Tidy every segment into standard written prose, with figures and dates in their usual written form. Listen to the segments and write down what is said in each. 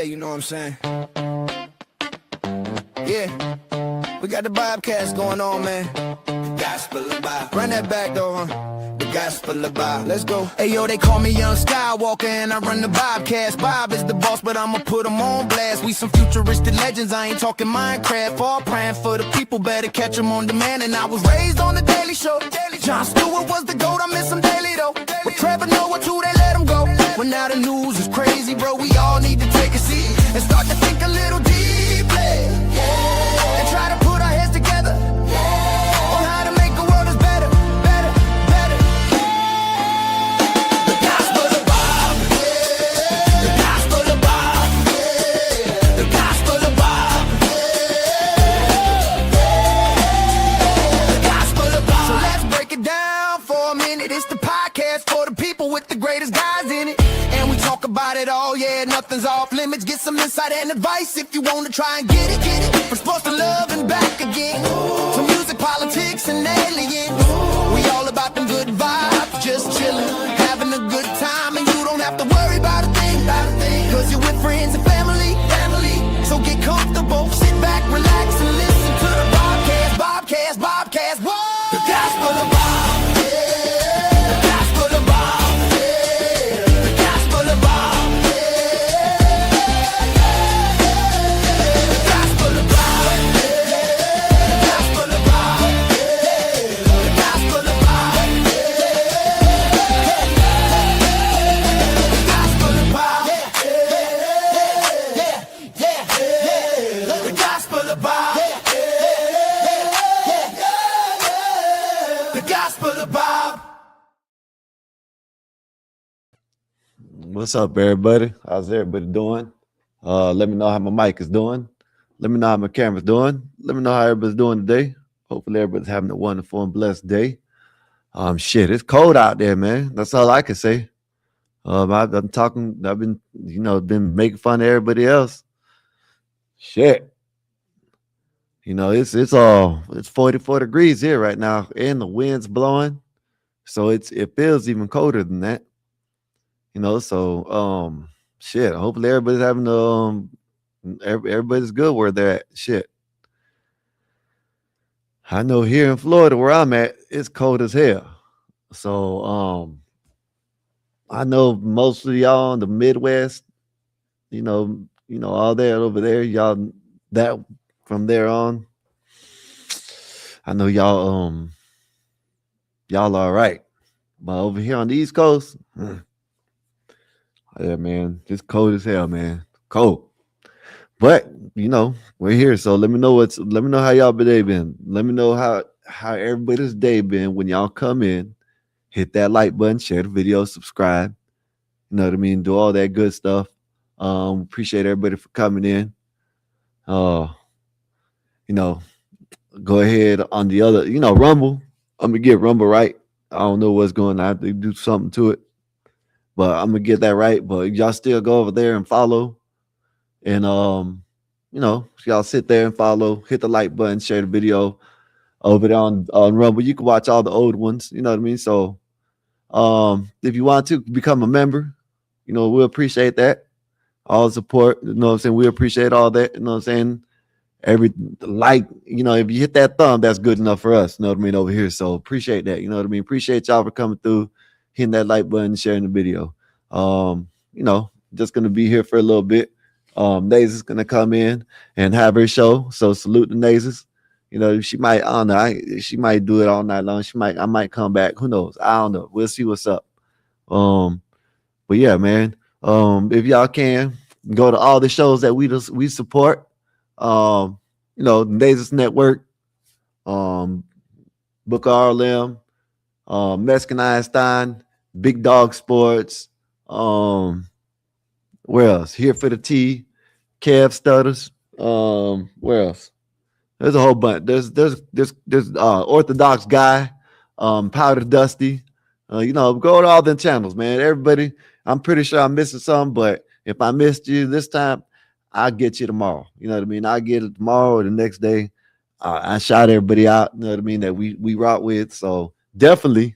Yeah, you know what I'm saying? Yeah, we got the Bobcast going on, man. The gospel of Bob. Run that back though, huh? The gospel of Bob. Let's go. Hey yo, they call me Young Skywalker and I run the Bobcast. Bob is the boss, but I'ma put him on blast. We some futuristic legends, I ain't talking Minecraft. All praying for the people, better catch them on demand. And I was raised on the Daily Show. Jon Stewart was the GOAT, I miss him daily though. With Trevor Noah too, they let him go. When now the news is crazy, bro, we all need to take a seat and start to think a little deeply, and try to put our heads together on how to make the world is better, better, better. The gospel of Bob, the gospel of Bob, the gospel of Bob, the gospel of Bob. So let's break it down for a minute. It's the podcast for the people with the greatest guys in it. And we talk about it all, yeah, nothing's off limits. Get some insight and advice if you want to try and get it, get it. From sports to love and back again, to music, politics, and aliens. We all about them good vibes, just chilling, having a good time. And you don't have to worry about a thing, cause you're with friends and family. So get comfortable, sit back, relax, and listen to the Bobcast, whoa! The gospel of Bob, yeah. The gospel of Bob, yeah. The gospel of Bob, yeah. The gospel of Bob, yeah. The gospel of Bob, yeah. The gospel of Bob, yeah. The gospel of Bob, yeah. The gospel of Bob, yeah. The gospel of Bob. What's up, everybody? How's everybody doing? Let me know how my mic is doing. Let me know how my camera's doing. Let me know how everybody's doing today. Hopefully everybody's having a wonderful and blessed day. Shit, it's cold out there, man. That's all I can say. I've been making fun of everybody else. Shit. You know, it's 44 degrees here right now, and the wind's blowing. So it feels even colder than that. You know, so shit. Hopefully everybody's having everybody's good where they're at. Shit. I know here in Florida where I'm at, it's cold as hell. So I know most of y'all in the Midwest, you know, all that over there, y'all that from there on. I know y'all all right. But over here on the East Coast, yeah, man, it's cold as hell, man. Cold. But you know, we're here. So let me know how y'all day been. Let me know how everybody's day been when y'all come in. Hit that like button, share the video, subscribe. You know what I mean? Do all that good stuff. Appreciate everybody for coming in. You know, go ahead on the other, Rumble. I'm gonna get Rumble right. I don't know what's going on. I have to do something to it. But I'm gonna get that right. But y'all still go over there and follow. And y'all sit there and follow, hit the like button, share the video over there on Rumble. You can watch all the old ones, you know what I mean? So if you want to become a member, we'll appreciate that. All the support, you know what I'm saying? We appreciate all that, you know what I'm saying? Every like, if you hit that thumb, that's good enough for us, you know what I mean, over here. So appreciate that, you know what I mean? Appreciate y'all for coming through, hitting that like button, sharing the video. Just gonna be here for a little bit. Naezus is gonna come in and have her show. So salute to Naezus. She might, I don't know, she might do it all night long. I might come back. Who knows? I don't know. We'll see what's up. But yeah, man. If y'all can go to all the shows that we support. Naezus Network, Book of RLM, Mexican Einstein, Big Dog Sports, where else? Here for the Tea, Kev Stutters. Where else? There's a whole bunch. There's Orthodox Guy, Powder Dusty. Go to all them channels, man. Everybody, I'm pretty sure I'm missing some, but if I missed you this time, I'll get you tomorrow. You know what I mean? I'll get it tomorrow or the next day. I shout everybody out, you know what I mean, that we rock with. So definitely,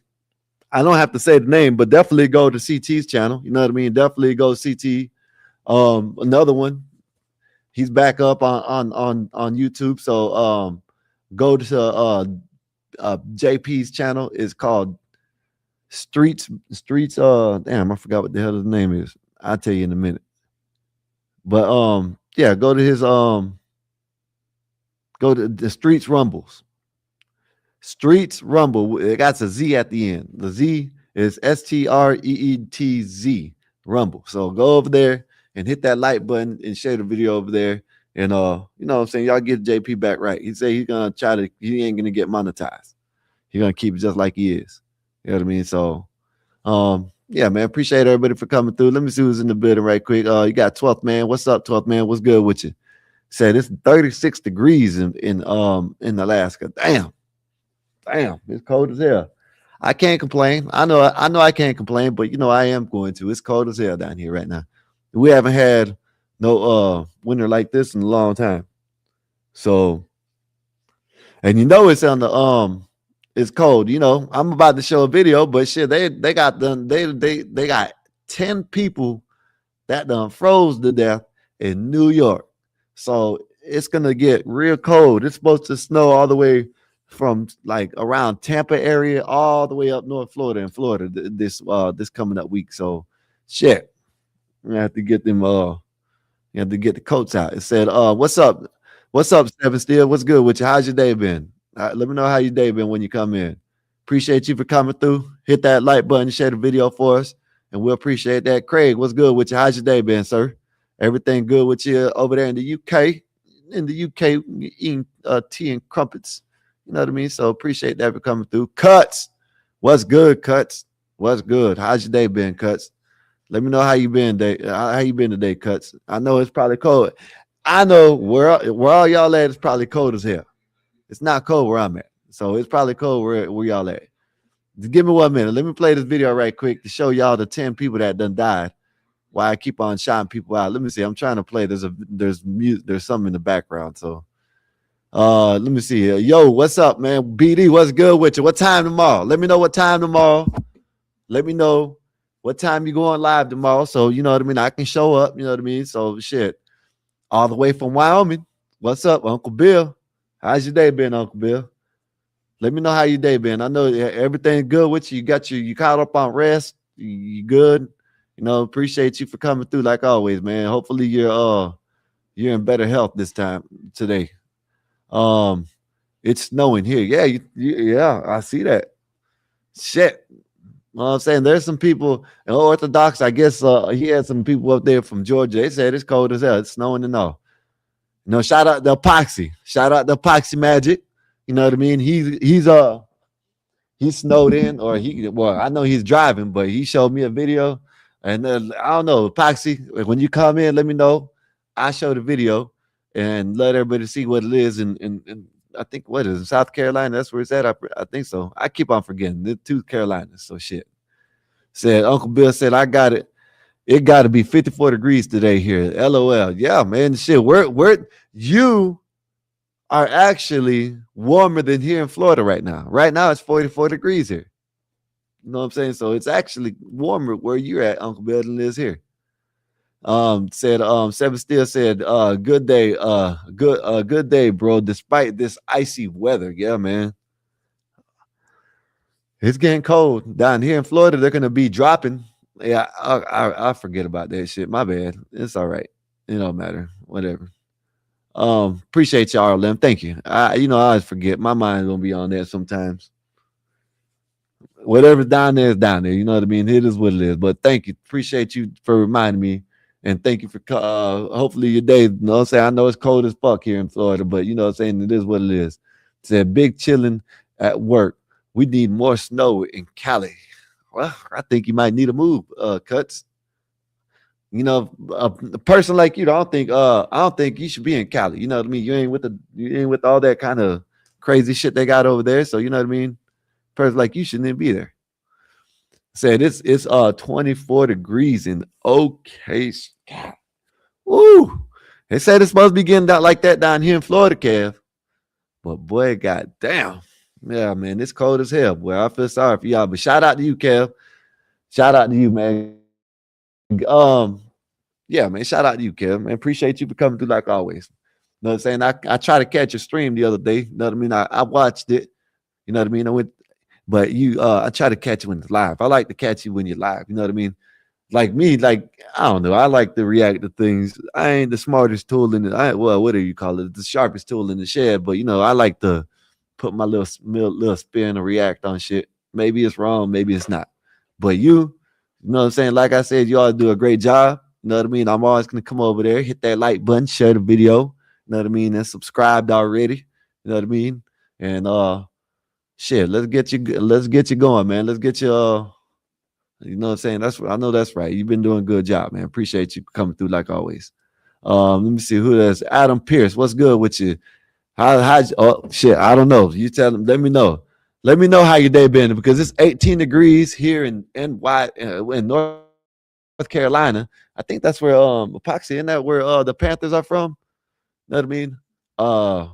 I don't have to say the name, but definitely go to CT's channel. You know what I mean? Definitely go to CT. Another one, he's back up on YouTube. So go to JP's channel. It's called Streets. Damn, I forgot what the hell his name is. I'll tell you in a minute. But yeah, go to his go to the Streets Rumbles. Streets Rumble. It got a Z at the end. The Z is STREETZ Rumble. So go over there and hit that like button and share the video over there. And you know what I'm saying? Y'all get JP back right. He said he's gonna try to, he ain't gonna get monetized. He's gonna keep it just like he is. You know what I mean? So yeah, man. Appreciate everybody for coming through. Let me see who's in the building right quick. You got 12th man. What's up, 12th man? What's good with you? Said it's 36 degrees in Alaska. Damn, it's cold as hell. I can't complain. I know I can't complain, but you know I am going to. It's cold as hell down here right now. We haven't had no winter like this in a long time. So, and you know it's on the it's cold. You know, I'm about to show a video, but shit, they got done. They got 10 people that done froze to death in New York. So it's gonna get real cold. It's supposed to snow all the way from like around Tampa area all the way up North Florida and Florida this coming up week. So shit, we have to get them you have to get the coats out. It said, what's up? What's up, Seven Steel? What's good with you? How's your day been? Let me know how your day been when you come in. Appreciate you for coming through. Hit that like button, share the video for us, and we'll appreciate that. Craig, what's good with you? How's your day been, sir? Everything good with you over there in the UK? In the UK, eating tea and crumpets. You know what I mean? So appreciate that for coming through. Cuts, what's good, Cuts? What's good? How's your day been, Cuts? Let me know how you been today, Cuts. I know it's probably cold. I know where all y'all at is probably cold as hell. It's not cold where I'm at. So it's probably cold where y'all at. Just give me 1 minute. Let me play this video right quick to show y'all the 10 people that done died. Why I keep on shouting people out. Let me see. I'm trying to play. There's something in the background. So let me see here. Yo, what's up, man? BD, what's good with you? What time tomorrow? Let me know what time tomorrow. Let me know what time you going live tomorrow. So you know what I mean? I can show up. You know what I mean? So shit. All the way from Wyoming. What's up, Uncle Bill? How's your day been, Uncle Bill? Let me know how your day been. I know everything good with you. You caught up on rest. You good? You know, appreciate you for coming through like always, man. Hopefully you're in better health this time today. It's snowing here. Yeah, yeah, I see that. Shit. You know what I'm saying? There's some people in Orthodox. I guess he had some people up there from Georgia. They said it's cold as hell. It's snowing and all. You know, shout out the Epoxy. Shout out the Epoxy Magic. You know what I mean? He's snowed in, or I know he's driving, but he showed me a video. And I don't know, Epoxy, when you come in, let me know. I show the video and let everybody see what it is. And I think, what is it, South Carolina? That's where it's at. I think so. I keep on forgetting. The 2 Carolinas. So shit. Said Uncle Bill said, I got it. It got to be 54 degrees today here. LOL. Yeah, man. Shit. You are actually warmer than here in Florida right now. Right now it's 44 degrees here. You know what I'm saying? So it's actually warmer where you're at, Uncle Bill, than it is here. Seven Steel said, good day, good day, bro. Despite this icy weather. Yeah, man. It's getting cold. Down here in Florida, they're gonna be dropping. Yeah, I forget about that shit. My bad. It's all right. It don't matter. Whatever. Appreciate y'all, Lem. Thank you. I always forget. My mind's gonna be on that sometimes. Whatever's down there is down there. You know what I mean? It is what it is. But thank you. Appreciate you for reminding me. And thank you for hopefully your day. You know what I'm saying? I know it's cold as fuck here in Florida, but you know what I'm saying? It is what it is. It said big chilling at work. We need more snow in Cali. Well, I think you might need a move, Cuts. You know, a person like you, I don't think you should be in Cali. You know what I mean? You ain't with all that kind of crazy shit they got over there. So you know what I mean? A person like you shouldn't even be there. Said it's 24 degrees in OKC. Woo! They said it's supposed to be getting down like that down here in Florida, Kev. But boy, goddamn. Yeah, man, it's cold as hell. Boy, I feel sorry for y'all. But shout out to you, Kev. Shout out to you, man. Yeah, man. Shout out to you, Kev. Man, appreciate you for coming through like always. You know what I'm saying? I tried to catch a stream the other day. You know what I mean? I watched it. You know what I mean? But I try to catch you when it's live. I like to catch you when you're live. You know what I mean? Like me, like I don't know. I like to react to things. I ain't the smartest tool in the well, what do you call it? The sharpest tool in the shed. But I like to put my little spin or react on shit. Maybe it's wrong, maybe it's not. But you know what I'm saying? Like I said, you all do a great job. You know what I mean? I'm always gonna come over there, hit that like button, share the video. You know what I mean? And subscribed already. You know what I mean? And shit, let's get you going, man. Let's get you you know what I'm saying? I know that's right. You've been doing a good job, man. Appreciate you coming through like always. Let me see who that's Adam Pierce. What's good with you? How oh shit, I don't know. You tell them, let me know. Let me know how your day been because it's 18 degrees here in North Carolina. I think that's where Epoxy, isn't that where the Panthers are from? You know what I mean? Uh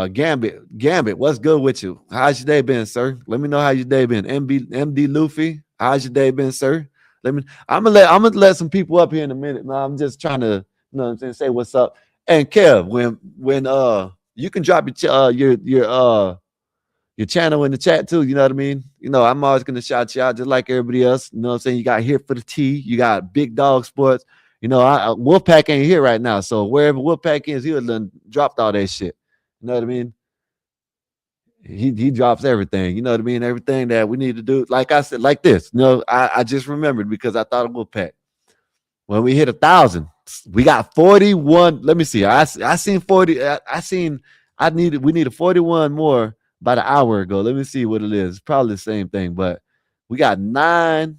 Gambit, what's good with you? How's your day been, sir? Let me know how your day been. MD Luffy, how's your day been, sir? I'm gonna let some people up here in a minute. Man, I'm just trying to, you know what I'm saying, say what's up. And Kev, when you can drop your channel in the chat too, you know what I mean? I'm always gonna shout you out just like everybody else. You know what I'm saying? You got Here for the Tea, you got Big Dog Sports. Wolfpack ain't here right now. So wherever Wolfpack is, he would have dropped all that shit. You know what I mean? He drops everything. You know what I mean? Everything that we need to do. Like I said, like this. I just remembered because I thought of Wolfpack. When we hit 1,000, we got 41. Let me see. I seen 40. We needed 41 more about an hour ago. Let me see what it is. It's probably the same thing, but we got 9.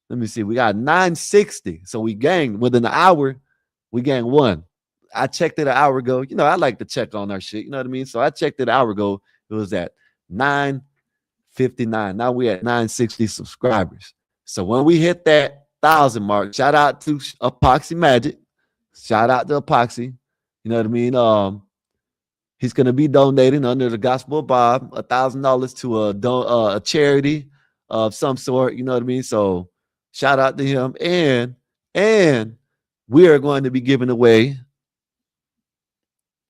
Let me see. We got 960. So we gained within an hour. We gained 1. I checked it an hour ago. I like to check on our shit. You know what I mean? So I checked it an hour ago. It was at 959. Now we at 960 subscribers. So when we hit that 1,000 mark, shout out to Epoxy Magic. Shout out to Epoxy. You know what I mean? He's going to be donating under the Gospel of Bob $1,000 to a charity of some sort. You know what I mean? So shout out to him. And we are going to be giving away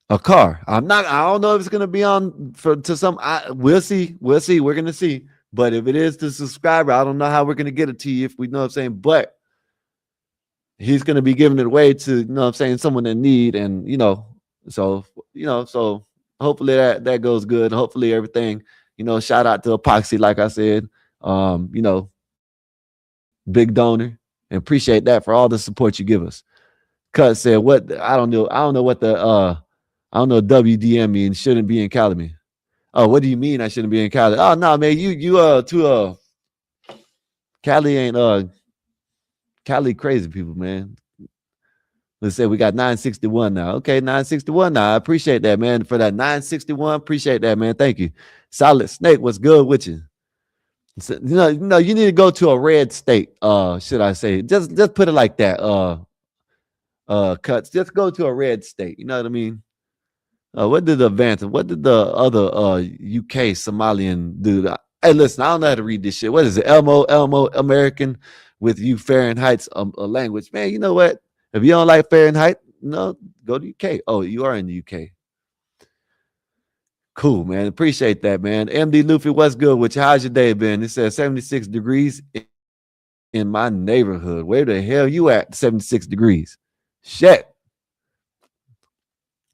a car. I don't know if it's gonna be on to some. We'll see. We're gonna see. But if it is to subscriber, I don't know how we're gonna get it to you if we know what I'm saying. But he's gonna be giving it away to, what I'm saying, someone in need. And so hopefully that goes good. Hopefully everything, shout out to Epoxy, like I said. Big donor. And appreciate that for all the support you give us. Cut said, what I don't know what the I don't know what WDM means. Shouldn't be in Cali. Oh, what do you mean I shouldn't be in Cali? Oh no, man, you Cali ain't Cali crazy people, man. Let's say we got 961 now. Okay, 961 now. I appreciate that, man. For that 961, appreciate that, man. Thank you. Solid Snake, what's good with you? So, you need to go to a red state. Should I say? Just put it like that. Cuts. Just go to a red state. You know what I mean? What did the other UK Somalian do? Hey, listen, I don't know how to read this shit. What is it? Elmo American with you Fahrenheit's a language. Man, you know what? If you don't like Fahrenheit, go to UK. Oh, you are in the UK. Cool, man. Appreciate that, man. MD Luffy, what's good with you? How's your day been? It says 76 degrees in my neighborhood. Where the hell you at? 76 degrees. Shit.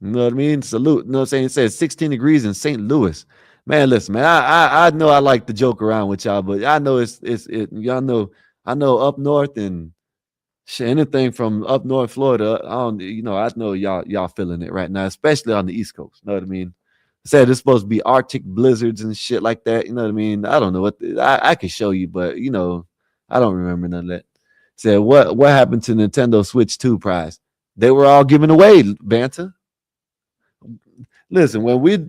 You know what I mean? Salute. You know what I'm saying? It says 16 degrees in St. Louis. Man, listen, man. I know I like to joke around with y'all, but I know y'all know. I know up north and anything from up north Florida. I know y'all feeling it right now, especially on the East Coast. You know what I mean? Said it's supposed to be Arctic blizzards and shit like that. You know what I mean? I don't know what I can show you, but I don't remember none of that. Said what happened to Nintendo Switch 2 prize? They were all given away, Banter. Listen, when we'll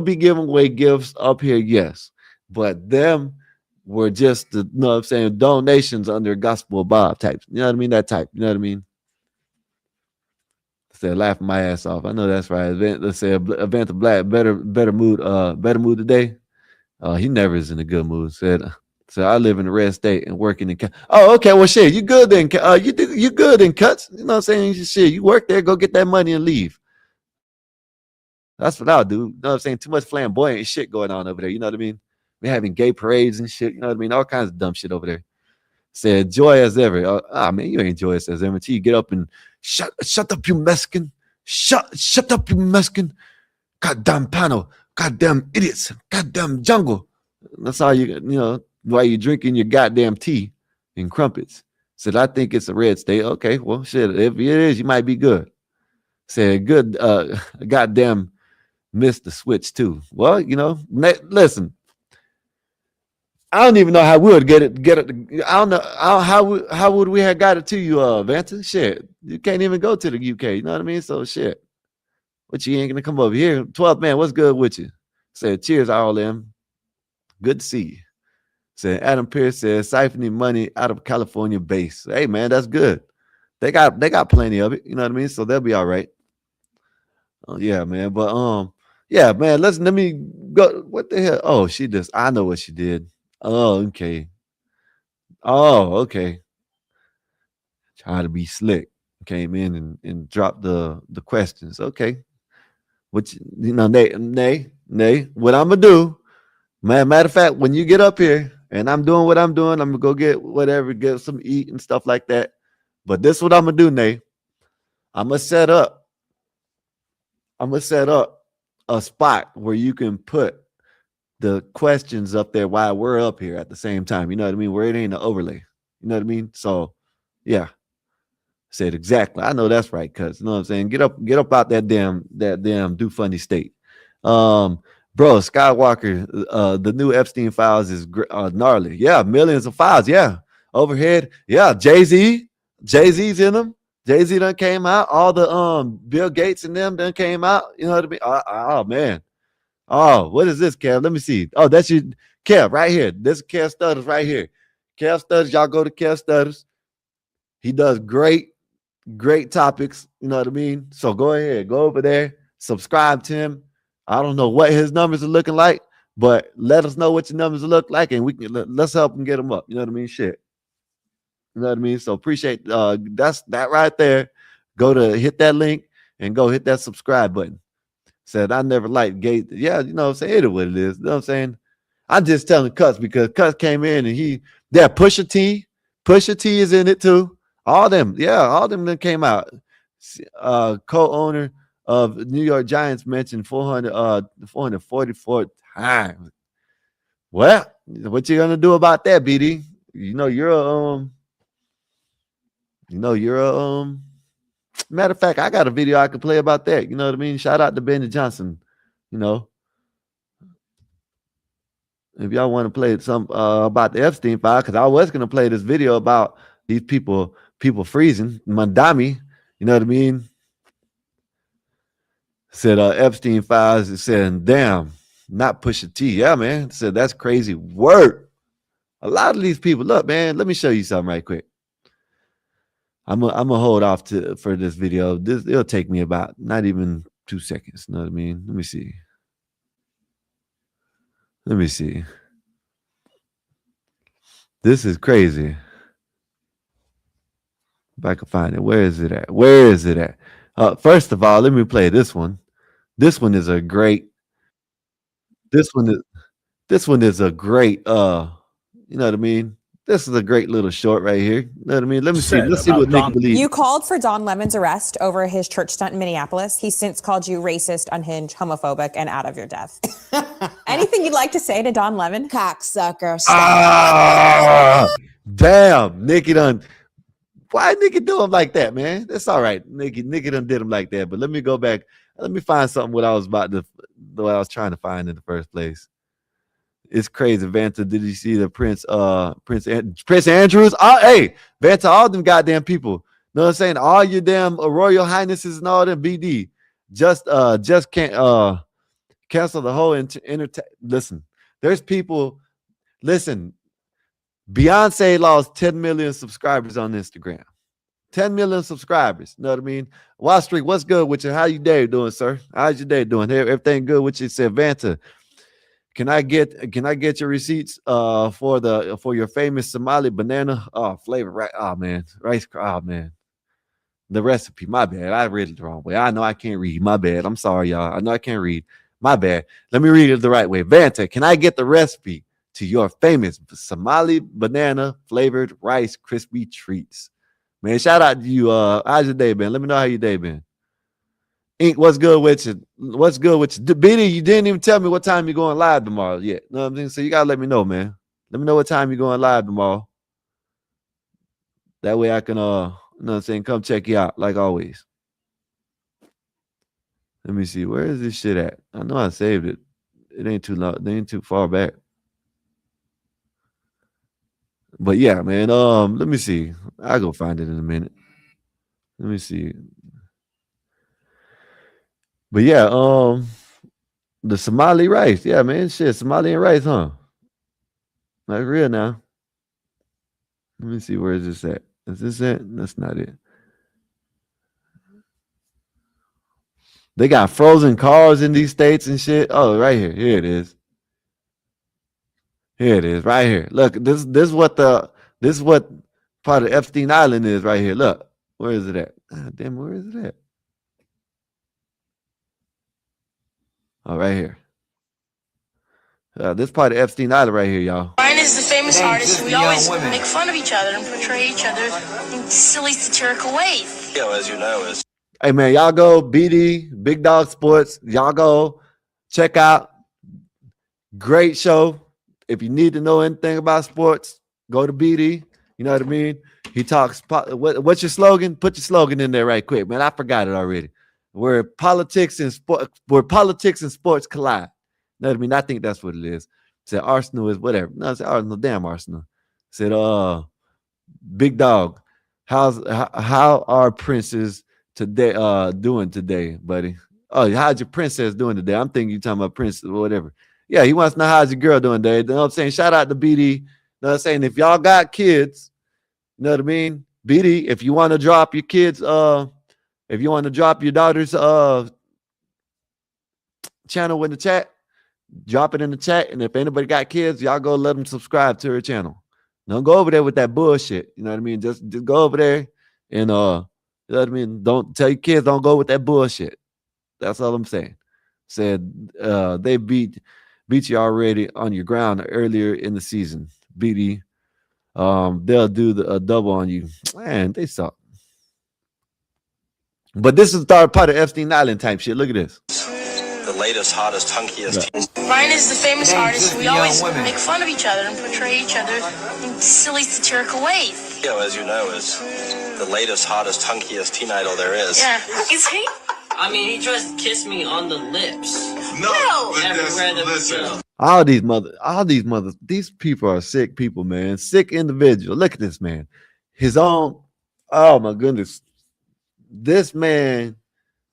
be giving away gifts up here, yes, but them were just the, you know what I'm saying, donations under Gospel of Bob types. You know what I mean? That type. You know what I mean? Said laughing my ass off. I know that's right. Let's say Event Black better mood today. He never is in a good mood. Said So I live in the red state and working in. Oh, okay. Well, shit, you good then? You good in cuts? You know what I'm saying? Shit, you work there, go get that money and leave. That's what I'll do. You know what I'm saying? Too much flamboyant shit going on over there. You know what I mean? We're having gay parades and shit. You know what I mean? All kinds of dumb shit over there. Said joy as ever. Man, you ain't joyous as ever. Until you get up and shut up, you Mexican. Shut up, you Mexican. Goddamn panel. Goddamn idiots. Goddamn jungle. That's all you know, while you drinking your goddamn tea and crumpets. Said, I think it's a red state. Okay, well, shit, if it is, you might be good. Said, good, goddamn missed the switch too. Well, you know, listen, I don't even know how we would get it. I don't know how would we have got it to you, Vanta? Shit, you can't even go to the UK. You know what I mean? So shit, but you ain't gonna come over here. 12th man, what's good with you? Said, cheers, all them. Good to see you. Said Adam Pierce says siphoning money out of California base. Hey man, that's good. They got plenty of it. You know what I mean? So they'll be all right. Oh yeah, man. But yeah, man. Let me go. What the hell? Oh, she just. I know what she did. Oh, okay. Oh, okay. Try to be slick. Came in and dropped the questions. Okay. Which you know, nay. What I'm gonna do, man. Matter of fact, when you get up here and I'm doing what I'm doing, I'm gonna go get whatever, get some eat and stuff like that. But this is what I'm gonna do, Nay. I'm gonna set up a spot where you can put the questions up there while we're up here at the same time. You know what I mean? Where it ain't an overlay. You know what I mean? So yeah. Said exactly. I know that's right, cuz you know what I'm saying? Get up out that damn do funny state. Bro, Skywalker, the new Epstein files is gnarly. Yeah, millions of files. Yeah. Overhead. Yeah, Jay-Z's in them. Jay-Z done came out. All the Bill Gates and them done came out. You know what I mean? Oh man. Oh, what is this, Kev? Let me see. Oh, that's you, Kev, right here. This is Kev Stutters right here. Kev Stutters, y'all go to Kev Stutters. He does great topics. You know what I mean? So go ahead, go over there, subscribe to him. I don't know what his numbers are looking like, but let us know what your numbers look like, and we can let's help him get them up. You know what I mean? Shit. You know what I mean? So appreciate that's that right there. Go to hit that link and go hit that subscribe button. Said I never liked gay. Yeah, you know what I'm saying? It is what it is. You know what I'm saying? I'm just telling Cuts because Cuts came in and Pusha T is in it too. All them that came out. Co-owner of New York Giants mentioned 444 times. Well, what you gonna do about that, BD? You know you're a matter of fact, I got a video I could play about that. You know what I mean? Shout out to Benny Johnson. You know, if y'all want to play some about the Epstein file, because I was gonna play this video about these people freezing Mandami. You know what I mean? Said Epstein files. It said, damn, not Pusha T. Yeah, man. Said that's crazy work. A lot of these people, look, man. Let me show you something right quick. I'm gonna hold off for this video. It'll take me about not even 2 seconds. You know what I mean? Let me see. This is crazy. If I can find it, where is it at? First of all, let me play this one. This one is a great. This one is a great. You know what I mean? This is a great little short right here. You know what I mean? Let's see what Nick believes. You called for Don Lemon's arrest over his church stunt in Minneapolis. He's since called you racist, unhinged, homophobic, and out of your depth. Anything you'd like to say to Don Lemon? Cocksucker. Damn, Nikki done. Why Nikki do him like that, man? That's all right. Nikki done did him like that. But let me go back. Let me find something what I was trying to find in the first place. It's crazy, Vanta. Did you see the Prince Andrews? Oh, hey, Vanta, all them goddamn people. Know what I'm saying? All your damn royal highnesses and all them BD. Just can't cancel the whole Listen, there's people. Listen, Beyonce lost 10 million subscribers on Instagram. 10 million subscribers. You know what I mean? Wall Street, what's good with you? How you day doing, sir? How's your day doing? Everything good with you? Said Vanta. Can I get your receipts for your famous Somali banana flavor? Right? Oh man, rice. Oh man, the recipe. My bad. I read it the wrong way. I know I can't read. My bad. I'm sorry, y'all. I know I can't read. My bad. Let me read it the right way. Vanta, can I get the recipe to your famous Somali banana flavored rice crispy treats? Man, shout out to you. How's your day been? Let me know how your day been. Ink, what's good with you? What's good with you? Biddy, you didn't even tell me what time you're going live tomorrow yet. You know what I'm saying? So you gotta let me know, man. Let me know what time you're going live tomorrow. That way I can you know what I'm saying, come check you out like always. Let me see. Where is this shit at? I know I saved it. It ain't too long, it ain't too far back. But yeah, man. Let me see. I'll go find it in a minute. Let me see. But yeah, the Somali rice. Yeah, man. Shit, Somalian rice, huh? Like real now. Let me see. Where is this at? Is this it? That's not it. They got frozen cars in these states and shit. Oh, right here. Here it is. Here it is. Right here. Look, this is what part of Epstein Island is right here. Look. Where is it at? God damn, where is it at? Oh, right here. This part of Epstein Island right here, y'all. Brian is the famous artist. We always make fun of each other and portray each other in silly, satirical ways. You know, as you know, is Hey man, y'all go BD Big Dog Sports. Y'all go check out. Great show. If you need to know anything about sports, go to BD. You know what I mean? He talks. What's your slogan? Put your slogan in there right quick, man. I forgot it already. Where politics and sports collide. You know what I mean? I think that's what it is. Said Arsenal is whatever. No, I said Arsenal. Damn Arsenal. Said Big Dog. How are princes today doing today, buddy? Oh, how's your princess doing today? I'm thinking you talking about princess or whatever. Yeah, he wants to know how's your girl doing today. You know what I'm saying? Shout out to BD. You know what I'm saying? If y'all got kids, you know what I mean? BD, if you want to drop your kids, if you want to drop your daughter's channel in the chat, drop it in the chat. And if anybody got kids, y'all go let them subscribe to her channel. Don't go over there with that bullshit. You know what I mean? Just go over there and you know what I mean? Don't tell your kids, don't go with that bullshit. That's all I'm saying. Said they beat you already on your ground earlier in the season. BD. They'll do a double on you. Man, they suck. But this is part of Epstein Island type shit. Look at this. the latest, hottest, hunkiest. Brian is the famous artist. We always make fun of each other and portray each other in silly, satirical ways. You know, as you know, is the latest, hottest, hunkiest teen idol there is. Yeah. Is he? I mean, he tries to kiss me on the lips. No. Everywhere that we go. All these mothers, these people are sick people, man. Sick individual. Look at this man. His own, oh my goodness. This man,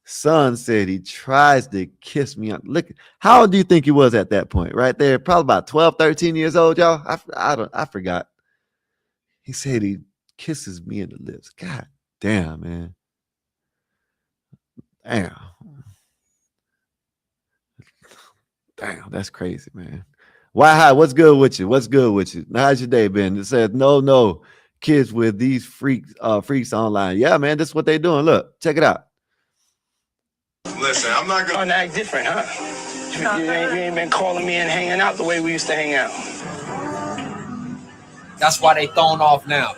son said he tries to kiss me. Look, how old do you think he was at that point? Right there, probably about 12, 13 years old, y'all. I forgot. He said he kisses me in the lips. God damn, man. Damn. Damn, that's crazy, man. Why? Hi, what's good with you? What's good with you? How's your day been? It says no kids with these freaks online. Yeah, man, that's what they doing. Look, check it out. Listen, I'm not gonna act different, huh? You ain't been calling me and hanging out the way we used to hang out. That's why they thrown off now.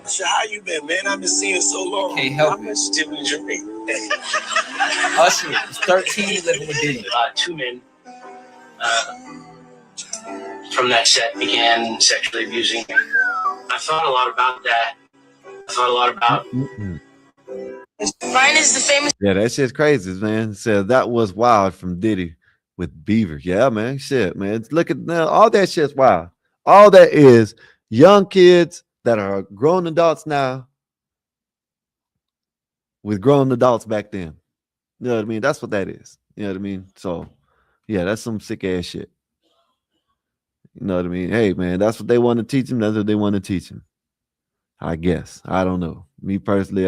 So how you been, man? I've been seeing you so long. Can't help it. Still in drink. Usher is 13 living with Diddy. Two men from that set began sexually abusing me. I thought a lot about that. I thought a lot about. Brian is the famous. Yeah, that shit's crazy, man. Said that was wild from Diddy with Beaver. Yeah, man. Shit, man. Look at now. All that shit's wild. All that is young kids that are grown adults now with grown adults back then. You know what I mean? That's what that is. You know what I mean? So, yeah, that's some sick ass shit. You know what I mean? Hey, man, that's what they want to teach them. That's what they want to teach them. I guess. I don't know. Me personally,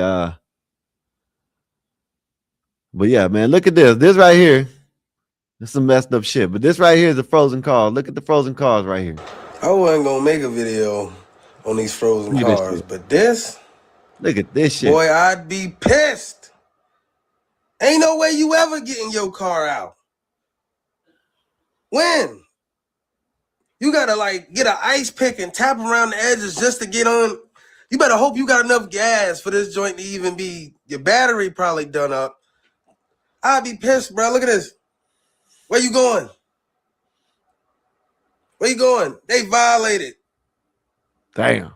but yeah, man, look at this. This right here. It's some messed up shit. But this right here is a frozen car. Look at the frozen cars right here. I wasn't gonna make a video on these frozen Look at this cars, shit. but this, Look at this shit. boy, I'd be pissed. Ain't no way you ever getting your car out. When? You gotta like get an ice pick and tap around the edges just to get on. You better hope you got enough gas for this joint to even be, your battery probably done up. I'd be pissed, bro. Look at this. Where you going? Where you going? They violated. Damn.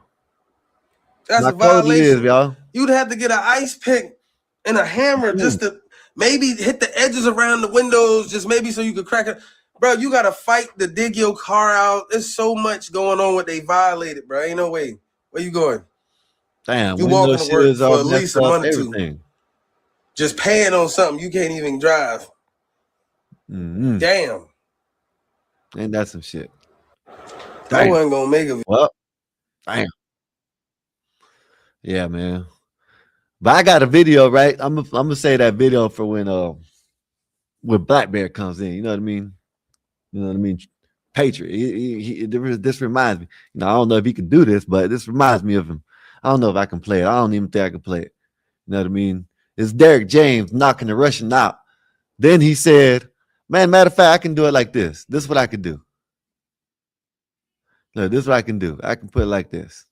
That's How a cold it is, violation. y'all. You'd have to get an ice pick and a hammer just to maybe hit the edges around the windows, just maybe so you could crack it. Bro, you got to fight to dig your car out. There's so much going on with they violated, bro. Ain't no way. Where you going? Damn. You window walking to work shields for all at least messed a up, month or two. everything. Just paying on something you can't even drive. Mm-hmm. Damn. Ain't that some shit? I Damn. wasn't going to make a video. Well, damn. Yeah, man. But I got a video, right? I'm gonna say that video for when Black Bear comes in. You know what I mean? You know what I mean? Patriot. This reminds me. You know, I don't know if he can do this, but this reminds me of him. I don't know if I can play it. I don't even think I can play it. You know what I mean? It's Derek James knocking the Russian out. Then he said, "Man, matter of fact, I can do it like this. This is what I can do. Look, this is what I can do. I can put it like this.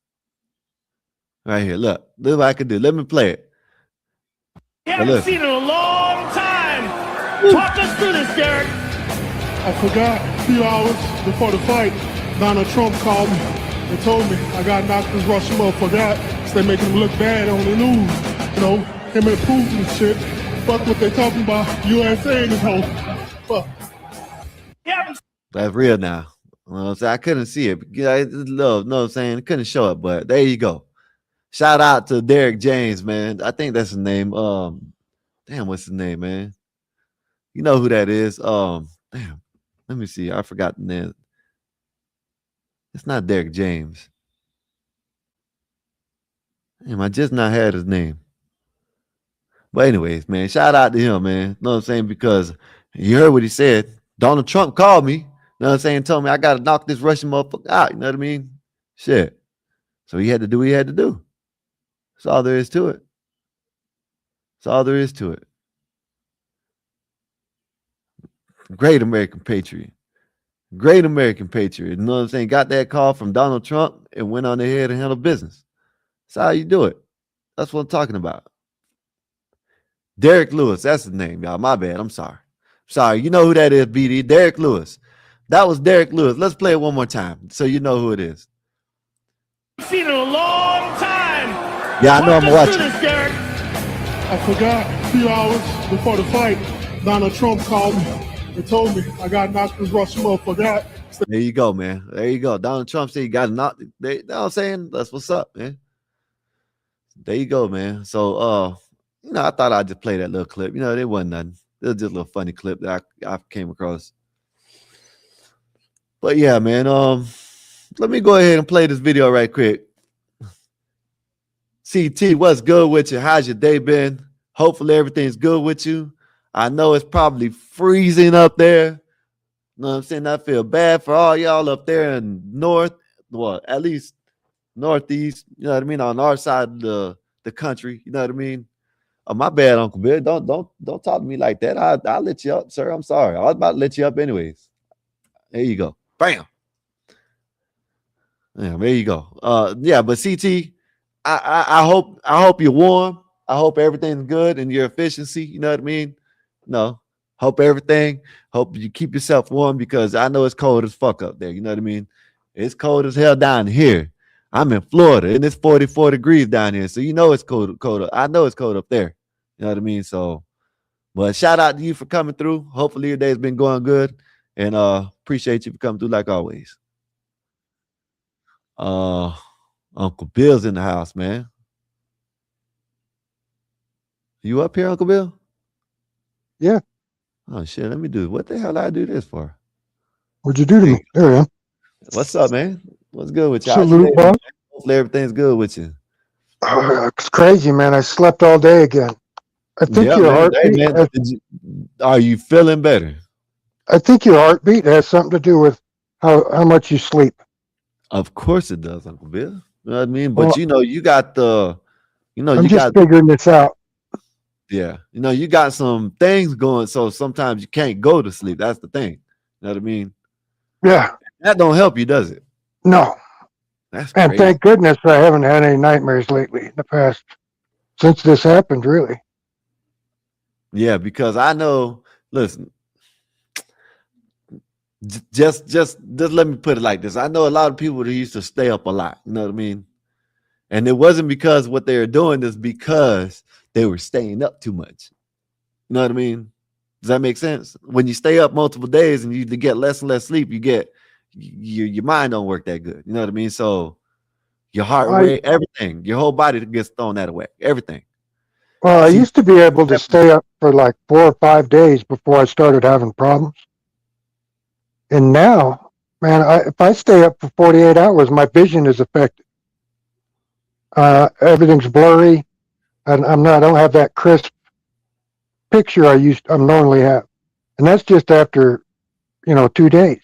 Right here. Look, this is what I can do. Let me play it. You haven't seen it in a long time. Talk us through this, Derek. I forgot a few hours before the fight, Donald Trump called me and told me I got knocked this Russian motherfucker out. So they making him look bad on the news. You know, him and Putin and shit. Fuck what they talking about. USA and this whole. Fuck. That's real now. You know what I'm saying? I couldn't see it. It's love, you know what I'm saying? I couldn't show it, but there you go. Shout out to Derek James, man. I think that's his name. Damn, what's his name, man? You know who that is. Damn. Let me see. I forgot the name. It's not Derek James. Damn, I just not had his name. But anyways, man, shout out to him, man. You know what I'm saying? Because you heard what he said. Donald Trump called me. You know what I'm saying? Told me I got to knock this Russian motherfucker out. You know what I mean? Shit. So he had to do what he had to do. That's all there is to it. That's all there is to it. Great American patriot. Great American patriot. You know what I'm saying? Got that call from Donald Trump and went on ahead and handled business. That's how you do it. That's what I'm talking about. Derek Lewis. That's his name, y'all. My bad. I'm sorry. Sorry. You know who that is, BD. Derek Lewis. That was Derek Lewis. Let's play it one more time so you know who it is. I've seen it in a long time. Yeah, I know I'm watching. This, Derek. I forgot a few hours before the fight, Donald Trump called me and told me I got knocked this Russian motherfucker out. There you go, man. There you go. Donald Trump said you got knocked. You know what I'm saying? That's what's up, man. There you go, man. So, you know, I thought I'd just play that little clip. You know, it wasn't nothing. It was just a little funny clip that I came across. But yeah, man. Let me go ahead and play this video right quick. CT, what's good with you? How's your day been? Hopefully everything's good with you. I know it's probably freezing up there. You know what I'm saying? I feel bad for all y'all up there in north, well, at least northeast, you know what I mean, on our side of the country, you know what I mean? Oh, my bad, Uncle Bill. Don't talk to me like that. I'll let you up, sir. I'm sorry. I was about to let you up anyways. There you go. Bam. Yeah, there you go. Yeah, but CT, I hope you're warm. I hope everything's good in your efficiency. You know what I mean? No. Hope you keep yourself warm because I know it's cold as fuck up there. You know what I mean? It's cold as hell down here. I'm in Florida and it's 44 degrees down here. So you know it's cold. I know it's cold up there. You know what I mean? So, but shout out to you for coming through. Hopefully your day's been going good. And appreciate you for coming through like always. Uncle Bill's in the house, man. You up here, Uncle Bill? Yeah. Oh shit, let me do it. What the hell did I do this for? What'd you do to me? There I am. What's up, man? What's good with you? Salute, bro. Hopefully everything's good with you. It's crazy, man. I slept all day again. I think your heartbeat. Are you feeling better? I think your heartbeat has something to do with how much you sleep. Of course it does, Uncle Bill. You know what I mean? Well, But you got the, I'm you just got, figuring this out. yeah, you got some things going. So sometimes you can't go to sleep. That's the thing. You know what I mean? Yeah. That don't help you, does it? No. That's And crazy. thank goodness I haven't had any nightmares lately in the past, since this happened, really. Yeah, because I know, listen, just let me put it like this. I know a lot of people that used to stay up a lot. You know what I mean? And it wasn't because what they were doing is because they were staying up too much. You know what I mean? Does that make sense? When you stay up multiple days and you get less and less sleep, you get your mind don't work that good. You know what I mean? So your heart rate, everything, your whole body gets thrown that away. Everything. Well, I See, used to be able to stay up for like 4 or 5 days before I started having problems. And now, man, if I stay up for 48 hours, my vision is affected. Everything's blurry, and I don't have that crisp picture I normally have, and that's just after 2 days.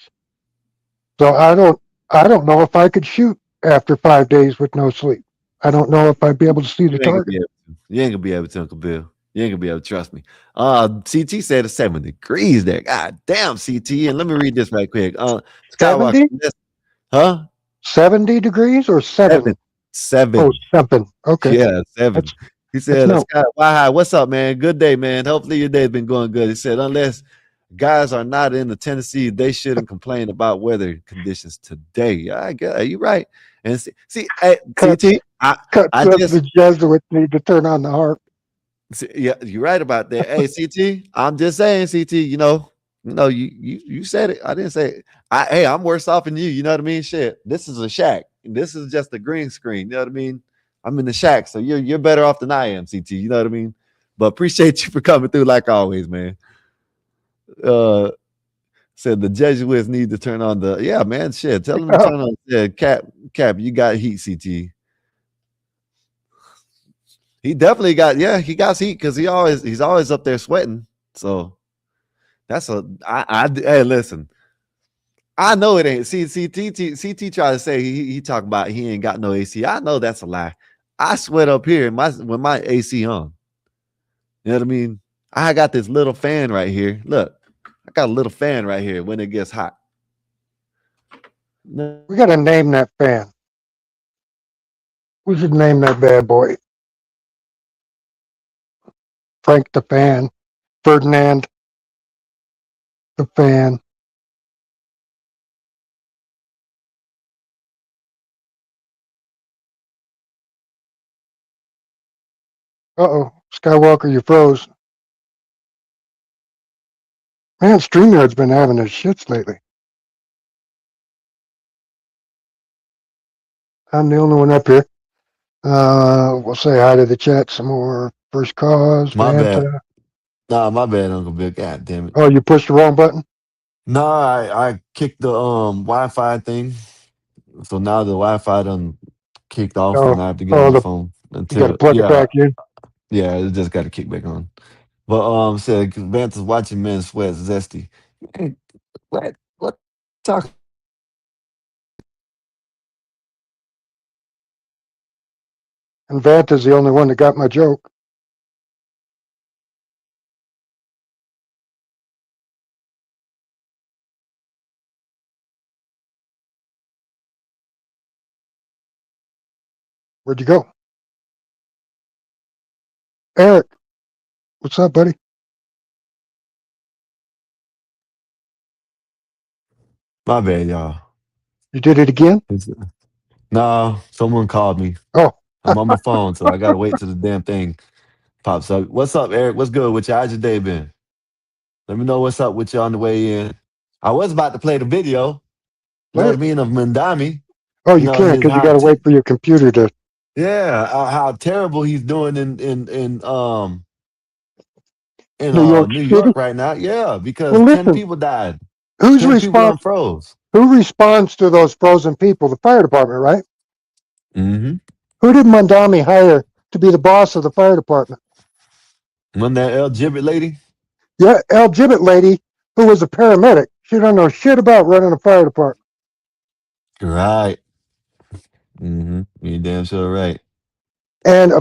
So I don't know if I could shoot after 5 days with no sleep. I don't know if I'd be able to see the target. You ain't gonna be able to, Uncle Bill. You ain't gonna be able to trust me. CT said it's 7 degrees there. God damn, CT. And let me read this right quick. 70? Huh? 70 degrees or 7? 7. Oh, 7. Okay. Yeah, 7. He said, no. Why, what's up, man? Good day, man. Hopefully your day's been going good. He said, unless guys are not in the Tennessee, they shouldn't complain about weather conditions today. I guess you're right. And see, hey, CT, I just the Jesuits need to turn on the harp. yeah, you're right about that. Hey, CT, I'm just saying, CT, you said it. I didn't say it. Hey, I'm worse off than you. You know what I mean? Shit. This is a shack. This is just a green screen. You know what I mean? I'm in the shack, so you're better off than I am, CT. You know what I mean? But appreciate you for coming through like always, man. Said the Jesuits need to turn on the man. Shit, tell them to turn on. Yeah, Cap, you got heat, CT. He definitely got he got heat because he's always up there sweating. So that's hey, listen. I know it ain't. See, CT try to say he talk about he ain't got no AC. I know that's a lie. I sweat up here when my AC on. You know what I mean? I got this little fan right here. Look, I got a little fan right here when it gets hot. We got to name that fan. We should name that bad boy Frank the Fan, Ferdinand the Fan. Uh-oh, Skywalker, you froze. Man, StreamYard's been having his shits lately. I'm the only one up here. We'll say hi to the chat some more. First Cause, My Vanta. bad. Nah, my bad, Uncle Bill. God damn it. Oh, you pushed the wrong button? No, I kicked the Wi-Fi thing. So now the Wi-Fi done kicked off and I have to get on the phone you got to plug it back in. Yeah, it just got to kick back on. But said Vanta's watching men sweat zesty. Hey, what talk? And Vanta's the only one that got my joke. Where'd you go? Eric, what's up, buddy? My bad, y'all. You did it again? No, someone called me. Oh. I'm on my phone, so I gotta wait till the damn thing pops up. What's up, Eric? What's good with you? How's your day been? Let me know what's up with you on the way in. I was about to play the video. You know what I mean, of Mandami. Oh, you can't because you got to wait for your computer to. Yeah, how terrible he's doing in New York right now. Yeah, because 10 people died. Who's 10 people done froze. Who responds to those frozen people? The fire department, right? Mm-hmm. Who did Mandami hire to be the boss of the fire department? When that El Gibbet lady? Yeah, El Gibbet lady who was a paramedic. She don't know shit about running a fire department. Right. You're damn sure right. And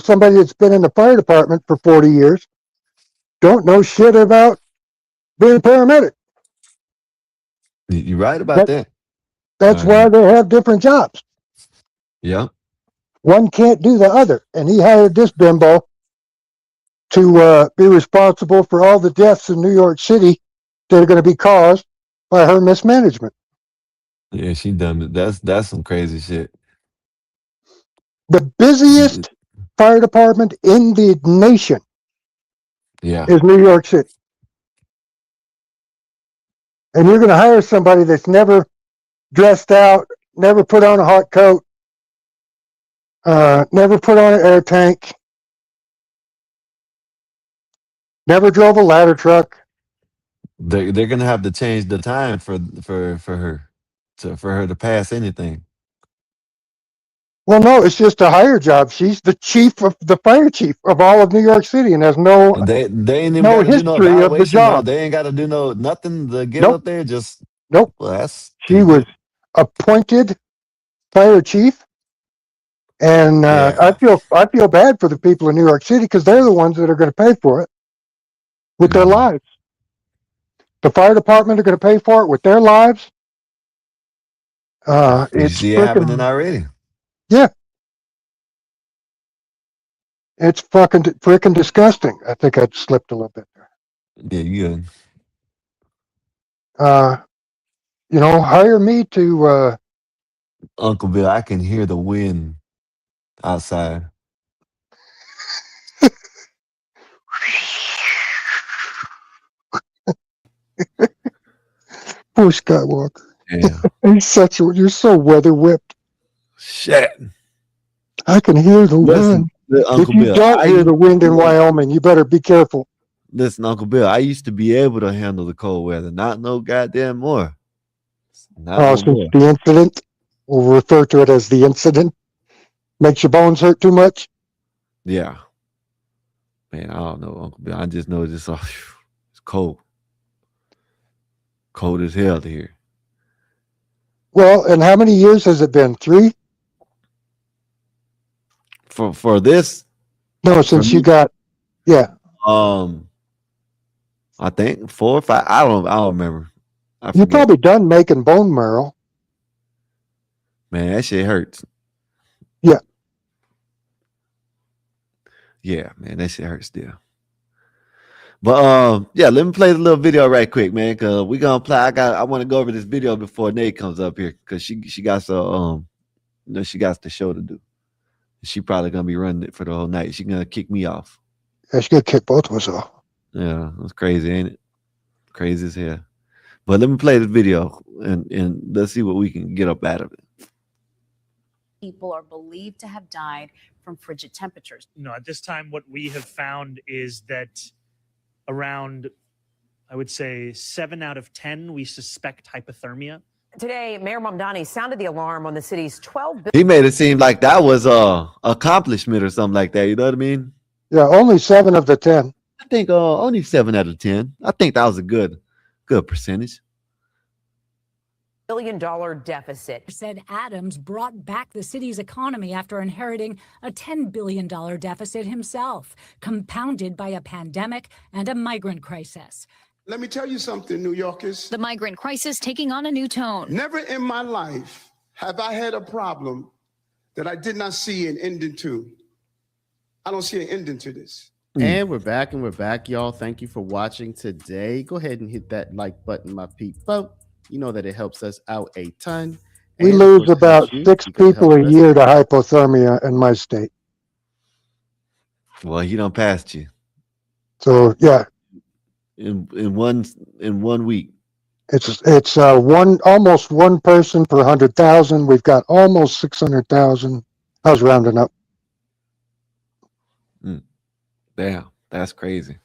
somebody that's been in the fire department for 40 years don't know shit about being a paramedic. You're right about that. That's why they have different jobs. Yeah. One can't do the other. And he hired this bimbo to be responsible for all the deaths in New York City that are going to be caused by her mismanagement. Yeah, she done it. That's some crazy shit. The busiest fire department in the nation is New York City. And you're going to hire somebody that's never dressed out, never put on a hot coat, never put on an air tank, never drove a ladder truck. They're gonna have to change the time for her for her to pass anything. Well, no, it's just a hire job. She's the fire chief of all of New York City, and has They ain't even no gotta do no history of the evaluation. No, job. they ain't gotta do nothing to get Nope. up there. Just Nope. Well, that's She was appointed fire chief, and I feel bad for the people in New York City because they're the ones that are going to pay for it with their lives. The fire department are going to pay for it with their lives. You It's see it happening already. Yeah. It's freaking disgusting. I think I slipped a little bit there. Yeah, you good. Hire me to Uncle Bill, I can hear the wind outside. Poor Skywalker. Yeah. You're so weather whipped. Shit. I can hear the wind. Uncle If you Bill, don't hear the wind in Wyoming, you better be careful. Listen, Uncle Bill, I used to be able to handle the cold weather, not no goddamn more. Since the incident, we'll refer to it as the incident, makes your bones hurt too much. Yeah. Man, I don't know, Uncle Bill. I just know it's cold. Cold as hell here. Well, and how many years has it been? 3? For this? No, since you got, yeah. I think 4 or 5. I don't remember. You're probably done making bone marrow. Man, that shit hurts. Yeah. Yeah, man, that shit hurts still. But yeah, let me play the little video right quick, man, because we gonna play. I want to go over this video before Nate comes up here, because she got she got the show to do. She probably gonna be running it for the whole night. She gonna kick me off. Yeah, she's gonna kick both of us off. Yeah, that's crazy, ain't it? Crazy as hell. But let me play this video and let's see what we can get up out of it. People are believed to have died from frigid temperatures. No, at this time, what we have found is that around, I would say, 7 out of 10, we suspect hypothermia. Today, Mayor Mamdani sounded the alarm on the city's 12. He made it seem like that was a accomplishment or something like that. You know what I mean? Yeah, only 7 of the 10. I think only 7 out of 10. I think that was a good percentage. $1 billion deficit. Said Adams brought back the city's economy after inheriting a $10 billion deficit himself, compounded by a pandemic and a migrant crisis. Let me tell you something, New Yorkers. The migrant crisis taking on a new tone. Never in my life have I had a problem that I did not see an ending to. I don't see an ending to this. And we're back, y'all. Thank you for watching today. Go ahead and hit that like button, my people. You know that it helps us out a ton. We lose about 6 people a year to hypothermia in my state. Well, he done passed you. So yeah. In 1 week. It's almost 1 person per 100,000. We've got almost 600,000. I was rounding up. Damn, that's crazy.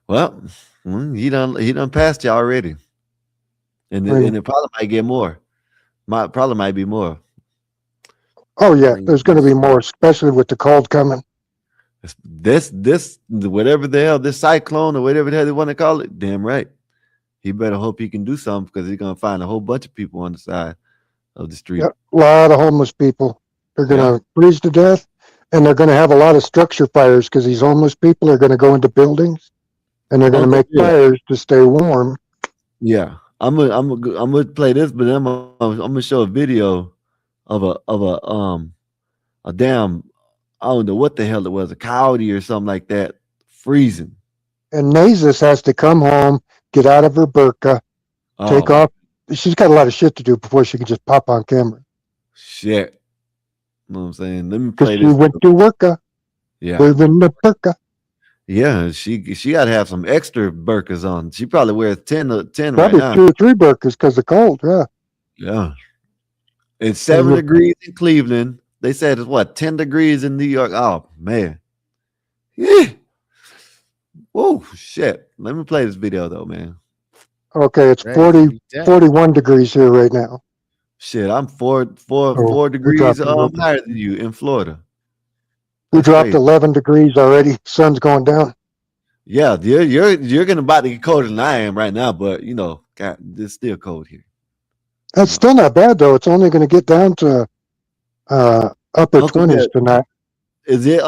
Well, he done passed you already. And it probably might get more. Probably might be more. Oh yeah, there's going to be more, especially with the cold coming. This whatever the hell, this cyclone or whatever the hell they want to call it, damn right. He better hope he can do something because he's gonna find a whole bunch of people on the side of the street. Yeah, a lot of homeless people. They're going to freeze to death, and they're going to have a lot of structure fires because these homeless people are going to go into buildings, and they're going to make fires to stay warm. Yeah, I'm gonna play this, but I'm gonna show a video of a damn, I don't know what the hell it was, a coyote or something like that, freezing. And Naezus has to come home, get out of her burqa, take off. She's got a lot of shit to do before she can just pop on camera. Shit. You know what I'm saying? Let me play She this. went to worka. Yeah. Living the burqa. Yeah, she got to have some extra burkas on. She probably wears 10 Probably right now. 2 or 3 burkas because of cold. Yeah. Yeah. It's 7 degrees in Cleveland. They said it's what, 10 degrees in New York. Oh man. Yeah. Whoa, shit. Let me play this video though, man. Okay, it's 41 degrees here right now. Shit, I'm four degrees higher than you in Florida. We That's dropped crazy. 11 degrees already. Sun's going down. Yeah, you're gonna about to get colder than I am right now, but you know, God, it's still cold here. That's still not bad though. It's only going to get down to upper 20s tonight. Is it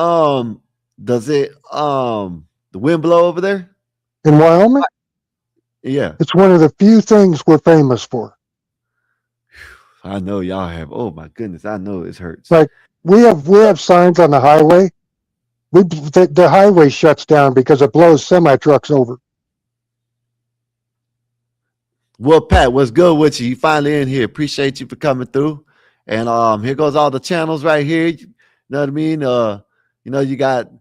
does it the wind blow over there? In Wyoming? Yeah. It's one of the few things we're famous for. I know y'all have. Oh my goodness, I know it hurts. Like we have signs on the highway. The highway shuts down because it blows semi trucks over. Well, Pat, what's good with you? You finally in here. Appreciate you for coming through. And here goes all the channels right here. You know what I mean? You know, you got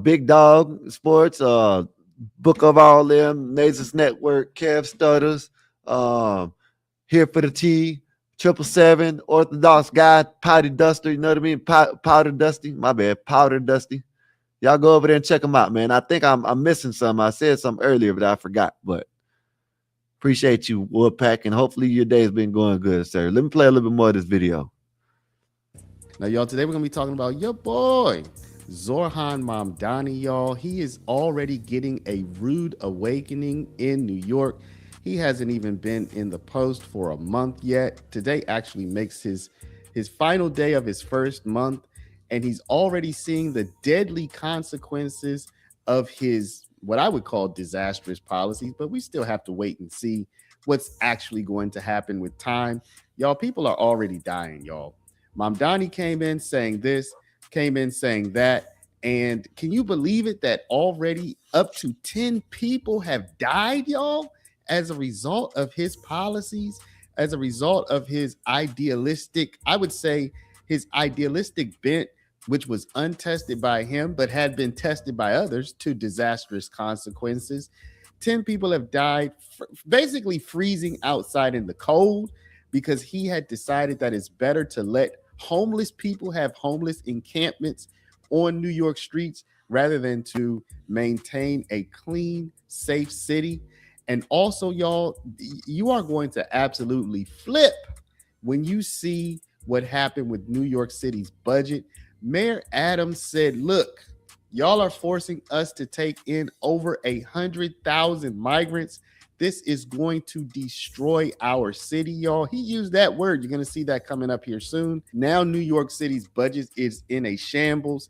Big Dog Sports, Book of All Them, Naezus Network, Kev Stutters, Here for the T, 777, Orthodox Guy, Powder Duster, you know what I mean? Powder Dusty, my bad, Powder Dusty. Y'all go over there and check them out, man. I think I'm missing some. I said some earlier, but I forgot. But appreciate you, Woodpack, and hopefully your day's been going good, sir. Let me play a little bit more of this video. Now, y'all, today we're going to be talking about your boy, Zohran Mamdani, y'all. He is already getting a rude awakening in New York. He hasn't even been in the post for a month yet. Today actually makes his final day of his first month, and he's already seeing the deadly consequences of his, what I would call disastrous policies, but we still have to wait and see what's actually going to happen with time. Y'all, people are already dying, y'all. Mamdani came in saying this, came in saying that, and can you believe it that already up to 10 people have died, y'all, as a result of his policies, as a result of his idealistic, I would say his idealistic bent, which was untested by him, but had been tested by others to disastrous consequences. 10 people have died, basically freezing outside in the cold because he had decided that it's better to let homeless people have homeless encampments on New York streets rather than to maintain a clean, safe city. And also, y'all, you are going to absolutely flip when you see what happened with New York City's budget. Mayor Adams said, look, y'all are forcing us to take in over 100,000 migrants. This is going to destroy our city, y'all. He used that word. You're going to see that coming up here soon. Now New York City's budget is in a shambles.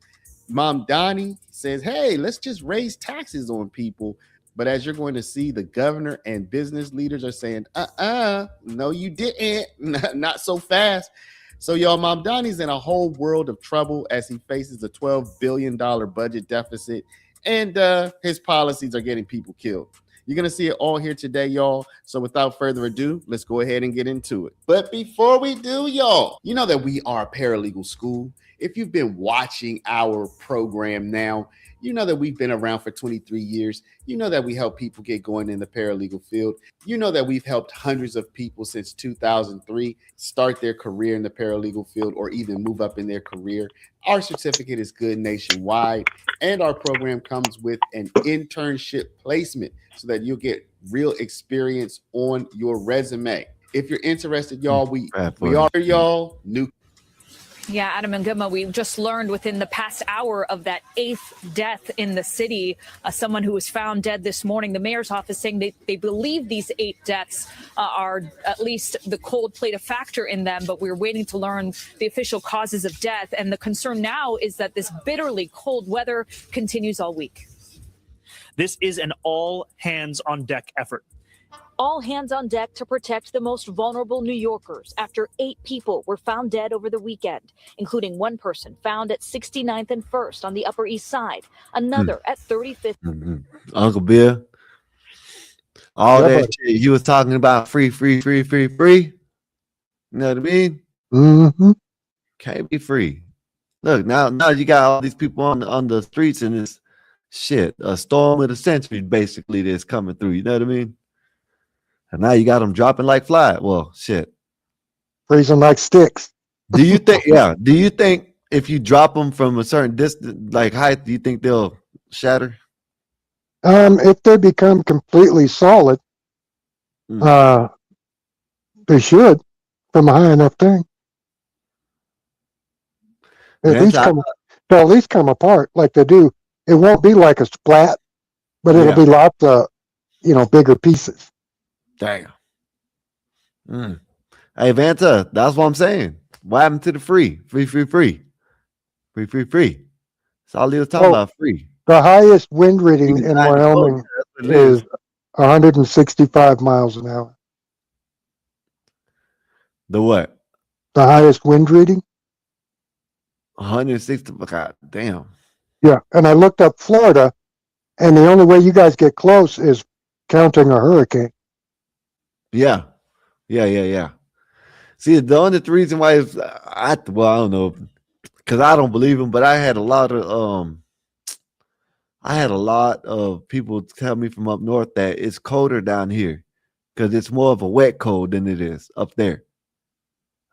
Mamdani says, hey, let's just raise taxes on people. But as you're going to see, the governor and business leaders are saying, no, you didn't. Not so fast. So, y'all, Mamdani's in a whole world of trouble as he faces a $12 billion budget deficit, and his policies are getting people killed. You're going to see it all here today, y'all. So without further ado, let's go ahead and get into it. But before we do, y'all, you know that we are a paralegal school. If you've been watching our program now, you know that we've been around for 23 years. You know that we help people get going in the paralegal field. You know that we've helped hundreds of people since 2003 start their career in the paralegal field or even move up in their career. Our certificate is good nationwide, and our program comes with an internship placement so that you'll get real experience on your resume. If you're interested, y'all, we are y'all new. Yeah, Adam and Guma, we just learned within the past hour of that 8th death in the city. Someone who was found dead this morning. The mayor's office saying they believe these 8 deaths are at least the cold played a factor in them, but we're waiting to learn the official causes of death. And the concern now is that this bitterly cold weather continues all week. This is an all hands on deck effort. All hands on deck to protect the most vulnerable New Yorkers after 8 people were found dead over the weekend, including one person found at 69th and 1st on the Upper East Side, another at 35th. Uncle Bill, all that shit you was talking about, free. You know what I mean? Mm-hmm. Can't be free. Look, now you got all these people on the streets, and it's shit, a storm of the century basically that's coming through. You know what I mean? And now you got them dropping like flies. Well, shit. Freezing like sticks. Do you think, do you think if you drop them from a certain distance, like height, do you think they'll shatter? If they become completely solid, they should from a high enough thing. They'll at least come apart like they do. It won't be like a splat, but it'll be lots of, bigger pieces. Damn. Hey, Vanta, that's what I'm saying. What happened to the free? Free. That's all he was talking about, free. The highest wind reading in Wyoming is 165 miles an hour. The what? The highest wind reading? 160. God damn. Yeah, and I looked up Florida, and the only way you guys get close is counting a hurricane. Yeah. See, the only reason why is I don't know, because I don't believe him, but I had a lot of people tell me from up north that it's colder down here because it's more of a wet cold than it is up there.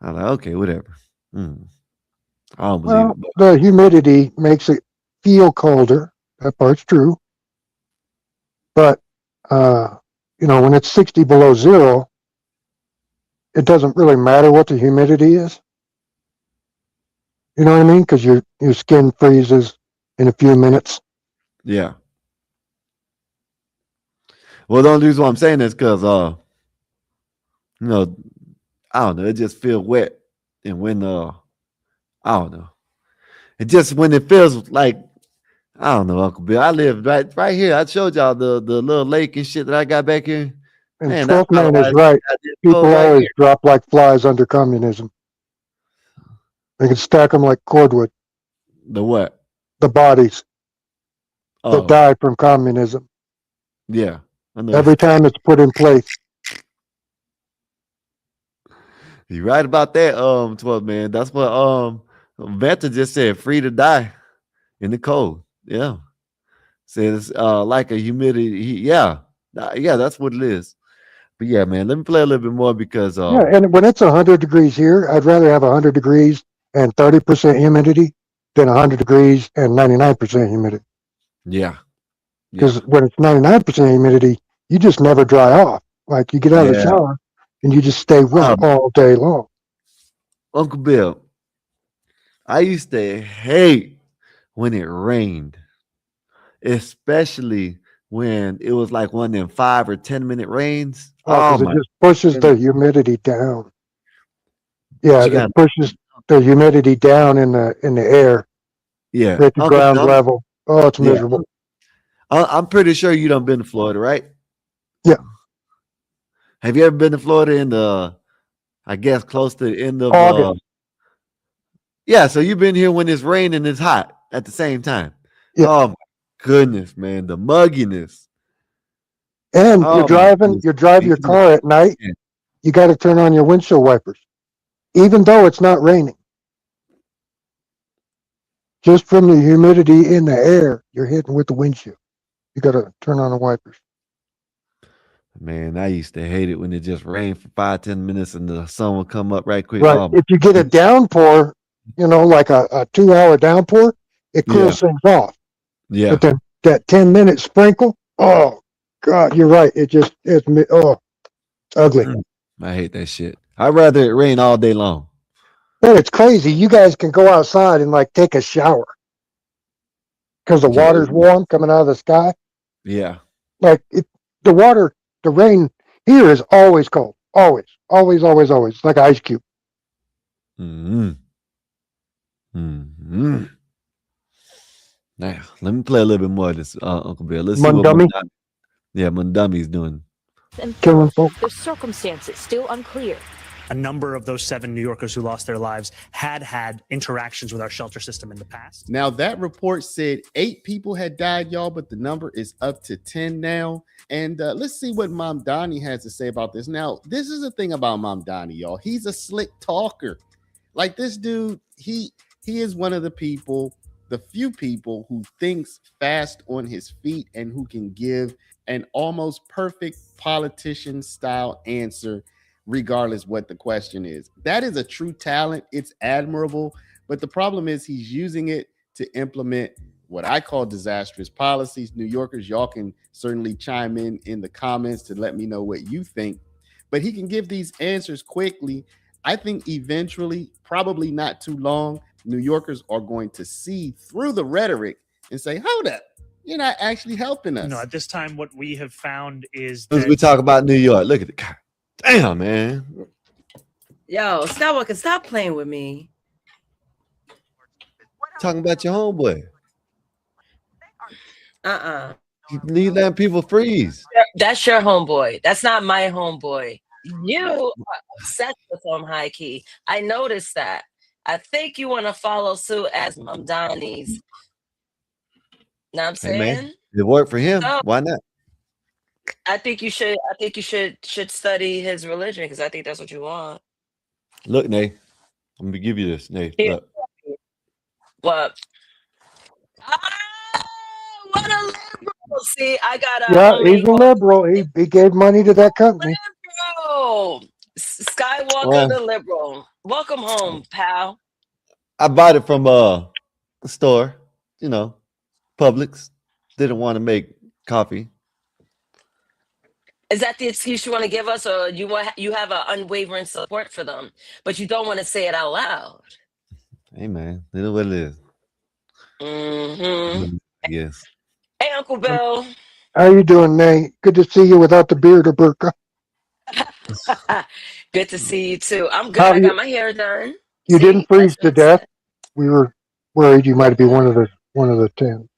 I'm like, okay, whatever. I don't believe it. The humidity makes it feel colder. That part's true. But when it's 60 below zero, it doesn't really matter what the humidity is. You know what I mean? Because your skin freezes in a few minutes. Yeah. Well, the only reason why I'm saying this because, I don't know. It just feels wet, and when I don't know. It just when it feels like I don't know, Uncle Bill. I live right here. I showed y'all the little lake and shit that I got back here. And Man, Twelfth is right. People always drop like flies under communism. They can stack them like cordwood. The what? The bodies that died from communism. Yeah. I know. Every time it's put in place. You're right about that, 12 man. That's what Vanta just said, free to die in the cold. Yeah. Says like a humidity. Yeah, that's what it is. But yeah, man, let me play a little bit more because and when it's 100 degrees here, I'd rather have 100 degrees and 30% humidity than 100 degrees and 99% humidity. Yeah. Because when it's 99% humidity, you just never dry off. Like you get out of the shower and you just stay wet all day long. Uncle Bill, I used to hate when it rained, especially when it was like one of them 5 or 10 minute rains. Because it just pushes the humidity down. Yeah, it pushes the humidity down in the air. Yeah, at the ground level. Oh, it's miserable. I'm pretty sure you done been to Florida, right? Yeah. Have you ever been to Florida in the, I guess, close to the end of August? Yeah, so you've been here when it's raining and it's hot at the same time. Yeah. Oh my goodness, man, the mugginess. And you drive your car at night. You got to turn on your windshield wipers, even though it's not raining. Just from the humidity in the air, you're hitting with the windshield. You got to turn on the wipers. Man, I used to hate it when it just rained for 5-10 minutes and the sun would come up right quick. Right. Oh, if you get a downpour, like a 2-hour downpour, it cools things off. Yeah. But then that 10-minute sprinkle, oh God, you're right. It's ugly. I hate that shit. I'd rather it rain all day long. But it's crazy. You guys can go outside and like take a shower because the water's warm coming out of the sky. Yeah. Like the rain here is always cold. Always, always, always, always. Like an ice cube. Mm-hmm. Mm-hmm. Now, let me play a little bit more of this, Uncle Bill. Let's see what Mundummy's doing. And Killing folks. the circumstances still unclear. A number of those 7 New Yorkers who lost their lives had interactions with our shelter system in the past. Now, that report said 8 people had died, y'all, but the number is up to 10 now. And let's see what Mamdani has to say about this. Now, this is the thing about Mamdani, y'all. He's a slick talker. Like this dude, he is one of the few people who thinks fast on his feet and who can give an almost perfect politician style answer regardless what the question is. That is a true talent. It's admirable, but the problem is he's using it to implement what I call disastrous policies. New Yorkers, y'all can certainly chime in the comments to let me know what you think, but he can give these answers quickly. I think eventually, probably not too long, New Yorkers are going to see through the rhetoric and say, hold up, you're not actually helping us. No, at this time, what we have found is As that we talk about New York, look at the God, damn, man. Yo, Skywalker, stop playing with me. Talking about your homeboy. You letting people freeze. That's your homeboy. That's not my homeboy. You are obsessed with him, high key. I noticed that. I think you want to follow suit as Mamdani's. Know what I'm saying? Hey, man, it worked for him. So, Why not? I think you should. I think you should study his religion because I think that's what you want. Look, Nay, I'm gonna give you this, Nay. Here. Look. What? What a liberal! See, I got a Yeah, he's a liberal. He gave money to that company. liberal. Skywalker the liberal. Welcome home, pal. I bought it from a store, Publix. Didn't want to make coffee. Is that the excuse you want to give us, or you have an unwavering support for them, but you don't want to say it out loud? Hey, man, you know what it is. Mm-hmm. Yes. Hey, Uncle Bill. How you doing, Nate? Good to see you without the beard or burqa. Good to see you too. I'm good. How I you- got my hair done. You See? didn't freeze to death. We were worried you might be one of the 10.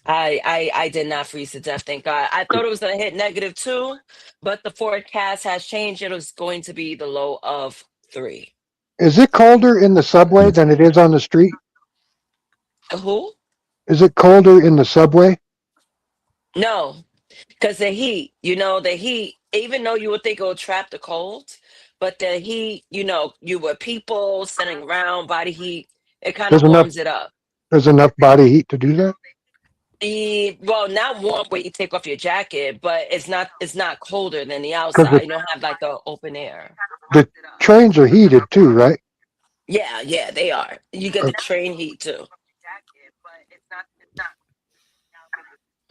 I did not freeze to death, thank God. I thought it was going to hit -2, but the forecast has changed. It was going to be the low of 3. Is it colder in the subway than it is on the street? Who? Is it colder in the subway? No, because the heat, the heat, even though you would think it would trap the cold, but the heat, you were people sitting around, body heat, it kind of There's enough- warms it up. There's enough body heat to do that? Well, not warm where you take off your jacket, but it's not colder than the outside. You don't have like the open air. The trains are heated too, right? Yeah, they are. You get the train heat too.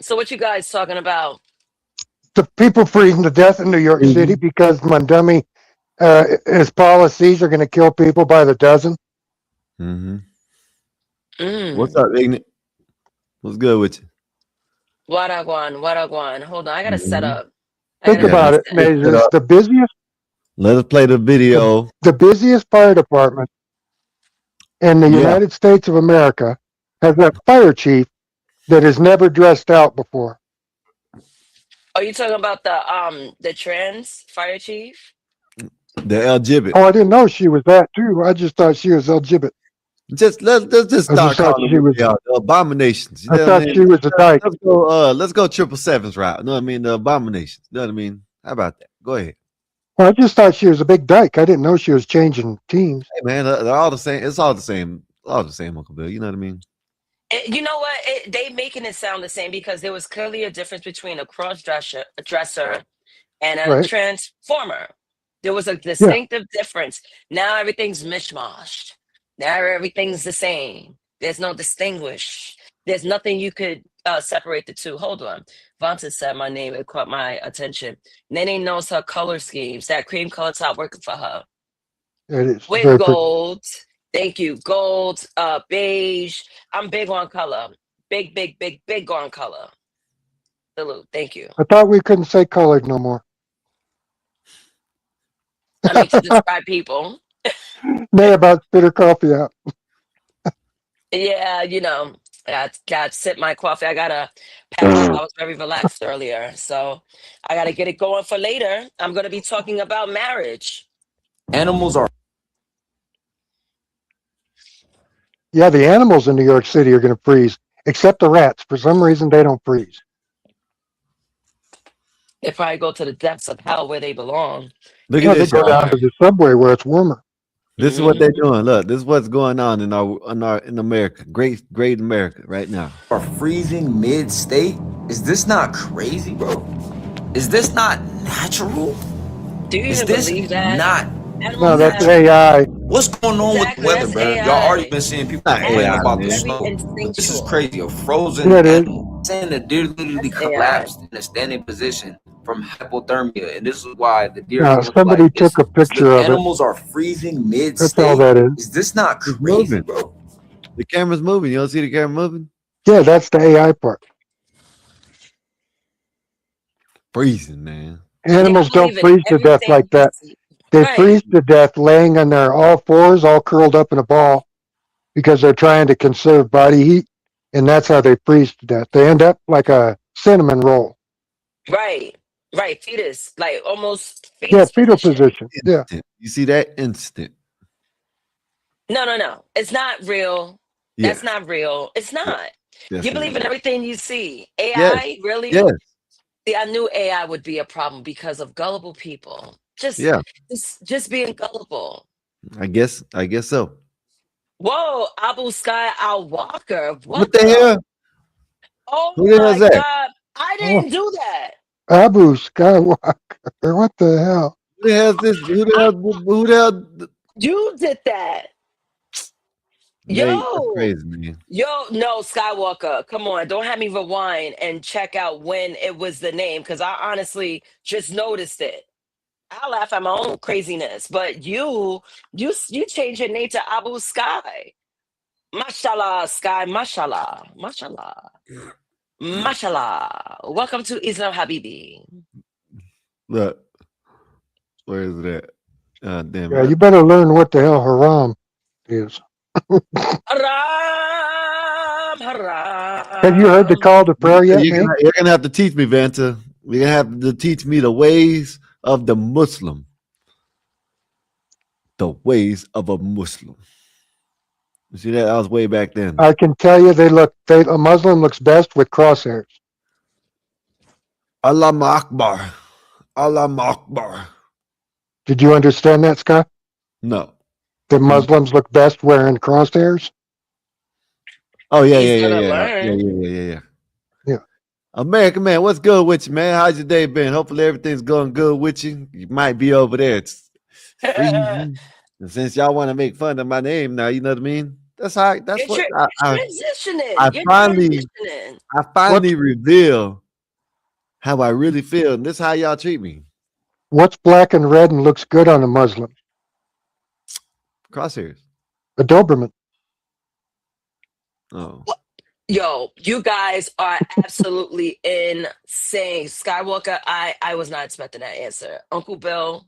So what you guys talking about? The people freezing to death in New York City because Mondumi, his policies are going to kill people by the dozen. Mm-hmm. Mm. What's up, Ignorant? What's good with you? What-a-guan. Hold on, I gotta set up. Think about it, Naezus. The busiest, Let us play the video. the busiest fire department in the United States of America has a fire chief that has never dressed out before. Are you talking about the trans fire chief? The LGBT. Oh, I didn't know she was that too. I just thought she was LGBT. Let's just I start just thought calling she them was- the abominations. You I know thought what I she mean? was a dyke. Let's go 777's route. You know what I mean? The abominations. You know what I mean? How about that? Go ahead. Well, I just thought she was a big dyke. I didn't know she was changing teams. Hey man, they're all the same. It's all the same. All the same, Uncle Bill. You know what I mean? You know what? They making it sound the same because there was clearly a difference between a cross-dresser and a Right. transformer. There was a distinctive difference. Now everything's mishmashed. Now everything's the same. There's no distinguish. There's nothing you could separate the two. Hold on. Vonta said my name. It caught my attention. Nene knows her color schemes. That cream color top working for her. It is With very pretty. gold Thank you. Gold, beige. I'm big on color. Big on color. Salute. Thank you. I thought we couldn't say colored no more. I mean, to describe people. Nay, about spit her coffee out. Yeah, I got to sip my coffee. I got to pass. I was very relaxed earlier. So I got to get it going for later. I'm going to be talking about marriage. Animals are Yeah, the animals in New York City are going to freeze, except the rats. For some reason, they don't freeze. They probably go to the depths of hell where they belong. Look No, at they this, go y'all. down to the subway where it's warmer. This is what they're doing. Look, this is what's going on in America. Great America right now. are freezing mid-state. Is this not crazy, bro? Is this not natural? Do you Is even this believe that? not? No, that's AI. What's going on with the weather, that's bro? AI. Y'all already been seeing people Not complaining AI, about man. the Very snow. This is instinctual. crazy. A frozen Yeah, it is. animal saying the deer literally That's AI. collapsed in a standing position from hypothermia, and this is why the deer Now, look somebody like this. took a picture The of it. animals are freezing That's all mid-state. that is. Is this not It's crazy, moving. bro? The camera's moving. You don't see the camera moving? Yeah, that's the AI part. Freezing, man. Animals I don't believe in freeze to death everything like you that. see. They Right. freeze to death laying on their all fours, all curled up in a ball, because they're trying to conserve body heat, and that's how they freeze to death. They end up like a cinnamon roll. Right. Fetus. Like almost Yeah, fetus fetal position. position. Yeah. Instant. You see that? Instant. No. It's not real. Yeah. That's not real. It's not. Yes, You it believe is. in everything you see. Yes. AI, really? Yes. See, I knew AI would be a problem because of gullible people. Yeah. Just being gullible. I guess so. Whoa, Abu Sky Al Walker. What the hell? Oh Who the my hell's that? God. I didn't do that. Abu Skywalker. What the hell? Who the hell's this? Who the hell? You did that. Nate, that's Yo. crazy, man. Yo, no, Skywalker. Come on. Don't have me rewind and check out when it was the name because I honestly just noticed it. I laugh at my own craziness, but you changed your name to Abu Sky. Mashallah, Sky, mashallah, mashallah. Welcome to Islam Habibi. Look, where is it at? Damn Yeah, it. you better learn what the hell haram is. Haram. Have you heard the call to prayer yet, Nate? You're gonna have to teach me, Vanta. You're gonna have to teach me the ways of the Muslim. The ways of a Muslim. You see that? I was way back then. I can tell you a Muslim looks best with crosshairs. Allah Akbar. Allah Akbar. Did you understand that, Scott? No. The Muslims look best wearing crosshairs? Oh, yeah. Yeah. American man, what's good with you, man? How's your day been? Hopefully everything's going good with you. You might be over there. It's freezing. And since y'all want to make fun of my name now, you know what I mean? That's how. That's what transitioning. I You're finally transitioning. reveal how I really feel, and this is how y'all treat me. What's black and red and looks good on a Muslim? Crosshairs. A Doberman. Oh. Yo, you guys are absolutely insane. Skywalker, I was not expecting that answer. Uncle Bill,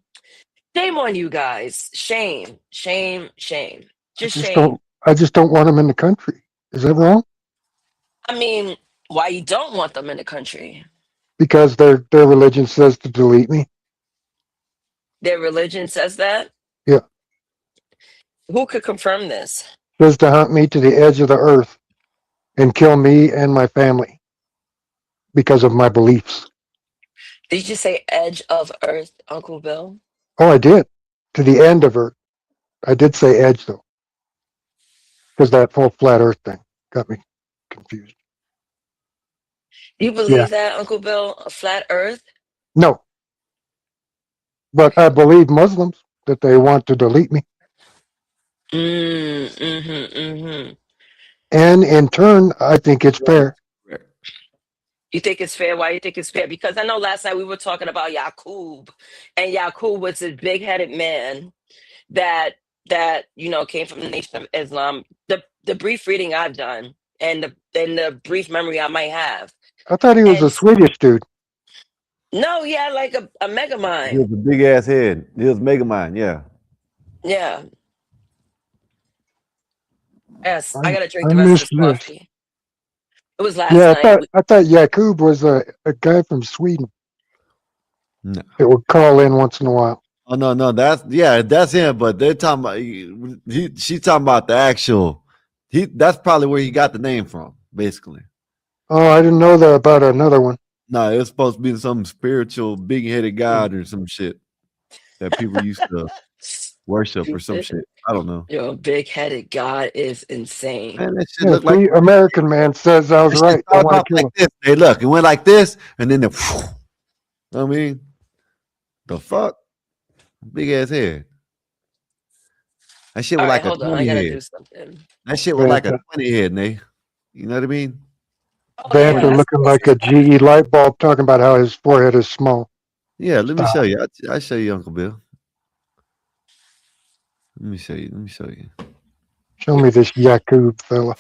shame on you guys. Shame. Just shame. I just don't want them in the country. Is that wrong? I mean, why you don't want them in the country? Because their religion says to delete me. Their religion says that? Yeah. Who could confirm this? Says to hunt me to the edge of the earth and kill me and my family because of my beliefs. Did you say edge of earth, Uncle Bill? Oh, I did. To the end of earth. I did say edge, though. Because that whole flat earth thing got me confused. You believe that, Uncle Bill? A flat earth? No. But I believe Muslims that they want to delete me. And in turn, I think it's fair. You think it's fair? Why you think it's fair? Because I know last night we were talking about Yaqub, and Yaqub was this big-headed man that that came from the Nation of Islam. The brief reading I've done, and the brief memory I might have. I thought he was a And Swedish dude. no, yeah, like a mega He mind. was a big ass head. He was Mega Mind, yeah. Yeah. Yes, I gotta drink I the rest of missed this this. coffee. It was last Yeah, night. I thought Jakub was a guy from Sweden No. that would call in once in a while. Oh no, that's him. But they're talking about she's talking about the actual. That's probably where he got the name from, basically. Oh, I didn't know that about another one. No, it was supposed to be some spiritual, big-headed god or some shit that people used to worship or some shit. I don't know. Yo, big-headed God is insane. Man, that shit Yeah, looked like free American man says I was right. I want to kill him. like this. Hey, look, it went like this, and then I mean, the fuck, big ass head. That shit was like a Hold on, 20 I gotta head. do something. That shit was like a 20 head, Nay. You know what I mean? Banter looking like a GE light bulb, talking about how his forehead is small. Yeah, let me show you. I'll show you, Uncle Bill. Let me show you. Show me this Jakub fella.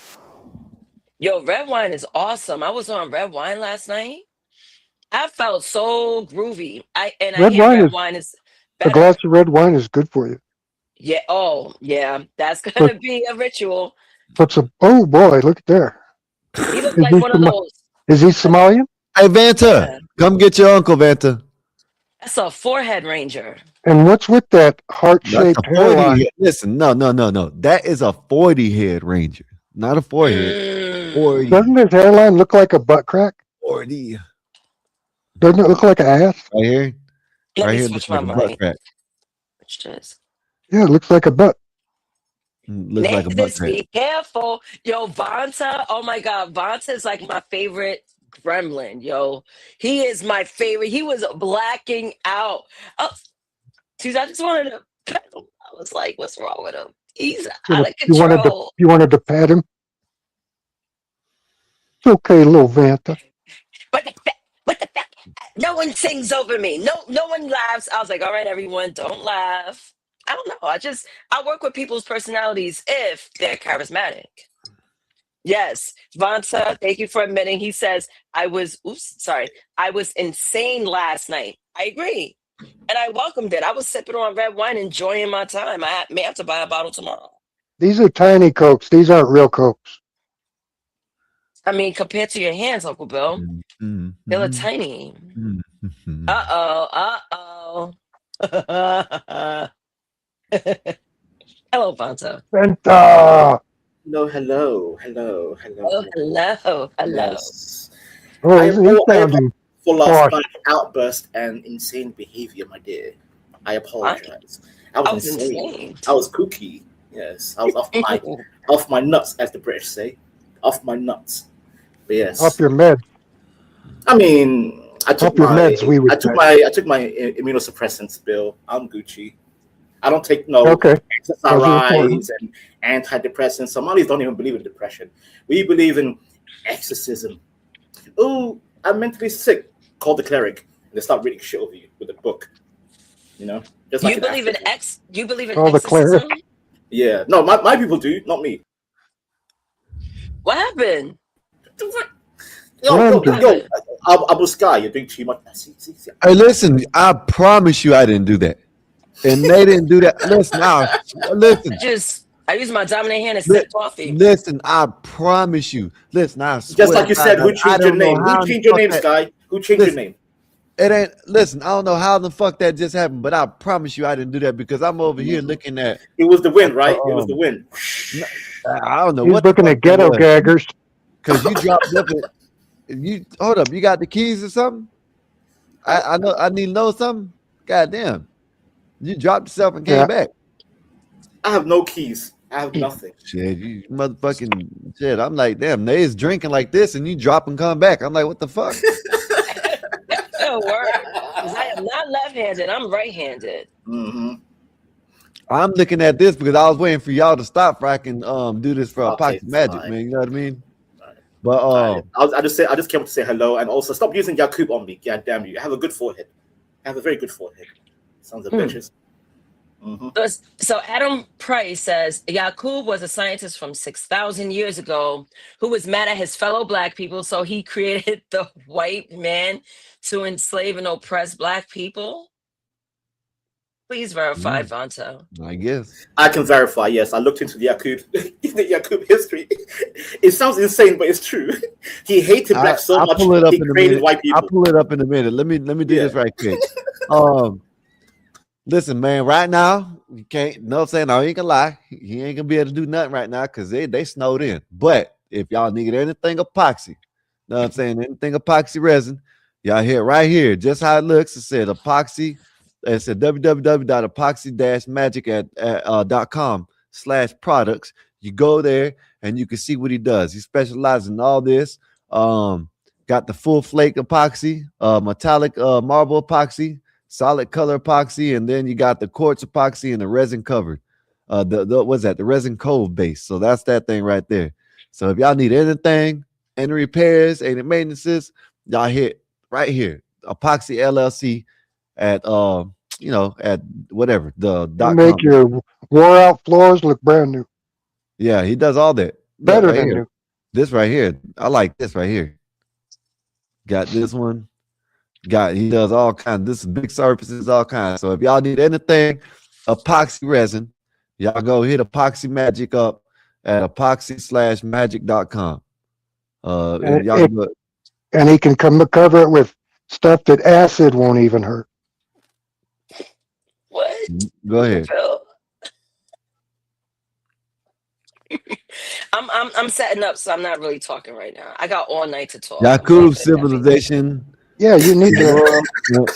Yo, red wine is awesome. I was on red wine last night. I felt so groovy. I hear red wine is a glass of red wine is good for you. Yeah. Oh, yeah. That's gonna be a ritual. Oh boy, look at there. He looks like one of those. Is he Somalian? Hey, Vanta, come get your uncle, Vanta. That's a forehead ranger. And what's with that heart-shaped hairline? Listen, no. That is a 40 head ranger, not a forehead. 40. Doesn't his hairline look like a butt crack? 40. Doesn't it look like an ass? Right here. Let right me here switch looks like my a butt mic. crack. Yeah, it looks like a butt. Looks like a butt Naezus, crack. be careful. Yo, Vanta. Oh my God. Vanta is like my favorite gremlin. Yo, he is my favorite. He was blacking out. Oh, geez, I just wanted to pet him. I was like, what's wrong with him? He's out of control. You wanted to pat him? It's okay, little Vanta. What the fuck? No one sings over me. No one laughs. I was like, all right, everyone, don't laugh. I don't know. I work with people's personalities if they're charismatic. Yes, Vanta, thank you for admitting. He says, I was insane last night. I agree. And I welcomed it. I was sipping on red wine, enjoying my time. I may have to buy a bottle tomorrow. These are tiny Cokes. These aren't real Cokes. I mean, compared to your hands, Uncle Bill, they look tiny. Uh-oh. Hello, Vanta. Vanta! No, hello. Oh, hello. Yes. Oh, I he's am sounding full of posh. my outburst and insane behavior, my dear. I apologize. I was insane. I was kooky. Yes, I was off my nuts, as the British say. Off my nuts. But yes. Off your meds. I mean, I took my immunosuppressants, Bill. I'm Gucci. I don't take SSRIs and antidepressants. Somalis don't even believe in depression. We believe in exorcism. Oh, I'm mentally sick. Call the cleric, and they start reading shit over you with a book. You know, just like you believe in Call the exorcism? cleric. Yeah, no, my people do, not me. What happened? Yo, Abu Sky, you're doing too much. See. Hey, listen, I promise you I didn't do that. And they didn't do that. Listen. I use my dominant hand and sip coffee. Listen, I promise you. Listen, I swear. Just like you said, who changed your name? Who changed your name, Sky? Who changed your name? It ain't. Listen, I don't know how the fuck that just happened, but I promise you I didn't do that because I'm over here looking at. It was the wind, right? It was the wind. I don't know. He's looking at ghetto gaggers. Because you dropped up. You hold up. You got the keys or something? I know. I need to know something. Goddamn. You dropped yourself and came back. I have no keys. I have nothing. Shit, you motherfucking shit. I'm like, damn, Naezus drinking like this and you drop and come back. I'm like, what the fuck? Oh, word. Because I am not left-handed. I'm right-handed. Mm-hmm. I'm looking at this because I was waiting for y'all to stop so I can do this for Epoxy Magic, man. You know what I mean? But I just came up to say hello and also stop using Jakub on me. God damn you. I have a good forehead. I have a very good forehead. Sons of bitches. So Adam Price says Yaqub was a scientist from 6,000 years ago who was mad at his fellow black people, so he created the white man to enslave and oppress black people. Please verify, Vonto. I guess I can verify. Yes, I looked into the Yaqub history. It sounds insane, but it's true. He hated blacks so much he created white people. I'll pull it up in a minute. Let me do this right quick. Listen, man. Right now, you can't. No, I'm saying I ain't gonna lie. He ain't gonna be able to do nothing right now because they snowed in. But if y'all need anything epoxy, know what I'm saying? Anything epoxy resin, y'all hear it right here. Just how it looks. It said epoxy. It said www.epoxy-magic.com/products. You go there and you can see what he does. He specializes in all this. Got the full flake epoxy, metallic marble epoxy, solid color epoxy, and then you got the quartz epoxy and the resin covered. What's that? The resin cove base. So that's that thing right there. So if y'all need anything, any repairs, any maintenances, y'all hit right here. Epoxy LLC at at whatever the make your wore out floors look brand new. Yeah, he does all that. Better right than here. new. This right here. I like this right here. Got this one. He does all kinds. This is big surfaces, all kinds. So if y'all need anything epoxy resin, y'all go hit Epoxy Magic up at epoxy-magic.com. And he can cover it with stuff that acid won't even hurt. What? Go ahead. I'm setting up, so I'm not really talking right now. I got all night to talk. Yaqub civilization. Yeah, you need to.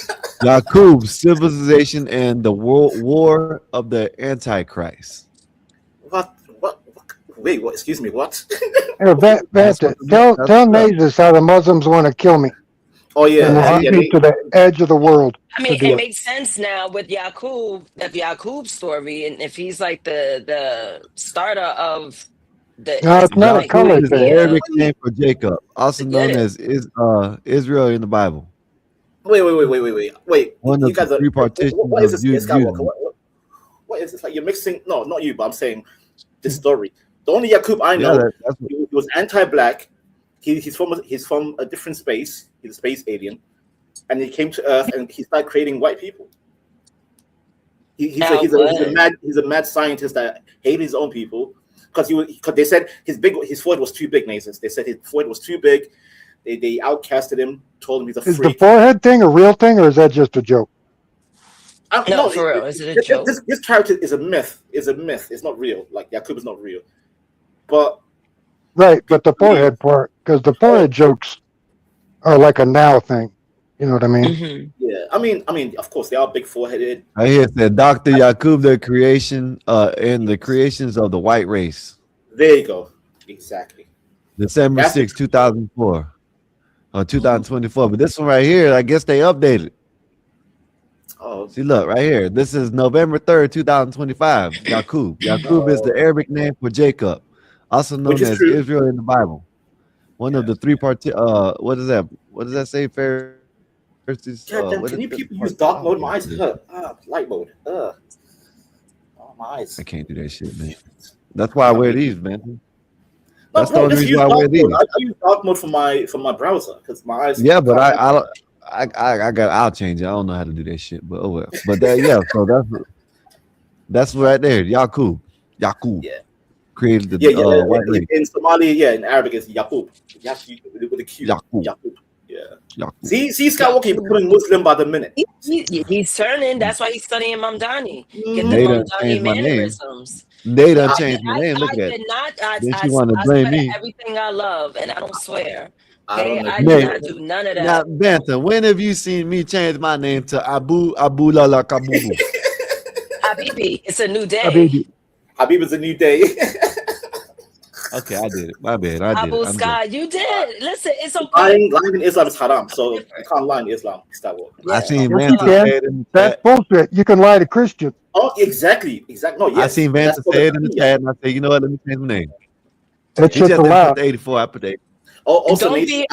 Yaqub civilization and the world war of the Antichrist. What? Wait, what? Excuse me, what? Tell Naezus how the Muslims want to kill me. Oh yeah, and hunt me to the edge of the world. I mean, it makes sense now with Yaqub, if Yaqub's story, and if he's like the starter of the. No, it's not a color thing. The Arabic name for Jacob, also known as Israel in the Bible. Wait. One of the three partitions. What is this, Skywalker? What is this? Like you're mixing? No, not you, but I'm saying this story. The only Yaqub I know, he was anti-black. He's from a different space. He's a space alien, and he came to Earth and he started creating white people. He's a mad scientist that hated his own people because they said his forehead was too big. Naezus. They said his forehead was too big. They outcasted him. Told him he's a freak. Is the forehead thing a real thing, or is that just a joke? No, for real. Is it a joke? This character is a myth. It's not real. Like Yaqub is not real. But right, but the forehead part, because the forehead jokes are like a now thing. You know what I mean? Mm-hmm. Yeah, I mean, of course they are big foreheaded. I hear said Dr. Yaqub, the creation and the creations of the white race. There you go. Exactly. December 6, 2004. Or 2024. But this one right here, I guess they updated. Oh. See, look, right here. This is November 3rd, 2025. Yaqub. Yaqub is the Arabic name for Jacob, also known as Israel in the Bible. One of the three what is that? What does that say? Can you people use dark mode? My eyes hurt. Light mode. Oh, my eyes. I can't do that shit, man. That's why I wear these, man. That's the only reason why I wear these. I use dark mode for my browser because my eyes. Yeah, but I'll change it. I don't know how to do that shit, but oh well. But so that's right there. Yaqub. Yeah. Created the white race. In Somali, in Arabic it's Yaqub. With a Q. Yaqub. Yeah. Yaqub. See, Skywalker, you're becoming Muslim by the minute. He's turning. That's why he's studying Mamdani. Get the Mamdani mannerisms. They done changed my name. Look at it. I blame me. Everything I love, and I don't swear. Okay, I did not do none of that. Now, Bantha, when have you seen me change my name to Abu Lala Kabubu? Habibi, it's a new day. Habib is a new day. Okay, I did it. My bad. I did Abu it. Sky, you did. Listen, it's okay. Lying in Islam is haram, so you can't lie in Islam. Yeah. I seen Vanta say it in the chat. That's bullshit. You can lie to Christians. Oh, exactly. No, yes. I seen Vanta say it in the chat, and I said, you know what? Let me change my name. That's just allowed. 84. I put 8. Also, don't be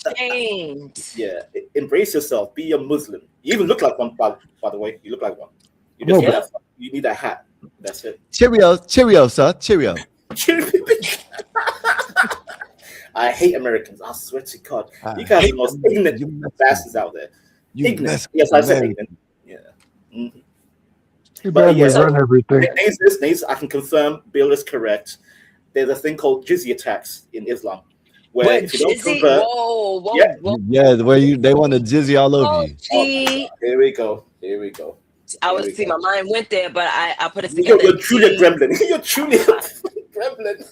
ashamed. Yeah, embrace yourself. Be a Muslim. You even look like one, by the way. You look like one. You just You need a hat. That's it. Cheerio, sir. Cheerio. I hate Americans. I swear to God, you guys are the most ignorant bastards out there. Ignorant. Yes, I said ignorant. Yeah. Mm-hmm. Too bad we run everything. Naezus, I can confirm. Bill is correct. There's a thing called jizya tax in Islam, where if you don't convert, yeah, where they want to jizzy all over you. See, here we go. I was see my mind went there, but I put it together. You're truly a gremlin. You're truly a gremlin.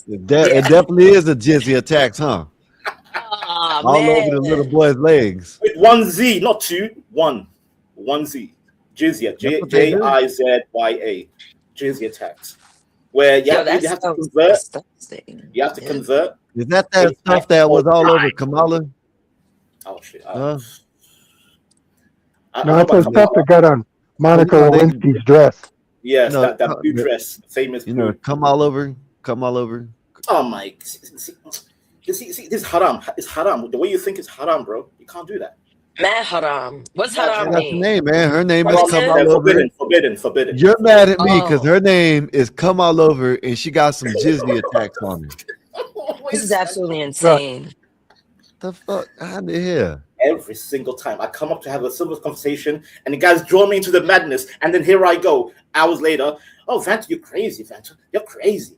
It definitely is a jizzy tax, huh? Oh, all over the little boy's legs. With one Z, not two. One Z. Jizya. Jizya. Jizya tax. Where you have to convert. You have to convert. Is that stuff that was all over Kamala? Oh shit. No, it's the stuff that got on Monica Lewinsky's dress. Yes, that blue dress, famous. You know, come all over. Oh my! See, this is haram. It's haram. The way you think it's haram, bro. You can't do that. Mad haram. What's haram mean? Her name, man. Her name is come all over. Forbidden. You're mad at me because her name is come all over, and she got some jizzy attacks on her. This is absolutely insane. The fuck out of here. Every single time I come up to have a civil conversation, and the guys draw me into the madness, and then here I go hours later. Oh, Vanta, you're crazy, Vanta. You're crazy.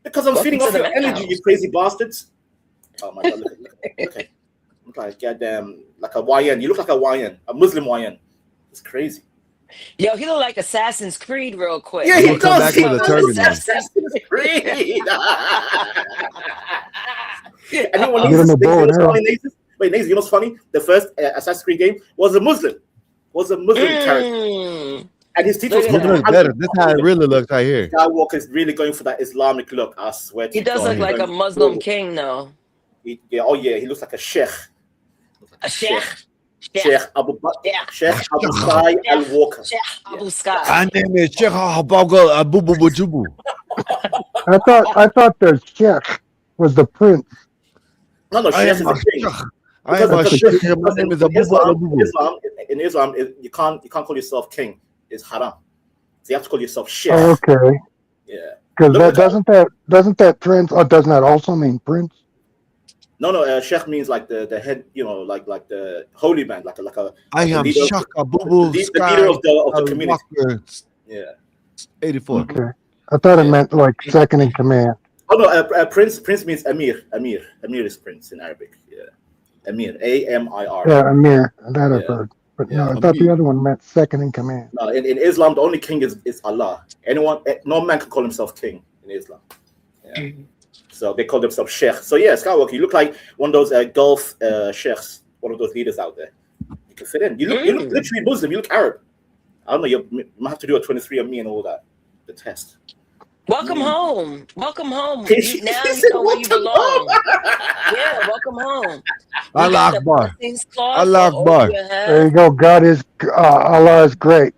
Because I'm feeding off your energy, you crazy bastards. Oh my God, look. Look like goddamn, like a YN. You look like a YN, a Muslim YN. It's crazy. Yo, he look like Assassin's Creed real quick. Yeah, he does. Back with a turban. Assassin's Creed. And then when wait, Naezus, you know what's funny? The first Assassin's Creed game was a Muslim character. And his teacher was better. This is how it really looks right here. Skywalker is really going for that Islamic look. I swear to He does look like a Muslim king, though. He looks like a sheikh. A sheikh. Sheikh Abu Sky al-Walker. Sheikh Abu Sky. My name is Sheikh Abu Jubu. I thought the sheikh was the prince. No, Sheikh is the king. I am a sheikh. My name is Abu. In Islam, you can't call yourself king. It's haram. So you have to call yourself sheikh. Okay. Yeah. Because doesn't that prince? Or doesn't that also mean prince? No. Sheikh means like the head, like the holy man, like a. I am Sheikh Abu the leader of the community. Yeah. 84. Okay. I thought it meant like second in command. Oh no, prince means Amir. Amir is prince in Arabic. Yeah. Amir. A-M-I-R. Yeah, Amir. That I've heard. But no, I thought the other one meant second in command. No, in Islam, the only king is Allah. No man can call himself king in Islam. Yeah. So they call themselves sheikh. So yeah, Skywalker, you look like one of those Gulf sheikhs, one of those leaders out there. You can fit in. You look literally Muslim. You look Arab. I don't know. You might have to do a 23andMe and all that. The test. Welcome home. Welcome home. Now you know where you belong. Yeah, welcome home. Allah Akbar. Allah Akbar. There you go. Allah is great.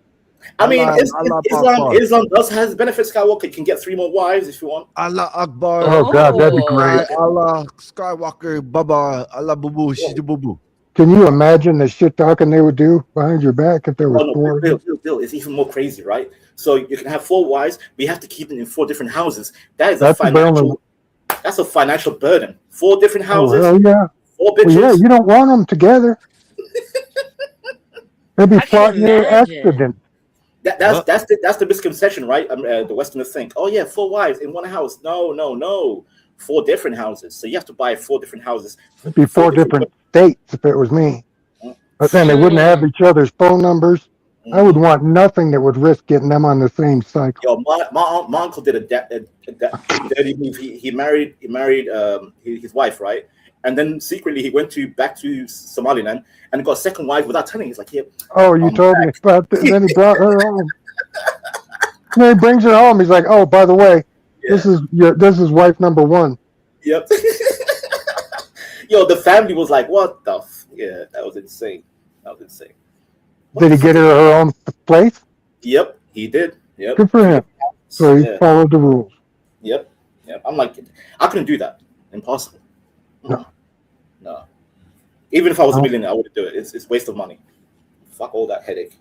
I mean, Islam does has benefits. Skywalker, you can get 3 more wives if you want. Allah Akbar. Oh God, that'd be great. Allah Skywalker, Baba, Allah Bubu, Shijibubu. Can you imagine the shit talking they would do behind your back if there was 4? Bill, it's even more crazy, right? So you can have 4 wives, but you have to keep them in 4 different houses. That's a financial burden. 4 different houses. Oh, yeah. 4 bitches. Well, yeah, you don't want them together. They'd be plotting their accident. That's the misconception, right? The Westerners think, oh yeah, 4 wives in one house. No. 4 different houses. So you have to buy 4 different houses. It'd be 4 different states if it was me. But then they wouldn't have each other's phone numbers. I would want nothing that would risk getting them on the same cycle. Yo, my uncle did a dirty move. He married his wife, right? And then secretly he went back to Somaliland and got a second wife without telling. He's like, yeah. Oh, you told me about that. And then he brought her home. And then he brings her home. He's like, oh, by the way, this is wife number 1. Yep. Yo, the family was like, what the? Yeah, that was insane. Did he get her own place? Yep, he did. Yep. Good for him. So he followed the rules. Yep. I'm like, I couldn't do that. Impossible. No. Even if I was a millionaire, I wouldn't do it. It's waste of money. Fuck all that headache.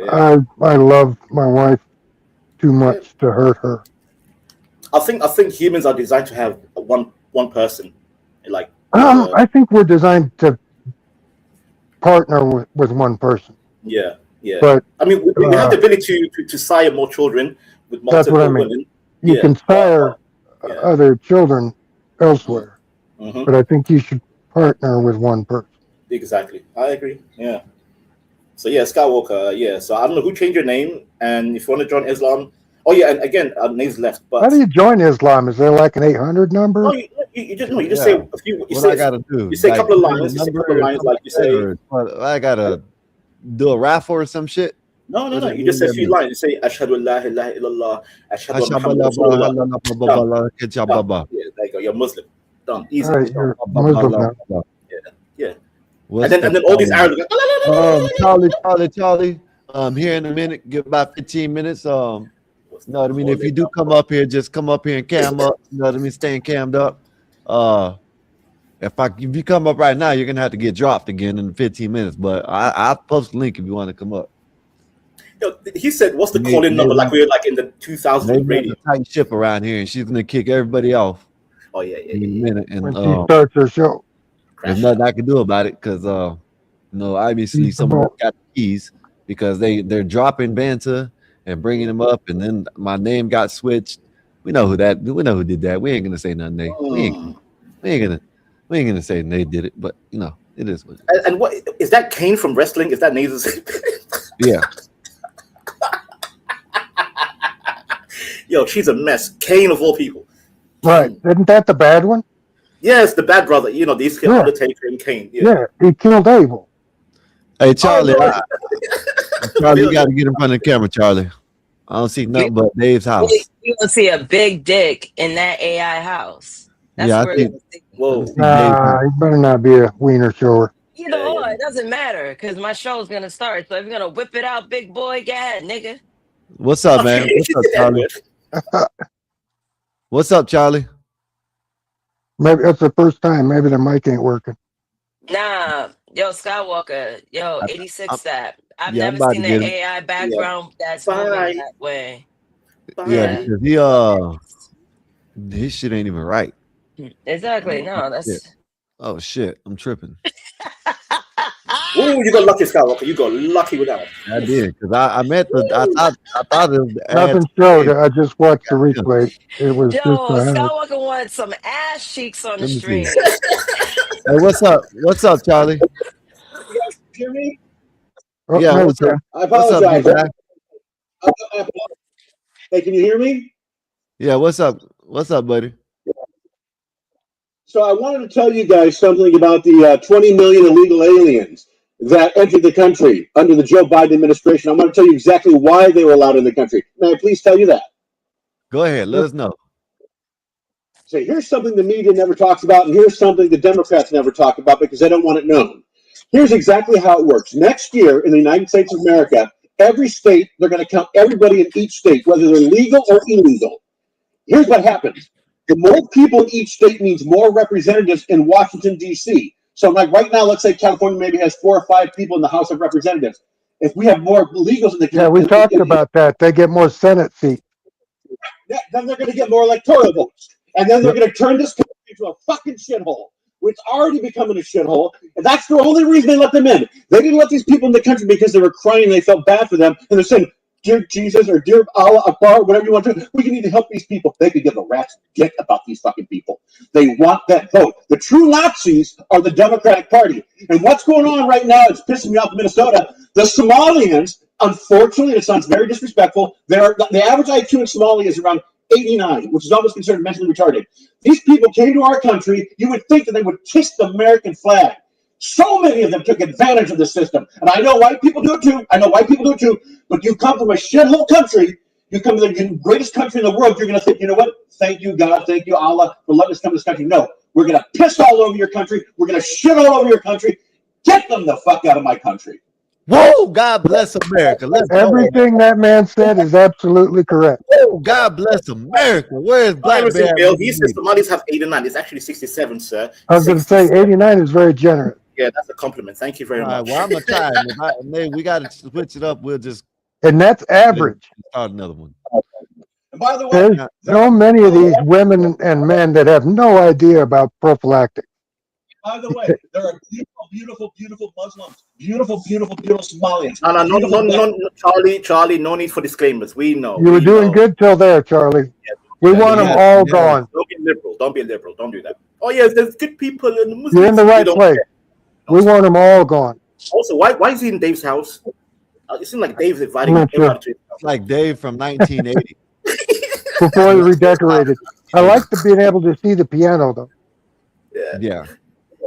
I love my wife too much to hurt her. I think humans are designed to have one person, like. I think we're designed to partner with one person. Yeah. But I mean, we have the ability to sire more children with that's multiple what I mean. women. You can sire other children elsewhere, but I think you should partner with one person. Exactly, I agree. Yeah. So yeah, Skywalker. Yeah. So I don't know who changed your name, and if you want to join Islam. Oh yeah, and again, name's left. But how do you join Islam? Is there like an 800 number? No, you just say a few. What I gotta do? You say a Like, couple of lines. You say a number couple of or lines, like you say. or I gotta do a raffle or some shit. No. You just say a few lines. You say Ashhadu an la ilaha illallah, Ashhadu anna Muhammadan Rasulullah. Yeah, there you go. You're Muslim. Done. Easy. All right, you're Muslim now. Yeah. And then all these Arabs. Charlie. Here in a minute. Give about 15 minutes. You know what I mean? If you do come up here, just come up here and cam up. You know what I mean? Staying cammed up. If you come up right now, you're gonna have to get dropped again in 15 minutes. But I'll post a link if you want to come up. Yo, he said, "What's the call-in number?" Like we're like in the 2000s radio. Tight ship around here, and she's gonna kick everybody off. Oh yeah. In a minute, and when she starts her show, there's nothing I can do about it because obviously someone got the keys because they're dropping Banta and bringing them up, and then my name got switched. We know who did that. We ain't gonna say nothing. We ain't gonna say they did it, but it is what it is. And what is that? Kane from wrestling? Is that Naezus? Yeah. Yo, she's a mess. Kane of all people. Right? Isn't that the bad one? Yes, the bad brother. These kill Undertaker and Kane. Yeah, he killed Abel. Hey, Charlie. Charlie, you got to get in front of the camera, Charlie. I don't see nothing but Dave's house. You will see a big dick in that AI house. That's Yeah, where whoa. He better not be a wiener shower. Either or, it doesn't matter because my show's gonna start. So if you're gonna whip it out, big boy, go ahead, nigga. What's up, man? What's up, Charlie? What's up, Charlie? Maybe that's the first time. Maybe the mic ain't working. Yo, Skywalker, 86 stat. I've Yeah, never seen an AI background that's moving that way. Yeah, because his shit ain't even right. Exactly. No, that's. Oh shit, I'm tripping. Ooh, you got lucky, Skywalker. You got lucky with that one. I did because I thought it was Nothing showed. I just watched the replay. It was Yo, just Skywalker wanted some ass cheeks on the stream. Hey, what's up? What's up, Charlie? You guys hear me? Yeah, what's up? I apologize. What's up, Hey, can you hear me? Yeah, what's up? What's up, buddy? So I wanted to tell you guys something about the 20 million illegal aliens that entered the country under the Joe Biden administration. I want to tell you exactly why they were allowed in the country. May I please tell you that? Go ahead. Let us know. So here's something the media never talks about, and here's something the Democrats never talk about because they don't want it known. Here's exactly how it works. Next year in the United States of America, every state, they're going to count everybody in each state, whether they're legal or illegal. Here's what happens. The more people in each state means more representatives in Washington, D.C. So like right now, let's say California maybe has 4 or 5 people in the House of Representatives. If we have more illegals in the yeah, we talked about that. They get more Senate seats. Then they're going to get more electoral votes. And then they're going to turn this country into a fucking shithole. It's already becoming a shithole. And that's the only reason they let them in. They didn't let these people in the country because they were crying and they felt bad for them. And they're saying, dear Jesus or dear Allah Akbar, whatever you want to, we need to help these people. They could give a rat's dick about these fucking people. They want that vote. The true Nazis are the Democratic Party. And what's going on right now, it's pissing me off in Minnesota. The Somalians, unfortunately, it sounds very disrespectful. The average IQ in Somalia is around 89, which is almost considered mentally retarded. These people came to our country. You would think that they would kiss the American flag. So many of them took advantage of the system. And I know white people do it too. But you come from a shithole country. You come to the greatest country in the world. You're going to think, you know what? Thank you, God. Thank you, Allah, for letting us come to this country. No, we're going to piss all over your country. We're going to shit all over your country. Get them the fuck out of my country. Whoa, God bless America. Everything that man said is absolutely correct. Oh, God bless America. Where's Black Bear? He says Somalis have 89. It's actually 67, sir. I was going to say 89 is very generous. Yeah, that's a compliment. Thank you very All right, much. well, I'm gonna try it. Nate, we got to switch it up. We'll just And that's average. start another one. And by the way, There's so many of these women and men that have no idea about prophylactic. by the way, there are beautiful Muslims, beautiful Somalians. No, Charlie, no need for disclaimers. We know. You were doing good till there, Charlie. We want them all gone. Don't be liberal. Don't be liberal. Don't do that. Oh yes, there's good people in the Muslims. You're in the right place. We want them all gone. Also, why is he in Dave's house? It seems like Dave's inviting I'm not everyone sure. to his house. It's like Dave from 1980. Before he redecorated. I like being able to see the piano though. Yeah.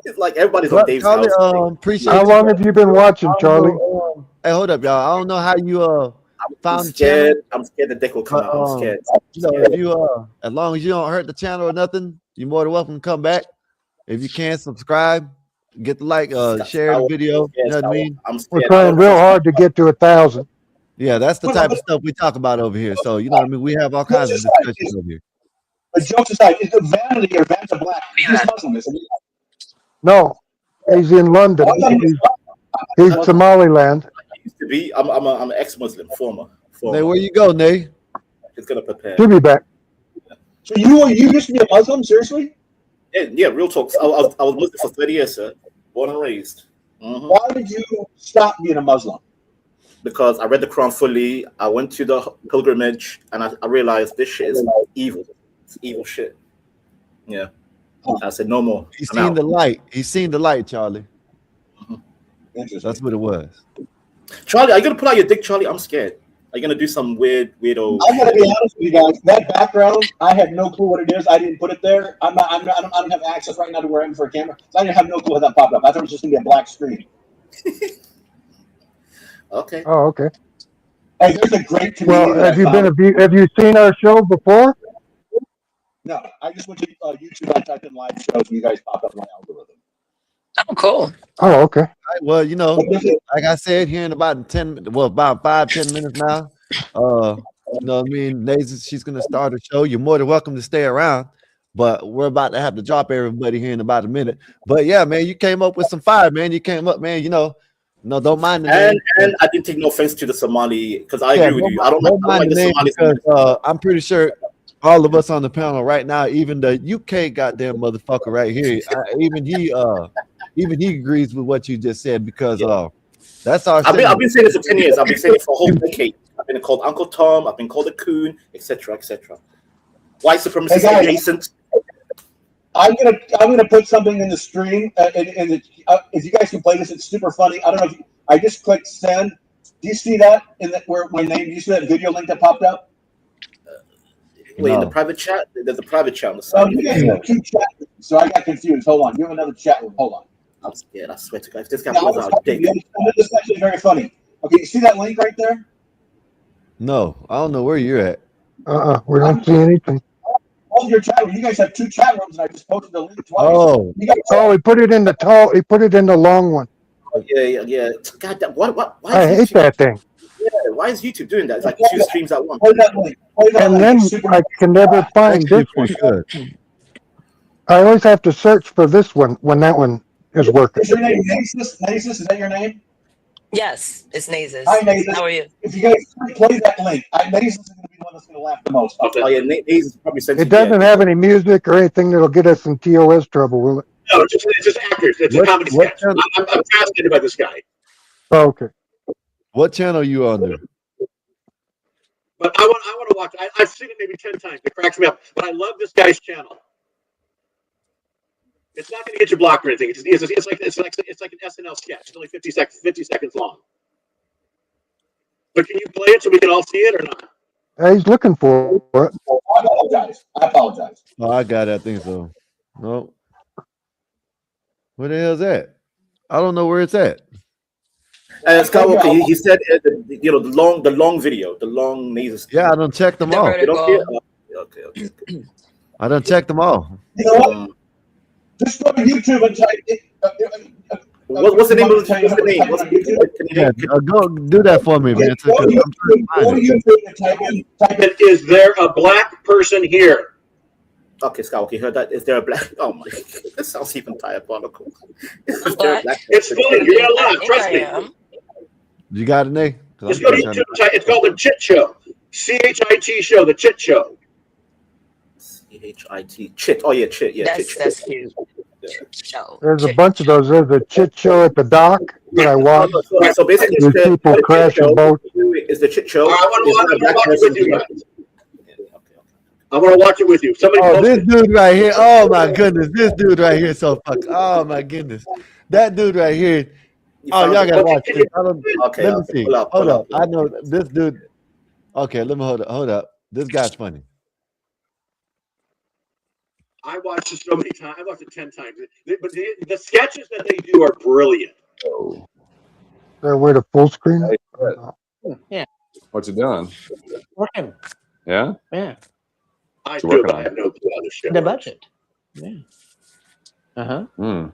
It's like everybody's on Dave's Charlie, house. appreciate How long have you been watching, Charlie? Hey, hold up, y'all. I don't know how you found the scared. channel. I'm scared the dick will come out. I'm scared. You know, if you as long as you don't hurt the channel or nothing, you're more than welcome to come back. If you can, subscribe, get the like, share the video. You know what I mean? We're trying real hard to get to 1,000. Yeah, that's the type of stuff we talk about over here. So you know what I mean? We have all kinds of discussions over here. But jokes aside, is it Vanity or Vanta Black? He's Muslim, isn't he? No, he's in London. He's Somaliland. I used to be. I'm an ex-Muslim, former. Hey, where you go, Nate? Just gonna prepare. Should be back. So you used to be a Muslim? Seriously? Yeah, real talk. I was Muslim for 30 years, sir. Born and raised. Mm-hmm. Why did you stop being a Muslim? Because I read the Quran fully. I went to the pilgrimage, and I realized this shit is evil. It's evil shit. Yeah. I said no more. He's seen the light. He's seen the light, Charlie. Interesting. That's what it was. Charlie, are you gonna pull out your dick, Charlie? I'm scared. Are you gonna do some weirdo? I'm gonna be honest with you guys. That background, I have no clue what it is. I didn't put it there. I don't have access right now to where I'm for a camera, so I didn't have no clue how that popped up. I thought it was just gonna be a black screen. Okay. Oh, okay. Hey, there's a great comedian. Well, have you seen our show before? No, I just went to YouTube. I typed in live shows, and you guys popped up on my algorithm. Oh, cool. Oh, okay. Well, you know, like I said, here in about 10 minutes now. You know what I mean? Naezus, she's gonna start a show. You're more than welcome to stay around, but we're about to have to drop everybody here in about a minute. But yeah, man, you came up with some fire, man. You came up, man. You know, no, don't mind the name. And I didn't take no offense to the Somali because I agree with you. I don't like the name Somalis. because I'm pretty sure all of us on the panel right now, even the UK goddamn motherfucker right here, even he agrees with what you just said because that's our. I've been saying it for 10 years. I've been saying it for a whole decade. I've been called Uncle Tom. I've been called a coon, etc., etc. White supremacist adjacent. I'm gonna put something in the stream. If you guys can play this, it's super funny. I don't know if I just clicked send. Do you see that in where my name? Do you see that video link that popped up? Wait, in the private chat? There's a private chat on the side. Oh, you guys have two chat rooms, so I got confused. Hold on. You have another chat room. Hold on. I'm scared. I swear to God. If this guy pulls out a dick. This is actually very funny. Okay, you see that link right there? No, I don't know where you're at. We don't see anything. All your chat room. You guys have two chat rooms, and I just posted the link twice. Oh, he put it in the tall. He put it in the long one. Oh, yeah. God damn. Why I hate that thing. Yeah, why is YouTube doing that? It's like two streams at once. And then I can never find this one. I always have to search for this one when that one is working. Is your name Naezus? Naezus, is that your name? Yes, it's Naezus. Hi, Naezus. How are you? If you guys play that link, Naezus is going to be the one that's going to laugh the most. Oh yeah, Naezus probably sent It doesn't have any music or anything that'll get us in TOS trouble, will it? No, it's just actors. It's a comedy sketch. I'm fascinated by this guy. Oh, okay. What channel you on there? But I want to watch. I've seen it maybe 10 times. It cracks me up. But I love this guy's channel. It's not going to get you blocked or anything. It's like an SNL sketch. It's only 50 seconds long. But can you play it so we can all see it or not? He's looking for it. I apologize. Oh, I got it. I think so. No. Where the hell's that? I don't know where it's at. Skywalker, he said, the long video, the long Naezus. Yeah, I done checked them all. You don't care? Okay. I done checked them all. You know what? Just go to YouTube and type. What's the name of the name? Yeah, go do that for me, man. Go to YouTube and type in, is there a black person here? Okay, Scott, you heard that? Is there a black? Oh my, this sounds even diabolical. Is there a black? It's funny. You're gonna laugh. Trust me. You got it, Nate? Just go to YouTube. It's called the Chit Show. CHIT Show. The Chit Show. CHIT. Chit. Oh yeah, Chit. Yeah, That's cute. Show. There's a bunch of those. There's a Chit Show at the dock that I watch. So basically, There's people crashing boats. Is the Chit Show? I want to watch it with you guys. I want to watch it with you. Somebody. Oh, this dude right here. Oh my goodness, this dude right here. So fuck. Oh my goodness, that dude right here. Oh, y'all gotta watch this. Okay, let me see. Hold up. I know this dude. Okay, let me hold up. This guy's funny. I watched it so many times. I watched it 10 times. But the sketches that they do are brilliant. They're with a full screen. Yeah. What's it doing? Working. Yeah. Yeah. I What's it do, working but I on? have no clue how this shit The works. budget. Yeah. Hmm.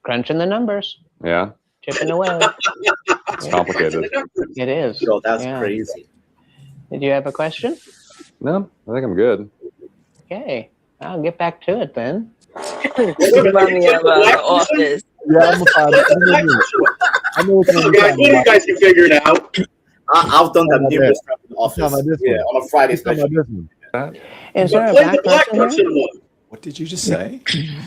Crunching the numbers. Yeah. Chipping away. It's complicated. It is. Yo, that's Yeah. crazy. Did you have a question? No, I think I'm good. Okay. I'll get back to it then. Remind me of The Office. Yeah, I'm gonna find it. I know what you're Guys, one of you guys can figure it out. I've done that numerous times in the Talking about office. this Yeah, one. on a Friday Talking special. about this one. Is there a Play the black black person person here? one. What did you just say?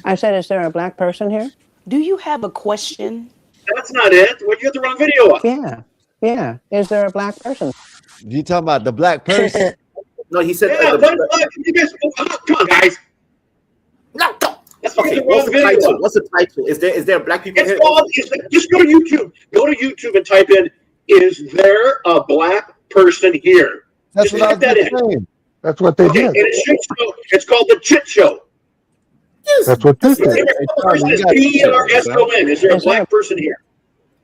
I said, is there a black person here? Do you have a question? That's not it. Well, you got the wrong video up. Yeah. Yeah. Is there a black person? You talking about the black person? No, he said. Yeah, you guys, come on, guys. No, That's okay, the what's wrong the video title? up. What's the title? Is there black people here? It's called, just go to YouTube. Go to YouTube and type in, is there a black person here? That's Just what I type was that in. saying. That's what they Okay, did. and it should show, it's called the Chit Show. That's what this Is there is. a person is PERSON? Is there a black person here?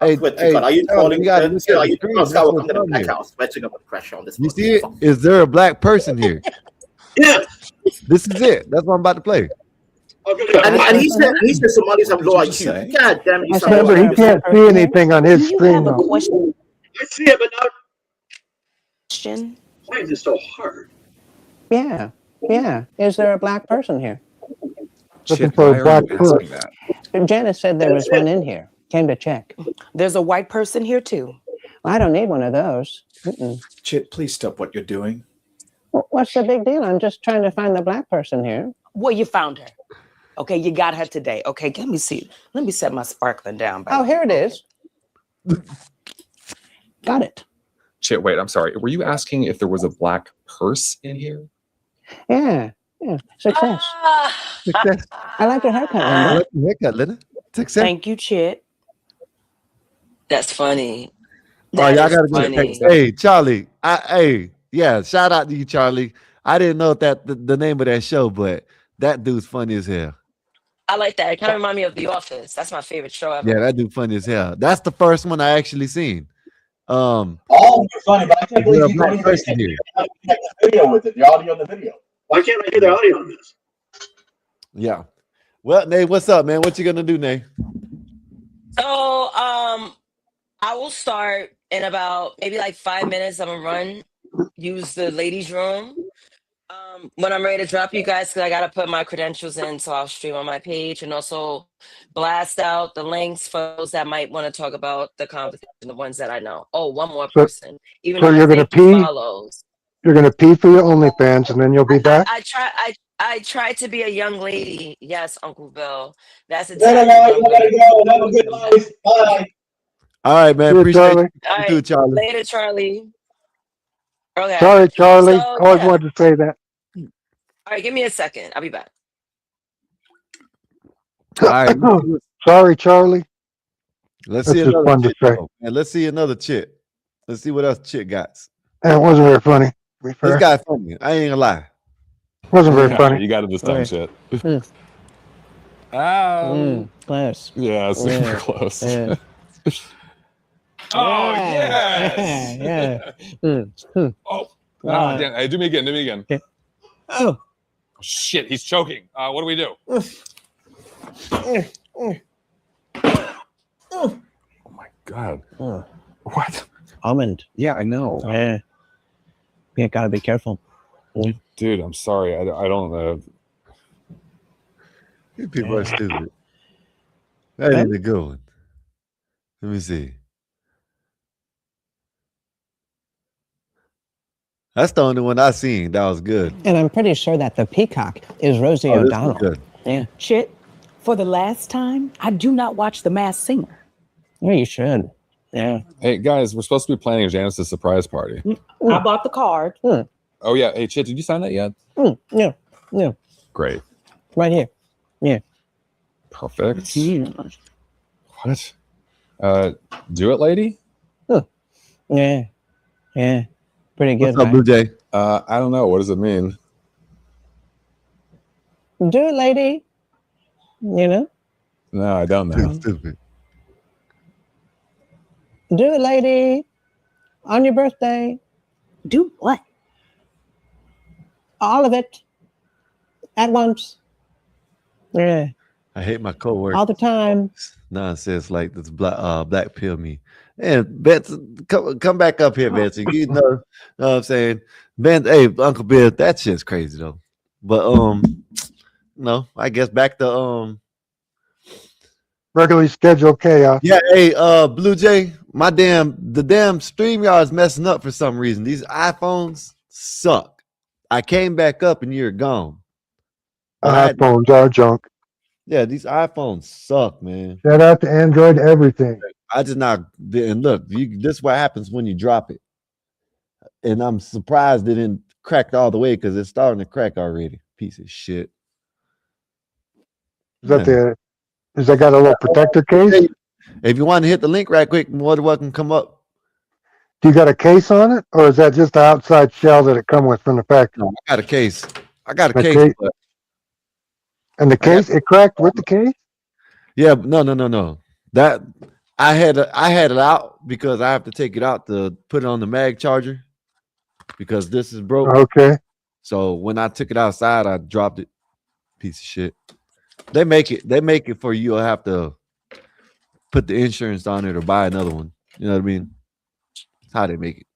Hey, Wait, hey, are you Charlie, calling? you gotta look at Are the you screen. calling? That's Scott, what's I'm gonna on black here. house. Betting up the pressure on this. You see it? Is there a black person here? Yeah. This is it. That's what I'm about to play. And he said Somalis have low IQ. God damn it! Remember, he can't see anything on his screen though. I see it, but not. Question. Why is it so hard? Yeah. Yeah. Is there a black person here? Looking for a black person. Janice said there was one in here. Came to check. There's a white person here too. I don't need one of those. Mm-mm. Chit, please stop what you're doing. What's the big deal? I'm just trying to find the black person here. Well, you found her. Okay, you got her today. Okay, let me see. Let me set my sparkling down. Oh, here it is. Got it. Chit, wait, I'm sorry. Were you asking if there was a black purse in here? Yeah. Yeah. Success. Success. I like your haircut, I Linda. like your haircut, Linda. Success. Thank you, Chit. That's funny. Oh, That y'all is gotta funny. go. Hey, Charlie. Yeah. Shout out to you, Charlie. I didn't know that the name of that show, but that dude's funny as hell. I like that. It kind of reminds me of The Office. That's my favorite show ever. Yeah, that dude funny as hell. That's the first one I actually seen. All are funny, but I can't believe you don't even person here. connect the video with it, the audio and the video. Why can't I hear the audio on this? Yeah. Well, Nate, what's up, man? What you gonna do, Nate? So, I will start in about maybe like 5 minutes. I'm gonna use the ladies' room. When I'm ready to drop you guys, because I gotta put my credentials in, so I'll stream on my page and also blast out the links for those that might want to talk about the conversation, the ones that I know. Oh, one more person. Even So though you're I gonna saved the pee? follows. You're gonna pee for your OnlyFans, and then you'll be back. I try to be a young lady. Yes, Uncle Bill. That's No, exactly you what gotta I'm go. Have a good life. Bye. All right, man. Good, Appreciate Charlie. All you right, too, Charlie. later, Charlie. Okay. Sorry, Charlie. So, Always yeah. wanted to say that. All right, give me a second. I'll be back. All right. Sorry, Charlie. Let's That's see just another fun to chit. say. though. And let's see another chit. Let's see what else chit got. That wasn't very funny. To be This fair, guy funny. I ain't gonna lie. wasn't very funny. You got it this time, Okay. Chit. Ow. Close. Yeah, super Yeah. close. Yeah. Oh, Yeah. yes. Yeah. Oh, damn. Hey, do me again. Okay. Oh. Shit, he's choking. What do we do? Oh my God. What? Almond. Yeah, I know. Yeah. Yeah, gotta be careful. Dude, I'm sorry. I don't know. You people are stupid. That is a good one. Let me see. That's the only one I seen that was good. And I'm pretty sure that the peacock is Rosie Oh, this O'Donnell. was good. Yeah. Chit, for the last time, I do not watch The Masked Singer. Yeah, you should. Yeah. Hey guys, we're supposed to be planning Janice's surprise party. I bought the card. Oh yeah. Hey Chit, did you sign that yet? Yeah. Yeah. Great. Right here. Yeah. Perfect. What? Do it, lady? Yeah. Yeah. Pretty good. What's up, Blue Jay? I don't know. What does it mean? Do it, lady. You know? No, I don't know. Stupid. Do it, lady. On your birthday. Do what? All of it. At once. Yeah. I hate my coworkers. All the time. Nonsense like this black pill me. And Betsy, come back up here, Betsy. You know what I'm saying? Ben, hey, Uncle Bill, that shit's crazy though. But no, I guess back to regularly scheduled chaos. Yeah, hey, Blue Jay, the damn StreamYard is messing up for some reason. These iPhones suck. I came back up and you're gone. iPhones are junk. Yeah, these iPhones suck, man. Shout out to Android everything. I just not, and look, this is what happens when you drop it. And I'm surprised it didn't crack all the way because it's starting to crack already. Piece of shit. Is that got a little protector case? If you want to hit the link right quick, more than welcome come up. Do you got a case on it, or is that just the outside shell that it come with from the factory? No, I got a case. I got a case. And the case, it cracked with the case? Yeah, no. That I had it out because I have to take it out to put it on the mag charger because this is broke. Okay. So when I took it outside, I dropped it. Piece of shit. They make it for you. You'll have to put the insurance on it or buy another one. You know what I mean? That's how they make it.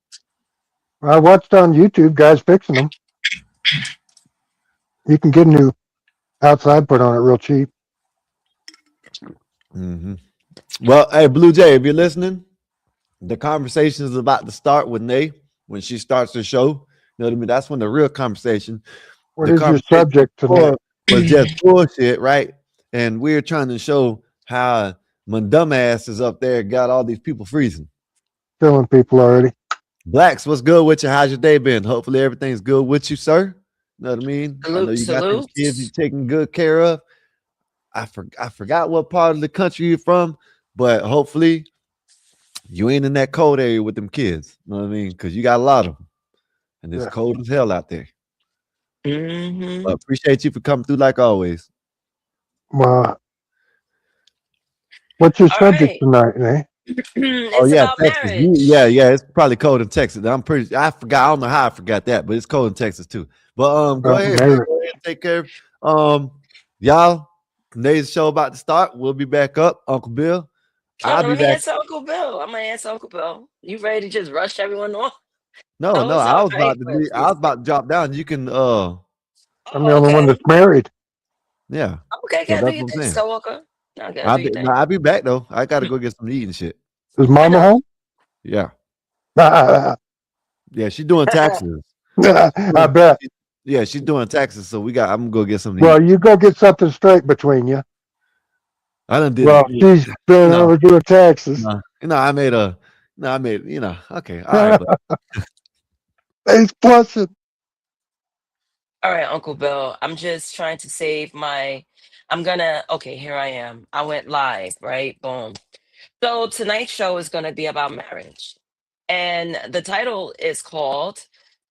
I watched on YouTube guys fixing them. You can get a new outside put on it real cheap. Mm-hmm. Well, hey, Blue Jay, if you're listening, the conversation is about to start with Nay when she starts the show. You know what I mean? That's when the real conversation. What is your subject tonight? Was just bullshit, right? And we're trying to show how my dumbass is up there got all these people freezing. Killing people already. Blacks, what's good with you? How's your day been? Hopefully everything's good with you, sir. You know what I mean? I know you got these kids you're taking good care of. I forgot what part of the country you're from, but hopefully you ain't in that cold area with them kids. You know what I mean? Because you got a lot of them. And it's cold as hell out there. Mm-hmm. But appreciate you for coming through like always. Well, what's your subject tonight, eh? Oh yeah, Texas. Yeah, it's probably cold in Texas. I forgot. I don't know how I forgot that, but it's cold in Texas too. But go ahead, take care. Y'all, today's show about to start. We'll be back up, Uncle Bill. I'll be back. Uncle Bill. I'm gonna answer Uncle Bill. You ready to just rush everyone off? No, I was about to drop down. You can I'm the only one that's married. Yeah. Okay, So do your thing, Skywalker. I'll be back though. I gotta go get some to eat and shit. Is Mama home? Yeah. Yeah, she's doing taxes. I bet. Yeah, she's doing taxes, so I'm gonna go get some. Well, you go get something straight between you. I done did. Well, she's been over doing taxes. I made. Okay, all right. It's plussing. All right, Uncle Bill. I'm just trying to save my. Okay, here I am. I went live, right? Boom. So tonight's show is gonna be about marriage, and the title is called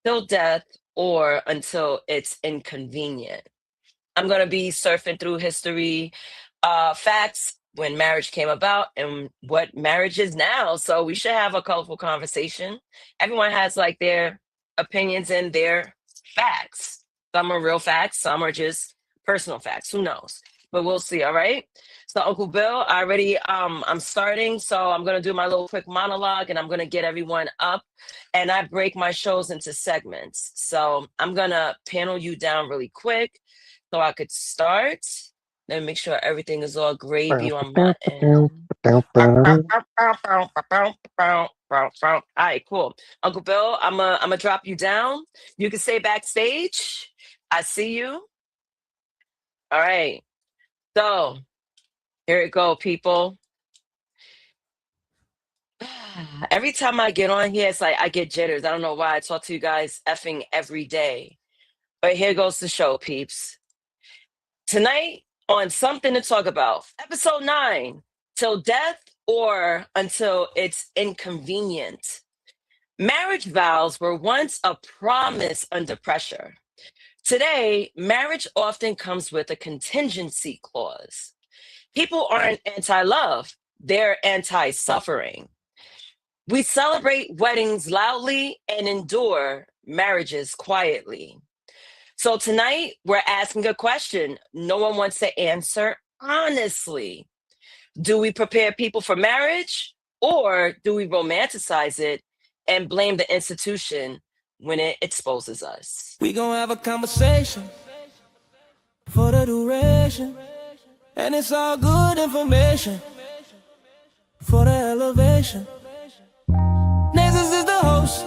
"Till Death or Until It's Inconvenient." I'm gonna be surfing through history, facts when marriage came about and what marriage is now. So we should have a colorful conversation. Everyone has like their opinions and their facts. Some are real facts, some are just personal facts. Who knows? But we'll see. All right. So Uncle Bill, I already I'm starting. So I'm gonna do my little quick monologue and I'm gonna get everyone up. And I break my shows into segments. So I'm gonna panel you down really quick so I could start. Let me make sure everything is all gravy on my end. All right, cool. Uncle Bill, I'm gonna drop you down. You can stay backstage. I see you. All right. So here it go, people. Every time I get on here, it's like I get jitters. I don't know why. I talk to you guys effing every day. But here goes the show, peeps. Tonight on Something to Talk About, episode 9, till death or until it's inconvenient. Marriage vows were once a promise under pressure. Today, marriage often comes with a contingency clause. People aren't anti-love, they're anti-suffering. We celebrate weddings loudly and endure marriages quietly. So tonight, we're asking a question no one wants to answer honestly. Do we prepare people for marriage, or do we romanticize it and blame the institution when it exposes us? We gon' have a conversation for the duration, and it's all good information for the elevation. Naezus is the host,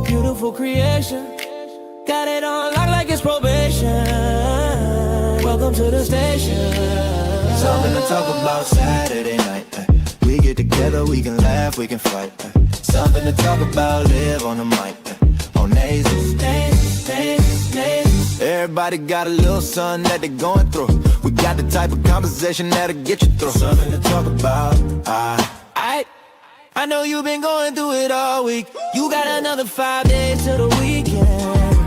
beautiful creation. Got it on lock like it's probation. Welcome to the station. Something to talk about Saturday night. We get together, we can laugh, we can fight. Something to talk about, live on the mic. On Naezus. Everybody got a little something that they're going through. We got the type of conversation that'll get you through. Something to talk about. I know you've been going through it all week. You got another 5 days till the weekend.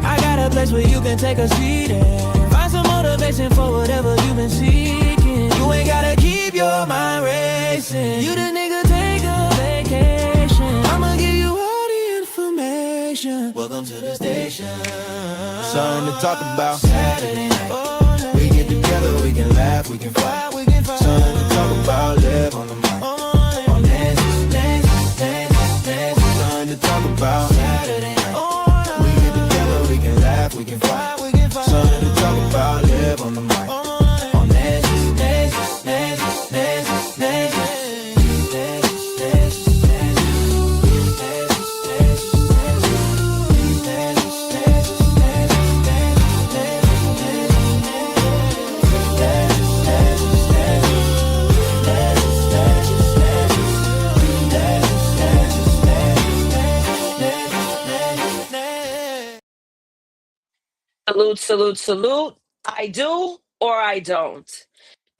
I got a place where you can take a seat and find some motivation for whatever you've been seeking. You ain't gotta keep your mind racing. You the nigga, take a vacation. I'ma give you all the information. Welcome to the station. Something to talk about Saturday night. We get together, we can laugh, we can fight. Something to talk about, live on the mic. On Naezus. Something to talk about Saturday night. We get together, we can laugh, we can fight. Something to talk about, live on the mic. On Naezus. Salute, salute, salute. I do or I don't.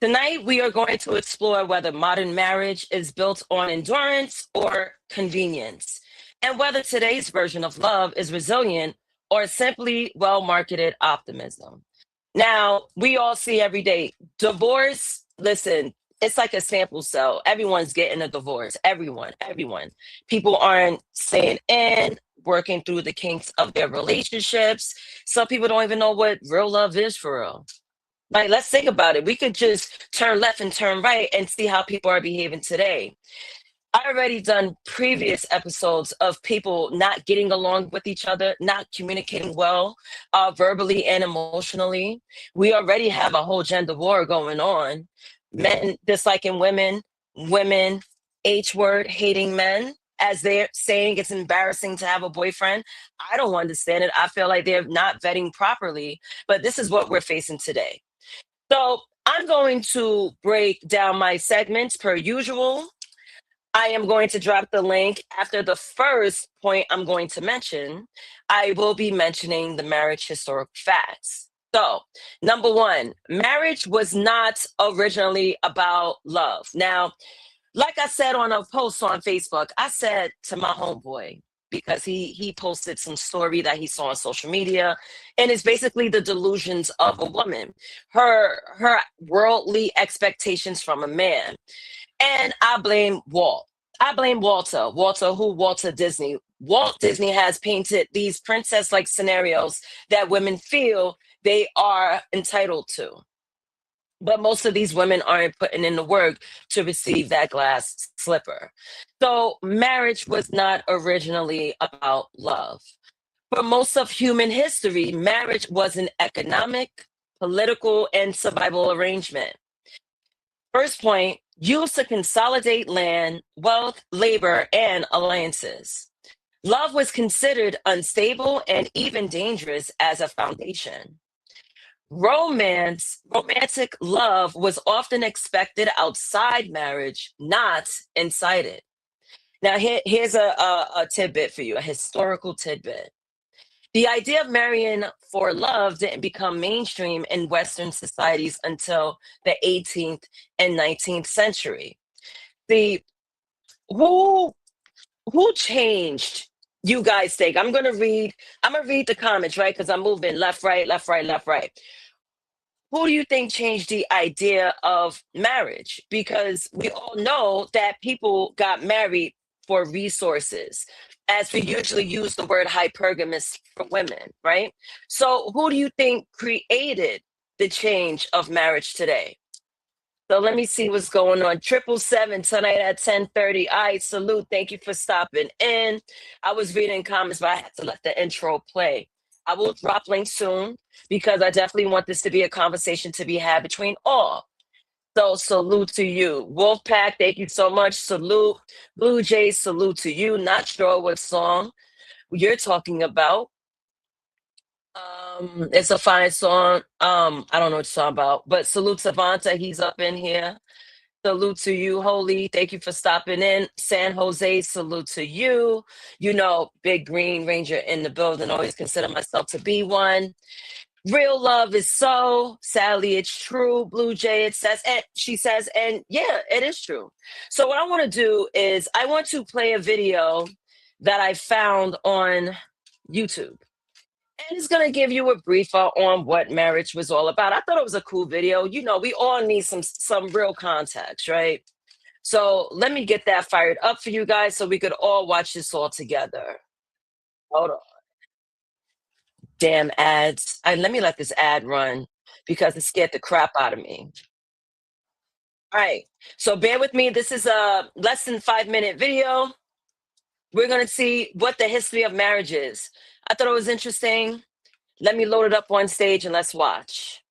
Tonight, we are going to explore whether modern marriage is built on endurance or convenience, and whether today's version of love is resilient or simply well-marketed optimism. Now, we all see every day divorce. Listen, it's like a sample cell. Everyone's getting a divorce. Everyone. People aren't staying in, working through the kinks of their relationships. Some people don't even know what real love is for real. Like, let's think about it. We could just turn left and turn right and see how people are behaving today. I already done previous episodes of people not getting along with each other, not communicating well, verbally and emotionally. We already have a whole gender war going on. Men disliking women, women, H word, hating men. As they're saying it's embarrassing to have a boyfriend. I don't understand it. I feel like they're not vetting properly, but this is what we're facing today. So I'm going to break down my segments per usual. I am going to drop the link after the first point I'm going to mention. I will be mentioning the marriage historic facts. So, number 1, marriage was not originally about love. Now, like I said on a post on Facebook, I said to my homeboy, because he posted some story that he saw on social media, and it's basically the delusions of a woman, her worldly expectations from a man. And I blame Walt. I blame Walter. Walter Disney. Walt Disney has painted these princess-like scenarios that women feel they are entitled to. But most of these women aren't putting in the work to receive that glass slipper. So marriage was not originally about love. For most of human history, marriage was an economic, political, and survival arrangement. First point, used to consolidate land, wealth, labor, and alliances. Love was considered unstable and even dangerous as a foundation. Romantic love was often expected outside marriage, not inside it. Now, here's a tidbit for you, a historical tidbit. The idea of marrying for love didn't become mainstream in Western societies until the 18th and 19th century. Who changed, you guys think? I'm gonna read the comments, right? Because I'm moving left, right, left, right, left, right. Who do you think changed the idea of marriage? Because we all know that people got married for resources, as we usually use the word hypergamous for women, right? So who do you think created the change of marriage today? So let me see what's going on. 777 tonight at 10:30. All right, salute. Thank you for stopping in. I was reading comments, but I had to let the intro play. I will drop links soon because I definitely want this to be a conversation to be had between all. So salute to you. Wolfpack, thank you so much. Salute. Blue Jays, salute to you. Not sure what song you're talking about. It's a fine song. I don't know what you're talking about, but salute Savanta. He's up in here. Salute to you, Holy. Thank you for stopping in. San Jose, salute to you. You know, Big Green Ranger in the building. Always consider myself to be one. Real love is so. Sally, it's true. Blue Jay, it says, and she says, and yeah, it is true. So what I want to do is I want to play a video that I found on YouTube. And it's going to give you a briefer on what marriage was all about. I thought it was a cool video. You know, we all need some real context, right? So let me get that fired up for you guys so we could all watch this all together. Hold on. Damn ads. Let me let this ad run because it scared the crap out of me. All right. So bear with me. This is a less than 5-minute video. We're going to see what the history of marriage is. I thought it was interesting. Let me load it up on stage and let's watch.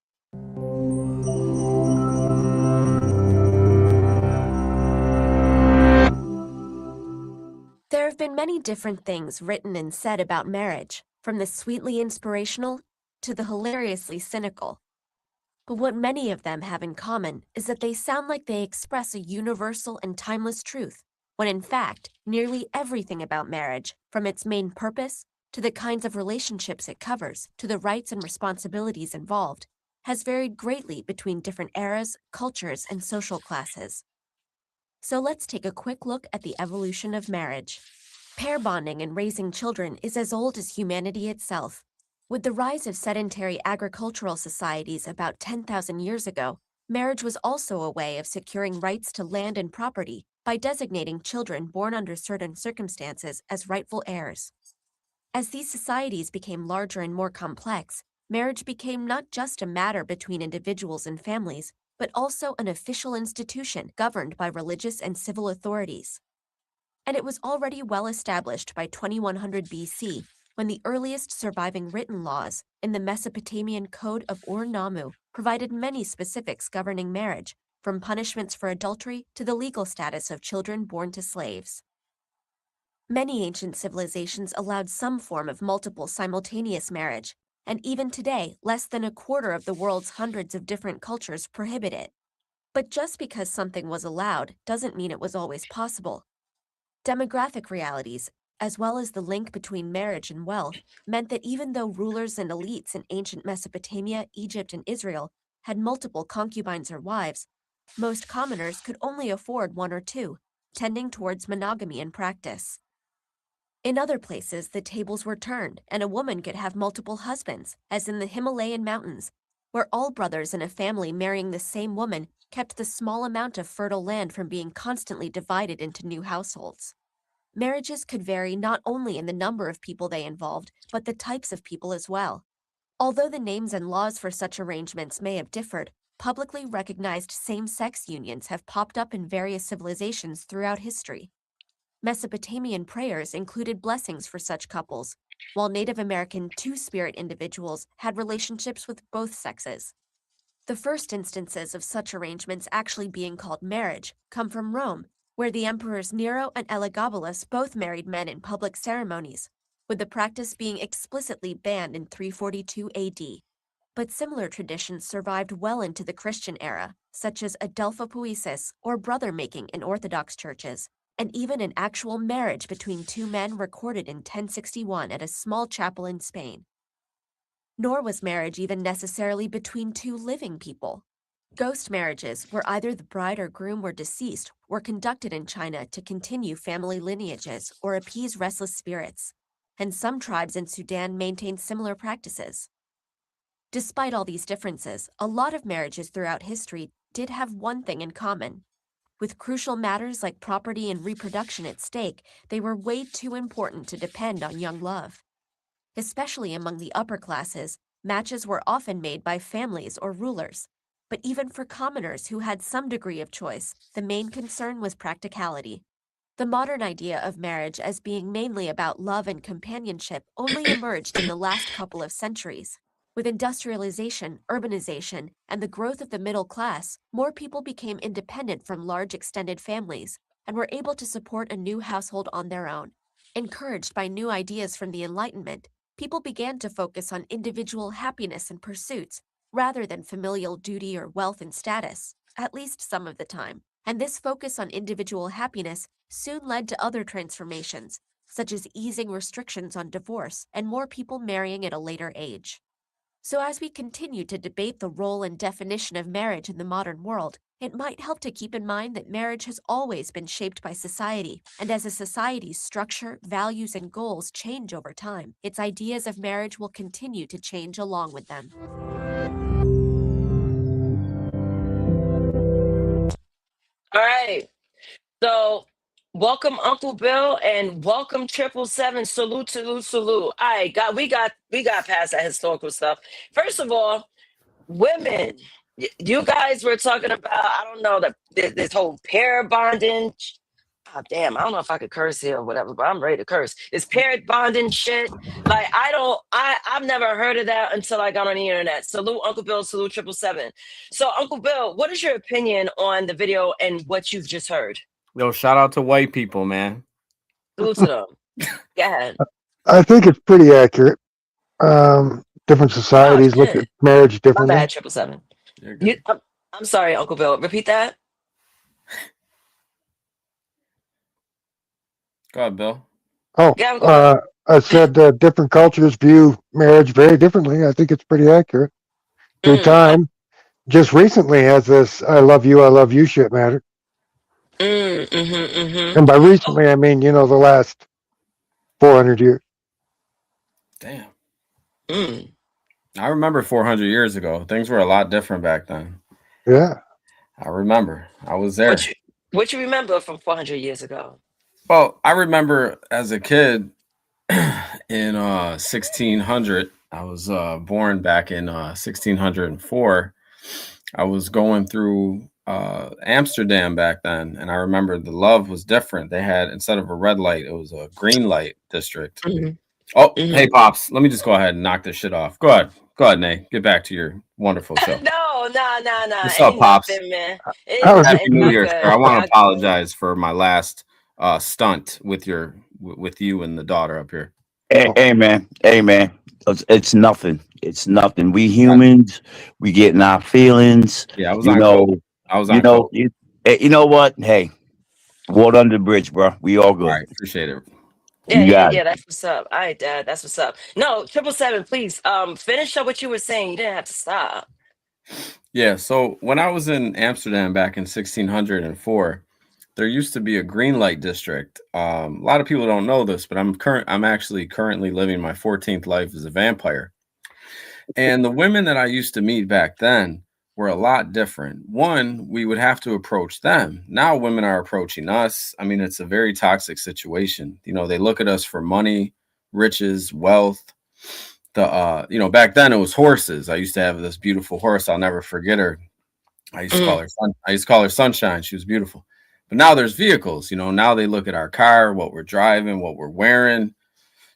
There have been many different things written and said about marriage, from the sweetly inspirational to the hilariously cynical. But what many of them have in common is that they sound like they express a universal and timeless truth, when in fact, nearly everything about marriage, from its main purpose to the kinds of relationships it covers, to the rights and responsibilities involved, has varied greatly between different eras, cultures, and social classes. So let's take a quick look at the evolution of marriage. Pair bonding and raising children is as old as humanity itself. With the rise of sedentary agricultural societies about 10,000 years ago, marriage was also a way of securing rights to land and property by designating children born under certain circumstances as rightful heirs. As these societies became larger and more complex, marriage became not just a matter between individuals and families, but also an official institution governed by religious and civil authorities. And it was already well established by 2100 BC, when the earliest surviving written laws in the Mesopotamian Code of Ur-Nammu provided many specifics governing marriage, from punishments for adultery to the legal status of children born to slaves. Many ancient civilizations allowed some form of multiple simultaneous marriage, and even today, less than a quarter of the world's hundreds of different cultures prohibit it. But just because something was allowed doesn't mean it was always possible. Demographic realities, as well as the link between marriage and wealth, meant that even though rulers and elites in ancient Mesopotamia, Egypt, and Israel had multiple concubines or wives, most commoners could only afford one or two, tending towards monogamy in practice. In other places, the tables were turned, and a woman could have multiple husbands, as in the Himalayan mountains, where all brothers in a family marrying the same woman kept the small amount of fertile land from being constantly divided into new households. Marriages could vary not only in the number of people they involved, but the types of people as well. Although the names and laws for such arrangements may have differed, publicly recognized same-sex unions have popped up in various civilizations throughout history. Mesopotamian prayers included blessings for such couples, while Native American Two-Spirit individuals had relationships with both sexes. The first instances of such arrangements actually being called marriage come from Rome, where the emperors Nero and Elagabalus both married men in public ceremonies, with the practice being explicitly banned in 342 AD. But similar traditions survived well into the Christian era, such as adelphopoiesis or brother-making in Orthodox churches, and even an actual marriage between two men recorded in 1061 at a small chapel in Spain. Nor was marriage even necessarily between two living people. Ghost marriages, where either the bride or groom were deceased, were conducted in China to continue family lineages or appease restless spirits, and some tribes in Sudan maintained similar practices. Despite all these differences, a lot of marriages throughout history did have one thing in common. With crucial matters like property and reproduction at stake, they were way too important to depend on young love. Especially among the upper classes, matches were often made by families or rulers. But even for commoners who had some degree of choice, the main concern was practicality. The modern idea of marriage as being mainly about love and companionship only emerged in the last couple of centuries. With industrialization, urbanization, and the growth of the middle class, more people became independent from large extended families and were able to support a new household on their own. Encouraged by new ideas from the Enlightenment, people began to focus on individual happiness and pursuits rather than familial duty or wealth and status, at least some of the time. And this focus on individual happiness soon led to other transformations, such as easing restrictions on divorce and more people marrying at a later age. So as we continue to debate the role and definition of marriage in the modern world, it might help to keep in mind that marriage has always been shaped by society, and as a society's structure, values, and goals change over time, its ideas of marriage will continue to change along with them. All right. So welcome Uncle Bill and welcome 777. Salute, salute, salute. All right, we got past that historical stuff. First of all, women, you guys were talking about, I don't know, this whole pair bonding. Oh, damn, I don't know if I could curse here or whatever, but I'm ready to curse. It's paired bonding shit. Like, I've never heard of that until I got on the internet. Salute Uncle Bill, salute 777. So, Uncle Bill, what is your opinion on the video and what you've just heard? Yo, shout out to white people, man. Salute to them. Go ahead. I think it's pretty accurate. Different Oh, societies look shit. at marriage My differently. bad, 777. I'm sorry, Uncle Bill. Repeat that. Go ahead, Bill. Oh, Yeah, Uncle Bill. I said different cultures view marriage very differently. I think it's pretty accurate through time. Just recently has this I love you shit matter. And by recently, I mean, the last 400 years. Damn. I remember 400 years ago. Things were a lot different back then. Yeah. I remember. I was there. What you remember from 400 years ago? Well, I remember as a kid in 1600. I was born back in 1604. I was going through Amsterdam back then, and I remember the love was different. They had, instead of a red light, it was a green light district. Oh, hey, Pops, let me just go ahead and knock this shit off. Go ahead, Nay. Get back to your wonderful show. No. What's up, Pops? Nothing, man. Happy New Year, sir. I want to apologize for my last stunt with you and the daughter up here. Hey, man. It's nothing. It's nothing. We humans, we get in our feelings. Yeah, I was on coke. You know what? Hey, water under the bridge, bro. We all good. All right, appreciate it. Yeah, that's what's up. All right, Dad, that's what's up. No, 777, please, finish up what you were saying. You didn't have to stop. Yeah, so when I was in Amsterdam back in 1604, there used to be a green light district. A lot of people don't know this, but I'm actually currently living my 14th life as a vampire. And the women that I used to meet back then were a lot different. One, we would have to approach them. Now women are approaching us. I mean, it's a very toxic situation. They look at us for money, riches, wealth. Back then it was horses. I used to have this beautiful horse. I'll never forget her. I used to call her Sunshine. She was beautiful. But now there's vehicles. Now they look at our car, what we're driving, what we're wearing.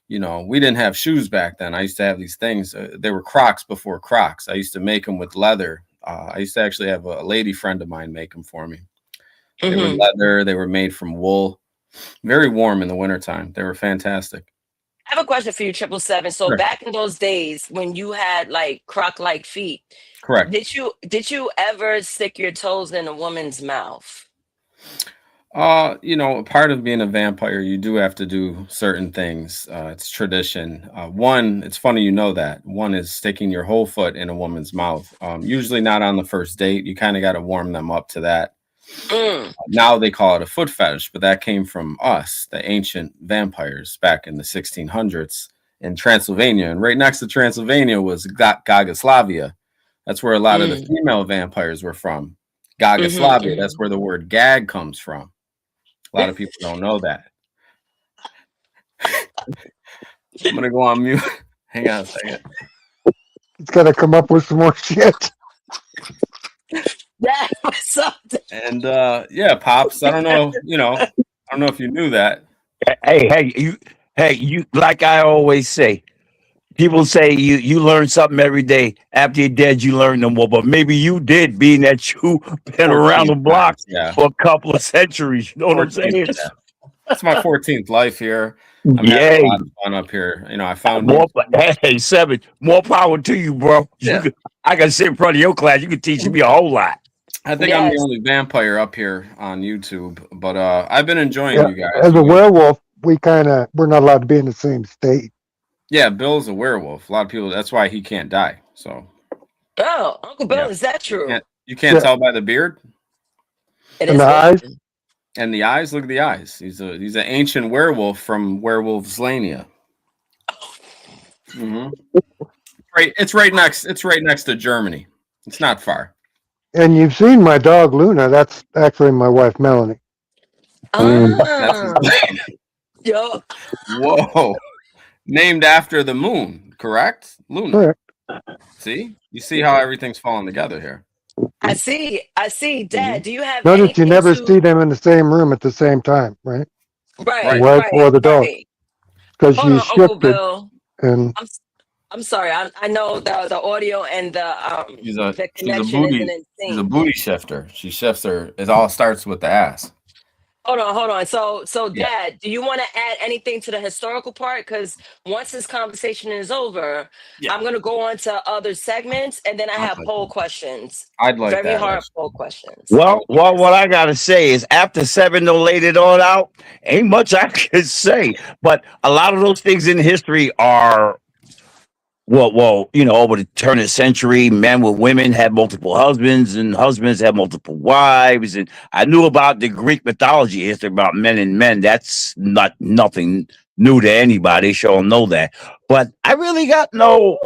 you know, we didn't have shoes back then. I used to have these things. They were Crocs before Crocs. I used to make them with leather. I used to actually have a lady friend of mine make them for me. They were leather. They were made from wool. Very warm in the wintertime. They were fantastic. I have a question for you, 777. So Sure. back in those days when you had like croc-like feet, Correct. did you ever stick your toes in a woman's mouth? You know, part of being a vampire, you do have to do certain things. It's tradition. One, it's funny you know that. One is sticking your whole foot in a woman's mouth. Usually not on the first date. You kind of got to warm them up to that. Now they call it a foot fetish, but that came from us, the ancient vampires back in the 1600s in Transylvania. And right next to Transylvania was Gagoslavia. That's where a lot of the female vampires were from. Gagoslavia, that's where the word gag comes from. A lot of people don't know that. I'm going to go on mute. Hang on a second. It's got to come up with some more shit. That was something. And yeah, Pops, I don't know, you know, I don't know if you knew that. Hey, you like I always say, people say you learn something every day. After you're dead, you learn no more. But maybe you did, being that you been around the block for a couple of centuries. You know what I'm saying? Yeah. It's my 14th life here. I'm having a lot of fun up here. You know, I found more. Hey, Seven, more power to you, bro. Yeah. I can sit in front of your class. You can teach me a whole lot. I think I'm the only vampire up here on YouTube, but I've been enjoying you guys. As a werewolf, we're not allowed to be in the same state. Yeah, Bill's a werewolf. A lot of people, that's why he can't die. So. Oh, Uncle Bill, is that true? You can't tell by the beard? It And is the eyes? And the eyes, look at the eyes. He's an ancient werewolf from Werewolfslania. Right, it's right next to Germany. It's not far. And you've seen my dog Luna. That's actually my wife Melanie. Yo. Whoa. Named after the moon, correct? Luna. Correct. See? You see how everything's falling together here. I see. Dad, do you have Notice you anything never to- see them in the same room at the same time, right? Right, The wife or the dog. Because Hold you on, Uncle shifted. Bill. And I'm sorry. I know the audio and the She's a connection booty. isn't in She's a sync. booty shifter. She shifts her. It all starts with the ass. Hold on. So Dad, do you want to add anything to the historical part? Because once this conversation is over, I'm gonna go on to other segments, and then I have poll questions. I'd like very that, hard actually. poll questions. Well, what I gotta say is, after Seven don't laid it all out, ain't much I can say. But a lot of those things in history are, well, you know, over the turn of the century, men with women had multiple husbands, and husbands had multiple wives. And I knew about the Greek mythology history about men and men. That's nothing new to anybody. Sure know that. But I really got no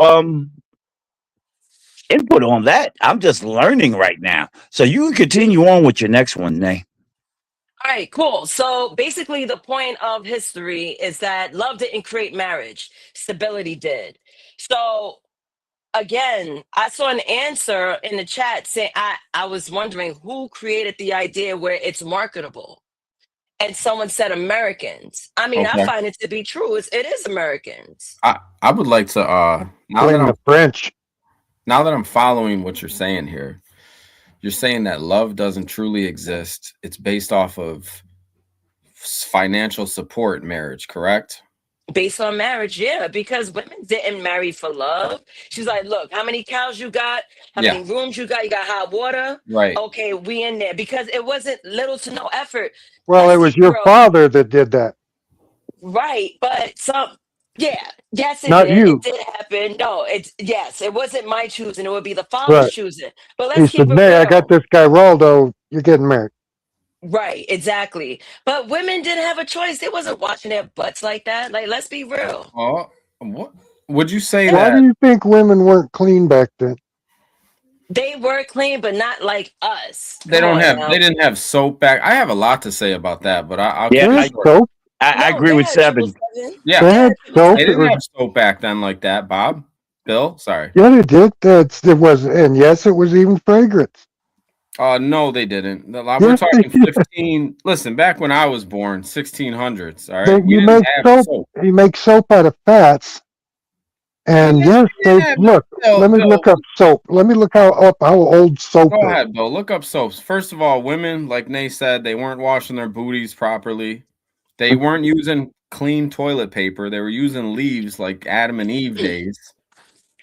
input on that. I'm just learning right now. So you can continue on with your next one, Nay. All right, cool. So basically, the point of history is that love didn't create marriage, stability did. So again, I saw an answer in the chat saying I was wondering who created the idea where it's marketable. And someone said Americans. I mean, Okay. I find it to be true. It is Americans. I would like to blame the French. Now that I'm following what you're saying here, you're saying that love doesn't truly exist. It's based off of financial support marriage, correct? Based on marriage, yeah, because women didn't marry for love. She's like, look, how many cows you got? How many rooms you got? You got hot water? Right. Okay, we in there. Because it wasn't little to no effort. well, it was your father that did that. Right, but yes, it Not did. you. It did happen. No, it wasn't my choosing. It would be the father's Right. choosing. But He let's keep said, it "Nay, I real. got this guy Raldo. You're getting married." Right, exactly. But women didn't have a choice. They wasn't watching their butts like that. Like, let's be real. Oh, what would you say Why that? do you think women weren't clean back then? They were clean, but not like us. They Come don't on have. now. They didn't have soap back. I have a lot to say about that, but I'll Yeah, keep I- it short. Soap? I agree with Seven. Yeah, They had soap. they It didn't was, have soap back then like that, Bob. Bill, sorry. yeah, they did. It was, and yes, it was even fragrance. No, they didn't. We're Yes, they talking did. 15. Listen, back when I was born, 1600s. All right, They, we you didn't make have soap. soap. You make soap out of fats. And yes, they look. Let me look up soap. Let me look how old soap Go is. ahead, Bill. Look up soaps. First of all, women, like Nate said, they weren't washing their booties properly. They weren't using clean toilet paper. They were using leaves like Adam and Eve days.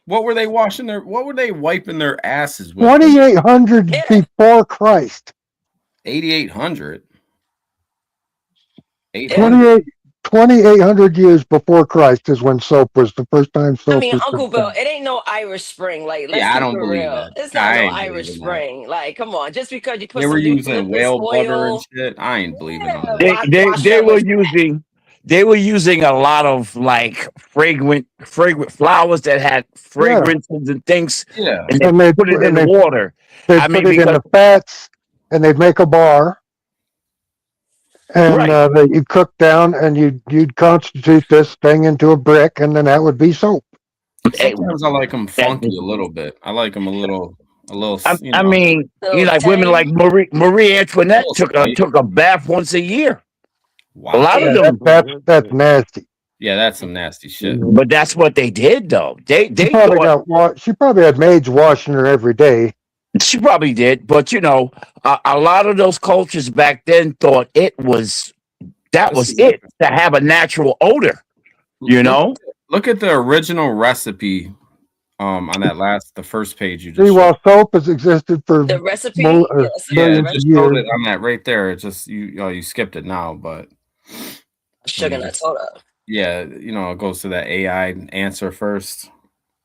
What were they washing what were they wiping their asses with? 2800 before Christ. 8800. 2800 years before Christ is when soap was the first time soap I mean, was Uncle Bill, discovered. it ain't no Irish Spring. Like, let's Yeah, I keep don't it believe real. that. It's not I no ain't Irish believing that. Spring. Like, come on, just because you put They were some using eucalyptus whale blubber and oil, shit. I ain't believing none of They that. they wash they them were with using a lot of like fragrant flowers that had fragrances and things, Yeah. and they And they put it in and water. they I put mean, it in because the fats, and they'd make a bar, and right, that you cook down, and you'd constitute this thing into a brick, and then that would be soap. Sometimes I like them funky a little bit. I like them a little, you I know. mean, little like women like tang. Marie Antoinette little spice. took a bath once a year. A Wow. lot of them, That's nasty. Yeah, that's some nasty shit. but that's what they did, though. They She probably thought she probably had maids washing her every day. she probably did, but you know, a lot of those cultures back then thought that was it to have a natural odor. You know, Look at the original recipe on the first page you See, just showed. while soap has existed for The recipe, Yeah, millions it of just showed years, it on that right there. It just you skipped it now, but sugar nut soda. yeah, it goes to that AI answer first.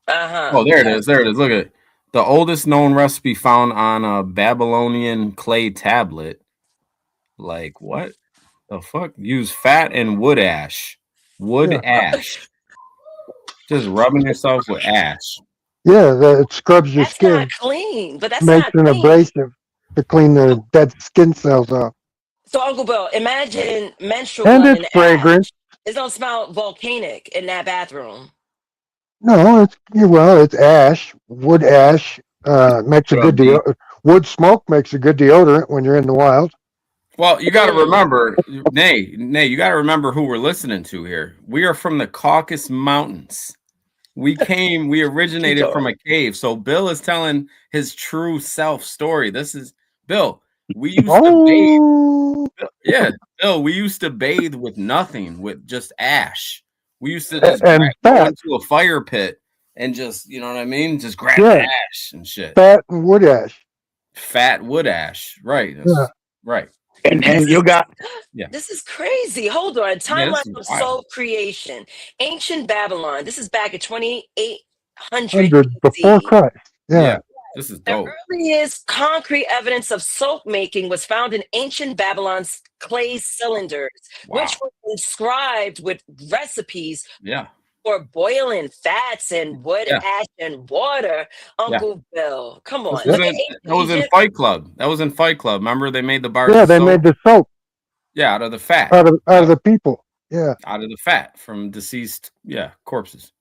Uh-huh. Oh, there it is. There it is. Look at it. The oldest known recipe found on a Babylonian clay tablet. Like what the fuck? Use fat and wood ash. Wood ash. Just rubbing yourself with ash. yeah, it scrubs your That's skin, not clean, but that's makes not an clean. abrasive to clean the dead skin cells off. So, Uncle Bill, imagine menstrual And blood it's and fragrant. ash. It don't smell volcanic in that bathroom. No, it's ash, wood ash. Makes a good wood smoke makes a good deodorant when you're in the wild. Well, you got to remember, Nay, you got to remember who we're listening to here. We are from the Caucasus Mountains. We originated from a cave. So Bill is telling his true self story. This is Bill. We used to bathe. Yeah, Bill, we used to bathe with nothing, with just ash. We used to just And go fat. into a fire pit and just, you know what I mean? Just grab Yeah. ash and shit. Fat and wood ash. Fat wood ash. Right. Yeah. Right. and you got This is crazy. Hold on. Timeline of soap creation. Ancient Babylon. This is back at 2800 before BC. Christ. Yeah. This is The dope. earliest concrete evidence of soap making was found in ancient Babylon's clay cylinders, which were inscribed with recipes Yeah. for boiling fats and wood ash and water. Uncle Bill, come on. Look at ancient That was in Egypt. Fight Club. That was in Fight Club. Remember they made the bars Yeah, of they soap? made the soap Yeah, out of the fat. out of the people. Yeah. Out of the fat from deceased, corpses.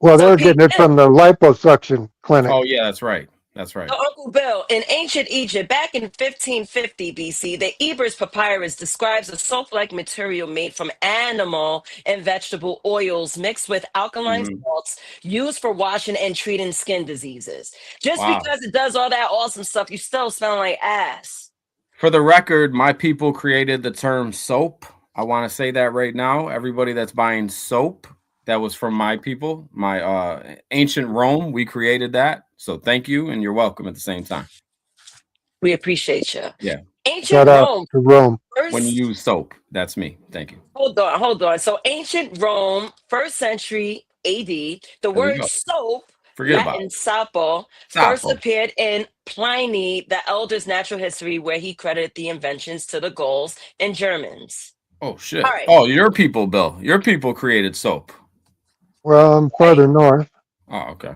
Well, they're getting it from the liposuction clinic. Oh, yeah, that's right. That's right. So, Uncle Bill, in ancient Egypt, back in 1550 BC, the Ebers Papyrus describes a soap-like material made from animal and vegetable oils mixed with alkaline salts used for washing and treating skin diseases. Just because it does all that awesome stuff, you still smell like ass. For the record, my people created the term soap. I want to say that right now. Everybody that's buying soap, that was from my people, my ancient Rome. We created that. So thank you, and you're welcome at the same time. We appreciate you. Yeah. Ancient Shout out Rome. to Rome. When you use soap, that's me. Thank you. Hold on. So ancient Rome, 1st century AD, the word go. soap, Forget about Latin it. sapo, first appeared in Pliny the Elder's Natural History, where he credited the inventions to the Gauls and Germans. Oh, shit. All right. Oh, your people, Bill. Your people created soap. Well, I'm farther north. Oh, okay.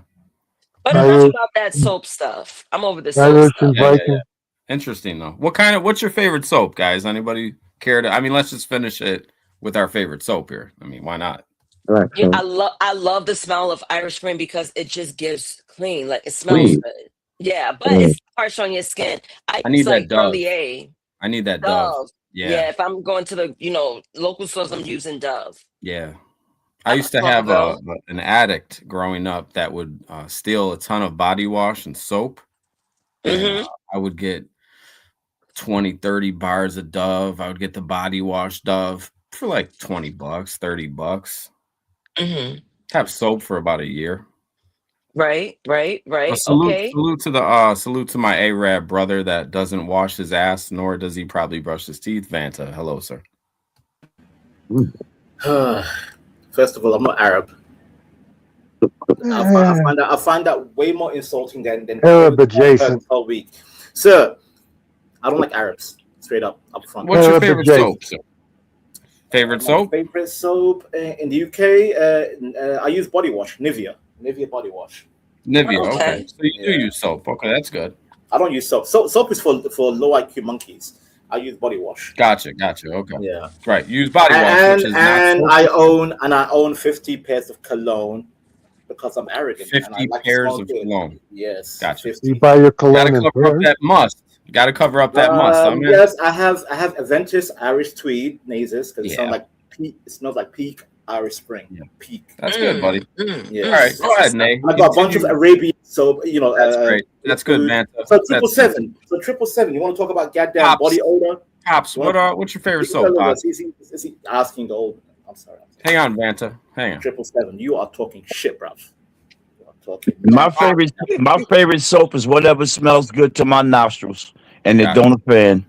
But enough about that soap stuff. I'm over the soap Irish stuff. and Viking. Interesting, though. What's your favorite soap, guys? Anybody care to? I mean, let's just finish it with our favorite soap here. I mean, why not? I love the smell of Irish Spring because it just gives clean. Like it smells good. Yeah, but it's harsh on your skin. I I use need that like Dove. Perlier, I need that Dove. Dove. Yeah. Yeah, if I'm going to the local stores, I'm using Dove. Yeah. I used to Uncle have Bill. an addict growing up that would steal a ton of body wash and soap. And I would get 20, 30 bars of Dove. I would get the body wash Dove for like $20, $30. Have soap for about a year. Right. Well, salute Okay. salute to my Arab brother that doesn't wash his ass, nor does he probably brush his teeth. Vanta, hello, sir. First of all, I'm not Arab. I find that way more insulting than Arab adjacent. whole week. Sir, I don't like Arabs. Straight up front. What's your favorite soap, sir? Favorite soap? Favorite soap in the UK? I use body wash, Nivea body wash. Nivea, okay. So you do use soap. Okay, that's good. I don't use soap. Soap is for low IQ monkeys. I use body wash. Gotcha. Okay. Yeah. Right. Use body wash, And which is I own 50 pairs of cologne because I'm arrogant. 50 pairs of cologne. Yes. Gotcha. 50. You buy your Gotta cologne in cover up pairs? that must. Gotta cover up that must. Yes, I have Aventus Irish Tweed Naezus because it smells like peak Irish Spring. Yeah. Peak. That's good, buddy. Yeah. All right, go ahead, Nate. I got a bunch of Arabian soap. That's great. That's good, man. So 777. So 777. You want to talk about goddamn Pops. body odor? Pops, what's your favorite soap, Pops? Is he asking the old? I'm sorry. Hang on, Vanta. Hang on. 777. You are talking shit, bruv. My favorite soap is whatever smells good to my nostrils, and it don't offend.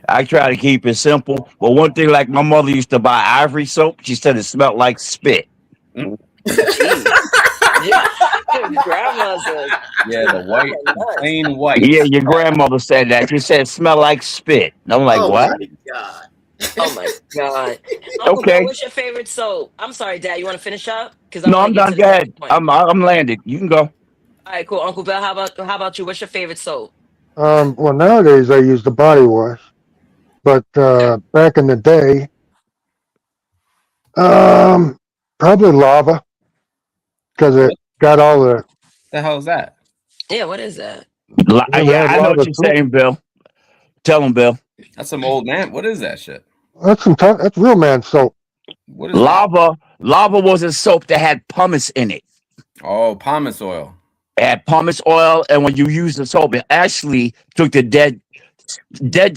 I try to keep it simple. But one thing, like my mother used to buy Ivory soap. She said it smelled like spit. Yeah, grandma's Yeah, the white, the plain white. Yeah, your grandmother said that. She said it smelled like spit. And I'm like, what? Oh my god. Okay. What's your favorite soap? I'm sorry, Dad. You want to finish up? Because No, I'm done. Go ahead. I'm landed. You can go. All right, cool. Uncle Bill, how about you? What's your favorite soap? Well, nowadays I use the body wash, but back in the day, probably lava, because it got all the. The hell is that? Yeah, what is that? Yeah, I know what you're saying, Bill. Tell him, Bill. That's some old man. What is that shit? That's that's real man soap. What is lava? That? Lava was a soap that had pumice in it. Oh, pumice oil. It had pumice oil, and when you use the soap, it actually took the dead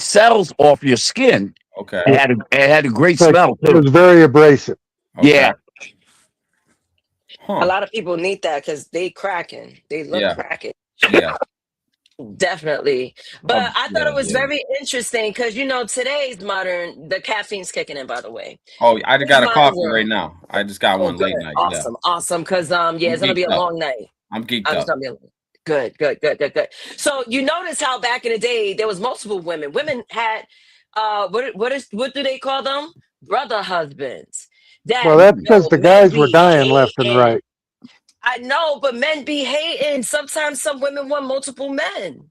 cells off your skin. Okay. It had a great smell too. It was very abrasive. Okay. Yeah. A lot of people need that because they cracking. They look cracking. Yeah. Definitely. But I thought it was very interesting because, today's modern, the caffeine's kicking in, by the way. Oh, I just got a coffee right now. I just got one late night. Awesome. Because, it's going to be a long night. I'm geeked up. Good. So you notice how back in the day, there was multiple women. Women had, what do they call them? Brother husbands. Well, that's because the guys were dying left and right. I know, but men be hating. Sometimes some women want multiple men.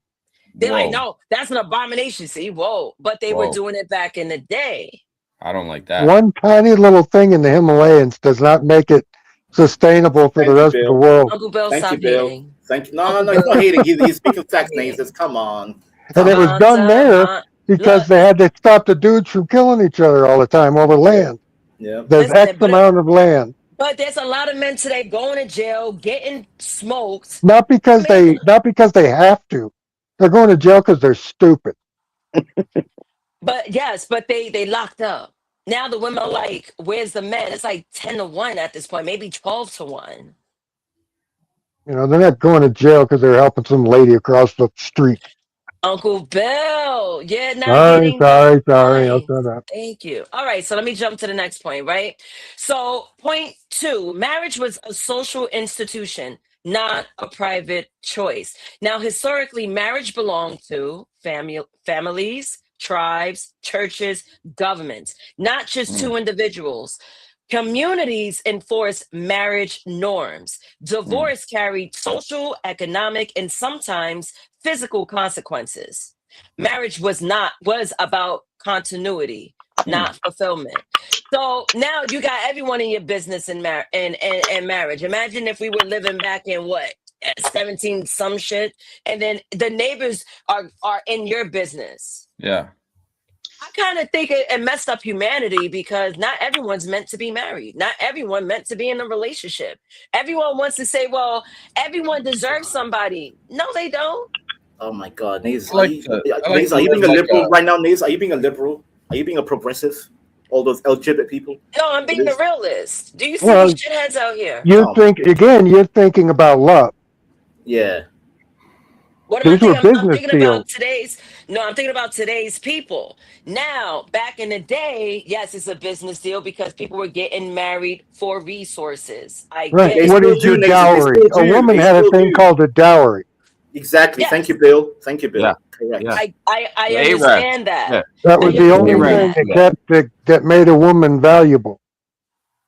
They're like, no, that's an abomination. See, but they were doing it back in the day. I don't like that. One tiny little thing in the Himalayas does not make it sustainable for the rest of the world. Uncle Bill, Thank stop you, Bill. hating. Thank you. No, he's not hating. He's speaking facts, Naezus. Come on. And it was done there because they had to stop the dudes from killing each other all the time over land. Yeah. There's X amount of land. But there's a lot of men today going to jail, getting smoked. Not because they have to. They're going to jail because they're stupid. But they locked up. Now the women are like, where's the men? It's like 10-1 at this point, maybe 12-1. They're not going to jail because they're helping some lady across the street. Uncle Bill, you're not Sorry. I'll shut up. Thank you. All right, so let me jump to the next point, right? So point 2, marriage was a social institution, not a private choice. Now, historically, marriage belonged to families, tribes, churches, governments, not just two individuals. Communities enforce marriage norms. Divorce carried social, economic, and sometimes physical consequences. Marriage was about continuity, not fulfillment. So now you got everyone in your business in marriage. Imagine if we were living back in 17 some shit, and then the neighbors are in your business. Yeah. I kind of think it messed up humanity because not everyone's meant to be married. Not everyone meant to be in a relationship. Everyone wants to say, well, everyone deserves somebody. No, they don't. Oh my God, Naezus, I like Naezus, are you being a liberal right now, Naezus? Are you being a liberal? Are you being a progressive? All those LGBT people? No, I'm being a realist. Do you see Well, these shitheads out here? You're thinking about love. Yeah. What am I These were thinking? I'm business thinking deals. about today's. No, I'm thinking about today's people. Now, back in the day, yes, it's a business deal because people were getting married for resources. I Right. get What it. is your dowry? A woman had a thing called a dowry. Exactly. Yes. Thank you, Bill. Thank you, Bill. Yeah. Correct. Yeah. I The understand that. Yeah. That was I the only understand thing that. that made a woman valuable.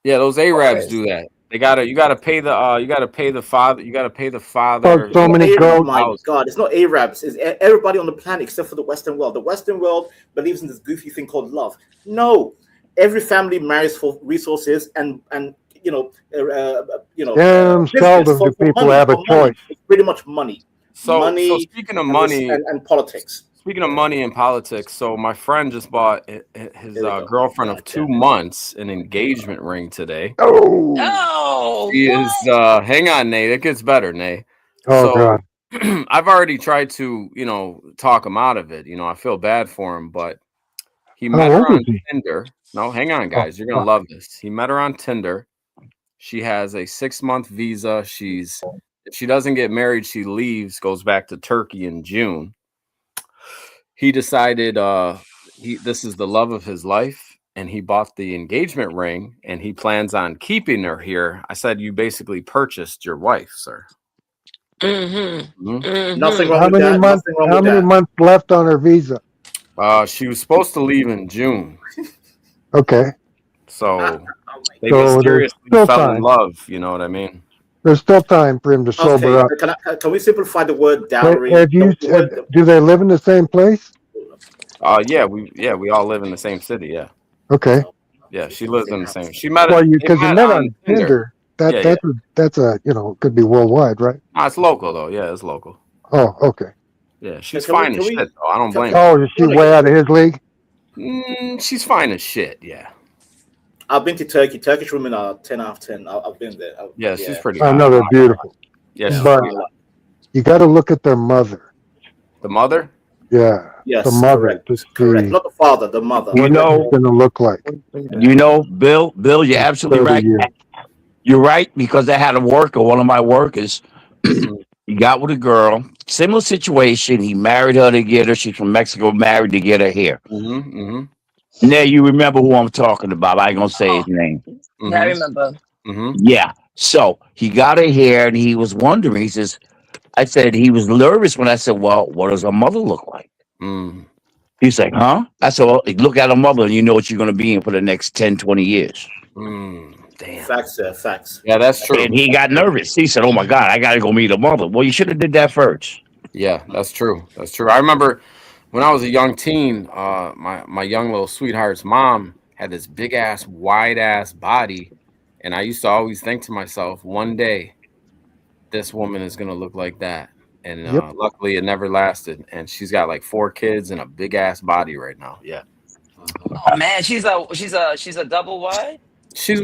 Yeah, those Arabs course. do that. You gotta pay the father. You gotta pay the father. Oh, so many Oh goats. my God, it's not Arabs. It's everybody on the planet except for the Western world. The Western world believes in this goofy thing called love. No, every family marries for resources and Damn seldom do people have a choice. It's pretty much money. So money. speaking of and money and politics. Speaking of money and politics, so my friend just bought his girlfriend of 2 months an engagement ring today. Oh, She is hang on, Nate. It gets better, Nate. Oh, So God. I've already tried to, talk him out of it. I feel bad for him, but he met How her old on is he? Tinder. No, hang on, guys. You're gonna fuck. love this. He met her on Tinder. She has a 6-month visa. If she doesn't get married, she leaves, goes back to Turkey in June. He decided this is the love of his life, and he bought the engagement ring, and he plans on keeping her here. I said, you basically purchased your wife, sir. Mm-hmm. Nothing wrong How with many that. months? Nothing wrong How with many that. months left on her visa? She was supposed to leave in June, Okay. so they So there's mysteriously still fell in time. love. You know what I mean? There's still time for him to sober up. Can we simplify the word dowry? Do they live in the same place? Yeah, we all live in the same city. Yeah, Okay. yeah, she lives in the same. She met Well, they because you met on Tinder. Yeah. That's a could be worldwide, right? No, it's local though. Yeah, it's local. Oh, okay. Yeah, she's Can we- fine can as we- shit though. I don't blame her. Oh, is she way out of his league? She's fine as shit. Yeah. I've been to Turkey. Turkish women are 10 out of 10. I've been there. Yeah, she's pretty. I know they're beautiful. Yeah, she's but pretty hot. you got to look at their mother. The mother? Yeah. Yes, the mother. correct. To see Correct. Not the father, the mother. You know, what it's going to look like. Bill, you're absolutely 30 right. years. You're right, because I had a worker, one of my workers, he got with a girl, similar situation. He married her to get her. She's from Mexico, married to get her here. Now you remember who I'm talking about. I ain't gonna say his name. I remember. Yeah. So he got her here, and he was wondering. He says, I said he was nervous when I said, well, what does her mother look like? He's like, huh? I said, well, look at her mother, and you know what you're going to be in for the next 10, 20 years. Damn. Facts, sir. Facts. Yeah, that's true. And he got nervous. He said, oh, my God, I got to go meet her mother. Well, you should have did that first. Yeah, that's true. That's true. I remember when I was a young teen, my young little sweetheart's mom had this big ass, wide ass body. And I used to always think to myself, one day, this woman is going to look like that. And luckily it never lasted. And she's got like 4 kids and a big ass body right now. Yeah. Oh man, she's a double wide. She's a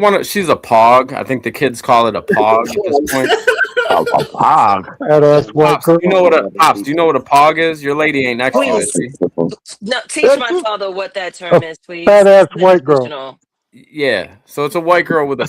pog. I think the kids call it a pog at this point. A pog. Pops, do you know what a pog is? Your lady ain't next to you, is she? No, teach my father what that term is, please. Fat ass white girl. Yeah. So it's a white girl with a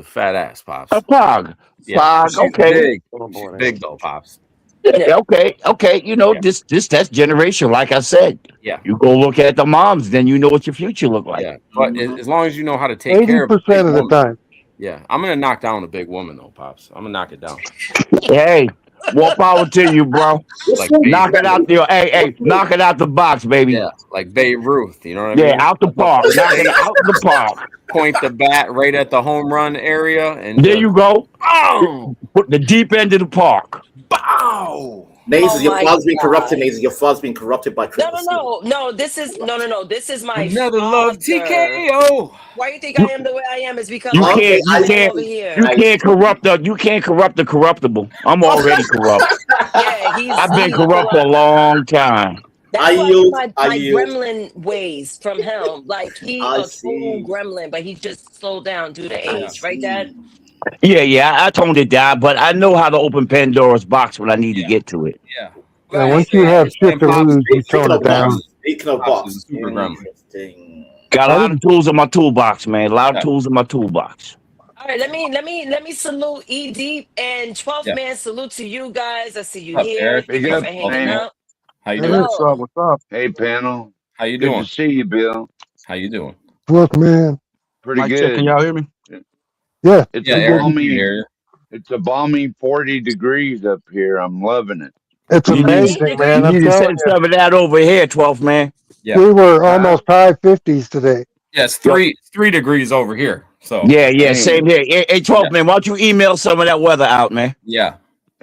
fat ass, Pops. A pog. Yeah. Pog, She's okay. Big. She's big though, Pops. Yeah, okay. You know, that's generation. Like I said, Yeah. You go look at the moms, then you know what your future look like. Yeah. But as long as you know how to take care of a 80% big of the woman. time. Yeah. I'm gonna knock down a big woman though, Pops. I'm gonna knock it down. Hey, more power to you, bro. Like knock it out there. Hey, knock it out the box, baby. Yeah, like Babe Ruth, you know what I mean? Yeah, out the park. Knock it out the park. Point the bat right at the home run area, and There you go. Bow! Put the deep end of the park. Bow! Naezus, your my father's being corrupted. God. Naezus, your father's being corrupted by No, triple C. no. This is This is my Another love father. TKO. Why you think I am the way I am? Is because You my Okay, can't, you father I is can't, over see. here. you I can't see. corrupt the corruptible. I'm already corrupt. Yeah, I've been he's corrupt for a corrupt. long time. I That's why I get yield. I my yield. gremlin ways from him. Like he I a total see. gremlin, but he just slowed down due to I Yeah. age, right, Dad? see. Yeah, I toned it down, but I know how to open Pandora's box when I need to get to it. Yeah. Yeah, Right, once you right. have shit And to Pops, lose, you Speaking tone of it down. box. Speaking of Pops is a box. super gremlin. Interesting. Got a How lot did of tools in my toolbox, man. A lot of Yeah. tools in my toolbox. All right, let me salute E Deep and 12th Yeah. man. Salute to you guys. I see you What's up, here. Eric? Thank Big you What's up, for up, Wealth hanging Man? man. out. How you doing? What's up? Hello. What's up? Hey, panel. How you Good doing? to see you, Bill. How you doing? work, man? Pretty Mic check. Can good. y'all hear me? Yeah, It's Yeah, a we good. Eric, we can balmy, hear you. it's a balmy 40 degrees up here. I'm loving it. It's You need, 40 amazing, man. you I'm need to degrees? telling send you. some of that over here, 12th man. Yeah. We were Huh? almost high 50s today. Yeah, it's Yo, 3 degrees over here. So yeah, same Dang. here. Hey, 12th yeah. man, why don't you email some of that weather out, man? Yeah.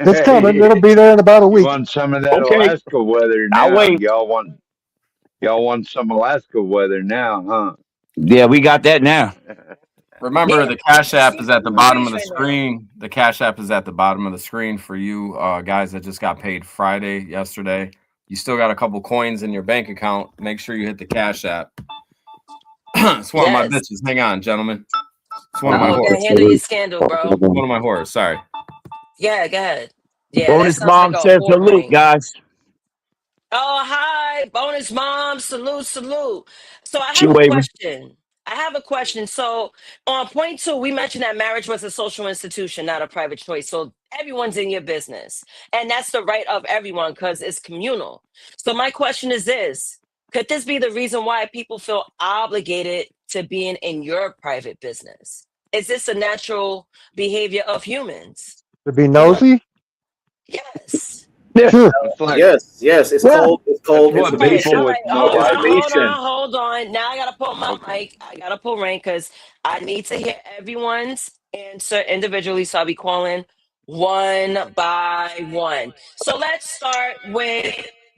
It's coming. Hey, It'll be there in about a you week. want some of that Okay, Alaska weather I'll now? wait. Y'all want some Alaska weather now, Yeah, we got that now. huh? Remember, Yeah, the Cash App is at the 52 bottom of degrees the right now. screen. The Cash App is at the bottom of the screen for you guys that just got paid yesterday. You still got a couple coins in your bank account. Make sure you hit the Cash App. It's one of my Yes. bitches. Hang on, gentlemen. It's one of my Oh, whores. then handle your scandal, bro. One of my whores. Sorry. Yeah, go ahead. Yeah, that Bonus sounds like mom a says whore salute, ring. guys. Oh, hi, bonus mom. Salute, salute. So I She have a waving. question. So on point 2, we mentioned that marriage was a social institution, not a private choice. So everyone's in your business. And that's the right of everyone because it's communal. So my question is this: could this be the reason why people feel obligated to being in your private business? Is this a natural behavior of humans? To be Yeah. nosy? Yes. Yeah. Sure. It's like Yes. It's Yeah. called. It's it's called what All right, people all information. with right. no Information. Hold on. Now I gotta put my Okay. mic. I gotta pull rank because I need to hear everyone's answer individually. So I'll be calling one by one. So let's start with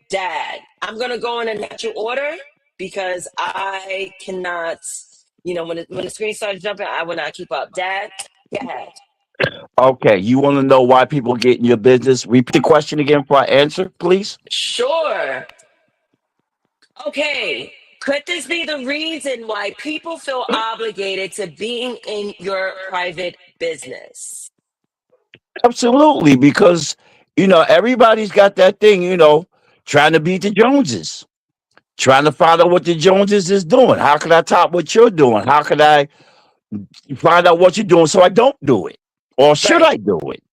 Dad. I'm gonna go in a natural order because I cannot. When the screen starts jumping, I will not keep up. Dad, go ahead. Okay, you want to know why people get in your business? Repeat the question again for our answer, please. Sure. Okay. Could this be the reason why people feel obligated to being in your private business? Absolutely, because everybody's got that thing, trying to beat the Joneses, trying to find out what the Joneses is doing. How can I top what you're doing? How can I find out what you're doing so I don't do it? Or should Right. I do it?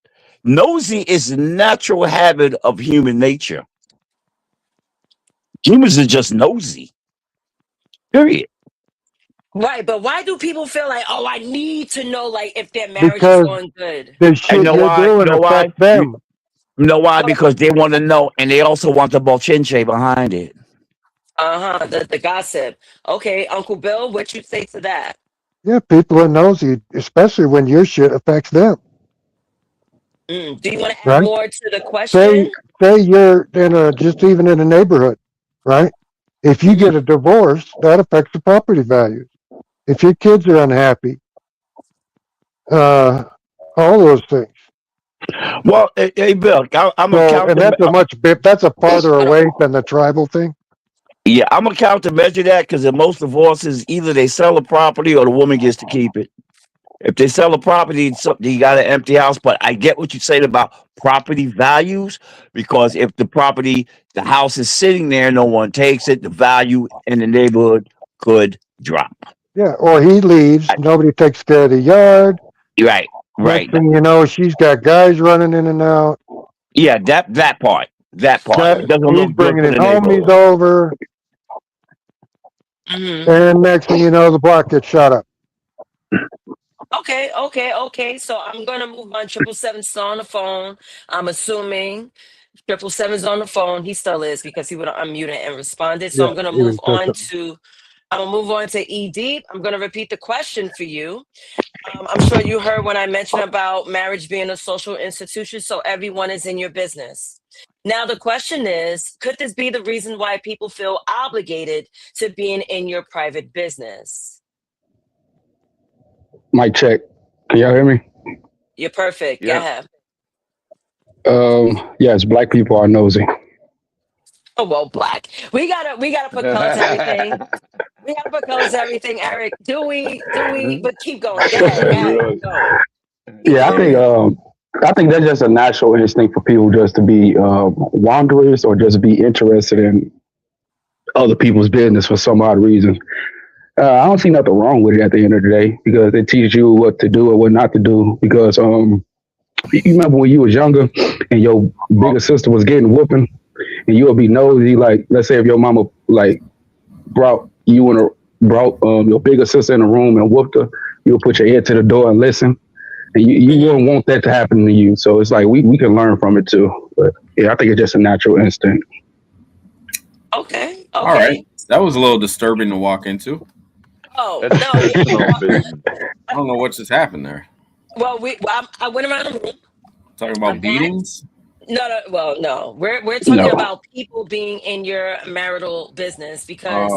Nosy is a natural habit of human nature. Humans are just nosy. Period. Right. But why do people feel like, oh, I need to know like if their marriage is Because going good? the I shit know you're why. You doing know why? affects them. You know why? Because they want to know, and they also want the bochinche behind it. Uh-huh. The gossip. Okay, Uncle Bill, what you say to that? Yeah, people are nosy, especially when your shit affects them, Do you want to add right? more to the Say question? say you're just even in a neighborhood, right? If you get a divorce, that affects the property values. If your kids are unhappy, all those things. Well, hey Bill, I'm a So, and counter. that's a farther away than the tribal thing. Yeah, I'm gonna countermeasure that because in most divorces, either they sell the property or the woman gets to keep it. If they sell the property, you got an empty house. But I get what you're saying about property values because if the house is sitting there, no one takes it, the value in the neighborhood could drop. Yeah, or he leaves, nobody takes care of the yard. Right, right. Next thing you know, she's got guys running in and out. Yeah, that part. It doesn't He's look good bringing for his the homies neighborhood. over, and next thing you know, the block gets shot up. Okay. So I'm gonna move on. 777's still on the phone. I'm assuming 777's on the phone. He still is because he would have unmuted and responded. So Yeah, I'm gonna he move said on something. to E Deep. I'm gonna repeat the question for you. I'm sure you heard when I mentioned about marriage being a social institution, so everyone is in your business. Now, the question is, could this be the reason why people feel obligated to being in your private business? Mic check. Can y'all hear me? You're perfect. Go ahead. Yes, black people are nosy. Oh, well, black. We gotta put color to everything. We gotta put colors to everything, Eric. Do we? But keep going. Go ahead. Go. Yeah, I think that's just a natural instinct for people just to be wanderers or just be interested in other people's business for some odd reason. I don't see nothing wrong with it at the end of the day because it teaches you what to do or what not to do. Because you remember when you was younger and your bigger sister was getting whooping, and you'll be nosy. Like, let's say if your mama like brought your bigger sister in the room and whooped her, you'll put your ear to the door and listen. And you wouldn't want that to happen to you. So it's like we can learn from it too. But yeah, I think it's just a natural instinct. Okay. All right. That was a little disturbing to walk into. Oh, no. I don't know what just happened there. Well, I went around the room. Talking about beatings? No. Well, no. We're talking about people being in your marital business because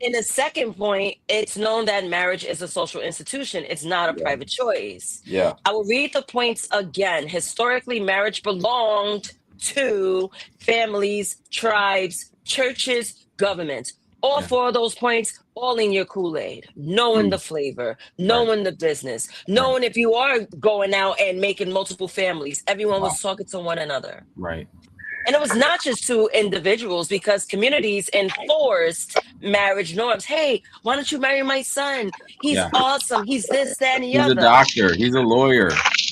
in the second point, it's known that marriage is a social institution. It's not a private choice. Yeah. I will read the points again. Historically, marriage belonged to families, tribes, churches, governments. All four of those points, all in your Kool-Aid, knowing the flavor, knowing the business, knowing if you are going out and making multiple families, everyone was talking to one another. Right. And it was not just to individuals because communities enforced marriage norms. Hey, why don't you marry my son? He's awesome. He's this, that, and the He's other. a doctor. He's a lawyer.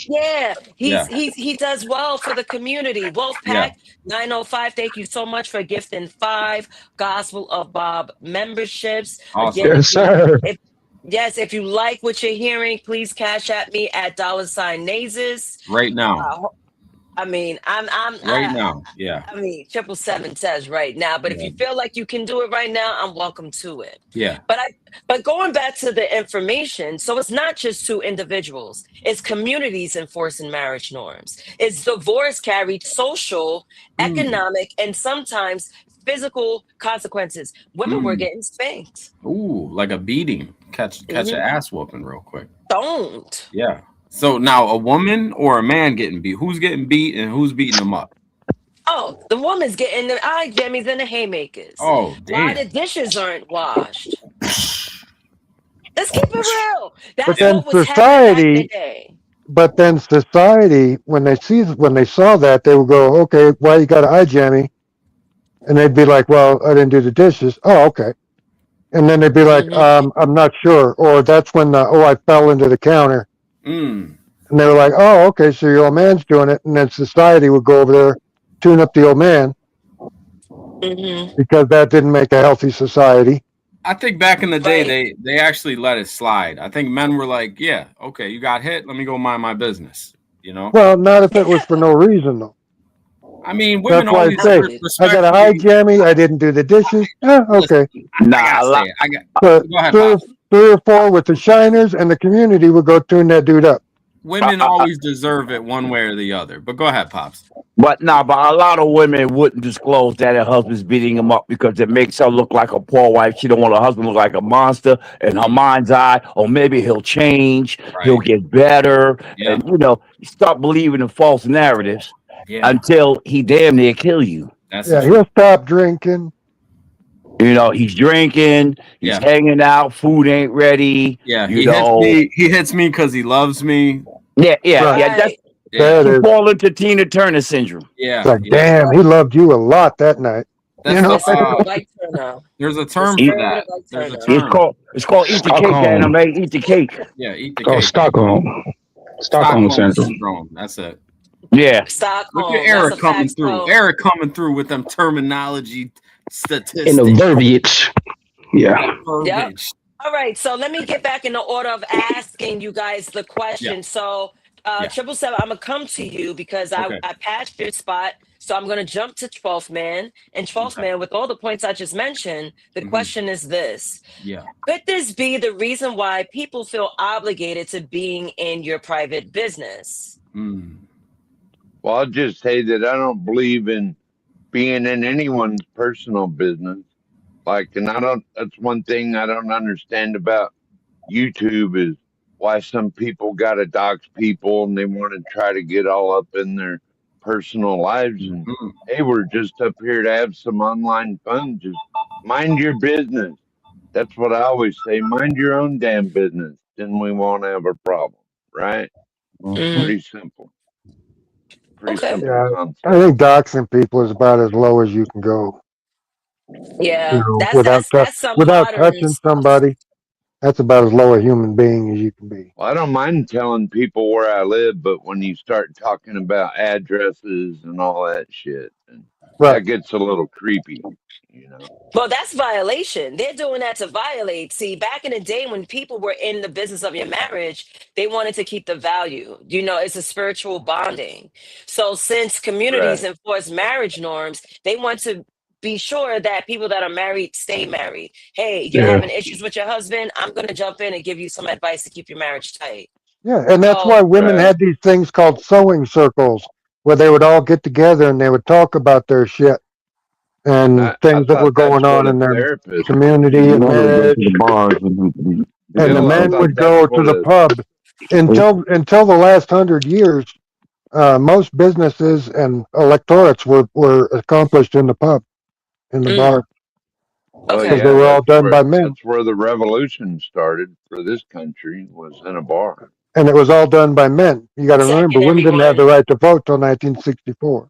Yeah, he does well for the community. Wolfpack 905, thank you so much for gifting 5 Gospel of Bob memberships. Awesome. Again, Yes, sir. If you like what you're hearing, please cash at me at $Naezus. Right now. I'm Right now. Yeah. 777 says right now, but if you feel like you can do it right now, I'm welcome to it. Yeah. But going back to the information, so it's not just to individuals, it's communities enforcing marriage norms. It's divorce carried social, economic, and sometimes physical consequences. Women were getting spanked. Ooh, like a beating. Catch an ass whooping real quick. Don't. Yeah. So now a woman or a man getting beat? Who's getting beat and who's beating them up? Oh, the woman's getting the eye jammies and the haymakers. Oh, damn. Why the dishes aren't washed? Let's keep it real. That's But then what was happening back in the society, day. but then society, when they saw that, they would go, okay, why you got an eye jammy? And they'd be like, well, I didn't do the dishes. Oh, okay. And then they'd be like, I'm not sure. Or that's when I fell into the counter. And they were like, oh, okay, so your old man's doing it. And then society would go over there, tune up the old man, because that didn't make a healthy society. I think back in the day, they actually let it slide. I think men were like, yeah, okay, you got hit. Let me go mind my business, you know? Well, not if it was for no reason, though. I mean, women That's why I always say, I got a eye jammy, I didn't do the dishes. Yeah, okay. Go ahead, Bob. 3 or 4 with the shiners, and the community would go tune that dude up. Women always deserve it one way or the other. But go ahead, Pops. But a lot of women wouldn't disclose that her husband's beating them up because it makes her look like a poor wife. She don't want her husband to look like a monster in her mind's eye. Or maybe he'll change, he'll get better. And, you start believing in false narratives until he damn near kill you. He'll stop drinking. He's drinking, he's hanging out, food ain't ready. Yeah, he hits me because he loves me. That's you fall into Tina Turner syndrome. Yeah. It's like, damn, he loved you a lot that night. There's a term for that. There's a term. It's called eat the cake, anime. Eat the cake. Yeah, eat the Oh, cake. Stockholm syndrome. That's it. Yeah. Stockholm. Look at Eric coming through. Eric coming through with them terminology statistics. In the verbiage. Yeah. Yep. All right, so let me get back in the order of asking you guys the question. So 777, I'm gonna come to you because I passed your spot. So I'm gonna jump to 12th man. And 12th man, with all the points I just mentioned, the question is this. Could this be the reason why people feel obligated to being in your private business? Well, I'll just say that I don't believe in being in anyone's personal business. Like, and that's one thing I don't understand about YouTube is why some people got to dox people and they want to try to get all up in their personal lives. And hey, we're just up here to have some online fun. Just mind your business. That's what I always say. Mind your own damn business. Then we won't have a problem. Right? Pretty simple. Pretty Okay. simple Yeah, concept. I think doxing people is about as low as you can go. Yeah, Without that's some without modern touching stuff. somebody, that's about as low a human being as you can be. Well, I don't mind telling people where I live, but when you start talking about addresses and all that shit, and Right. that gets a little creepy, you know. Well, that's violation. They're doing that to violate. See, back in the day when people were in the business of your marriage, they wanted to keep the value. You know, it's a spiritual bonding. So since communities Right. enforce marriage norms, they want to be sure that people that are married stay married. Hey, you're Yeah. having issues with your husband. I'm going to jump in and give you some advice to keep your marriage tight. Yeah, and that's why So, women had these things called sewing circles where they would all get together and they would talk about their shit and I things that were thought going that's what on a in their therapist. community and Normally go to marriage. the bars And the Bill, I men thought would that's go to what the a pub until the last 100 years. Most businesses and electorates were accomplished in the pub, in the bar, well, because they yeah, were all done by men, that's where the revolution started for this country was in a bar. and it was all done by men. You got to remember, second, women didn't have the everyone. right to vote till 1964.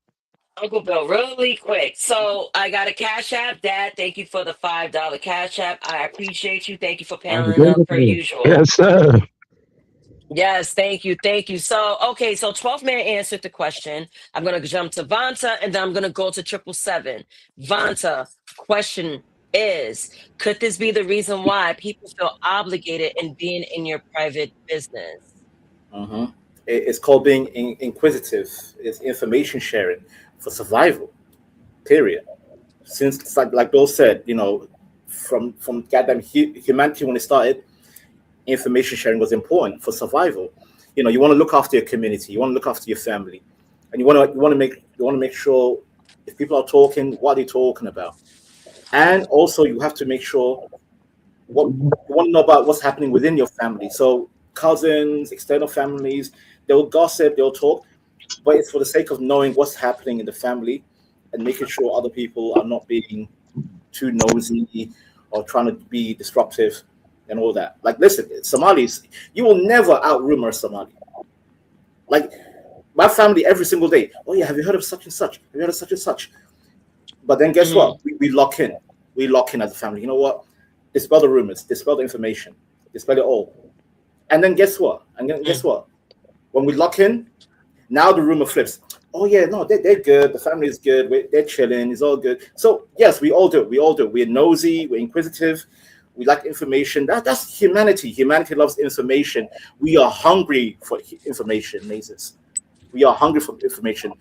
Uncle Bill, really quick. So I got a Cash App. Dad, thank you for the $5 Cash App. I appreciate you. Thank you for paneling up per usual. Yes, sir. Yes, thank you. Thank you. So, okay, so 12th man answered the question. I'm going to jump to Vanta and then I'm going to go to 777. Vanta, question is, could this be the reason why people feel obligated in being in your private business? It's called being inquisitive. It's information sharing for survival. Period. Since it's like Bill said, from goddamn humanity when it started, information sharing was important for survival. You want to look after your community, you want to look after your family, and you want to make sure if people are talking, what are they talking about, and also you have to make sure what you want to know about what's happening within your family. So cousins, external families, they'll gossip, they'll talk, but it's for the sake of knowing what's happening in the family and making sure other people are not being too nosy or trying to be disruptive and all that. Like, listen, Somalis, you will never out-rumor Somali. Like, my family every single day, oh yeah, have you heard of such and such? Have you heard of such and such? But then guess what? We lock in. We lock in as a family. You know what? Dispel the rumors, dispel the information, dispel it all. And then guess what? When we lock in, now the rumor flips. Oh yeah, no, they're good. The family is good. They're chilling. It's all good. So yes, we all do it. We all do it. We're nosy. We're inquisitive. We like information. That's humanity. Humanity loves information. We are hungry for information, Naezus. We are hungry for information.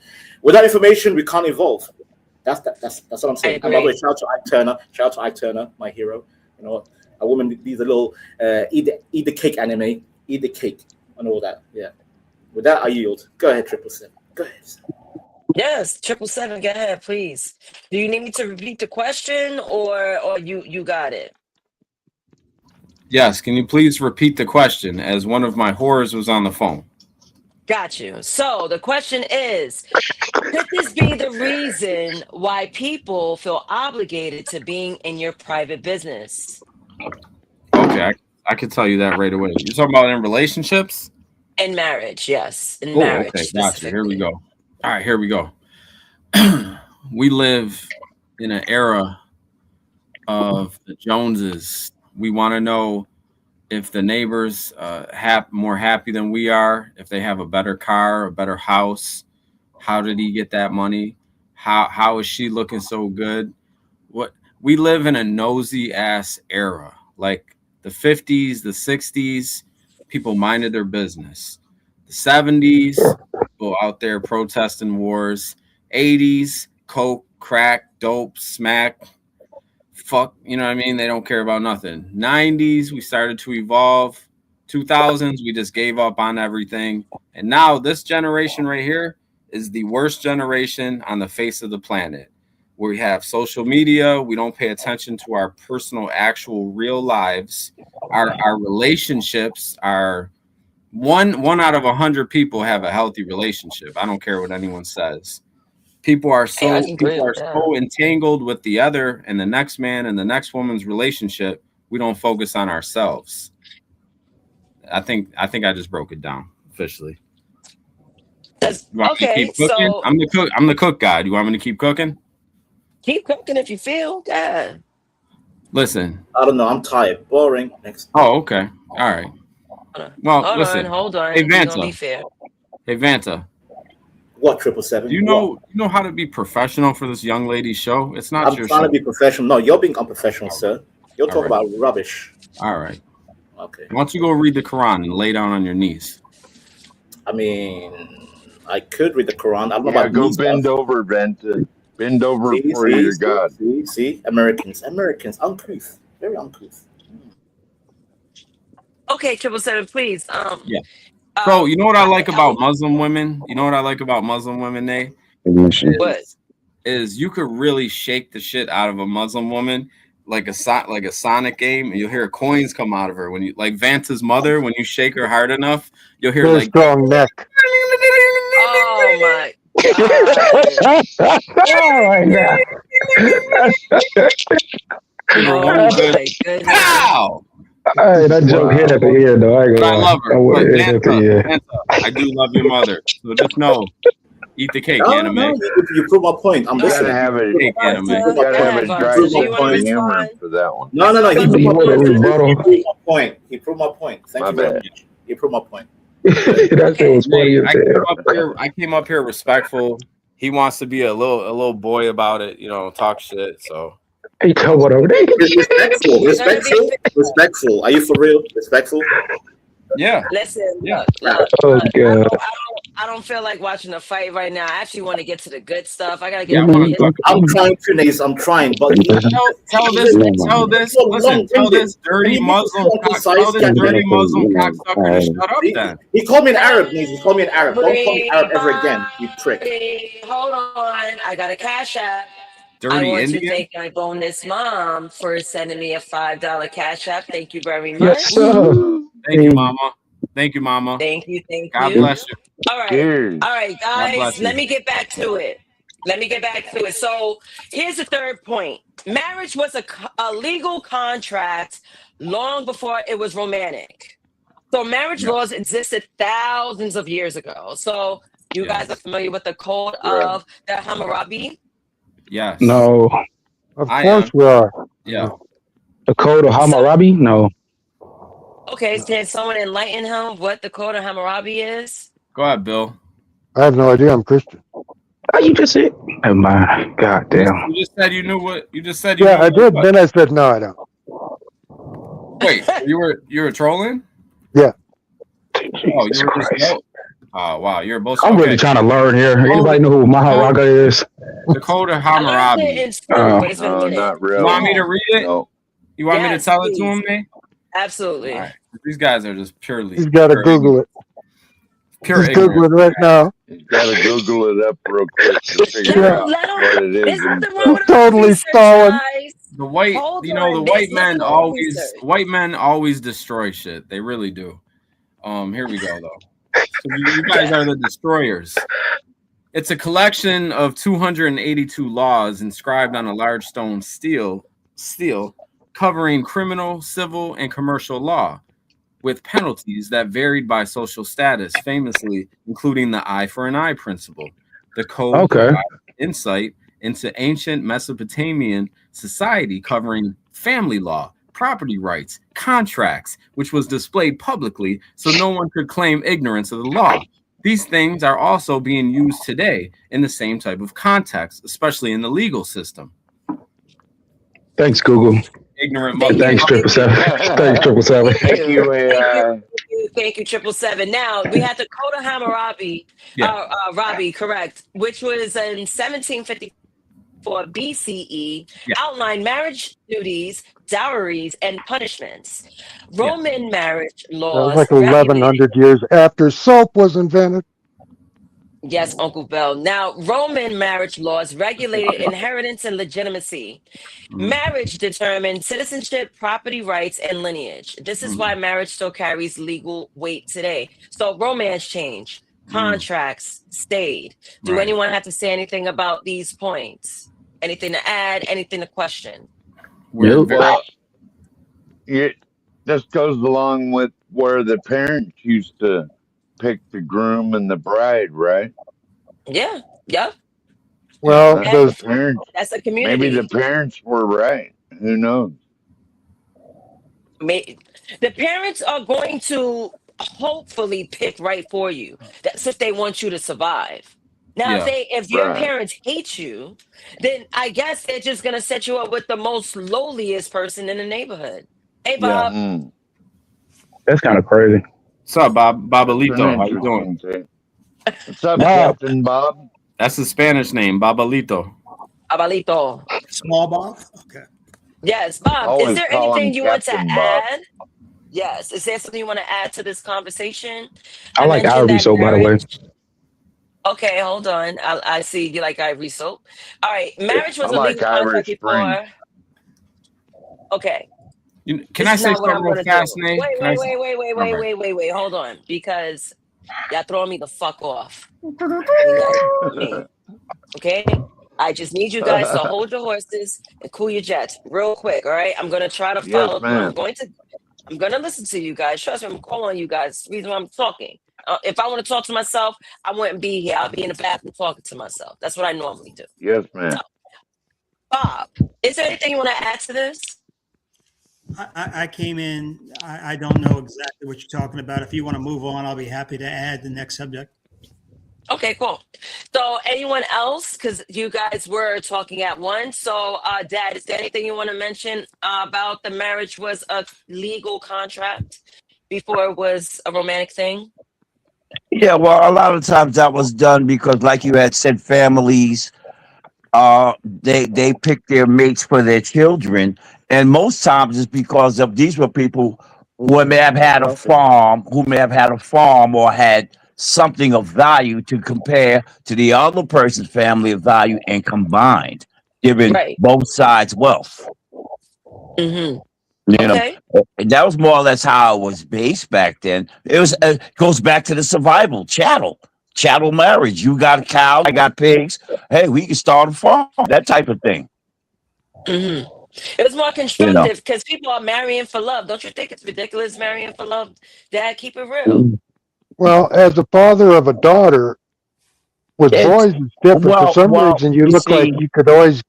Without information, we can't evolve. That's what I'm saying. And by the way, shout out to Ike Turner. Shout out to Ike Turner, my hero. You know, a woman needs a little eat the cake anime, eat the cake and all that. Yeah. With that, I yield. Go ahead, 777. Go ahead. Yes, 777. Go ahead, please. Do you need me to repeat the question, or you got it? Yes. Can you please repeat the question, as one of my whores was on the phone? Got you. So the question is, could this be the reason why people feel obligated to being in your private business? Okay, I can tell you that right away. You're talking about in relationships? In marriage, yes. In Oh, marriage, okay, gotcha. specifically. Here we go. All right, here we go. We live in an era of the Joneses. We want to know if the neighbors more happy than we are, if they have a better car, a better house. How did he get that money? How is she looking so good? What we live in a nosy ass era. Like the 50s, the 60s, people minded their business. The 70s, people out there protesting wars. 80s, coke, crack, dope, smack, fuck, you know what I mean? They don't care about nothing. 90s, we started to evolve. 2000s, we just gave up on everything. And now this generation right here is the worst generation on the face of the planet. We have social media. We don't pay attention to our personal, actual, real lives. Our relationships are one out of 100 people have a healthy relationship. I don't care what anyone says. People are so entangled with the other and the next man and the next woman's relationship. We don't focus on ourselves. I think I just broke it down officially. Okay, so I'm the cook guy. Do you want me to keep cooking? keep cooking if you feel. Yeah. Listen. I don't know. I'm tired. Boring. Next. Oh, okay. All right. Well, listen. Hold on. Hey, We're gonna be Vanta. fair. Hey, Vanta. What 777? Do you know how to be professional for this young lady's show? It's not I'm your trying show. to be professional. No, you're being unprofessional, sir. You're talking about rubbish. All right. Okay. Why don't you go read the Quran and lay down on your knees? I mean, I could read the Quran. I don't know Yeah, about go knees bend stuff. over, Venta. Bend over See, for see, your see, God. See, Americans, uncouth, very uncouth. Okay, 777, please. Yeah. Bro, you know what I like about Muslim women? You know what I like about Muslim women, Nate? Is you could really shake the shit out of a Muslim woman like a Sonic game, and you'll hear coins come out of her when you like Vanta's mother. When you shake her hard enough, you'll hear Very like strong neck. Oh my Oh my God. Pow! All right, that joke hit at the end, though. I ain't But I gonna love her. lie. But It hit at the end. Vanta, I do love your mother. So just know, eat the cake, anime. You prove my point. I'm listening. Cake, anime. You gotta have a dry sense of humor for that one. No. He proved You my want a point. rebuttal? He proved my point. Thank My you very bad. much. He proved my point. That shit was funny as hell. I came up here respectful. He wants to be a little boy about it, talk shit. So He told whatever they Respectful. Are you for real? Respectful. Yeah. Listen, Yeah. look, Oh God. I don't feel like watching a fight right now. I actually want to get to the good stuff. I gotta Yeah, get I'm trying to, Naezus. I'm trying, but tell this dirty Muslim cocksucker to shut up then. He called me an Arab, Naezus. He called me an Arab. Don't call me Arab ever again, you prick. Hold on. I got a cash app. Dirty I want to Indian? thank my bonus mom for sending me a $5 cash app. Thank you very much. Yes, sir. Thank you, Mama. Thank you, Mama. Thank you. God bless you. All right. Cheers. All right, God bless guys, you. let me get back to it. So here's the third point. Marriage was a legal contract long before it was romantic. So marriage laws existed thousands of years ago. So you guys are familiar with the code of the Hammurabi? Yes. No. Of course we are. Yeah. The code of Hammurabi? No. Okay, can someone enlighten him what the code of Hammurabi is? Go ahead, Bill. I have no idea. I'm Christian. Oh, you just said. Oh my God damn. You just said you knew what you just said. You Yeah, knew I did. what. Then I said, no, I don't. Wait, you were trolling? Yeah. Oh, you were just oh wow, you're both. I'm really trying to learn here. Anybody know who Maharaga is? The code of Hammurabi. No, not really. You want me to read it? No. You want me to tell it to him, Nate? Absolutely. All right. These guys are just purely. He's got to Google it. Pure He's Googling right now. You gotta Google it up real quick to figure out what it is. He's totally stalling. The white, white men always destroy shit. They really do. Here we go though. So you guys are the destroyers. It's a collection of 282 laws inscribed on a large stone stele covering criminal, civil, and commercial law, with penalties that varied by social status, famously including the eye for an eye principle. The code provides insight into ancient Mesopotamian society, covering family law, property rights, contracts, which was displayed publicly so no one could claim ignorance of the law. These things are also being used today in the same type of context, especially in the legal system. Thanks, Google. Ignorant mother. Thanks, 777. Thanks, 777. Anyway, Thank you, 777. Now we had the Code of Hammurabi, Rabi, correct, which was in 1754 BCE, outlined marriage duties, dowries, and punishments. Roman marriage That laws. was like 1,100 years after soap was invented. Yes, Uncle Bell. Now, Roman marriage laws regulated inheritance and legitimacy. Marriage determined citizenship, property rights, and lineage. This is why marriage still carries legal weight today. So, romance changed, contracts stayed. Do Right. anyone have to say anything about these points? Anything to add? Anything to question? Well, this goes along with where the parents used to pick the groom and the bride, right? Yeah. Yep. Well, That's does the parents. That's a Maybe community. the parents were right. Who knows? The parents are going to hopefully pick right for you. That's if they want you to survive. Now, Yeah. if your Right. parents hate you, then I guess they're just gonna set you up with the most lowliest person in the neighborhood. Hey, Yeah. Bob. That's kind of crazy. What's up, Bob? That's an Babalito. How you doing? interesting take. What's up, Bob. Captain Bob? That's the Spanish name, Babalito. Abalito. Small Bob. Okay. Yes, Bob. Is Always there call him anything you want to Captain Bob. add? Yes. Is there something you want to add to this conversation? I like mentioned Ivory that soap, by the way. marriage. Okay, hold on. I see you like Ivory soap. All right, marriage was I a like legal Irish contract Spring. before. Okay. Can This I is say not what something I'm real gonna fast, do. Nate? Wait, Can I wait, say- wait, wait, wait, All wait, right. wait, wait, wait. Hold on, because y'all throwing me the fuck off. Okay, I just need you guys to hold your horses and cool your jets real quick. All right, I'm gonna try to Yes, follow through. ma'am. I'm gonna listen to you guys. Trust me, I'm calling on you guys. The reason why I'm talking. If I want to talk to myself, I wouldn't be here. I'll be in the bathroom talking to myself. That's what I normally do. Yes, ma'am. Bob, is there anything you want to add to this? I came in. I don't know exactly what you're talking about. If you want to move on, I'll be happy to add the next subject. Okay, cool. So anyone else? Because you guys were talking at once. So Dad, is there anything you want to mention about the marriage was a legal contract before it was a romantic thing? Yeah, well, a lot of times that was done because, like you had said, families they pick their mates for their children, and most times it's because of these were people who may have had a farm, or had something of value to compare to the other person's family of value and combined, giving Right. both sides wealth. Mm-hmm. You know, and that was more or less how it was based back then. It was goes back to the survival chattel marriage. You got cows, I got pigs. Hey, we can start a farm. That type of thing. Mm-hmm. It was more You know, constructive because people are marrying for love. Don't you think it's ridiculous marrying for love? Dad, keep it real. well, as the father of a daughter, with it's boys it's different. For some reason, you look like see, they could always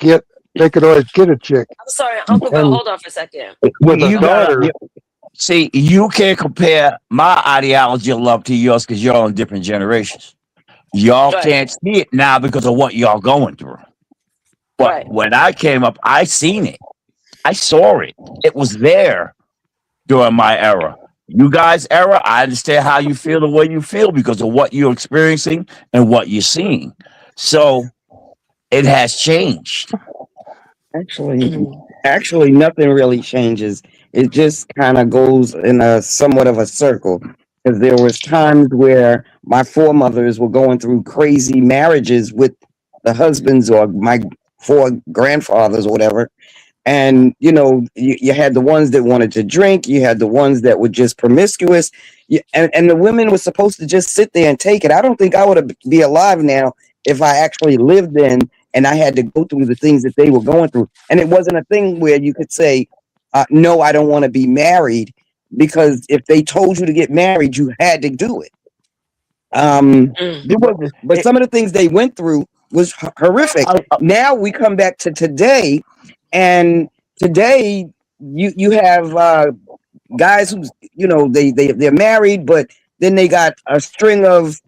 get a chick. I'm sorry, Uncle Bill. And Hold on for a second. with a you gotta daughter, see. You can't compare my ideology of love to yours because y'all in different generations. Y'all Right. can't see it now because of what y'all going through. But Right. when I came up, I seen it. I saw it. It was there during my era. You guys' era, I understand how you feel the way you feel because of what you're experiencing and what you're seeing. So it has changed. Actually, nothing really changes. It just kind of goes in a somewhat of a circle. Because there was times where my foremothers were going through crazy marriages with the husbands or my four grandfathers or whatever. And you had the ones that wanted to drink, you had the ones that were just promiscuous, and the women were supposed to just sit there and take it. I don't think I would be alive now if I actually lived then and I had to go through the things that they were going through. And it wasn't a thing where you could say, no, I don't want to be married, because if they told you to get married, you had to do it. But some of the things they went through was horrific. Now we come back to today, and today you have guys who's they're married, but then they got a string of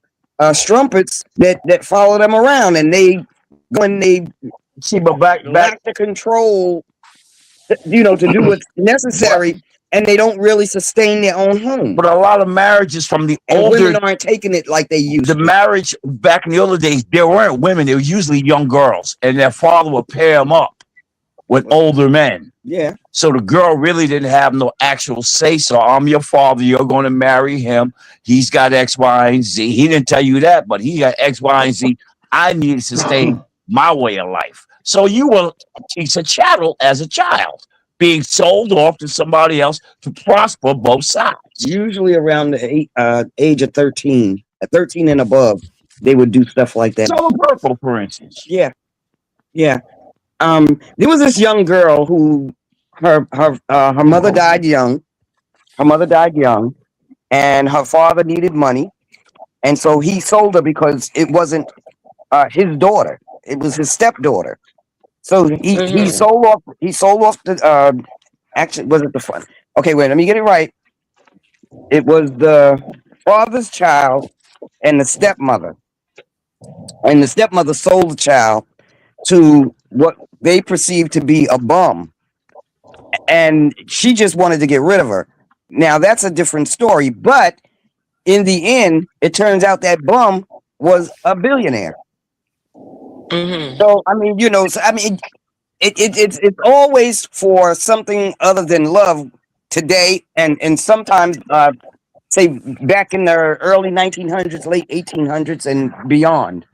strumpets that follow them around, and they see, but back lack the control, to do what's necessary, and they don't really sustain their own home. But a lot of marriages from the And older women aren't taking it like they used the to. marriage back in the older days, there weren't women, they were usually young girls, and their father would pair them up. with older men. Yeah. So the girl really didn't have no actual say. So I'm your father. You're going to marry him. He's got X, Y, and Z. He didn't tell you that, but he got X, Y, and Z. I need to sustain my way of life. So you were a piece of chattel as a child, being sold off to somebody else to prosper both sides. Usually around the age of 13, at 13 and above, they would do stuff like that. Color Purple, for instance. Yeah. Yeah. There was this young girl who her mother died young. Her mother died young, and her father needed money, and so he sold her because it wasn't his daughter; it was his stepdaughter. So he sold off. He sold off the. Actually, was it the fun? Okay, wait. Let me get it right. It was the father's child and the stepmother, and the stepmother sold the child to what they perceived to be a bum, and she just wanted to get rid of her. Now that's a different story, but in the end, it turns out that bum was a billionaire. So I mean, you know, it's always for something other than love today, and sometimes say back in the early 1900s, late 1800s, and beyond.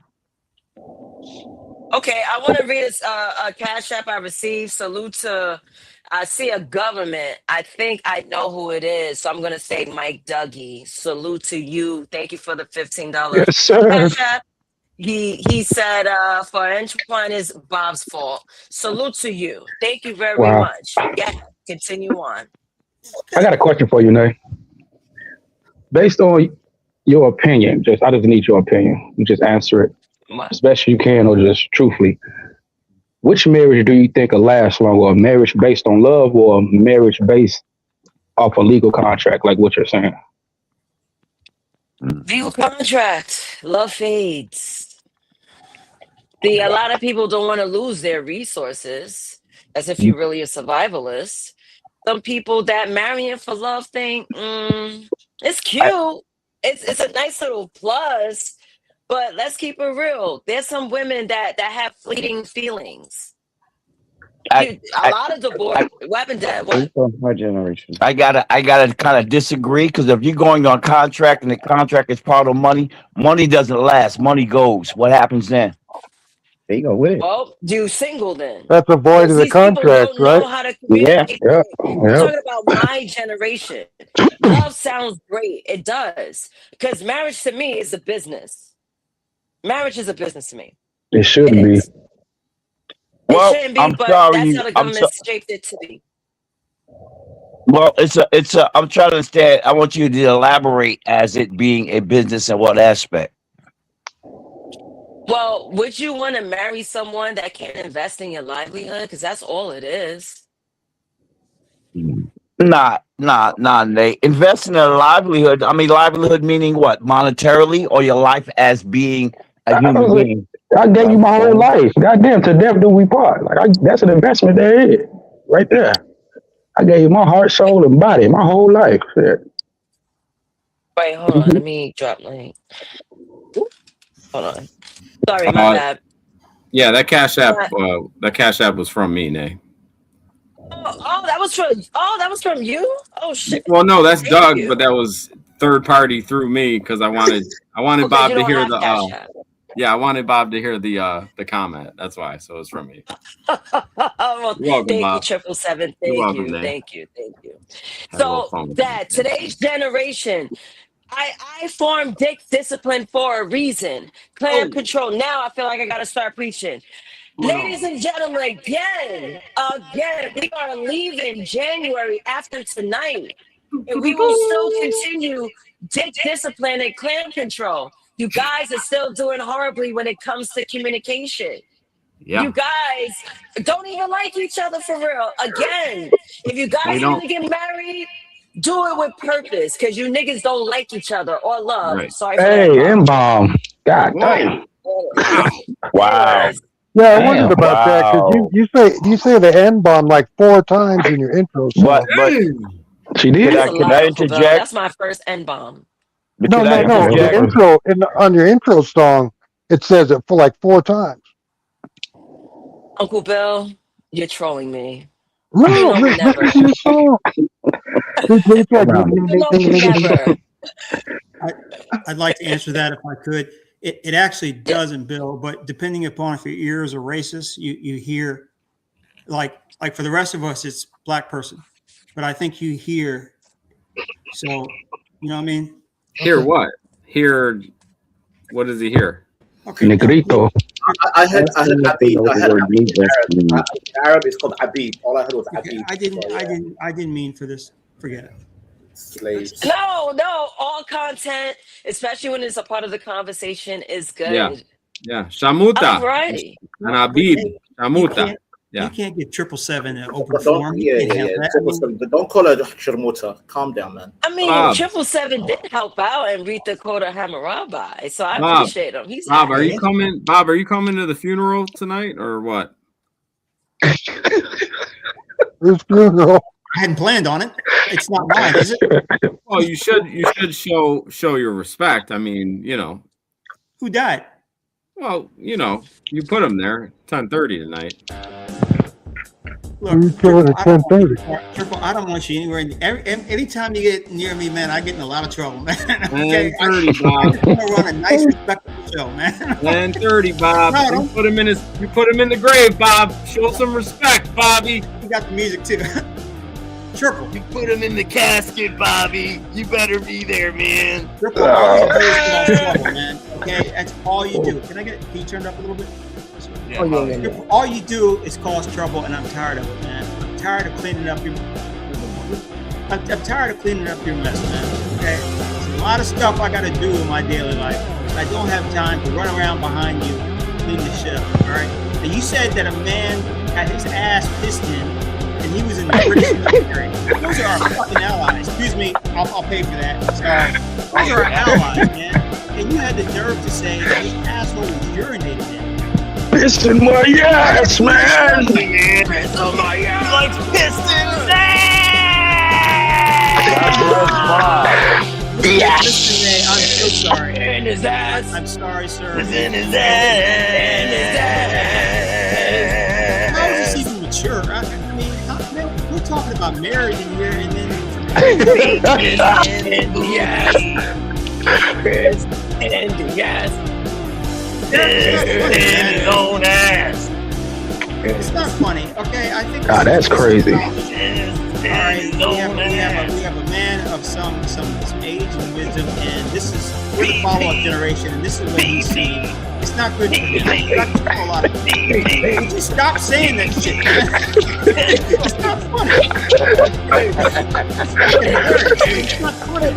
Okay, I want to read a cash app I received. Salute to, I see a government. I think I know who it is. So I'm going to say Mike Dougie. Salute to you. Thank you for the $15 Yes, sir. cash app. He said, for Antoine is Bob's fault. Salute to you. Thank you very Wow. much. Yeah, continue on. I got a question for you, Nay. Based on your opinion, I just need your opinion. You just answer it as best you can, or just truthfully. Which marriage do you think will last longer? A marriage based on love, or a marriage based off a legal contract, like what you're saying? Legal contract. Love fades. See, a lot of people don't want to lose their resources, as if you're really a survivalist. Some people that marrying for love think, it's cute. It's a nice little plus, but let's keep it real. There's some women that have fleeting feelings. A lot of divorce. What happened to that? What? My generation. I gotta kind of disagree, because if you're going on contract and the contract is part of money, money doesn't last. Money goes. What happens then? There you go with it. Well, you single then. That's a void of the These people contract, don't know right? how to communicate. Yeah. I'm talking about my generation. Love sounds great. It does. Because marriage to me is a business. Marriage is a business to me. It shouldn't be. Well, it shouldn't be, I'm but sorry. that's how the government shaped it to be. Well, I'm trying to understand. I want you to elaborate as it being a business in what aspect. Well, would you want to marry someone that can't invest in your livelihood? Because that's all it is. Nah, Nate. Invest in a livelihood. I mean, livelihood meaning what? Monetarily, or your life as being a human being? I gave you my whole life. Goddamn, to death do we part. That's an investment there is, right there. I gave you my heart, soul, and body, my whole life. Shit. Wait, hold on. Let me drop link. Hold on. Sorry, my bad. Yeah, that cash app was from me, Nay. Oh, that was from you? Oh shit. Well, no, that's Thank Doug, you. but that was third party through me, because I wanted Okay, Bob you to don't hear have the Cash App. yeah, I wanted Bob to hear the comment. That's why. So it's from me. Well, You're welcome, thank you, Bob. 777. You're Thank welcome, you, Nay. thank you. Had a little So fun with that today's generation, I formed Dick Discipline for a reason. Clan control. Now I feel like I gotta start preaching. Ladies and gentlemen, again, we are leaving January after tonight. And we will still continue Dick Discipline and Clan control. You guys are still doing horribly when it comes to communication. Yeah. You guys don't even like each other for real. Again, if you guys are gonna get married, do it with purpose, because you niggas don't like each other or love. Right. Sorry for Hey, that. M-bomb. God damn. Wow. Yeah, I Damn. wondered about that because you say the N bomb like 4 times in your intro song. But she did. That's a Can lot, I Uncle Bill. interject? That's my first N-bomb. No. Yeah, The intro on your intro song, it says it for like 4 times. Uncle Bill, You're trolling me. No, You know never. listen to the song. You know never. I'd like to answer that if I could. It actually doesn't, Bill, but depending upon if your ears are racist, you hear like for the rest of us, it's black person. But I think you hear, so you know what I mean? Hear what? Hear what does he hear? Okay. Negrito. I heard Abid. I heard Abid. Arab is called Abid. All I heard was Abid. I didn't mean for this. Forget it. Slaves. No, all content, especially when it's a part of the conversation, is good. Yeah. Shamuta. Alrighty. And Abid. Shamuta. You can't get 777 in open Don't, form. yeah. Don't call her Sharmuta. Calm down, man. I mean, Bob. 777 did help out and read the Koda Hammurabi, so I Bob. appreciate him. He's Bob, are happy. you coming? Bob, are you coming to the funeral tonight or what? Whose funeral? I hadn't planned on it. It's not mine, is it? Well, you should show your respect. I mean, you know. Who died? Well, you know, you put him there. 10:30 tonight. Look, killing at 10:30. Triple, I don't want you anywhere. Anytime you get near me, man, I get in a lot of trouble, man. Okay? 10:30, Bob. I'm gonna run a nice, respectable show, man. 10:30, Bob. No, you put him in the grave, Bob. Show some respect, Bobby. You got the music too. Triple. You put him in the casket, Bobby. You better be there, man. Triple, all you do is cause trouble, man. Okay, that's all you do. Can you turn it up a little bit? Yeah. All you do is cause trouble, and I'm tired of it, man. I'm tired of cleaning up your. I'm tired of cleaning up your mess, man. Okay, there's a lot of stuff I got to do in my daily life. I don't have time to run around behind you, clean this shit up. All right. And you said that a man had his ass pissed in, and he was in the British military. Those are our fucking allies. Excuse me, I'll pay for that. Sorry. Those are our allies, man. And you had the nerve to say that his asshole was urinated in. Pissed in my ass, man. Piss on my ass. Like pistons. Yes. I'm so sorry. In his ass. I'm sorry, sir. It's in his ass. In his ass. How is this even mature? I mean, man, we're talking about marriage in here, and then. Yes. And yes. In his own ass. It's not funny, okay? I think. God, that's crazy. All right, we have a man of some age and wisdom, and this is we're the follow-up generation, and this is what he's saying. It's not good for you. It's not good for a lot of people. Would you stop saying that shit, man? It's not funny. It's not funny.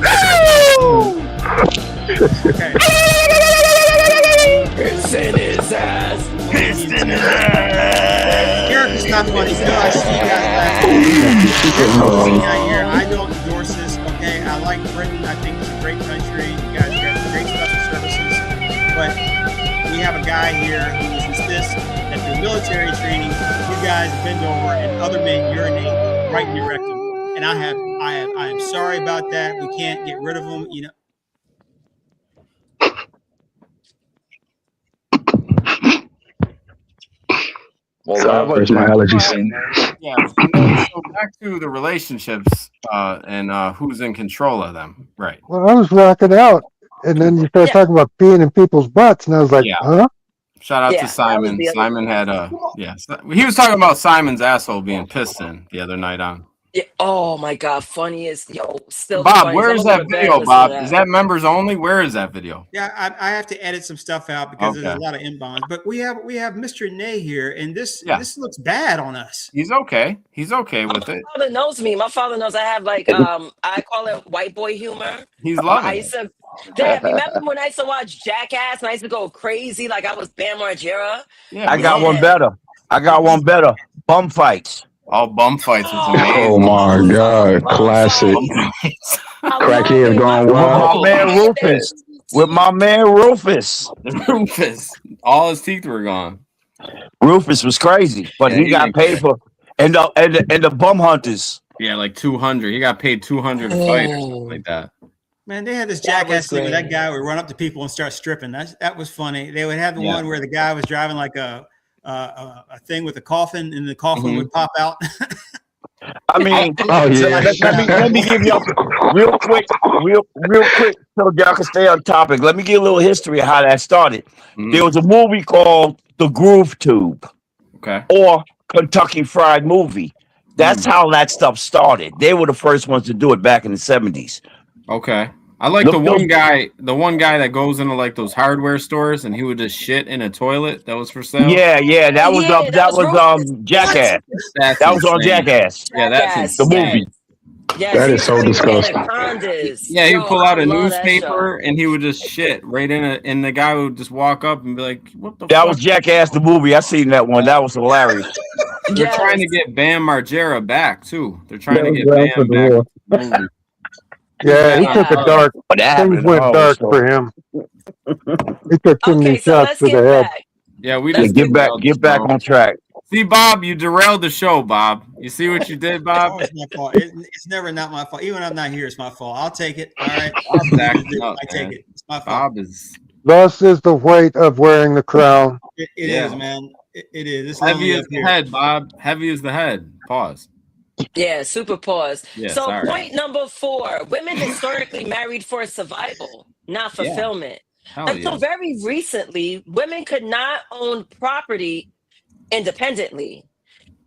Okay. It's in his ass. It's in his ass. Eric is not funny. No, I see you guys laughing. I don't endorse this. Okay, I like Britain. I think it's a great country. You guys got great special services, but we have a guy here who insists that through military training, you guys bend over and other men urinate right in your rectum. And I am sorry about that. We can't get rid of them. You know. Well, where's my allergies? Yeah. So back to the relationships and who's in control of them, right? Well, I was rocking out, and then you start talking about peeing in people's butts, and I was like, huh? Shout out to Simon. Simon had he was talking about Simon's asshole being pissed in the other night on. Yeah. Oh my God, funny as still. Bob, where is that video, Bob? Is that members only? Where is that video? Yeah, I have to edit some stuff out because there's a lot of inbounds. But we have Mr. Nay here, and this looks bad on us. He's okay. He's okay with it. My father knows me. My father knows I have I call it white boy humor. He's loving I used to. Dad, remember when I used to watch Jackass and I used to go crazy like I was Bam Margera? Yeah, I got one better. Bum fights. All bum fights was amazing. Oh my God, classic. Crackhead gone wild. With my man Rufus. Rufus. All his teeth were gone. Rufus was crazy, but he got paid for and the bum hunters. Yeah, like 200. He got paid 200 to fight or something like that. Man, they had this Jackass thing where that guy would run up to people and start stripping. That was funny. They would have the one where the guy was driving like a a thing with a coffin, and the coffin would pop out. I mean, Oh, yeah. let me give y'all real quick, so y'all can stay on topic. Let me give a little history of how that started. There was a movie called The Groove Tube, or Kentucky Fried Movie. That's how that stuff started. They were the first ones to do it back in the 70s. Okay. I like the one guy that goes into like those hardware stores and he would just shit in a toilet that was for sale. Yeah, that was Jackass. That's that was on insane. Jackass. Yeah, that's the insane. movie. Yes, That is so disgusting. Yeah, he would pull out a love that newspaper and he would just shit right in it, and the guy would just walk up and be like, "What the?" That fuck? was Jackass the movie. I seen that one. That was hilarious. They're trying to get Bam Margera back too. They're trying to get Bam back. Movie. Yeah, he took a dark. Things went dark for him. He took too many shots to the head. Yeah, we Let's just get back on track. See, Bob, you derailed the show, Bob. You see what you did, Bob? It's my fault. It's never not my fault. Even when I'm not here, it's my fault. I'll take it. All right. I take it. It's my fault. Bob is Thus is the weight of wearing the crown. It is, man. It is. It's heavy lonely as up the here. head, Bob. Heavy as the head. Pause. Yeah, super pause. Yeah, so sorry. point number 4, women historically married for survival, not fulfillment. Hell Until yeah. very recently, women could not own property independently,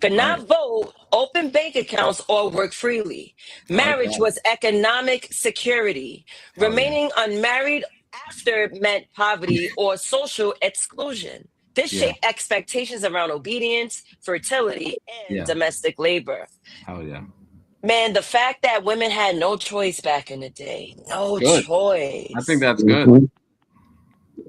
could not vote, open bank accounts, or work freely. Marriage was economic security. Remaining unmarried after meant poverty or social exclusion. This shaped expectations around obedience, fertility, and domestic labor. Hell yeah. Man, the fact that women had no choice back in the day, no Good. choice. I think that's good.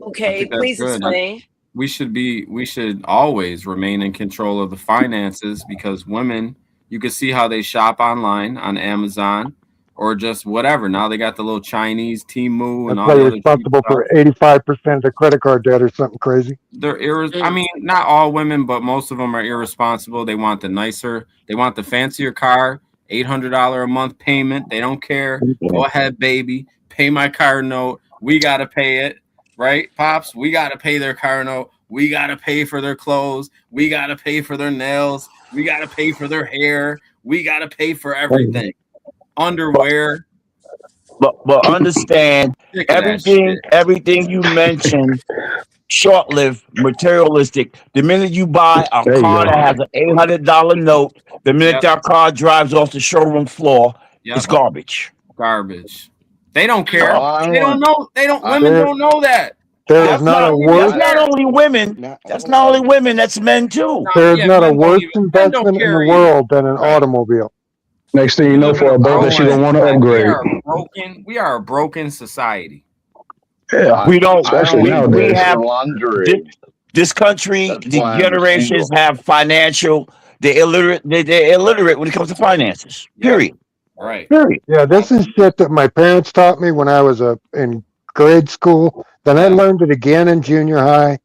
Okay, please explain. We should always remain in control of the finances, because women, you can see how they shop online on Amazon or just whatever. Now they got the little Chinese Temu and That's all why the you're other responsible for 85% of the credit card debt or something crazy. I mean, not all women, but most of them are irresponsible. They want the fancier car, $800 a month payment. They don't care. Go ahead, baby. Pay my car note. We got to pay it. Right, Pops? We got to pay their car note. We got to pay for their clothes. We got to pay for their nails. We got to pay for their hair. We got to pay for everything. Underwear. But understand, everything you mentioned, short-lived, materialistic. The minute you buy a car that has an $800 note, the minute that car drives off the showroom floor, it's garbage. Garbage. They don't care. Oh, They don't know. Women don't know that. There is not a worse. That's not only women. That's not only women. That's men too. There is not a worse investment in the world than an automobile. Next thing you know, for a brother, she don't want to upgrade. We are a broken society. Yeah, We don't. especially We nowadays. have laundry. this country. That's The why I'm generations single. have financial. They're illiterate. They're illiterate when it comes to finances. Period. Right. Period. Yeah, this is shit that my parents taught me when I was in grade school. Then I learned it again in junior high,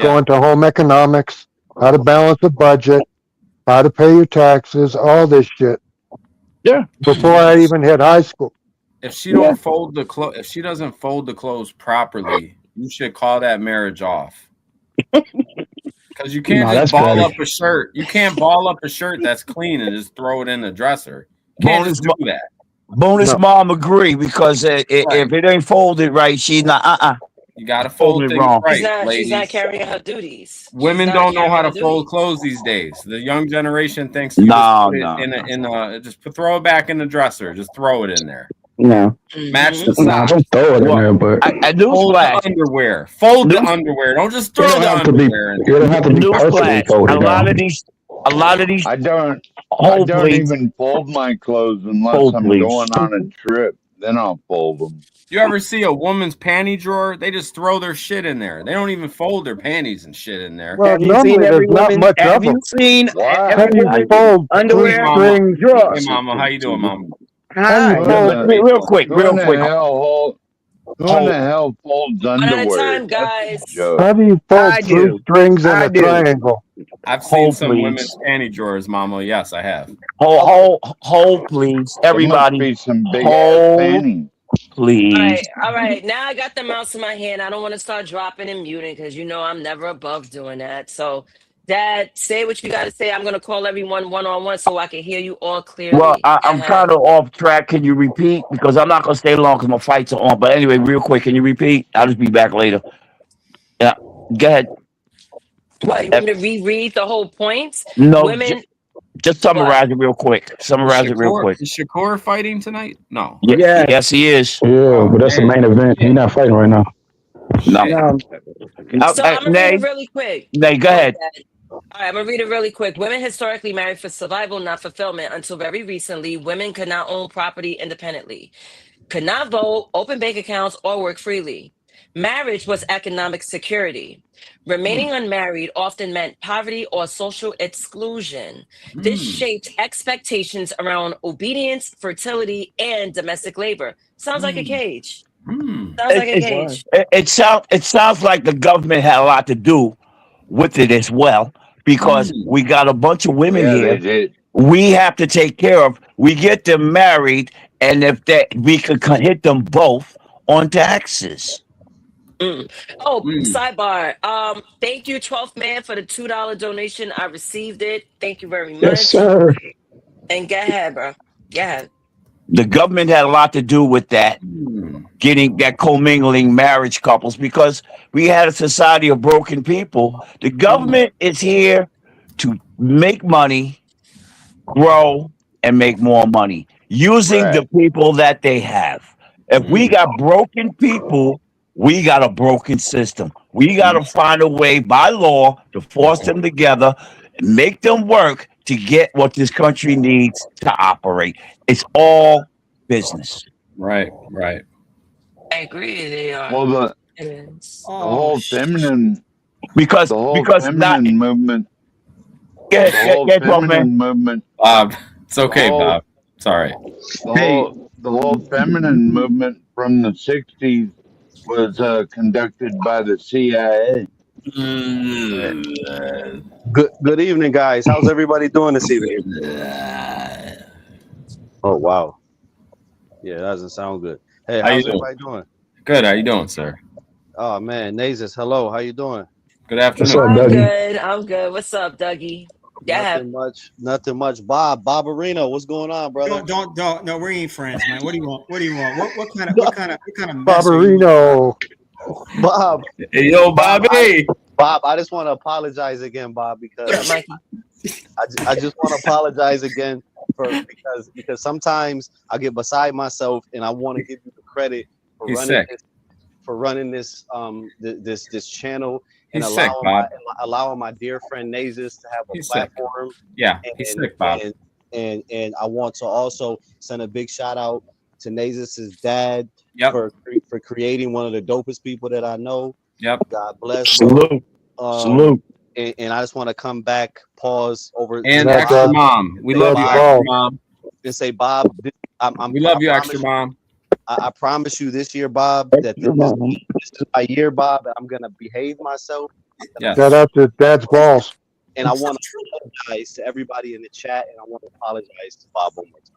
going to home economics, how to balance a budget, how to pay your taxes, all this shit. Yeah. Before I even hit high school. If she don't fold the clothes, if she doesn't fold the clothes properly, you should call that marriage off. Because you can't just ball up a shirt. You can't ball up a shirt that's clean and just throw it in the dresser. You can't just do that. Bonus mom agree, because if it ain't folded right, she's not. You gotta fold things right, ladies. She's not carrying her duties. Women don't know how to fold clothes these days. The young generation thinks you just throw it back in the dresser. Just throw it in there. No. Match the Nah, socks. don't throw it in there, but I fold the underwear. Fold the underwear. Don't just throw the underwear in you don't have to be perfectly folded. A lot of these. I don't even fold my clothes unless I'm going on a trip. Then I'll fold them. You ever see a woman's panty drawer? They just throw their shit in there. They don't even fold their panties and shit in there. Well, normally there's not much of them. Have you fold underwear? string drawers? Hey, Mama, how you doing, Mama? Real quick. Who in the hell folds underwear? One at a time, guys. How do you fold three strings in a triangle? I've seen some women's panty drawers, Mama. Yes, I have. Hold, please, everybody. There must be some big ass panties. Please. All right. Now I got the mouse in my hand. I don't want to start dropping and muting because I'm never above doing that. So Dad, say what you got to say. I'm going to call everyone one-on-one so I can hear you all Well, clearly. I'm kind of off track. Can you repeat? Because I'm not gonna stay long because my fights are on. But anyway, real quick, can you repeat? I'll just be back later. Yeah, go ahead. What, you want me to reread the whole points? No, Women, just summarize it real quick. Summarize it real quick. Is Shakur fighting tonight? No. Yeah, yes, he is. Yeah, but that's the main event. He's not fighting right now. No. so I'm going to read it really quick. Nay, go ahead. Dad. All right, I'm going to read it really quick. Women historically married for survival, not fulfillment. Until very recently, women could not own property independently, could not vote, open bank accounts, or work freely. Marriage was economic security. Remaining unmarried often meant poverty or social exclusion. This shaped expectations around obedience, fertility, and domestic labor. Sounds like a cage. Sounds like a cage. It sounds like the government had a lot to do with it as well, because we got a bunch of women here we have to take care of. We get them married, and if that we could hit them both on taxes. Oh, sidebar. Thank you, 12th man, for the $2 donation. I received it. Thank you very much. Yes, sir. And go ahead, bro. Go ahead. The government had a lot to do with that, getting that commingling marriage couples, because we had a society of broken people. The government is here to make money, grow, and make more money using the people that they have. If we got broken people, we got a broken system. We got to find a way by law to force them together, and make them work to get what this country needs to operate. It's all business. Right. I agree. They are. Well, the whole feminine because feminine movement. The whole feminine movement. Bob, it's okay, Bob. Sorry. The whole feminine movement from the '60s was conducted by the CIA. Good evening, guys. How's everybody doing this evening? Oh wow. Yeah, that doesn't sound good. Hey, How you how's doing? everybody doing? Good. How you doing, sir? Oh man, Naezus, hello. How you doing? Good afternoon. I'm good. What's up, Dougie? Yeah. Nothing much. Bob Arena, what's going on, brother? Don't. No, we ain't friends, man. What do you want? What kind of mess are you? Barbarino. Bob. Hey, yo, Bobby. Bob, I just want to apologize again, Bob, because I just want to apologize again because sometimes I get beside myself and I want to give you the credit for running this this channel and allowing my dear friend Naezus to have a platform. Yeah, he's sick, Bob. And I want to also send a big shout out to Naezus' dad for creating one of the dopest people that I know. Yep. God bless. Salute. Salute. And I just want to come back, pause over. And extra mom. We love you, extra mom. And say, Bob, we love you, extra mom. I promise you this year, Bob, that this is my year, Bob, and I'm going to behave myself. Shout out to Dad's balls. And I want to apologize to everybody in the chat, and I want to apologize to Bob one more time.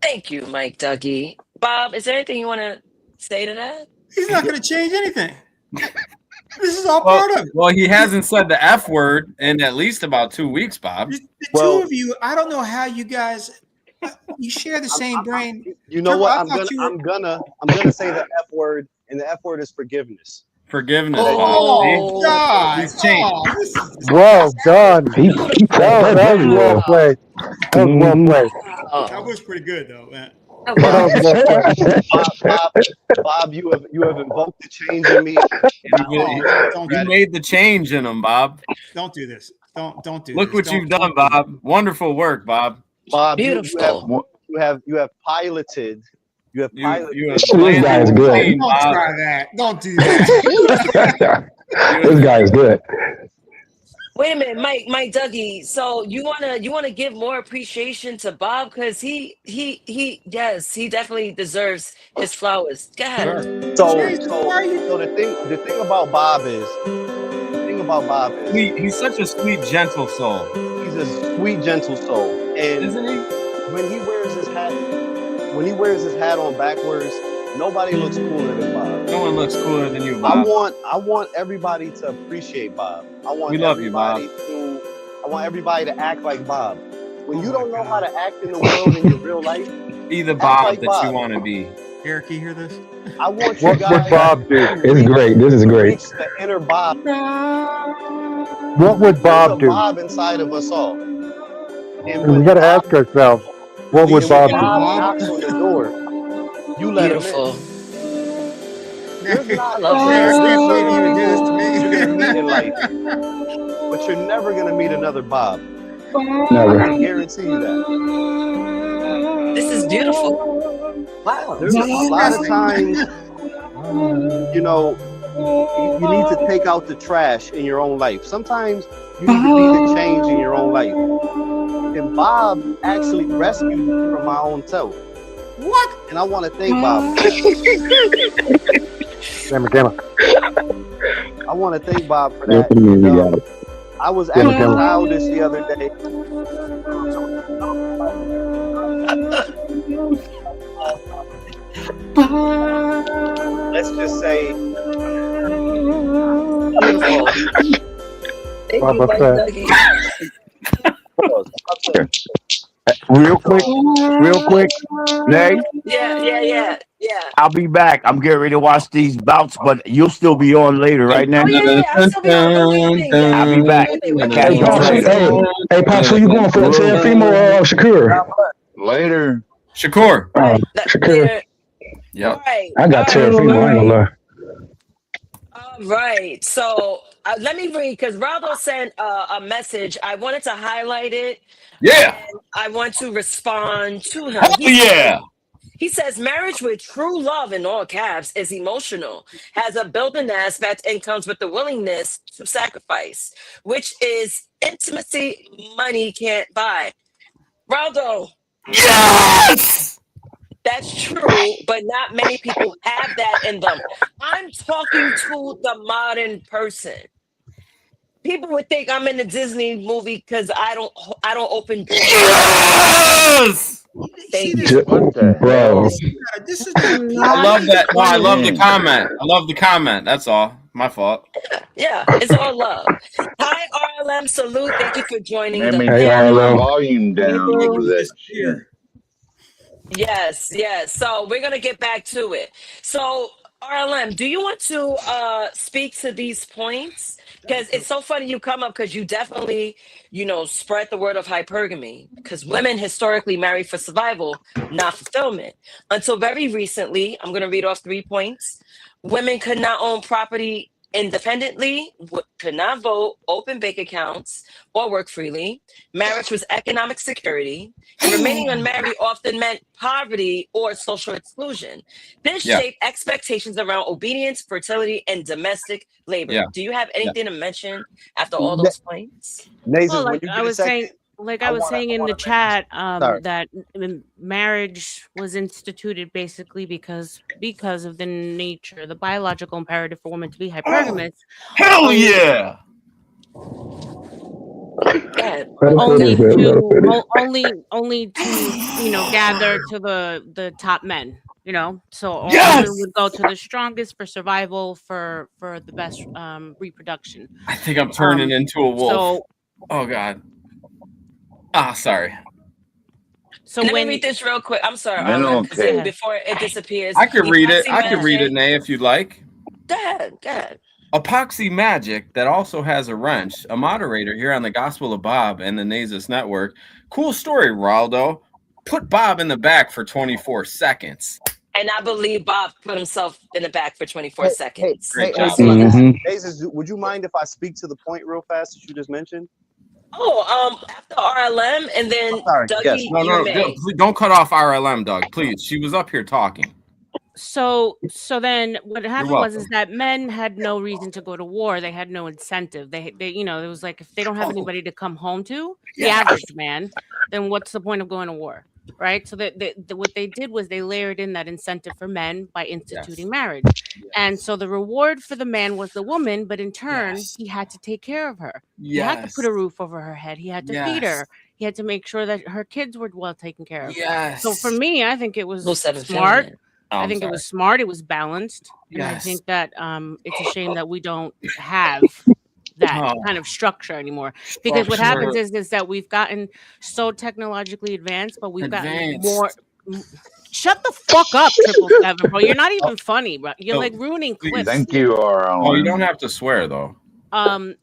Thank you, Mike Dougie. Bob, is there anything you want to say to that? He's not going to change anything. This is all part of it. Well, he hasn't said the F word in at least about 2 weeks, Bob. The two of you, I don't know how you guys, you share the same brain. You know what? I'm gonna say the F word, and the F word is forgiveness. Forgiveness. Oh, God. He's changed. Well done. That was well played. That was well played. That was pretty good, though, man. Bob, you have invoked the change in me. You made the change in him, Bob. Don't do this. Don't do this. Look what you've done, Bob. Wonderful work, Bob. Bob, beautiful. You have piloted. You have piloted. This guy is good. Don't try that. Don't do that. This guy is good. Wait a minute, Mike Dougie. So you wanna give more appreciation to Bob, because he definitely deserves his flowers. Go ahead. So the thing about Bob is he's such a sweet, gentle soul. He's a sweet, gentle soul, and isn't he? When he wears his hat on backwards, Nobody looks cooler than Bob. No one looks cooler than you, I Bob. want everybody to appreciate Bob. We love you, Bob. I want everybody to act like Bob. When you don't know how to act in the world in your real life, Be the act Bob like that Bob. you want to be. Eric, you hear this? I want you guys What Bob do? to It's great. This is to great. reach the inner Bob. What would There's Bob a do? Bob inside of us all. And And we when got to Bob, ask ourselves, what would and when Bob do? Bob knocks on the door, you let him Beautiful. in. There's not I love there's this. certain people you're gonna meet in life, but you're never gonna meet another Bob. I Never. can guarantee you that. This is beautiful. Wow. There's a lot of times, you know, you need to take out the trash in your own life. Sometimes you need to be the change in your own life. And Bob actually rescued me from my own self. What? And I want to thank Bob. I want to thank Bob for that. I was acting childish the other day. Let's just say, Beautiful. Thank you, Mike Dougie. Real quick, Nay, Yeah. I'll be back. I'm getting ready to watch these bouts, but you'll still be on later, right, Nay? Oh yeah. I'll still be on. What do you think? I'll be back. I catch Hey, you Pops, later. hey, Pops, who you going for? Teofimo or Shakur? Later. Shakur. Shakur. Yeah. Right. I got Teofimo. I ain't gonna lie. All right. So let me read because Raldo sent a message. I wanted to highlight it. Yeah. And I want to respond to him. Hell yeah. He says marriage with true love in all caps is emotional, has a built-in aspect, and comes with the willingness to sacrifice, which is intimacy money can't buy. Raldo. Yes. That's true, but not many people have that in them. I'm talking to the modern person. People would think I'm in a Disney movie because I don't open doors. Yes. Thank you. Bro. This is I love that. No, I love the comment. I love the comment. That's all. My fault. Yeah, it's all love. Hi, RLM. Salute. Thank you for joining Let the me Hey, turn my RLM. volume down over that shit. Yes. So we're gonna get back to it. So RLM, do you want to speak to these points? Because it's so funny you come up because you definitely, spread the word of hypergamy. Because women historically marry for survival, not fulfillment. Until very recently, I'm gonna read off 3 points. Women could not own property independently, could not vote, open bank accounts, or work freely. Marriage was economic security, and remaining unmarried often meant poverty or social exclusion. This shaped expectations around obedience, fertility, and domestic labor. Yeah. Do you have anything to mention after all those points? Naezus, Well, when like you I get a was second, saying, in the chat, that marriage was instituted basically because of the nature, the biological imperative for women to be hypergamous. Hell yeah. Only to gather to the top men. So all women would go to the strongest for survival, for the best reproduction. I think I'm turning into a wolf. So, oh God. Sorry. So let me read this real quick. I'm sorry, Then okay. before it disappears. I could read it. Epoxy I could read it, magic- Nay, if you'd like. Go ahead. Epoxy Magic, that also has a wrench, a moderator here on the Gospel of Bob and the Naezus Network. Cool story, Raldo. Put Bob in the back for 24 seconds. And I believe Bob put himself in the back for 24 seconds. Great job. Naezus, would you mind if I speak to the point real fast that you just mentioned? After RLM and then Dougie, yes. No, please don't cut off RLM, Doug. Please. She was up here talking. So then what happened was welcome. that men had no reason to go to war. They had no incentive. They it was like, if they don't have anybody to come home to, the average man, then what's the point of going to war? Right. So what they did was they layered in that incentive for men by instituting marriage. And so the reward for the man was the woman, but in turn, he had to take care of her. He had to put a roof over her head. He had to feed her. He had to make sure that her kids were well taken care of. So for me, I think it was smart. I I'm think it sorry. was smart. It was balanced, and I Yes. think that it's a shame that we don't have that Oh, kind of structure anymore. Because what happens is that we've gotten so technologically advanced, but we've gotten more. Shut the fuck up, 777, bro. You're not even funny, bro. You're like ruining please. clips. Thank you, RLM. Oh, you don't have to swear though.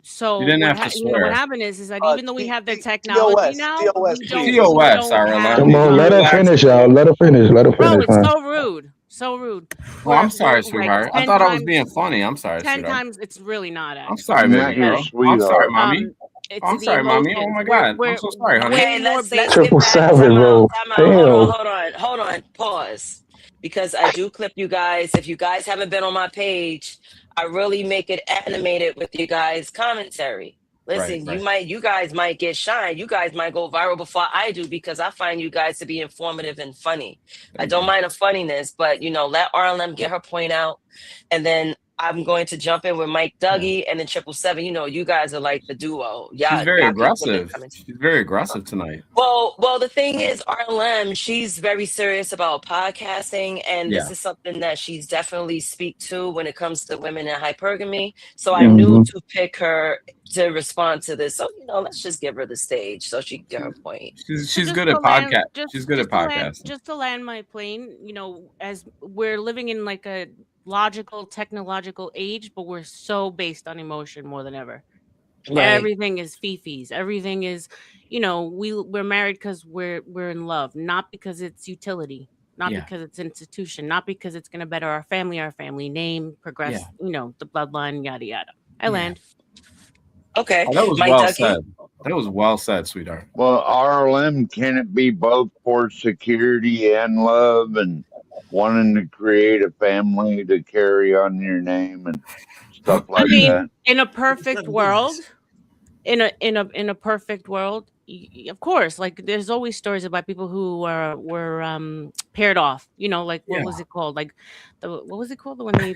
So You didn't what have to you know what swear. happened is that even though we have the technology now, we don't TOS, have RLM. Come on, let her finish, y'all. Let her finish. Let her Bro, finish, it's man. so rude. So rude. Well, I'm sorry, We're sweetheart. I 10 thought I was times being funny. I'm sorry, 10 sweetheart. times it's really not actually. I'm sorry, I'm not baby your girl. I'm sorry, sweetheart. mommy. It's I'm the sorry, mommy. Oh emotions. my God. We're I'm so sorry, honey. way Okay, more let's based. get back. 777, bro. Time out. Damn. Hold on. Pause. Because I do clip you guys. If you guys haven't been on my page, I really make it animated with you guys' commentary. Listen, Right. you guys might get shine. You guys might go viral before I do because I find you guys to be informative and funny. I don't mind the funniness, but let RLM get her point out, and then I'm going to jump in with Mike Dougie and then 777. You guys are like the duo. She's Y'all very be aggressive. She's very aggressive tonight. well, the thing is, RLM, she's very serious about podcasting, and Yeah. this is something that she's definitely speak to when it comes to women in hypergamy. So I knew to pick her to respond to this. So let's just give her the stage so she can get her point. She's good at podcast. She's good at podcasting. Just to land my plane, as we're living in like a logical, technological age, but we're so based on emotion more than ever. Right. Everything is fifis. Everything is, we're married because we're in love, not because it's utility, not because it's institution, not because it's gonna better our family name, progress, the bloodline, yada yada. I land. Okay. Oh, that was Mike well Dougie? said. That was well said, sweetheart. Well, RLM, can it be both for security and love and wanting to create a family to carry on your name and stuff like that? In a perfect world, in a perfect world, of course, like there's always stories about people who were paired off. Like what was it called? Like what was it called when they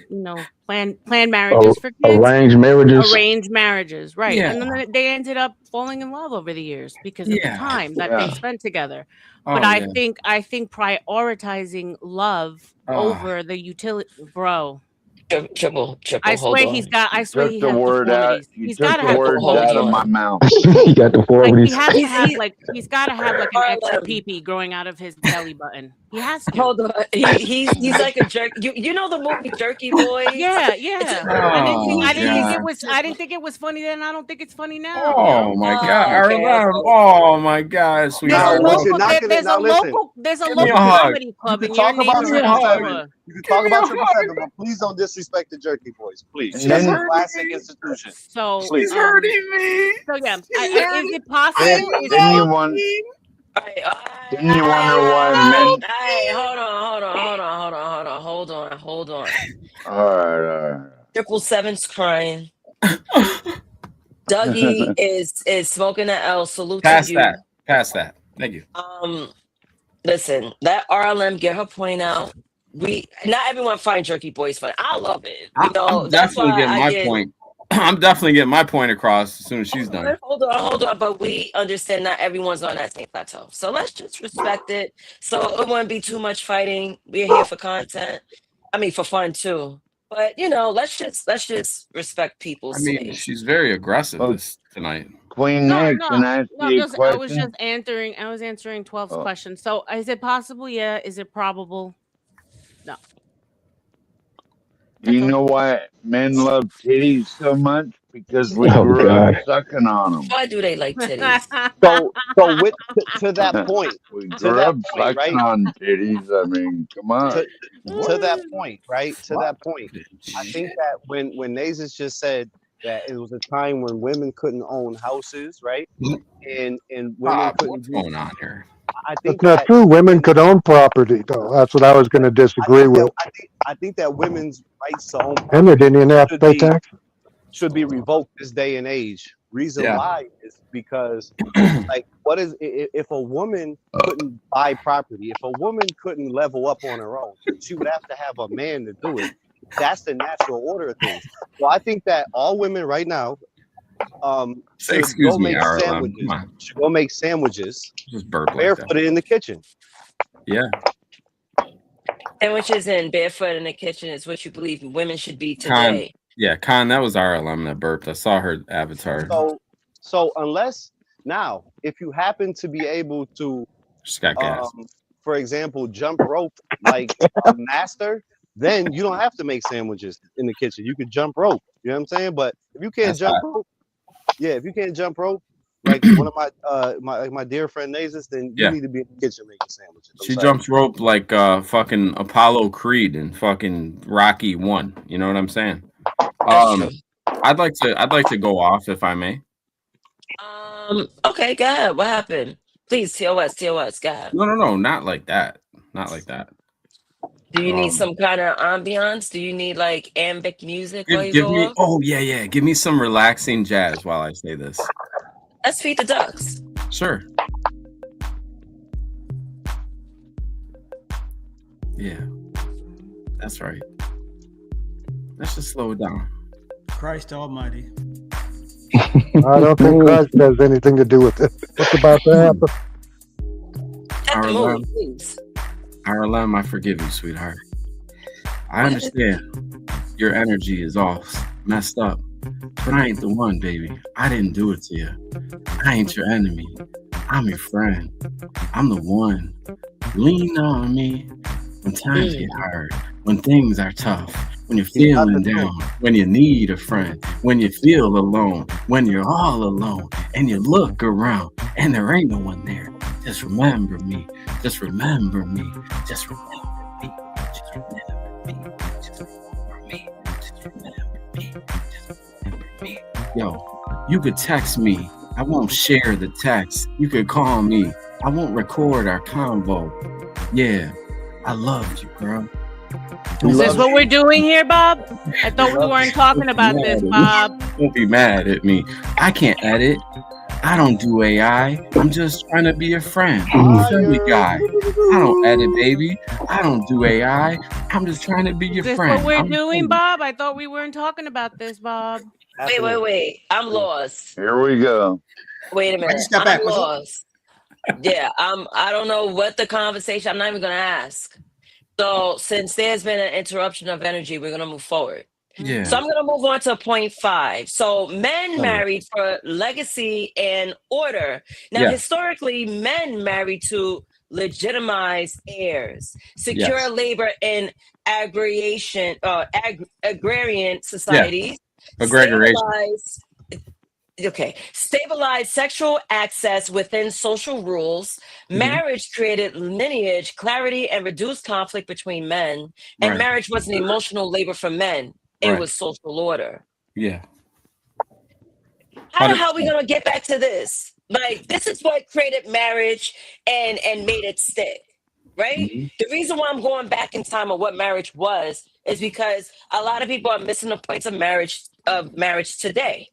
plan marriages for kids? Arranged marriages. Arranged marriages, right? Yeah. And then they ended up falling in love over the years because of the time that they spent together. But I think prioritizing love over the utility, bro. Triple. I Hold swear on. he has You He's took got to the have words deformities. out of my mouth. He got the Like forwardies. he has to have he's got to have like an extra pee-pee growing out of his belly button. He has to. Hold on. He's like a jerk. You know the movie Jerky Boys? Yeah. I God. didn't think it was funny then. I don't think it's funny now. Oh my God, okay. RLM. Oh my God, sweetheart. There's a local Give me a local hug. comedy club in You your can talk about neighborhood. 777. You can talk about 777, but please don't disrespect the Jerky Boys, please. And That's then- a classic institution. So Please. me. So yeah, is it possible? Then you want. Then you wonder why men. Hey, hold on. All right. 777's crying. Dougie is smoking the L. Salute Pass to you. that. Pass that. Thank you. Listen, let RLM get her point out. Not everyone finds Jerky Boys funny. I love it. I'm that's definitely why getting I my get. point. I'm definitely getting my point across as soon as she's done. Hold on, but we understand not everyone's on that same plateau. So let's just respect it. So it wouldn't be too much fighting. We're here for content. I mean, for fun too. But let's just respect people's space. She's very aggressive tonight. Queen Nick, can I ask you a I was question? just answering 12's question. So is it possible? Yeah. Is it probable? No. Do you know why men love titties so much? Because we Oh, grew up God. sucking on them. Why do they like titties? So with to that point, We to grew that up point, sucking right? on titties. I mean, come on. To that point, right? To that point, I think that when Naezus just said that it was a time when women couldn't own houses, right? And women couldn't. What's going on here? I think That's not true. Women could own property, though. That's what I was going to disagree with. I think that women's rights to own And they didn't even have to pay tax. should be revoked this day and age. Reason why is because, like, what is if a woman couldn't buy property, if a woman couldn't level up on her own, she would have to have a man to do it. That's the natural order of things. So I think that all women right now should Excuse go me, make RLM. sandwiches. Come on. Should go make sandwiches Just burp like barefooted in the kitchen. Yeah. Sandwiches and barefoot in the kitchen is what you believe women should be Con, today. yeah, Con, that was our alum that burped. I saw her avatar. So unless now, if you happen to be able to, Just got gas. for example, jump rope like a master, then you don't have to make sandwiches in the kitchen. You could jump rope. You know what I'm saying? But if you can't jump rope, if you can't jump rope, like one of my dear friend Naezus, then you need to be in the kitchen making sandwiches. She jumps rope like fucking Apollo Creed and fucking Rocky 1. You know what I'm saying? I'd like to go off if I may. Okay, go ahead. What happened? Please, TOS, go ahead. No, not like that. Not like that. Do you need some kind of ambiance? Do you need like ambient music while you Give go me off? oh yeah. Give me some relaxing jazz while I say this. Let's feed the ducks. Sure. Yeah. That's right. Let's just slow it down. Christ Almighty. I don't think Christ has anything to do with it. What's about to happen? RLM, I forgive you, sweetheart. I understand your energy is all messed up, but I ain't the one, baby. I didn't do it to you. I ain't your enemy. I'm your friend. I'm the one. Lean on me when times get hard, when things are tough, when you're feeling down, when you need a friend, when you feel alone, when you're all alone, and you look around and there ain't no one there. Just remember me. Just remember me. Just remember me. Just remember me. Just remember me. Just remember me. Just remember me. Yo, you could text me. I won't share the text. You could call me. I won't record our convo. Yeah, I loved you, girl. Is this what we're doing here, Bob? I thought we weren't talking about this, Bob. Don't be mad at me. I can't edit. I don't do AI. I'm just trying to be a friend. I'm a friendly guy. I don't edit, baby. I don't do AI. I'm just trying to be your Is this friend. what we're I'm doing, friendly. Bob? I thought we weren't talking about this, Bob. Wait. I'm lost. Here we go. Wait a minute. step back. I'm lost. Yeah, I don't know what the conversation. I'm not even gonna ask. So since there's been an interruption of energy, we're gonna move forward. Yeah. So I'm gonna move on to point 5. So men married for legacy and order. Now, historically, men married to legitimize heirs, secure labor in agrarian societies. Stabilize sexual access within social rules. Marriage created lineage, clarity, and reduced conflict between men. And marriage wasn't emotional labor for men. It was social order. Yeah. How the hell are we gonna get back to this? Like, this is what created marriage and made it stick, right? The reason why I'm going back in time of what marriage was is because a lot of people are missing the points of marriage today.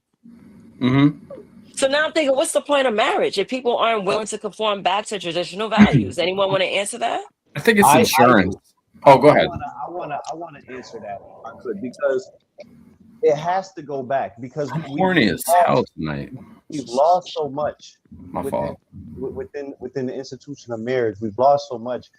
So now I'm thinking, what's the point of marriage if people aren't willing to conform back to traditional values? Anyone want to answer that? I think it's insurance. Go ahead. I wanna answer that if I could, because it has to go back, because Horny as hell tonight. We've lost so much. Fault. Within the institution of marriage, we've lost so much.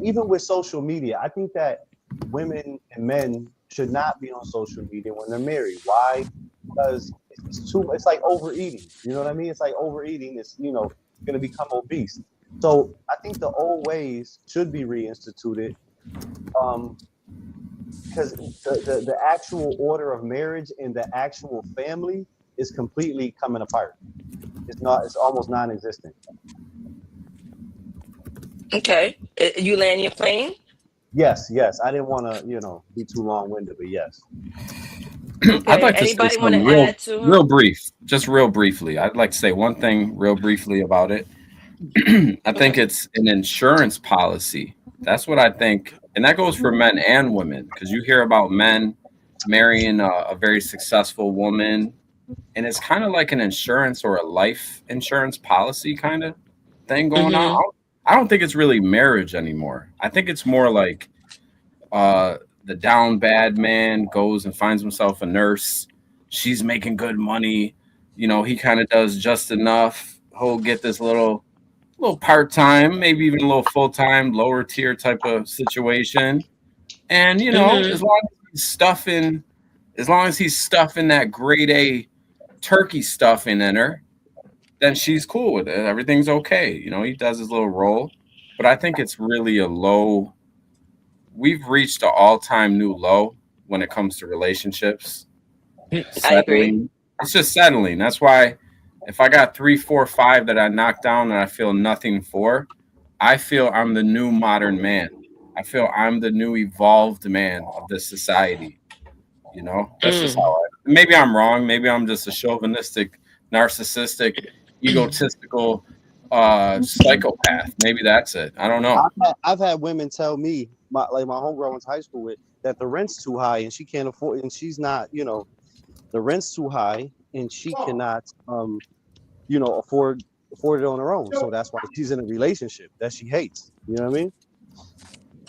Even with social media, I think that women and men should not be on social media when they're married. Why? Because it's like overeating. You know what I mean? It's like overeating. It's going to become obese. So I think the old ways should be reinstituted, because the actual order of marriage and the actual family is completely coming apart. It's almost non-existent. Okay. You land your plane? Yes. I didn't want to, be too long-winded, but yes. Okay. I'd like to Anybody say want to something add to real brief, just real briefly. I'd like to say one thing real briefly about it. I think it's an insurance policy. That's what I think. And that goes for men and women, because you hear about men marrying a very successful woman, and it's kind of like an insurance or a life insurance policy kind of thing going on. I don't think it's really marriage anymore. I think it's more like the down bad man goes and finds himself a nurse. She's making good money. He kind of does just enough. He'll get this little little part-time, maybe even a little full-time, lower tier type of situation. And you know, Mm-hmm. as long as he's stuffing that grade A turkey stuffing in her, then she's cool with it. Everything's okay. You know, he does his little role. But I think it's really a low. We've reached an all-time new low when it comes to relationships. I agree. Settling. It's just settling. That's why if I got 3, 4, 5 that I knocked down and I feel nothing for, I feel I'm the new modern man. I feel I'm the new evolved man of this society. You know, that's just how maybe I'm wrong. Maybe I'm just a chauvinistic, narcissistic, egotistical psychopath. Maybe that's it. I don't know. I've had women tell me, my homegirl I went to high school with, that the rent's too high and she can't afford, and she's not, the rent's too high and she cannot, afford it on her own. So that's why she's in a relationship that she hates. You know what I mean?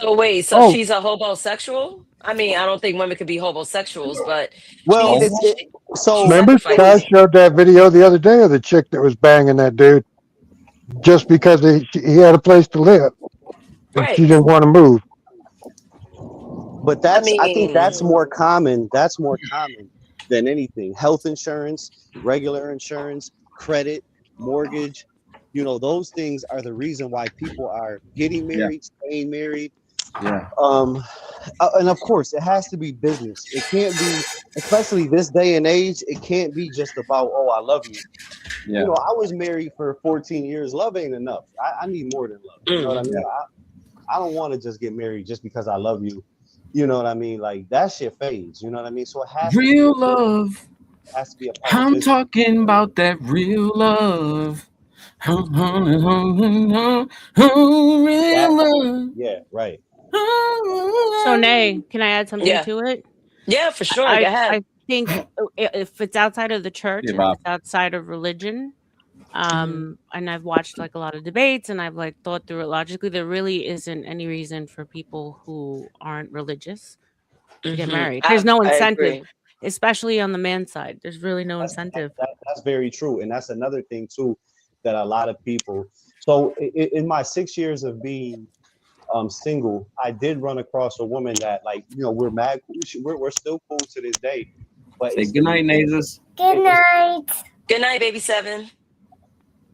So wait, so she's a homosexual? I mean, I don't think women could be homosexuals, but well, remember Ty showed that video the other day of the chick that was banging that dude just because he had a place to live and she didn't want to move. But I think that's more common. That's more common than anything. Health insurance, regular insurance, credit, mortgage. Those things are the reason why people are getting married, staying married. Yeah. And of course, it has to be business. It can't be, especially this day and age, it can't be just about, oh, I love you. Yeah. I was married for 14 years. Love ain't enough. I need more than love. You know what I mean? I don't want to just get married just because I love you. You know what I mean? Like that shit fades. You know what I mean? So it has Real to be love. Has to be a part of I'm business. talking about that real love. Real love. Yeah, right. So, Nay, can I add something to it? Yeah, for sure. Go I ahead. think if it's outside of the church, Yeah, if Bob. it's outside of religion, and I've watched like a lot of debates and I've like thought through it logically, there really isn't any reason for people who aren't religious to get married. There's no I incentive, agree. especially on the man's side. There's really no incentive. That's very true. And that's another thing too, that a lot of people, so in my 6 years of being single, I did run across a woman that we're mad, we're still cool to this day. But Say good night, Naezus. Good night. Good night, baby 7.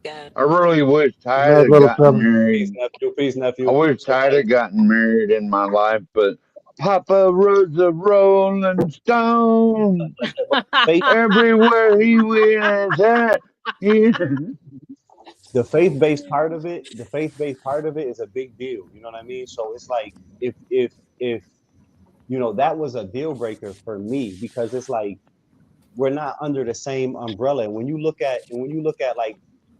Yeah. I really wish Ty Night, had little gotten something. married. Peace, nephew. I wish Ty had gotten married in my life, but Papa was a Rolling Stone. Everywhere he went, the faith-based part of it is a big deal. You know what I mean? So it's like if that was a deal breaker for me, because it's like we're not under the same umbrella. And when you look at like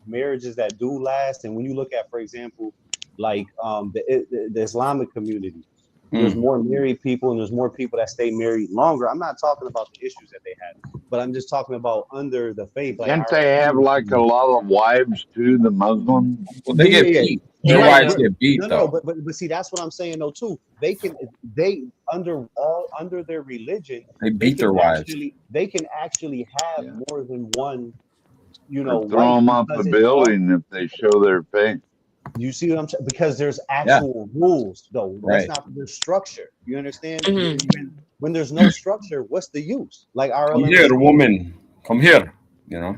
marriages that do last, and when you look at, for example, like the Islamic community, there's more married people and there's more people that stay married longer. I'm not talking about the issues that they have, but I'm just talking about under the faith. Like, Can't they have like a lot of wives too, the Muslims? Well, they get beat. Their wives get beat though. But see, that's what I'm saying though too. They under their religion, They beat their wives. They can actually have more than one. Or throw them off the building if they show their face. You see what I'm saying? Because there's actual rules, though. That's not their structure. You understand? When there's no structure, what's the use? Like Come here, woman. Come here. You know.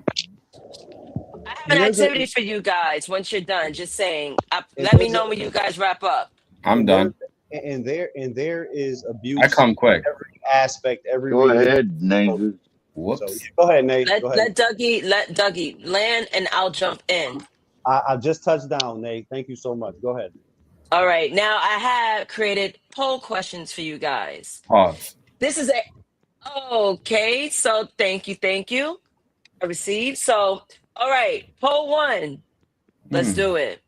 I have an activity for you guys. Once you're done, just saying. Let me know when you guys wrap up. I'm done. And there is abuse. I come quick. Every aspect. Every. Go ahead, Naezus. Whoops. So, go ahead, Nate. Let Dougie land, and I'll jump in. I just touched down, Nate. Thank you so much. Go ahead. All right. Now I have created poll questions for you guys. Pause. This is okay. So thank you. I received. So all right. Poll 1. Let's do it.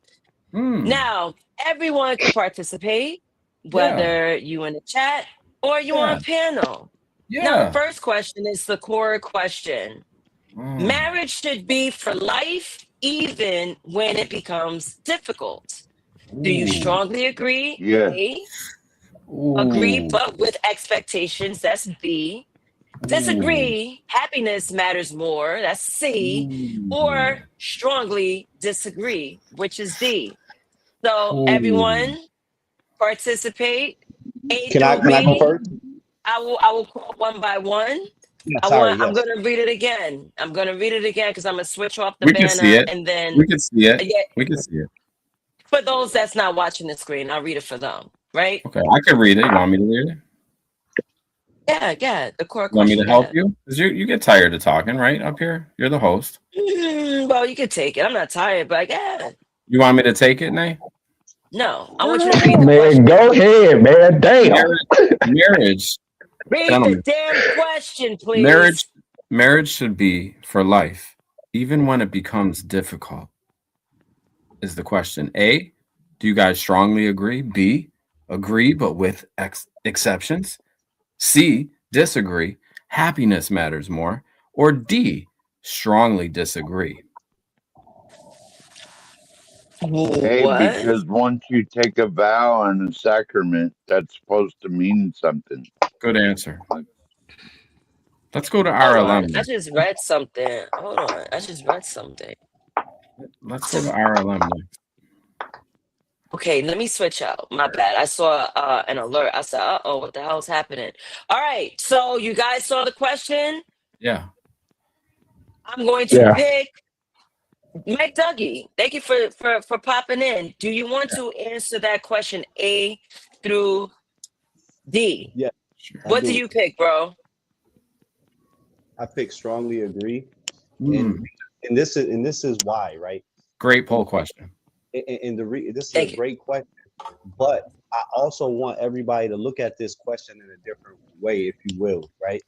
Now everyone can participate, whether you in the chat or you on a panel. Now the first question is the core question. Marriage should be for life, even when it becomes difficult. Do you strongly agree? Yeah. A. Agree, but with expectations. That's B. Disagree, happiness matters more. That's C. Or strongly disagree, which is D. So everyone participate. A Can I through go B. first? I will call one by one. Yeah, sorry, I'm yes. gonna read it again. I'm gonna read it again because I'm gonna switch off the We can see banner it. and then We can see it. yeah, We can see it. for those that's not watching the screen, I'll read it for them. Right? Okay, I can read it. You want me to read it? Yeah. The core You want me question. to help you? Because you get tired of talking, right? Up here, you're the host. Well, you could take it. I'm not tired, but yeah. You want me to take it, Nay? No, I want you to read the Man, question. go ahead, man. Damn. Marriage, Read gentlemen. the damn question, please. Marriage should be for life, even when it becomes difficult. Is the question. A, do you guys strongly agree? B, agree but with exceptions. C, disagree. Happiness matters more. Or D, strongly disagree. Hey, What? because once you take a vow and a sacrament, that's supposed to mean something. Good answer. Let's go to Hold our on. alumni. I just read something. Hold on. I just read something. Let's go to our alumni. Okay, let me switch out. My bad. I saw an alert. I said, "Uh oh, what the hell's happening?" All right. So you guys saw the question. Yeah. I'm going to pick Mike Dougie. Thank you for popping in. Do you want to answer that question A through D? Yeah. What do you pick, bro? I pick strongly agree, and this is why, right? Great poll question. And this is a great question, but I also want everybody to look at this question in a different way, if you will, right?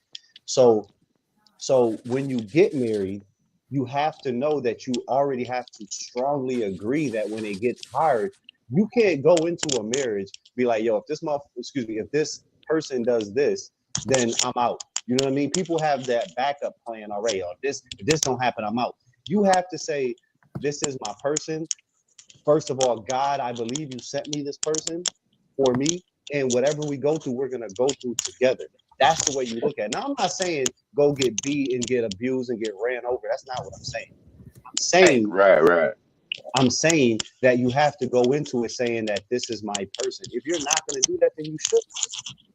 So when you get married, you have to know that you already have to strongly agree that when it gets hard, you can't go into a marriage be like, yo, if this person does this, then I'm out. You know what I mean? People have that backup plan already. Or if this don't happen, I'm out. You have to say, this is my person. First of all, God, I believe you sent me this person for me, and whatever we go through, we're gonna go through together. That's the way you look at it. Now, I'm not saying go get beat and get abused and get ran over. That's not what I'm saying. I'm saying right. I'm saying that you have to go into it saying that this is my person. If you're not going to do that, then you shouldn't.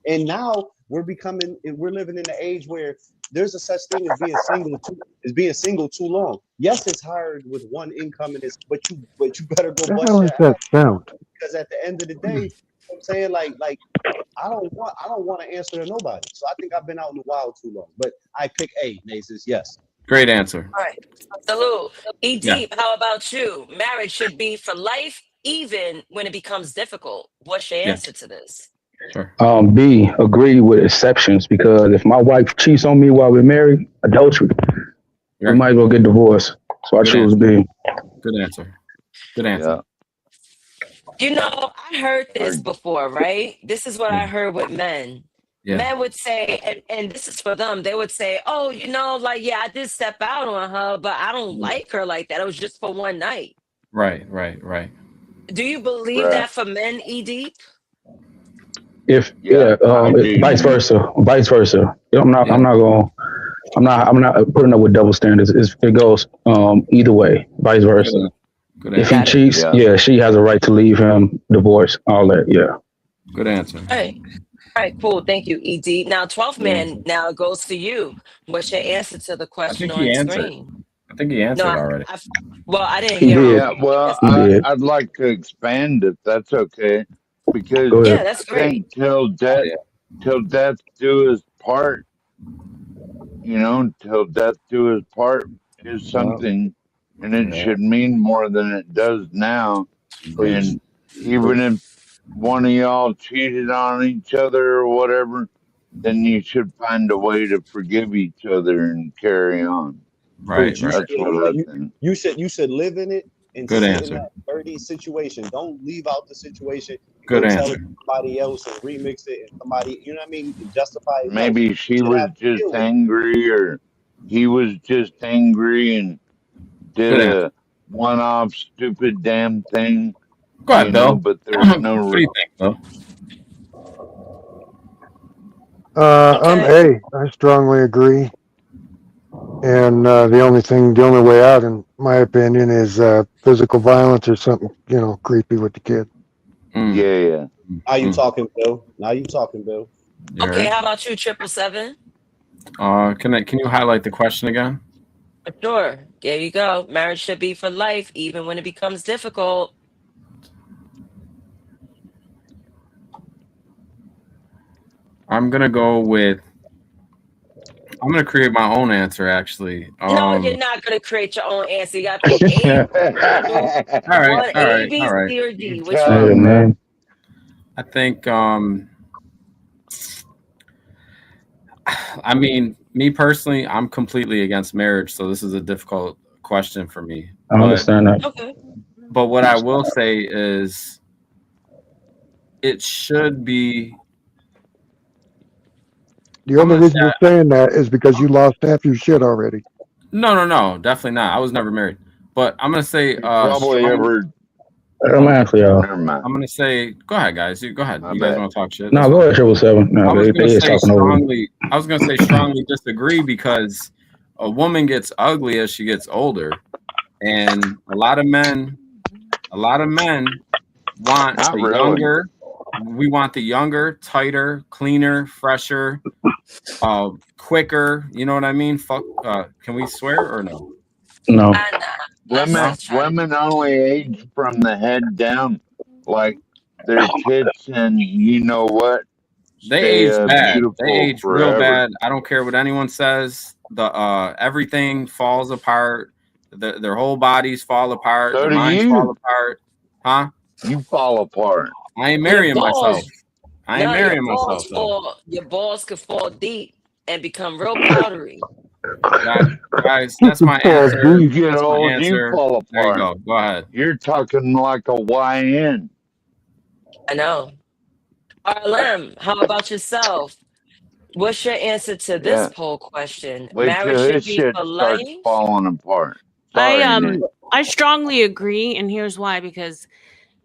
And now we're living in the age where there's a such thing as being single too long. Yes, it's hard with one income, but you better go What the bust hell your is that ass, sound? because at the end of the day, I'm saying like I don't want to answer to nobody. So I think I've been out in the wild too long. But I pick A, Naezus. Yes. Great answer. All right. Salute. E Yeah. Deep, how about you? Marriage should be for life, even when it becomes difficult. What's your answer to this? Sure. B, agree with exceptions, because if my wife cheats on me while we're married, adultery, we might as well get divorced. So I choose B. Good answer. Good answer. You know, I heard this before, right? This is what I heard with men. Yeah. Men would say, and this is for them, they would say, oh, you know, like, yeah, I did step out on her, but I don't like her like that. It was just for one night. Right. Do you believe that for men, E Deep? If vice versa. I'm not putting up with double standards. It goes either way, vice versa. If he cheats, she has a right to leave him, divorce, all that. Yeah. Good answer. All right, cool. Thank you, E D. Now, 12th man, now it goes for you. What's your answer to the question on screen? I think he answered already. I didn't hear him. Yeah, well, I'd like to expand if that's okay, because that's I think till death do us part, till death do us part is something, and it should mean more than it does now. And even if one of y'all cheated on each other or whatever, then you should find a way to forgive each other and carry on. Right. That's what I think. You should live in it and Good sit answer. in that dirty situation. Don't leave out the situation. Good Go answer. tell it to somebody else and remix it, and somebody, you know what I mean, justify it. Maybe she was just angry, or he was just angry and did a one-off stupid damn thing. Go ahead, Bill. But there's no What do you think, Bill? I'm A. I strongly agree. And the only way out, in my opinion, is physical violence or something, creepy with the kid. Yeah. Now you talking, Bill. Now you talking, Bill. Okay, how about you, 777? Can you highlight the question again? Sure. There you go. Marriage should be for life, even when it becomes difficult. I'm gonna create my own answer. Actually, No, you're not gonna create your own answer. You gotta pick A, all right, one, A, B, all right. C, or D. Which tell one? him, man. I think I mean, me personally, I'm completely against marriage, so this is a difficult question for me. I understand that. Okay. But what I will say is it should be. The only reason you're saying that is because you lost half your shit already. No, definitely not. I was never married. But I'm gonna say Probably ever. I'm asking y'all. Never mind. I'm gonna say, go ahead, guys. Go ahead. You guys want to talk shit? No, That's go fine. ahead, 777. No, I was they gonna is say talking over me. strongly disagree because a woman gets ugly as she gets older, and a lot of men want Not the really. younger. We want the younger, tighter, cleaner, fresher, quicker. You know what I mean? Fuck. Can we swear or no? No. Women only age from the head down, like their tits, and you know what? They Stay age bad. They beautiful age real forever. bad. I don't care what anyone says. Everything falls apart. Their whole bodies fall apart. So Their do minds you. fall apart. Huh? You fall apart. I ain't Your marrying myself. balls. I ain't No, your marrying myself balls though. fall. Your balls could fall deep and become real powdery. Guys, that's my answer. You get That's my old, you answer. fall apart. There you go. Go ahead. You're talking like a YN. I know. RLM, how about yourself? What's your answer to this Yeah. poll question? Wait Marriage till should his be shit for starts life? falling apart. Sorry, Nick. I strongly agree, and here's why. Because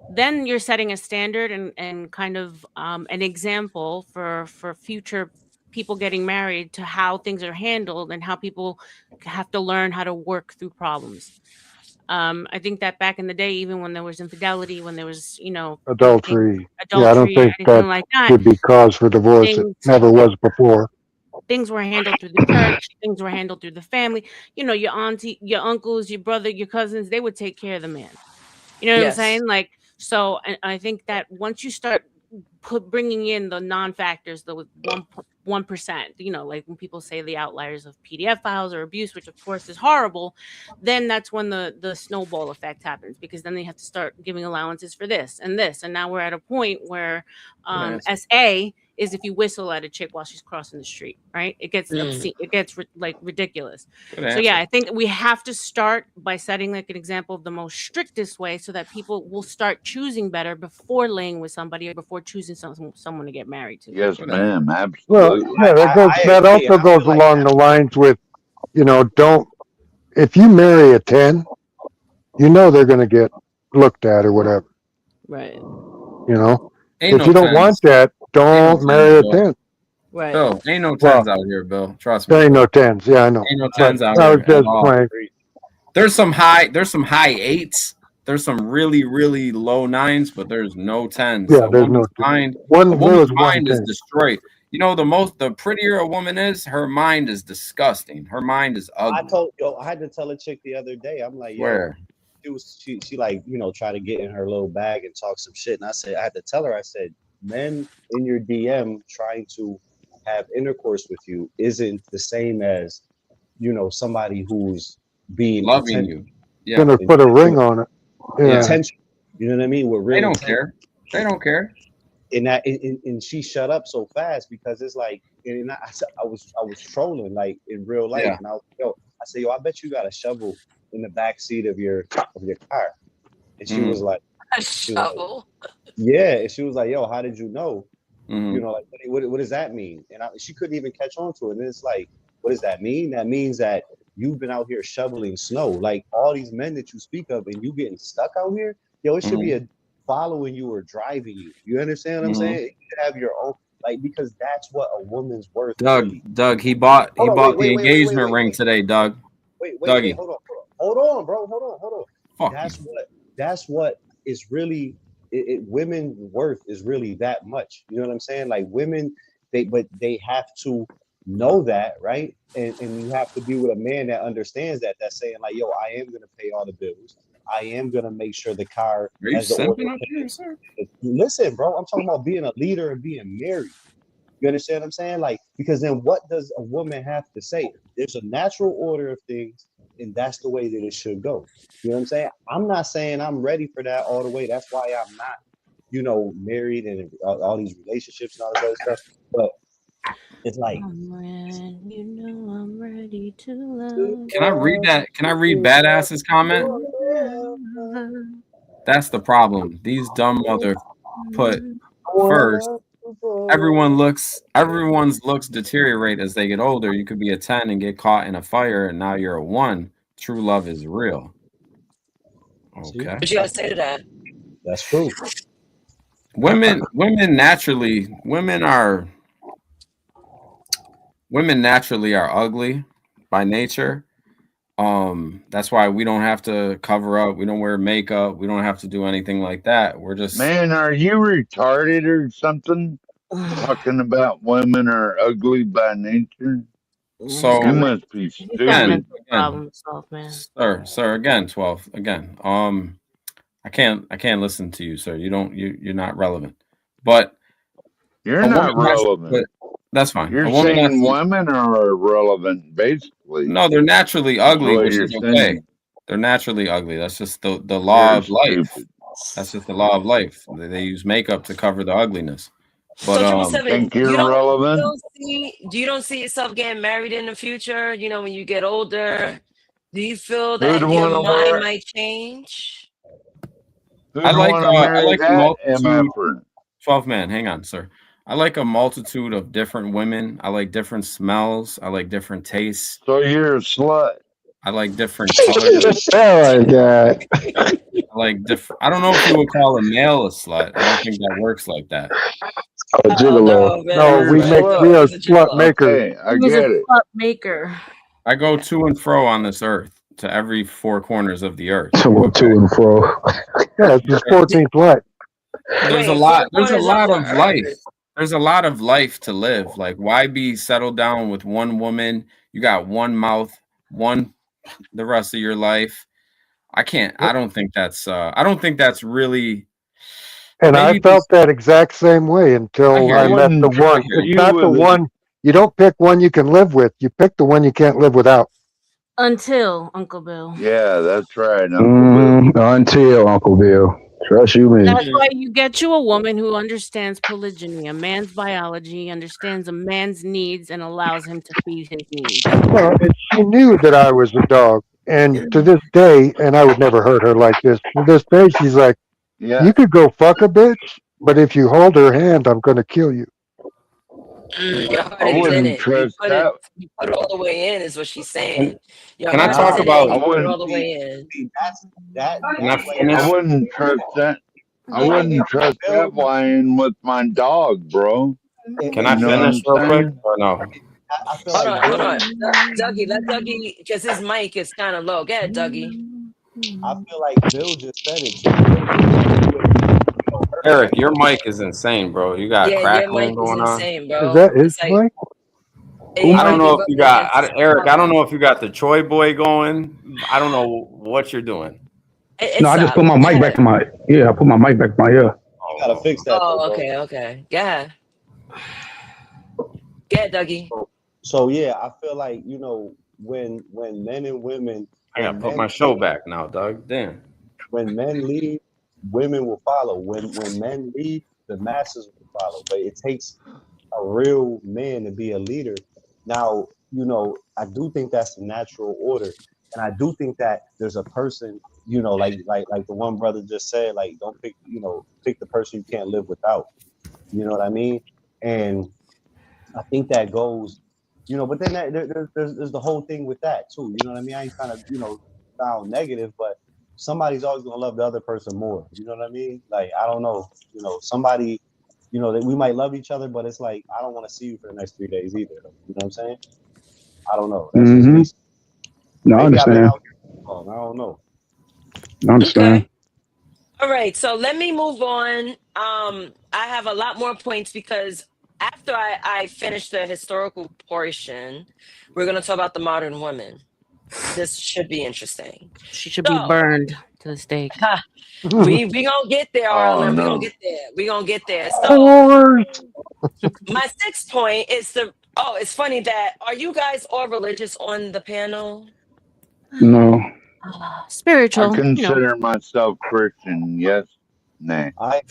then you're setting a standard and kind of an example for future people getting married, to how things are handled and how people have to learn how to work through problems. I think that back in the day, even when there was infidelity, when there was Adultery. adultery, Yeah, I don't think anything that like that, should be cause for divorce. It things never was before. things were handled through the church, things were handled through the family. Your auntie, your uncles, your brother, your cousins, they would take care of the man. You know what I'm Yes. saying? Like, so I think that once you start bringing in the non-factors, the 1%, like when people say the outliers of PDF files or abuse, which of course is horrible, then that's when the snowball effect happens, because then they have to start giving allowances for this, and now we're at a point where SA is if you whistle at a chick while she's crossing the street, right? It gets obscene, it gets like ridiculous. So yeah, I think we have to start by setting like an example of the most strictest way, so that people will start choosing better before laying with somebody or before choosing someone to get married to. Yes, ma'am. Well, Absolutely. yeah, that also goes along the lines with, if you marry a 10, they're going to get looked at or whatever. Right. Ain't If no you don't 10s. want that, don't marry a 10. Right. Bill, ain't no 10s out here, Bill. Trust me. There ain't no 10s. Yeah, I know. Ain't no But 10s out I here was at just all. playing. There's some high 8s. There's some really, really low 9s, but there's no 10s. Yeah, A there's no woman's 10. mind, There a woman's was one mind is 10. destroyed. The prettier a woman is, her mind is disgusting. Her mind is ugly. I had to tell a chick the other day. I'm like, Where? She like, try to get in her little bag and talk some shit. And I had to tell her, I said, men in your DM trying to have intercourse with you isn't the same as, somebody who's being Loving you. Yeah. Gonna put a ring on it. Yeah. Intention. You know what I mean? With real They don't intent. care. They don't care. And she shut up so fast because it's like, and I was trolling like in real life, Yeah. and I said, I bet you got a shovel in the back seat of your car, and she was like, A shovel. yeah, and she was like, yo, how did you know? Mhm. Like what does that mean? And she couldn't even catch on to it. And it's like, what does that mean? That means that you've been out here shoveling snow, like all these men that you speak of, and you getting stuck out here. Yo, it should be a following you or driving you. You understand what I'm saying? You should have your own. Like, because that's what a woman's worth Doug, really. Doug, he bought Hold on, the engagement ring today, Doug. wait, Dougie. hold on, bro, hold on. Fuck That's what is really women's worth is really that much. You know what I'm saying? Like women, they have to know that, right? And you have to be with a man that understands that. That's saying like, yo, I am gonna pay all the bills. I am gonna make sure the car Are you has the order. simping up here, sir? Listen, bro, I'm talking about being a leader and being married. You understand what I'm saying? Like, because then what does a woman have to say? There's a natural order of things, and that's the way that it should go. You know what I'm saying? I'm not saying I'm ready for that all the way. That's why I'm not, married and all these relationships and all this other stuff. But it's like, you know I'm ready to love. Can I read that? Can I read Badass's comment? That's the problem. These dumb mother put first. Everyone's looks deteriorate as they get older. You could be a 10 and get caught in a fire, and now you're a 1. True love is real. Okay. What you gotta say to that? That's true. Women naturally are ugly by nature. That's why we don't have to cover up. We don't wear makeup. We don't have to do anything like that. We're just Man, are you retarded or something? Talking about women are ugly by nature. So You must be stupid. Sir, again, 12. Again. I can't listen to you, sir. You're not relevant. But You're not relevant. That's fine. You're saying women are irrelevant, basically. No, they're naturally ugly, what which you're is okay. saying. They're naturally ugly. That's just the law of life. Stupid. That's just the law of life. They use makeup to cover the ugliness. But So 777, think you're you don't, relevant? you don't see yourself getting married in the future? When you get older, do you feel Who'd that your wanna mind wear- might change? I like a that multitude. 12 man, hang on, sir. I like a multitude of different women. I like different smells. I like different tastes. So you're a slut. I like different colors. Oh my god. I like different. I don't know if you would call a male a slut. I don't think that works like that. Oh, gigolo. No, we are slut makers. Okay, I He was get a it. slut maker. I go to and fro on this earth to every 4 corners of the earth. To and fro. Yeah, it's the 14th what? There's a lot. There's a lot of life. There's a lot of life to live. Like, why be settled down with one woman? You got one mouth, the rest of your life. I don't think that's really. And I felt that exact same way until I met the one. It's not the one. You don't pick one you can live with. You pick the one you can't live without. Until Uncle Bill. Yeah, that's right. Until Uncle Bill. Trust you, me. That's why you get you a woman who understands polygyny, a man's biology, understands a man's needs, and allows him to feed his needs. Well, and she knew that I was a dog. And to this day, and I would never hurt her like this, to this day, she's like, you could go fuck a bitch, but if you hold her hand, I'm going to kill you. Your heart I is in wouldn't it. trust that. You put it all the way in, is what she's saying. Your Can I heart talk is in about- it, you I put it wouldn't- all the way in. I wouldn't trust that. I wouldn't trust that lying with my dog, bro. Can I You know what finish I'm real quick saying? or no? Hold on. Dougie, let Dougie, because his mic is kind of low. Go ahead, Dougie. I feel like Bill just said it. Eric, your mic is insane, bro. You got Yeah, your crackling mic is going on. insane, bro. Is that his It's like, mic? I don't know if you got Eric. I don't know if you got the Choi boy going. I don't know what you're doing. No, I just put my mic back in my I put my mic back in my ear. You gotta fix that. Oh, okay. Go ahead. Go ahead, Dougie. So yeah, I feel like when men and women. I gotta put my show back now, Doug. Damn. When men leave, women will follow. When men leave, the masses will follow. But it takes a real man to be a leader. Now, I do think that's the natural order, and I do think that there's a person, like the one brother just said, like don't pick, pick the person you can't live without. You know what I mean? And I think that goes, but then there's the whole thing with that too. You know what I mean? I ain't trying to, sound negative, but somebody's always gonna love the other person more. You know what I mean? Like I don't know, somebody you know, that we might love each other, but it's like I don't want to see you for the next 3 days either. You know what I'm saying? I don't know. That's just me. No, I Maybe I've been understand. out here too long. I don't know. I understand. All right, so let me move on. I have a lot more points because after I finish the historical portion, we're going to talk about the modern woman. This should be interesting. She should be burned to the stake. We gonna get there, Oh, Arlen. We no. gonna get there. We gonna get there. So my 6th point is it's funny that are you guys all religious on the panel? No. Spiritual, I consider myself Christian. Yes. Nah. I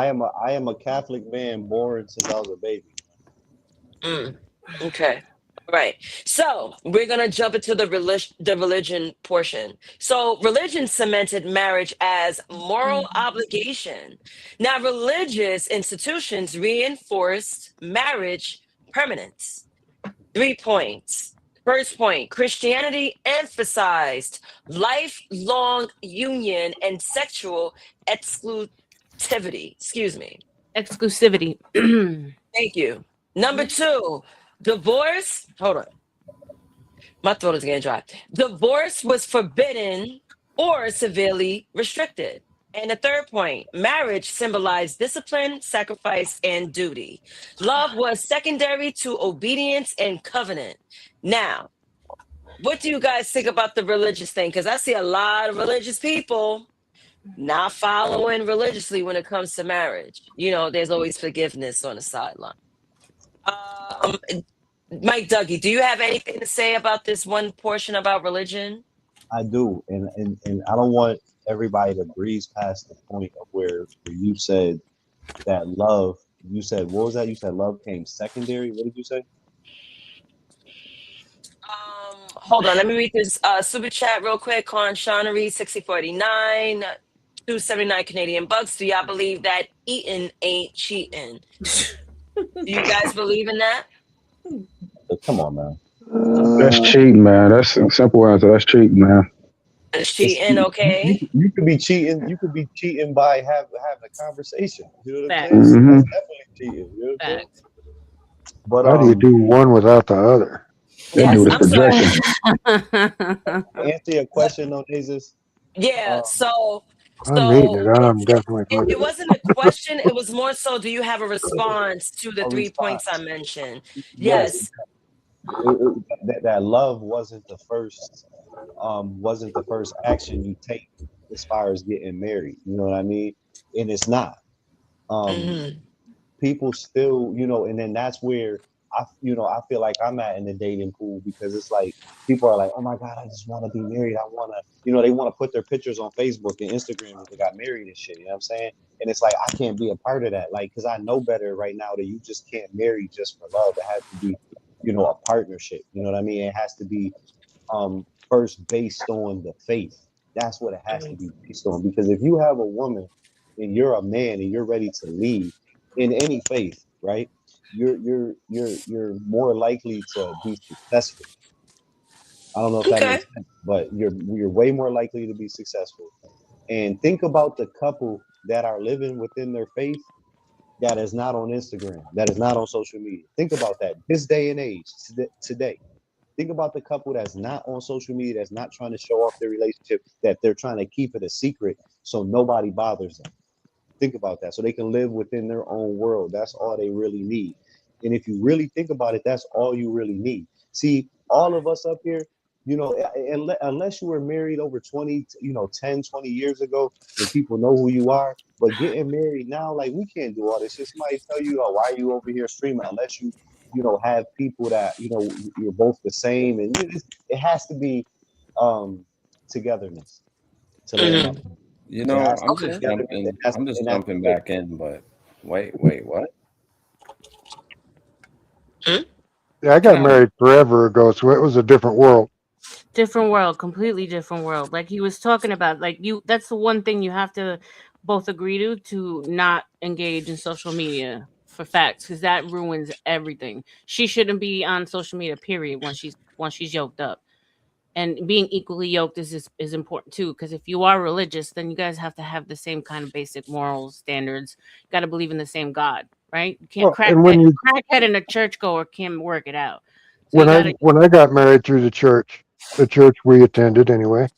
am a Catholic man born since I was a baby. Okay. All right. So we're gonna jump into the religion portion. So religion cemented marriage as moral obligation. Now religious institutions reinforced marriage permanence. 3 points. First point, Christianity emphasized lifelong union and sexual exclusivity. Excuse me. Exclusivity. Thank you. Number 2, divorce. Hold on. My throat is getting dry. Divorce was forbidden or severely restricted. And the 3rd point, marriage symbolized discipline, sacrifice, and duty. Love was secondary to obedience and covenant. Now, what do you guys think about the religious thing? Because I see a lot of religious people not following religiously when it comes to marriage. You know, there's always forgiveness on the sideline. Mike Dougie, do you have anything to say about this one portion about religion? I do, and I don't want everybody to breeze past the point of where you said that love. You said, what was that? You said love came secondary. What did you say? Hold on, let me read this super chat real quick. Con Shawnery 6049, 279 Canadian bucks. Do y'all believe that eating ain't cheating? Do you guys believe in that? Come on, man. That's cheating, man. That's a simple answer. That's cheating, man. It's cheating, okay? You could be cheating. You could be cheating by having a conversation. You know what I'm Facts. saying? That's definitely cheating. You know what I'm saying? But How do you do one without the other? That dude is I'm sorry. projection. answer your question, though, Naezus. Yeah, so I'm eating it. I'm definitely it going wasn't a question, it was more so, do you have a response to the 3 points I mentioned? Yes. That love wasn't the first action you take as far as getting married. You know what I mean? And it's not. People still, you know, and then that's where I feel like I'm at in the dating pool, because it's like people are like, oh my God, I just want to be married. I want to, you know, they want to put their pictures on Facebook and Instagram if they got married and shit. You know what I'm saying? And it's like, I can't be a part of that. Like, because I know better right now that you just can't marry just for love. It has to be, you know, a partnership. You know what I mean? It has to be first based on the faith. That's what it has to be based on. Because if you have a woman and you're a man and you're ready to lead in any faith, right? You're more likely to be successful. I don't know if that makes sense, but you're way more likely to be successful. And think about the couple that are living within their faith that is not on Instagram, that is not on social media. Think about that. This day and age, today. Think about the couple that's not on social media, that's not trying to show off their relationship, that they're trying to keep it a secret so nobody bothers them. Think about that. So they can live within their own world. That's all they really need. And if you really think about it, that's all you really need. See, all of us up here, you know, unless you were married over 20, 10, 20 years ago, and people know who you are, but getting married now, like, we can't do all this. Just somebody tell you, oh, why are you over here streaming? Unless you have people that, you're both the same. And it has to be togetherness to live up. You know, I'm just jumping back in, but wait, what? Yeah, I got married forever ago, so it was a different world. Different world, completely different world. Like he was talking about, like that's the one thing you have to both agree to not engage in social media for facts, because that ruins everything. She shouldn't be on social media, period, once she's yoked up. And being equally yoked is important too, because if you are religious, then you guys have to have the same kind of basic moral standards. You got to believe in the same God, right? You can't Well, and when crackhead and a churchgoer can't work it out. So when I got married through the church we attended anyway,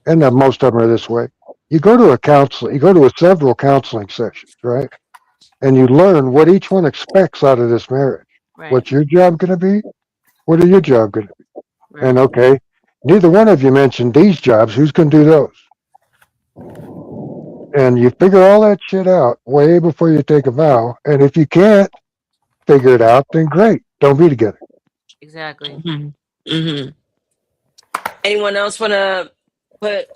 and most of them are this way. You go to several counseling sessions, right? And you learn what each one expects out of this marriage. Right. What's your job going to be? What are your job going to be? Right. And okay, neither one of you mentioned these jobs. Who's going to do those? And you figure all that shit out way before you take a vow. And if you can't figure it out, then great. Don't be together. Exactly. Anyone else want to put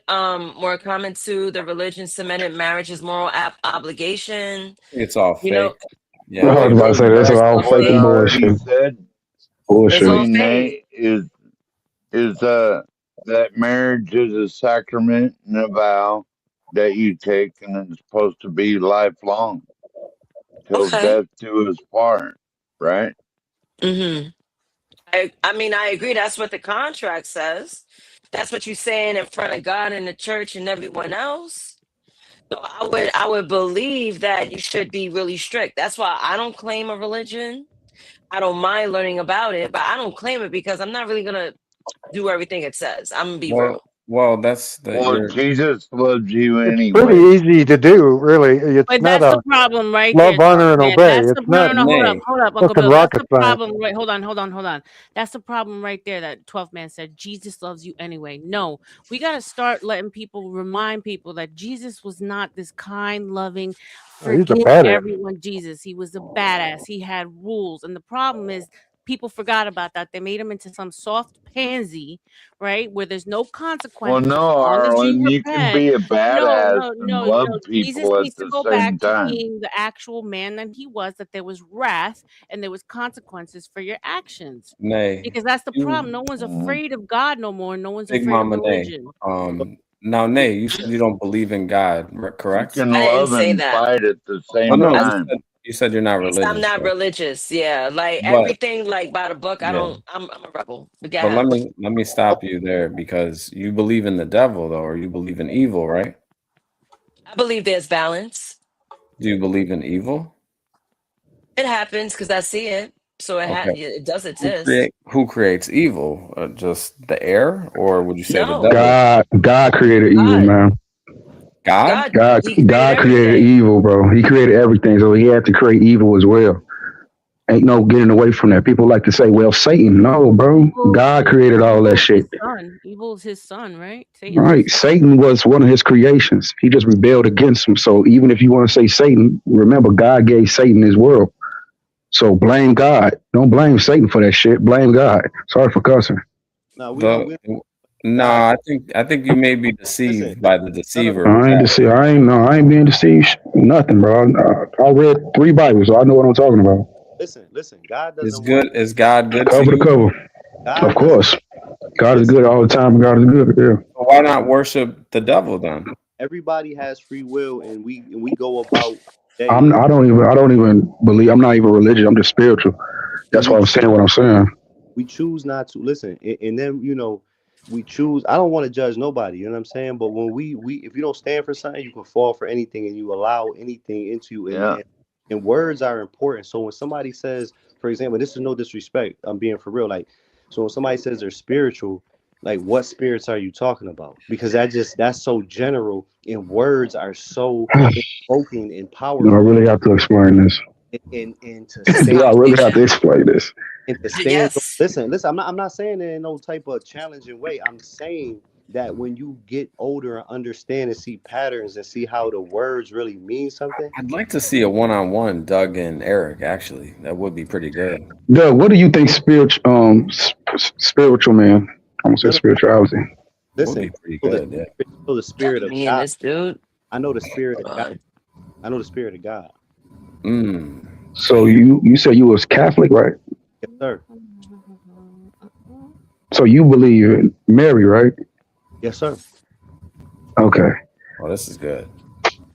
more comments to the religion cemented marriage's moral obligation? It's all fake. You know, Yeah. I was about to say that's all What fake I and already bullshit. said. Bullshit. all Nate, is that marriage is a sacrament and a vow that you take, and it's supposed to be lifelong till death do us part, right? I mean, I agree. That's what the contract says. That's what you're saying in front of God and the church and everyone else. So I would believe that you should be really strict. That's why I don't claim a religion. I don't mind learning about it, but I don't claim it because I'm not really gonna do everything it says. I'm gonna be real. Well, that's Well, Jesus loves you It's anyway. pretty easy to do, really. It's But not that's a the problem right love, there, honor, and man. obey. That's It's the not no, hold up, Uncle fucking Bill. That's rocket the science. problem. Right, hold on. That's the problem right there. That 12th man said Jesus loves you anyway. No, we got to start letting people remind people that Jesus was not this kind, loving, Oh, he's a forgive badass. everyone Jesus. He was a badass. He had rules, and the problem is people forgot about that. They made him into some soft pansy, right? Where there's no Well, consequences as no, long as you Arlen, you can repent. be a No, badass no, and no, love no. Jesus people at needs to the go same back to time. being the actual man that he was, that there was wrath and there was consequences for your actions. Nay. Because that's the problem. No one's afraid of God no more. No one's Big afraid of Mama Nay. religion. Now, Nay, you don't believe in God, You correct? can I didn't love say and that. fight at the Oh same no, time. you said you're not I'm religious. not though. religious. Yeah, like But everything, like by the book. yeah, I'm a rebel. But go but ahead. let me stop you there because you believe in the devil though, or you believe in evil, right? I believe there's balance. Do you believe in evil? It happens because I see it, so Okay. it does exist. Who creates evil? Just the air, or would you say the No, devil? God created evil, man. God? God created evil, bro. He created everything, so he had to create evil as well. Ain't no getting away from that. People like to say, well, Satan. No, bro. God created all that shit. Evil is his son, right? Satan's Right. Satan was one of his creations. He just rebelled against him. So even if you want to say Satan, remember God gave Satan his world. So blame God. Don't blame Satan for that shit. Blame God. Sorry for cussing. No, I think you may be deceived by the deceiver. I ain't deceived. I ain't being deceived. Nothing, bro. I read 3 Bibles, so I know what I'm talking about. Listen. God doesn't. Is good. Is God good? Cover to to you? cover. Of course. God is good all the time. God is good. Yeah. Why not worship the devil then? Everybody has free will, and we go about. I don't even believe. I'm not even religious. I'm just spiritual. That's why I'm saying what I'm saying. We choose not to listen, and then we choose. I don't want to judge nobody. You know what I'm saying? But when we if you don't stand for something, you can fall for anything, and you allow anything into you. And words are important. So when somebody says, for example, this is no disrespect, I'm being for real. Like, so when somebody says they're spiritual, like what spirits are you talking about? Because that's so general, and words are so invoking and powerful. I really have to explain this. And to stand, I really have to explain this. And to stand, listen. I'm not saying it in no type of challenging way. I'm saying that when you get older and understand and see patterns and see how the words really mean something. I'd like to see a one-on-one Doug and Eric. Actually, that would be pretty good. Doug, what do you think spiritual man? I'm gonna say spirituality. Listen, would be pretty good. I know the spirit of Me God. and this dude. I know the spirit of God. I know the spirit of God. So you said you was Catholic, right? Yes, sir. So you believe in Mary, right? Yes, sir. Okay. Oh, this is good.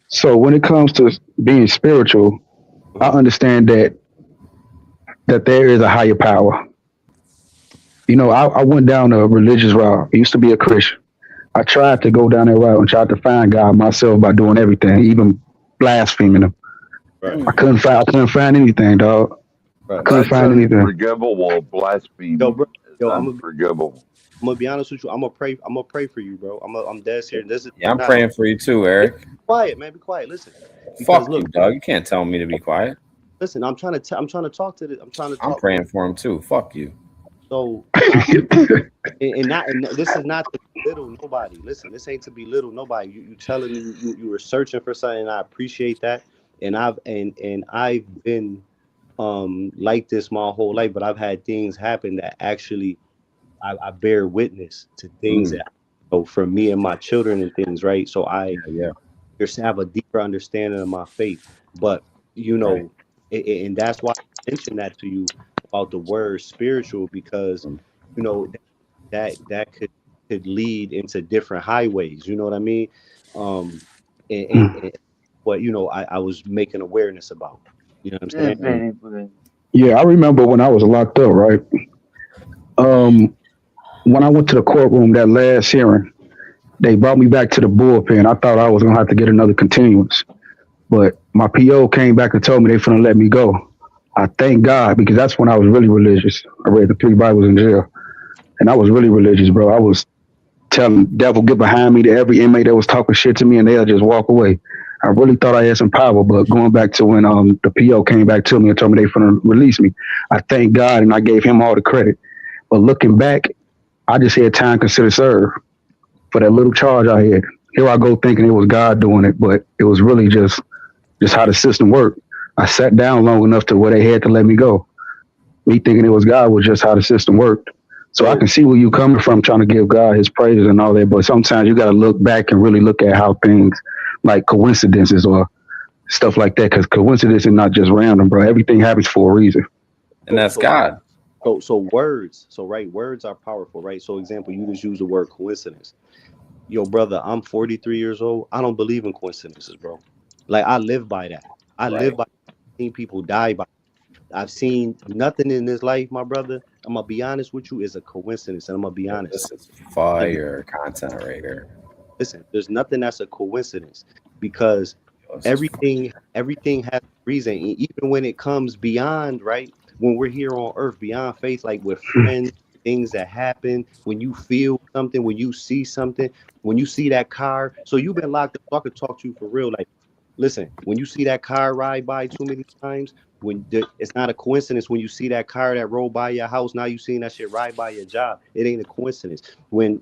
So when it comes to being spiritual, I understand that there is a higher power. You know, I went down a religious route. I used to be a Christian. I tried to go down that route and tried to find God myself by doing everything, even blaspheming him. I couldn't find anything, dog. Right. I couldn't That's find anything. unforgivable. Blasphemy Yo, bro. is Yo, unforgivable. I'm gonna be honest with you. I'm gonna pray for you, bro. I'm dead serious. This is Yeah, I'm not praying for you too, Eric. Be quiet, man. Be quiet. Listen, because Fuck look, you, dog. You can't tell me to be quiet. listen. I'm trying to talk to the. I'm trying to I'm talk. praying for him too. Fuck you. So, and this is not to belittle nobody. Listen, this ain't to belittle nobody. You telling me you were searching for something. And I appreciate that, and I've been like this my whole life, but I've had things happen that actually I bear witness to things that for me and my children and things, right? So I just have a deeper understanding of my faith, but and that's why I mentioned that to you about the word spiritual, because that could lead into different highways. You know what I mean? And what I was making awareness about. You know what I'm saying? Yeah, I remember when I was locked up, right? When I went to the courtroom that last hearing, they brought me back to the bullpen. I thought I was gonna have to get another continuance, but my PO came back and told me they finna let me go. I thank God, because that's when I was really religious. I read the 3 Bibles in jail, and I was really religious, bro. I was telling devil get behind me to every inmate that was talking shit to me, and they'll just walk away. I really thought I had some power, but going back to when the PO came back to me and told me they finna release me, I thank God and I gave him all the credit. But looking back, I just had time considered served for that little charge I had. Here I go thinking it was God doing it, but it was really just how the system worked. I sat down long enough to where they had to let me go. Me thinking it was God was just how the system worked. So I can see where you coming from, trying to give God his praises and all that, but sometimes you got to look back and really look at how things like coincidences or stuff like that, because coincidence is not just random, bro. Everything happens for a reason. And that's God. So words. So right, words are powerful, right? So example, you just use the word coincidence. Yo, brother, I'm 43 years old. I don't believe in coincidences, bro. Like I live by that. I live by seeing people die by. I've seen nothing in this life, my brother. I'm gonna be honest with you, is a coincidence, and I'm gonna be honest. This is fire content right here. Listen, there's nothing that's a coincidence, because everything has a reason. And even when it comes beyond, right, when we're here on earth, beyond faith, like with friends, things that happen, when you feel something, when you see something, when you see that car. So you've been locked up. So I could talk to you for real. Like, listen, when you see that car ride by too many times, it's not a coincidence. When you see that car that rolled by your house, now you seeing that shit ride by your job. It ain't a coincidence. When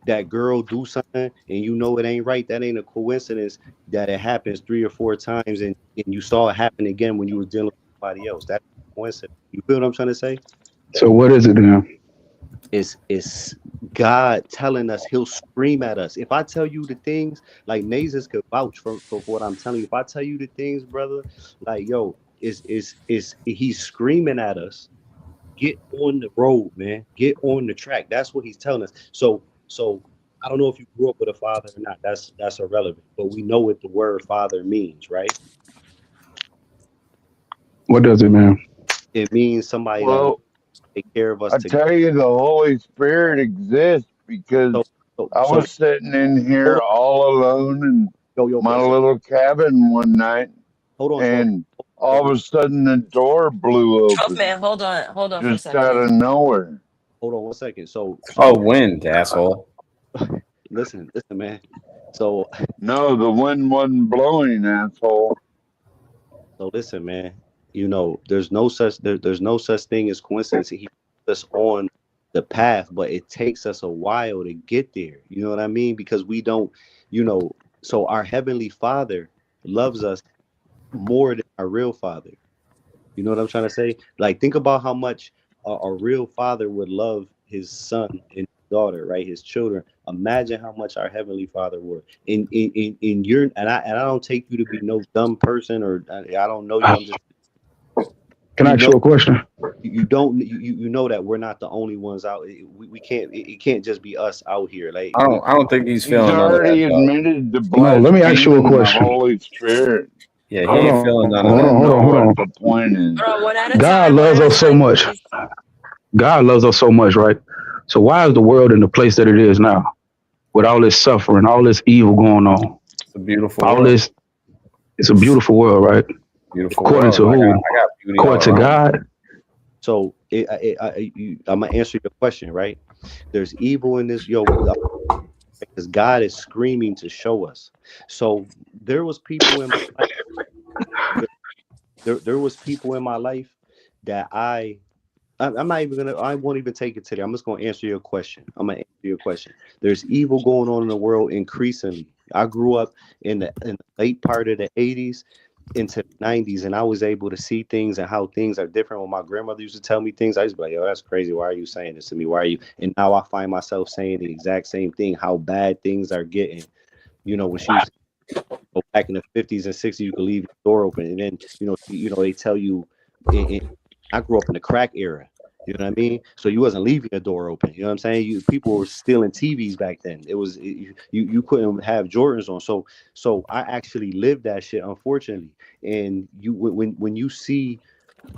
that girl do something and it ain't right, that ain't a coincidence that it happens 3 or 4 times and you saw it happen again when you were dealing with somebody else. That's a coincidence. You feel what I'm trying to say? So what is it then? It's God telling us. He'll scream at us. If I tell you the things, like Naezus could vouch for what I'm telling you. If I tell you the things, brother, like, yo, he's screaming at us. Get on the road, man. Get on the track. That's what he's telling us. So I don't know if you grew up with a father or not. That's irrelevant. But we know what the word father means, right? What does it mean? It means somebody that Well, take care of us. I tell you, the Holy Spirit exists because I was sitting in here all alone in my little cabin one night, and all of a sudden the door blew Oh open. man, hold on for a Just second. out of nowhere. Hold on 1 second. So wind, asshole. Listen, man. So no, the wind wasn't blowing, asshole. So listen, man. There's no such thing as coincidence. He puts us on the path, but it takes us a while to get there. You know what I mean? Because we don't, so our heavenly Father loves us more than our real father. You know what I'm trying to say? Like, think about how much a real father would love his son and daughter, right? His children. Imagine how much our heavenly Father would. In your and I don't take you to be no dumb person, or I don't know you. I'm just. Can I ask you a question? You know that we're not the only ones out. We can't. It can't just be us out here. Like, I don't think he's He's feeling none of already that, dog. admitted to No, let me ask you a blaspheming the question. Holy Spirit. Yeah, he Hold ain't on, feeling none of hold that. on, hold on, hold on. What the point is. Hold on, one at a God time. loves us so much. God loves us so much, right? So why is the world in the place that it is now, with all this suffering, all this evil going on, It's a beautiful all world. this? It's a beautiful world, right? Beautiful According world. to I who? got beauty all According to around. God. So I'm gonna answer your question, right? There's evil in this, because God is screaming to show us. So there was people in my life, there was people in my life that I'm not even gonna. I won't even take it today. I'm just gonna answer your question. I'm gonna answer your question. There's evil going on in the world increasingly. I grew up in the late part of the '80s into the '90s, and I was able to see things and how things are different. When my grandmother used to tell me things, I used to be like, "Yo, that's crazy. Why are you saying this to me? Why are you?" And now I find myself saying the exact same thing. How bad things are getting. When she used to go back in the '50s and '60s, you could leave your door open, and then they tell you. I grew up in the crack era. You know what I mean? So you wasn't leaving the door open. You know what I'm saying? People were stealing TVs back then. You couldn't have Jordans on. So I actually lived that shit, unfortunately. And when you see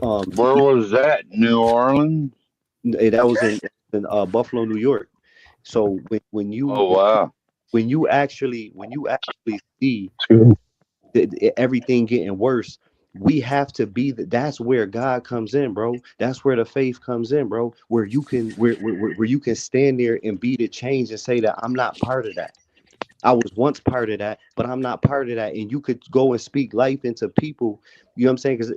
where was that? New Orleans? that was in Buffalo, New York. So when you actually see everything getting worse, we have to be that's where God comes in, bro. That's where the faith comes in, bro. Where you can where you can stand there and be the change and say that I'm not part of that. I was once part of that, but I'm not part of that. And you could go and speak life into people. You know what I'm saying? Because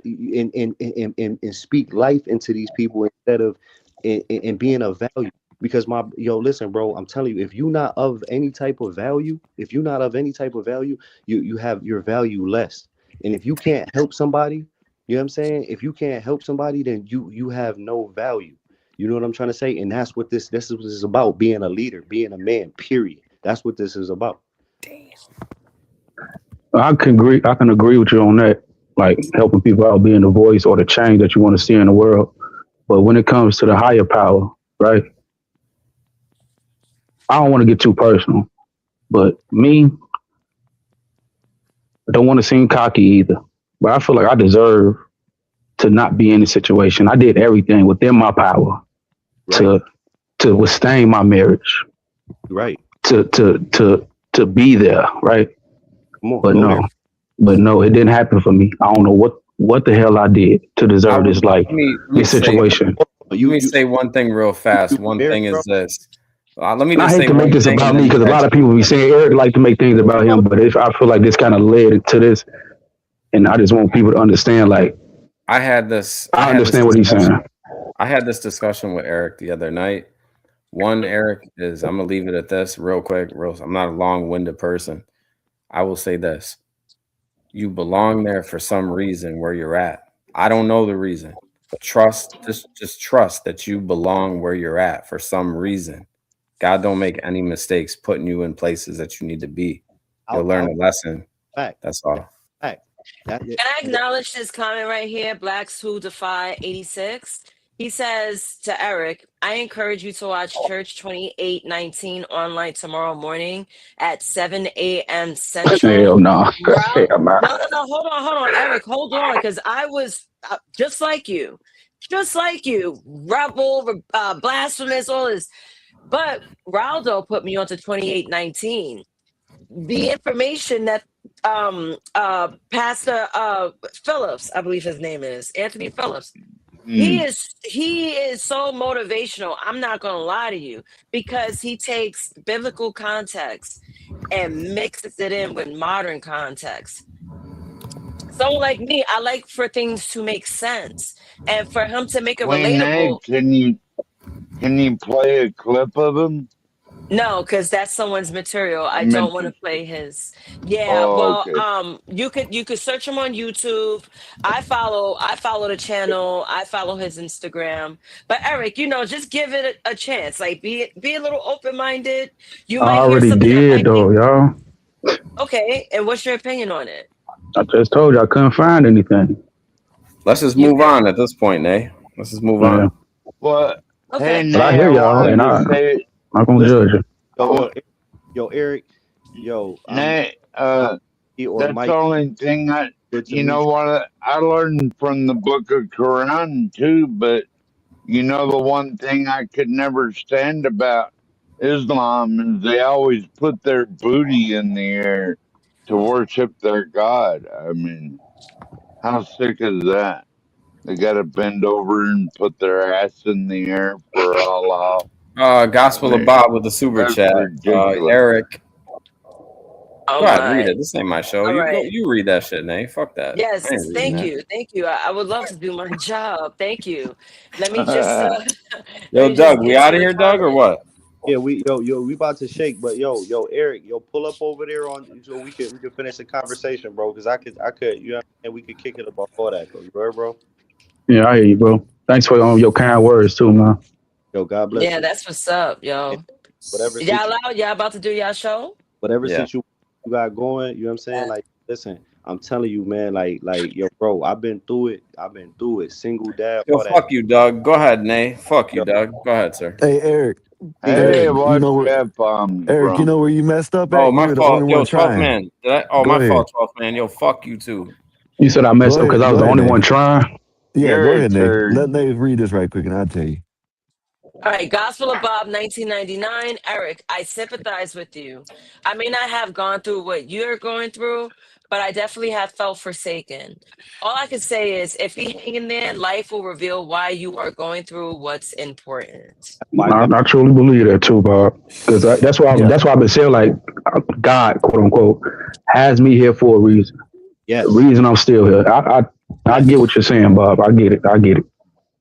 and speak life into these people instead of and being of value. Because listen, bro, I'm telling you, if you're not of any type of value, you have your value less. And if you can't help somebody, you know what I'm saying? If you can't help somebody, then you have no value. You know what I'm trying to say? And that's what this is what this is about, being a leader, being a man, period. That's what this is about. I can agree with you on that. Like helping people out, being the voice or the change that you want to see in the world. But when it comes to the higher power, right? I don't want to get too personal, but me, I don't want to seem cocky either. But I feel like I deserve to not be in this situation. I did everything within my power to withstand my marriage. Right. To be there, right? But no, it didn't happen for me. I don't know what the hell I did to deserve this this situation. Let me say one thing real fast. One thing is this. Let me And I just hate say to make one this thing. about and me then because a you lot guys of people be saying Eric like to make things about him, but I feel like this kind of led to this, and I just want people to understand. Like I understand what he's saying. I had this discussion with Eric the other night. One, Eric, is I'm gonna leave it at this real quick. I'm not a long-winded person. I will say this. You belong there for some reason where you're at. I don't know the reason. Just trust that you belong where you're at for some reason. God don't make any mistakes putting you in places that you need to be. You'll learn a lesson. That's all. Can I acknowledge this comment right here? Blacks Who Defy 86. He says to Eric, I encourage you to watch Church 2819 online tomorrow morning at 7 a.m. Central. Hell no. No, hold on, Eric, hold on, because I was just like you, rebel, blasphemous, all this. But Raldo put me onto 2819. The information that Pastor Phillips, I believe his name is Anthony Phillips. He is so motivational. I'm not gonna lie to you, because he takes biblical context and mixes it in with modern context. So like me, I like for things to make sense, and for him to make it relatable. Can you play a clip of him? No, because that's someone's material. I don't want to play his. Yeah, Oh, well, okay. you could search him on YouTube. I follow the channel. I follow his Instagram. But Eric, just give it a chance. Like be a little open minded. You I might hear already something that did might though, be y'all. okay. And what's your opinion on it? I just told you I couldn't find anything. Let's just move on at this point, Nay. Let's just move on. Well, okay. hey, But I Nay, hear I y'all, wanted and to say, I'm not gonna judge you. Eric, Nay, or that's Mike. the only thing you know what I learned from the book of Quran too, but the one thing I could never stand about Islam is they always put their booty in the air. to worship their God. I mean, how sick is that? They got to bend over and put their ass in the air for Allah. Gospel of Bob with the super That's chat. ridiculous. Eric. Oh Go ahead, read my. it. This ain't my show. All You go. right. You read that shit, Nate. Fuck that. Yes, I ain't reading thank that. you. Thank you. I would love to do my job. Thank you. Let me just let Yo, me just Doug, we get out to of the here, Doug, or comment. what? Yeah, we we about to shake, but yo, Eric, pull up over there on so we could finish the conversation, bro. Because I could, you know, and we could kick it about all that, though. You heard, bro? Yeah, I hear you, bro. Thanks for your kind words too, man. Yo, God bless Yeah, you. that's what's up, yo. Whatever Y'all out? Y'all about to do y'all show? Yeah. you got going, you know what I'm saying? Like, listen, I'm telling you, man, like, yo, bro, I've been through it. Single dad, Yo, all that. fuck you, Doug. Go ahead, Nate. Fuck you, Yo, Doug. Go ahead, sir. Hey, Eric. Hey, Eric, you watch know where? F-bombs, Eric, you bro. know where you messed up Oh, at? You my were the fault. only Yo, one 12th trying. man. Oh, Go my ahead. fault, 12th man. Yo, fuck you too. You said I messed up because I was the only one Nate. trying. Yeah, go You're a ahead, Nate. turd. Let Nate read this right quick, and I'll tell you. All right, Gospel of Bob, 1999. Eric, I sympathize with you. I may not have gone through what you're going through, but I definitely have felt forsaken. All I can say is if you hang in there, life will reveal why you are going through what's important. I truly believe that too, Bob. Because that's why I've been saying, like, God, quote unquote, has me here for a reason. Yes. The reason I'm still here. I get what you're saying, Bob. I get it.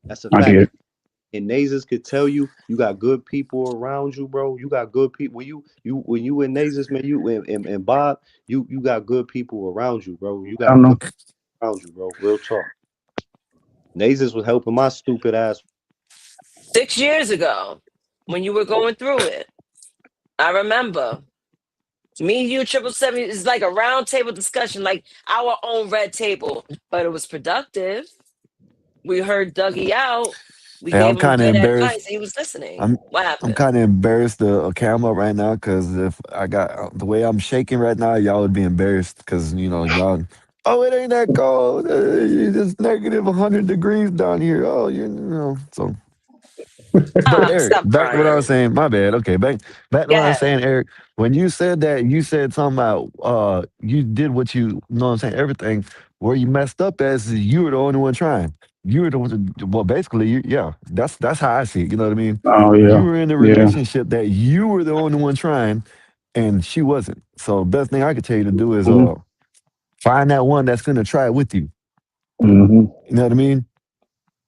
That's a I fact. get it. And Naezus could tell you, you got good people around you, bro. You got good people. When you and Naezus, man, you and Bob, you got good people around you, bro. You I got know. good people around you, bro. Real talk. Naezus was helping my stupid ass. 6 years ago, when you were going through it, I remember me, you, 777 is like a round table discussion, like our own red table, but it was productive. We heard Dougie out. We Hey, I'm gave him kind of good embarrassed. advice. And he was listening. I'm What I'm happened? kind of embarrassed to camera right now because if I got the way I'm shaking right now, y'all would be embarrassed because y'all. Oh, it ain't that cold. It's negative 100 degrees down here. Oh, so. But Eric, Stop back to what I was crying. saying. My bad. Okay, back to Go what I was ahead. saying, Eric. When you said that, you said something about you did what you know what I'm saying, everything. Where you messed up as is you were the only one trying. You were the one well, basically, yeah, that's how I see it. You know what I mean? Oh You yeah, were in a yeah. relationship that you were the only one trying, and she wasn't. So best thing I could tell you to do is Mm-hmm. find that one that's gonna try it with you. Mm-hmm. You know what I mean?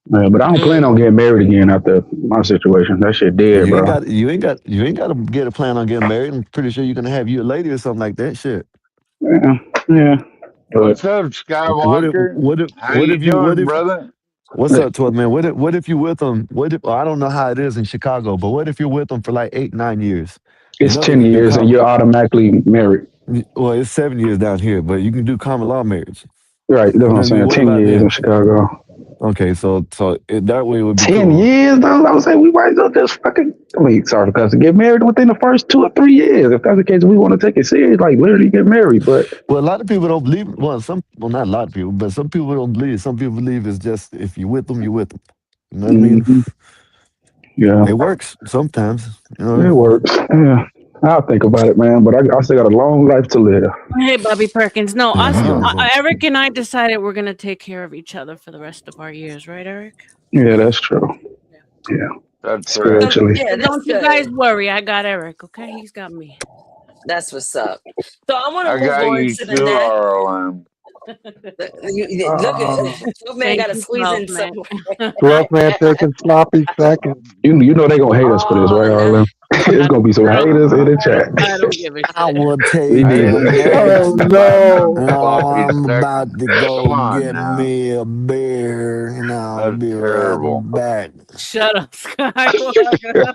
Yeah, but I don't plan on getting married again after my situation. That shit Well, dead, you ain't bro. got to get a plan on getting married. I'm pretty sure you're gonna have you a lady or something like that. Shit. Yeah. What's up, What if Skywalker? what if How what you if you doing, brother? what's up, 12 man? What if you with them? I don't know how it is in Chicago, but what if you're with them for like 8-9 years? You It's know they 10 can do years and you're automatically married. well, it's 7 years down here, but you can do common law marriage. Right. That's You what know I'm what I mean? saying. What 10 about years in them? Chicago. Okay, so that way it would be 10 cool. years? I was saying we might as well just fucking, sorry, because get married within the first 2 or 3 years. If that's the case, we want to take it serious, like literally get married. But Well, a lot of people don't believe. Well, not a lot of people, but some people don't believe. Some people believe it's just if you're with them, you're with them. You know what I mean? Yeah, It works sometimes. it works. Yeah, I'll think about it, man. But I still got a long life to live. Hey, Bobby Perkins. No, Yeah, us, you young folks. Eric and I decided we're gonna take care of each other for the rest of our years, right, Eric? Yeah, that's true. Yeah, That's spiritually. Yeah, that's Don't you good. guys worry. I got Eric. Okay, he's got me. That's what's up. So I want I to move got on you to the too, next. RLM. Look at 12 man Thank got to you, squeeze 12 in man. somewhere. 12 man taking sloppy seconds. You know they gonna hate us for this, right, Oh, no. Arlen? It's gonna be some haters in the chat. I don't give a shit. I will We take need the it. next. Oh no. Sloppy I'm seconds. about to Come go on get now. me a beer, and I'll That's be right terrible. back. Shut up, Skywalker.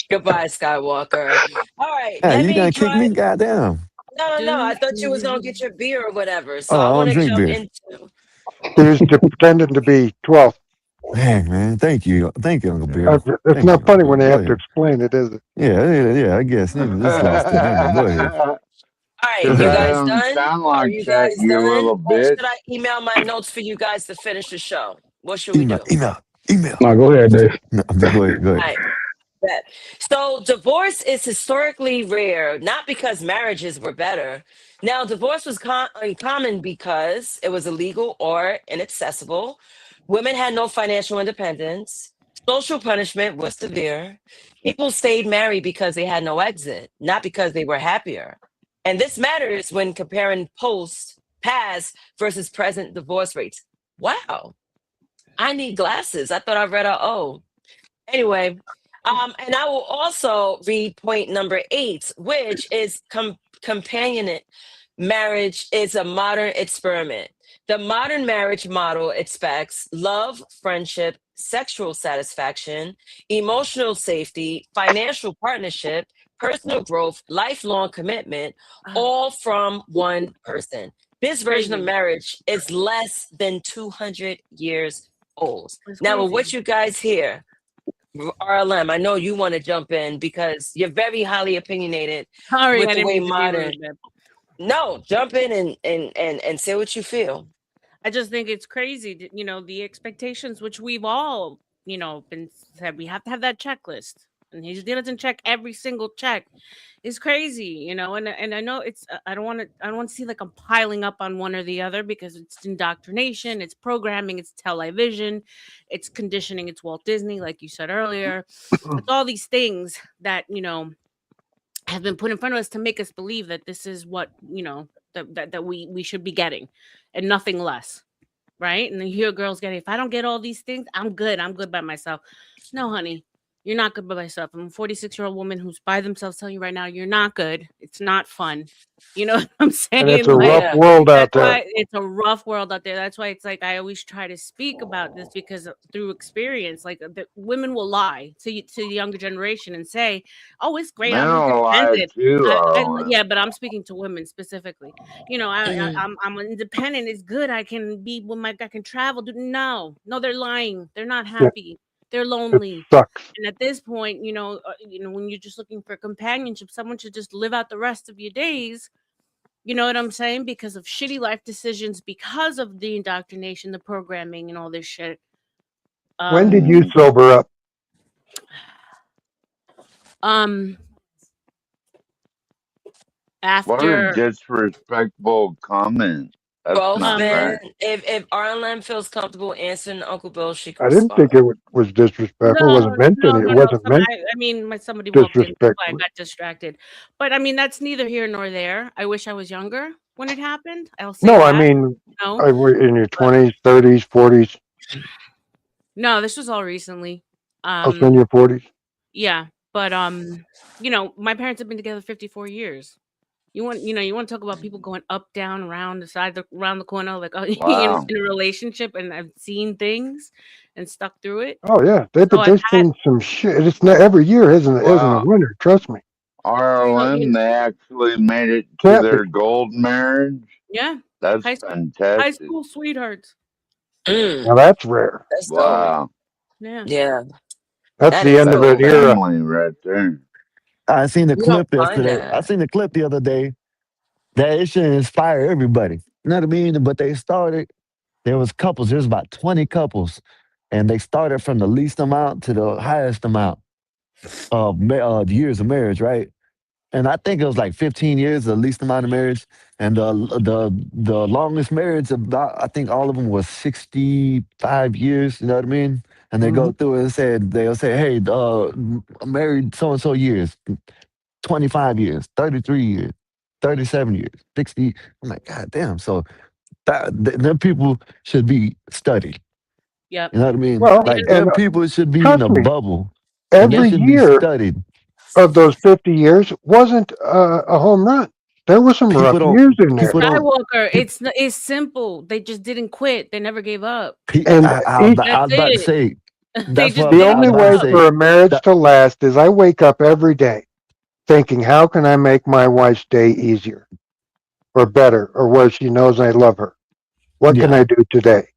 Goodbye, Skywalker. All right, Hey, let you me gonna kick drive. me? Goddamn. No. I thought you was gonna get your beer or whatever. So Oh, I I want don't to drink jump beer. into. He was pretending to be 12. Hey, man, thank you, Uncle Beer. It's Thank you, not Uncle funny Beer. when they Go have to ahead. explain it, is it? Yeah, I guess this lost it. Never mind. Go ahead. All right, Because you I guys don't done? sound Are like you that, guys you done? little Or bitch. should I email my notes for you guys to finish the show? What should we Email. do? No, go ahead, Dave. No, go ahead. All right. that. So divorce is historically rare, not because marriages were better. Now, divorce was uncommon because it was illegal or inaccessible. Women had no financial independence. Social punishment was severe. People stayed married because they had no exit, not because they were happier. And this matters when comparing past versus present divorce rates. Wow, I need glasses. I thought I read a O. Anyway, and I will also read point number 8, which is companionate marriage is a modern experiment. The modern marriage model expects love, friendship, sexual satisfaction, emotional safety, financial partnership, personal growth, lifelong commitment, all from one person. This version of Crazy. marriage is less than 200 years old. It's Now, with crazy. what you guys hear, RLM, I know you want to jump in because you're very highly opinionated Sorry, with I the didn't way mean to be rude, modern. babe. No, jump in and say what you feel. I just think it's crazy, the expectations which we've all, been said we have to have that checklist. And he doesn't check every single check. Is crazy, and I know it's I don't want to see like I'm piling up on one or the other because it's indoctrination, it's programming, it's television, it's conditioning, it's Walt Disney, like you said earlier. It's all these things that, have been put in front of us to make us believe that this is what, that we should be getting and nothing less. Right? And then you hear girls getting, if I don't get all these things, I'm good. I'm good by myself. No, honey, you're not good by myself. I'm a 46-year-old woman who's by themselves telling you right now, you're not good. It's not fun. You know what I'm And it's saying? a Like, rough world out that's why there. it's a rough world out there. That's why it's like I always try to speak about this because through experience, like the women will lie to the younger generation and say, "Oh, it's great. I'm Men will lie independent." too, Yeah, but I'm speaking to women specifically. Mm. I'm independent. It's good. I can be with I can travel. No, they're lying. They're not Yeah, happy. They're it lonely. sucks. And at this point, when you're just looking for companionship, someone should just live out the rest of your days. You know what I'm saying? Because of shitty life decisions, because of the indoctrination, the programming, and all this shit. When did Um, you sober up? um, What a after disrespectful comment. That's Both not men, right. if RLM feels comfortable answering Uncle Bill, she can I didn't respond. think it was disrespectful. It No, wasn't meant any. It no. wasn't meant Somebody walked in. That's why I disrespectfully. got distracted. But I mean, that's neither here nor there. I wish I was younger when it happened. I'll say No, I that. mean, No, in your but 20s, 30s, 40s, no, this was all recently. also in your 40s. Yeah, but my parents have been together 54 years. You want to talk about people going up, down, around the side, around the corner, like Wow. in a relationship, and I've seen things and stuck through it. Oh yeah, So I've they've had, seen some shit. It's not every year isn't a Wow. winner. Trust me. so RLM, they actually made it to Can't be. their gold marriage. yeah, That's high fantastic. school sweethearts. Now that's rare. That's dope. Wow. Yeah. Yeah, That's that the is end of That's an dope. era. family right there. I seen the You don't clip find yesterday. I that. seen the clip the other day that it should inspire everybody. You know what I mean? But there was couples, there's about 20 couples, and they started from the least amount to the highest amount of years of marriage, right? And I think it was like 15 years, the least amount of marriage, and the longest marriage about I think all of them was 65 years. You know what I mean? And they go through it and they'll say, hey, I'm married so and so years, 25 years, 33 years, 37 years, 60. I'm like, God damn. So them people should be studied. Yep. You know what I mean? Well, Like and them people should be in trust a me, bubble and they every should be year studied. of those 50 years wasn't a home run. There were some rough People don't years in there. people don't Skywalker, Pe- it's simple. They just didn't quit. They never gave up. And I each was That's about to it. say They that's just what the I didn't was only give about to way up. for say. a marriage That, to last is I wake up every day thinking, how can I make my wife's day easier or better or where she knows I love her? What can yeah, I do today?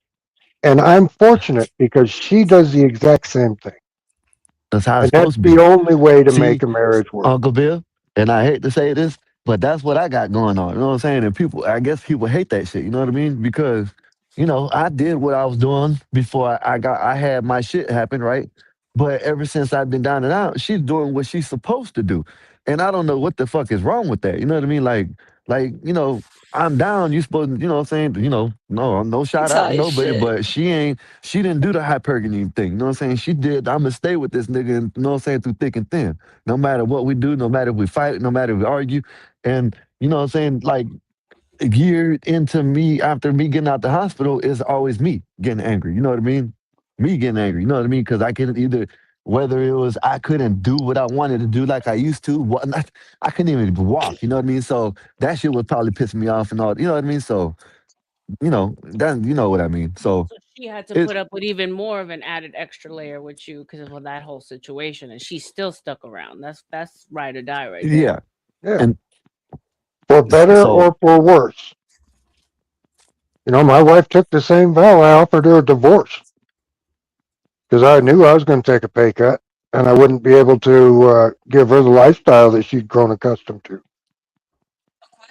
And I'm fortunate because she does the exact same thing. that's how it's And that's supposed to the be. only way to See, make a marriage work. Uncle Bill, and I hate to say this, but that's what I got going on. You know what I'm saying? And I guess people hate that shit. You know what I mean? Because I did what I was doing before I had my shit happen, right? But ever since I've been down and out, she's doing what she's supposed to do. And I don't know what the fuck is wrong with that. You know what I mean? Like, I'm down. You supposed to, you know what I'm saying? No shout out to Tight nobody, shit. but she didn't do the hypergamy thing. You know what I'm saying? She did, I'm gonna stay with this nigga, and you know what I'm saying, through thick and thin. No matter what we do, no matter if we fight, no matter if we argue. And you know what I'm saying? Like a year into me, after me getting out the hospital, is always me getting angry. You know what I mean? Me getting angry. You know what I mean? Because I couldn't either, whether it was I couldn't do what I wanted to do like I used to, I couldn't even walk. You know what I mean? So that shit was probably pissing me off and all. You know what I mean? So you know what I mean. So She had to it's put up with even more of an added extra layer with you because of that whole situation, and she's still stuck around. That's ride or die right there. yeah, Yeah. and For better so or for worse. My wife took the same vow. I offered her a divorce because I knew I was going to take a pay cut and I wouldn't be able to give her the lifestyle that she'd grown accustomed to.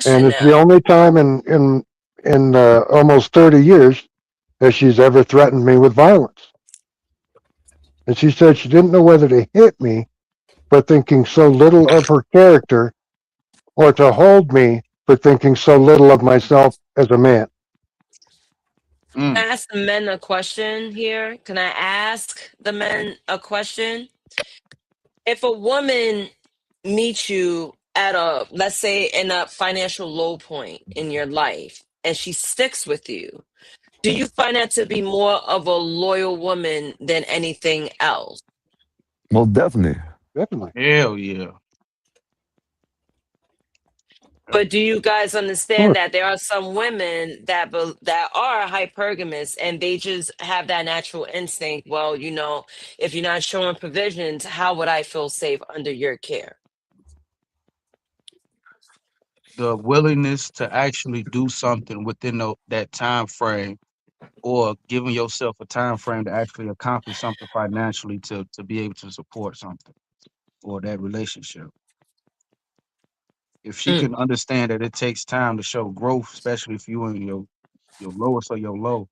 And Question it's the now. only time in almost 30 years that she's ever threatened me with violence. And she said she didn't know whether to hit me for thinking so little of her character or to hold me for thinking so little of myself as a man. Can I ask the men a question here? Can I ask the men a question? If a woman meets you at let's say, in a financial low point in your life, and she sticks with you, do you find that to be more of a loyal woman than anything else? most definitely. Definitely. Hell yeah. But do you guys Of understand course. that there are some women that that are hypergamous and they just have that natural instinct? Well, if you're not showing provisions, how would I feel safe under your care? The willingness to actually do something within that time frame, or giving yourself a time frame to actually accomplish something financially to be able to support something or that relationship. If she Mm. can understand that it takes time to show growth, especially if you in your lowest or your low,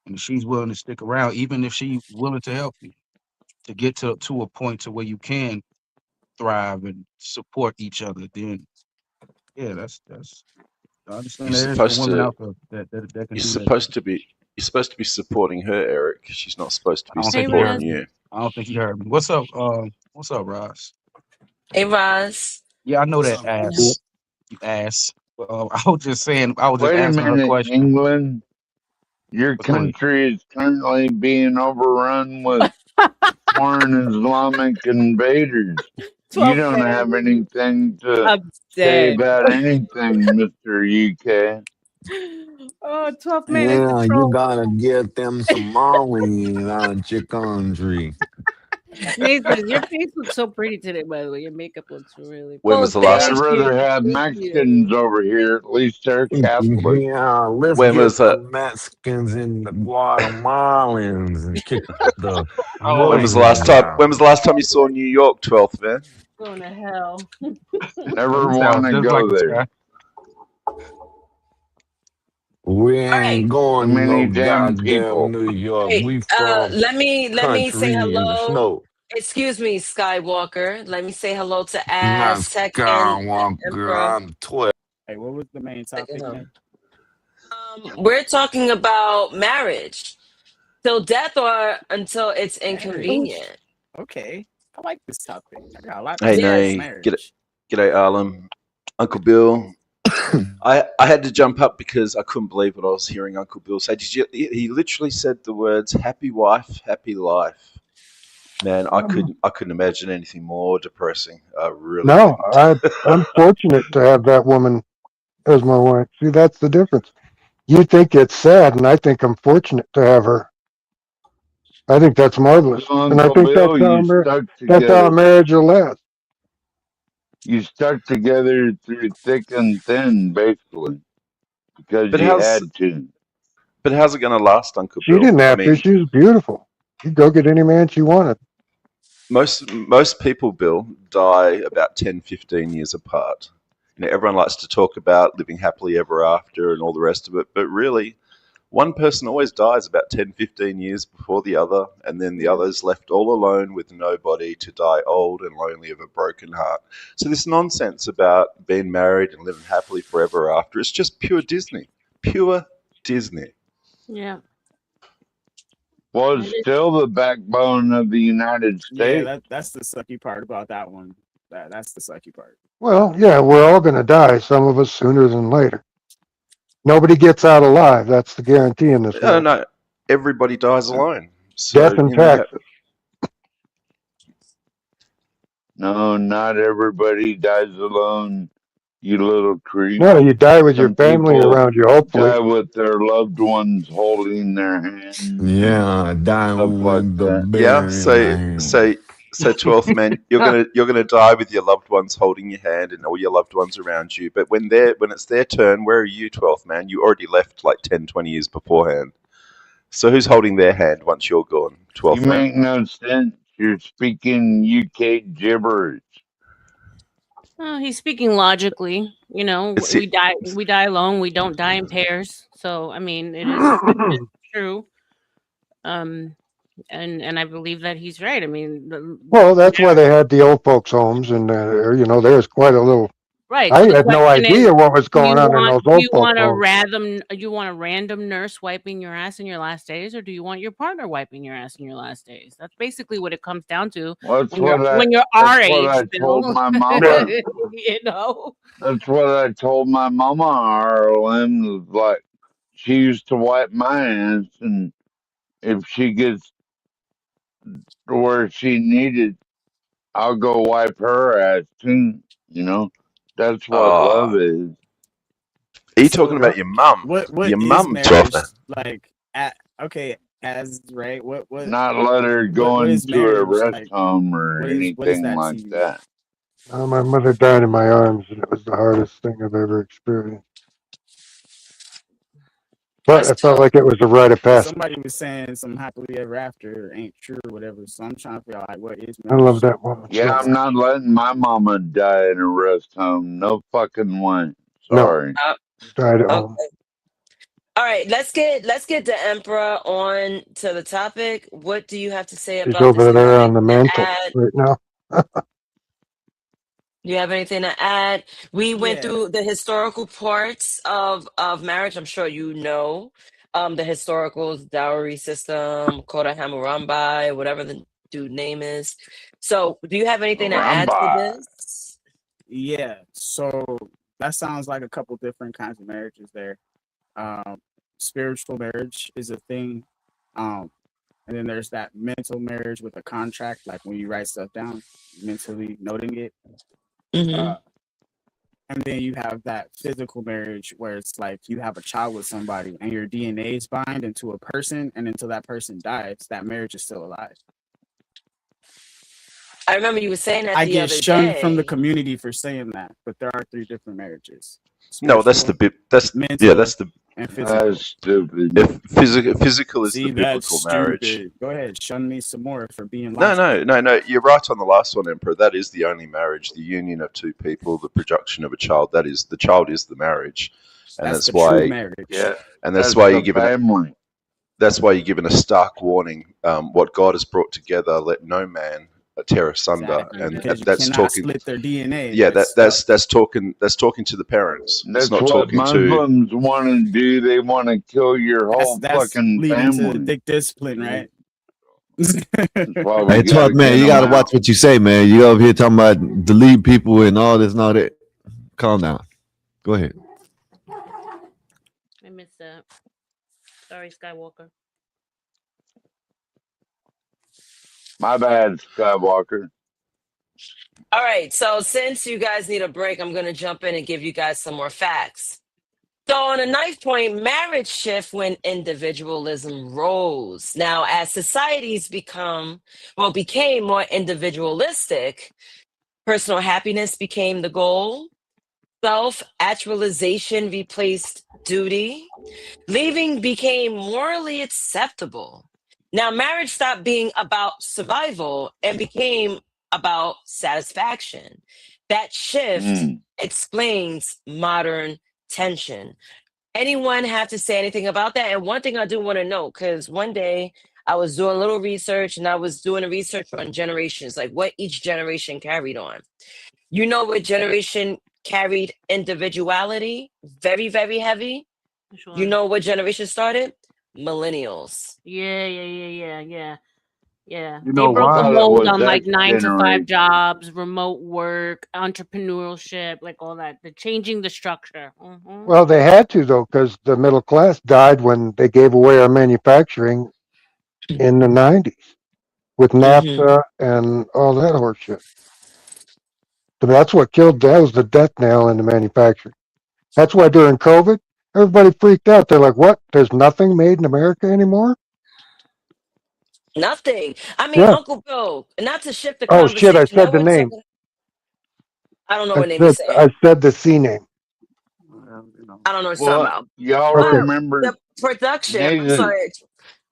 and if she's willing to stick around, even if she's willing to help you to get to a point to where you can thrive and support each other, then yeah, that's I understand You're there is some supposed women to out there that can you're do that. supposed to be you're supposed to be supporting her, Eric. She's not supposed to I be don't Hey, think you supporting Raz. heard me. you. I don't think you heard me. What's up, Ross? Hey, Roz. Yeah, I know What's that up, man? ass. You ass. But, I was just saying, I was just Wait a answering her minute, question. England. Your But go ahead. country is currently being overrun with foreign Islamic invaders. You 12th don't man. have anything to I'm say dead. about anything, Mr. UK. Oh, 12th man is the Yeah, you troll. gotta get them Somalis out your country. Naezus, your face looks so pretty today, by the way. Your makeup looks really When Oh, was pretty. the I'd last thank rather you. have Thank Mexicans you. over here. At least they're Catholic. Yeah, let's when get was the the Mexicans and the Guatemalans and kick the Oh my Muslims God. when out. was the last time you saw New York, 12th man? Going to hell. Hey, Never he want sounds to just like go this there. guy. We All right. ain't Too going no many damn goddamn people. New York. Hey, We from let me say country in the hello. snow. Excuse me, Skywalker. Let me say hello to Not Aztec and Skywalker. Emperor. I'm 12. Hey, what was the main topic, man? We're talking about marriage. Till death or until it's Marriage. inconvenient. Okay. I like this topic. I got a lot to Hey, say about Yes. Nay, marriage. g'day, Arlen, Uncle Bill. I had to jump up because I couldn't believe what I was hearing Uncle Bill say. He literally said the words "happy wife, happy life." Man, I couldn't imagine anything more depressing. I really No, couldn't. I'm fortunate to have that woman as my wife. See, that's the difference. You think it's sad, and I think I'm fortunate to have her. I think that's marvelous, Well, and I Uncle think Bill, you stuck that's how a together. marriage will last. You stuck together through thick and thin, basically, because But you how's had to. but how's it going to last, Uncle She Bill? didn't I have to. mean, She was beautiful. She'd go get any man she wanted. most people, Bill, die about 10, 15 years apart. Everyone likes to talk about living happily ever after and all the rest of it, but really, one person always dies about 10, 15 years before the other, and then the other's left all alone with nobody to die old and lonely of a broken heart. So this nonsense about being married and living happily forever after, it's just pure Disney. Pure Disney. Yeah. Was still the backbone of the United Yeah, States. that's the sucky part about that one. That's the sucky part. Well, yeah, we're all going to die, some of us sooner than later. Nobody gets out alive. That's the guarantee in this world. No, everybody dies alone. So, Death and taxes. No, not everybody dies alone, you little creep. No, you die with your Some family people around you, hopefully. die with their loved ones holding their hands. Yeah, dying with the beer Yeah, in my so hand. so 12th man, you're gonna die with your loved ones holding your hand and all your loved ones around you. But when it's their turn, where are you, 12th man? You already left like 10, 20 years beforehand. So who's holding their hand once you're gone, 12th You man? make no sense. You're speaking UK gibberish. He's speaking logically. You know, It's we die alone. We don't die in pairs. So I mean, it is true. And I believe that he's right. I mean, Well, that's why they had the old folks' homes, and there's quite a little. right. I So the had no question idea is, what was going on in those do old you folks' want homes. you want a random nurse wiping your ass in your last days, or do you want your partner wiping your ass in your last days? That's basically what it comes down to That's when you're our what age, I told Bill. my mama. You know. That's what I told my mama, Arlen, was like, she used to wipe my ass, and if she gets to where she needed, I'll go wipe her ass too. That's what love is. Are you So, talking about your mum? What Your is mum, marriage 12th man. like? As right. What Not let her go what is into a marriage rest like? home or What is anything that like to you? that. My mother died in my arms, and it was the hardest thing I've ever experienced. But I felt like it was a rite of passage. Somebody was saying some happily ever after ain't true or whatever. So I'm trying to figure out like what is I marriage. love that woman. Yeah, I'm not letting my mama die in a rest home. No fucking way. Sorry. Died at Okay. home. All right, let's get the Emperor on to the topic. What do you have to say She's about this? over You have there on the anything to mantle add? right now. Do you have anything to add? We went Yeah. through the historical parts of marriage. I'm sure you know the historicals, dowry system, Kota Hammurabi, whatever the dude name is. So, do you have anything to add to Hammurabi. this? Yeah. So that sounds like a couple different kinds of marriages there. Spiritual marriage is a thing. And then there's that mental marriage with a contract, like when you write stuff down, mentally noting it. And then you have that physical marriage where it's like you have a child with somebody and your DNA is bind into a person, and until that person dies, that marriage is still alive. I remember you were saying that I the get other shunned day. from the community for saying that, but there are 3 different marriages. No, that's the bit. That's mental, that's the. and physical. That's stupid. If physical is See, the biblical that's marriage. stupid. Go ahead, shun me some more for being No, logical. no. You're right on the last one, Emperor. That is the only marriage, the union of two people, the production of a child. That is the child is the marriage, and That's that's the why. true marriage. Yeah. And that's That's why the you're given. family. That's why you're given a stark warning. What God has brought together, let no man tear asunder, Exactly, and because you that's cannot talking. split their DNA. Yeah, They're that's talking. That's talking to the parents. That's it's not what talking to. Muslims want to do. They want to kill your whole That's fucking leading to family. dick discipline, right? That's why we Hey, gotta 12th man, get you them gotta out. watch what you say, man. You over here talking about delete people and all this and all that. Calm down. Go ahead. I missed that. Sorry, Skywalker. My bad, Skywalker. All right, so since you guys need a break, I'm going to jump in and give you guys some more facts. So on a knife point, marriage shift when individualism rose. Now, as societies became more individualistic, personal happiness became the goal. Self-actualization replaced duty. Leaving became morally acceptable. Now, marriage stopped being about survival and became about satisfaction. That shift explains modern tension. Anyone have to say anything about that? And one thing I do want to know, because one day I was doing a little research and I was doing a research on generations, like what each generation carried on. You know what generation carried individuality very, very heavy? Which You one? know what generation started? Millennials. Yeah. You They know broke the why? Thought it mold was on like X 9 to 5 generation. jobs, remote work, entrepreneurship, like all that. The changing the structure. Well, they had to though, because the middle class died when they gave away our manufacturing in the '90s with NAFTA and all that horse shit. So that's what killed. That was the death knell in the manufacturing. That's why during COVID, everybody freaked out. They're like, "What? There's nothing made in America anymore?" Nothing. I mean, Yeah. Uncle Bill, not to shift the Oh shit! I conversation. said the name. I don't know I what name you said saying. I said the C name. I don't know what you're talking Well, about. y'all Okay. remember The production. I'm Naezus? sorry.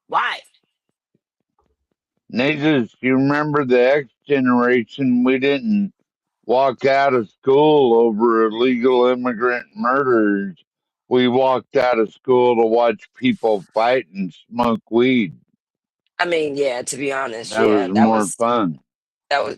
Why? Naezus, you remember the X generation? We didn't walk out of school over illegal immigrant murders. We walked out of school to watch people fight and smoke weed. I mean, yeah, to be honest, That was yeah, more fun.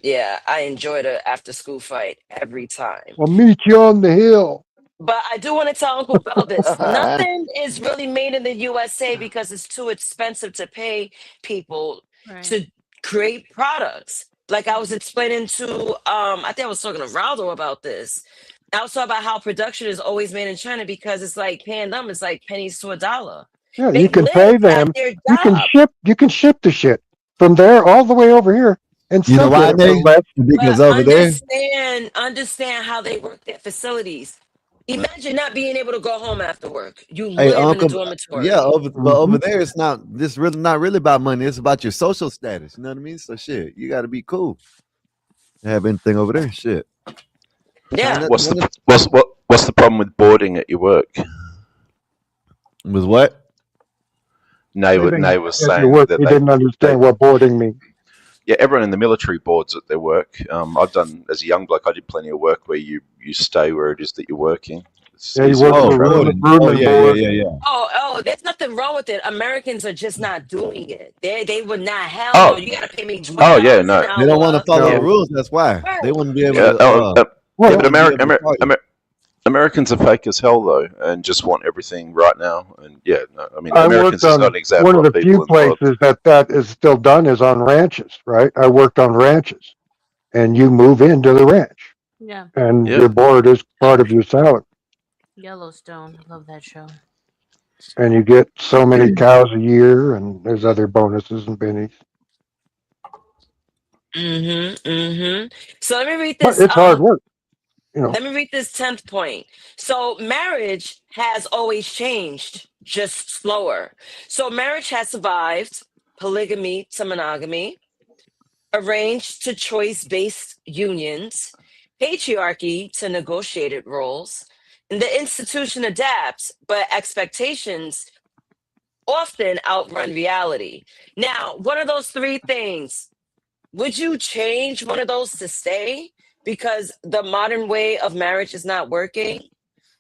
yeah, I enjoyed a after school fight every time. I'll meet you on the hill. But I do want to tell Uncle Bill this. Nothing is really made in the USA because it's too expensive to pay people to create products. Like I was explaining to I think I was talking to Raldo about this. I was talking about how production is always made in China because it's like paying them is like pennies to a dollar. Yeah, They you can live pay at them. their You can job. ship. You can ship the shit from there all the way over here and You know still why, get it for Nate? less. Because But over there, understand how they work their facilities. Imagine not being able to go home after work. You hey, live in a Uncle, yeah, dormitory. but over Mhm. there, it's not. This really not really about money. It's about your social status. You know what I mean? So shit, you got to be cool. Have anything over there? Shit. Yeah. What's the problem with boarding at your work? Was what? Nay Living was at your saying work, that he they didn't understand what boarding means. yeah, everyone in the military boards at their work. I've done as a young bloke. I did plenty of work where you stay where it is that you're working. It's Yeah, he easier worked than for traveling. Rumen Board. Oh, there's nothing wrong with it. Americans are just not doing it. They would not. Hell no. Oh, You gotta pay me oh yeah, $20 an no. They don't want to hour. follow the No. rules. That's why they Right. wouldn't be able Yeah, to. yeah, They but wouldn't be able to follow you. Americans are fake as hell though, and just want everything right now. And yeah, no, I mean, I Americans worked is not on an one example of of the few people in the world. places that is still done is on ranches, right? I worked on ranches, and you move into the ranch, Yeah. and Yeah. your board is part of your salary, Yellowstone. I love that show. and you get so many cows a year, and there's other bonuses and bennies. So let me read But this. it's hard work, you know. Let me read this 10th point. So marriage has always changed, just slower. So marriage has survived polygamy to monogamy, arranged to choice-based unions, patriarchy to negotiated roles, and the institution adapts, but expectations often outrun reality. Now, what are those three things? Would you change one of those to stay because the modern way of marriage is not working?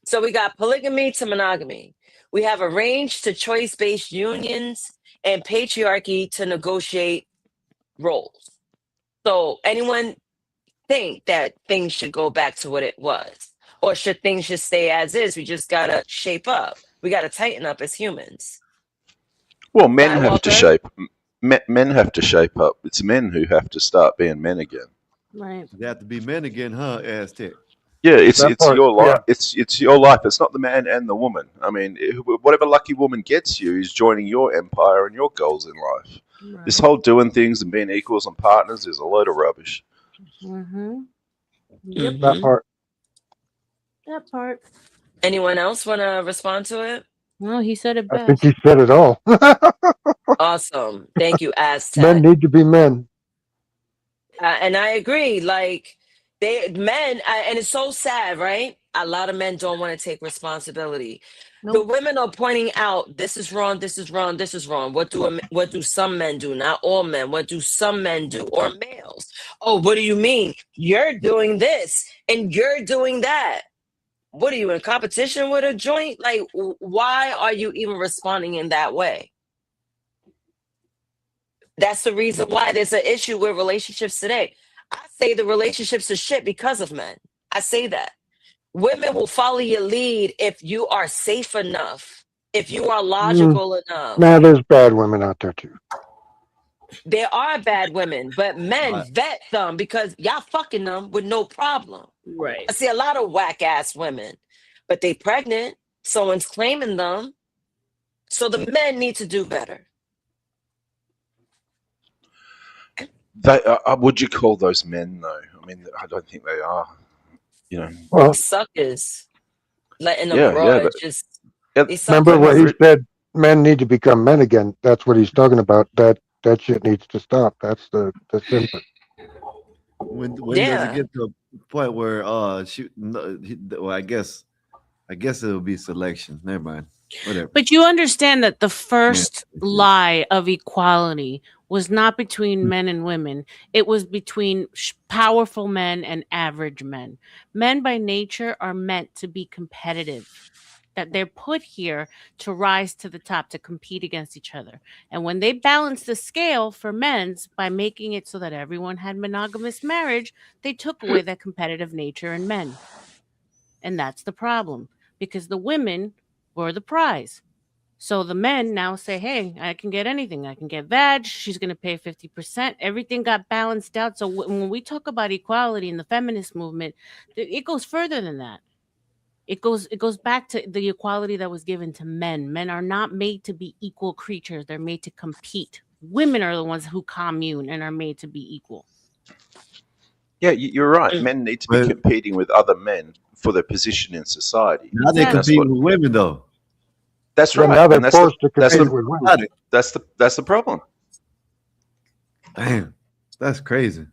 So we got polygamy to monogamy. We have arranged to choice-based unions and patriarchy to negotiate roles. So anyone think that things should go back to what it was? Or should things just stay as is? We just gotta shape up. We gotta tighten up as humans. Well, men Guy have to Walker? shape. Men have to shape up. It's men who have to start being men again. Right. They have to be men again, huh? Aztec. Yeah, it's That part, your life. yeah. It's your life. It's not the man and the woman. I mean, whatever lucky woman gets you is joining your empire and your goals in life. Right. This whole doing things and being equals and partners is a load of rubbish. Mm-hmm. Yep. That part. That part. Anyone else want to respond to it? No, he said it I think best. he said it all. Awesome. Thank you, Aztec. Men need to be men. And I agree. Like men, and it's so sad, right? A lot of men don't want to take responsibility. The women are pointing out this is wrong, this is wrong, this is wrong. What do some men do? Not all men. What do some men do? Or males? Oh, what do you mean? You're doing this and you're doing that. What are you in competition with a joint? Like, why are you even responding in that way? That's the reason why there's an issue with relationships today. I say the relationships are shit because of men. I say that. Women will follow your lead if you are safe enough, if you are logical enough. Now there's bad women out there too. There are bad women, but men vet them because y'all fucking them with no problem. Right. I see a lot of whack ass women, but they pregnant. Someone's claiming them. So the men need to do better. They would you call those men though? I mean, I don't think they are. You know, Well, suckers letting them yeah, broad but just yeah, they remember suckers. what he said? Men need to become men again. That's what he's talking about. That shit needs to stop. That's the symptom. When does Yeah. it get to a point where well, I guess it'll be selection. Never mind. Whatever. But you understand that the first lie of equality was not between men and women. It was between powerful men and average men. Men by nature are meant to be competitive. That they're put here to rise to the top, to compete against each other. And when they balance the scale for men's by making it so that everyone had monogamous marriage, they took away that competitive nature in men. And that's the problem, because the women were the prize. So the men now say, hey, I can get anything. I can get vag. She's going to pay 50%. Everything got balanced out. So when we talk about equality in the feminist movement, it goes further than that. It goes back to the equality that was given to men. Men are not made to be equal creatures. They're made to compete. Women are the ones who commune and are made to be equal. Yeah, you're right. Men need to be competing with other men for their position in society. Now they compete with women, though. That's Well, right. now they're And that's forced to that's compete with women. that's the problem. Damn, that's crazy.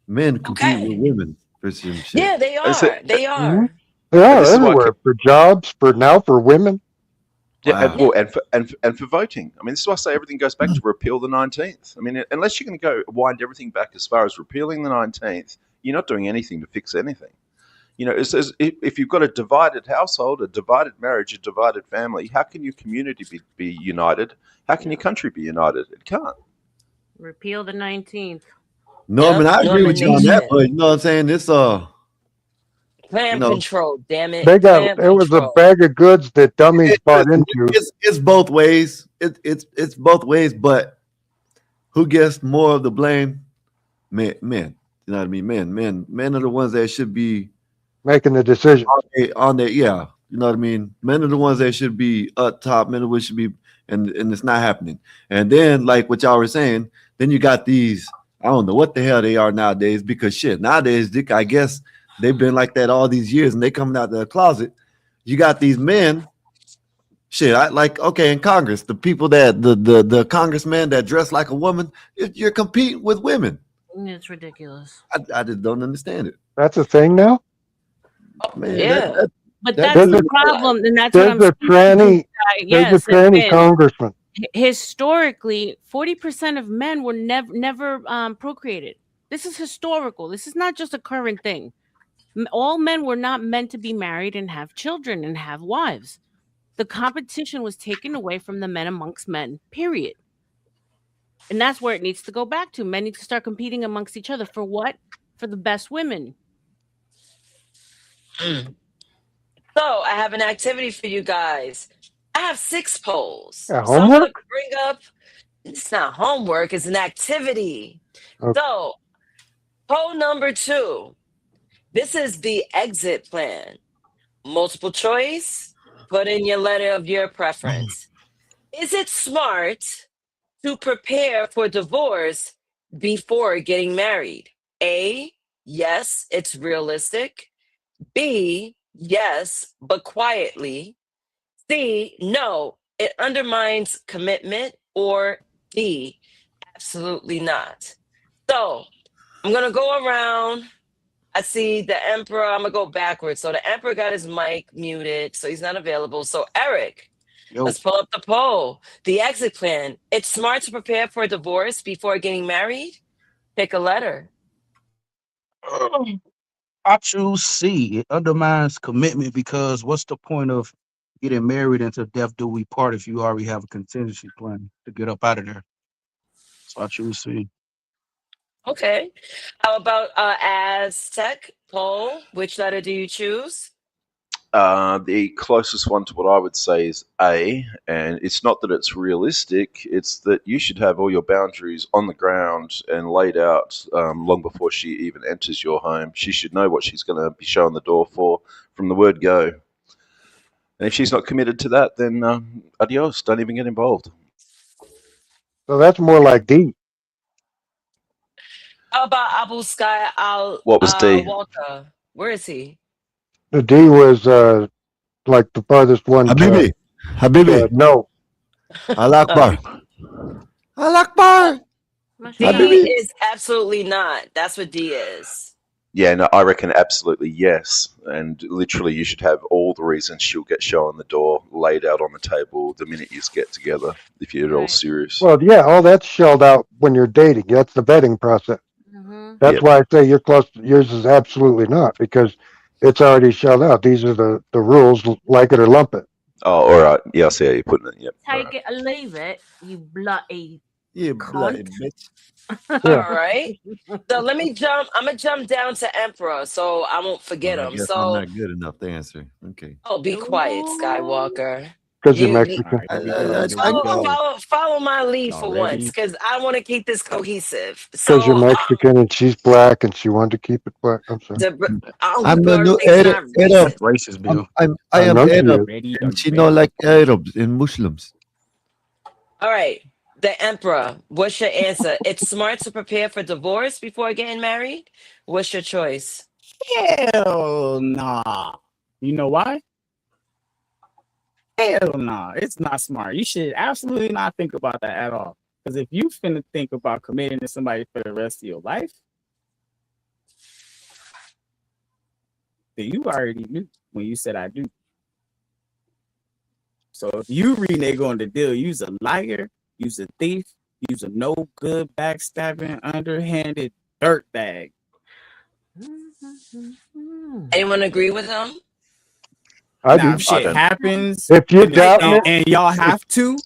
Men compete with women for some shit. Yeah, they are. They are. Mhm. They are this is why I everywhere for jobs, for women. Yeah, Wow. and for voting. I mean, this is why I say everything goes back to repeal the 19th. I mean, unless you're going to go wind everything back as far as repealing the 19th, you're not doing anything to fix anything. You know, if you've got a divided household, a divided marriage, a divided family, how can your community be united? How can your country be united? It can't. Repeal the 19th. Norman, I agree with you on that, but you know what I'm saying? It's Clam control, damn it. They got Clam it was a control. bag of goods that dummies bought into. It's both ways. It's both ways, but who gets more of the blame? Men. You know what I mean? Men are the ones that should be making the decision on their yeah. You know what I mean? Men are the ones that should be up top. Men are the ones should be, and it's not happening. And then, like what y'all were saying, then you got these. I don't know what the hell they are nowadays, because shit nowadays, Dick, I guess they've been like that all these years, and they coming out of the closet. You got these men. Shit, I like in Congress, the people that the congressmen that dress like a woman, you're competing with women. It's ridiculous. I just don't understand it. That's a thing now. Man, Yeah. But that's the problem, and that's what I'm There's a tranny. There's a tranny congressman. Historically, 40% of men were never procreated. This is historical. This is not just a current thing. All men were not meant to be married and have children and have wives. The competition was taken away from the men amongst men, period. And that's where it needs to go back to. Men need to start competing amongst each other. For what? For the best women. So I have an activity for you guys. I have 6 polls. Yeah, So I'm going to homework? bring up, it's not homework, it's an activity. Okay. So poll number 2, this is the exit plan. Multiple choice, put in your letter of your preference. Is it smart to prepare for divorce before getting married? A, yes, it's realistic. B, yes, but quietly. C, no, it undermines commitment. Or D, absolutely not. So I'm going to go around. I see the Emperor. I'm going to go backwards. So the Emperor got his mic muted, so he's not available. So Eric, let's pull up the poll. The exit plan. It's smart to prepare for a divorce before getting married. Pick a letter. I choose C. It undermines commitment because what's the point of getting married until death do we part if you already have a contingency plan to get up out of there? So I choose C. Okay. How about Aztec poll? Which letter do you choose? The closest one to what I would say is A, and it's not that it's realistic, it's that you should have all your boundaries on the ground and laid out long before she even enters your home. She should know what she's going to be showing the door for from the word go. And if she's not committed to that, then adios, don't even get involved. So that's more like D. How about Abu Sky Al What was D? Walter? Where is he? The D was like the farthest one to Habibi. no. Al Akbar. Al Akbar. D Habibi. is absolutely not. That's what D is. Yeah, no, I reckon absolutely yes. And literally, you should have all the reasons she'll get shown the door laid out on the table the minute you get together, if you're at all serious. Well, yeah, all that's shelled out when you're dating. That's the vetting process. That's why I say you're close. Yours is absolutely not because it's already shelled out. These are the rules, like it or lump it. Oh, all right. Yeah, I see how you're putting it. Yep. Take it or leave it, you bloody You bloody bitch. All right. So let me jump. I'm gonna jump down to Emperor, so I won't forget I him. guess I'm So, not good enough to answer. Okay. oh, be quiet, Skywalker. Because you're You- Mexican. Follow my lead for once, because I want to keep this cohesive. Because you're So, Mexican and she's black and she wanted to keep it black. I'm sorry. I'm the new Arab. Racist, Bill. I am Arab. Ready, And she know like Arabs and Muslims. all right, the Emperor. What's your answer? It's smart to prepare for divorce before getting married. What's your choice? Hell nah. You know why? Hell nah. It's not smart. You should absolutely not think about that at all. Because if you finna think about committing to somebody for the rest of your life, then you already knew when you said I do. So if you renege on the deal, you's a liar, you's a thief, you's a no good, backstabbing, underhanded dirtbag. Anyone agree with him? I Now, do. if shit happens, If you're and, doubting it, and y'all have to,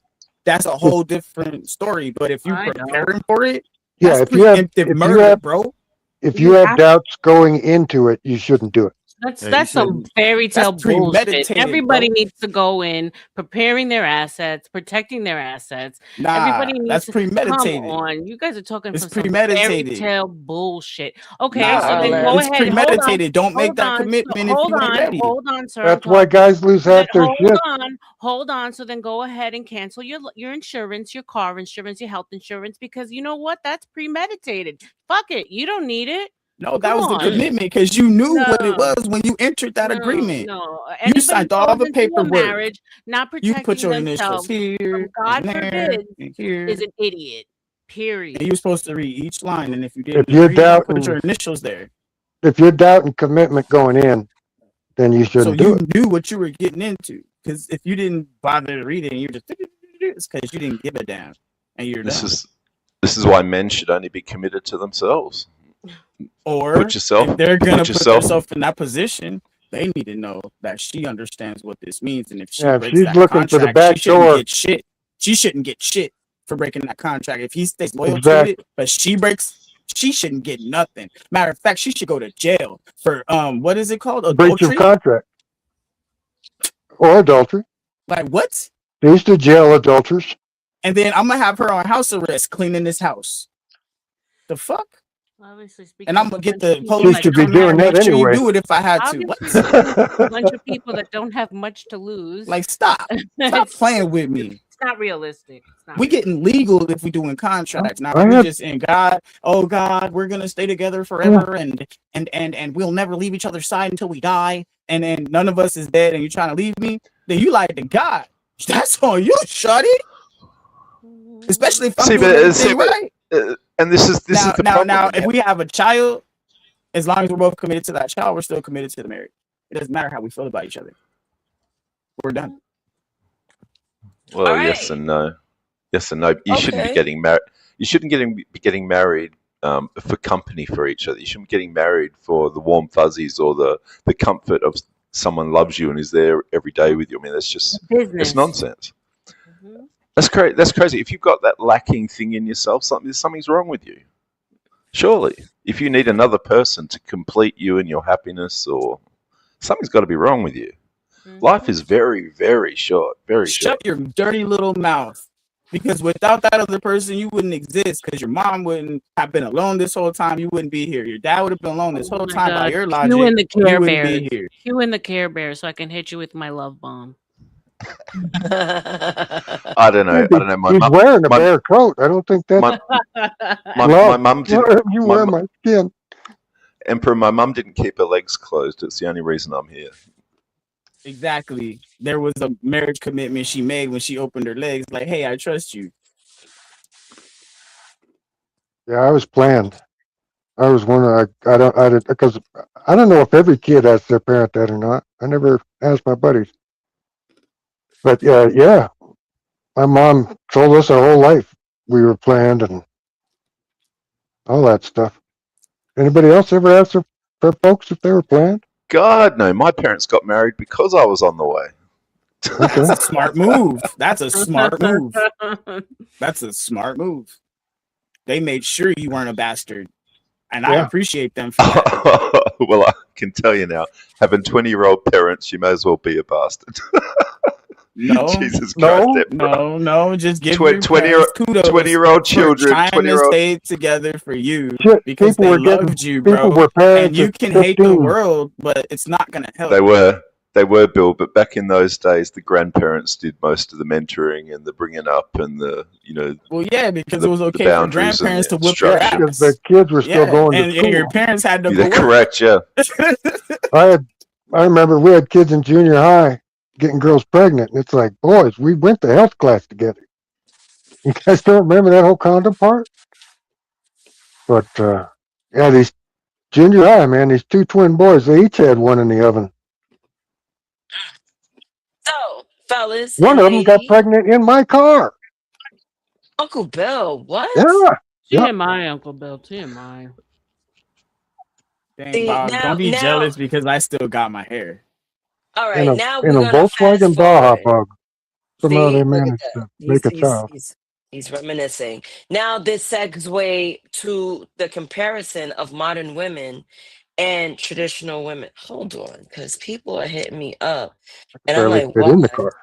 that's a whole different story. But if you preparing for it, yeah, that's if you have, preemptive murder, bro. if you have doubts going into it, you shouldn't do it. That's some fairy tale That's bullshit. premeditated, Everybody bro. needs to go in preparing their assets, protecting their assets. Nah, Everybody needs that's to premeditated. Come on. You guys are talking It's from some fairy premeditated. tale bullshit. Okay, Nah, so then man. go It's ahead. premeditated. Don't make Hold that on, commitment if hold you ain't on, ready. hold on, sir. That's why guys lose So then half their shit. hold on. So then go ahead and cancel your insurance, your car insurance, your health insurance, because you know what? That's premeditated. Fuck it. You don't need it. No, that Come was the on. commitment because you knew what it No. was when you entered that agreement. No, You anybody signed all goes the into a paperwork. marriage not You put protecting your initials themselves here, from God and there, forbid and here. is an idiot. Period. And you're supposed to read each line, and if you If didn't you're agree, you put doubting, your initials there. if you're doubting commitment going in, then you So shouldn't do you it. knew what you were getting into. Because if you didn't bother to read it, and you just it's because you didn't give a damn, and you're This done. is why men should only be committed to themselves. Or Put yourself. if they're gonna Put put yourself. themselves in that position, they need to know that she understands what this means, and if she Yeah, if breaks she's that looking for the contract, back she shouldn't door, get shit. She shouldn't get shit for breaking that contract. If he stays loyal to exactly. it, but she breaks, she shouldn't get nothing. Matter of fact, she should go to jail for what is it called? Breach of Adultery? contract or adultery. Like what? They used to jail adulterers. And then I'm gonna have her on house arrest cleaning this house. The fuck? Obviously, speaking And I'm of gonna a get bunch of the people police She to should be come here doing and that make sure you anyway. do it if I had to. What? obviously speaking of a bunch of people that don't have much to lose. Like stop. Stop playing with me. It's not realistic. It's not We getting legal if we doing contracts. Now I if we have- just in God, oh God, we're gonna stay together forever and we'll never leave each other's side until we die, and then none of us is dead and you're trying to leave me, then you like to God. That's on you, shorty. Especially if I'm doing everything right. And this is the problem. Now, if we have a child, as long as we're both committed to that child, we're still committed to the marriage. It doesn't matter how we feel about each other. We're done. Well, All yes right. and no. Yes and no. You shouldn't be Okay. getting married. You shouldn't be getting married for company for each other. You shouldn't be getting married for the warm fuzzies or the comfort of someone loves you and is there every day with you. I mean, that's just it's nonsense. That's crazy. That's crazy. If you've got that lacking thing in yourself, something's wrong with you. Surely, if you need another person to complete you and your happiness, or something's got to be wrong with you. Life is very, very short. Very short. Shut your dirty little mouth. Because without that other person, you wouldn't exist. Because your mom wouldn't have been alone this whole time. You wouldn't be here. Your dad would have been alone this whole time. By your logic, Hue and the you Care wouldn't Bears. be here. Hue and the Care Bears, so I can hit you with my love bomb. I don't know. He's wearing a bear coat. I don't think that's my mum didn't. You wear my skin. Emperor, my mum didn't keep her legs closed. It's the only reason I'm here. Exactly. There was a marriage commitment she made when she opened her legs. Like, hey, I trust you. Yeah, I was planned. I was wondering. Because I don't know if every kid asks their parent that or not. I never asked my buddies. But yeah, my mom told us our whole life we were planned and all that stuff. Anybody else ever asked their folks if they were planned? God, no. My parents got married because I was on the way. That's a smart move. That's a smart move. That's a smart move. They made sure you weren't a bastard. And I appreciate them for that. Well, I can tell you now, having 20-year-old parents, you may as well be a bastard. No, Jesus Christ, no. Just give 20-year-old children, trying 20-year-old. to stay together for you Shit, because people they were getting- loved you, people bro. were parents And you at can hate the 15. world, but it's not gonna help. They were, Bill, but back in those days, the grandparents did most of the mentoring and the bringing up and Well, yeah, because it was okay for boundaries and grandparents to the whip your instructions. ass. The kids were still going to and school. your parents had to They're go work. correct, yeah. I remember we had kids in junior high getting girls pregnant, and it's like, boys, we went to health class together. You guys don't remember that whole condom part? But yeah, these junior high, man, these two twin boys, they each had one in the oven. So, fellas, One and of them got ladies, pregnant in my car. Uncle Bill, what? Yeah. TMI, Uncle Bill, TMI. Dang, See, Bob, now- don't be now- jealous because I still got my hair. All In right, now a we're gonna Volkswagen fast Baja forward. Bug. Somehow See, they look at managed that. to make a child. He's reminiscing. Now this segue to the comparison of modern women and traditional women. Hold on, because people are hitting me up, and I'm Barely like, fit in the why? car.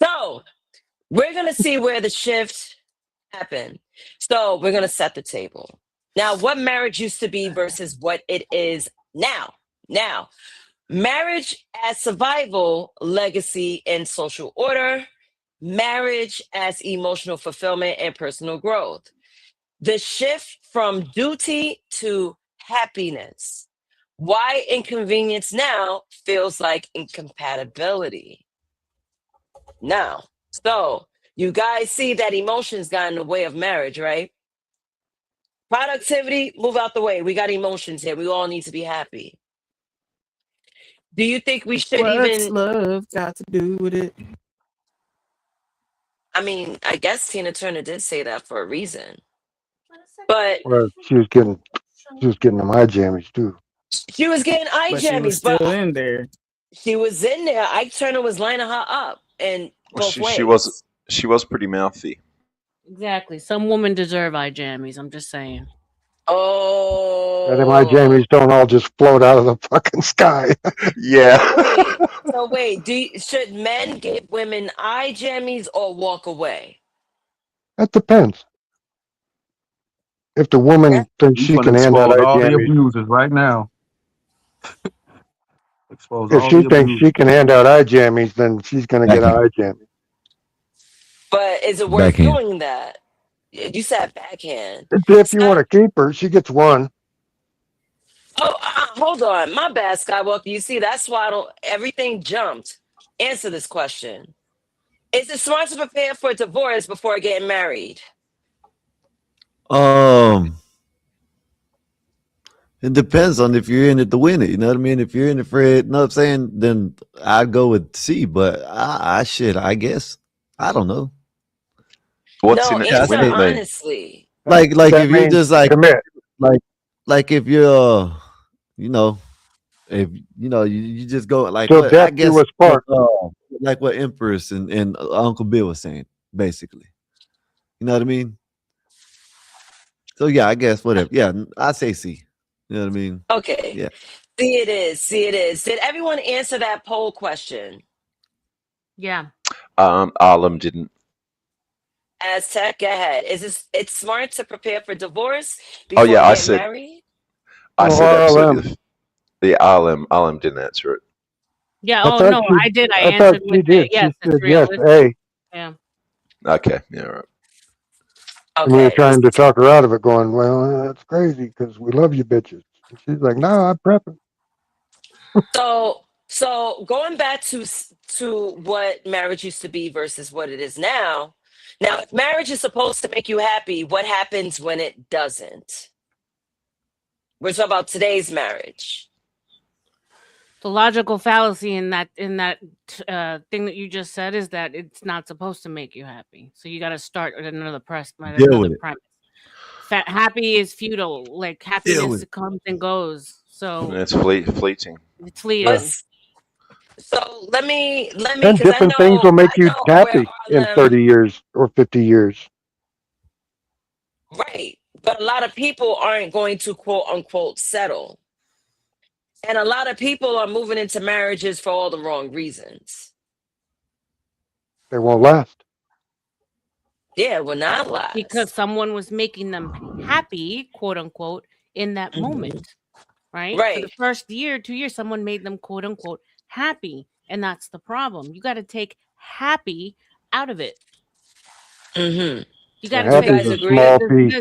So we're gonna see where the shift happened. So we're gonna set the table. Now, what marriage used to be versus what it is now. Now, marriage as survival, legacy, and social order. Marriage as emotional fulfillment and personal growth. The shift from duty to happiness. Why inconvenience now feels like incompatibility. Now, so you guys see that emotions got in the way of marriage, right? Productivity, move out the way. We got emotions here. We all need to be happy. Do you think we should What's even? love got to do with it? I mean, I guess Tina Turner did say that for a reason. But Well, she was getting them eye jammies too. she was getting eye But she was jammies, still in there. she was in there. Ike Turner was lining her up in both ways. She was pretty mouthy. Exactly. Some women deserve eye jammies. I'm just saying. Yeah, them eye Oh, jammies don't all just float out of the fucking sky. Yeah. so wait, should men give women eye jammies or walk away? That depends. If the woman thinks You she gonna can hand out expose eye all the jammies, abusers right now. Expose if all she the thinks abusers. she can hand out eye jammies, then she's gonna get an eye jammy. But is it worth Backhand. doing that? You said backhand. If you want to keep her, she gets one. Oh, hold on. My bad, Skywalker. You see, that's why everything jumped. Answer this question. Is it smart to prepare for a divorce before getting married? It depends on if you're in it to win it. You know what I mean? If you're in it for it, you know what I'm saying? Then I'd go with C. But I guess I don't know. What's No, in it to answer win it, mate? honestly. like That if you're means just like commit. like if you're you know if you just go like Till what I death do guess us part. like what Empress and Uncle Bill was saying basically. You know what I mean? So yeah, I guess whatever. Yeah, I say C. You know what I mean? Okay. Yeah. See it is. See it is. Did everyone answer that poll question? Yeah. Arlem didn't. Aztec, go ahead. It's smart to prepare for divorce Oh before yeah, you I get said married? absolutely. RLM. The Arlem didn't answer it. Yeah. I Oh thought no, she. I did. I I thought answered she with did. yes. She It's said yes. realistic. A. Yeah. Okay, yeah, right. And we were Okay. trying to talk her out of it, going, "Well, that's crazy because we love you, bitches." And she's like, "No, I'm prepping." So going back to what marriage used to be versus what it is now. Now, if marriage is supposed to make you happy, what happens when it doesn't? We're talking about today's marriage. The logical fallacy in that thing that you just said is that it's not supposed to make you happy. So you got to start at another Deal with it. premise. Happy is futile. Like Deal happiness with it. comes and goes. So It's fleeting. it's But fleeting. so let me And because I different things will know make you where happy in Harlem 30 years or 50 years. right. But a lot of people aren't going to quote unquote settle. And a lot of people are moving into marriages for all the wrong reasons. They won't last. Yeah, will not last. Because someone was making them happy, quote unquote, in that Mhm. moment. Right? For the Right. first year, 2 years, someone made them quote unquote happy. And that's the problem. You got to take happy out of it. Mm-hmm. You So got to You say, happy is guys a agree? small piece.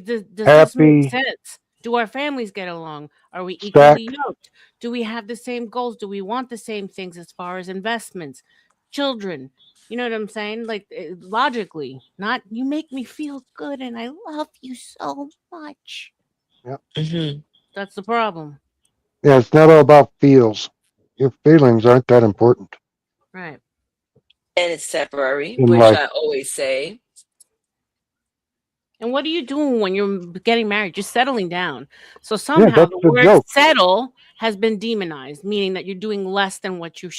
does this make Happy, sense? Do our families get along? Are we equally stacked. yoked? Do we have the same goals? Do we want the same things as far as investments, children? You know what I'm saying? Like logically, not you make me feel good and I love you so much. Yep. Mm-hmm. That's the problem. Yeah, it's not all about feels. Your feelings aren't that important Right. And it's temporary, in which life. I always say. And what are you doing when you're getting married? You're settling down. So Yeah, somehow that's the the word joke. settle has been demonized, meaning that you're doing less than what you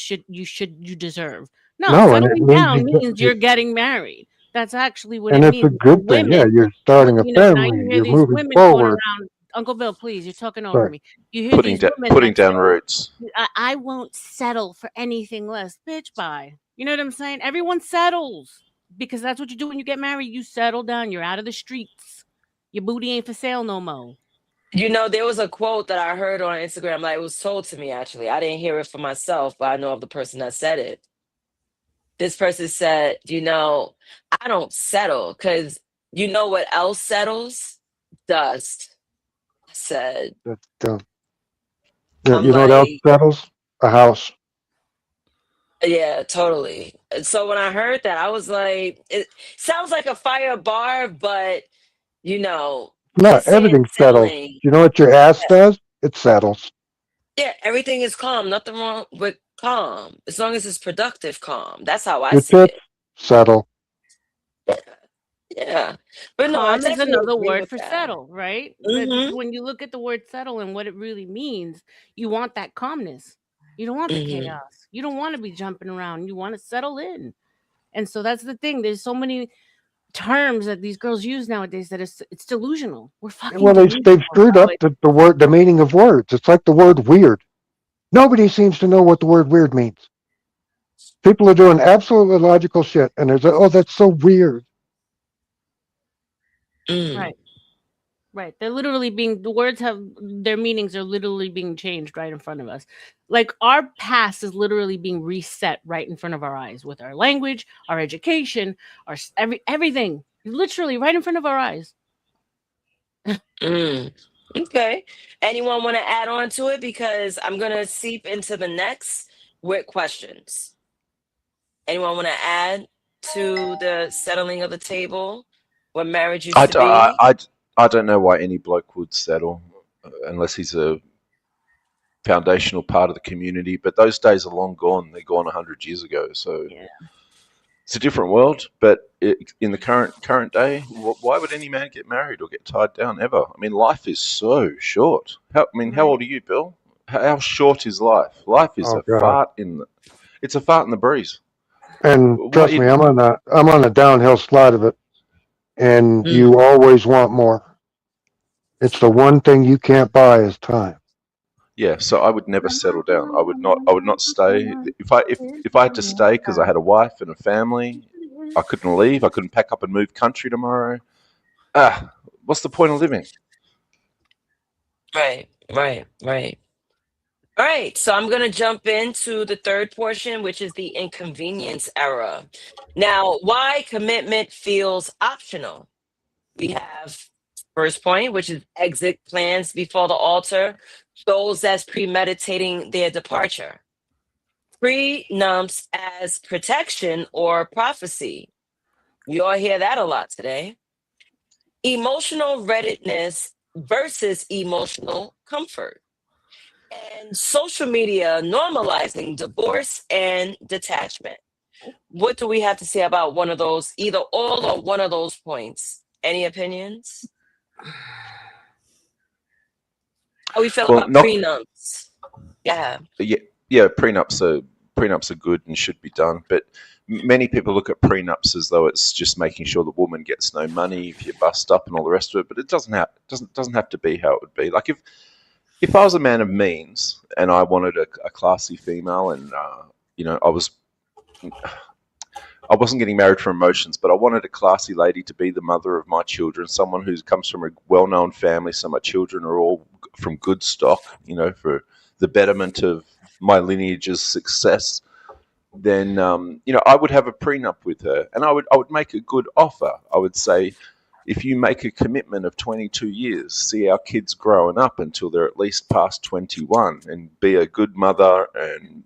deserve. No, No, and it settling means down means you're getting married. That's actually what and it it's a means for good thing. Yeah, women. you're starting a Now family. you hear You're these moving women going forward. around. Uncle Bill, please, you're talking over Sorry. me. You hear these women Putting that say, down roots. I won't settle for anything less. Bitch, bye. You know what I'm saying? Everyone settles because that's what you do when you get married. You settle down. You're out of the streets. Your booty ain't for sale no more. You know, there was a quote that I heard on Instagram, like it was told to me actually. I didn't hear it for myself, but I know of the person that said it. This person said, I don't settle because you know what else settles? Dust. I said, That's yeah, I'm you know what else like, settles? A house. yeah, totally. And so when I heard that, I was like, it sounds like a fire bar, but No, just saying everything settles. settling. You know what your ass does? It settles. Yeah, everything is calm. Nothing wrong with calm. As long as it's productive calm. That's how I Your see tits it. settle. Yeah. But no, I Calm is definitely another agree word with for that. settle, right? Mm-hmm. When you look at the word settle and what it really means, you want that calmness. You don't want the Mm-hmm. chaos. You don't want to be jumping around. You want to settle in. And so that's the thing. There's so many terms that these girls use nowadays that it's delusional. We're fucking Well, they've delusional, screwed bro. up the meaning of words. It's like the word weird. Nobody seems to know what the word weird means. People are doing absolutely logical shit, and there's oh, that's so weird. Right. Right. They're literally the words have their meanings are literally being changed right in front of us. Like our past is literally being reset right in front of our eyes with our language, our education, everything. Literally right in front of our eyes. Okay. Anyone want to add on to it? Because I'm going to seep into the next with questions. Anyone want to add to the settling of the table? What marriage used to be? I don't know why any bloke would settle unless he's a foundational part of the community. But those days are long gone. They're gone 100 years ago. So It's a different world, but in the current day, why would any man get married or get tied down ever? I mean, life is so short. How old are you, Bill? How short is life? Life is Oh a God. fart in the. It's a fart in the breeze. And Why trust me, I'm on the downhill slide of it, and Mm. you always want more. It's the one thing you can't buy is time. Yeah, so I would never settle down. I would not stay. If I had to stay because I had a wife and a family, I couldn't leave. I couldn't pack up and move country tomorrow. What's the point of living? Right. All right, so I'm going to jump into the third portion, which is the inconvenience era. Now, why commitment feels optional. We have first point, which is exit plans before the altar, those as premeditating their departure. Prenups as protection or prophecy. You all hear that a lot today. Emotional readiness versus emotional comfort. And social media normalizing divorce and detachment. What do we have to say about one of those, either all or one of those points? Any opinions? How we feel Well, about not prenups? Yeah. yeah. Prenups are good and should be done, but many people look at prenups as though it's just making sure the woman gets no money if you bust up and all the rest of it. But it doesn't have to be how it would be. Like if I was a man of means and I wanted a classy female, and I wasn't getting married for emotions, but I wanted a classy lady to be the mother of my children, someone who comes from a well-known family, so my children are all from good stock, for the betterment of my lineage's success. Then I would have a prenup with her, and I would make a good offer. I would say, if you make a commitment of 22 years, see our kids growing up until they're at least past 21, and be a good mother and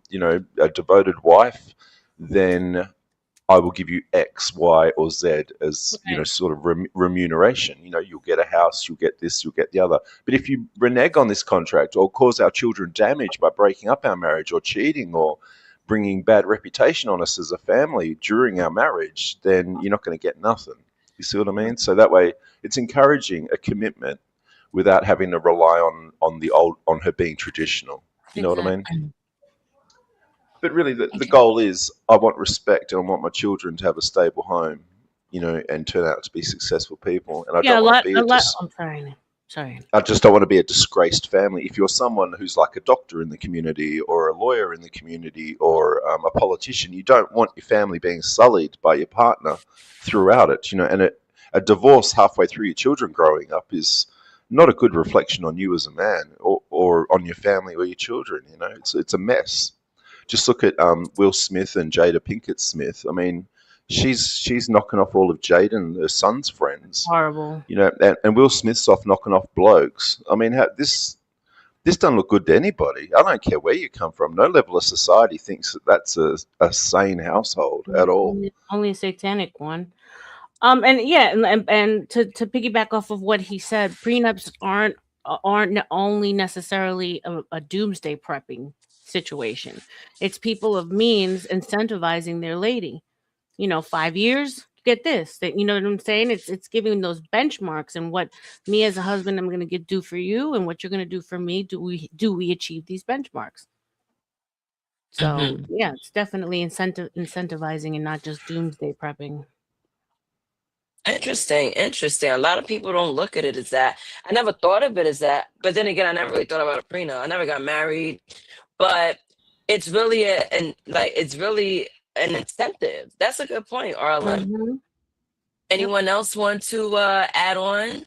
a devoted wife, then I will give you X, Y, or Z as sort of remuneration. You'll get a house, you'll get this, you'll get the other. But if you renege on this contract or cause our children damage by breaking up our marriage or cheating or bringing bad reputation on us as a family during our marriage, then you're not going to get nothing. You see what I mean? So that way, it's encouraging a commitment without having to rely on her being traditional. You know what I mean? But really, the goal is I want respect and I want my children to have a stable home, and turn out to be successful people. And I Yeah, don't want to be a lot. just. I'm sorry. Sorry. I just don't want to be a disgraced family. If you're someone who's like a doctor in the community or a lawyer in the community or a politician, you don't want your family being sullied by your partner throughout it. And a divorce halfway through your children growing up is not a good reflection on you as a man or on your family or your children. It's a mess. Just look at Will Smith and Jada Pinkett Smith. I mean, she's knocking off all of Jada and her son's friends. Horrible. And Will Smith's off knocking off blokes. I mean, this doesn't look good to anybody. I don't care where you come from. No level of society thinks that's a sane household at all. Only a satanic one. And to piggyback off of what he said, prenups aren't only necessarily a doomsday prepping situation. It's people of means incentivizing their lady. 5 years, get this. That you know what I'm saying? It's giving those benchmarks and what me as a husband I'm gonna do for you and what you're gonna do for me. Do we achieve these benchmarks? So yeah, it's definitely incentivizing and not just doomsday prepping. Interesting. A lot of people don't look at it as that. I never thought of it as that. But then again, I never really thought about a prenup. I never got married. But it's really it's really an incentive. That's a good point, Arlen. Mhm. Anyone else want to add on?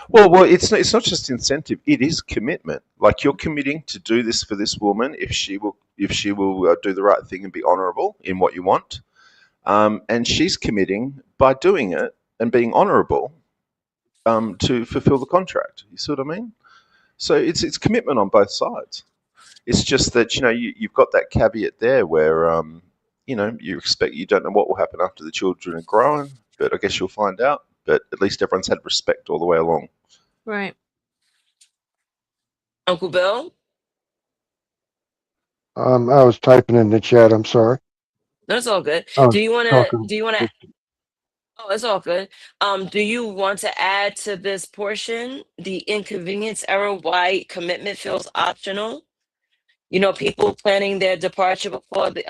Well, it's not just incentive. It is commitment. Like you're committing to do this for this woman if she will do the right thing and be honourable in what you want, and she's committing by doing it and being honourable to fulfil the contract. You see what I mean? So it's commitment on both sides. It's just that you've got that caveat there where you don't know what will happen after the children are grown, but I guess you'll find out. But at least everyone's had respect all the way along. Right. Uncle Bill? I was typing in the chat. I'm sorry. That's all good. Oh, Do you want to? okay. Do you want to? Oh, it's all good. Do you want to add to this portion the inconvenience era why commitment feels optional? You know, people planning their departure before the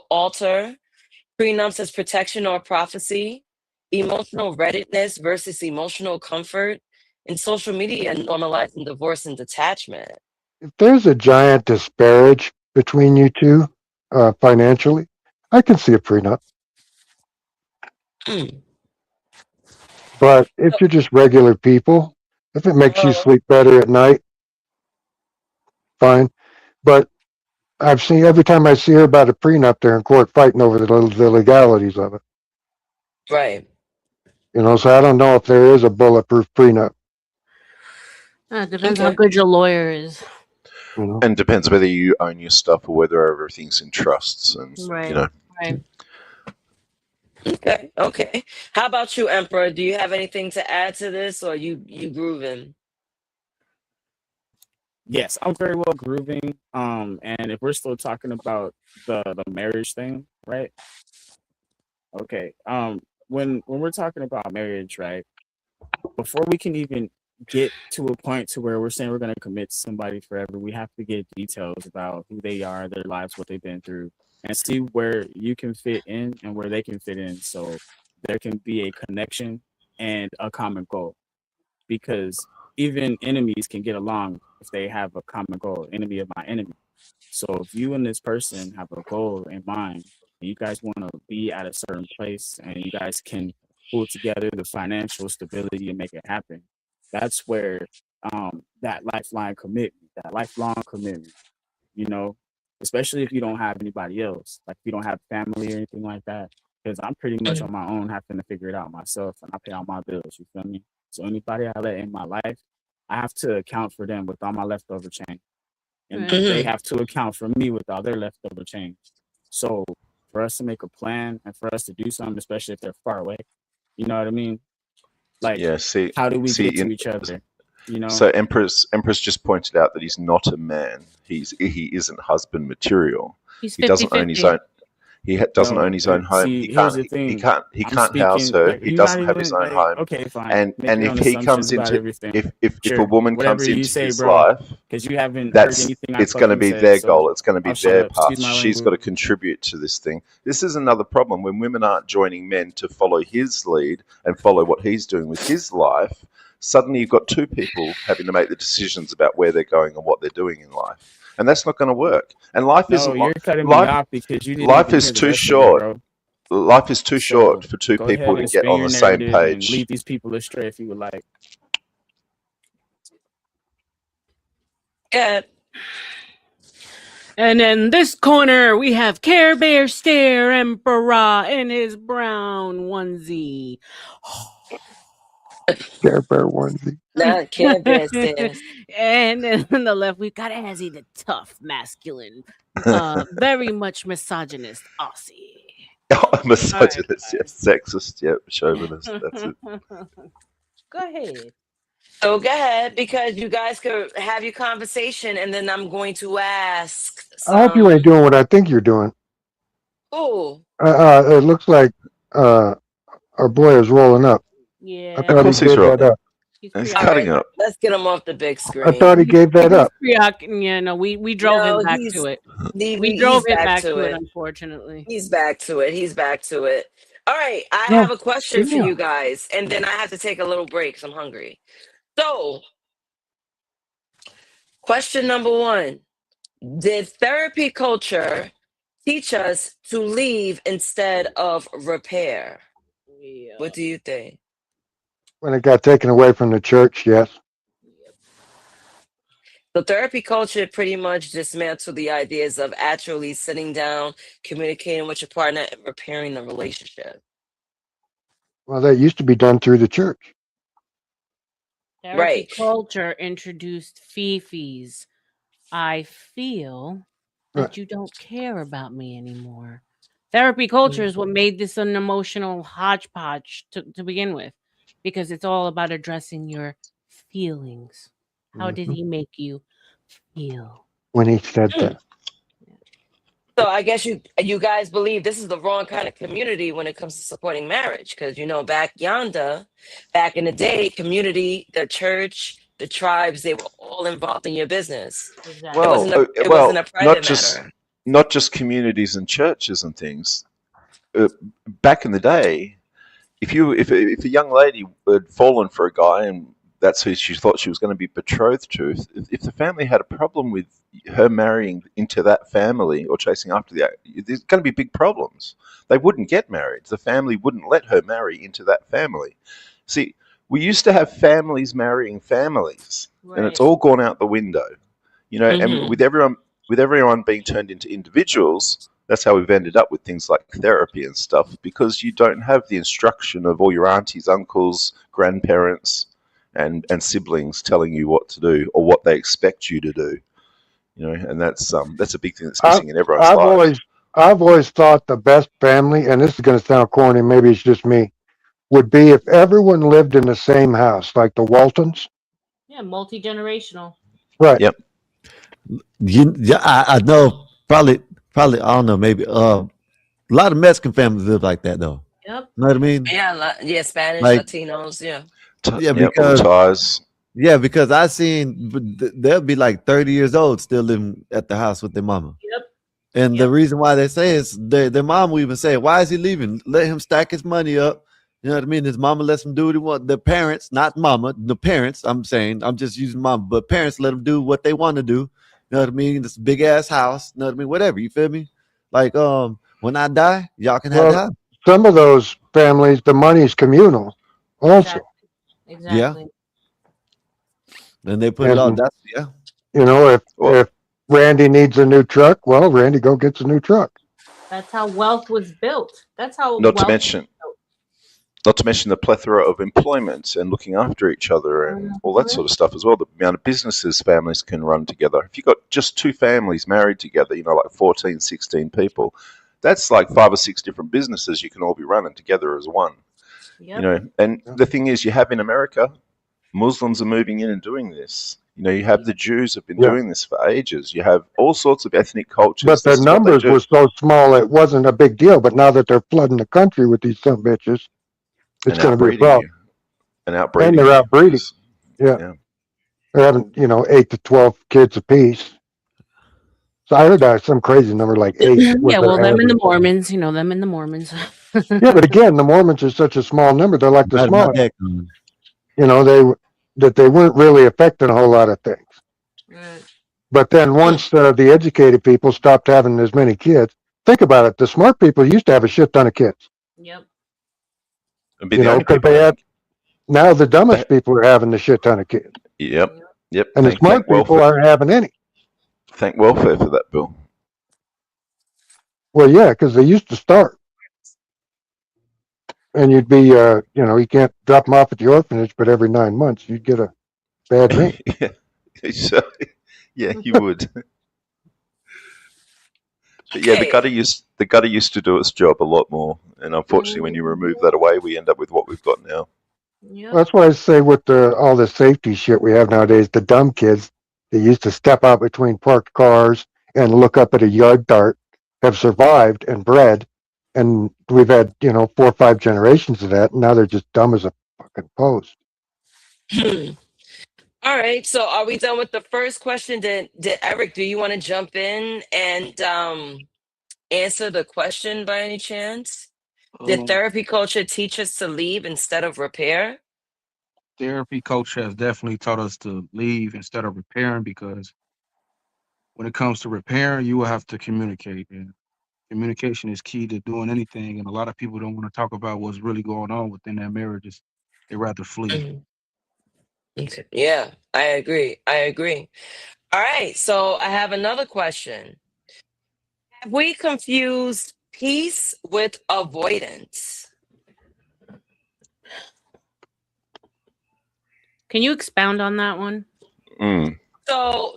altar, prenups as protection or prophecy, emotional readiness versus emotional comfort, and social media normalizing divorce and detachment. If there's a giant disparage between you two financially, I can see a prenup. Mm. But if you're just regular people, if it makes you sleep better at night, fine. But I've seen every time I see her about a prenup, they're in court fighting over the legalities of it. Right. You know, so I don't know if there is a bulletproof prenup. It depends how good your lawyer is. You know, And depends whether you own your stuff or whether everything's in trusts, and Right. you know. Right. Okay. Okay. How about you, Emperor? Do you have anything to add to this, or you grooving? Yes, I'm very well grooving. And if we're still talking about the marriage thing, right? Okay. When we're talking about marriage, right? Before we can even get to a point to where we're saying we're going to commit to somebody forever, we have to get details about who they are, their lives, what they've been through, and see where you can fit in and where they can fit in. So there can be a connection and a common goal. Because even enemies can get along if they have a common goal, enemy of my enemy. So if you and this person have a goal in mind, and you guys want to be at a certain place and you guys can pull together the financial stability and make it happen, that's where that lifelong commitment, you know, especially if you don't have anybody else, like if you don't have family or anything like that, because I'm pretty much on my own having to figure it out myself and I pay all my bills, you feel me? So anybody I let in my life, I have to account for them with all my leftover change. And they have to account for me with all their leftover change. So for us to make a plan and for us to do something, especially if they're far away, you know what I mean? Like, Yeah. See. how do we See. get to each other? You know? So Empress just pointed out that he's not a man. He isn't husband material. He's He doesn't own his 50-50. own. Doesn't own No, his own home. see, He here's can't. the thing. He I'm can't house speaking her. like He you're not doesn't have his even own like home. okay, fine. And Make and your if own he assumptions comes about into everything. if Sure, a woman whatever comes you into say, his bro. life, Because you haven't heard that's anything I it's going to fucking be said, their so goal. It's going to be I'll shut their up. Excuse path. my She's got to language. contribute to this thing. This is another problem when women aren't joining men to follow his lead and follow what he's doing with his life. Suddenly, you've got two people having to make the decisions about where they're going and what they're doing in life, and that's not going to work. And life No, isn't you're cutting me life. off because you didn't Life even is hear the too rest of it, short. bro. Life is too short So for two go people ahead to and get spin on your the same narrative and page. lead these people astray if you would like. Yeah. And in this corner, we have Care Bear Stare Emperor in his brown onesie. Care Bear onesie. Not Care Bear stairs. And then on the left, we've got Azzy, the tough, masculine, very much misogynist Aussie. Misogynist, yes, sexist, yep, chauvinist. That's it. Go ahead. So go ahead, because you guys could have your conversation, and then I'm going to ask I hope you some. ain't doing what I think you're doing. Oh, It looks like our boy is rolling up. I Yeah. Of thought he course he's gave that right. up. He's He's all cutting right. up. Let's get him off the big I thought he screen. gave that up. Yeah, no, we drove him No, back to it. We drove he's him back back to to it, it. unfortunately. He's back to it. He's back to it. All right. I No, have a question for yeah. you guys, and then I have to take a little break because I'm hungry. So, question number one: did therapy culture teach us to leave instead of repair? Yeah. What do you think? When it got taken away from the church, yes. So therapy culture pretty much dismantled the ideas of actually sitting down, communicating with your partner, and repairing the relationship. Well, that used to be done through the church. Therapy Right. culture introduced fifis. I feel Right. that you don't care about me anymore. Therapy culture is what made this an emotional hodgepodge to begin with, because it's all about addressing your feelings. How did Mhm. he make you feel? When he said that. So I guess you guys believe this is the wrong kind of community when it comes to supporting marriage, because back in the day, community, the church, the tribes, they were all involved in your business. Exactly. It wasn't a private matter. not just communities and churches and things. Back in the day, if a young lady had fallen for a guy and that's who she thought she was going to be betrothed to, if the family had a problem with her marrying into that family or chasing after there's going to be big problems. They wouldn't get married. The family wouldn't let her marry into that family. See, we used to have families marrying families, and it's all gone out the window. And with everyone being turned into individuals, that's how we've ended up with things like therapy and stuff, because you don't have the instruction of all your aunties, uncles, grandparents, and siblings telling you what to do or what they expect you to do. And that's a big thing that's missing in everyone's life. I've always thought the best family, and this is going to sound corny, maybe it's just me, would be if everyone lived in the same house, like the Waltons. Yeah, multi-generational. Right. Yep. I know. Probably. I don't know. Maybe a lot of Mexican families live like that, though. Yep. You know what I mean? Yeah, Spanish, Like- Latinos, yeah. Yeah, because I seen they'll be like 30 years old still living at the house with their mama. Yep. And the reason why they say is their mom will even say, "Why is he leaving? Let him stack his money up." You know what I mean? His mama lets him do what he wants. The parents, not mama, the parents. I'm just using mama, but parents let them do what they want to do. You know what I mean? This big ass house. You know what I mean? Whatever. You feel me? Like when I die, y'all can have the house. Some of those families, the money's communal, also. Exactly. Yeah. And they put it on. That's If Randy needs a new truck, well, Randy go gets a new truck. That's how wealth was built. That's how. Not to mention the plethora of employment and looking after each other and all that sort of stuff as well. The amount of businesses families can run together. If you've got just two families married together, like 14, 16 people, that's like 5 or 6 different businesses you can all be running together as one. Yep. And the thing is, you have in America, Muslims are moving in and doing this. You have the Jews have been doing this for ages. You have all sorts of ethnic cultures. But the numbers were so small, it wasn't a big deal. But now that they're flooding the country with these some bitches, it's going to be a problem. And outbreeding. And they're outbreeding. Yeah. They're having, 8 to 12 kids apiece. So I heard some crazy number like 8. Yeah, well, them and the Mormons, them and the Mormons. Yeah, but again, the Mormons are such a small number. They're like the small. They weren't really affecting a whole lot of things. Right. But then once the educated people stopped having as many kids, think about it. The smart people used to have a shit ton of kids. Yep. Because they had. Now the dumbest people are having a shit ton of kids. Yep. And the smart people aren't having any. Thank welfare for that, Bill. Well, yeah, because they used to start. And you'd be, you can't drop them off at the orphanage, but every 9 months you'd get a bad name. Yeah, you would. But yeah, the gutter used to do its job a lot more, and unfortunately, when you remove that away, we end up with what we've got now. Yep. That's why I say with all the safety shit we have nowadays, the dumb kids that used to step out between parked cars and look up at a yard dart have survived and bred. And we've had, 4 or 5 generations of that. And now they're just dumb as a fucking post. All right. So are we done with the first question? Did Eric, do you want to jump in and answer the question by any chance? Did therapy culture teach us to leave instead of repair? Therapy culture has definitely taught us to leave instead of repairing, because when it comes to repairing, you will have to communicate. And communication is key to doing anything. And a lot of people don't want to talk about what's really going on within their marriages. They rather flee. Okay. Yeah, I agree. All right. So I have another question. Have we confused peace with avoidance? Can you expound on that one?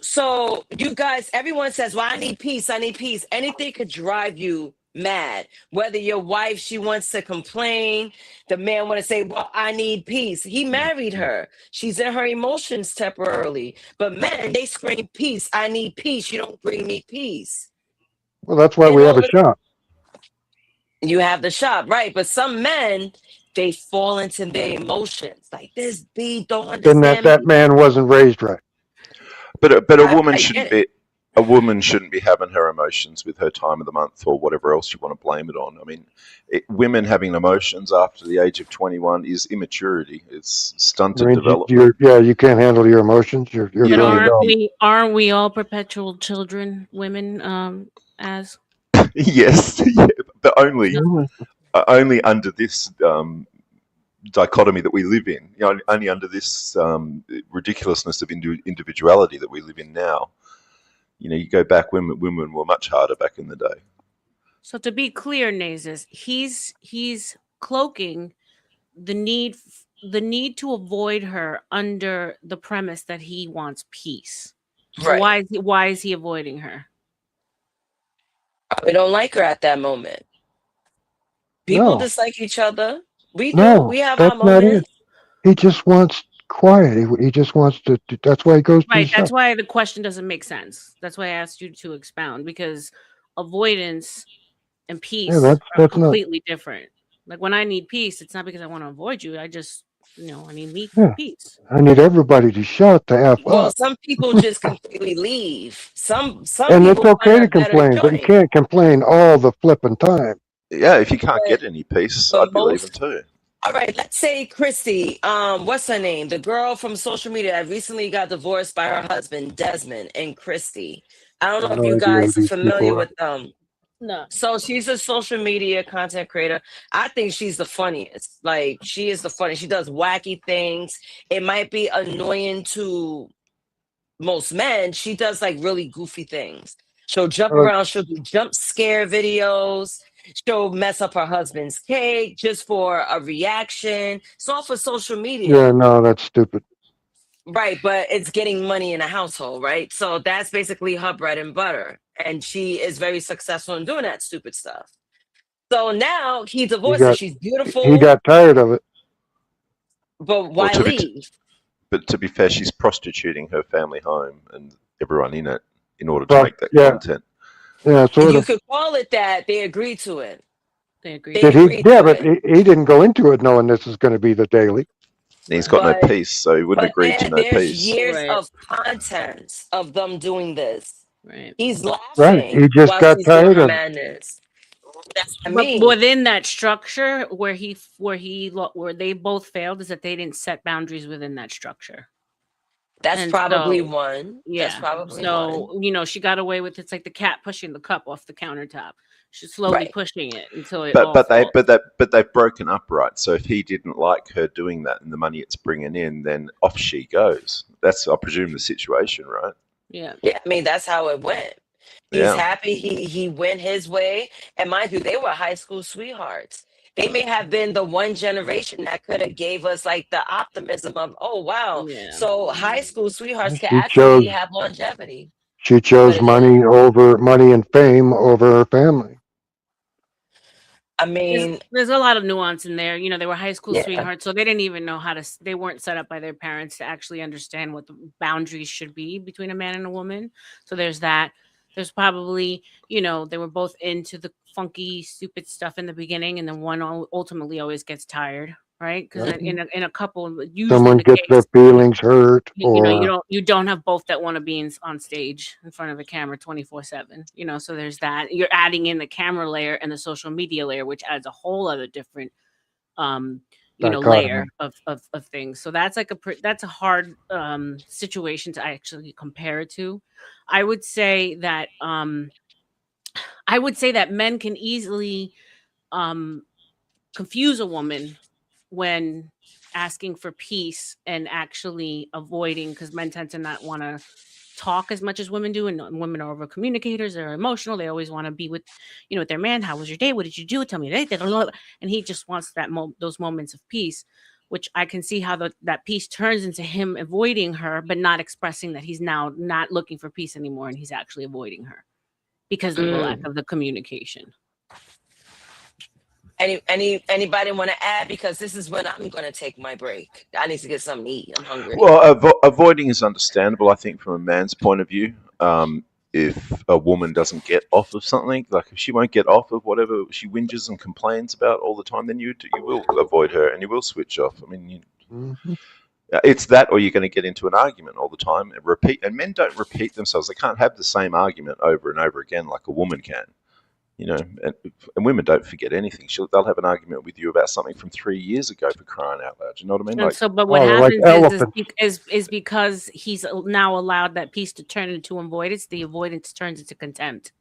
So you guys, everyone says, well, I need peace. Anything could drive you mad. Whether your wife, she wants to complain, the man want to say, well, I need peace. He married her. She's in her emotions temporarily. But men, they scream peace. I need peace. You don't bring me peace. Well, that's why They we have won't a shop. You have the shop, right? But some men, they fall into their emotions. Like this B don't Then understand that me. man wasn't raised right. But a woman I shouldn't get it. be a woman shouldn't be having her emotions with her time of the month or whatever else you want to blame it on. I mean, women having emotions after the age of 21 is immaturity. It's I stunted mean, development. you can't handle your emotions. You're a But grown adult. aren't we all perpetual children, women? As Yes, yeah, but only so, only under this dichotomy that we live in. You know, only under this ridiculousness of individuality that we live in now. You know, you go back when women were much harder back in the day. so to be clear, Naezus, he's cloaking the need to avoid her under the premise that he wants peace. So Right. why is he avoiding her? We don't like her at that moment. People No, dislike each other. We do. no, We have our that's not it. moments. He just wants quiet. He just wants to. That's why he goes to the Right. That's shop. why the question doesn't make sense. That's why I asked you to expound, because avoidance and Yeah, peace are that's not. completely different. Like when I need peace, it's not because I want to avoid you. I just, I need Yeah, peace. I need everybody to shut the f Well, up. some people just completely leave. Some And it's people find okay a to better complain, but you joint. can't complain all the flipping time. Yeah, if you can't But get any peace, but I'd be leaving most too. all right, let's say Christy, what's her name? The girl from social media that recently got divorced by her husband, Desmond, and Christy. I I don't have know if no you idea who guys are these people familiar are. with them. No. So she's a social media content creator. I think she's the funniest. Like she is the funniest. She does wacky things. It might be annoying to most men. She does like really goofy things. She'll jump Uh, around. She'll do jump scare videos. She'll mess up her husband's cake just for a reaction. It's all for social yeah, media. no, that's stupid. Right, but it's getting money in a household, right? So that's basically her bread and butter. And she is very successful in doing that stupid stuff. So now he He divorced her. got She's he beautiful, got tired of it. but Well, why leave? but to be fair, she's prostituting her family home and everyone in it in order to make that Yeah, content. yeah, sort You of. could call it that. They agreed to it. They agreed. They Did he? agreed Yeah, to but it. he didn't go into it knowing this is going to be the daily. He's got no But peace, so he wouldn't agree to no there's peace. years Right. of content of them doing this. Right. He's Right. laughing He just while got she's doing tired her of it. madness. That's what I But mean. within that structure where they both failed is that they didn't set boundaries within that structure. That's And probably so, one. That's yeah. probably one. So, she got away with it's like the cat pushing the cup off the countertop. She's slowly Right. pushing it until it But all but they falls. but they've broken up, right? So if he didn't like her doing that and the money it's bringing in, then off she goes. That's, I presume, the situation, right? Yeah. Yeah, I mean that's how it went. He's Yeah. happy he went his way. And mind you, they were high school sweethearts. They may have been the one generation that could have gave us like the optimism of, oh wow. Yeah. So high school sweethearts can She actually chose have longevity. she But chose it didn't. money and fame over her family. I mean, There's a lot of nuance in there. They were high school yeah. sweethearts, so they didn't even know they weren't set up by their parents to actually understand what the boundaries should be between a man and a woman. So there's that. There's probably, they were both into the funky, stupid stuff in the beginning, and then one ultimately always gets tired, right? Because Yep. in a couple, usually Someone the gets their case, feelings hurt, you or don't have both that want to be on stage in front of a camera 24/7, so there's that. You're adding in the camera layer and the social media layer, which adds a whole other different layer dichotomy. of things. So that's like that's a hard situation to actually compare it to. I would say that men can easily confuse a woman when asking for peace and actually avoiding, because men tend to not want to talk as much as women do, and women are over communicators. They're emotional. They always want to be with with their man. How was your day? What did you do? Tell me that. And he just wants those moments of peace, which I can see how that peace turns into him avoiding her, but not expressing that he's now not looking for peace anymore, and he's actually avoiding her because of the lack of the communication. Anybody want to add? Because this is when I'm going to take my break. I need to get something to eat. I'm hungry. Well, avoiding is understandable, I think, from a man's point of view. if a woman doesn't get off of something, like if she won't get off of whatever she whinges and complains about all the time, then you will avoid her and you will switch off. I mean, it's that, or you're going to get into an argument all the time and repeat. And men don't repeat themselves; they can't have the same argument over and over again like a woman can. You know, and women don't forget anything. They'll have an argument with you about something from 3 years ago, for crying out loud. You know what I mean? And Like, so, but what happens is because he's now allowed that piece to turn into avoidance, the avoidance turns into contempt.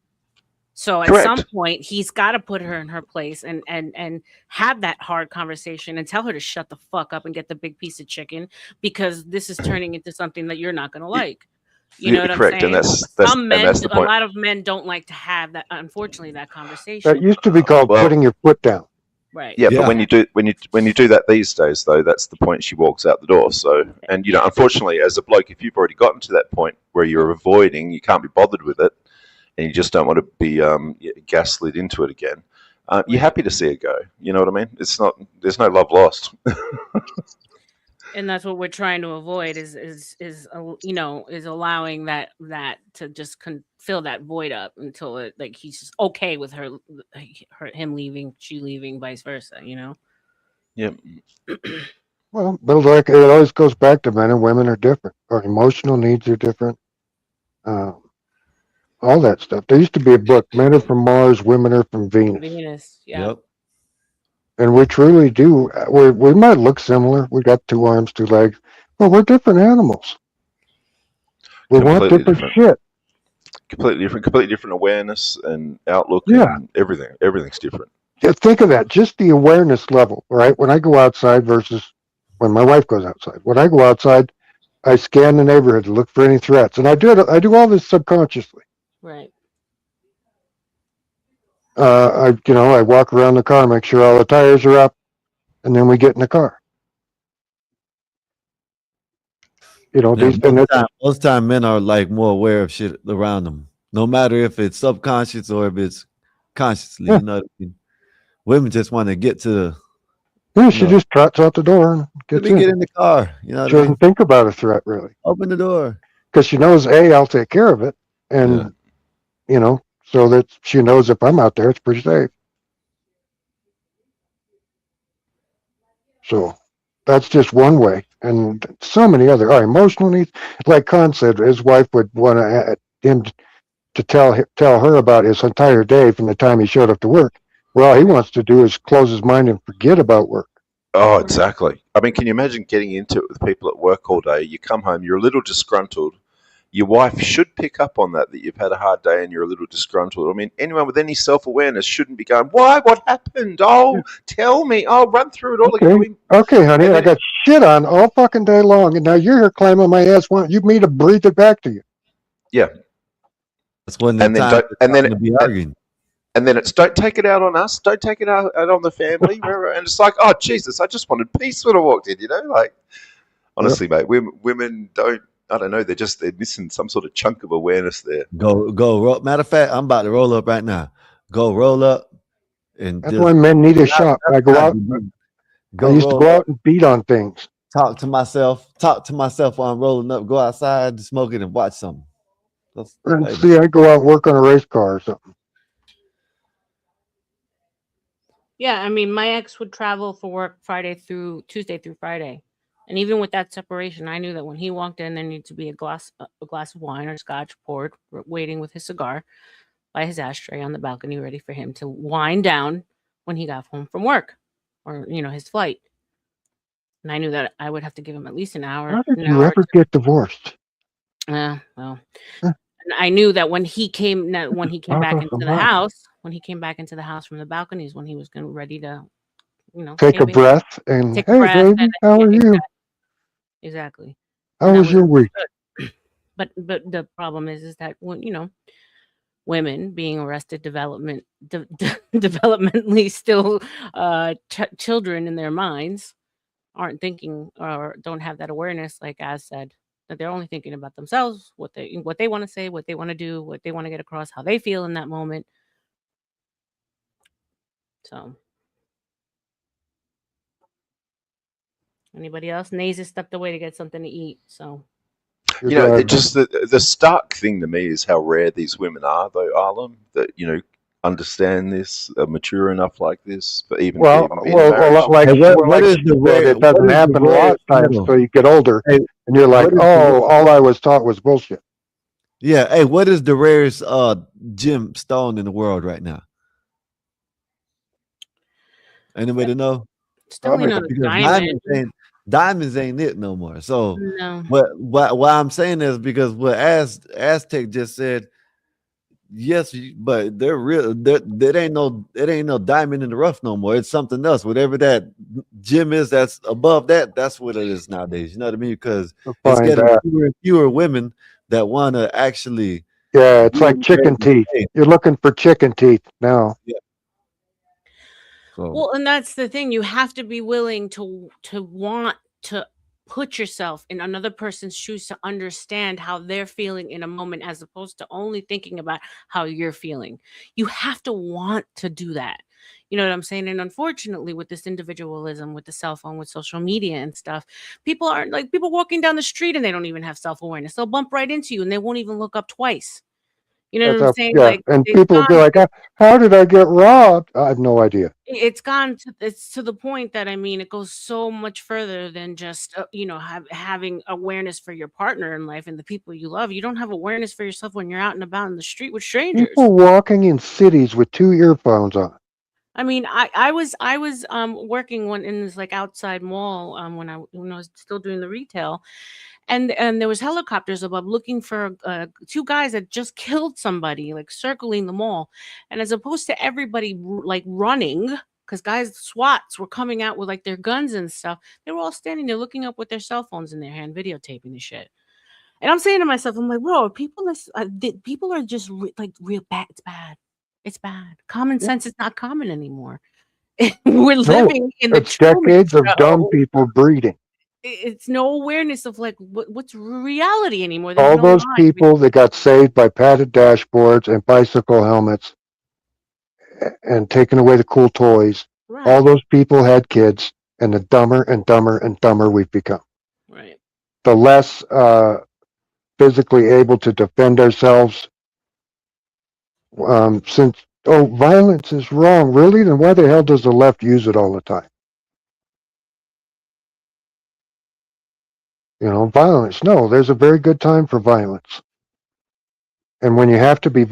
So at some point, he's got to put her in her place and have that hard conversation and tell her to shut the fuck up and get the big piece of chicken, because this is turning into something that you're not going to like. You know what I'm saying? And that's Some men, that's the a point. lot of men don't like to have that. Unfortunately, that conversation. That used to be called putting your foot down. Right. Yeah, but when you do that these days, though, that's the point she walks out the door. So, and you know, unfortunately, as a bloke, if you've already gotten to that point where you're avoiding, you can't be bothered with it, and you just don't want to be gaslit into it again, you're happy to see it go. You know what I mean? It's not. There's no love lost. And that's what we're trying to avoid is allowing that to just fill that void up until it, like, he's just okay with him leaving, she leaving, vice versa, you know? Yep. Well, but like, it always goes back to men and women are different. Our emotional needs are different. All that stuff. There used to be a book, Men Are From Mars, Women Are From Venus. Venus, yeah. Yep. And we truly do. We might look similar. We got 2 arms, 2 legs. Well, we're different animals. We want different shit. Completely different awareness and outlook. Yeah. And everything. Everything's different. Yeah, think of that. Just the awareness level, right? When I go outside versus when my wife goes outside. When I go outside, I scan the neighborhood to look for any threats, and I do all this subconsciously. Right. I walk around the car, make sure all the tires are up, and then we get in the car. You know, most time men are like more aware of shit around them, no matter if it's subconscious or if it's consciously. Yeah. You know what I mean? Women just want to get to the. Yeah, she just trots out the door and gets Let me get in the car. You know, she doesn't think about a threat really. Open the door because she knows I'll take care of it, and so that she knows if I'm out there, it's pretty safe. So that's just one way, and so many other emotional needs. Like Khan said, his wife would want him to tell her about his entire day from the time he showed up to work. Well, all he wants to do is close his mind and forget about work. Oh, exactly. I mean, can you imagine getting into it with people at work all day? You come home, you're a little disgruntled. Your wife should pick up on that you've had a hard day and you're a little disgruntled. I mean, anyone with any self-awareness shouldn't be going, why? What happened? Oh, tell me. I'll run through it all again. Okay, honey, I got shit on all fucking day long, and now you're here climbing my ass. Want you me to breathe it back to you? Yeah. That's when and then it's don't take it out on us, don't take it out on the family, and it's like, oh Jesus, I just wanted peace when I walked in, like honestly, mate, women don't. I don't know. They're missing some sort of chunk of awareness there. Go. Matter of fact, I'm about to roll up right now. Go roll up, and that's why men need a shop. I go out. I used to go out and beat on things. Talk to myself while I'm rolling up. Go outside, smoke it, and watch something. See, I go out and work on a race car or something. Yeah, I mean, my ex would travel for work Tuesday through Friday. And even with that separation, I knew that when he walked in, there needed to be a glass of wine or scotch poured, waiting with his cigar by his ashtray on the balcony, ready for him to wind down when he got home from work or, his flight. And I knew that I would have to give him at least an hour. How did you ever get divorced? Well, and I knew that when he came back into the house, from the balconies, when he was ready to, take a breath and take hey, a breath baby, how are you? Exactly. How was your week? But the problem is that when women being arrested developmentally still children in their minds aren't thinking or don't have that awareness, like Az said, that they're only thinking about themselves, what they want to say, what they want to do, what they want to get across, how they feel in that moment. So anybody else? Naezus stepped away to get something to eat. So You're You know, driving. just the stark thing to me is how rare these women are, though, Arlen, that understand this, are mature enough like this, but even to even be in a marriage. Like Hey, like what is she the said, rare? it What doesn't is the happen a rare? lot of times Hold on. until you get older, Hey, and you're like, what is oh, all I was taught was bullshit. yeah? Hey, what is the rarest gemstone in the world right now? Anybody know? It's definitely not a Because diamond. diamonds ain't it no more. So No. what I'm saying is because what Aztec just said, yes, but they're real. There ain't no diamond in the rough no more. It's something else. Whatever that gem is, that's above that. That's what it is nowadays. You know what I mean? Because it's Find getting that. fewer and fewer women that want to actually. Yeah, it's do like chicken marriage teeth. today. You're looking for chicken teeth now. Yeah. So Well, and that's the thing. You have to be willing to want to put yourself in another person's shoes to understand how they're feeling in a moment as opposed to only thinking about how you're feeling. You have to want to do that. You know what I'm saying? And unfortunately, with this individualism, with the cell phone, with social media and stuff, people aren't like people walking down the street and they don't even have self-awareness. They'll bump right into you and they won't even look up twice. You know what That's I'm how, saying? yeah, Like and it's people will be gone like, how did I get robbed? I have no idea. it's to the point that I mean it goes so much further than just having awareness for your partner in life and the people you love. You don't have awareness for yourself when you're out and about in the street with strangers. People walking in cities with 2 earphones on. I mean, I was working one in this like outside mall when I was still doing the retail, and there was helicopters above looking for two guys that just killed somebody, like circling the mall, and as opposed to everybody like running. Because guys, SWATs were coming out with like their guns and stuff. They were all standing there looking up with their cell phones in their hand, videotaping the shit. And I'm saying to myself, I'm like, bro, people are just like real bad. It's bad. It's bad. Common sense is not common anymore. We're No, living in the it's Truman decades of dumb Show. people breeding. It's no awareness of like what's reality anymore. There's All no those line. people that got saved by padded dashboards and bicycle helmets and taking away the cool toys, all Right. those people had kids, and the dumber and dumber and dumber we've become. Right. The less physically able to defend ourselves. Since violence is wrong, really, then why the hell does the left use it all the time? Violence. No, there's a very good time for violence. And when you have to be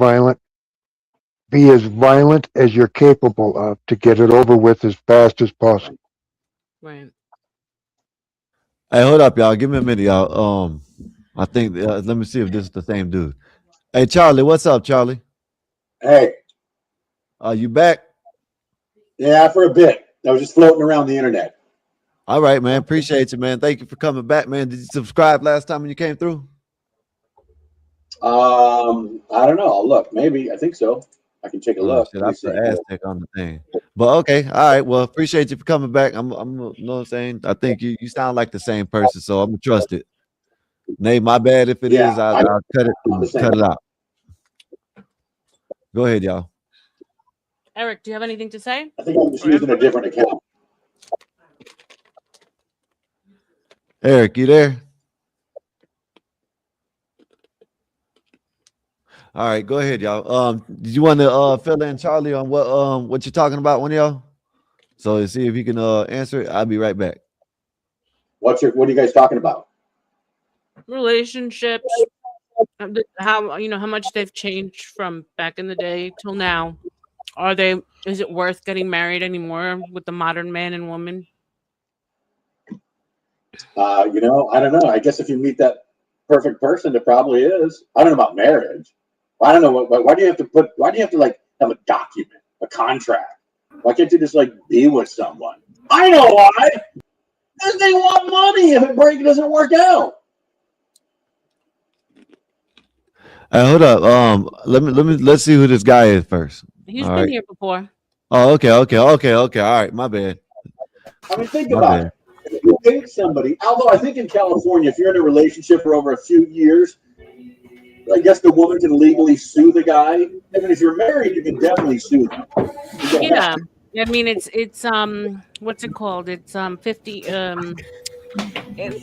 as violent as you're capable of to get it over with as fast as possible. Right. hey, hold up, y'all. Give me a minute, y'all. I think let me see if this is the same dude. Hey, Charlie, what's up, Charlie? Hey, Are you back? yeah, for a bit. I was just floating around the internet. All right, man. Appreciate you, man. Thank you for coming back, man. Did you subscribe last time when you came through? I don't know. I'll look. Maybe. I think so. I can take a Oh look. shit, Let I me put see. Aztec on the thing. But okay, all right. Well, appreciate you for coming back. You know what I'm saying? I think you sound like the same person, so I'm gonna trust it. Nate, my bad if it Yeah, is. I'll cut it I'm the same. cut it out. Go ahead, y'all. Eric, do you have anything to say? I think I'm just using a different account. Eric, you there? All right, go ahead, y'all. Did you want to fill in Charlie on what you're talking about, one of y'all? So see if he can answer it. I'll be right back. What are you guys talking about? Relationships. How how much they've changed from back in the day till now. Is it worth getting married anymore with the modern man and woman? I don't know. I guess if you meet that perfect person, it probably is. I don't know about marriage. I don't know why do you have to like have a document, a contract? Why can't you just like be with someone? I know why. Because they want money if it doesn't work out. Hey, hold up. Let's see who this guy is first. He's All been right. here before. Oh, okay. All right, my bad. I mean, think My about bad. it. If you date somebody, although I think in California, if you're in a relationship for over a few years, I guess the woman can legally sue the guy. And then if you're married, you can definitely sue them. Yeah. I mean it's what's it called? It's 50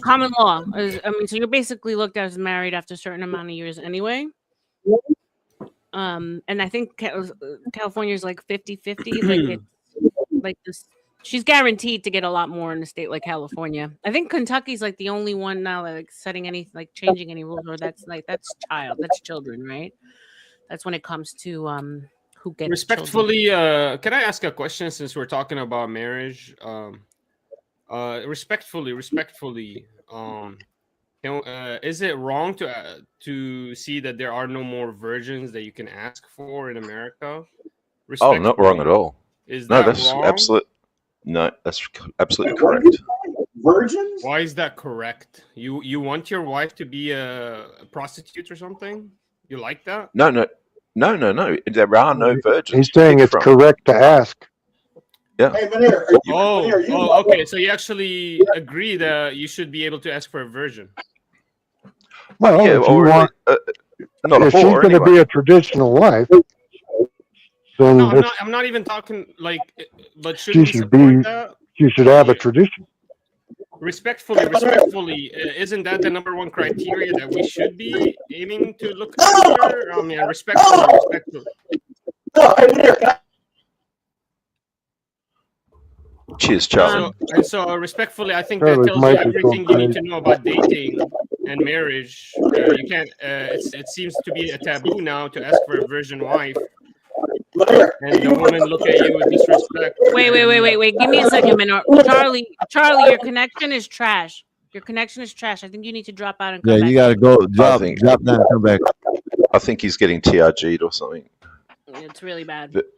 Common law. I mean, so you're basically looked at as married after a certain amount of years anyway. And I think California is like 50-50. Like it's like this. She's guaranteed to get a lot more in a state like California. I think Kentucky's like the only one now that like setting any like changing any rules, or that's children, right? That's when it comes to who gets Respectfully, can I ask a question since we're talking about marriage? Respectfully, is it wrong to see that there are no more virgins that you can ask for in America? Oh, not wrong at all. Is No, that that's wrong? absolute. No, that's absolutely correct. Virgins? Why is that correct? You want your wife to be a prostitute or something? You like that? No. There are no virgins. He's saying it's correct to ask. Yeah. Hey, Manir, Okay. So you actually agree that you should be able to ask for a virgin. Well, Yeah, if you or want, not a if she's whore going to anyway. be a traditional wife, then No, it's- I'm not even talking like, but she shouldn't we should support be. that? She should have a tradition. Respectfully, isn't that the number one criteria that we should be aiming to look after? I mean, respectfully. Cheers, Charlie. So respectfully, I think Charlie's that tells you microphone's everything you need to crazy. know about dating and marriage. You can't. It seems to be a taboo now to ask for a virgin wife, and the woman look at you with disrespect. Wait. Give me a second, Manor. Charlie, your connection is trash. Your connection is trash. I think you need to drop out and come Yeah, back. you gotta go drop down, come back. I think he's getting TRG'd or something. It's really bad. But-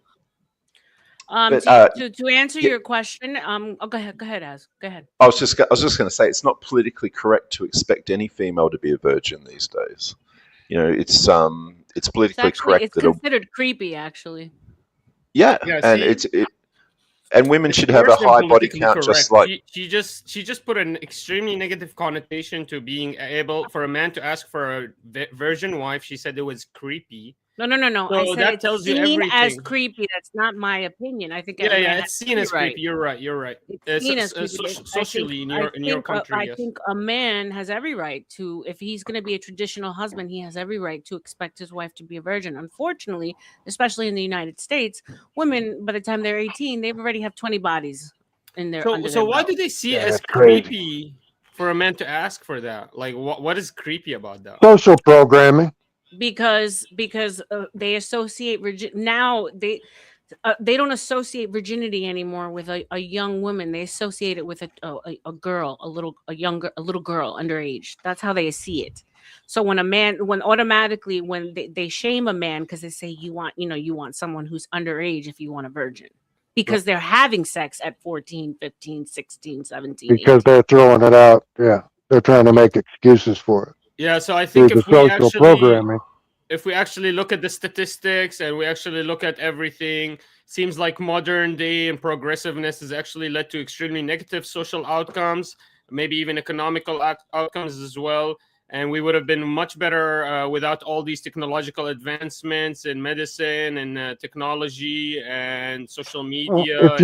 To answer your question, go ahead, Az. Go ahead. I was just going to say it's not politically correct to expect any female to be a virgin these days. You know, it's politically correct It's that considered creepy, actually. and women should have a Worse than high body politically count, correct. just like she just put an extremely negative connotation to being able for a man to ask for a virgin wife. She said it was creepy. No. So I said that it's tells you seen as everything. creepy. That's not my opinion. I think It's seen as creepy. You're right. It's seen as creepy. Socially in your country, I yes. think a man has every right to, if he's going to be a traditional husband, he has every right to expect his wife to be a virgin. Unfortunately, especially in the United States, women, by the time they're 18, they already have 20 bodies in their. So why do they see it as that's crazy. creepy for a man to ask for that? Like, what is creepy about that? Social programming. Because they associate now they don't associate virginity anymore with a young woman. They associate it with a girl, a little girl underage. That's how they see it. So when automatically they shame a man because they say you want someone who's underage if you want a virgin, because they're having sex at 14, 15, 16, 17. Because 18. they're throwing it out. Yeah, they're trying to make excuses for it. Yeah, so I think Through the social programming. if we actually look at the statistics and we actually look at everything, seems like modern day and progressiveness has actually led to extremely negative social outcomes, maybe even economical outcomes as well. And we would have been much better without all these technological advancements in medicine and technology and social media. Well, if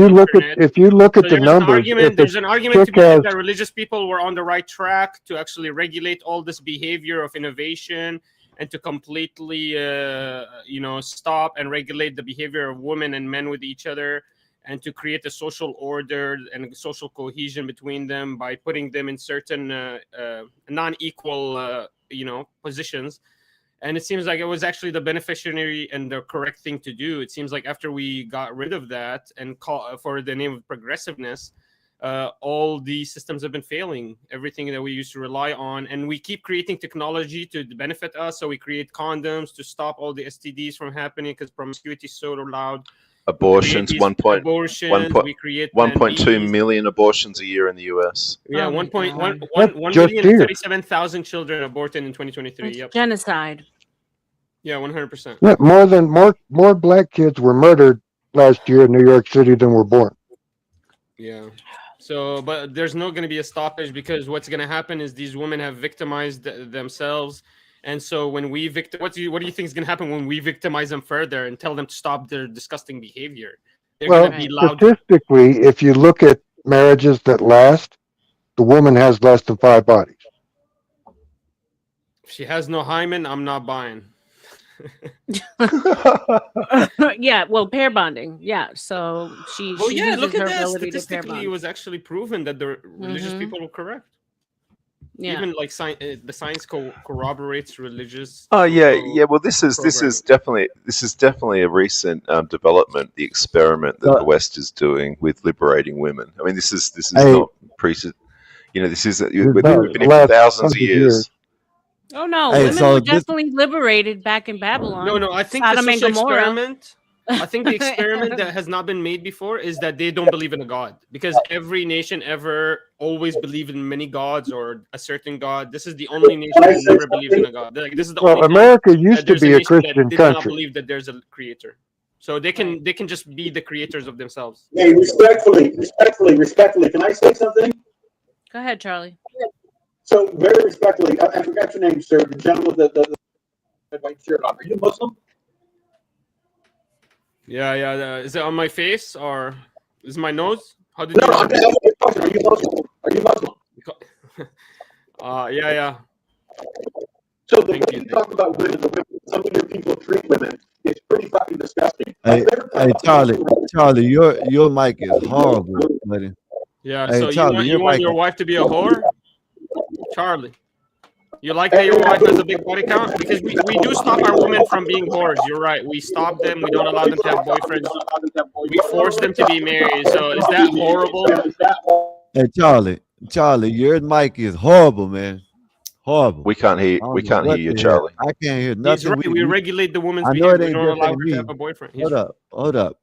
you look at the numbers, There's an argument to be made that religious people were on the right track to actually regulate all this behavior of innovation and to completely, stop and regulate the behavior of women and men with each other, and to create a social order and social cohesion between them by putting them in certain non-equal, positions. And it seems like it was actually the beneficiary and the correct thing to do. It seems like after we got rid of that and call for the name of progressiveness, all these systems have been failing. Everything that we used to rely on, and we keep creating technology to benefit us. So we create condoms to stop all the STDs from happening because promiscuity is so loud. abortions. 1.2 and million abortions a year in the US. Yeah, Oh my 1,037,000 children aborted in 2023. It's Yep. genocide. Yeah, 100%. Yeah, more black kids were murdered last year in New York City than were born. Yeah. So, but there's not going to be a stoppage, because what's going to happen is these women have victimized themselves. And so when we what do you think is going to happen when we victimize them further and tell them to stop their disgusting behavior? They're Well, going to be loud. statistically, if you look at marriages that last, the woman has less than 5 bodies. If she has no hymen, I'm not buying. Yeah, well, pair bonding. Yeah, so she Well, yeah, uses look at her that. ability to pair Statistically, it bond. was actually proven that the religious Mhm. people were correct. Yeah. Even like the science corroborates religious. Oh yeah, social yeah. Well, this is programming. definitely a recent development. The experiment that the Uh, West is doing with liberating women. I mean, this is Hey, not this is It's we've about been the in for last thousands of 100 years. years. Oh no, hey, women so were this, definitely liberated back in Babylon. No, I think the Sodom and social Gomorrah. experiment. I think the experiment that has not been made before is that they don't believe in a god, because every nation ever always believed in many gods or a certain god. This is the only nation that never believed in a god. Like, this is the only Well, time America that used to there's a be a nation that Christian did not country. believe that there's a creator. So they can just be the creators of themselves. Hey, respectfully, can I say something? Go ahead, Charlie. So very respectfully, I forgot your name, sir. The gentleman with the white shirt on. Are you Muslim? Yeah. Is it on my face or is it my nose? How did No, you know? I'm asking you a question. Are you Muslim? Are you Muslim? Yeah. So the way you talk about women, the way some of your people treat women, it's pretty fucking disgusting. hey, Charlie, your mic is horrible, buddy. Yeah. Hey, So Charlie, you want your wife to be a whore, Charlie? You like that your wife has a big body count? Because we do stop our women from being whores. You're right. We stop them. We don't allow them to have boyfriends. We force them to be married. So is that horrible? Hey, Charlie, your mic is horrible, man. Horrible. We can't hear I don't we know can't hear what you, the hell. Charlie. I can't hear He's nothing. right. We regulate the woman's I know it behavior. We ain't don't just allow ain't her to me. have a boyfriend. He's Hold up.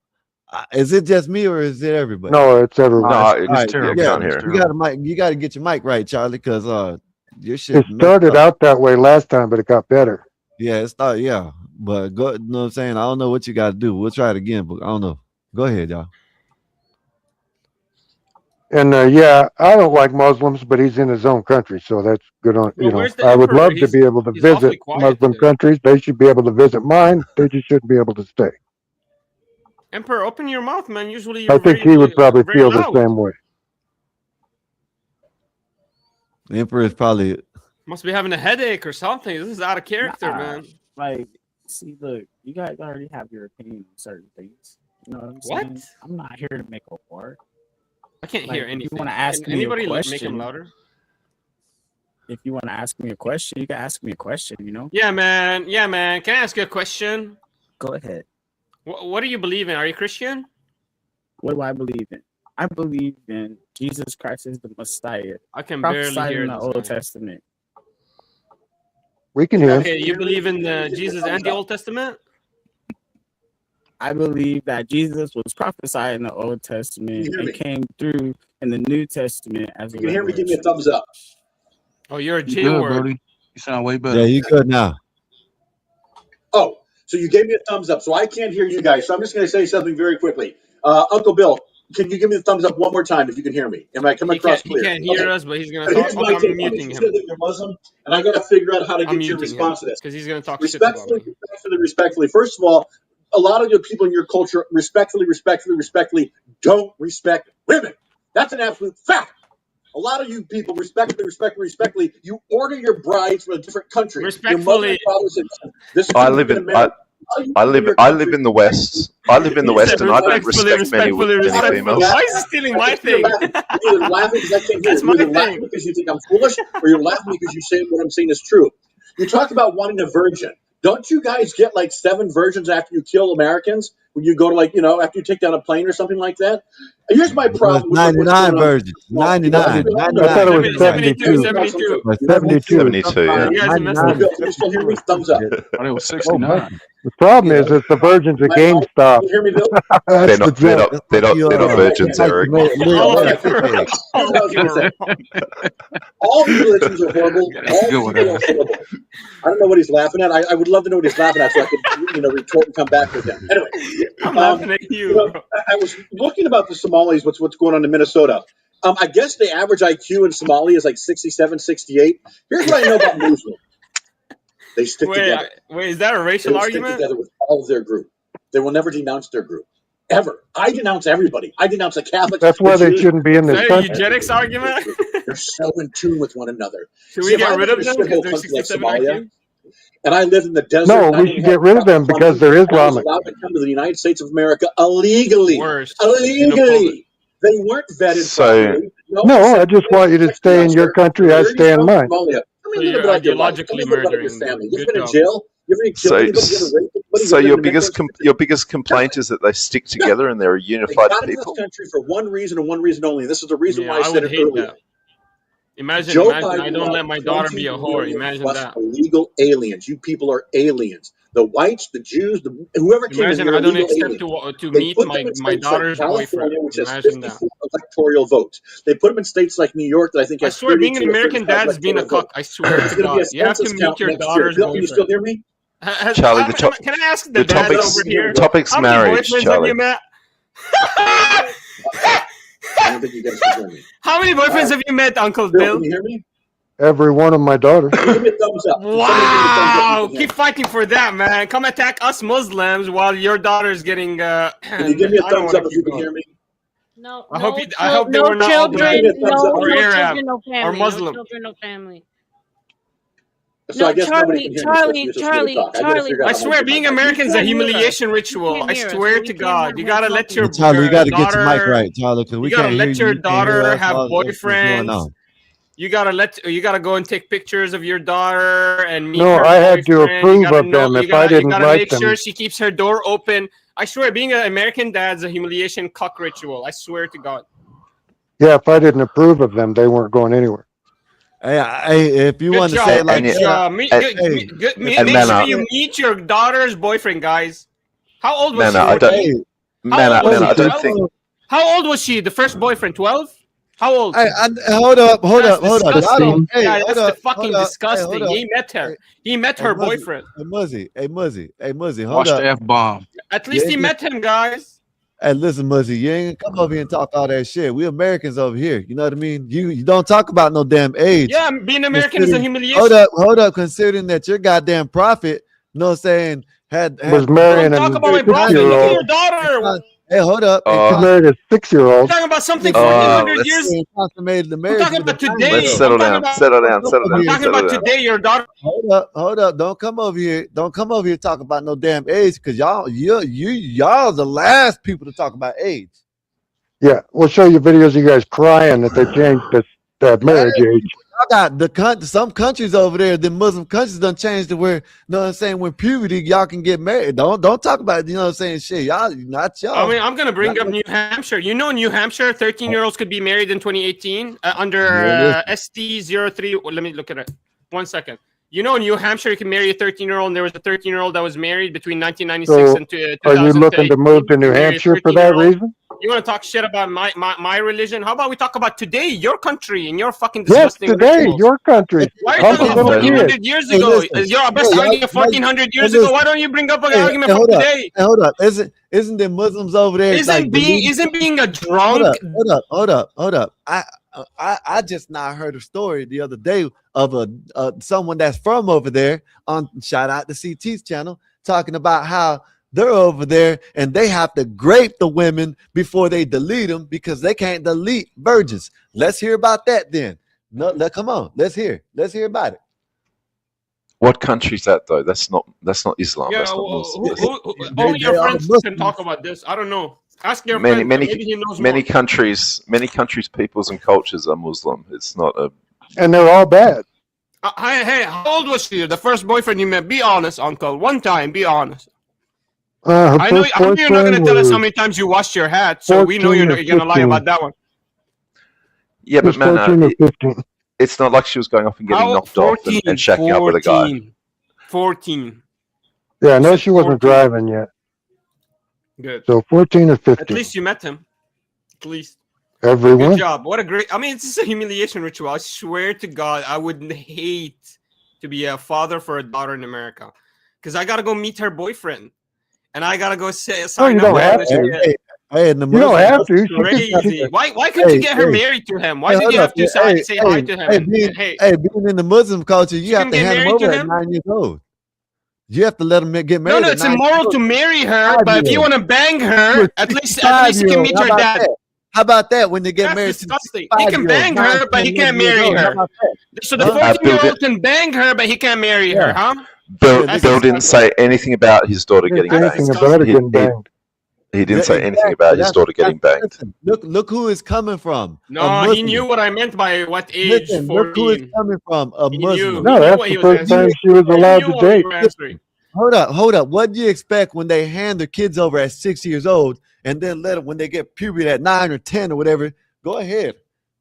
Is it just me or is it everybody? No, it's everyone. No, All it's right, terrible. yeah, Can't hear. you got a mic. You got to get your mic right, Charlie, because your shit It messed started up. out that way last time, but it got better. Yeah, it started. Yeah, but go. You know what I'm saying? I don't know what you got to do. We'll try it again, but I don't know. Go ahead, y'all. And yeah, I don't like Muslims, but he's in his own country, so that's good on. Well, where's the I would emperor? love to be able to He's awfully visit quiet Muslim today. countries. They should be able to visit mine. They just shouldn't be able to stay. Emperor, open your mouth, man. Usually I you're think very, he would probably very feel loud. the same way. The emperor is probably. Must be having a headache or something. This is out of character, man. Like, see, look, you guys already have your opinion on certain things. You know what I'm What? saying? I'm not here to make a war. I can't Like, hear if anything. you want to ask Can me a anybody question, make him louder? if you want to ask me a question, you can ask me a question. You know? Yeah, man. Can I ask you a question? Go ahead. What do you believe in? Are you Christian? What do I believe in? I believe in Jesus Christ is the Messiah. I can barely Prophesied hear in the this Old guy. Testament. We can hear. Okay, you believe in Jesus and the Old Testament? I believe that Jesus was prophesied in the Old Testament and came through in the New Testament as a You can hear me? Give me a revelation. thumbs up. Oh, you're a You J good, word. Brody? You sound way better. Yeah, you good now. Oh, so you gave me a thumbs up. So I can't hear you guys. So I'm just going to say something very quickly. Uncle Bill, can you give me the thumbs up one more time if you can hear me? Am I coming across He clear? can't hear Okay. us, but he's gonna But talk. here's Okay, my I'm take on it. muting You him. said that you're Muslim, and I got to figure out how to I'm get your muting him response to this. because he's gonna talk shit about me. Respectfully. First of all, a lot of your people in your culture respectfully don't respect women. That's an absolute fact. A lot of you people, respectfully, you order your brides from a different country. Your mother and Respectfully, father said, "This is I who you're live going in to marry." I live in the West. I live in the he West, said and I don't respectfully. respect any females. Why is he stealing my thing? You're either laughing because I can't hear. That's You're my either laughing thing. because you think I'm foolish, or you're laughing because you say what I'm saying is true. You talk about wanting a virgin. Don't you guys get like 7 virgins after you kill Americans when you go to after you take down a plane or something like that? And here's my No, it's problem with what's 99 going on. virgins. 99. I thought it was 72. 72. 72. 72, yeah. You guys are messing 99. up. Can you still hear me? Thumbs up. Oh, they were Oh, 69. The problem is the virgins at GameStop. Can you hear me, Bill? That's the joke. That's like you, they're not virgins, it's like Eric. you made All a of you cookie. Here's what I was going to say. All religions are horrible. That's All good with people are us. horrible. I don't know what he's laughing at. I would love to know what he's laughing at so I could, retort and come back with him. Anyway, I'm laughing at you. I was looking about the Somalis, what's going on in Minnesota. I guess the average IQ in Somalia is like 67, 68. Here's what I know about Muslims. They stick together. Wait, is that a They racial will stick argument? together with all of their group. They will never denounce their group. ever. I denounce everybody. I denounce the Catholics. That's why the they Jews. shouldn't be in Is this that a country. eugenics argument? They're so in tune with one another. Should See, we if I get rid live of in a them because shithole they're country like 67 Somalia, IQ? and I live in the desert, No, and I we don't should have get rid of them money, because they're and I was Islamic. allowed to come to the United States of America illegally. Worse. Illegally. They weren't vetted So- properly. No, I just want you to stay in your country. I stay in mine. Somalia. Tell me a little bit about your life. Tell me a little bit about your family. You ever been in jail? You ever killed So, anybody? You ever raped anybody? so You ever your been biggest complaint is that they stick together and they're a They unified got into people. this country for one reason and one reason only. This is the reason Yeah, why I said would it hate earlier. that. Imagine, Joe I Biden don't allowed let my daughter be a 20 whore. million Imagine plus that. illegal aliens. You people are aliens. The whites, the Jews, whoever came in Imagine here, I don't illegal accept aliens. to They meet put my, them in my states like daughter's California, boyfriend. which has Imagine that. 54 electoral votes. They put them in states like New York that I think I has swear, being an 32 or American 35 dad is being a electoral cuck. votes. I swear There's to going to be a God. You have to census meet count your next year. daughter's Bill, can you still boyfriend. hear me? Charlie, Can I ask the the dads topic's over here? topic's How many marriage, boyfriends Charlie. have you met? I don't think you guys can hear me. How many boyfriends Alright. have you met, Uncle Bill, Bill? can you hear me? Every one of my daughters. Can you give me a thumbs up? Can somebody give me a thumbs up? Wow! You can hear Keep fighting for that, man. Come attack us Muslims while your daughter's getting. Can you give me a I don't thumbs want up to if you keep can going. hear me? No, I hope no, you, I hope they no were not all Can you black give me a children, thumbs up? or no Arab children, no or family. Muslim. No children, no family. So I No, guess nobody can hear me. So Charlie, it's just me to talk. I gotta figure I out how to swear, get my being mic. American is a can't hear us. humiliation You ritual. can't I hear us, so swear we to can't God, have you her gotta let talking. your Hey, Tyler, you got to get your mic daughter. right, Tyler, because You we gotta can't hear let you. your You can't hear daughter us. have What's going boyfriends. on? You gotta go and take pictures of your daughter and meet No, her I had to boyfriend. You approve gotta of know. them You if I gotta you didn't gotta like make them. sure she keeps her door open. I swear, being an American dad's a humiliation cuck ritual. I swear to God. Yeah, if I didn't approve of them, they weren't going anywhere. Hey, if you Good want to say job. it like Good that, job. if Make you sure want you to meet your daughter's boyfriend, guys. How old was Manna, she? I don't. 14? Manna, How old was Manna, she? I don't 12? think. How old was she? The first boyfriend, 12? How old? hold up. That's Y'all don't. disgusting. Hey, Yeah, hold that's up. fucking Hey, disgusting. hold up. He met her. Hey, He met hey, her Muzzy. boyfriend. Hey, Muzzy. Hold Watch up. the F-bomb. At least Yeah, he met him, guys. Hey, listen, Muzzy, you ain't gonna come over here and talk all that shit. We Americans over here. You know what I mean? You don't talk about no damn age. Yeah, being American is a humiliation. Hold up. Considering that your goddamn prophet, you know what I'm saying, had Was Don't marrying talk a about my prophet. Look at your 6-year-old. daughter. Hey, hold up. She married a I'm 6-year-old. talking about something 1,400 years. Consummated the I'm marriage talking with a about today. Let's I'm settle talking down. about. Settle down. Settle I'm down. talking Settle about down. today. Your daughter. Hold up. Don't come over here. Don't come over here talk about no damn age, because y'all the last people to talk about age. Yeah, we'll show you videos of you guys crying that they changed the marriage age. I got some countries over there, the Muslim countries done changed to where, you know what I'm saying, when puberty, y'all can get married. Don't talk about it, you know what I'm saying? Shit, y'all, not y'all. I mean, I'm gonna bring up New Hampshire. You know, New Hampshire, 13-year-olds could be married in 2018 under ST03. Let me look at it. 1 second. You know, in New Hampshire, you can marry a 13-year-old, and there was a 13-year-old that was married between 1996 So, and 2000. are you looking to move to New Hampshire for that reason? You want to talk shit about my religion? How about we talk about today, your country, and your fucking Yes, disgusting today, rituals? your country. Why are you Uncle talking little about kid. 1,400 years ago? Your best argument 1,400 years ago. Why don't you bring up an argument from today? Hold up. Isn't there Muslims over there? Isn't being a drunk? Hold up. I just now heard a story the other day of someone that's from over there on shout out to CT's channel talking about how they're over there and they have to grape the women before they delete them because they can't delete virgins. Let's hear about that then. Come on, let's hear about it. What country is that though? That's not Islam. Yeah, That's not Muslim. only your friends can talk about this. I don't know. Ask your friend. Maybe he knows many more. countries, peoples and cultures are Muslim. It's not a. And they're all bad. Hey, how old was she? The first boyfriend you met? Be honest, Uncle. One time. Be honest. I know you're not going to tell us how many times you washed your hat, so we know you're not going to lie about that one. Yeah, but man, it's not like she was going off and getting knocked 14, off and shacking up with a guy. 14. Yeah, no, she wasn't driving yet. Good. So 14 or 15. At least you met him. At least. Everyone. Good job. What a great. I mean, it's just a humiliation ritual. I swear to God, I would hate to be a father for a daughter in America, because I gotta go meet her boyfriend, and I gotta go say. You don't have to. You don't have to. Crazy. Why couldn't you get her married to him? Why did you have to say hi to him? Being in the Muslim culture, you have to hand him over at 9 years old. You have to let them get married. No, it's immoral to marry her, but if you want to bang her, at least you can meet your dad. How about that when they get married? That's disgusting. He can bang her, but he can't marry her. So the 14-year-old can bang her, but he can't marry her, huh? Bill didn't say anything about his daughter getting banged. He didn't say anything about his daughter getting banged. Look who is coming from. No, he knew what I meant by what age. Listen, look who is coming from. A Muslim. No, that's the first time she was allowed to date. Hold up. What do you expect when they hand their kids over at 6 years old and then let them, when they get puberty at 9 or 10 or whatever, go ahead.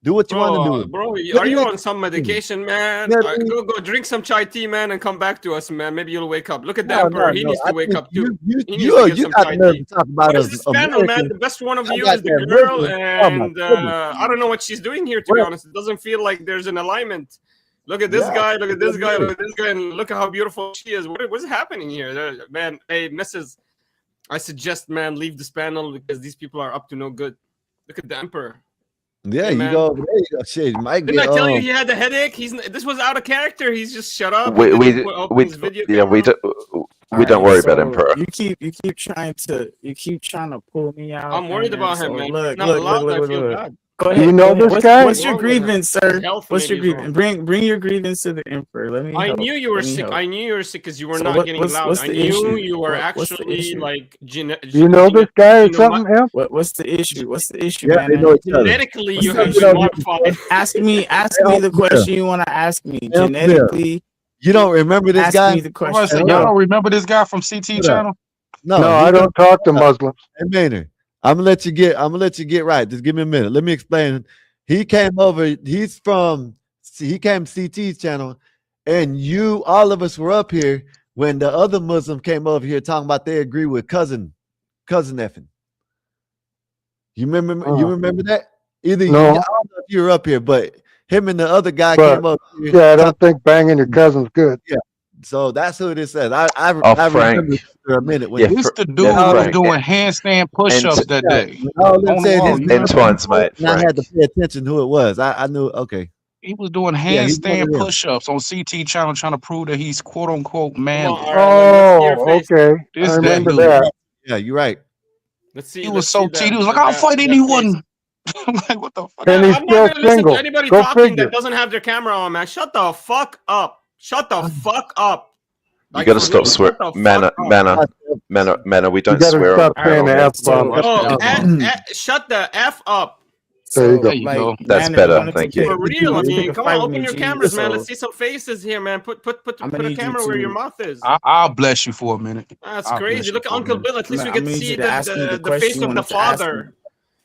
Do what you want to do. Bro, are you on some medication, man? Go drink some chai tea, man, and come back to us, man. Maybe you'll wake up. Look at the Emperor. He needs to wake up, too. You got to talk about us. This panel, man, the best one of you is the girl, and I don't know what she's doing here, to be honest. It doesn't feel like there's an alignment. Look at this guy, look at this guy, look at this guy, and look at how beautiful she is. What's happening here? Man, hey, Mrs. I suggest, man, leave this panel because these people are up to no good. Look at the Emperor. Yeah, hey, you go. There you go. Shit, Mike. Didn't I tell you he had a headache? This was out of character. He's just shut up. We don't worry about Emperor. You keep trying to pull me out. I'm worried about him, man. Look. Go ahead. Do you know this guy? What's your grievance, sir? What's your grievance? Bring your grievance to the Emperor. I knew you were sick. I knew you were sick because you were not getting loud. I knew you were actually like you know this guy or something else? What's the issue? What's the issue, man? Genetically, you have been modified. Ask me the question you want to ask me. Genetically. You don't remember this guy? Y'all don't remember this guy from CT channel? No, I don't talk to Muslims. Hey, Maynard, I'm gonna let you get right. Just give me a minute. Let me explain. He came over. He came CT's channel, and all of us were up here when the other Muslim came over here talking about they agree with cousin effing. You remember? You remember that? Either no. I don't know if you were up here, but him and the other guy came up here. Yeah, I don't think banging your cousin's good. Yeah. So that's who this says. I Frank. remember for a minute. When this the dude who was doing handstand push-ups that day. Antoine's mate. I had to pay attention who it was. I knew. Okay. He was doing handstand push-ups on CT channel trying to prove that he's quote unquote manly. Okay. I remember that. Yeah, you're right. Let's see. He was so cheated. He was like, I'll fight anyone. I'm like, what the fuck? And he's I'm not gonna listen single. to anybody Go talking figure. that doesn't have their camera on, man. Shut the fuck up. Shut the fuck up. You gotta stop swearing. Manner. We don't swear. Stop saying the F-bomb. Shut the F up. There you go. That's better. Thank you. For real, I mean, come on, open your cameras, man. Let's see some faces here, man. Put a camera where your mouth is. I'll bless you for a minute. That's crazy. Look at Uncle Bill. At least we get to see the face of the father.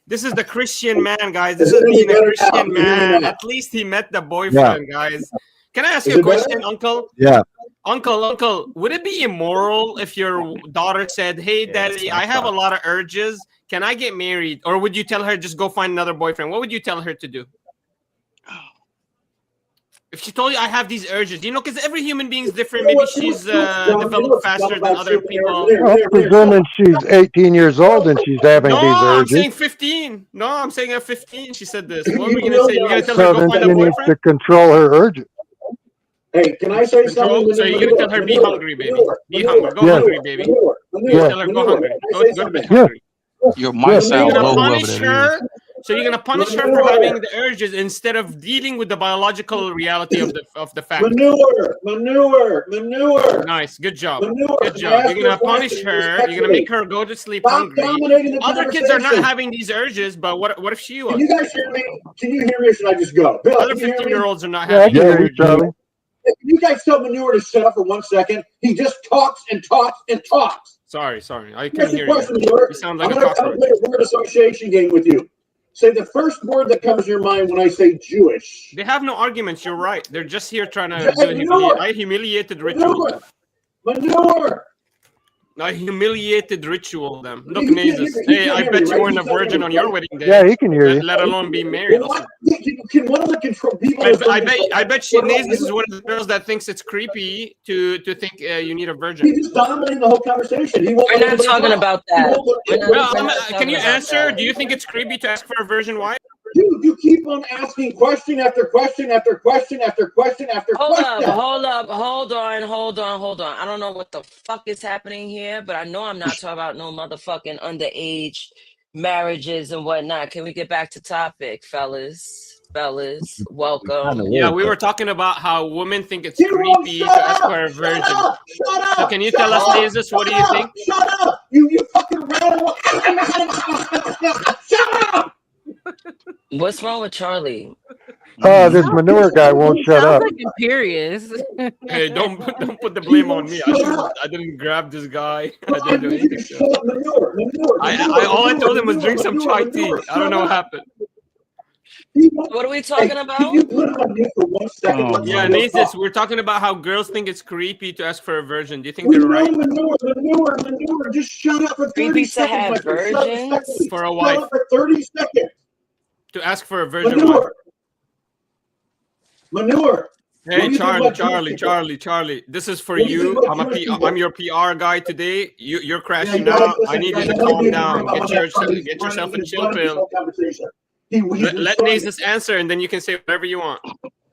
This is the Christian man, guys. This is being a Christian man. At least he met the boyfriend, guys. Can I ask you a question, Uncle? Yeah. Uncle, would it be immoral if your daughter said, "Hey, Daddy, I have a lot of urges. Can I get married?" Or would you tell her just go find another boyfriend? What would you tell her to do? If she told you, "I have these urges," because every human being is different. Maybe she's developed faster than other people. Well, presuming she's 18 years old and she's having these I'm urges. saying 15. No, I'm saying at 15 she said this. What are we going to say? You're going to tell her So to go then find she a needs boyfriend? to control her urges. Hey, can I say something? So you're going to tell her, be hungry, baby. Be hungry. Go hungry, baby. Tell her, go hungry. Go to bed hungry. Your mic sound low, whoever that is. So you're gonna punish her for having the urges instead of dealing with the biological reality of the fact. Manure. Nice, good job. Good job. You're gonna punish her. You're gonna make her go to sleep hungry. Other kids are not having these urges, but what if she was? Can you guys hear me? Can you hear me, or should I just go? Bill, other 15-year-olds are not having. Yeah, Charlie. Can you guys tell Manure to shut up for 1 second? He just talks and talks and talks. Sorry. I couldn't hear you. You sound like a I'm cockroach. gonna play a word association game with you. Say the first word that comes to your mind when I say Jewish. They have no arguments. You're right. They're just here trying to I humiliated ritual. Manure. I humiliated ritual them. Look, Naezus. Hey, I bet you weren't a virgin on your wedding day. Yeah, he can hear you. Let alone be married. Can one of the control people? I bet she Naezus is one of the girls that thinks it's creepy to think you need a virgin. He's just dominating the whole conversation. We're not talking about that. Can you answer? Do you think it's creepy to ask for a virgin wife? Dude, you keep on asking question after question after question after question after Hold question. hold on. I don't know what the fuck is happening here, but I know I'm not talking about no motherfucking underage marriages and whatnot. Can we get back to topic, fellas? Welcome. Yeah, we were talking about how women think it's creepy to ask for a virgin. Shut up! So can you tell us, Naezus, what do you think? Shut up! You fucking rattle! Shut up! What's wrong with Charlie? This manure guy won't shut Sounds up. like imperious. Hey, don't put the blame on me. I didn't grab this guy. I didn't do anything. All I told him was drink some chai tea. I don't know what happened. What are we talking about? Yeah, Naezus, we're talking about how girls think it's creepy to ask for a virgin. Do you think they're right? Manure. Just shut up for 30 Creepy to seconds. have Michael. Shut up virgins? For a wife. Shut up for 30 seconds. To ask for a virgin wife. Manure. Hey, Charlie. This is for you. I'm your PR guy today. You're crashing out. I need you to calm down. Get yourself a chill pill. Let Naezus answer, and then you can say whatever you want.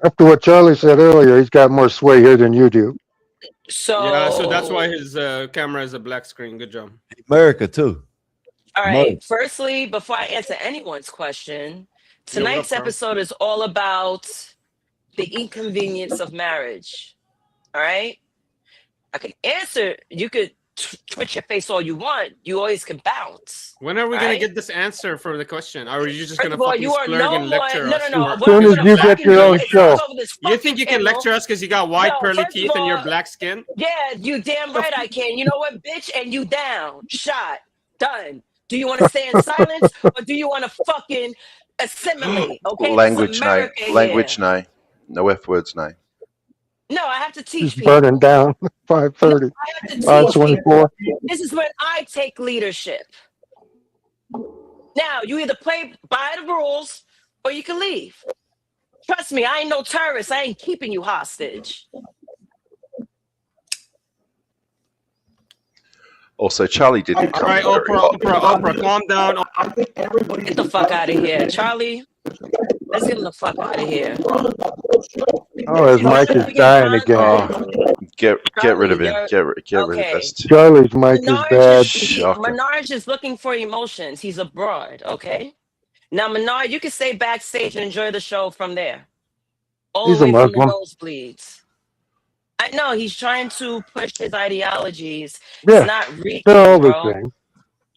After what Charlie said earlier, he's got more sway here than you do. So that's why his camera is a black screen. Good job. America too. All right. Firstly, before I answer anyone's question, tonight's episode is all about the inconvenience of marriage. All right. I can answer. You could twitch your face all you want. You always can bounce. When are we gonna get this answer for the question? Or are you just gonna fucking you are splurge and lecture us? No. As soon as you get your own show. You think you can lecture us because you got white pearly teeth and your black skin? Yeah, you damn right I can. You know what, bitch? And you down. Shot. Done. Do you want to stay in silence or do you want to fucking assimilate? Okay. Language, no. No F words, no. No, I have to teach He's people. burning down 5:30. 5:24. This is when I take leadership. Now, you either play by the rules or you can leave. Trust me, I ain't no terrorist. I ain't keeping you hostage. Also, Charlie didn't come. All right, Oprah, calm down. Get the fuck out of here. Charlie, let's get him the fuck out of here. Oh, his mic is dying again. Oh, get rid of him. Get rid of this. Charlie's mic is bad. Menard is looking for emotions. He's abroad, okay? Now, Menard, you can stay backstage and enjoy the show from there. All He's the a way from the Muslim. nosebleeds. I know, he's trying to push his ideologies. Yeah, It's not reaching, they're all the bro. same.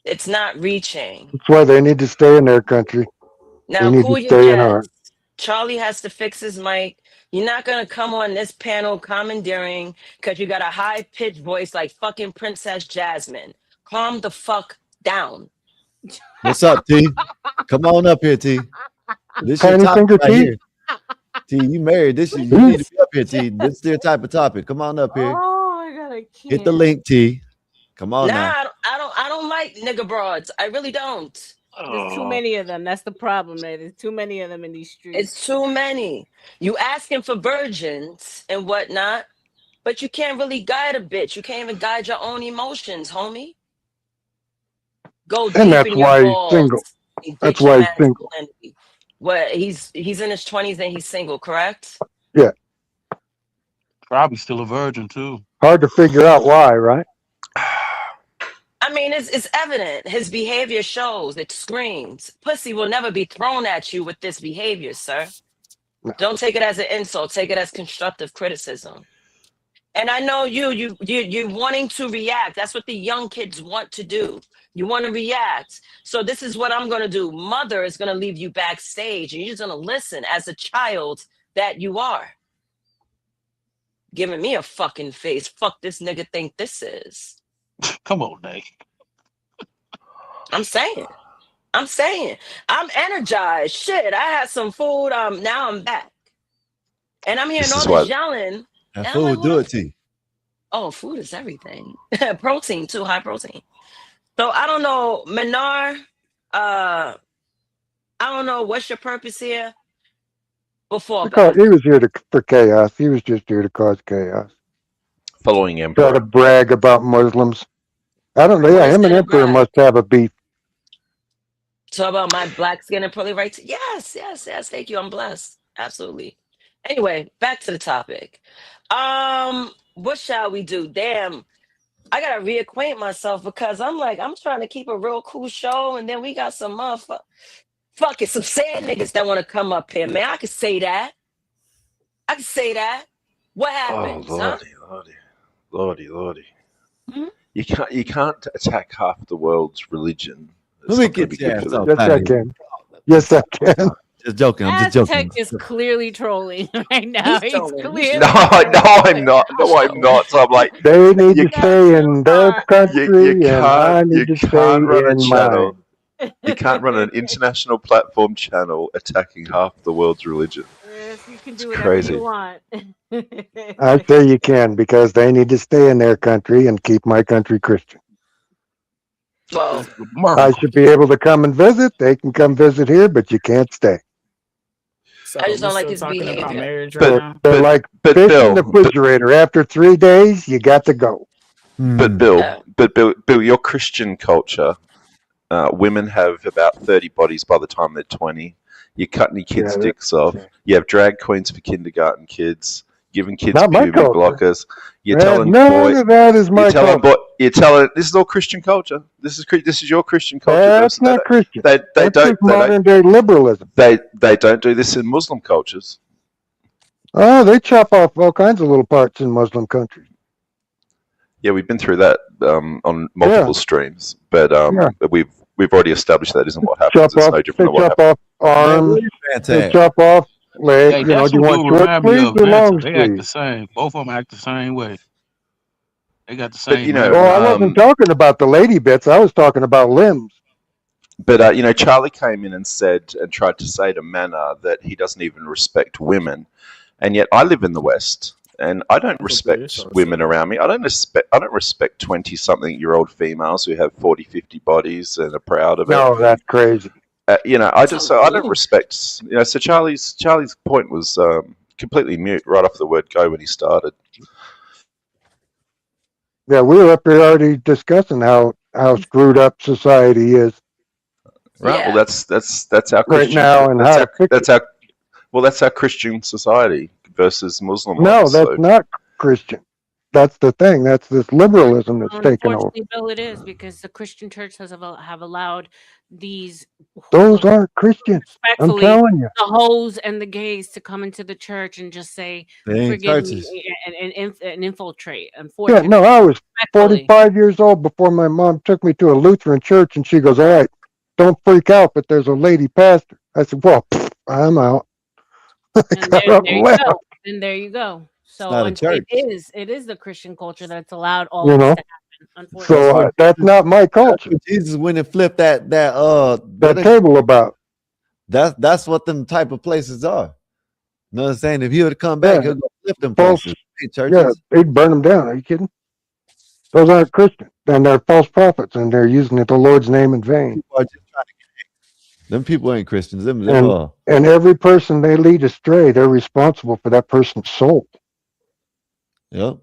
It's not reaching. That's why they need to stay in their country. Now, They need cool to your stay in ours. jets. Charlie has to fix his mic. You're not going to come on this panel commandeering because you got a high-pitched voice like fucking Princess Jasmine. Calm the fuck down. What's up, T? Come on up here, T. This your Tiny topic finger right T? here. T, you married. You need to be up here, T. This is your type of topic. Come on up here. Oh my god, I can't. Hit the link, T. Come on now. I don't like nigga broads. I really don't. There's too many of them. That's the problem, man. There's too many of them in these streets. It's too many. You asking for virgins and whatnot, but you can't really guide a bitch. You can't even guide your own emotions, homie. Go deep And that's in your why he's balls. single. and That's get your why he's single. masculinity. What, he's in his 20s and he's single, correct? Yeah. Probably still a virgin too. Hard to figure out why, right? I mean, it's evident. His behavior shows. It screams. Pussy will never be thrown at you with this behavior, sir. Don't take it as an insult. Take it as constructive criticism. And I know you're wanting to react. That's what the young kids want to do. You want to react. So this is what I'm going to do. Mother is going to leave you backstage, and you're just going to listen as a child that you are. Giving me a fucking face. Fuck this nigga think this is. Come on, Nate. I'm saying. I'm energized. Shit, I had some food. Now I'm back. And I'm hearing all this yelling. That food do it to you. Oh, food is everything. Protein too, high protein. So I don't know, Menard. I don't know what's your purpose here. Before He was here for chaos. He was just here to cause chaos. Following Emperor. Try to brag about Muslims. I don't know. Yeah, him and Emperor must have a beef. Talk about my black skin and pearly white. Yes. Thank you. I'm blessed. Absolutely. Anyway, back to the topic. What shall we do? Damn, I gotta reacquaint myself because I'm trying to keep a real cool show, and then we got some fucking some sad niggas that want to come up here, man. I could say that. What happens, huh? Lordy. Hmm? You can't attack half the world's religion. Let me get your ass off Yes, I can. Yes, I can. Just joking. I'm just Aztec joking. is clearly trolling right now. He's clearly No, I'm not. No, I'm not. So I'm like, They need you to stay in their country, and I need to stay run a in channel. mine. You can't run an international platform channel attacking half the world's religion. Yes, you can It's do whatever crazy. you want. I say you can because they need to stay in their country and keep my country Christian. Well, I should be able to come and visit. They can come visit here, but you can't stay. So I just we're don't like still his talking about behavior. marriage right now. They're like fish in Bill, the refrigerator. After 3 days, you got to go. But Bill, your Christian culture, women have about 30 bodies by the time they're 20. You're cutting your kids' dicks off. You have drag queens for kindergarten kids, giving kids Not my puberty culture. blockers. You're Man, telling none of that is my culture. you're telling this is all Christian culture. This is your Christian culture. That's They not don't- Christian. They That's don't. just modern day liberalism. They don't do this in Muslim cultures. Oh, they chop off all kinds of little parts in Muslim countries. Yeah, we've been through that on multiple streams, but we've already established that isn't what happens. Chop It's off, no they different than what chop happened. off arms. They Fantastic. chop off legs. Hey, You know, that's do you what want dude short remind me sleeves of or Vanta. long They act the sleeves? same. Both of them act the same way. They got the But same. you know, Oh, I wasn't talking about the lady bits. I was talking about limbs. but you know, Charlie came in and said and tried to say to Manna that he doesn't even respect women, and yet I live in the West and I don't respect women around me. I don't respect 20-something-year-old females who have 40, 50 bodies and are proud of it. No, that's crazy. You know, I don't respect. You know, so Charlie's point was completely mute right off the word go when he started. Yeah, we were up here already discussing how screwed up society is Right. Yeah. Well, that's our right Christian. now, and how to fix that's our that's our Christian society versus Muslim No, ones. that's So not Christian. That's the thing. That's this liberalism that's taken over. Unfortunately, Bill, it is because the Christian church have allowed these Those aren't Christians. I'm respectfully telling you. the hoes and the gays to come into the church and just say, They ain't "Forgive churches. me," and infiltrate. Yeah, Unfortunately, no, I was respectfully. 45 years old before my mom took me to a Lutheran church, and she goes, "All right, don't freak out, but there's a lady pastor." I said, "Well, I'm out." And Got there up and you left. go. And there you go. So not a church. it is the Christian culture that's allowed all You this know? to happen. Unfortunately, So that's not my culture. Jesus went and flipped that That table about. That's what them type of places are. You know what I'm saying? If he would come back, Yeah. he'll go flip them False. places. Hey, Yeah, churches. they'd burn them down. Are you kidding? Those aren't Christian, and they're false prophets, and they're using the Lord's name in vain. People are just trying to them people ain't Christians. Them And every person they lead astray, they're responsible for that person's soul. Yep. All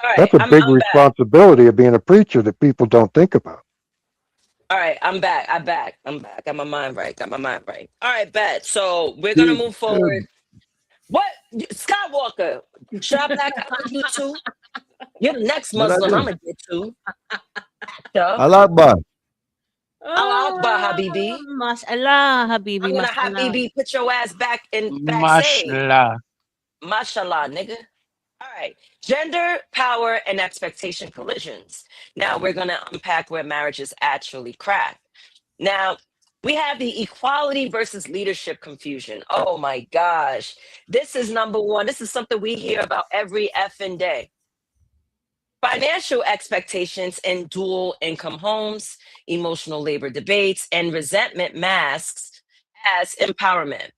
right, That's a I'm big back. responsibility of being a preacher that people don't think about. All right, I'm back. I'm back. Got my mind right. All right, bet. So we're gonna move forward. What, Skywalker? Should I black out you too? You're the next What I Muslim do? I'm gonna get to. Yeah. Allah Akbar. Allah Akbar, Habibi. Mashallah, Habibi, I'm gonna mashallah. Habibi put your ass back in backstage. Mashallah. Mashallah, nigga. All right. Gender, power, and expectation collisions. Now we're going to unpack where marriages actually crack. Now, we have the equality versus leadership confusion. Oh my gosh. This is number one. This is something we hear about every effing day. Financial expectations in dual income homes, emotional labor debates, and resentment masks as empowerment.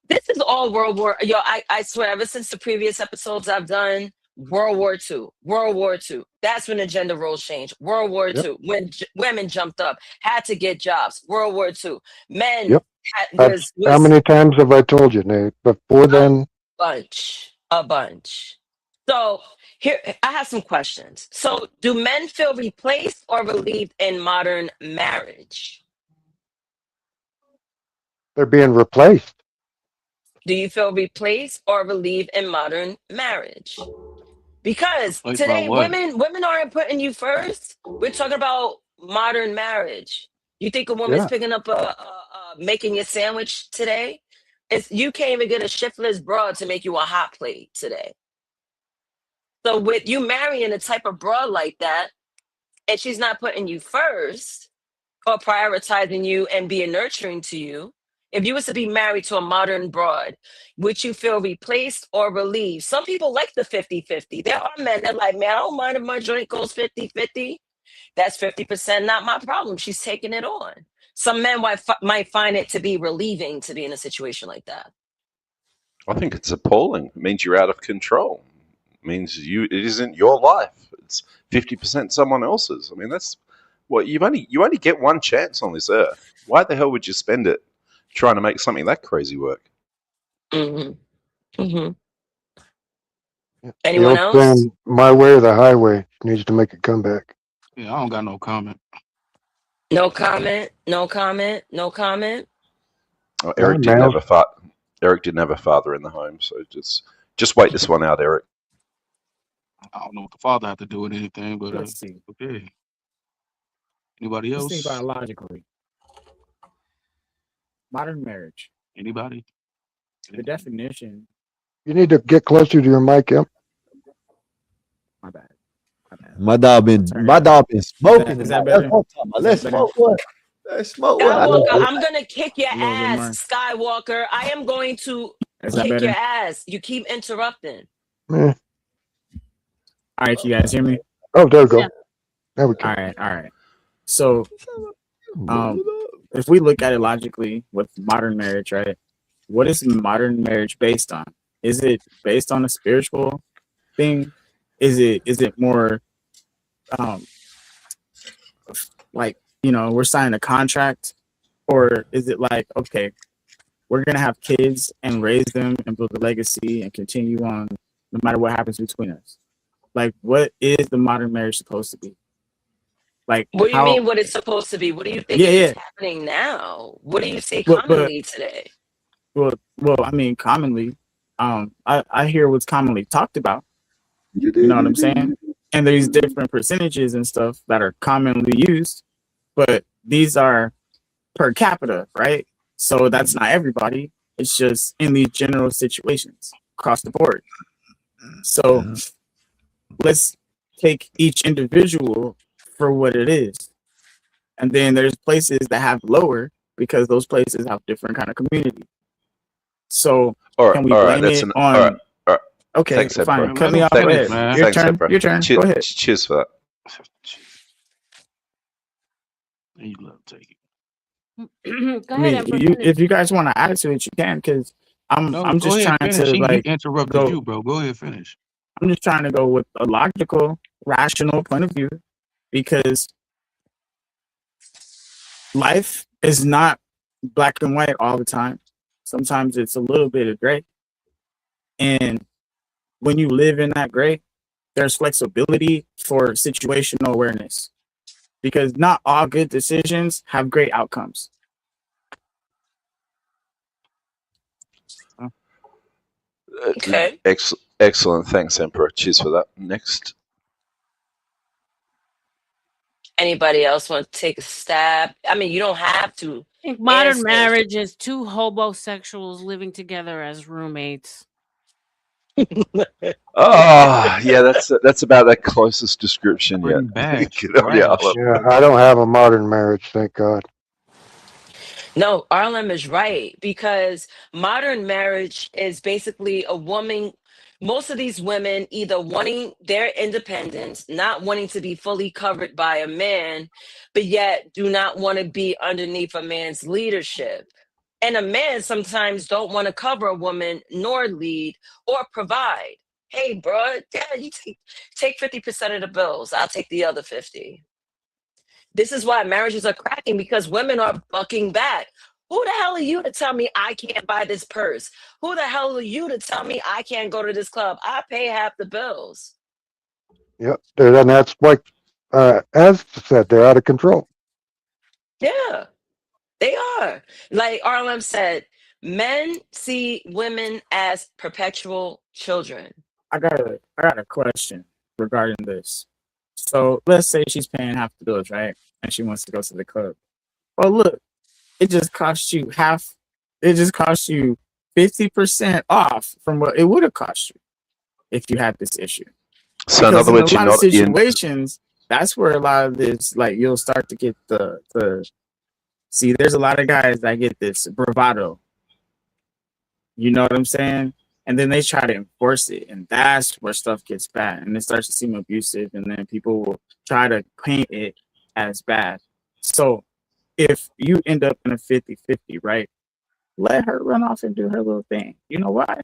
This is all World War. I swear, ever since the previous episodes I've done, World War II. That's when the gender roles changed. World War II, when women jumped up, had to get jobs. World War II, men Yep. was How many times have I told you, Nate? Before then, a bunch. So here, I have some questions. So do men feel replaced or relieved in modern marriage? They're being replaced. Do you feel replaced or relieved in modern marriage? Because Replaced by today what? women aren't putting you first. We're talking about modern marriage. You think a woman's Yeah. picking up making your sandwich today? You can't even get a shiftless broad to make you a hot plate today. So with you marrying a type of broad like that, and she's not putting you first or prioritizing you and being nurturing to you, if you was to be married to a modern broad, would you feel replaced or relieved? Some people like the 50-50. There are men that like, man, I don't mind if my joint goes 50-50. That's 50% not my problem. She's taking it on. Some men might find it to be relieving to be in a situation like that. I think it's appalling. It means you're out of control. It means it isn't your life. It's 50% someone else's. I mean, that's what you only get one chance on this earth. Why the hell would you spend it trying to make something that crazy work? Mm-hmm. Mm-hmm. The Anyone old else? saying, my way or the highway, needs to make a comeback. Yeah, I don't got no comment. No comment. No comment. No comment. Oh, Eric didn't have a father in the home, so just wait this one out, Eric. I don't know what the father had to do with anything, but Let's see. okay. Anybody Let's else? think biologically. Modern marriage. Anybody? The definition. You need to get closer to your mic, Em. My bad. My dog been smoking. Is that better? Let's smoke one. Let's smoke one. Skywalker, I'm gonna kick your ass, Skywalker. I am going to Is that kick better? your ass. You keep interrupting. Eh. All right, you guys hear me? Oh, there we go. Yeah. There we go. All right. So, if we look at it logically with modern marriage, right? What is modern marriage based on? Is it based on a spiritual thing? Is it more like, we're signing a contract, or is it like, okay, we're gonna have kids and raise them and build a legacy and continue on no matter what happens between us? Like, what is the modern marriage supposed to be? Like, What do you mean what it's supposed to be? What do you think is happening now? What do you say commonly today? Well, I mean, commonly, I hear what's commonly talked about. You know what I'm saying? And there's different percentages and stuff that are commonly used, but these are per capita, right? So that's not everybody. It's just in these general situations across the board. So let's take each individual for what it is. And then there's places that have lower because those places have different kind of community. So can we blame it on? All right. Okay, thanks, fine. Emperor. Cut me off. Go ahead. Your turn. Emperor. Your turn. Go ahead. Cheers for that. You love taking. Go I mean, ahead, Emperor. if you guys want to add to it, you can, because I'm just trying finish. to He interrupted you, bro. Go ahead, finish. I'm just trying to go with a logical, rational point of view, because life is not black and white all the time. Sometimes it's a little bit of gray. And when you live in that gray, there's flexibility for situational awareness, because not all good decisions have great outcomes. Okay. Excellent. Thanks, Emperor. Cheers for that. Next. Anybody else want to take a stab? I mean, you don't have to. I think modern answer. marriage is two homosexuals living together as roommates. Oh, yeah, that's about the closest description yet. Yeah, I don't have a modern marriage, thank God. No, Arlen is right, because modern marriage is basically a woman. Most of these women either wanting their independence, not wanting to be fully covered by a man, but yet do not want to be underneath a man's leadership. And a man sometimes don't want to cover a woman nor lead or provide. Hey, bro, yeah, you take 50% of the bills. I'll take the other 50. This is why marriages are cracking, because women are bucking back. Who the hell are you to tell me I can't buy this purse? Who the hell are you to tell me I can't go to this club? I pay half the bills. Yep. And that's like, as said, they're out of control. Yeah, they are. Like RLM said, men see women as perpetual children. I got a question regarding this. So let's say she's paying half the bills, right? And she wants to go to the club. Well, look, it just cost you half. It just cost you 50% off from what it would have cost you if you had this issue. So in Because other in a words, you're lot of not in. situations, that's where a lot of this, like, you'll start to get the see. There's a lot of guys that get this bravado. You know what I'm saying? And then they try to enforce it, and that's where stuff gets bad, and it starts to seem abusive, and then people will try to paint it as bad. So if you end up in a 50-50, right? Let her run off and do her little thing. You know why?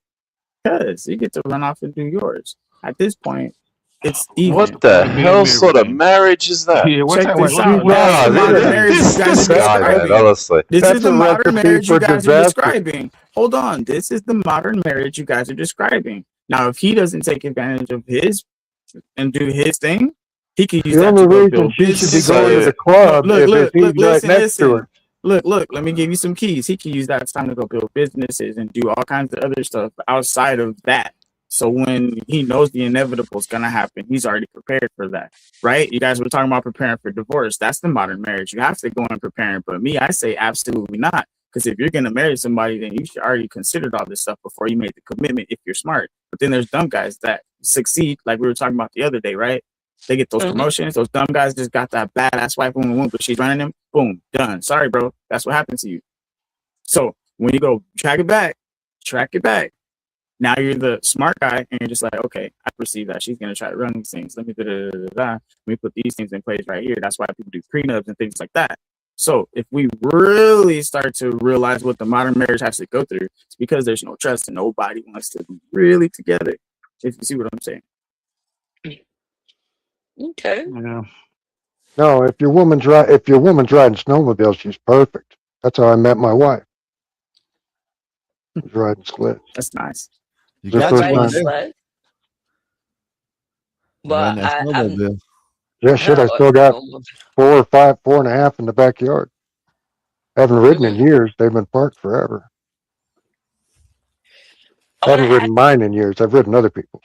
Because you get to run off and do yours. At this point, it's even. What the hell sort of marriage is that? Yeah, what's Check that? this out. That's the modern marriage you guys are guy, man, describing. honestly. This That's is the a modern recipe marriage you for guys are disaster. describing. Hold on. This is the modern marriage you guys are describing. Now, if he doesn't take advantage of his and do his thing, he could use The that only to go reason build she should be businesses. going to the Look, club look, if look, he's look, right listen, next to listen. her. Look, let me give you some keys. He can use that time to go build businesses and do all kinds of other stuff outside of that. So when he knows the inevitable is going to happen, he's already prepared for that, right? You guys were talking about preparing for divorce. That's the modern marriage. You have to go in preparing. But me, I say absolutely not. Because if you're going to marry somebody, then you should already considered all this stuff before you made the commitment if you're smart. But then there's dumb guys that succeed, like we were talking about the other day, right? They get those promotions. Those dumb guys just got that badass wife, boom, but she's running them. Boom, done. Sorry, bro. That's what happened to you. So when you go track it back. Now you're the smart guy, and you're just like, okay, I perceive that she's gonna try to run these things. Let me put these things in place right here. That's why people do prenups and things like that. So if we really start to realize what the modern marriage has to go through, it's because there's no trust and nobody wants to be really together. If you see what I'm saying. Okay. Yeah. No, if your woman's riding snowmobile, she's perfect. That's how I met my wife. She was riding sled. That's nice. You The got first you Riding one time. there. sled. Riding But that I'm snowmobile. Yeah, shit, I still got 4.5 in the backyard. Haven't ridden in years. They've been parked forever. Haven't ridden mine in years. I've ridden other people's.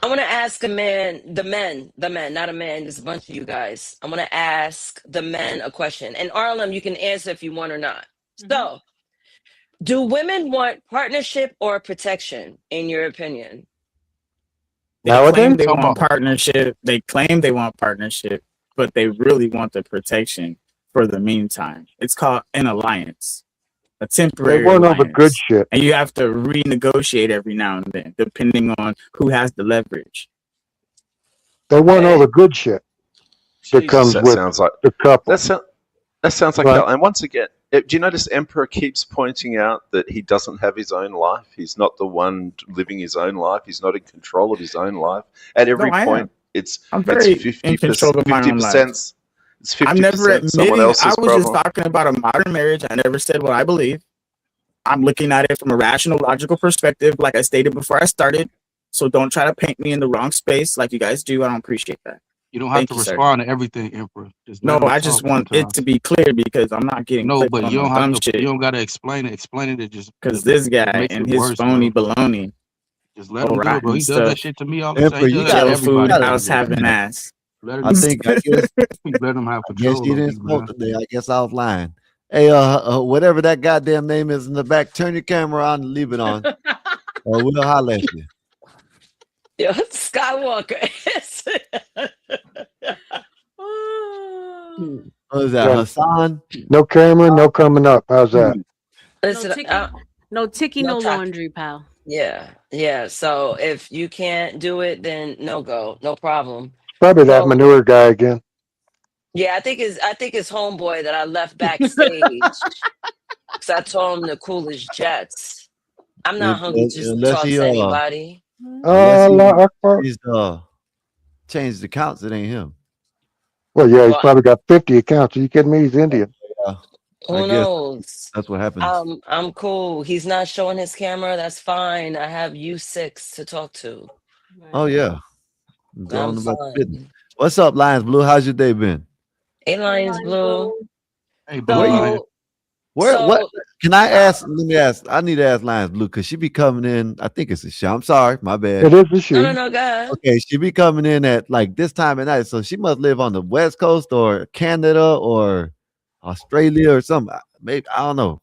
I want to ask the men, not a man. There's a bunch of you guys. I want to ask the men a question. And RLM, you can answer if you want or not. So, do women want partnership or protection, in your opinion? They claim they Come want on. partnership. They claim they want partnership, but they really want the protection for the meantime. It's called an alliance, a They temporary want all the good alliance. shit. And you have to renegotiate every now and then, depending on who has the leverage. They want all the good shit that Jesus, comes that with sounds like the couple. that sounds like Right. hell. And once again, do you notice Emperor keeps pointing out that he doesn't have his own life? He's not the one living his own life. He's not in control of his own life. At every No, I point, am. it's I'm very in 50%. control of my own life. 50%. It's I'm never 50% someone admitting. I else's was just problem. talking about a modern marriage. I never said what I believe. I'm looking at it from a rational, logical perspective, like I stated before I started. So don't try to paint me in the wrong space like you guys do. I don't appreciate that. You don't have Thank to you, sir. respond to everything, Emperor. Just No, let them I just talk want it sometimes. to be clear because I'm not getting No, clipped but on you no don't have dumb to. shit. You don't gotta explain it. Explain it. It just Because this it guy makes and it his worse, phony bro. baloney, Just let him all do it, bro. rotten He does that stuff, shit to me all the time. Emperor, He you does that to gotta, jail food, everybody, house bro. having ass. Let I him. think I Let him have guess control you of didn't you, smoke man. today. I guess offline. Hey, whatever that goddamn name is in the back, turn your camera on and leave it on. We'll holler at you. Yo, Skywalker. What is that, Yeah. Hassan? No camera, no coming up. How's that? Listen, No ticky, no talk. laundry, pal. Yeah. So if you can't do it, then no go, no problem. Probably that So manure guy again. yeah, I think it's homeboy that I left backstage because I told him to cool his jets. I'm not hungry just to Unless talk he to anybody. Allah Akbar. he's changed the counts, it ain't him. Well, yeah, he's Well, probably got 50 accounts. Are you kidding me? He's Indian. Yeah. Who guess knows? that's what happens. I'm cool. He's not showing his camera. That's fine. I have U6 to talk to. Oh yeah, go I'm on about the business. fine. What's up, Lions Blue? How's your day been? Hey, Lions Blue. Hey, Where you? Lion. What? So Can I ask? Let me ask. I need to ask Lions Blue because she be coming in. I think it's a show. I'm sorry, my bad. It is a shoe. no, go ahead. Okay, she be coming in at like this time at night, so she must live on the West Coast or Canada or Australia or something. Maybe I don't know.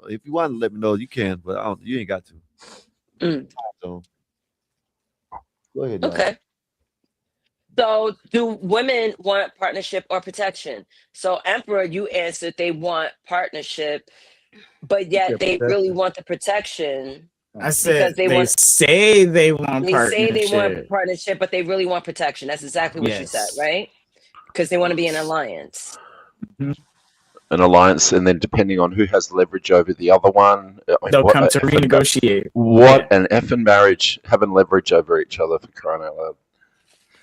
If you want to let me know, you can, but you ain't got to. So go ahead, y'all. Okay. So, do women want partnership or protection? So, Emperor, you answered they want partnership, but yet they really want the protection I because said they they want. say they want They say they want partnership. partnership, but they really want protection. That's exactly what you said, Yes. right? Because they want to be in an alliance. An alliance, and then depending on who has leverage over the other one, I mean, They'll what come a to effing renegotiate. what an effing marriage, having leverage over each other, for crying out loud.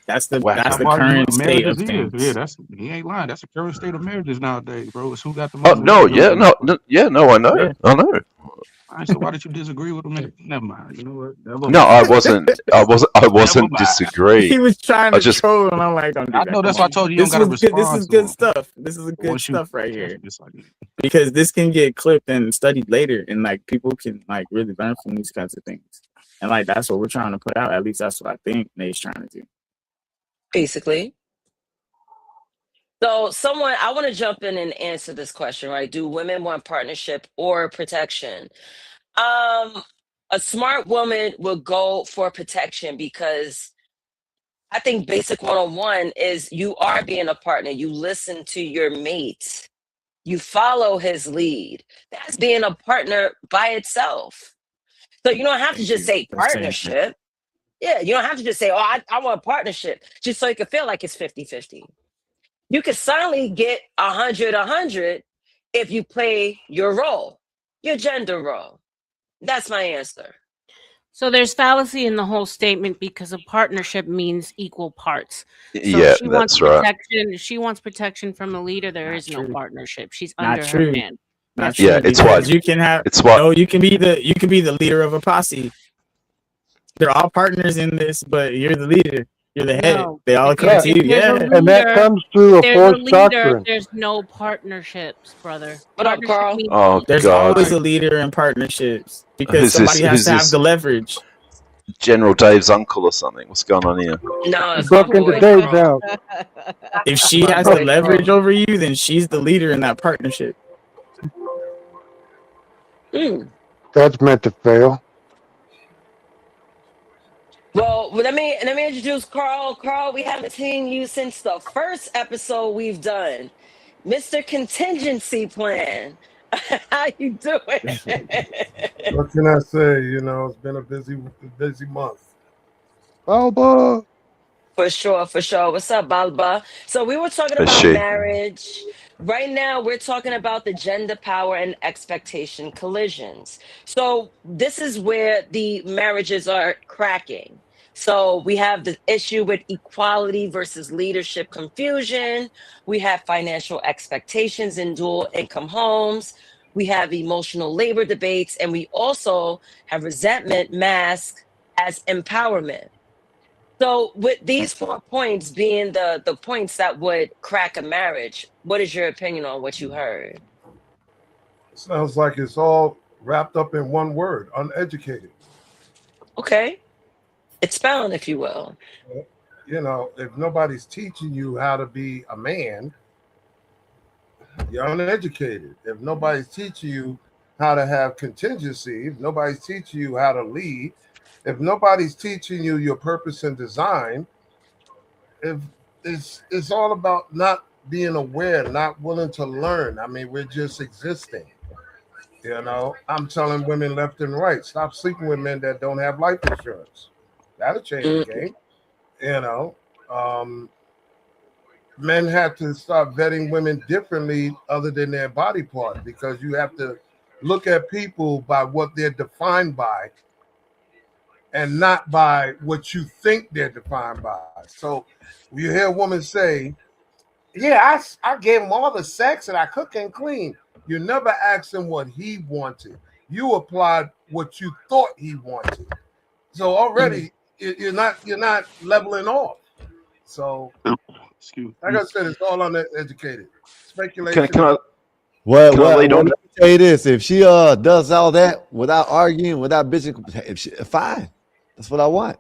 That's the Whack that's it. the Why current state marriages of is. things. Yeah, he ain't lying. That's the current state of marriages nowadays, bro. It's who got the Oh most no, leverage over yeah, the other. no, I know, Yeah. I know. All right, so why did you disagree with him? Never mind. You know what? Never No, mind. I wasn't Never mind. disagreeing. He was trying I to just troll, and I'm like, don't do I that. know Come that's why I on. told you you don't This got to was good. This respond is to good him. stuff. This is good Once you stuff right catch here. this, like, Because this can get clipped and studied later, and like people can like really learn from these kinds of things. And like that's what we're trying to put out. At least that's what I think Nate's trying to do. Basically. So, I want to jump in and answer this question, right? Do women want partnership or protection? A smart woman will go for protection because I think basic 101 is you are being a partner. You listen to your mate. You follow his lead. That's being a partner by itself. So you don't have to just say for saying that. partnership. Yeah, you don't have to just say, oh, I want a partnership, just so you can feel like it's 50-50. You can certainly get 100-100 if you play your role, your gender role. That's my answer. So there's fallacy in the whole statement because a partnership means equal parts. So Yeah, she wants that's right. protection. She wants protection from a leader. There Not is no true. partnership. She's Not under her true. man. Not Yes, true. Yeah, it is. it's why. Because you can have It's why. no. You can be the leader of a posse. They're all partners in this, but you're the leader. You're the head. No. They all If come you're to if you. there's a Yeah. And that leader, comes through if a there's a false leader, doctrine. there's no partnerships, brother. What up, Partnership Carl? means Oh There's God, always a leader in partnerships because who's this? somebody has Who's to have this? the leverage. General Dave's uncle or something? What's going on here? No, You it's my broke into boy, Dave's Carl. house. If she My has the boy, leverage Carl. over you, then she's the leader in that partnership. That's meant to fail. Well, let me introduce Carl. Carl, we haven't seen you since the first episode we've done. Mr. Contingency Plan. How you doing? What can I say? You know, it's been a busy month. Balba. For sure, for sure. What's up, Balba? So we were talking Is about she? marriage. Right now, we're talking about the gender power and expectation collisions. So this is where the marriages are cracking. So we have the issue with equality versus leadership confusion. We have financial expectations in dual income homes. We have emotional labor debates, and we also have resentment masked as empowerment. So, with these 4 points being the points that would crack a marriage, what is your opinion on what you heard? Sounds like it's all wrapped up in one word: uneducated. Okay, expound, if you will. You know, if nobody's teaching you how to be a man, you're uneducated. If nobody's teaching you how to have contingency, if nobody's teaching you how to lead, if nobody's teaching you your purpose and design, if it's all about not being aware, not willing to learn. I mean, we're just existing. You know, I'm telling women left and right, stop sleeping with men that don't have life insurance. That'll change the game. You know, men have to start vetting women differently other than their body part, because you have to look at people by what they're defined by and not by what you think they're defined by. So you hear a woman say, yeah, I gave him all the sex and I cook and clean. You never asked him what he wanted. You applied what you thought he wanted. So already you're not leveling off. So like I said, it's all uneducated speculation. Can I Well, Can I lead well, on? let me tell you this: if she does all that without arguing, without bitching, fine. That's what I want.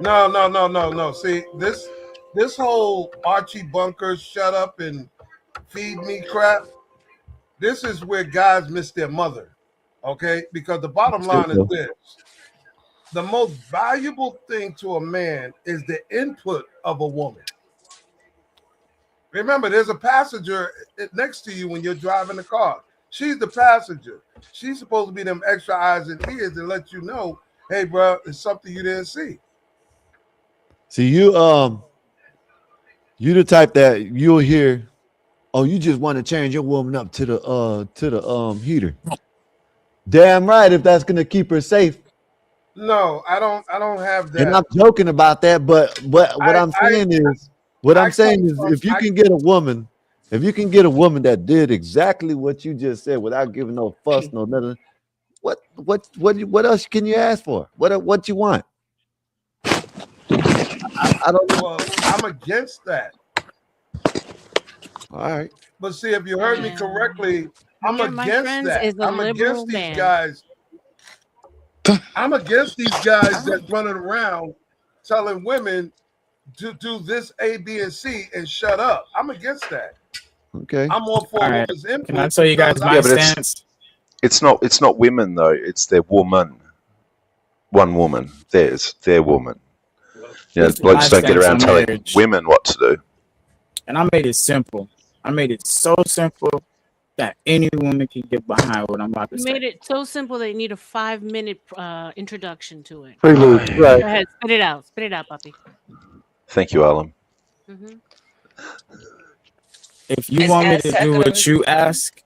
No. See, this whole Archie Bunker shut up and feed me crap. This is where guys miss their mother. Okay, because the bottom line is this: the most valuable thing to a man is the input of a woman. Remember, there's a passenger next to you when you're driving the car. She's the passenger. She's supposed to be them extra eyes and ears to let you know, hey, bro, it's something you didn't see. See, you the type that you'll hear, oh, you just want to change your woman up to the heater. Damn right, if that's gonna keep her safe. No, I don't have that. And I'm joking about that, but what I'm saying is if you can get a woman that did exactly what you just said without giving no fuss, no nothing, what else can you ask for? What you want? I don't know. Well, I'm against that. All right. But see, if you heard me correctly, I'm against that. I'm against these guys. I'm against these guys that running around telling women to do this A, B, and C and shut up. I'm against that. Okay. I'm all for women's input. Can I tell you guys my stance? It's not women though. It's their woman. One woman. Their woman. You know, blokes don't get around telling women what to do. And I made it simple. I made it so simple that any woman can get behind what I'm about to You say. made it so simple that you need a 5-minute introduction to it. Prelude, right. Go ahead, spit it out, puppy. Thank you, Alan. If you want me to do what you ask,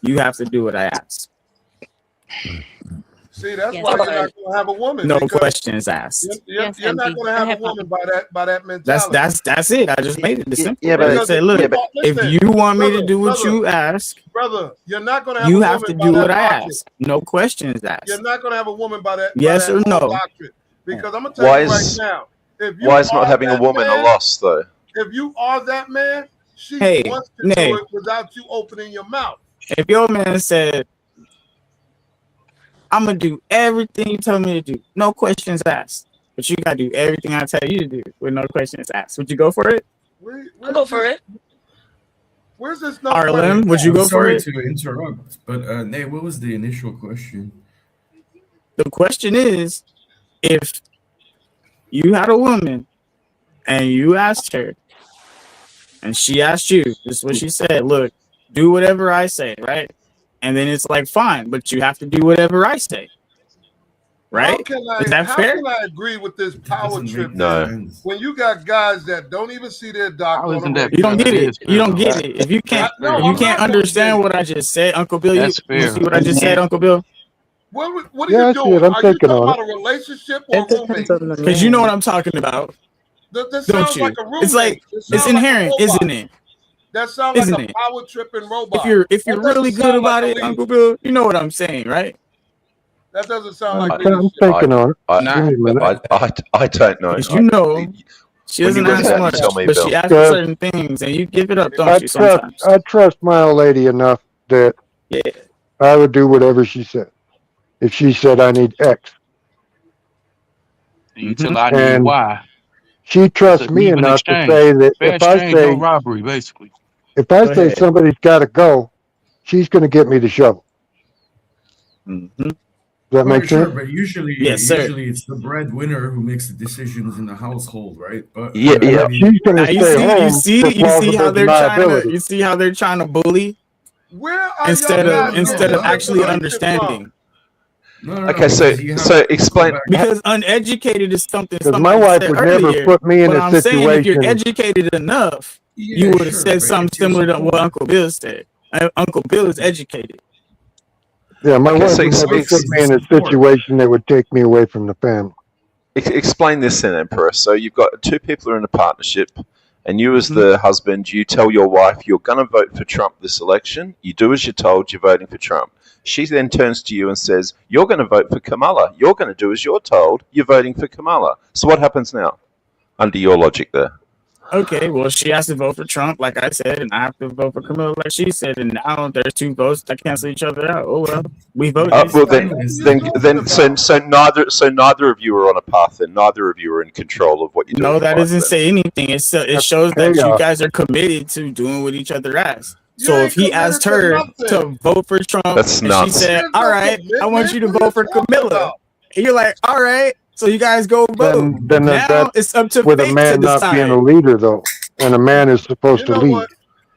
you have to do what I ask. See, that's why you're not going to have a woman. No questions asked. You're not going to have a woman by that mentality. That's it. I just made it the simple. Yeah, but I said, look, if you want me to do what you ask, brother, you're not going to have you a have woman to do by what that I doctrine. ask. No questions asked. You're not going to have a woman by that. Yes or no? Doctrine. Because I'm going to tell you right now. Why is not having a woman a loss though? If you are that man, she wants to do it without you opening your mouth. If your man said, I'm going to do everything you tell me to do, no questions asked. But you got to do everything I tell you to do with no questions asked. Would you go for it? I'll go for it. Where's this number? Arlen, would you go for it? Sorry to interrupt, but Nate, what was the initial question? The question is, if you had a woman and you asked her and she asked you, this is what she said, look, do whatever I say, right? And then it's like, fine, but you have to do whatever I say. Right? Is that how fair? can I agree with this power trip? No. When you got guys that don't even see their doctor. You don't get it. You don't get it. If you can't, you can't understand what I just said, Uncle Bill. You see what I just said, Uncle Bill? What are you doing? I'm are you thinking talking on about a relationship or a roommate? Because you know what I'm talking about. That Don't sounds you? like a roommate. It's like it's inherent, isn't it? That sounds Isn't like a it? power tripping robot. If you're That doesn't really good sound about like it, a Uncle Bill, you know what I'm saying, right? That doesn't sound like I'm thinking on it. Wait a minute. I don't know. Because you know, she When you doesn't read ask that, much, tell me, but Bill. she asks for certain things, and you give it up, don't you? Sometimes. I trust my old lady enough that I would do whatever she said. If she said I need X, Until I need and Y. she trusts It's me an even enough to exchange. say that Fair if I exchange, no say robbery, basically. if I Go say ahead. somebody's got to go, she's going to get me the shovel. Does that make Sure, sense? but usually it's the breadwinner who makes the decisions in the household, right? But Yeah. I mean, She's going to stay home for how they're liability. you see how they're trying to bully Where are instead y'all of guys getting actually this understanding. Okay, so explain. Because uneducated is something. Because my Somebody wife said would never earlier, put me in but a I'm saying if you're situation. educated enough, you would have said something similar to what Uncle Bill said. Uncle Bill is educated. Yeah, my Okay, wife so would never ex- put me in a situation that would take me away from the family. Explain this then, Emperor. So you've got two people who are in a partnership. and you as the husband, you tell your wife you're going to vote for Trump this election. You do as you're told. You're voting for Trump. She then turns to you and says, you're going to vote for Kamala. You're going to do as you're told. You're voting for Kamala. So what happens now, under your logic there? Okay, well, she has to vote for Trump, like I said, and I have to vote for Kamala, like she said. And now there's two votes that cancel each other out. Oh well, we voted. So neither of you are on a path, and neither of you are in control of what you're doing. No, that doesn't say anything. It shows that you guys are committed to doing what each other asks. So if he asked her to vote for Trump, That's and nuts. she said, "All right, I want you to vote for Kamala," and you're like, "All right." So you guys go vote. Then Now that it's up to with a fate to man not being decide. a leader, though, and a man is supposed to lead. What?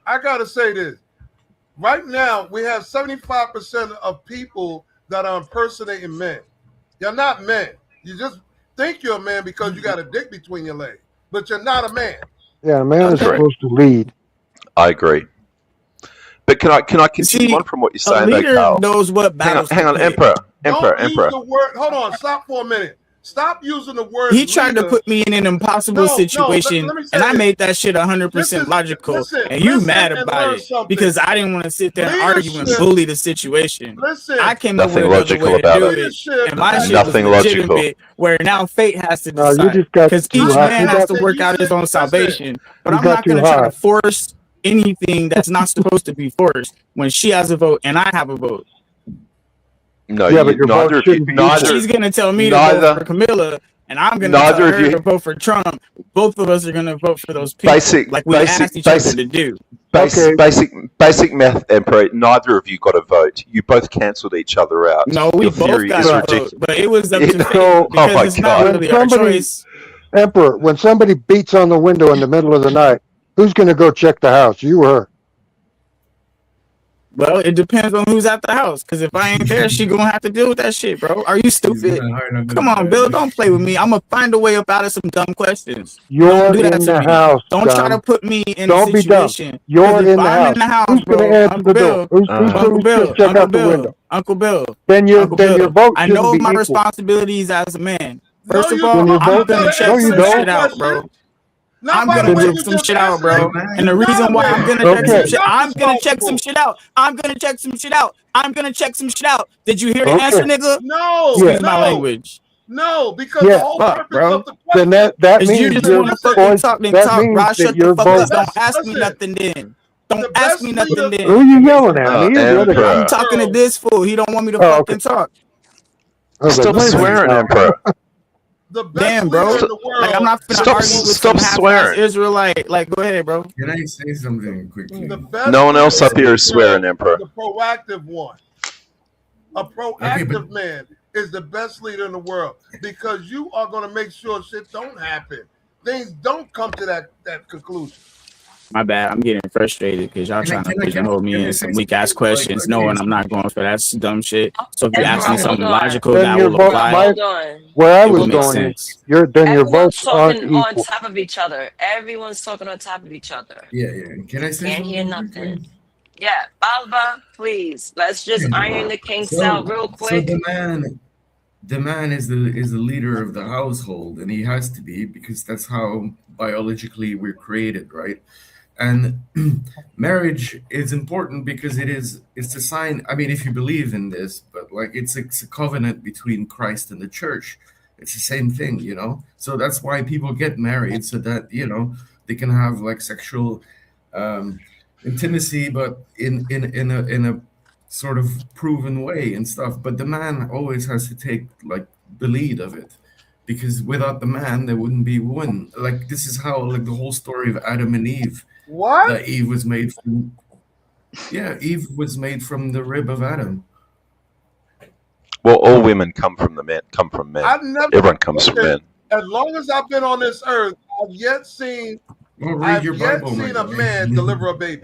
I gotta say this. Right now, we have 75% of people that are impersonating men. You're not men. You just think you're a man because you got a dick between your legs, but you're not a man. Yeah, a man is supposed to lead. I agree. But can I continue on from what you're saying, though, Carl? Knows what hang on, Emperor. Don't use the word. Hold on. Stop for a minute. Stop using the word. He tried to leader. put me in an impossible situation, let me say and I this. made that shit 100% logical. And you mad about it because I didn't want to sit there and argue and bully the situation. I came up with another way to do it, and my shit was legitimate. Where now fate has to decide because each man has to work out his own salvation. But I'm not going to try to force anything that's not supposed to be forced when she has a vote and I have a vote. No, yeah, but your vote shouldn't be equal. She's gonna tell me to vote for Camilla, and I'm gonna tell her to vote for Trump. Both of us are gonna vote for those people, like we asked each other to do. Basic math, Emperor. Neither of you got a vote. You both cancelled each other out. No, we Your both theory got is a vote, ridiculous. but it was up to fate So, because it's not really our choice. Emperor, when somebody beats on the window in the middle of the night, who's going to go check the house? You or her? Well, it depends on who's at the house. Because if I ain't there, she gonna have to deal with that shit, bro. Are you stupid? Come on, Bill. Don't play with me. I'm gonna find a way up out of some dumb questions. You're Don't do that in to the me. house. Don't try to put me in Don't a be dumb. situation. You're 'Cause in if the I'm house. in the house, Who's bro, going to answer Uncle the door? Bill, Who's Uncle going to Bill, check Uncle out the window? Bill, Uncle Bill. Then your Uncle vote I shouldn't know be my equal. responsibilities as a man. First of you all, don't. your I'm vote- gonna no, check you some don't. shit out, bro. Not I'm by the gonna way check you some just shit out, answered bro. it. And the You're not reason a why man. I'm gonna check some Okay. shit, I'm gonna check some shit out. I'm gonna check some shit out. I'm gonna check some shit out. Did you hear the answer, Okay. nigga? No, Excuse no, my language. no, because Yeah. the whole Fuck, purpose bro. of the question. Then that Is you means just your want to fucking voice. talk, then That talk, means bro. that Shut your the fuck vote. up. Don't ask me Listen. nothing then. Don't The ask best me nothing leader. Who are then. you yelling at? Me or the other guy? I'm talking to this fool. He don't want me to Oh, fucking okay. talk. I was like, Stop wait a minute swearing, now. Emperor. The best Damn, leader bro. in the world. Like I'm not finna Stop- argue with stop some half-ass swearing. Israelite. Like, go ahead, bro. Can I say something quickly? The best No one else leader up here in is the swearing, world Emperor. is the proactive one. A proactive man is the best leader in the world because you are going to make sure shit don't happen. Things don't come to that conclusion. My bad. I'm getting frustrated because y'all trying to pigeonhole me in some weak ass questions, knowing I'm not going for that dumb shit. So if you ask me Everyone, something hold on. logical Then that your will vote. apply, Hold on. Where I it was will make going is sense. your Everyone's votes aren't talking on equal. top of each other. Everyone's talking on top of each other. Yeah. Can I say Can't hear something quickly? nothing. Yeah, Balba, please. Let's just iron the kinks out real So quick. the man is the leader of the household, and he has to be because that's how biologically we're created, right? And marriage is important because it's a sign. I mean, if you believe in this, but like it's a covenant between Christ and the church. It's the same thing, you know. So that's why people get married, so that they can have like sexual intimacy, but in a sort of proven way and stuff. But the man always has to take like the lead of it, because without the man there wouldn't be woman. Like this is how like the whole story of Adam and Eve. What? That Eve was made from. Yeah, Eve was made from the rib of Adam. Well, all women come from men. I've never. Everyone comes from men. As long as I've been on this earth, I've yet seen a man deliver a baby.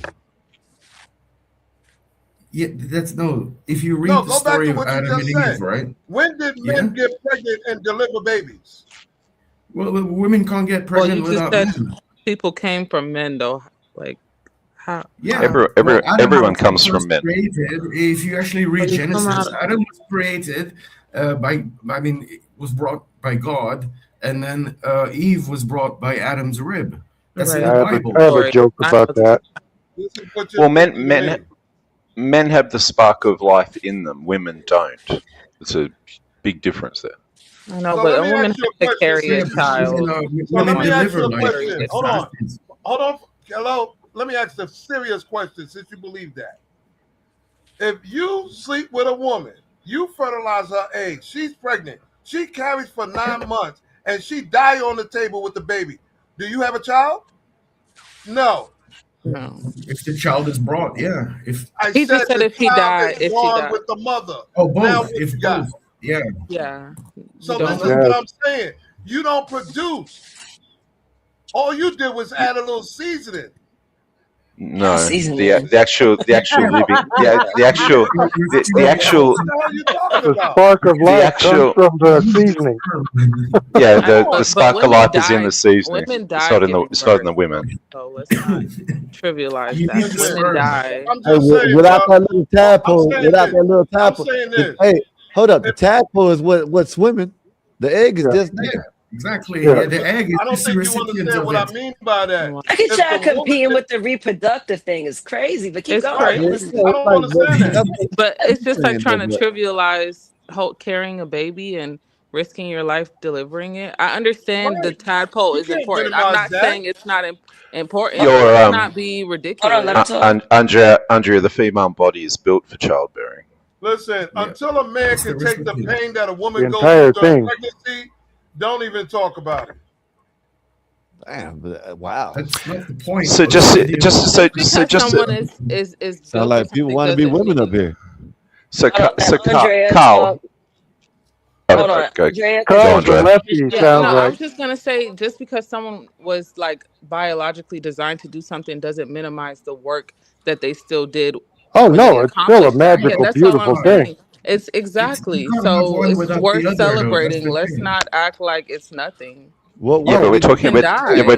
Yeah, that's no. If you read the go back story to of what you Adam just and said. Eve, right? When did men get pregnant and deliver babies? Well, women can't get pregnant Well, you just without said men. people came from men, though. Like, how? Yeah, everyone comes from men. If you actually read But you come Genesis, out- Adam was created it was brought by God, and then Eve was brought by Adam's rib. That's Right. in the I have Bible. a joke I know about that. This is what Well, you're doing. men have the spark of life in them. Women don't. It's a big difference there. I know, So but let a me woman ask you has a to question, carry a sis. child. So let me ask you a life. question. Hold on. Hold on. Hello. Let me ask a serious question since you believe that. If you sleep with a woman, you fertilize her eggs, she's pregnant, she carries for 9 months, and she die on the table with the baby. Do you have a child? No. No. If the child is brought, yeah. If I He just said said the if he child died, is if she born died. with the mother. oh Now both, what if you got? both, yeah. Yeah. So You this don't is know. what I'm saying. You don't produce. All you did was add a little seasoning. No, season the in. actual living the actual the actual What the hell are you talking The about? spark of the life comes actual from the seasoning. yeah I know, the but spark of women life is in the died. seasoning. Women It's died not in the giving birth, women. so let's not trivialize You that. need the Listen, Women sperm. die. I'm Hey, just saying, without bro. that little I'm tadpole, saying without this. that little I'm tadpole, saying this. hey, hold up, the If tadpole is what's swimming. The egg is Yeah, just Yeah, there. exactly. yeah. Yeah, the egg is I don't just the think you recipient understand of what I it. mean by that. Wow. Look at If y'all the woman competing did, with the reproductive thing. It's crazy, but keep It's going. right, I'm Yeah, crazy, listening. I it's don't like, understand that. but it's just like saying trying that, to trivialize carrying a baby and risking your life delivering it. I understand the Right. tadpole You is can't important. I'm minimize not that. saying it's not important, but Your let's not be Hold on, let ridiculous. him talk. Andrea, the female body is built for childbearing. Listen, Yeah, until a man it's the can take the recipient. pain that a The woman goes through entire during thing. pregnancy, don't even talk about it. damn, but, wow. That's not the point. So This is the Just because just someone is Sound built for like people something want to be doesn't women up mean here. Hold on, let Andrea Carl, talk. Hold on, Andrea, go Carl's a Andrea. lefty, Yeah, sounds no, I like. was just gonna say just because someone was like biologically designed to do something doesn't minimize the work that they still did Oh when they no, it's still a accomplished that. Yeah, magical, that's all I'm beautiful thing. saying. It's You exactly can't have so one it's without the worth other, though. That's celebrating. the Let's thing. not act like it's nothing. What? Yeah, What? but we're People talking can about die. we're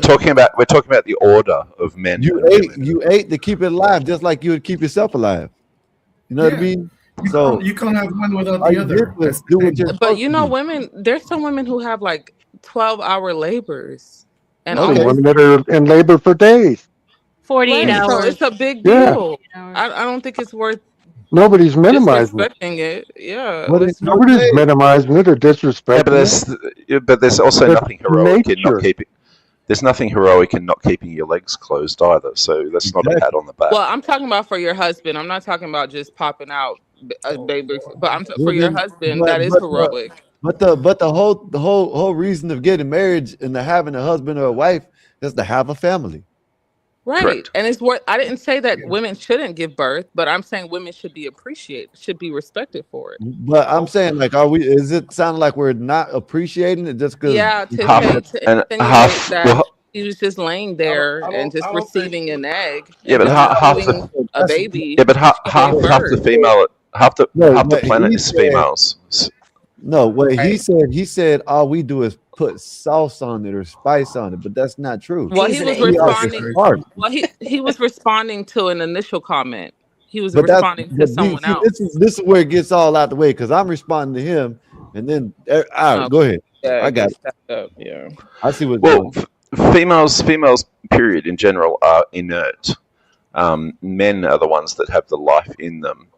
talking about the order of men You and women. you ate to keep it alive, just like you would keep yourself alive. You know what I Yeah, mean? So you can't have one without all the you did other. was That's the do what thing. you're But supposed you to know, do. women, there's some women who have like 12-hour labors and Some Okay. almost women that are in labor for days. 48 right. So hours. it's a big Yeah, deal. 48 hours. I don't think it's worth nobody's minimizing it. disrespecting it. Yeah, What let's is not. what Nobody's day? minimizing it or Yeah, disrespecting it. but there's also It's nothing heroic in not nature. keeping. There's nothing heroic in not keeping your legs closed either. So let's not pat Exactly. on the back. Well, I'm talking about for your husband. I'm not talking about just popping out a baby, but for Well your then, husband. That is heroic. but the whole reason of getting married and to having a husband or a wife is to have a family. Right. Correct. And it's worth, I didn't say that women shouldn't give birth, but I'm saying women should be appreciated, should be respected for it. But I'm saying, like, is it sounding like we're not appreciating it just because Yeah, to Half say, to and insinuate half. that Well, he was just laying there and I just don't think. receiving an egg yeah, and but just half receiving the a baby. yeah, but She gave half the birth. female no, half the what planet he is said, females. no, what Right. he said, all we do is put sauce on it or spice on it, but that's not true. Well, he was Seasoning. We are the responding. spark. Well, he was responding to an initial comment. He was But that's responding to someone see, else. this is where it gets all out the way because I'm responding to him, and then all right, Oh, go ahead. yeah, I it got gets it. stacked up. Yeah. I see what's Well, going. females period in general are inert. Men are the ones that have the life in them.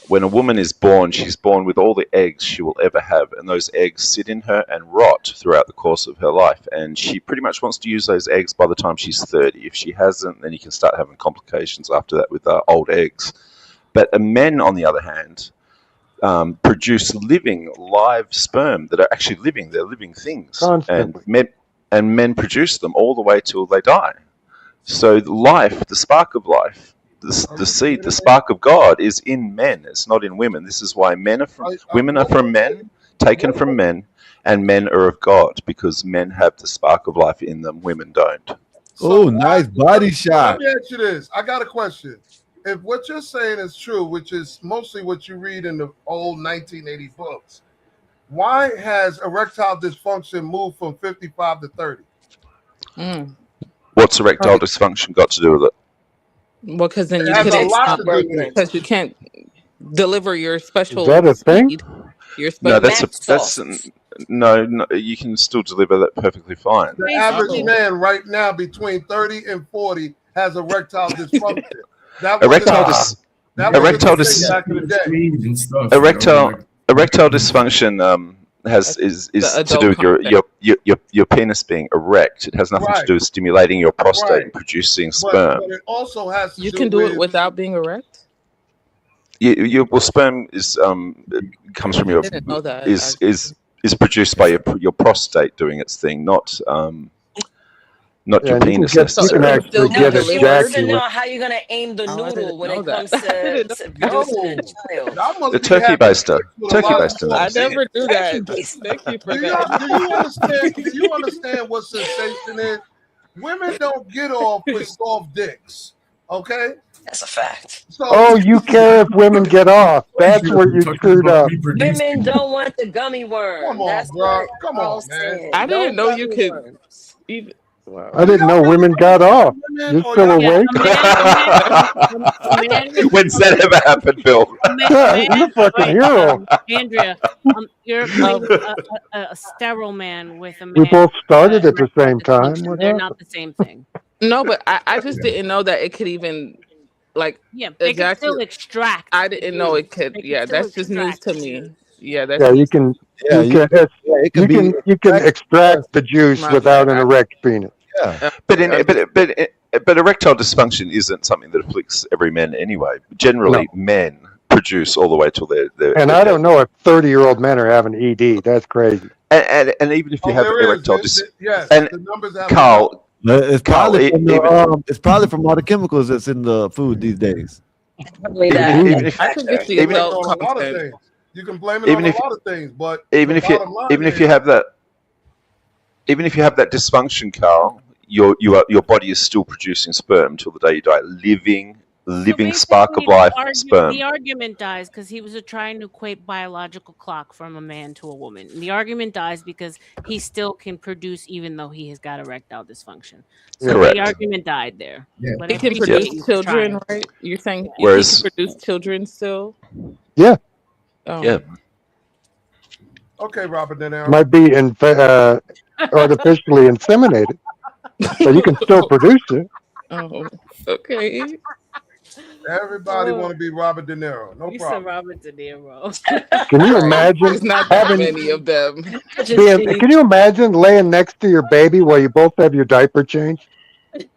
When a woman is born, she's born with all the eggs she will ever have, and those eggs sit in her and rot throughout the course of her life. And she pretty much wants to use those eggs by the time she's 30. If she hasn't, then you can start having complications after that with old eggs. But men, on the other hand, produce living, live sperm that are actually living. They're living things, Constantly. and men produce them all the way till they die. So life, the spark of life, the seed, the spark of God is in men. It's not in women. This is why women are from men, taken from men, and men are of God because men have the spark of life in them. Women don't. Oh, nice body Let shot. me ask you this. I got a question. If what you're saying is true, which is mostly what you read in the old 1980 books, why has erectile dysfunction moved from 55 to 30? What's erectile dysfunction got to do with it? Well, because then It you has a couldn't lot to do with it. because you can't deliver your Is special that a thing? seed. Your No, special that's No, you can still deliver that perfectly fine. The average man right now between 30 and 40 has erectile dysfunction. That Erectile wasn't a thing back in the day. Erectile dysfunction is The to do adult with context. your penis being erect. It has nothing to Right. do with stimulating your prostate Right. and producing But sperm. it also has to You do can do with it without being erect. Well, sperm is comes from I your didn't know that. is produced by your prostate doing its thing, not Yeah, your and you can penis get, you necessarily. can actually No, get but she wants to know ejaculate. how you're gonna aim the Oh, I noodle didn't when know it that. comes I didn't know. to producing a child. Y'all must The be turkey having baster, sex with a turkey lot of baster. I soft dick. never do Turkey that. baster. Thank you for Do that. you understand? Do you understand what sensation is? Women don't get off with soft dicks. Okay? That's a fact. So Oh, you care if women get off. That's where you screwed up. Women don't want the gummy worm. come on, That's bro. what Come Carl on, man. said. I No didn't know you gummy could worms. even. Wow. I didn't know women got off. You're Or still y'all Yeah, awake? a man, When's that ever happened, Phil? a man, You're a fucking right? hero. Andrea, you're equating a sterile man with a We man both with started at the erectile same time. dysfunction. What They're happened? not the same thing. No, but I just didn't know that it could even like Yeah, they can still ejaculate. extract. I the didn't know juice. it could. They can Yeah, still that's just news extract to the me. juice. Yeah, that's Yeah, news. you can Yeah, it could be you can extract the juice My without bad. an erect penis. yeah. But erectile dysfunction isn't something that afflicts every man anyway. Generally, men produce all the way till they're And I don't know if 30-year-old men are having ED. That's crazy. and even if you have there is. erectile Yes, and the numbers have Carl, It's Carl, probably from even it's probably from all the chemicals that's in the food these days. Probably even that. even if I think it's the You can blame it adult on a lot of content. things. You can blame it even on if a lot of things, but even the if you bottom line even if is you have that even if you have that dysfunction, Carl, your body is still producing sperm till the day you die. Living spark of Basically, life, the sperm. argument dies because he was trying to equate biological clock from a man to a woman. And the argument dies because he still can produce even though he has got erectile dysfunction. So Correct. the argument died there. Yeah. But He I can appreciate produce you for children, trying. right? You're saying he can Whereas, produce children still? Yeah, Oh. yeah, okay, Robert De Niro. might be artificially inseminated, but you can still produce it. Oh, okay. Everybody want to be Robert De Niro. No You said problem. Robert De Niro. Can you Right. imagine There's not that having many of them. can you imagine laying next to your baby while you both have your diaper changed?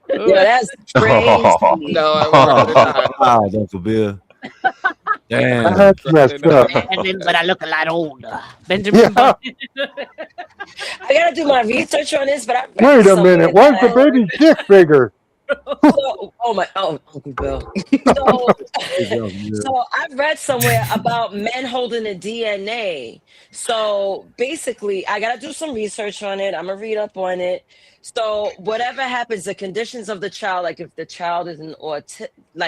Yo, that's crazy. No, I would rather not. Wow, Uncle Bill. Damn. That's messed up. Benjamin, but I look a lot older. Benjamin, Yeah. I gotta do my research on this, but I read Wait a somewhere minute. Why is the that baby's dick bigger? Uncle Bill. So I read somewhere about men holding the DNA. So basically, I gotta do some research on it. I'm gonna read up on it. So whatever happens, the conditions of the child, like if the child is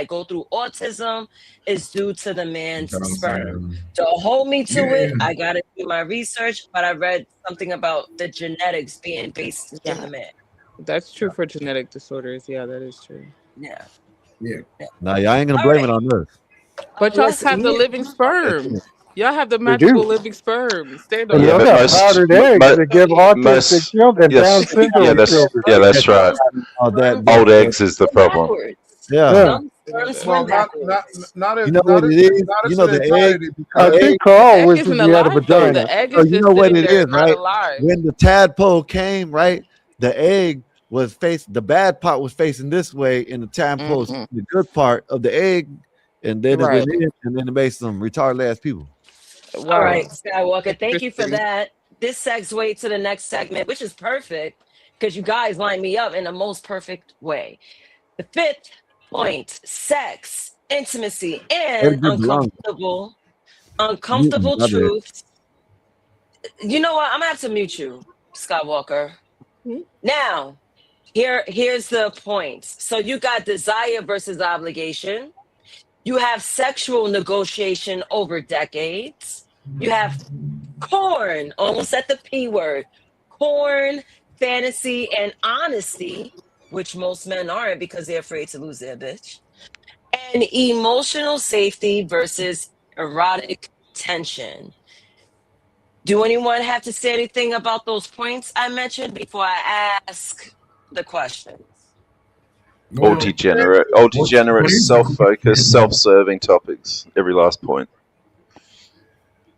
go through autism, is due to the man's sperm. So hold me to it. I gotta do my research, but I read something about the genetics being based in the man. That's true for genetic disorders. Yeah, that is true. Yeah. Nah, y'all ain't gonna blame it on us. But y'all Listen, have the living sperm. Y'all have the We magical do. living sperm. Stand And on y'all but got most powdered eggs that give autistic children and Down yes, syndrome children. that's right. Old eggs is the problem. backwards. Yeah. Some sperm swim backwards. Not as You know what it is? not You as know an the egg. entirety I because think Carl egg wishes isn't he had a alive though. vagina. The egg So is you just know what sitting it there, is, not right? alive. When the tadpole came, right, the egg was the bad part was facing this way, and the tadpole, the good part of the egg, and then it Right. went in, and then it made some retarded ass people. Wow. All right, Skywalker. Thank you for Interesting. that. This segues to the next segment, which is perfect because you guys lined me up in the most perfect way. The fifth point: sex, intimacy, and Everybody belongs. uncomfortable My bad. truths. You know what? I'm gonna have to mute you, Skywalker. Now, here's the points. So you got desire versus obligation. You have sexual negotiation over decades. You have corn, almost at the P word. Corn, fantasy, and honesty, which most men aren't because they're afraid to lose their bitch. And emotional safety versus erotic tension. Do anyone have to say anything about those points I mentioned before I ask the questions? All Well, degenerate, self-focused, self-serving topics. Every last point.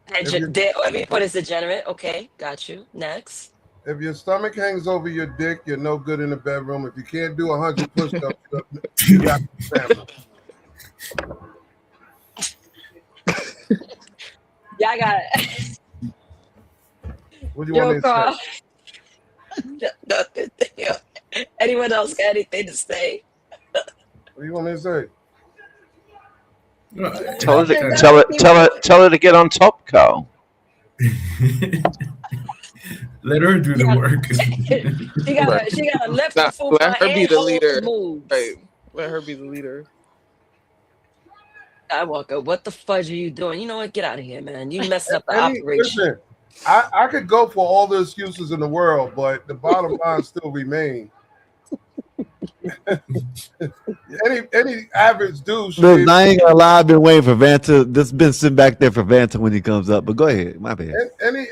If What is degenerate? Okay, got you. Next. If your stomach hangs over your dick, you're no good in the bedroom. If you can't do 100 push-ups, you got stamina. Yeah, I got it. What do you want me to Carl. say? Nothing. Anyone else got anything to say? What do you want me to say? Tell her to get on top, Carl. Let her do the work. She got a left Nah, foot let her be the leader. moves. Right. Let her be the leader. Skywalker, what the fudge are you doing? You know what? Get out of here, man. You messing up the operation. Listen, I could go for all the excuses in the world, but the bottom line still remains. any average dude should Look, I ain't gonna lie. I've been waiting for Vanta. This has been sitting back there for Vanta when he comes up. But go ahead, my bad. any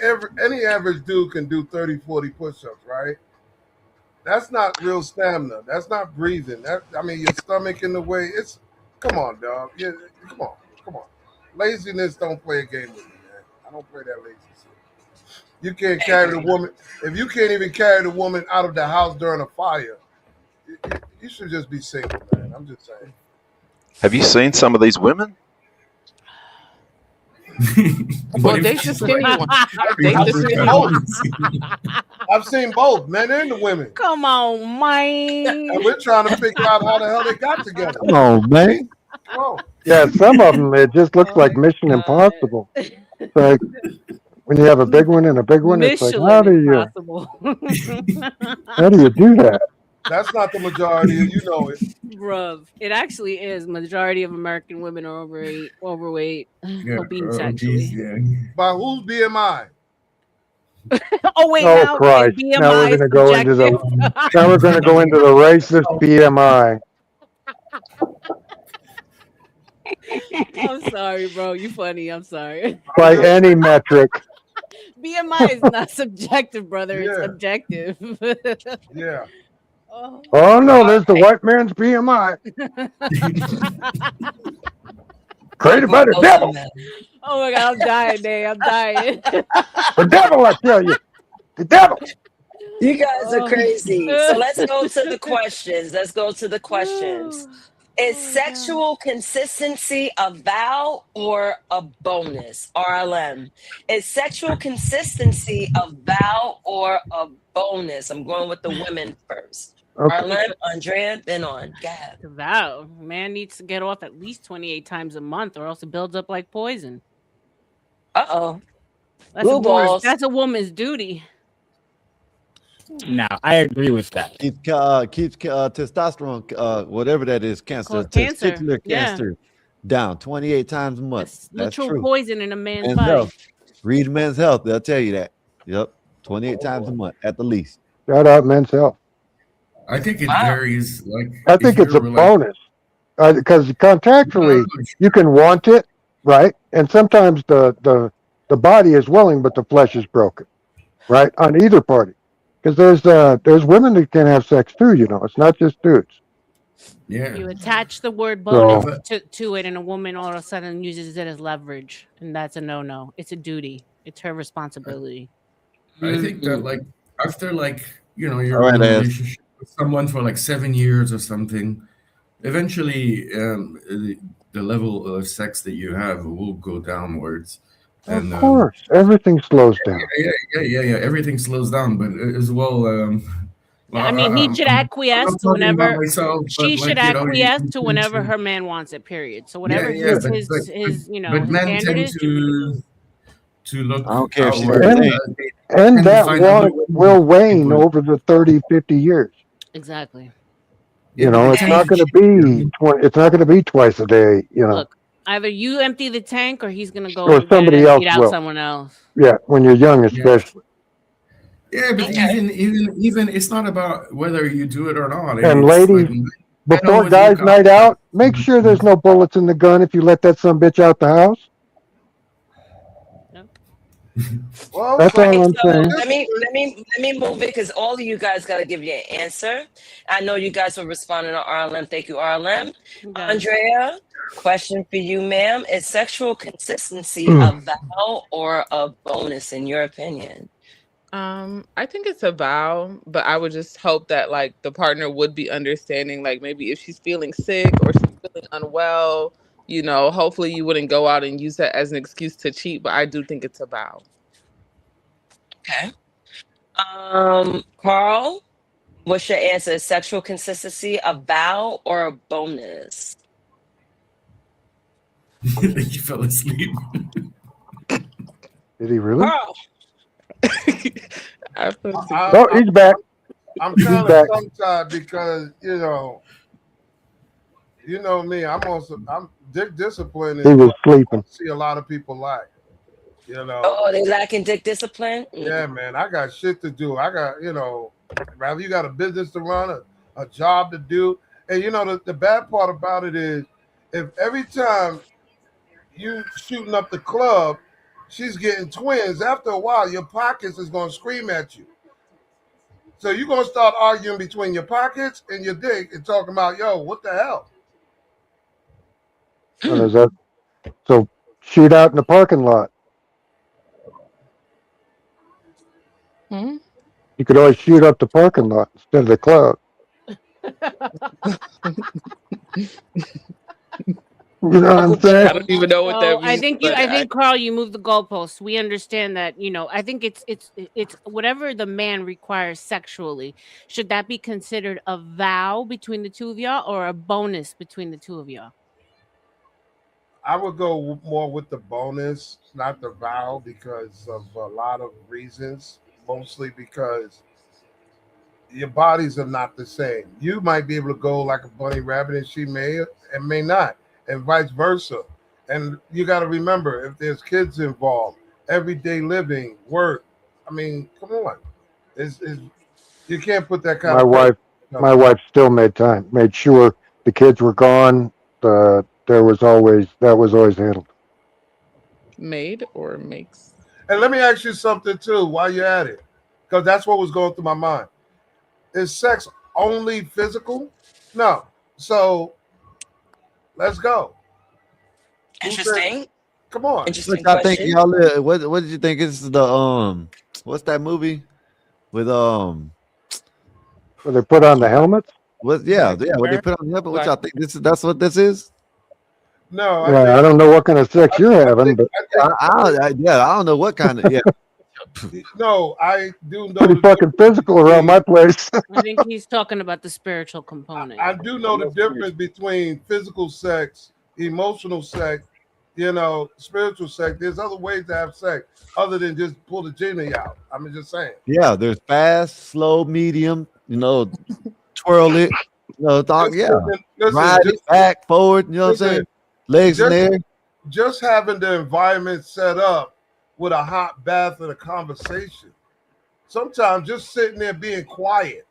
average dude can do 30, 40 push-ups, right? That's not real stamina. That's not breathing. Your stomach in the way. It's come on, dog. Yeah, come on. Laziness don't play a game with me, man. I don't play that lazy shit. You can't carry the woman. If you can't even carry the woman out of the house during a fire, you should just be single, man. I'm just saying. Have you seen some of these women? Well, they just skinny one. They just skinny one. I've seen both men and the women. Come on, man. And we're trying to figure out how the hell they got together. Come on, man. Yeah, some of them it just looks like Mission Impossible. It's like when you have a big one and a big one, it's like how do you do that? That's not the majority. You know it. Bruv, it actually is. Majority of American women are overweight, obese, actually. By whose BMI? Oh wait, Oh now Christ! BMI Now we're is going to go into the racist BMI. I'm sorry, bro. You funny. I'm sorry. By any metric. BMI is not subjective, brother. It's objective. Yeah. Oh no, there's the white man's BMI. Created by the devil. Oh my god, I'm dying, Dave. I'm dying. The devil, I tell you. The devil. You guys are crazy. So let's go to the questions. Is sexual consistency a vow or a bonus? RLM. Is sexual consistency a vow or a bonus? I'm going with the women first. Okay. RLM, Andrea, then on. Gab. It's a vow. Man needs to get off at least 28 times a month, or else it builds up like poison. Uh-oh. That's a woman's duty. No, I agree with that. Keeps testosterone, whatever that is, testicular cancer, down 28 times a month. That's literal true. poison in a man's Men's body. Health. Read Men's Health. They'll tell you that. Yep, 28 times a month at the least. Shout out Men's Health. I think it varies. I think it's a bonus because contractually you can want it, right? And sometimes the body is willing, but the flesh is broken, right? On either party, because there's women that can have sex too. You know, it's not just dudes. Yeah. You attach the word bonus to it, and a woman all of a sudden uses it as leverage, and that's a no-no. It's a duty. It's her responsibility. I think that after you're in a relationship with someone for 7 years or something, eventually the level of sex that you have will go downwards. Of course, everything slows down. Yeah. Everything slows down, but as well. I mean, he should acquiesce to whenever she should acquiesce to whenever mention- her man wants it. Period. So whatever but his his men standard tend is. to look I don't care if she's And that want will wane over the 30, 50 years. Exactly. You know, it's not going to be it's not going to be twice a day. You know, Look, either you empty the tank, or he's gonna go Or and get somebody it and else beat out will. someone else. yeah, when you're young, especially. Yeah, but even it's not about whether you do it or not. And It's ladies, like, before guys' night out, make sure there's no bullets in the gun if you let that son bitch out the house. Well, That's Right. all I'm So saying. let me move it because all of you guys got to give you an answer. I know you guys were responding to RLM. Thank you, RLM. Andrea, question for you, ma'am: is sexual consistency a vow or a bonus in your opinion? I think it's a vow, but I would just hope that like the partner would be understanding. Like maybe if she's feeling sick or she's feeling unwell, hopefully you wouldn't go out and use that as an excuse to cheat. But I do think it's a vow. Okay. Carl, what's your answer? Is sexual consistency a vow or a bonus? You fell asleep. Did he really? Carl. Oh, he's back. I'm He's kind of back. tongue-tied because me. I'm dick discipline is He was what I sleeping. see a lot of people like. Oh, they lacking dick discipline? Yeah, man. I got shit to do. I got, rather you got a business to run, a job to do. And the bad part about it is if every time you shooting up the club, she's getting twins, after a while your pockets is gonna scream at you. So you're gonna start arguing between your pockets and your dick and talking about, yo, what the hell? So shoot out in the parking lot. Hmm? You could always shoot up the parking lot instead of the club. You know what I'm saying? I don't even know what that So I means. think Carl, you moved the goalposts. We understand that. I think it's whatever the man requires sexually. Should that be considered a vow between the two of y'all or a bonus between the two of y'all? I would go more with the bonus, not the vow, because of a lot of reasons. Mostly because your bodies are not the same. You might be able to go like a bunny rabbit, and she may and may not, and vice versa. And you got to remember, if there's kids involved, everyday living, work. I mean, come on, you can't put that kind My of wife, pressure. my wife still made sure the kids were gone. That was always handled. Made or makes? And let me ask you something too, while you're at it, because that's what was going through my mind. Is sex only physical? No. So let's go. Interesting. Come on. Interesting I think question. y'all. What did you think is the what's that movie with Where they put on the helmets? What? Yeah. What they put on the helmet? What y'all think that's what this is? No, Yeah, I don't know what kind of sex you're having, but I don't know what kind of No, I do know pretty fucking physical around my place. I think he's talking about the spiritual component. I do know the difference between physical sex, emotional sex, spiritual sex. There's other ways to have sex other than just pull the genie out. I'm just saying. Yeah, there's fast, slow, medium. Twirl it. Ride it back, forward. You know what I'm saying? Legs in there. Just having the environment set up with a hot bath and a conversation. Sometimes just sitting there being quiet.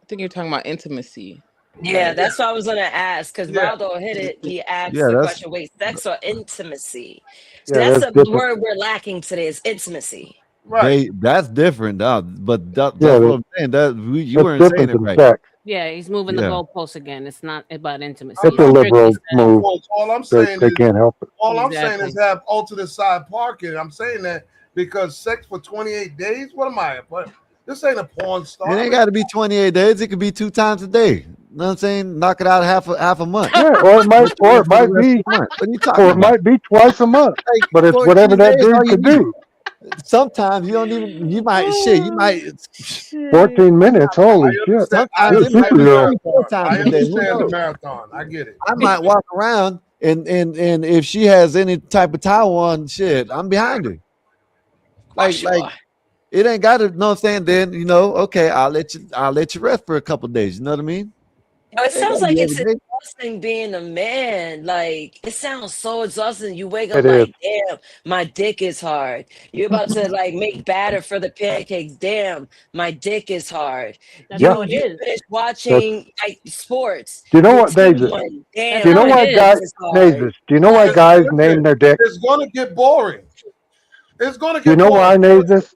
I think you're talking about intimacy. Yeah, that's what I was gonna ask because Raldo hit it. He asked the question: wait, sex or intimacy? So Yeah, that's that's the different. word we're lacking today is intimacy. That's different, but that's what I'm saying. You weren't saying it right. Sex. Yeah, he's moving the Yeah. goalposts again. It's not about intimacy. It's a liberal move. All I'm They saying is can't help it. all I'm saying Exactly. is have alternate side parking. I'm saying that because sex for 28 days. What am I? But this ain't a porn star. It ain't got to be 28 days. It could be 2 times a day. You know what I'm saying? Knock it out half a month. Yeah, or it might be, What are you talking or it about? might be twice a month. But it's 14 whatever that days, all dude you could need. do. Sometimes you don't even. You might 14 minutes. Holy shit! Sometimes You're it a might be superhero. 3-4 times I a day. Who understand the knows? marathon. I get it. I might walk around and if she has any type of towel on, shit, I'm behind her. Like it ain't got to. Know what I'm saying? Then okay, I'll let you rest for a couple days. You know what I mean? It Ain't sounds gotta like be it's every day. exhausting being a man. Like it sounds so exhausting. You wake up It is. like, damn, my dick is hard. You're about to like make batter for the pancakes. Damn, my dick is hard. That's Yeah. how it You is. finish watching like sports. Do you know Your what, team Naezus? won. Do Damn, you know my why dick guys? is hard. Naezus, do you know why guys name their dick? It's gonna get boring. It's going to You get know why, boring. Naezus?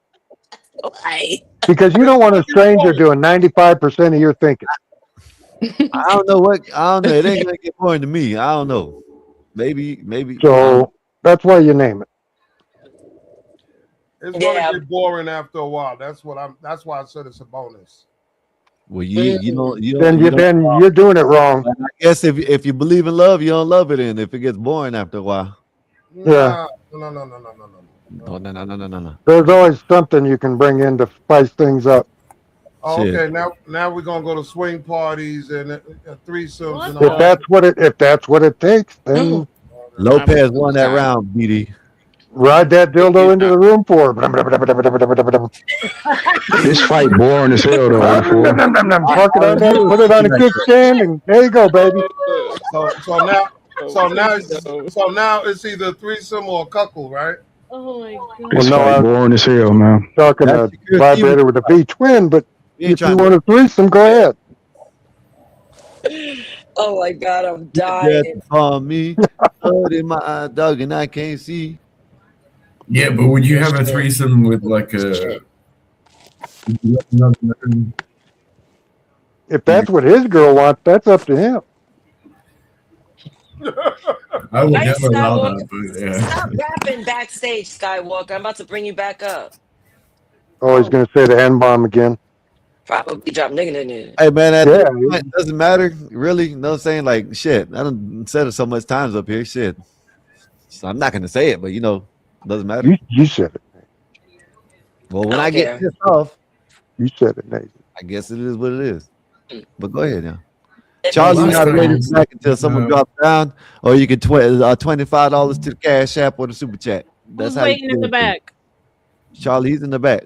Why? Because you don't want a stranger doing 95% of your thinking. I don't know what. I don't know. It ain't gonna get boring to me. I don't know. Maybe. So that's why you name it. It's going to get boring after a while. That's why I said it's a bonus. Well, you don't. Then you're doing it wrong. I guess if you believe in love, you don't love it. And if it gets boring after a while, Yeah. No. There's always something you can bring in to spice things up. Oh, Shit. okay, now we're gonna go to swing parties and threesomes and all. If that's what it takes, then Lopez won that round, BD. ride that dildo into the room for. This fight boring as hell, though. Park it on that, put it on a kickstand, and there you go, baby. So now it's either threesome or a couple, right? Oh my god. This Well, no, fight boring as hell, man. Talking a vibrator with a V twin, but if you want a threesome, go ahead. Oh my god, I'm dying. On me, blood in my dog, and I can't see. Yeah, but would you have a threesome with like a? If that's what his girl wants, that's up to him. I would Nice, never allow Skywalker. that, but yeah. Stop rapping backstage, Skywalker. I'm about to bring you back up. Oh, he's going to say the N-bomb again. Probably drop nigga in there. Hey man, it doesn't matter, really. You know what I'm saying? Like shit. I done said it so much times up here. Shit. So I'm not gonna say it, but it doesn't matter. You said it. Well, when I get pissed off, you said it, Nathan. I guess it is what it is. But go ahead now. Charlie, you gotta wait back until someone drops down, or you can $25 to the Cash App or the Super Chat. That's Who's how you waiting in do the it. back? Charlie, he's in the back.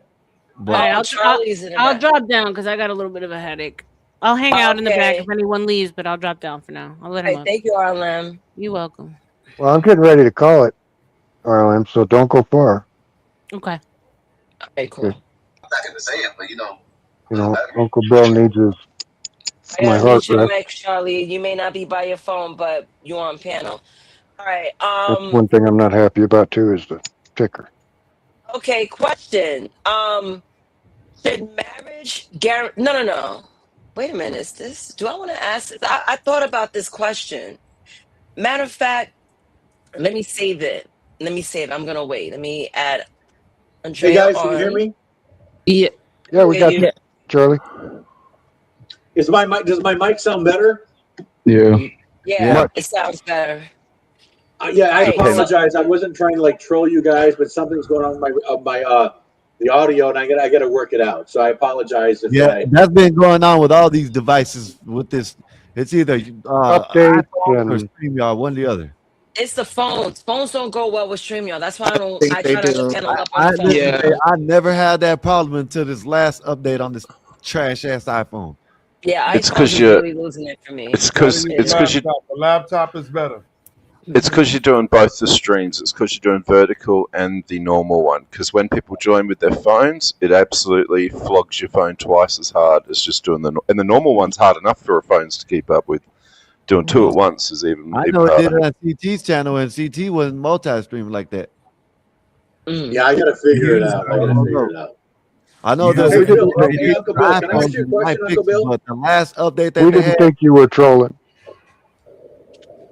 All right, I'll drop down because I got a little bit of a headache. I'll hang out in the back if anyone leaves, but I'll drop down for now. I'll let him up. Thank you, Arlen. You're welcome. Well, I'm getting ready to call it, RLM, so don't go far. Okay. Okay, cool. I'm not going to say it, but Uncle Bill needs his I my gotta heart mute your rest. mic, Charlie. You may not be by your phone, but you're on panel. All right. That's one thing I'm not happy about too is the ticker. Okay, question. Should marriage guarantee? No. Wait a minute. Do I want to ask this? I thought about this question. Matter of fact, let me save it. I'm gonna wait. Let me add Andrea Hey guys, on. can you hear me? Yeah. Yeah, we got you, Charlie. Does my mic sound better? Yeah. Yeah, it sounds better. Yeah, I Right, apologize. I wasn't trying to troll you guys, but something's going on with the audio, and I got to work it out. So I apologize if That's been going on with all these devices. With this, it's either updates iPhone or StreamYard, one or the other. It's the phones. Phones don't go well with StreamYard. That's why I try to look panel up on the phone. Listen, I never had that problem until this last update on this trash ass iPhone. Yeah, It's iPhones 'cause are you're- really losing it for me. It's because the laptop is better. It's because you're doing both the streams. It's because you're doing vertical and the normal one. Because when people join with their phones, it absolutely flogs your phone twice as hard as just doing and the normal one's hard enough for phones to keep up with. Doing two at once is even. I even know it did harder. it on CT's channel, and CT wasn't multi-streaming like that. Yeah, I got to figure it out. I know Hey, there's Bill, hey, Uncle Bill, can I ask you a question, Uncle Bill? but the last update that We they didn't had, think you were trolling.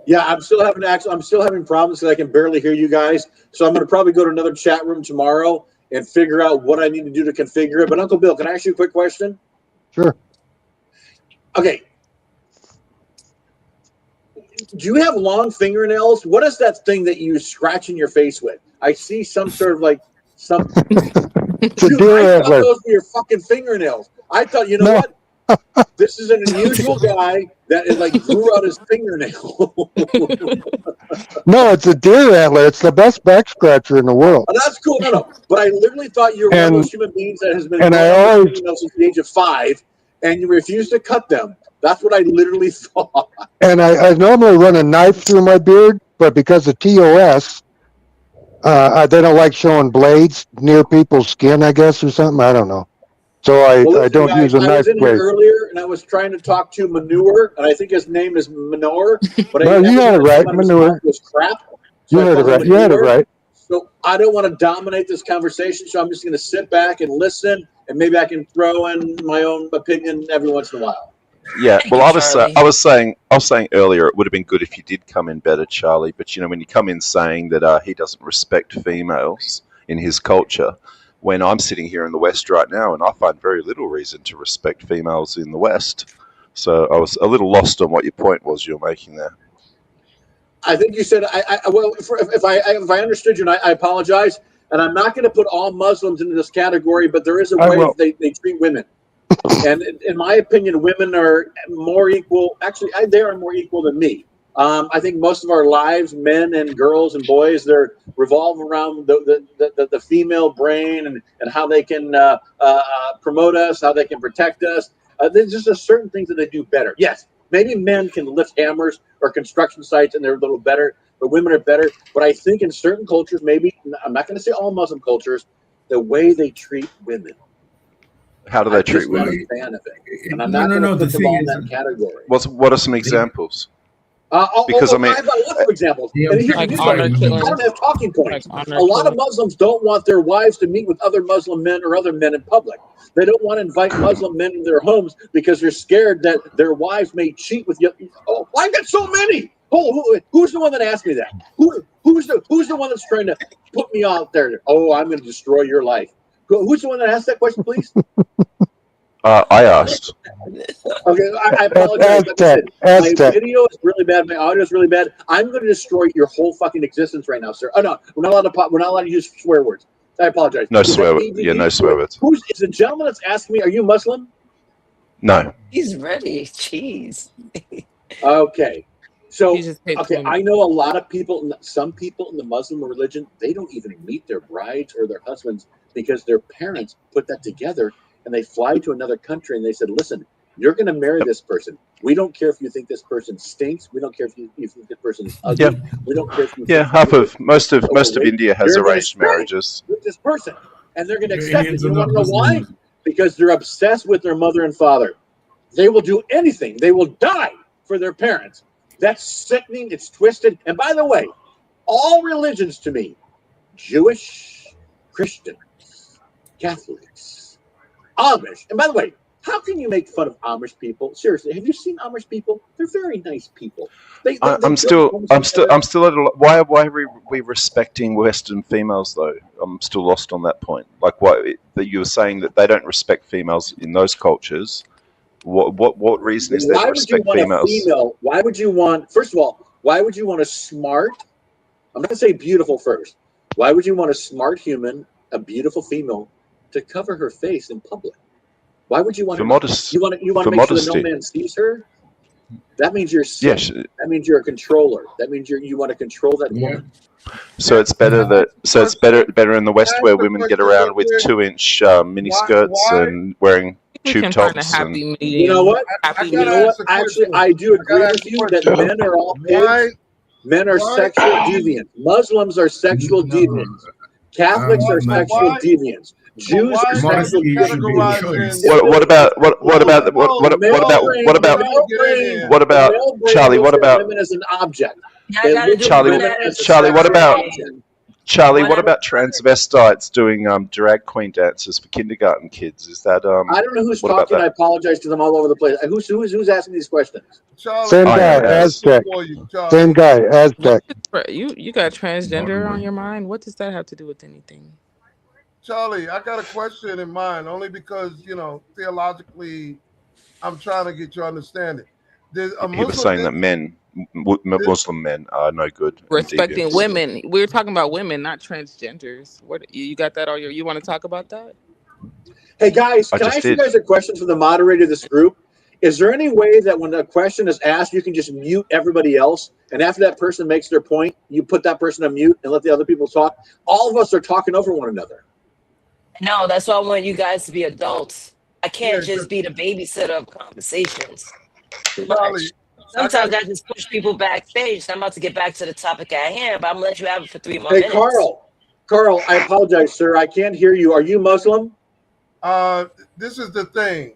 Yeah, I'm still having problems because I can barely hear you guys. So I'm going to probably go to another chat room tomorrow and figure out what I need to do to configure it. But Uncle Bill, can I ask you a quick question? Sure. Okay. Do you have long fingernails? What is that thing that you scratch in your face with? I see some sort of some. Dude, I thought those were your fucking fingernails. I thought, you know what? This is an unusual guy that grew out his fingernail. No, it's a deer antler. It's the best back scratcher in the world. Oh, that's cool. No. But I literally thought you were one of those human beings that has been and growing I out always- his fingernails since the age of 5, and you refuse to cut them. That's what I literally thought. And I normally run a knife through my beard, but because of TOS, they don't like showing blades near people's skin, I guess, or something. I don't know. So I don't use a I knife was in blade. here earlier, and I was trying to talk to Manure, and I think his name is Manure. But No, you had it right, Manure. was crap. You heard it right. You had it right. So I don't want to dominate this conversation, so I'm just going to sit back and listen, and maybe I can throw in my own opinion every once in a while. Yeah, Thank well, you, I Charlie. was saying earlier it would have been good if you did come in better, Charlie. But when you come in saying that he doesn't respect females in his culture, when I'm sitting here in the West right now, and I find very little reason to respect females in the West, so I was a little lost on what your point was you were making there. I think you said if I understood you, and I apologize, and I'm not going to put all Muslims into this category, but there is a way they treat women. And in my opinion, women are more equal. Actually, they are more equal than me. I think most of our lives, men and girls and boys, they revolve around the female brain and how they can promote us, how they can protect us. There's just certain things that they do better. Yes, maybe men can lift hammers or construction sites and they're a little better, but women are better. But I think in certain cultures, maybe, I'm not going to say all Muslim cultures, the way they treat women. How do they treat women? I'm not a fan of it, and I'm not going to put them all in that category. What are some examples? Because I have a list of examples. And here's the deal, I don't have talking points. A lot of Muslims don't want their wives to meet with other Muslim men or other men in public. They don't want to invite Muslim men into their homes because they're scared that their wives may cheat with you. Oh, I've got so many. Who's the one that asked me that? Who's the one that's trying to put me out there? Oh, I'm going to destroy your life. Who's the one that asked that question, please? I asked. Okay, I apologize. Like I said, my video is really bad. My audio is really bad. I'm going to destroy your whole fucking existence right now, sir. Oh no, we're not allowed to use swear words. I apologize. No swear words. Yeah, no swear words. Is the gentleman that's asking me? Are you Muslim? No. He's ready. Jeez. Okay. So, okay, I know a lot of people, some people in the Muslim religion, they don't even meet their brides or their husbands because their parents put that together and they fly to another country and they said, listen, you're going to marry this person. We don't care if you think this person stinks. We don't care if you think this person is ugly. Yeah. We don't care if you Yeah, most of India has arranged marriages. With this person. And they're going to accept it. You want to know why? Because they're obsessed with their mother and father. They will do anything. They will die for their parents. That's sickening. It's twisted. And by the way, all religions to me, Jewish, Christians, Catholics, Amish. And by the way, how can you make fun of Amish people? Seriously, have you seen Amish people? They're very nice people. I'm still at a, why are we respecting Western females though? I'm still lost on that point. Like that you were saying that they don't respect females in those cultures. What reason is there to respect females? Why would you want? First of all, why would you want a smart? I'm not going to say beautiful first. Why would you want a smart human, a beautiful female, to cover her face in public? Why would you want for her? Modesty? You want to make modesty. sure that no man sees her. That means you're sick. Yes. That means you're a controller. That means you want to control that woman. So it's better better in the West where women get around with 2-inch mini skirts and wearing tube tops. You know what? Actually, I do agree with you that men are all pigs. Men are sexual deviants. Muslims are sexual deviants. Catholics are sexual deviants. Jews are sexual deviants. What about Charlie? What about women as an object? Charlie, what about transvestites doing drag queen dances for kindergarten kids? Is that I don't know who's talking. I apologize because I'm all over the place. Who's asking these questions? Same guy, Aztec. Same guy, Aztec. You got transgender on your mind? What does that have to do with anything? Charlie, I got a question in mind only because, theologically, I'm trying to get your understanding. He was saying that Muslim men are no good. Respecting women. We're talking about women, not transgenders. What you got that? You want to talk about that? Hey guys, can I ask you guys a question from the moderator of this group? Is there any way that when a question is asked, you can just mute everybody else, and after that person makes their point, you put that person on mute and let the other people talk? All of us are talking over one another. No, that's why I want you guys to be adults. I can't just be the babysitter of conversations. Too much. Sometimes I just push people backstage. So I'm about to get back to the topic at hand, but I'm gonna let you have it for 3 more minutes. Carl, I apologize, sir. I can't hear you. Are you Muslim? This is the thing.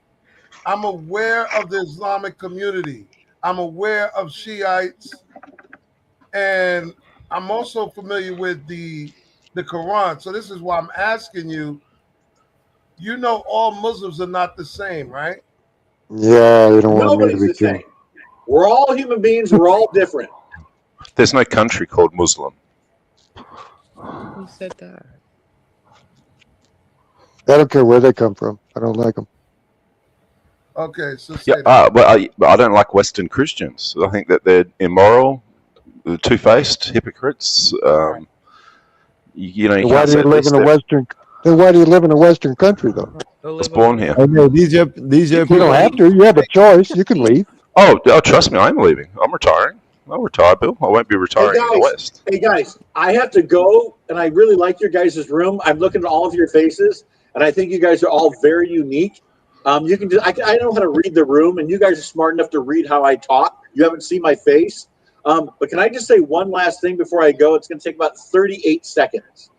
I'm aware of the Islamic community. I'm aware of Shiites, and I'm also familiar with the the Quran. So this is why I'm asking you. You know, all Muslims are not the same, right? Yeah, you don't want me to Nobody's be the too. same. We're all human beings. We're all different. There's no country called Muslim. Who said that? I don't care where they come from. I don't like them. Okay, so Yeah, say that. but I don't like Western Christians. I think that they're immoral, two-faced, hypocrites. You know, you Then why can't do say you at live least in a they're. Western? Then why do you live in a Western country though? I was born here. Hey, man, these your You people. don't have to. You have a choice. You can leave. Oh, trust me, I'm leaving. I'm retiring. I'll retire, Bill. I won't be Hey retiring in the guys, West. I have to go, and I really like your guys' room. I'm looking at all of your faces, and I think you guys are all very unique. You can I know how to read the room, and you guys are smart enough to read how I talk. You haven't seen my face, but can I just say one last thing before I go? It's going to take about 38 seconds.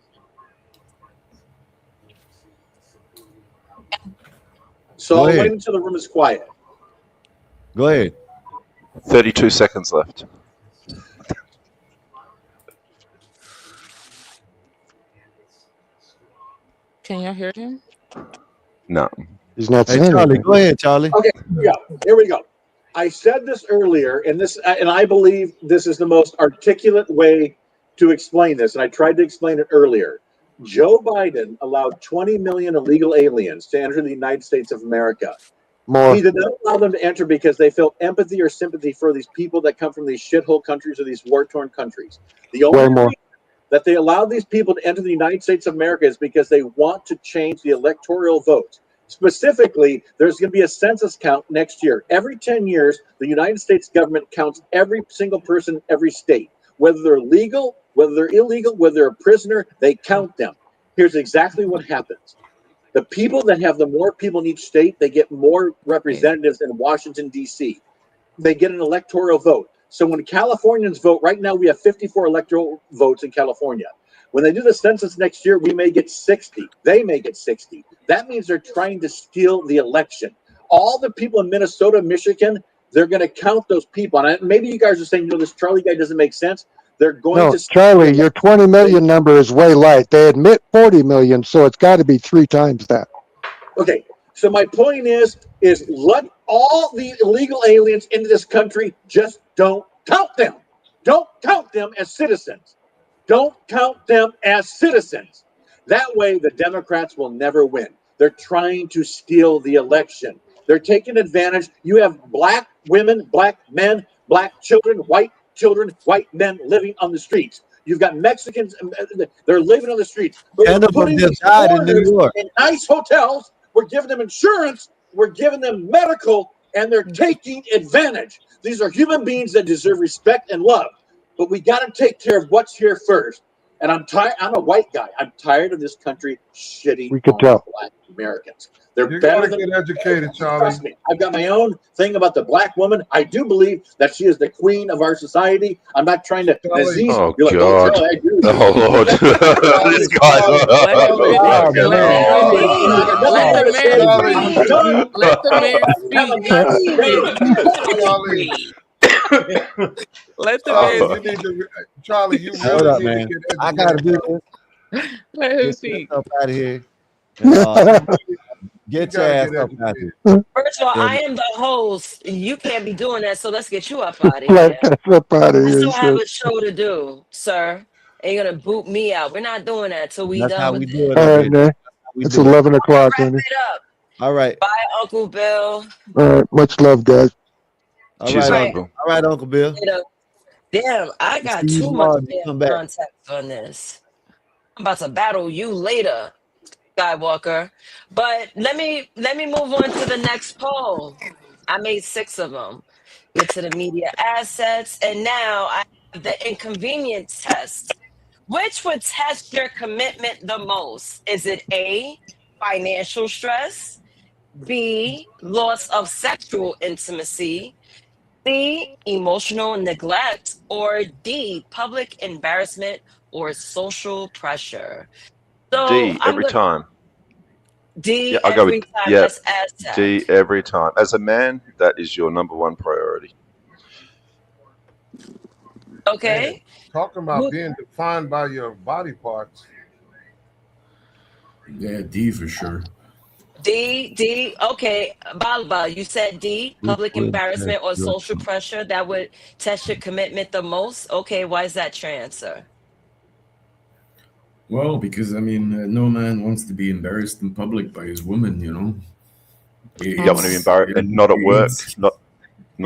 So Go I'll ahead. wait until the room is quiet. Go ahead. 32 seconds left. Can y'all hear him? No. He's not Hey, saying Charlie, anything. go ahead, Charlie. Okay, here we go. I said this earlier, and I believe this is the most articulate way to explain this, and I tried to explain it earlier. Joe Biden allowed 20 million illegal aliens to enter the United States of America. More. He did not allow them to enter because they felt empathy or sympathy for these people that come from these shithole countries or these war-torn countries. The Way only more. reason that they allowed these people to enter the United States of America is because they want to change the electoral vote. Specifically, there's going to be a census count next year. Every 10 years, the United States government counts every single person in every state. Whether they're legal, whether they're illegal, whether they're a prisoner, they count them. Here's exactly what happens. The people that have the more people in each state, they get more representatives in Washington, D.C. They get an electoral vote. So when Californians vote, right now we have 54 electoral votes in California. When they do the census next year, we may get 60. They may get 60. That means they're trying to steal the election. All the people in Minnesota, Michigan, they're going to count those people. And maybe you guys are saying, this Charlie guy doesn't make sense. They're going No, to Charlie, your 20 million number is way light. They admit 40 million, so it's got to be 3 times that. Okay, so my point is let all the illegal aliens into this country, just don't count them. Don't count them as citizens. Don't count them as citizens. That way, the Democrats will never win. They're trying to steal the election. They're taking advantage. You have black women, black men, black children, white men living on the streets. You've got Mexicans, they're living on the streets. But Ten we're of them putting just these died in New foreigners York. in nice hotels. We're giving them insurance. We're giving them medical, and they're taking advantage. These are human beings that deserve respect and love. But we got to take care of what's here first. And I'm tired. I'm a white guy. I'm tired of this country shitting We could on tell. black Americans. They're You better gotta than. get educated, Charlie. Trust me, I've got my own thing about the black woman. I do believe that she is the queen of our society. I'm not trying to. Charlie. Naezus, Oh, you're like, God. Charlie, I agree with you. Oh, Lord. This guy's. Let the man, Oh, let the man finish. Let the man Charlie. speak. Let the man speak. Let the Charlie, man you need speak. to. Charlie, you Hold really up, need to man. get I gotta educated, do brother. this. Let him Get your speak. ass up out of here. And, get your gotta ass get up out educated. here. First of all, Yeah, I am the host. You can't be doing that, so let's get you up out of Like, here. that's up out of I here, still have so. a show to do, sir. And you're gonna boot me out. We're not doing that till we that's done how with we do this. it All up right, here. man. That's how we It's do it. 11 o'clock, Wrap honey. it up. All right. Bye, Uncle Bill. All right, much love, guys. All Cheers, right, All right, Uncle. Uncle. All right, Uncle Bill. later. Damn, I got See you too much tomorrow when you damn come back. context on this. I'm about to battle you later, Skywalker. But let me move on to the next poll. I made 6 of them. Get to the media assets, and now I have the inconvenience test. Which would test your commitment the most? Is it A, financial stress, B, loss of sexual intimacy, C, emotional neglect, or D, public embarrassment or social pressure? So D I'm every going time. D Yeah, I'll go with every time, yeah, just Aztec. D every time. As a man, that is your number one priority. Man, Okay. talking about being defined by your body parts. Yeah, D for sure. D. Okay, Balba, you said D. Which Public would test embarrassment or your social pressure that would test your commitment the most. Okay, why is that your answer? Well, because I mean, no man wants to be embarrassed in public by his woman. You know, You don't want to be it's embarrassed, not at work, it's not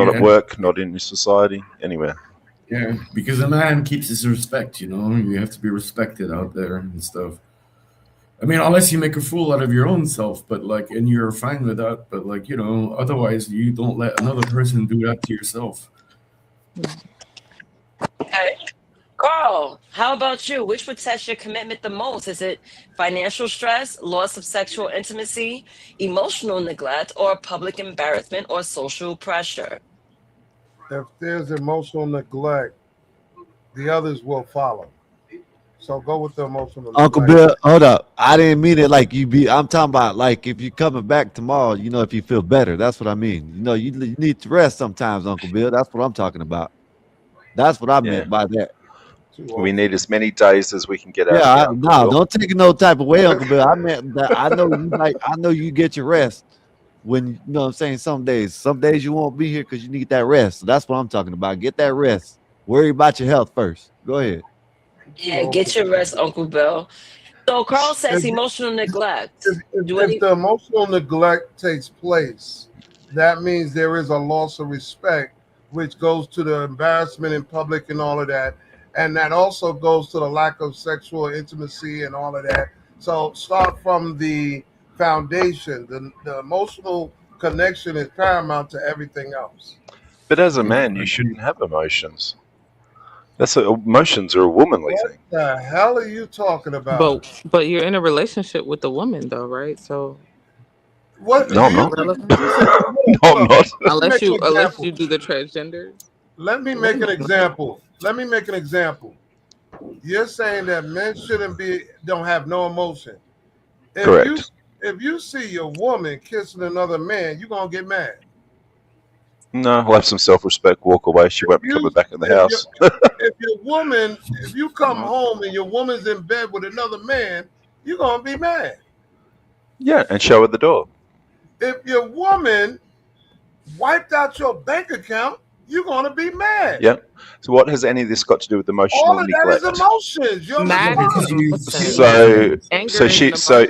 at yeah. work, not in this society, anywhere. Yeah, because a man keeps his respect, you know. You have to be respected out there and stuff. I mean, unless you make a fool out of your own self, but like, and you're fine with that. But like, you know, otherwise, you don't let another person do that to yourself. Okay. Carl, how about you? Which would test your commitment the most? Is it financial stress, loss of sexual intimacy, emotional neglect, or public embarrassment or social pressure? If there's emotional neglect, the others will follow. So go with the emotional Uncle neglect. Bill, hold up. I didn't mean it like you be. I'm talking about like if you're coming back tomorrow, you know, if you feel better. That's what I mean. You know, you need to rest sometimes, Uncle Bill. That's what I'm talking about. That's what I Yeah. meant by that. We need as many days as we can get out Yeah, of you, Uncle no, Bill. don't take it no type of way, Uncle Bill. I meant that I know you like. I know you get your rest when you know what I'm saying. Some days you won't be here because you need that rest. So that's what I'm talking about. Get that rest. Worry about your health first. Go ahead. Yeah, get your rest, Uncle Bill. So Carl says If- emotional neglect. If the emotional neglect takes place, that means there is a loss of respect, which goes to the embarrassment in public and all of that. And that also goes to the lack of sexual intimacy and all of that. So start from the foundation. The emotional connection is paramount to everything else. But as a man, you shouldn't have emotions. Emotions are a womanly thing. What the hell are you talking about? But you're in a relationship with the woman though, right? So What? No, I'm not. relevant. No, I'm not. Unless Make an you example. do the transgender. Let me make an example. You're saying that men don't have no emotion. Correct. If you see your woman kissing another man, you're gonna get mad. No, I'll have some self-respect, walk away. She won't be coming back in the house. If you come home and your woman's in bed with another man, you're gonna be mad. Yeah, and show her the door. If your woman wiped out your bank account, you're gonna be mad. Yeah. So what has any of this got to do with emotional All of neglect? that is emotions. You're Mad is an emotion. So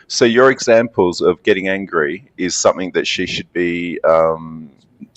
so your examples of getting angry is something that she should be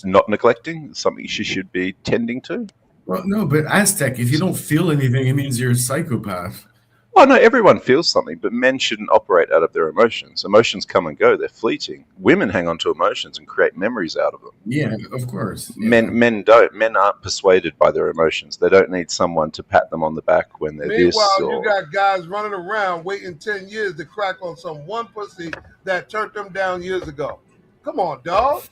not neglecting, something she should be tending to. Well, no, but Aztec, if you don't feel anything, it means you're a psychopath. Oh no, everyone feels something, but men shouldn't operate out of their emotions. Emotions come and go; they're fleeting. Women hang on to emotions and create memories out of them. Yeah, of course. Men don't. Men aren't persuaded by their emotions. They don't need someone to pat them on the back when they're this. Meanwhile, Or... you got guys running around waiting 10 years to crack on some one pussy that turned them down years ago. Come on, dog.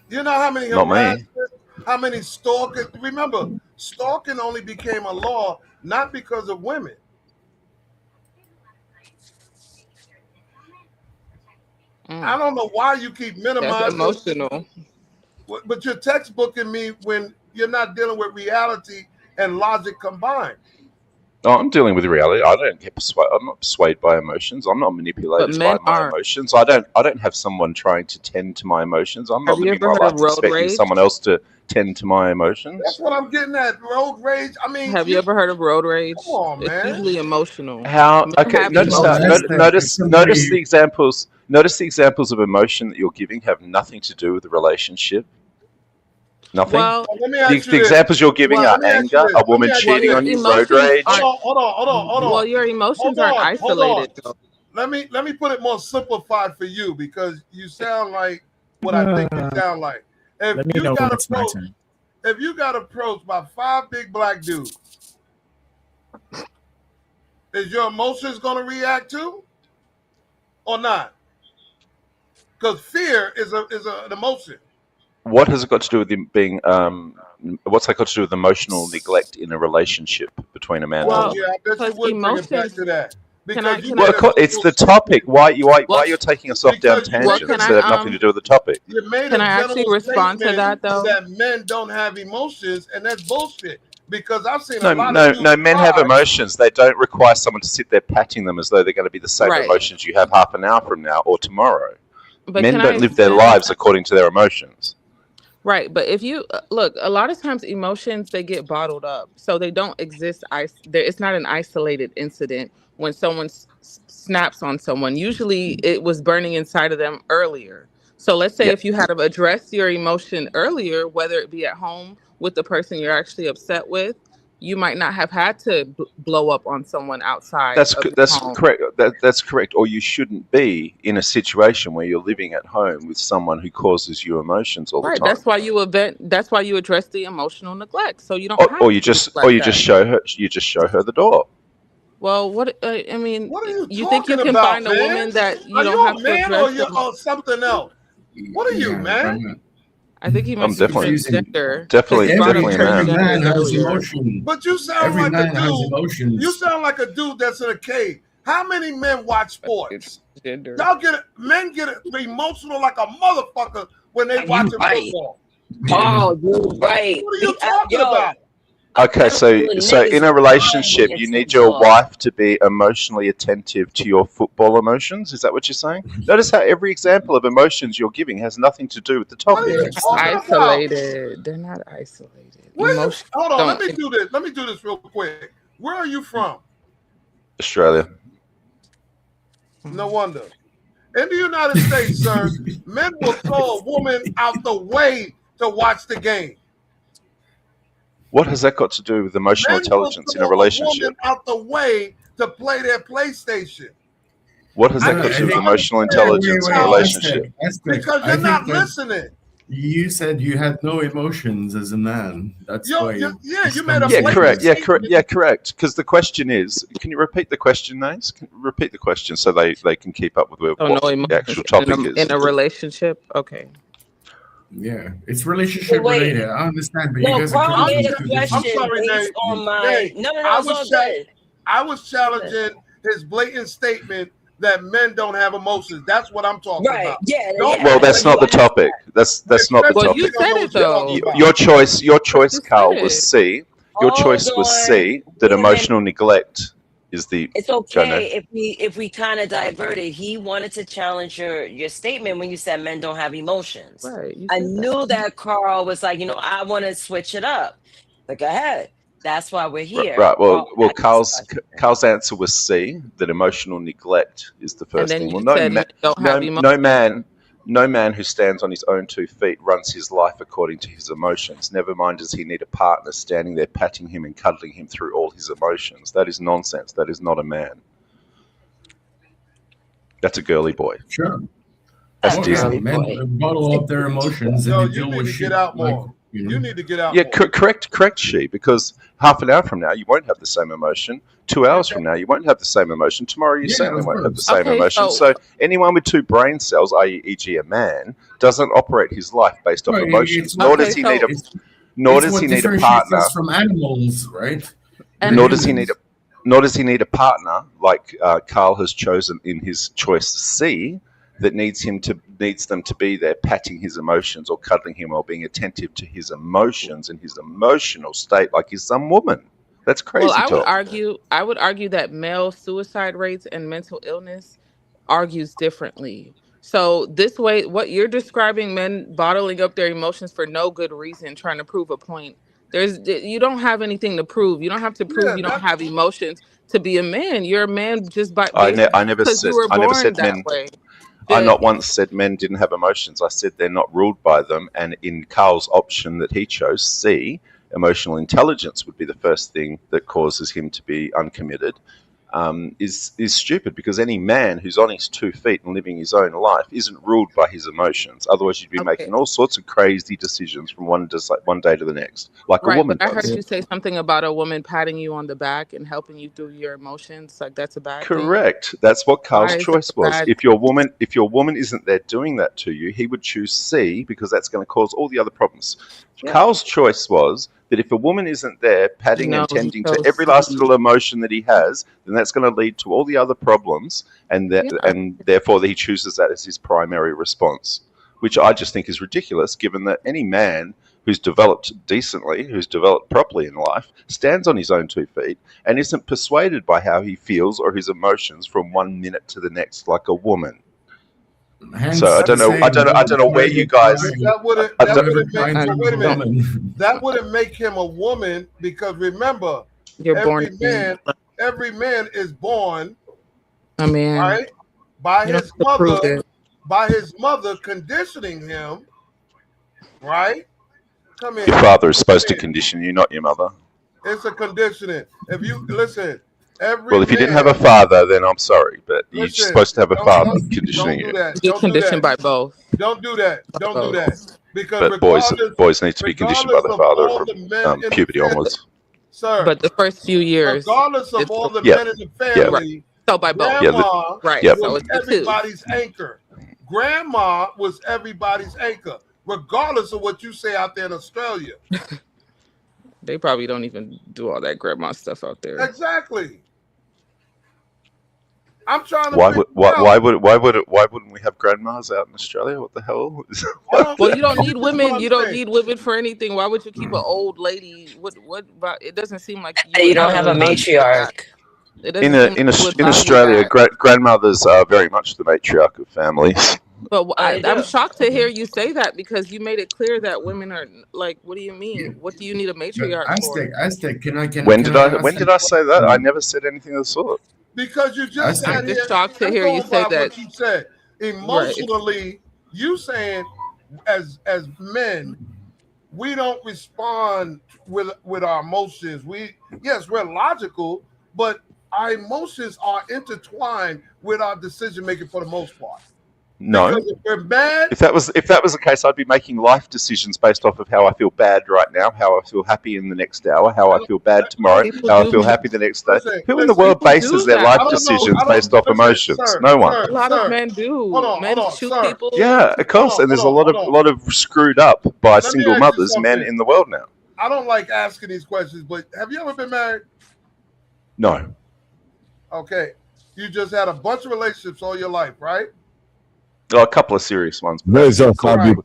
You know how many Not me. harassment, how many stalkers? Remember, stalking only became a law not because of women. I don't know why you keep minimizing. That's emotional. But you're textbooking me when you're not dealing with reality and logic combined. Oh, I'm dealing with reality. I don't get persuaded. I'm not persuaded by emotions. I'm not manipulated But by men my are. emotions. I don't have someone trying to tend to my emotions. I'm not Have you living ever my heard life of road expecting rage? someone else to tend to my emotions. That's what I'm getting at. Road rage. I mean, Have you ever heard of road rage? Come on, It's man. usually emotional. How? Men Okay, have notice emotions. notice the examples. Notice the examples of emotion that you're giving have nothing to do with the relationship. Nothing. Well, Let me The, ask you the this. examples you're giving well, are Let me ask you anger, this. a Let me woman ask you cheating this. on you, road emotions rage. aren't. Hold on. Well, your emotions aren't isolated though. Let me put it more simplified for you because you sound like what I think you sound like. If Let me you know got when it's my approached, turn. if you got approached by 5 big black dudes, is your emotions gonna react too, or not? Because fear is an emotion. What has it got to do with being? What's that got to do with emotional neglect in a relationship between a man and a Well, woman? yeah, I bet you Because would bring it back emotions. to that Can I? because you Can I? made a It's the gentle topic. Why Well, you're taking us off down because you well, made tangents can that have I? nothing to do with the topic? You made Can a I actually general respond to statement that though? that men don't have emotions, and that's bullshit. because I've seen a No, lot no, of no. dudes Men have cry. emotions. They don't require someone to sit there patting them as though they're going to be the same Right. emotions you have half an hour from now or tomorrow. But Men can I don't live their extend lives according to their emotions. Right, but if you look, a lot of times emotions they get bottled up, so they don't exist. It's not an isolated incident when someone snaps on someone. Usually, it was burning inside of them earlier. So let's say Yep. if you had addressed your emotion earlier, whether it be at home with the person you're actually upset with, you might not have had to blow up on someone outside That's of your that's home. correct. That's correct. Or you shouldn't be in a situation where you're living at home with someone who causes you emotions all the Right, time. that's why you address the emotional neglect, so you don't have Or to you just neglect that. show her the door. Well, what I mean, What are you you think you talking can about, find a man? woman that you Are don't you have a to man address or you're something else? What are you, Yeah, man? I think he I'm must be definitely transgender. definitely He brought up definitely a man. Every man transgenders has earlier. emotion. But you sound Every like a man has dude. emotions. You sound like a dude that's in a cave. How many men watch sports? Gender. Men get emotional like a motherfucker when they watch right. football. Oh, you're right. What are you talking about? Okay, so in a relationship, when you your need tits your off. wife to be emotionally attentive to your football emotions. Is that what you're saying? Notice how every example of emotions you're giving has nothing to do with the What are topic. you talking about? Isolated. They're not isolated. Emotions Hold on, don't. let me do this. Let me do this real quick. Where are you from? Australia. No wonder. In the United States, sir, men will throw a woman out the way to watch the game. What has that got to do with emotional Men will intelligence in a throw a relationship? woman out the way to play their PlayStation. What has that No, got I to do with think- emotional Wait, intelligence in a relationship? Because you're not listening. You said you had no emotions as a man. That's why. You made a Yeah, correct. blatant Yeah, correct. Because the question is, can you repeat the question, Naezus? Repeat the question so they can keep up with Oh, what no the emotions actual topic is. in a relationship. Okay. Yeah, it's relationship Wait. related. I understand, but No, you guys are Carl made talking a two question different. I'm sorry, based Nate. on my. Nate, No, I it's all was good. I was challenging his blatant statement that men don't have emotions. That's what I'm talking Right. about. Yeah. Well, that's not the topic. That's not the Well, topic. you said it though. Your choice, Carl, was it. C. Your choice was C. That Wait a minute. emotional neglect is the. It's Go, okay Nate. if we kind of diverted. He wanted to challenge your statement when you said men don't have emotions. Right. You I said knew that Carl was like, I want to switch it up. But go ahead. That's why we're here. Right. Well, Carl had this Carl's answer was C. That emotional neglect is the And first then thing. you Well, said men don't have emotions. no man who stands on his own 2 feet runs his life according to his emotions. Never mind does he need a partner standing there patting him and cuddling him through all his emotions. That is nonsense. That is not a man. That's a girly boy. Sure. That's Okay, Disney. men bottle up their emotions and No, they you deal need with to shit. get out like, more. You need to get out Yeah, more. correct, she. Because half an hour from now, you won't have the same emotion. 2 hours from now, you won't have the same emotion. Tomorrow, you Yeah, certainly of won't have the course. same Okay, emotion. so- So anyone with 2 brain cells, i.e., e.g., a man, doesn't operate his life based off Right, emotions. it's Nor what- does he need a. it's- Nor it's does what he need a differentiates partner. us from animals, right? And- Nor does he need a. Nor does he need a partner like Carl has chosen in his choice C, that needs them to be there patting his emotions or cuddling him or being attentive to his emotions and his emotional state like he's some woman. That's crazy Well, talk. I would argue that male suicide rates and mental illness argues differently. So this way, what you're describing, men bottling up their emotions for no good reason, trying to prove a point. You don't have anything to prove. You don't have to prove you don't have emotions to be a man. You're a man just by I never because said you were I never born said that men. way. I not once said men didn't have emotions. I said they're not ruled by them. And in Carl's option that he chose, C, emotional intelligence would be the first thing that causes him to be uncommitted. Is stupid, because any man who's on his 2 feet and living his own life isn't ruled by his emotions. Otherwise, you'd be making all sorts of crazy decisions from one day to the next, like a Right, woman but I heard does. you say something about a woman patting you on the back and helping you through your emotions. Like that's a bad thing. Correct. That's what Carl's Why is choice that a was. bad If your woman isn't there doing that to you, he would choose C, because that's going to cause all the other problems. Yeah. Carl's choice was that if a woman isn't there patting No, and he tending to chose every last C. little emotion that he has, then that's going to lead to all the other problems, and Yeah. and therefore he chooses that as his primary response. which I just think is ridiculous, given that any man who's developed decently, who's developed properly in life, stands on his own 2 feet and isn't persuaded by how he feels or his emotions from 1 minute to the next like a woman. Hence So I don't the know. I saying, don't know where you guys. That wouldn't I that don't- wouldn't make I wait a minute. woman. That wouldn't make him a woman because remember, You're born. every man is born I mean, right by you don't his have to prove mother, it. by his mother conditioning him, right? Come in. Your father is supposed to condition you, not your mother. It's a conditioning. If you listen, every Well, if you didn't have a man- father, then I'm sorry, but you're Listen, supposed to have a don't- father don't- conditioning don't you. do that. You're Don't do conditioned that. by both. Don't do that. Don't do that. Because But boys regardless, need to be conditioned by their regardless of father all from the men in puberty the family, onwards. sir, But the first few years, regardless of it's all the Yeah. men in the Yeah. family, so by both. grandma Right. Yeah. So was it's the two. everybody's anchor. Grandma was everybody's anchor, regardless of what you say out there in Australia. They probably don't even do all that grandma stuff out there. Exactly. I'm trying to Why figure wouldn't we have grandmas out in Australia? What the hell? Well, you don't need This is what women. I'm You don't saying. need women for anything. Why would you keep an old lady? What about? It doesn't seem like You would don't have a value matriarch. that. It doesn't seem like you would in value Australia, that. grandmothers are very much the matriarch of families. But They I'm do. shocked to hear you say that because you made it clear that women are like. What do you mean? What do you need a matriarch for? Aztec, can I When can did I I ask when you did a I say that? I question? never said anything of the sort. Because you just Aztec. sat I'm here. just shocked to I'm hear you going say by that. what you said. Emotionally, you saying as men, we don't respond with our emotions. Yes, we're logical, but our emotions are intertwined with our decision making for the most part. No. Because if we're mad, If that was the case, I'd be making life decisions based off of how I feel bad right now, how I feel happy in the next hour, how I feel bad tomorrow, People how I do feel make- happy the next day. Listen, Who in the world People bases do their that. life I don't know. decisions I don't based off listen, emotions? sir, No one. A lot sir. of men do. Hold on, Men hold on, shoot sir. people. Yeah, of course. And there's a hold on. lot of screwed up by Let me single ask you mothers men something. in the world now. I don't like asking these questions, but have you ever been married? No. Okay. You just had a bunch of relationships all your life, right? Oh, a couple of serious ones. But There's a called it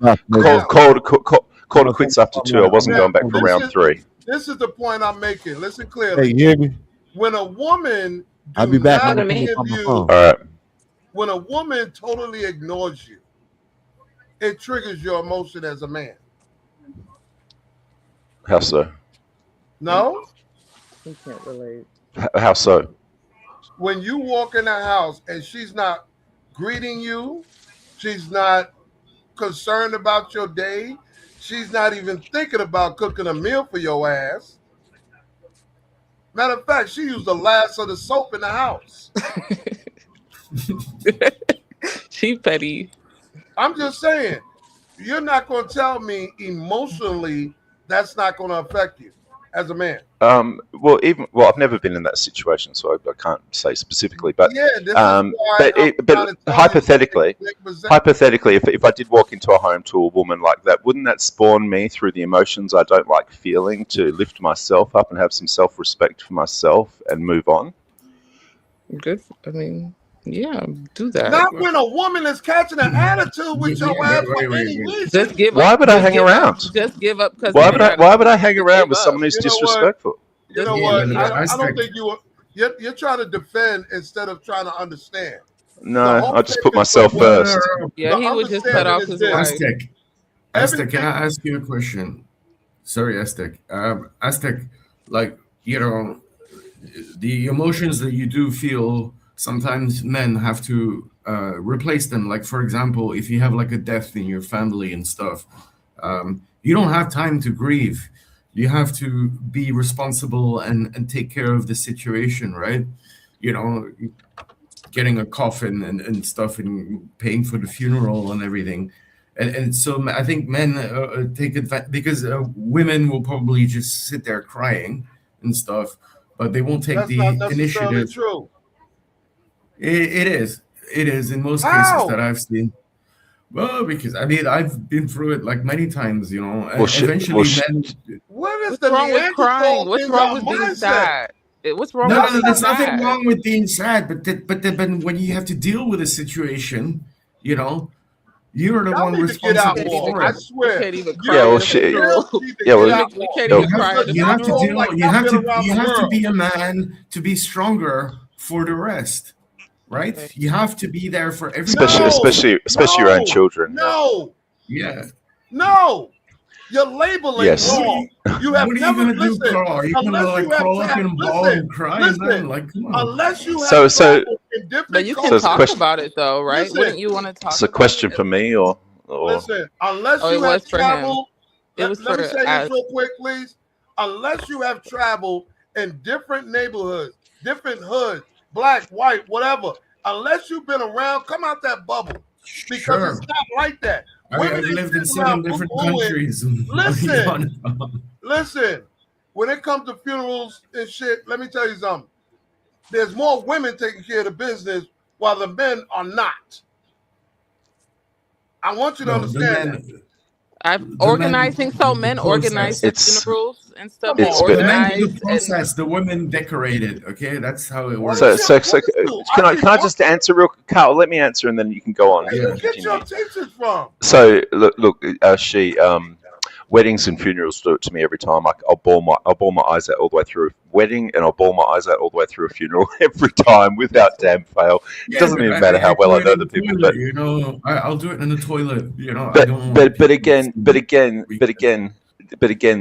quits after 2. I wasn't going back for round 3. This is the point I'm making. Listen clearly. Hey, you hear me? When a woman I'll be back on not the give phone. you, All right. when a woman totally ignores you, it triggers your emotion as a man. How so? No? We can't relate. How so? When you walk in the house and she's not greeting you, she's not concerned about your day, she's not even thinking about cooking a meal for your ass. Matter of fact, she used the last of the soap in the house. She petty. I'm just saying, you're not going to tell me emotionally that's not going to affect you as a man. Well, I've never been in that situation, so I can't say specifically. But Yeah, this is why I'm trying to tell you hypothetically, something. if I did walk into a home to a woman like that, wouldn't that spawn me through the emotions I don't like feeling to lift myself up and have some self-respect for myself and move on? Good. I mean, yeah, do that. Not when a woman is catching an attitude with your ass for any reason. Just give Why up. would I Just hang give around? up. Just give up because Why would I hang around with someone who's You know what? disrespectful? You know what? I don't think you're trying to defend instead of trying to understand. No, I just put myself first. Yeah, he would just cut off his wife. Aztec, can I ask you a question? Sorry, Aztec. Aztec, like, you know, the emotions that you do feel, sometimes men have to replace them. Like, for example, if you have like a death in your family and stuff, you don't have time to grieve. You have to be responsible and take care of the situation, right? You know, getting a coffin and stuff and paying for the funeral and everything. And so I think men take advantage because women will probably just sit there crying and stuff, but they won't take That's the not necessarily initiative. true. It is in most How? cases that I've seen. Well, because I mean I've been through it like many times, you know. Well, eventually, men. What is What's the wrong with Neanderthal crying? What's thing wrong our with being mindset? sad? What's wrong No, with being there's nothing sad? wrong with being sad, but when you have to deal with a situation, you know, You're the Y'all one need to get out responsible more. for I it. swear. We can't even You cry Yeah, well, at a funeral. still need to yeah, get well, out We more. can't yeah, even cry at a You have to funeral. Y'all like you y'all have been to around you the have to world. be a man to be stronger for the rest, right? Okay. You have to be there for especially everybody. especially your own children. Yeah. No. You're labeling Yes. wrong. You have What are you never gonna do, listen. Carl? Are you gonna Unless like you have crawl up in a ball listen, and cry, listen. man? Like, come on. Unless you have So traveled in different But you can cultures. talk about it though, right? Listen. Wouldn't you want to talk It's a about question it? for me, or Listen, unless Oh, you it have was for him. traveled, It was let me for say this us. real quick, please. Unless you have traveled in different neighborhoods, different hoods, black, white, whatever, unless you've been around, come out that bubble. Because Sure. it's not like that. I've Women ain't lived in sitting around 7 different boo-booing. countries. Listen, when it comes to funerals and shit, let me tell you something. There's more women taking care of the business while the men are not. I want you to understand that. Organizing, so men organize the It's funerals and stuff. Come They on, the men do organize the process, the women decorate it. Okay, that's how it works. so can I just answer real, Carl? Let me answer, and then you can go on. Where you get your teachers from? So look, weddings and funerals do it to me every time. I'll bawl my eyes out all the way through a wedding, and I'll bawl my eyes out all the way through a funeral every time, without damn fail. It doesn't even matter how well I know the people, toilet, but you know, I'll do it in the toilet. You know, I but don't. but again,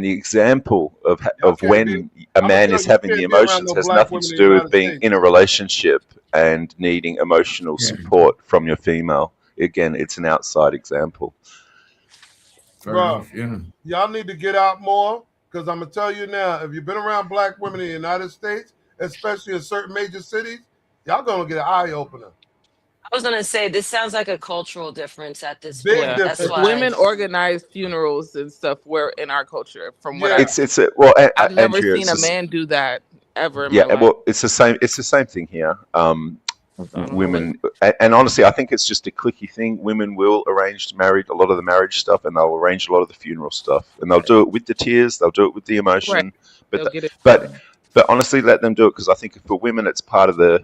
the example of when a man is having the emotions has nothing to do with being in a relationship and needing emotional support from your female. Again, it's an outside example. Bro, y'all need to get out more, because I'm gonna tell you now, if you've been around black women in the United States, especially in certain major cities, y'all gonna get an eye opener. I was gonna say this sounds like a cultural difference at this Big point. That's difference. why Women organize funerals and stuff. Where in our culture, from what I've never seen a man do that ever in my Yeah, life. well, it's the same thing here. Women, and honestly, I think it's just a cliquey thing. Women will arrange a lot of the marriage stuff, and they'll arrange a lot of the funeral stuff, and they'll do it with the tears, they'll do it with the emotion. Right. But honestly, let them do it, because I think for women, it's part of the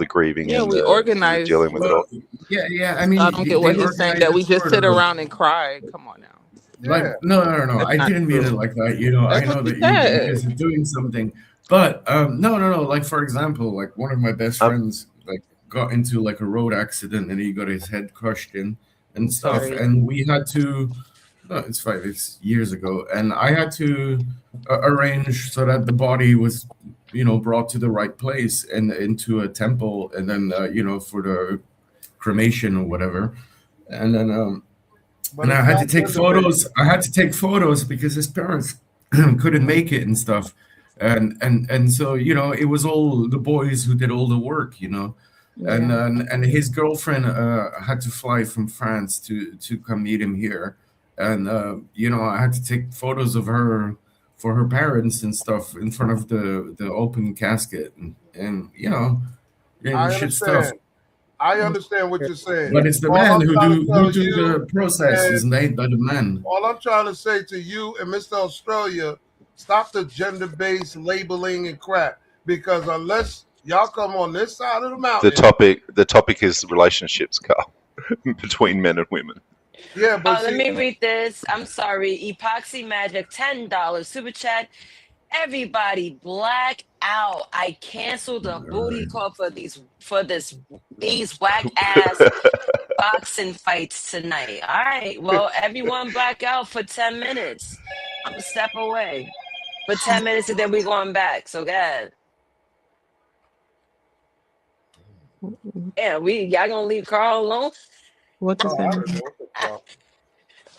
grieving. Yeah, and we organize. dealing with it all. Yeah. I mean, I don't get what he's saying, that we just sit around and cry. Come on now. Like no. That's I not didn't mean true. it like that. You know, That's I know what that he you said. guys are doing something, but no. Like for example, like one of my best friends like got into like a road accident and he got his head crushed in and stuff, Sorry. and we had to. No, it's years ago, and I had to arrange so that the body was, you know, brought to the right place and into a temple, and then you know, for the cremation or whatever, and then and I had to take photos. I had to take photos because his parents couldn't make it and stuff, and so you know, it was all the boys who did all the work, you know. And his girlfriend had to fly from France to come meet him here, and you know, I had to take photos of her for her parents and stuff in front of the open casket, and you know, I shit stuff. understand what you're saying. But it's the All men I'm who trying do to tell the process, and is made by the men. all I'm trying to say to you and Mr. Australia, stop the gender-based labeling and crap, because unless y'all come on this side of the mountain, The topic is relationships, Carl, between men and women. yeah, but let me read this. I'm sorry. Epoxy Magic, $10 super chat. Everybody black out. I canceled the booty call for these whack ass boxing fights tonight. All right. Well, everyone black out for 10 minutes. I'm gonna step away for 10 minutes and then we going back. So guys. Yeah, y'all gonna leave Carl alone? What just happened?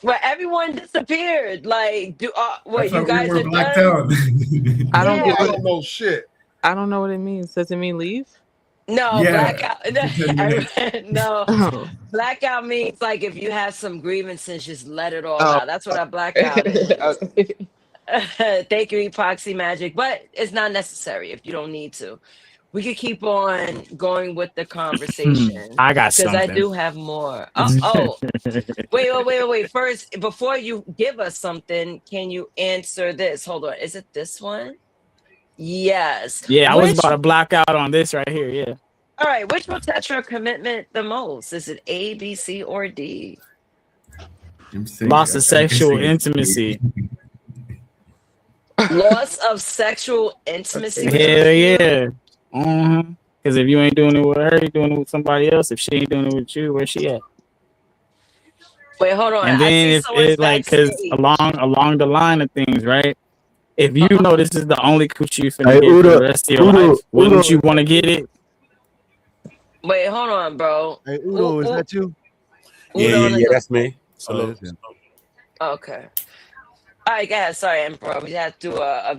Well, everyone disappeared. Like, what you thought we guys were are blacked done? out. I don't get I what don't know shit. I don't know what it means. Does it mean leave? No, Yeah, blackout. for 10 minutes. No, Oh. blackout means like if you have some grievances, just let it all Oh. out. That's what a blackout is. Okay. Thank you, Epoxy Magic, but it's not necessary if you don't need to. We could keep on going with the conversation I got because I something. do have more. Wait. First, before you give us something, can you answer this? Hold on. Is it this one? Yes. Yeah, I was Which about to block out on this right here. Yeah. All right, which will test your commitment the most? Is it A, B, C, or D? Loss of sexual intimacy. Loss of sexual intimacy with your Hell yeah. female? Because if you ain't doing it with her, you're doing it with somebody else. If she ain't doing it with you, where she at? Wait, hold on. And I then see if someone's it like, because backstage. along the line of things, right? If you know this is the only coochie you finna Hey, get for the Udo, rest of your life, wouldn't you want to get it? Wait, hold on, bro. Hey, Udo, is that you? Udo, That's me. Oh, that's him. Okay. All right, go ahead. Sorry, Emperor. We had to do a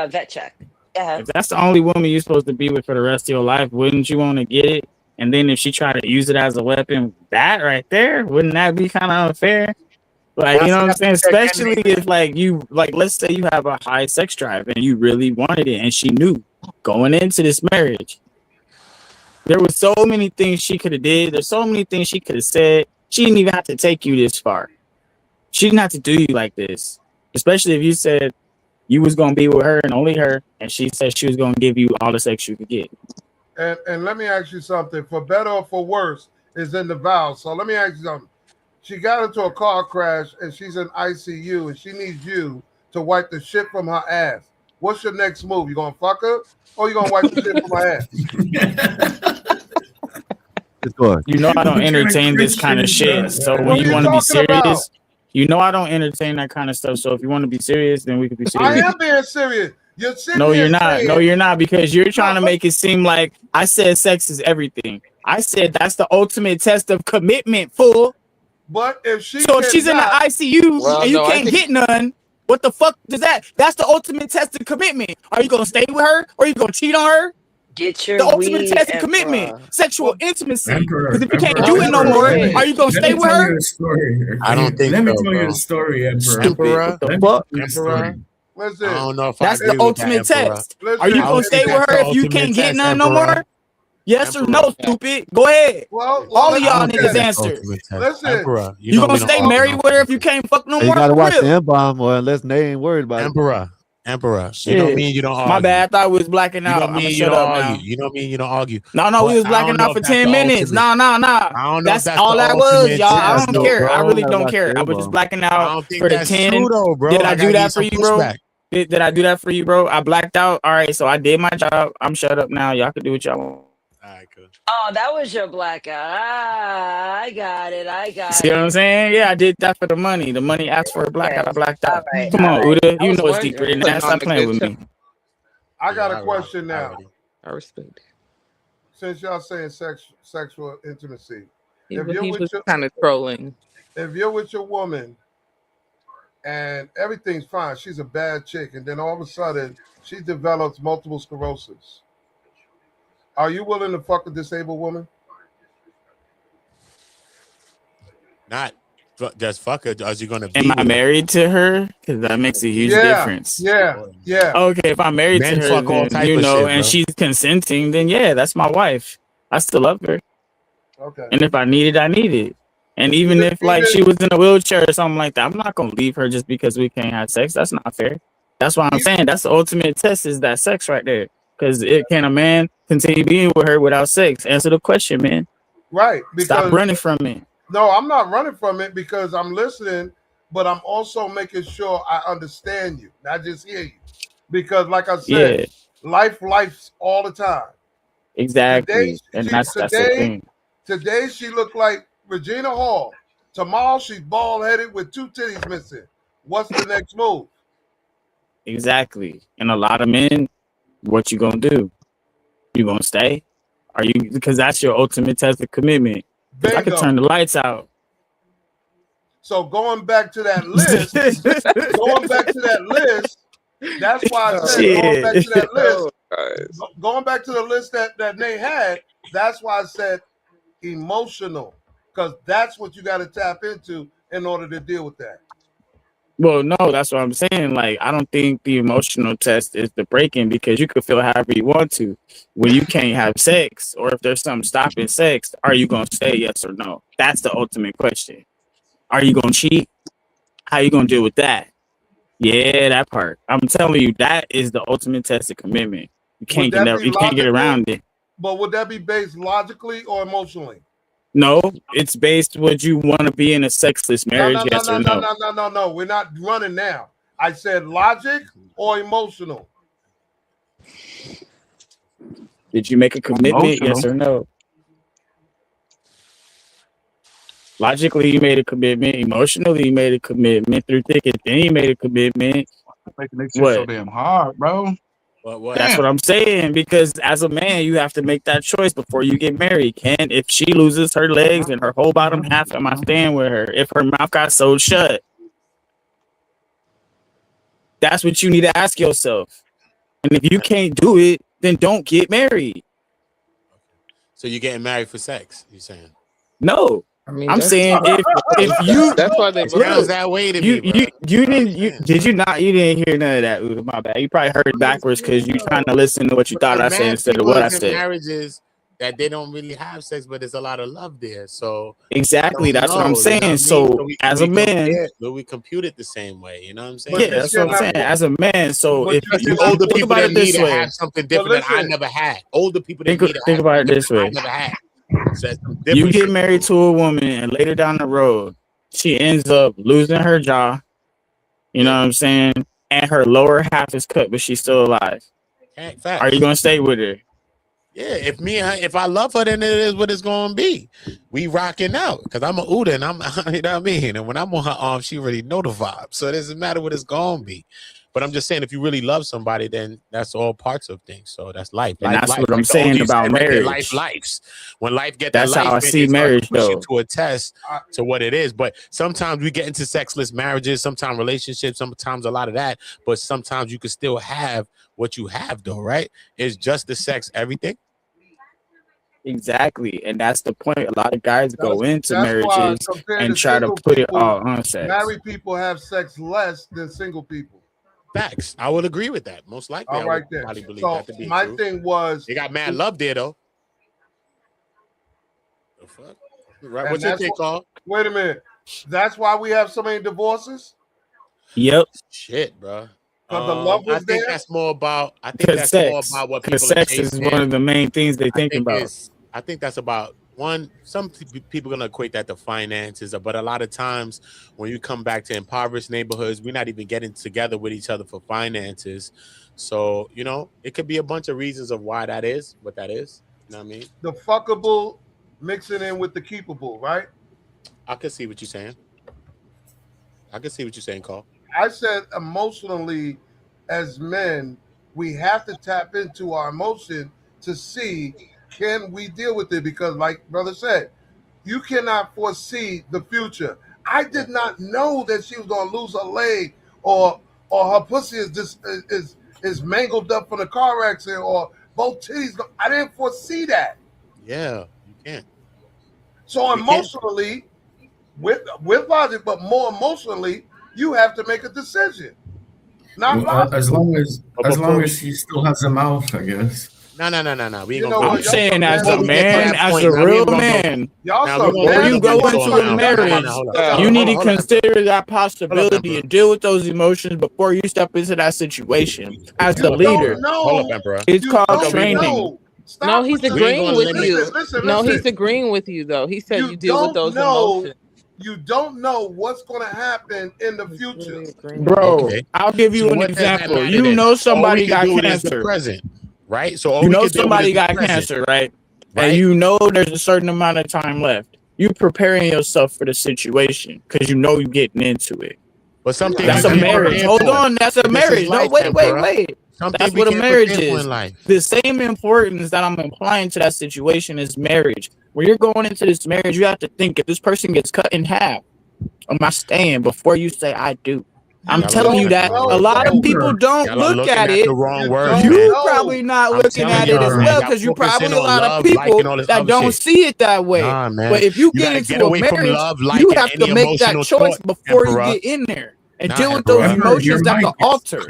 vet check. Yeah. If that's the only woman you're supposed to be with for the rest of your life, wouldn't you want to get it? And then if she tried to use it as a weapon, that right there, wouldn't that be kind of unfair? Like, you know what I'm saying? Especially if like you, like, let's say you have a high sex drive and you really wanted it and she knew going into this marriage. There were so many things she could have did. There's so many things she could have said. She didn't even have to take you this far. She didn't have to do you like this. Especially if you said you was gonna be with her and only her, and she said she was gonna give you all the sex you could get. And let me ask you something. For better or for worse is in the vows. So let me ask you something. She got into a car crash and she's in ICU and she needs you to wipe the shit from her ass. What's your next move? You gonna fuck her or you gonna wipe the shit from her ass? You know I don't entertain this kind of shit. So What when are you you want to be talking about? serious, you know I don't entertain that kind of stuff. So if you want to be serious, then we could be I serious. am being serious. You're sitting No, here you're not. saying, No, you're not, because you're trying to make it seem like I said sex is everything. I said that's the ultimate test of commitment, fool. but if she So if she's in the cannot, ICU and you can't get none, what the fuck does that? That's the ultimate test of commitment. Are you gonna stay with her or are you gonna cheat on her? Get your The ultimate weed, test of Emperor. commitment, sexual intimacy. Emperor, Because if you can't Emperor, do it no Emperor, more, let me- are you gonna let stay me with tell you her? the story. I don't think Let me so, tell you bro. the story, Emperor. Stupid. What the Let me fuck? tell you the Emperor. story. listen, I don't know if That's I the agree with that, ultimate Emperor. test. listen, Are you I gonna don't stay think with that's her the if you ultimate can't get test, none no Emperor. more? Yes or Emperor. no, stupid? Go ahead. well, All of let y'all I don't think niggas that's the answer. ultimate test. listen. Emperor, You know gonna we don't stay argue married on with her if you can't fuck no Hey, you more? gotta For watch the real. M-bomb, or unless they ain't worried about it. Emperor. You know Shit. me and you don't argue. My bad. I thought we was blacking You out. know I'm me gonna and you shut don't up argue. now. You know me and you don't argue. No, we But was I blacking don't know out if for that's 10 the minutes. ultimate. No. I don't know if That's that's all the that was, ultimate y'all. I test, don't though, care. I bro. really Gotta don't watch care. the I was just M-bomb. blacking I out don't think for the that's 10. true, though, bro. Did I I do gotta give you that for some you, bro? pushback. Did I do that for you, bro? I blacked out. All right, so I did my job. I'm shut up now. Y'all can do what y'all want. All right, cool. Oh, that was your blackout. Ah, I got it. I got See what I'm it. saying? Yeah, I did that for the money. The money asked for a blackout. I Okay. blacked All out. right. Come All on, right. Uda. I You was know it's deeper than wondering. that. Putting on Stop a playing good with show. me. I got a question now. Already. I respect it. Since y'all saying sexual intimacy, He, if you're he with was your kind of trolling. if you're with your woman and everything's fine, she's a bad chick, and then all of a sudden she develops multiple sclerosis. Are you willing to fuck a disabled woman? Not just fuck her. Are you gonna Am be I with her? married to her? Because that makes a huge difference. Yeah. Okay, if I'm married to Men her, fuck all then type of shit, and bro. she's consenting, then yeah, that's my wife. I still love her. Okay. And if I need it, I need it. And even if like she was in a wheelchair or something like that, I'm not gonna leave her just because we can't have sex. That's not fair. That's why I'm saying that's the ultimate test is that sex right there. Because can a man continue being with her without sex? Answer the question, man. Right. Stop Because running from it. no, I'm not running from it because I'm listening, but I'm also making sure I understand you, not just hear you. Because like I said, Yeah, life's all the time. exactly. And that's the thing. Today she looked like Regina Hall. Tomorrow she's bald headed with two titties missing. What's the next move? Exactly. And a lot of men, what you gonna do? You gonna stay? Are you because that's your ultimate test of commitment. Because I could Bingo. turn the lights out. So going back to that list, that's why I said going back to that list, going back to the list that Nate had, that's why I said emotional, because that's what you got to tap into in order to deal with that. Well, no, that's what I'm saying. Like, I don't think the emotional test is the breaking because you could feel however you want to. When you can't have sex, or if there's something stopping sex, are you gonna say yes or no? That's the ultimate question. Are you gonna cheat? How you gonna deal with that? Yeah, that part. I'm telling you, that is the ultimate test of commitment. You can't Would that be you can't get logical? around it. But would that be based logically or emotionally? No, it's based would you want to be in a sexless marriage, yes or no? No. We're not running now. I said logic or emotional. Did you make a commitment, Emotional. yes or no? Logically, you made a commitment. Emotionally, you made a commitment. Through thick and thin, you made a commitment. Making this shit so damn hard, bro. That's what I'm saying. Because as a man, you have to make that choice before you get married. If she loses her legs and her whole bottom half, am I staying with her? If her mouth got sewed shut, that's what you need to ask yourself. And if you can't do it, then don't get married. So you're getting married for sex? You saying? No. I mean, I'm saying if you that's why they sounds that way to me. You didn't hear none of that. Ooh, my bad. You probably heard it backwards because you trying to listen to what you thought I said instead of what I said. Marriages that they don't really have sex, but there's a lot of love there. So exactly, that's what I'm saying. You know so we, as a man, we compute it the same way. You know what I'm saying? Yeah, that's what I'm saying. As a man, so if you older people that need to have something different that I never had. Older people that need to think about it this way. I never had. So you get married to a woman and later down the road, she ends up losing her jaw. You know what I'm saying? And her lower half is cut, but she's still alive. Facts. Are you gonna stay with her? Yeah, if I love her, then it is what it's gonna be. We rocking out because I'm a Uda and I'm you know what I mean. And when I'm on her arm, she already know the vibe. So it doesn't matter what it's gonna be. But I'm just saying, if you really love somebody, then that's all parts of things. So that's life. And life, that's life. what I'm Like the saying OG about said right there, marriage. Lives. When life gets That's that how I life in, see it starts marriage, pushing though. to attest to what it is. But sometimes we get into sexless marriages, sometimes relationships, sometimes a lot of that. But sometimes you can still have what you have, though, right? It's just the sex, everything. Exactly, and that's the point. A lot of guys go into That's why marriages compared and to try to single put it people, all on sex. married people have sex less than single people. Facts. I would agree with that. Most likely, All I right would then. probably believe So that to be my true. thing was They got mad love there, though. The fuck? Right. and What's your that's take, Carl? Wait a minute. That's why we have so many divorces. Yep. Shit, bro. Because the love was I think there. that's more about. I think Because that's sex, more about what because people are sex is chasing. one of the main things they think about. I think that's about one. Some people are gonna equate that to finances, but a lot of times when you come back to impoverished neighborhoods, we're not even getting together with each other for finances. So you know, it could be a bunch of reasons of why that is what that is. You know what I mean? The fuckable mixing in with the keepable, right? I can see what you're saying. Carl. I said emotionally, as men, we have to tap into our emotion to see can we deal with it, because like brother said, you cannot foresee the future. I did not know that she was going to lose her leg or her pussy is just is mangled up from the car accident or both titties. I didn't foresee that. Yeah, you can't. So emotionally, with logic, but more emotionally, you have to make a decision. Not Well, as long before as he still has a mouth, I guess. No. We ain't You gonna know go what, I'm there. saying as Before a we get to man, that as point, a now, we real ain't gonna go- man, Y'all now, some we gonna before go you to go the into next a one. marriage, Hold you on, need to hold on. consider that possibility Emperor. and deal with those emotions before you step into that situation. As the Hold up, leader, Emperor. Hold up, Emperor. it's You called don't training. know. No, he's with the- agreeing with you. Listen. No, he's agreeing with you though. He said you deal with those emotions. You don't know what's going to happen in the future. Bro, Okay. I'll give you So an what does that example. matter You then? know All we somebody can got do it is the cancer. present, right? So all You we know can do somebody is the got present. cancer, right? Right. And you know there's a certain amount of time left. You preparing yourself for the situation because you know you're getting into it. But something That's a marriage. Hold on, that's a marriage. No, wait. That's what a marriage is. The same importance that I'm applying to that situation is marriage. When you're going into this marriage, you have to think if this person gets cut in half, am I staying before you say I do? I'm telling you that a lot of people don't look at it. The wrong word, You man. probably not I'm looking telling at it y'all, as man, well y'all because you focusing probably a on lot of love, people liking all this that other don't shit. see it that way. Nah, man. But if you You get gotta into get a away from marriage, love, you liking, have any to make that emotional choice thought, before Emperor. you get in there. And Nah, deal with Emperor. those emotions at the altar.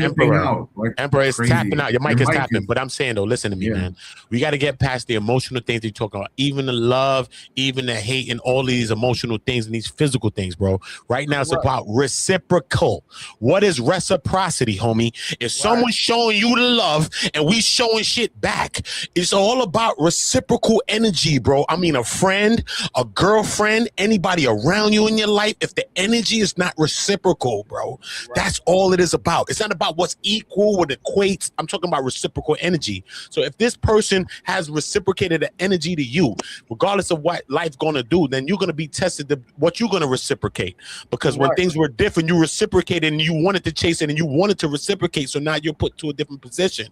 Emperor is crazy. tapping out. Your mic Your is mic tapping. is- But I'm saying though, listen to me, Yeah. man. We got to get past the emotional things you're talking about, even the love, even the hate, and all these emotional things and these physical things, bro. Right now, it's about reciprocal. What is reciprocity, homie? If someone's showing you the love and we showing shit back, it's all about reciprocal energy, bro. I mean, a friend, a girlfriend, anybody around you in your life. If the energy is not reciprocal, bro, that's all it is about. It's not about what's equal, what equates. I'm talking about reciprocal energy. So if this person has reciprocated the energy to you, regardless of what life's gonna do, then you're gonna be tested to what you're gonna reciprocate. Because when things were different, you reciprocated and you wanted to chase it and you wanted to reciprocate. So now you're put to a different position.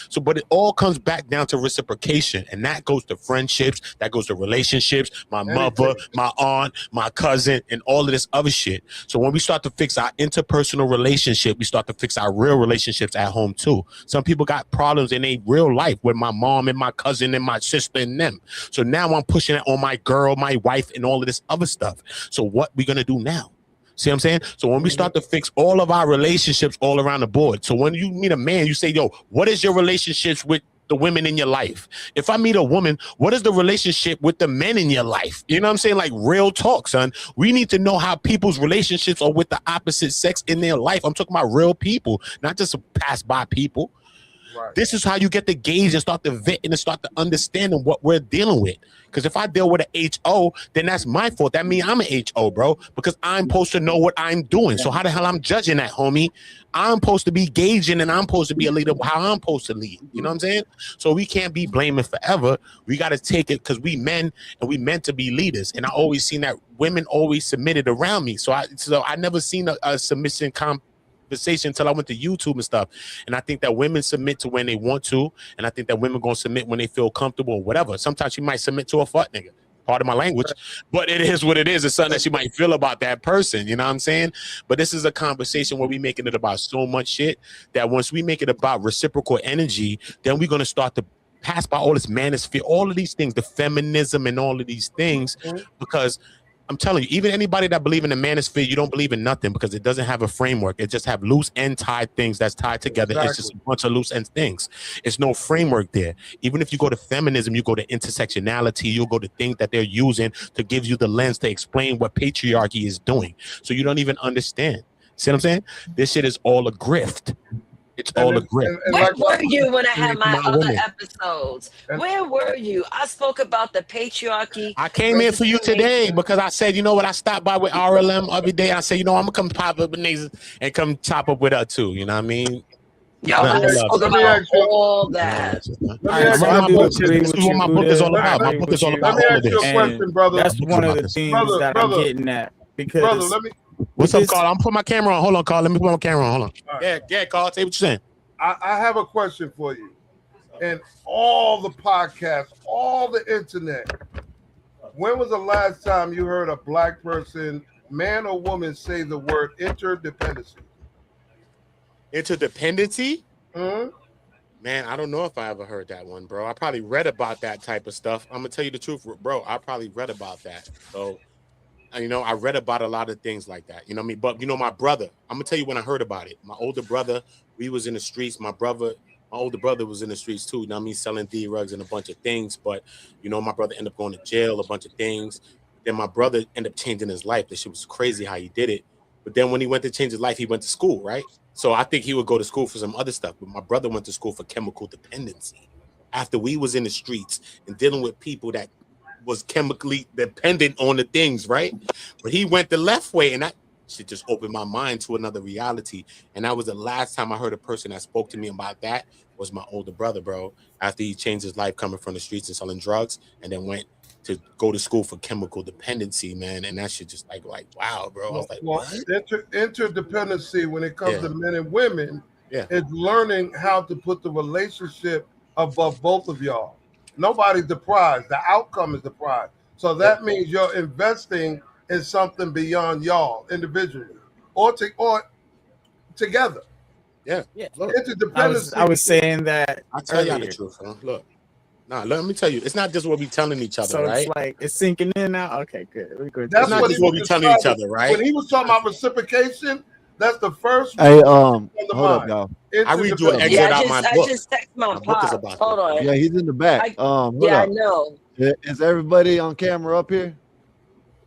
So, but it all comes back down to reciprocation, and that goes to friendships, that goes to relationships, my mother, my aunt, my cousin, and all of this other shit. So when we start to fix our interpersonal relationship, we start to fix our real relationships at home too. Some people got problems in their real life with my mom and my cousin and my sister and them. So now I'm pushing it on my girl, my wife, and all of this other stuff. So what we gonna do now? See what I'm saying? So when we start to fix all of our relationships all around the board. So when you meet a man, you say, yo, what is your relationships with the women in your life? If I meet a woman, what is the relationship with the men in your life? You know what I'm saying? Like real talk, son. We need to know how people's relationships are with the opposite sex in their life. I'm talking about real people, not just pass by people. This is how you get the gauge and start to vet and start to understanding what we're dealing with. Because if I deal with an HO, then that's my fault. That means I'm an HO, bro, because I'm supposed to know what I'm doing. So how the hell I'm judging that, homie? I'm supposed to be gauging and I'm supposed to be a leader how I'm supposed to lead. You know what I'm saying? So we can't be blaming forever. We got to take it because we men and we meant to be leaders. And I always seen that women always submitted around me. So I never seen a submission conversation until I went to YouTube and stuff. And I think that women submit to when they want to, and I think that women gonna submit when they feel comfortable or whatever. Sometimes she might submit to a fuck nigga. Part of my language, but it is what it is. It's something that she might feel about that person. You know what I'm saying? But this is a conversation where we making it about so much shit that once we make it about reciprocal energy, then we're gonna start to pass by all this manosphere, all of these things, the feminism and all of these things, because I'm telling you, even anybody that believe in the manosphere, you don't believe in nothing because it doesn't have a framework. It just have loose end tied things that's tied together. It's just a bunch of loose end things. It's no framework there. Even if you go to feminism, you go to intersectionality, you'll go to things that they're using to give you the lens to explain what patriarchy is doing. So you don't even understand. See what I'm saying? This shit is all a grift. It's all a grift. Where were you when I had my other women. episodes? Where were you? I spoke about the patriarchy. I came here for you today because I said, you know what? I stopped by with RLM every day. I said, you know, I'm gonna come pop up with Naezus and come top up with her too. You know what I mean? Yo, I spoke about all that. I do agree with you. My book is all about. My book is all about all of this. And that's one of the things that I'm getting at because. What's up, Carl? I'm putting my camera on. Hold on, Carl. Let me put my camera on. Hold on. Yeah, Carl. Say what you're saying. I have a question for you. And all the podcasts, all the internet, when was the last time you heard a black person, man or woman, say the word interdependency? Interdependency? Mm-hmm. Man, I don't know if I ever heard that one, bro. I probably read about that type of stuff. I'm gonna tell you the truth, bro. I probably read about that. So, you know, I read about a lot of things like that. You know what I mean? But you know, my brother, I'm gonna tell you when I heard about it. My older brother, we was in the streets. My older brother was in the streets too. You know what I mean? Selling D-rugs and a bunch of things. But you know, my brother ended up going to jail, a bunch of things. Then my brother ended up changing his life. That shit was crazy how he did it. But then when he went to change his life, he went to school, right? So I think he would go to school for some other stuff. But my brother went to school for chemical dependency. After we was in the streets and dealing with people that was chemically dependent on the things, right? But he went the left way, and that shit just opened my mind to another reality. And that was the last time I heard a person that spoke to me about that was my older brother, bro. After he changed his life coming from the streets and selling drugs, and then went to go to school for chemical dependency, man. And that shit just like wow, bro. I was like, what? Interdependency when it comes to men and women is learning how to put the relationship above both of y'all. Nobody's the prize. The outcome is the prize. So that means you're investing in something beyond y'all individually or together. Yeah. Look, interdependency. I was saying that. I'll tell you the truth, huh? Look. Nah, let me tell you, it's not just what we telling each other, So right? it's like it's sinking in now. Okay, good. We're good. That's not what just he what we was telling each other, right? When he was talking about reciprocation, That's the first Hey, on the hold up, mind. y'all. I Into read the you an building. excerpt out my I book. just text my My book is pop. about Hold this. on. Yeah, he's in the back. Hold Yeah, I up. know. Is everybody on camera up here?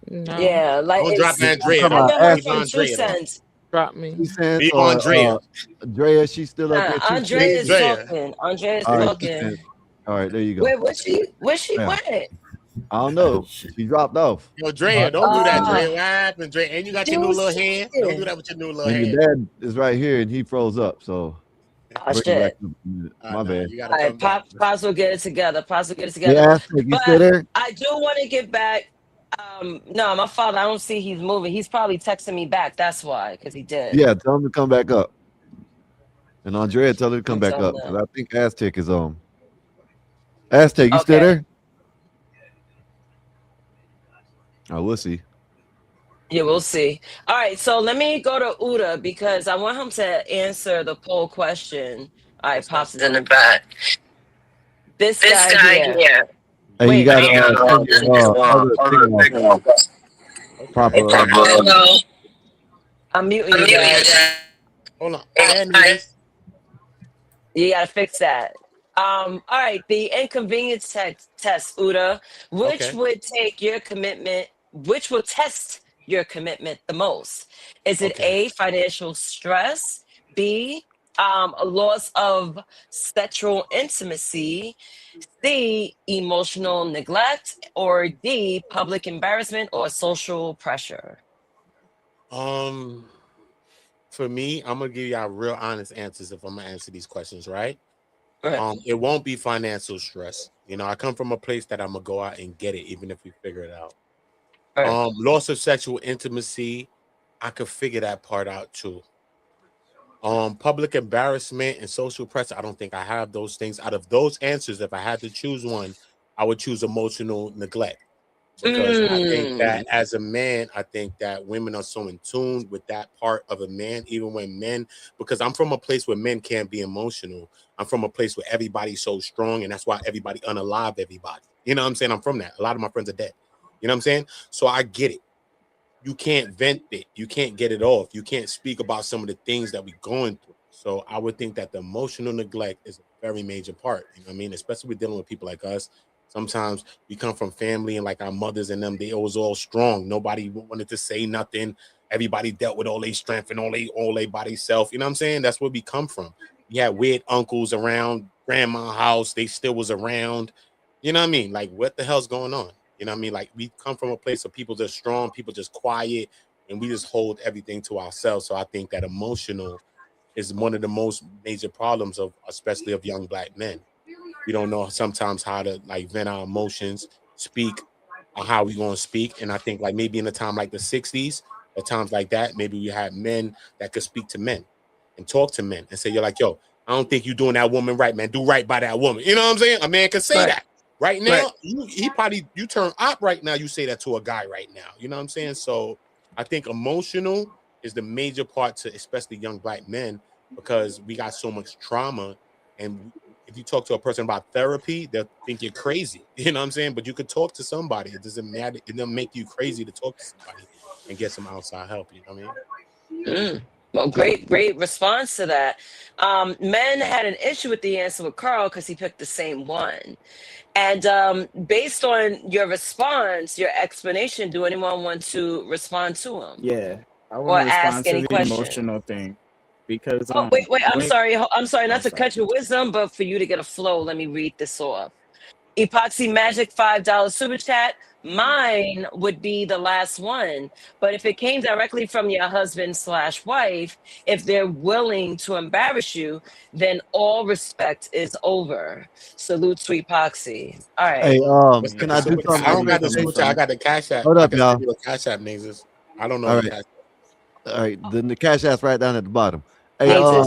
No. Yeah, like Don't drop it's. I'm Andrea talking I though. about know her Leave from Aztec. Two Andrea though. Cents. Drop me. 2 cents Leave or Andrea. Drea, she's still up here. 2 cents. Andrea's Andrea. talking. Andrea's All right, 2 talking. cents. All right, there you go. Wait, where she Yeah. went? I don't know. She dropped off. Yo, Drea, don't do that, Drea. Oh, What happened, Drea? And you got she your new was little hand. Don't do talking. that with your new little And hand. your dad is right here, and he froze up. So Oh bring him back shit. up in a minute. All My right, nah, bad. you gotta All right, come back. Pops will get it together. Pops will get it Hey, together. Aztec, you still But there? I do want to get back. No, my father. I don't see he's moving. He's probably texting me back. That's why, because he did. Yeah, tell him to come back up. And Andrea, tell her to come I'm back telling up that. because I think Aztec is on. Aztec, you still Okay. there? Oh, we'll see. Yeah, we'll see. All right, so let me go to Uda because I want him to answer the poll question. All right, Pops is in the back. This guy here. Hey, you Wait, got hold to turn your other thing off. Proper. I'm muting you guys. Hold on. Neezus. You gotta fix that. All right, the inconvenience test, Uda. Which Okay. would take your commitment? Which will test your commitment the most? Is it Okay. A, financial stress, B, a loss of sexual intimacy, C, emotional neglect, or D, public embarrassment or social pressure? For me, I'm gonna give y'all real honest answers if I'm gonna answer these questions, right? Right. It won't be financial stress. You know, I come from a place that I'm gonna go out and get it, even if we figure it out. Right. Loss of sexual intimacy, I could figure that part out too. Public embarrassment and social pressure, I don't think I have those things. Out of those answers, if I had to choose one, I would choose emotional neglect. Because I think that as a man, I think that women are so in tune with that part of a man, even when men, because I'm from a place where men can't be emotional. I'm from a place where everybody's so strong, and that's why everybody unalive everybody. You know what I'm saying? I'm from that. A lot of my friends are dead. You know what I'm saying? So I get it. You can't vent it. You can't get it off. You can't speak about some of the things that we're going through. So I would think that the emotional neglect is a very major part. You know what I mean? Especially with dealing with people like us. Sometimes we come from family and like our mothers and them, they was all strong. Nobody wanted to say nothing. Everybody dealt with all their strength and all they body self. You know what I'm saying? That's where we come from. We had weird uncles around grandma's house. They still was around. You know what I mean? Like, what the hell's going on? You know what I mean? Like, we come from a place of people just strong, people just quiet, and we just hold everything to ourselves. So I think that emotional is one of the most major problems of, especially of young Black men. We don't know sometimes how to like vent our emotions, speak on how we going to speak. And I think like maybe in a time like the 60s or times like that, maybe we had men that could speak to men and talk to men and say, you're like, yo, I don't think you're doing that woman right, man. Do right by that woman. You know what I'm saying? A man can say that. Right now, you turn up right now, you say that to a guy right now. You know what I'm saying? So I think emotional is the major part to especially young Black men because we got so much trauma. And if you talk to a person about therapy, they'll think you're crazy. You know what I'm saying? But you could talk to somebody. It doesn't matter. It doesn't make you crazy to talk to somebody and get some outside help. You know what I mean? Well, great response to that. Men had an issue with the answer with Carl because he picked the same one. And based on your response, your explanation, do anyone want to respond to him? Yeah, I Or want to ask respond to any the question? emotional thing because Oh, wait, I'm sorry. I'm sorry not to sorry. cut your wisdom, but for you to get a flow, let me read this off. Epoxy Magic $5 super chat. Mine would be the last one. But if it came directly from your husband/wife, if they're willing to embarrass you, then all respect is over. Salute to Epoxy. All right. Hey, What's can the I do super chat? something I real don't quick? got the I mean, super chat. I got the Cash App. hold I up, can send y'all. you a Cash App, niggas. I don't know All the right. Cash App. All right. Then the cash app's right down at the bottom. Hey, Nate,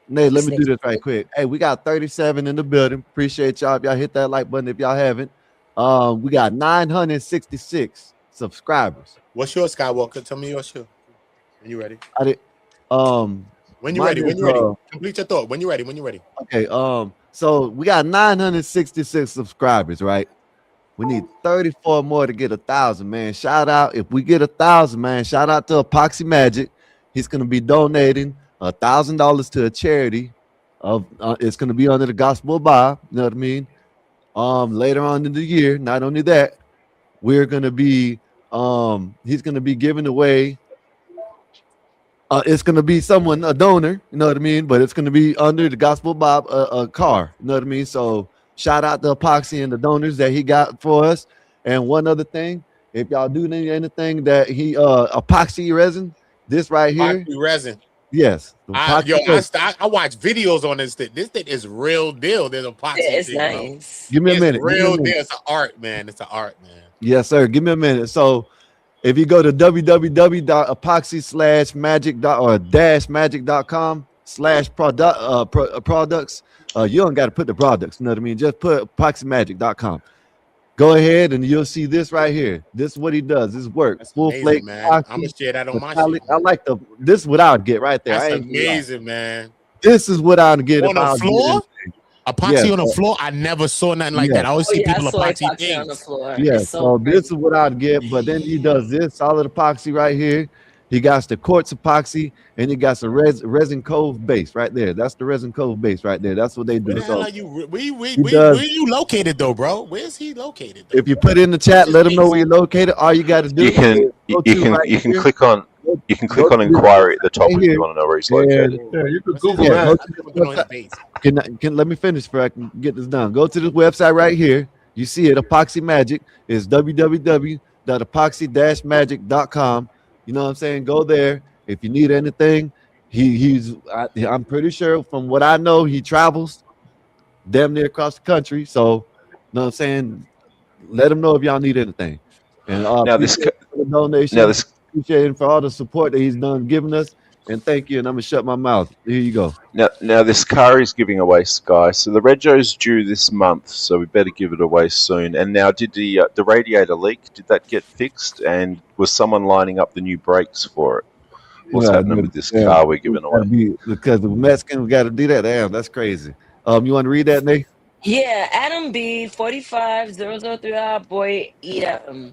Nate, let me Snake. do this right quick. Hey, we got 37 in the building. Appreciate y'all. If y'all hit that like button if y'all haven't. We got 966 subscribers. What's your Skywalker? Tell me your show. When you ready? I did When you mine ready? When is, you ready? Complete your thought. When you ready? When you ready? okay, so we got 966 subscribers, right? We need 34 more to get 1,000, man. Shout out. If we get 1,000, man, shout out to Epoxy Magic. He's going to be donating $1,000 to a charity. It's going to be under the Gospel of Bob. You know what I mean? Later on in the year. Not only that, we're going to be he's going to be giving away. It's going to be a donor, you know what I mean? But it's going to be under the Gospel of Bob, a car, you know what I mean? So shout out to Epoxy and the donors that he got for us. And one other thing, if y'all do need anything that he epoxy resin, this right here. Epoxy resin. Yes. I watch videos on this thing. This thing is real deal. There's epoxy. It's thing, nice. Give me a minute. Real deal. It's an art, man. It's an art, man. Yes, sir. Give me a minute. So if you go to www.epoxy-magic.com/products, you don't got to put the products. You know what I mean? Just put epoxymagic.com. Go ahead and you'll see this right here. This is what he does. This work. That's full amazing, flake. man. Epoxy, I'm gonna share that on my metallic. shit. I like this is what I would get right there. That's I ain't amazing, man. This is what I would get On if I the was floor? Epoxy on the Yes. floor? I never saw nothing like that. I always see people epoxy things. on the floor. Yeah, It's so crazy. this is what I'd get, but then he does this solid epoxy right here. He got the quartz epoxy, and he got the resin cove base right there. That's the resin cove base right there. That's what they do. Where the hell So are you? Where does- are you located though, bro? Where's he located? if you put in the chat, let them know where you're located. All you got to do You can is go to right you can here. click on Go on to inquiry at the top right if here. you want to know where he's And- located. Yeah, you could Google Yeah, go that. to this website. Can let me finish before I can get this done. Go to this website right here. You see it, Epoxy Magic is www.epoxy-magic.com. You know what I'm saying? Go there. If you need anything, I'm pretty sure from what I know, he travels damn near across the country. So, you know what I'm saying? Let him know if y'all need anything. And Now this appreciate him for the donation. now this Appreciate him for all the support that he's done giving us. And thank you. And I'm gonna shut my mouth. Here you go. Now this car is giving away, guys. So the rego's due this month, so we better give it away soon. And now, did the radiator leak? Did that get fixed? And was someone lining up the new brakes for it? What's happening with this car we're giving away? Because the Mexicans got to do that. Damn, that's crazy. You want to read that, Nate? Yeah, Adam B 45003 boy Edom.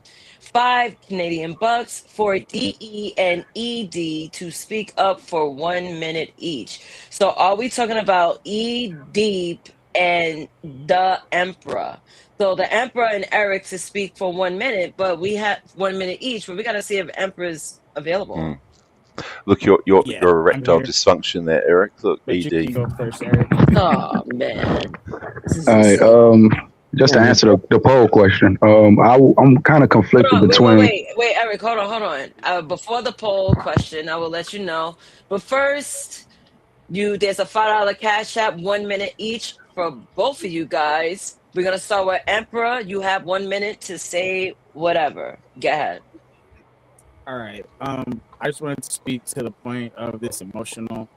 $5 for DE and ED to speak up for 1 minute each. So are we talking about E Deep and the Emperor? So the Emperor and Eric to speak for 1 minute, but we have 1 minute each, but we gotta see if Emperor's available. Look, you're Yeah, erectile I'm here. dysfunction there, Eric. Look, But you ED. can go first, Eric. Oh man. All right. Just to answer the poll question, I'm kind of conflicted Hold on, between. wait, Eric, hold on. Before the poll question, I will let you know. But first, there's a $5 cash app, 1 minute each for both of you guys. We're gonna start with Emperor. You have 1 minute to say whatever. Go ahead. All right. I just wanted to speak to the point of this emotional.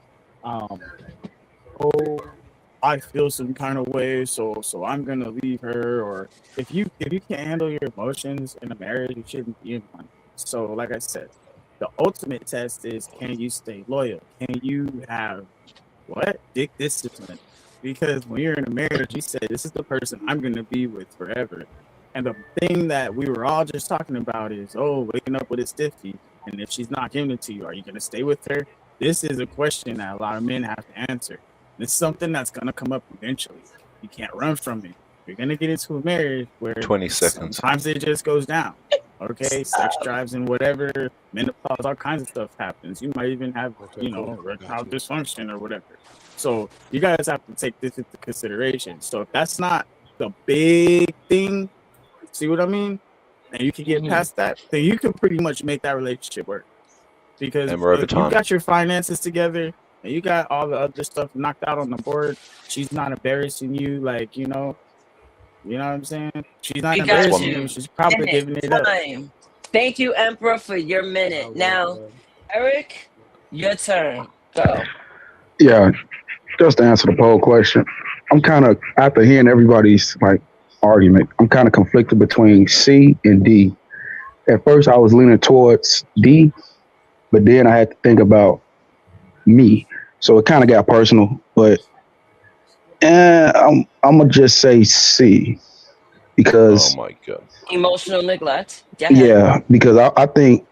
I feel some kind of way, so I'm gonna leave her. Or if you can't handle your emotions in a marriage, you shouldn't be in one. So, like I said, the ultimate test is: can you stay loyal? Can you have dick discipline? Because when you're in a marriage, you say, "This is the person I'm gonna be with forever." And the thing that we were all just talking about is, waking up with a stiffy. And if she's not giving it to you, are you going to stay with her? This is a question that a lot of men have to answer. It's something that's going to come up eventually. You can't run from it. You're going to get into a marriage where 20 seconds. sometimes it just goes down. Okay, sex drives and whatever, menopause, all kinds of stuff happens. You might even have, erectile dysfunction or whatever. So you guys have to take this into consideration. So if that's not the big thing, see what I mean? And you can get past that, then you can pretty much make that relationship work. Because And we're over if you time. got your finances together and you got all the other stuff knocked out on the board, she's not embarrassing you, you know what I'm saying? She's not We got embarrassing you. you. She's probably giving it up. Time. Thank you, Emperor, for your minute. Now, Eric, your turn. Go. Yeah, just to answer the poll question, I'm kind of, after hearing everybody's argument, I'm kind of conflicted between C and D. At first, I was leaning towards D, but then I had to think about me, so it kind of got personal. But I'm gonna just say C because Oh my god. Emotional neglect. Go ahead. yeah, because I think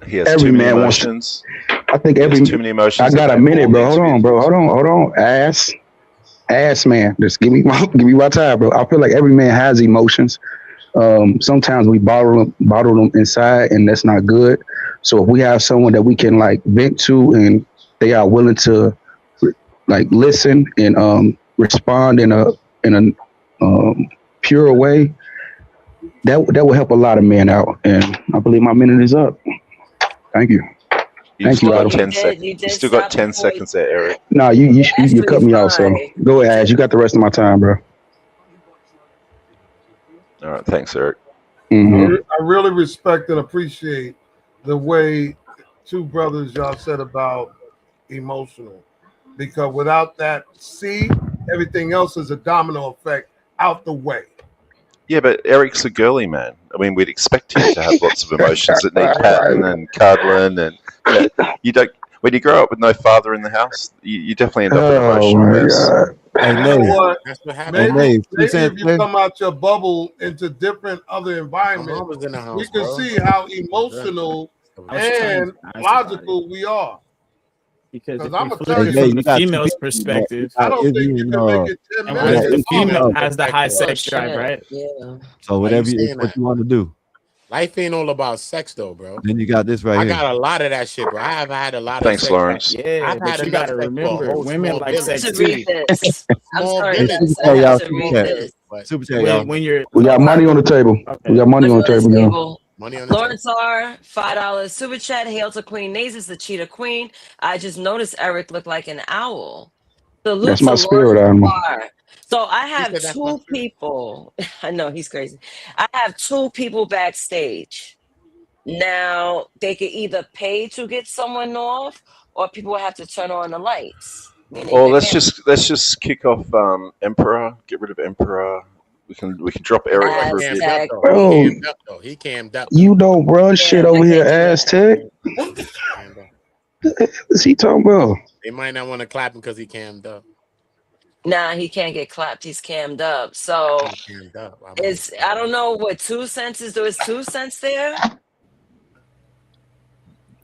He has every too many man wants to. emotions. I I think There's too many emotions. I got a minute, bro. Hold on, bro. Hold on. Ass man. Just give me my time, bro. I feel like every man has emotions. Sometimes we bottle them inside, and that's not good. So if we have someone that we can like vent to, and they are willing to like listen and respond in a pure way, that will help a lot of men out. And I believe my minute is up. Thank you. You've still got You 10 did. seconds. You You did still got stop 10 before. seconds there, Eric. No, you Actually cut me out. So fine. go ahead, Ash. You got the rest of my time, bro. All right, thanks, Eric. Mhm. I really respect and appreciate the way two brothers y'all said about emotional, because without that C, everything else is a domino effect out the way. Yeah, but Eric's a girly man. I mean, we'd expect him to have lots of emotions that need patting and cuddling, and you don't. When you grow up with no father in the house, you definitely end up an Oh emotional my mess. god. Hey, You know Nate. what? That's what Hey, happened. Nate. Maybe if you come out your bubble into different other My environments, mom was in the we house, can bro. see how emotional I was just trying to and be nice about it. logical we are. Because Because if I'm we gonna flip tell Hey, it you, Nate, from you the got two female's people. You perspective, I got don't think Izzy you and can make it 10 and Why minutes you the at saying that female all. out of has the high perspective? Oh sex drive, shit. right? Yeah. So Why you whatever it's saying what that? you want to do. Life ain't all about sex, though, bro. Then you got this right I here. got a lot of that shit, bro. I have had a lot of Thanks, sex. Lawrence. Yeah, I've but had you enough got to sex for a remember, whole women small like I have village. sex to read too. this. I'm Small sorry, village. guys. Super I chat, have y'all. to Super read chat. this. But Super chat, y'all. When you're We got money on the table. We okay, got money on the Money on table, the y'all. table. money on the table. Lawrence R, $5 super chat. Hail to Queen Naezus, the cheetah queen. I just noticed Eric looked like an owl. Salute That's to my spirit Lawrence animal. R. So I He have said that's my two spirit. people. I know he's crazy. I have two people backstage. Now they could either pay to get someone off, or people will have to turn on the lights. Meaning Well, they can't let's just kick off Emperor. Get rid of Emperor. We can drop Eric Bro, he for a cammed bit. up hashtag. though. He Bro, cammed up though. He cammed up. you don't run shit Yeah, over I here, can't do that. Aztec. Cammed up. What's he talking about? They might not want to clap him because he cammed up. Nah, he can't get clapped. He's cammed up. So He cammed up. it's I don't know what 2 cents is. There is 2 cents there.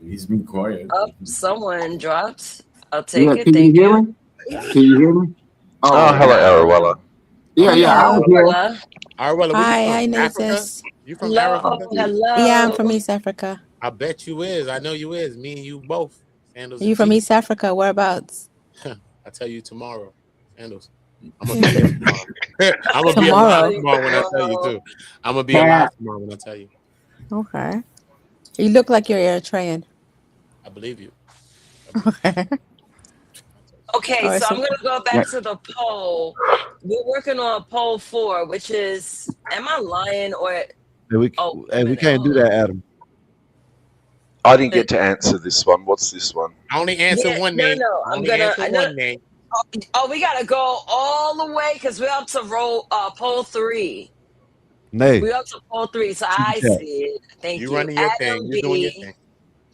He's been quiet. Up, someone dropped. I'll take Yeah, it. can you Thank hear you. me? Can you hear me? Oh, hello, Arawella. Yeah, yeah, Hello, I'm here. Arwella. Arwella, where Hi, you hi, from? Africa? Naezus. You from Hello, Africa? Yeah, I'm hello. from East Africa. I bet you is. I know you is. Me and you both. Sandals You and from jeans. East Africa? Whereabouts? I'll tell you tomorrow. Sandals. I'm gonna be there tomorrow. I'm gonna be Tomorrow. alive tomorrow when I tell you too. I'm gonna be alive tomorrow when I tell you. Okay. You look like you're Eritrean. I believe you. Okay. Okay, All right, so I'm so gonna go back to the poll. We're working on poll 4, which is, am I lying or? Hey, we Oh, wait a hey, we minute. can't do Hold on. that, Adam. I didn't get to answer this one. What's this one? I only answer Yeah, one no, name. no. I I'm only gonna. answer one name. Oh, we gotta go all the way because we're up to poll 3. Nay, We're up to poll 3, so super I chat. see it. Thank You you, running your thing. Adam You doing your B. thing.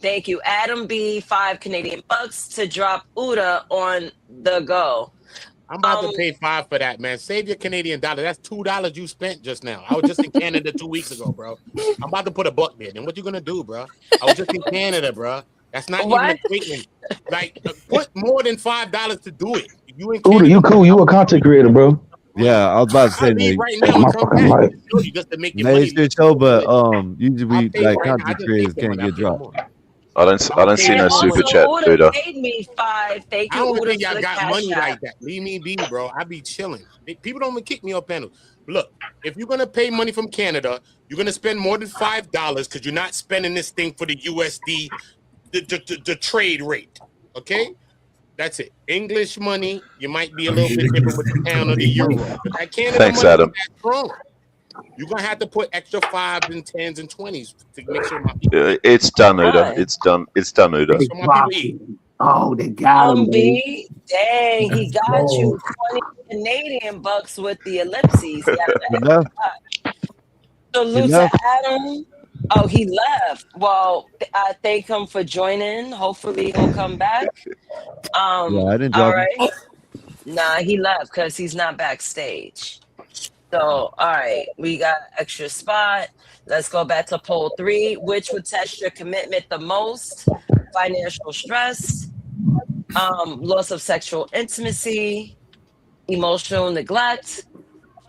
Thank you, Adam B. 5 Canadian bucks to drop Uda on the go. I'm about to pay $5 for that, man. Save your Canadian dollar. That's $2 you spent just now. I was just in Canada 2 weeks ago, bro. I'm about to put $1 there. Then what you gonna do, bro? I was just in Canada, bro. That's not even What? equating. Like, put more than $5 to do it. You in Uda, Canada? you cool. You a content creator, bro. Yeah, I was about to I say, leave Nate. right now and My come fucking back life. to show you just to make your Nate, money. it's your show, but usually I'll we pay like right now. I content just creators paid more can't and I get pay no dropped. more. I don't see no And super also, chat, Uda Uda. paid me 5. Thank I you, don't Uda, think for y'all the got cash money app. like that. Leave me be, bro. I be chilling. People don't even kick me off panels. Look, if you're gonna pay money from Canada, you're gonna spend more than $5 because you're not spending this thing for the USD, the trade rate. Okay, that's it. English money, you might be a little bit different with the pound or the euro, but that Canada Thanks, money is Adam. that strong. You're gonna have to put extra 5s and 10s and 20s to make sure my people eat. It's done, Uda. Why? It's done. It's done, Uda. Make sure my people eat. Oh, they got him, baby. B, dang, he got Oh. you 20 Canadian bucks with the ellipses. He had He an left. salute to left. Adam. Oh, he left. Well, I thank him for joining. Hopefully he'll come back. Yeah, I didn't All drop him. right. Nah, he left because he's not backstage. So, all right, we got extra spot. Let's go back to poll 3. Which would test your commitment the most? financial stress, loss of sexual intimacy, emotional neglect,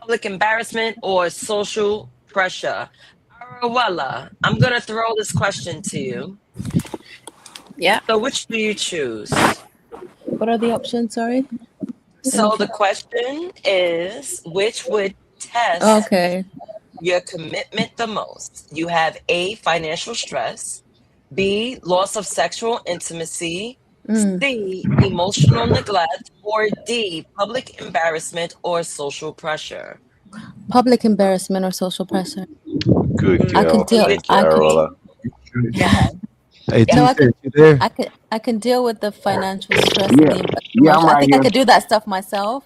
public embarrassment, or social pressure. Arawella, I'm going to throw this question to you. Yeah. So which do you choose? What are the options? Sorry. So the question is, which would test Okay. your commitment the most? You have A, financial stress, B, loss of sexual intimacy, C, emotional neglect, or D, public embarrassment or social pressure. Public embarrassment or social pressure. Good I can girl. deal. Thank you, I can. Arola. Hey, So I T-Set, could. you there? I can deal with the financial stress and Yeah, the yeah, I'm emotion. I right think I here. could do that stuff myself,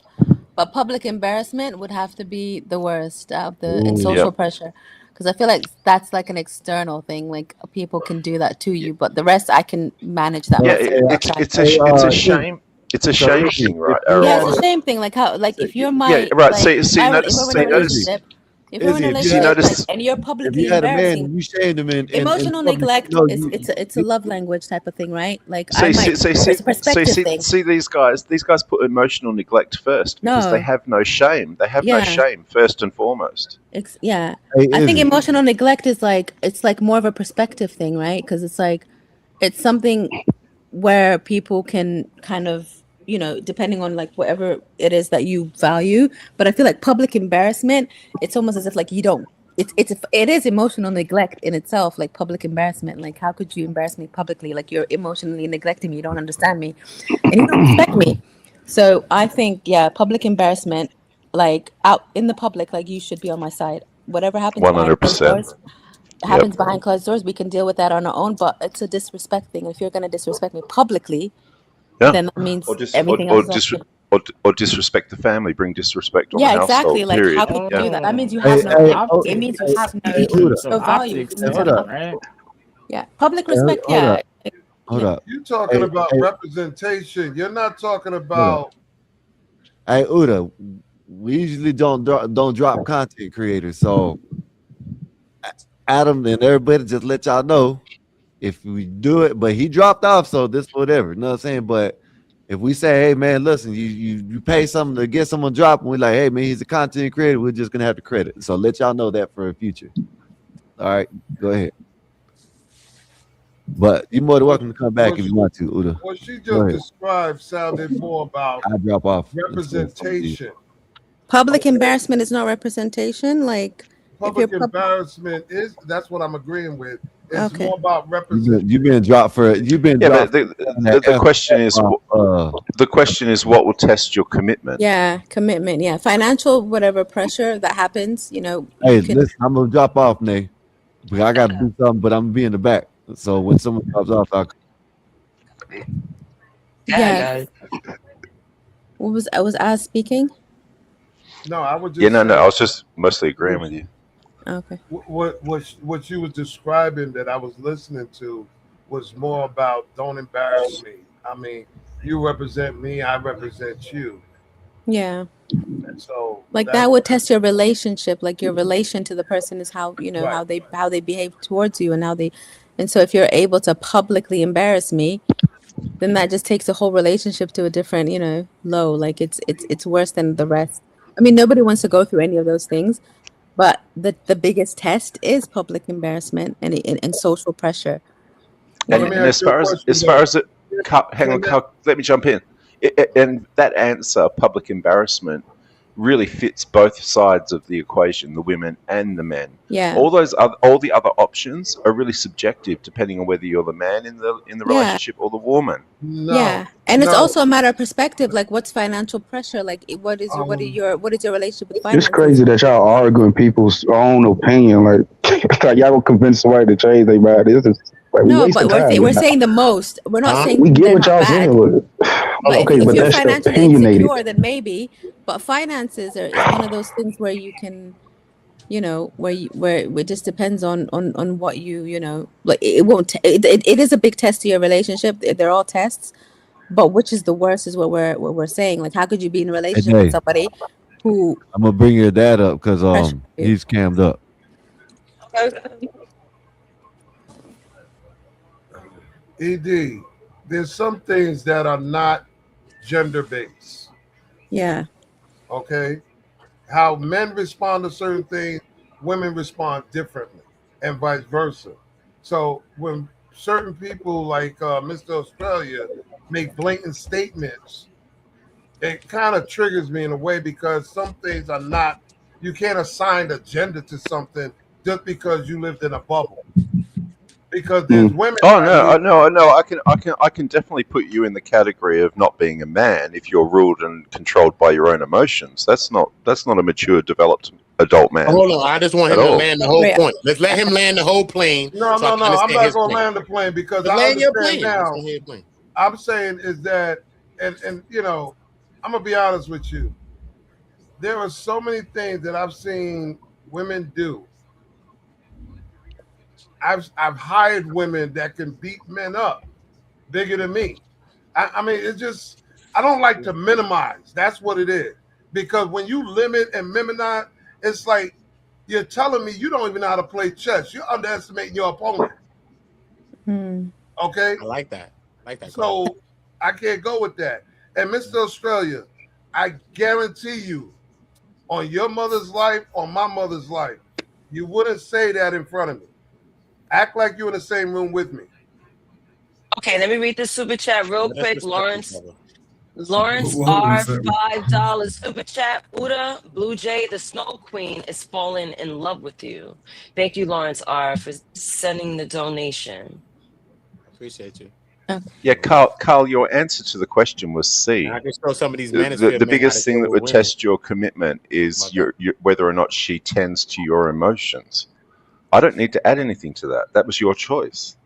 but public embarrassment would have to be the worst out of and Ooh. social Yep. pressure, because I feel like that's like an external thing. Like people can do that to you, but the rest I can manage that Yeah, myself. it's Try. it's a shame. It's a So shame Izzy, thing, right, Yeah, it's a Arola? shame thing. Like how, like if you're Yeah, my, right. like if we're in a Notice. relationship, if we're in a Izzy, if you See, had relationship, like, notice. and you're if publicly you had a man embarrassing. and you shamed him in Emotional public, neglect you is you it's a love language type of thing, right? Like I So might, it's a perspective thing. see these guys. These guys put emotional neglect first because they No, have no shame. They have no yeah, shame first and foremost. yeah. Hey, I think Izzy. emotional neglect is like, it's like more of a perspective thing, right? Because it's like, it's something where people can kind of, depending on like whatever it is that you value. But I feel like public embarrassment, it's almost as if like you don't. It is emotional neglect in itself, like public embarrassment. Like how could you embarrass me publicly? Like you're emotionally neglecting me. You don't understand me, and you don't respect me. So I think, yeah, public embarrassment, like out in the public, like you should be on my side. Whatever happens behind closed 100%. doors, Yep. happens behind closed doors. We can deal with that on our own, but it's a disrespect thing. If you're going to disrespect me publicly, Yeah. then that means Or just everything else is off. or disrespect the family. Bring disrespect on the Yeah, household. exactly. Like Period. how could you Yeah. do that? That means you Hey, have no, hey, like, oh, it means you hey, have hey, Uda. no value. Optics You of need to Hold have up. right? yeah, public Hey, respect. hold Yeah, up. Hold yeah. up. You talking Hey, about hey, representation. You're not talking hold up. about Hey, Uda. We usually don't drop content creators, so Adam and everybody just let y'all know if we do it. But he dropped off, so this whatever. You know what I'm saying? But if we say, hey man, listen, you pay something to get someone drop, and we're like, hey man, he's a content creator, we're just gonna have to credit. So let y'all know that for the future. All right, go ahead. But you're more than welcome to come back what if she, you want to, Uda. what she Go just ahead. described sounded more about I drop off. representation. Public embarrassment is not representation. Like if you're Public embarrassment is that's what I'm agreeing with. It's okay. more about representation. You've been dropped for you've been Yeah, dropped. but the question is what will test your commitment? Yeah, commitment. Yeah, financial whatever pressure that happens. Hey, You can. listen, I'm gonna drop off, Nate. I got to do something, but I'm gonna be in the back. So when someone drops off, I'll Yeah. I was speaking? No, I was just Yeah, no. saying I was just mostly agreeing with you. Okay. what you was describing that I was listening to was more about don't embarrass me. I mean, you represent me, I represent you. Yeah. And so Like that would test your relationship. Like your relation to the person is how, right. how they behave towards you and and so if you're able to publicly embarrass me, then that just takes the whole relationship to a different, low. Like it's worse than the rest. I mean, nobody wants to go through any of those things, but the biggest test is public embarrassment and social pressure. Well, let me And ask you a question as far though. as it, hang on, let me jump in. And that answer, public embarrassment, really fits both sides of the equation, the women and the men. Yeah. All the other options are really subjective, depending on whether you're the man in the Yeah. relationship or the woman. Yeah. And it's also a matter of perspective. Like what's financial pressure? Like what is your relationship with It's finances? crazy that y'all arguing people's own opinion. Like, like y'all gonna convince somebody to change their mind. This is like we No, wasting but time. we're saying the most. We're not saying We get they're what not y'all bad. saying, but But okay, if but you're that's financially opinionated. insecure, then maybe. But finances is one of those things where you can, where it just depends on what like it won't. It is a big test to your relationship. They're all tests, but which is the worst is what we're saying. Like, how could you be in a Hey, relationship with Jay, somebody who I'm gonna bring your dad up because pressure you? he's cammed up. ED, there's some things that are not gender based. Yeah. Okay, how men respond to certain things, women respond differently, and vice versa. So when certain people like Mr. Australia make blatant statements, it kind of triggers me in a way because some things are not. You can't assign a gender to something just because you lived in a bubble. Because there's women. Oh out no, here. no! I can definitely put you in the category of not being a man if you're ruled and controlled by your own emotions. That's not a mature, developed adult man Hold on, I just want at him to all. land the whole point. Let's let him land the whole plane. No, so I no, can no. I'm understand not his going to plane. land the plane because But I land your understand plane. Let's now. go ahead and plane. I'm saying is that, and you know, I'm gonna be honest with you. There are so many things that I've seen women do. I've hired women that can beat men up bigger than me. I mean, it's just I don't like to minimize. That's what it is. Because when you limit and minimize, it's like you're telling me you don't even know how to play chess. You're underestimating your opponent. Okay? I like that. So I can't go with that. And Mr. Australia, I guarantee you, on your mother's life, on my mother's life, you wouldn't say that in front of me. Act like you're in the same room with me. Okay, let me read this super chat real Let's quick. respect each Lawrence What R, was that? $5 super chat. Uda, Blue Jay, the Snow Queen is falling in love with you. Thank you, Lawrence R, for sending the donation. Appreciate you. Yeah, Carl, your answer to the question was C. And I can show some of these The manosphere men how biggest to thing deal that with would women. test your commitment is your whether or not she tends to your emotions. I don't need to add anything to that. That was your choice.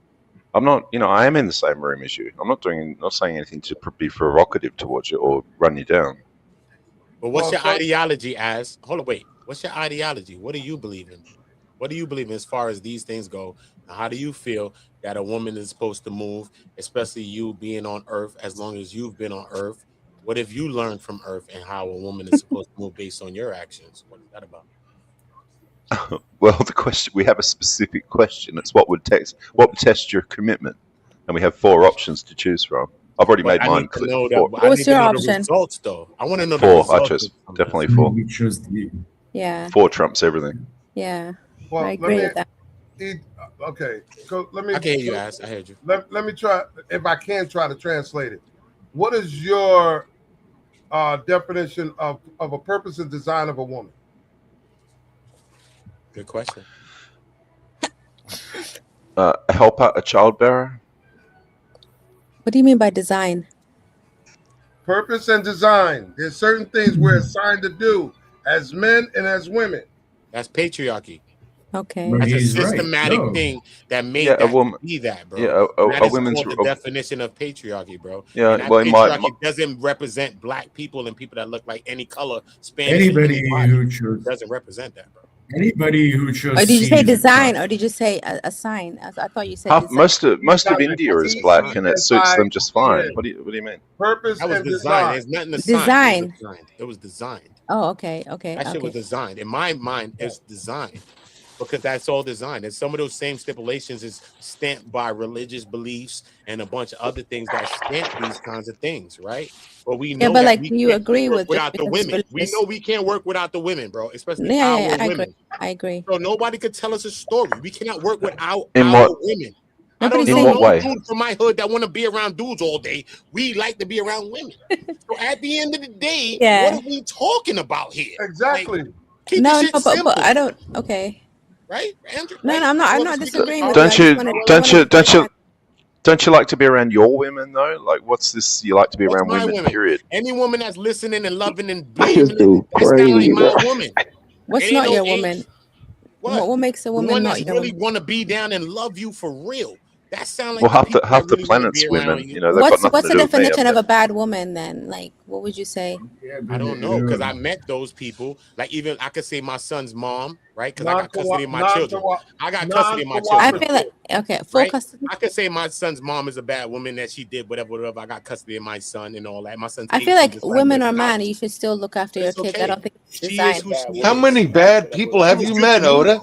I'm not, I am in the same room as you. I'm not saying anything to be provocative towards you or run you down. But what's your ideology as? Hold on, wait. What's your ideology? What do you believe in? What do you believe in as far as these things go? How do you feel that a woman is supposed to move, especially you being on Earth as long as you've been on Earth? What have you learned from Earth and how a woman is supposed to move based on your actions? What is that about? Well, the question, we have a specific question. It's what would test your commitment, and we have 4 options to choose from. I've already But made I mine need to clear. know 4. that. I need to know the results, though. I want to know the 4. I results. chose definitely 4. We chose the. Yeah. 4 trumps everything. Yeah. Well, I agree with that. Okay, so let me. I can hear you, Ass. I heard you. Let me try, if I can try to translate it. What is your definition of a purpose and design of a woman? Good question. Help out a childbearer. What do you mean by design? Purpose and design. There's certain things we're assigned to do as men and as women. That's patriarchy. Okay. But That's a he's right. systematic No. thing that made Yeah, a that woman- to be that, bro. yeah, That a is woman's- called the definition of patriarchy, bro. Yeah, and that well, patriarchy doesn't represent black people and people that look like any color, Spanish, Anybody who chose doesn't represent that, bro. anybody who chose Or did you say C is a design, cunt. or did you say a sign? I thought you said design. Most of India is black, and it suits them just fine. What do you mean? Purpose That was and designed. design. There's nothing to Design. It was designed. Oh, okay. Okay. That shit was Okay. designed. In my mind, it's designed because that's all designed. And some of those same stipulations is stamped by religious beliefs and a bunch of other things that stamp these kinds of things, right? But we know Yeah, but that like, we do you can't agree work with it without the because women. We religious- know we can't work without the women, bro, especially Yeah, our yeah, I women. agree. I agree. So nobody could tell us a story. We cannot work without In our what- women. Nobody's I saying- don't know In what no way? dude from my hood that want to be around dudes all day. We like to be around women. So at the end of the day, Yeah. what are we talking about here? Exactly. Like, keep No, the no, shit but simple, I don't. Okay. right, Andrew? No, right? no, I'm not. I'm not Speaking disagreeing of with you. I Don't just you wanted. don't you like to be around your women though? Like, what's this? You like to be What's around my women? women? Period. Any woman that's listening and loving and This believing, dude that's not crazy, like my bro. woman. What's It ain't not no your age. woman? What? What makes a The woman one not that's your really woman? want to be down and love you for real. That sound like Well, the half people the that really want to be planet's around women. you. You know, they've got nothing What's to the do with me. definition of a bad woman then? Like, what would you say? I don't know because I met those people. Like even I could say my son's mom, right? Because I got custody of my children. I got custody of my I children. feel like okay, full Right? custody. I could say my son's mom is a bad woman that she did whatever. I got custody of my son and all that. My son's. I feel 18, like just like women this. or man, you should still look after your It's kids. okay. I don't think it's She is designed. who she How is. many bad people have you met, Oda?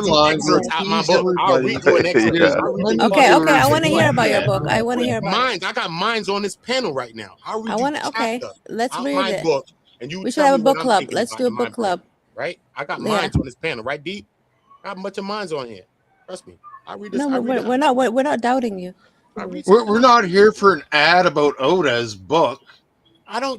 read you lines excerpts and out my tease book. I'll everybody. read you an excerpt. There's I'll read you plenty Okay, okay. I viewers want to who hear like about your that. book. I want to hear about it. Mines. I got mines on this panel right now. I'll read I you want to. Okay, chapter let's out read my it. book, and you We should tell have me a what book I'm club. thinking Let's about do a in my book brain, club. right? I got Yeah. minds on this panel, right? Deep. I have a bunch of minds on here. Trust me. I read this. No, I read it. we're not doubting you. I read We're not here for an ad about Oda's book.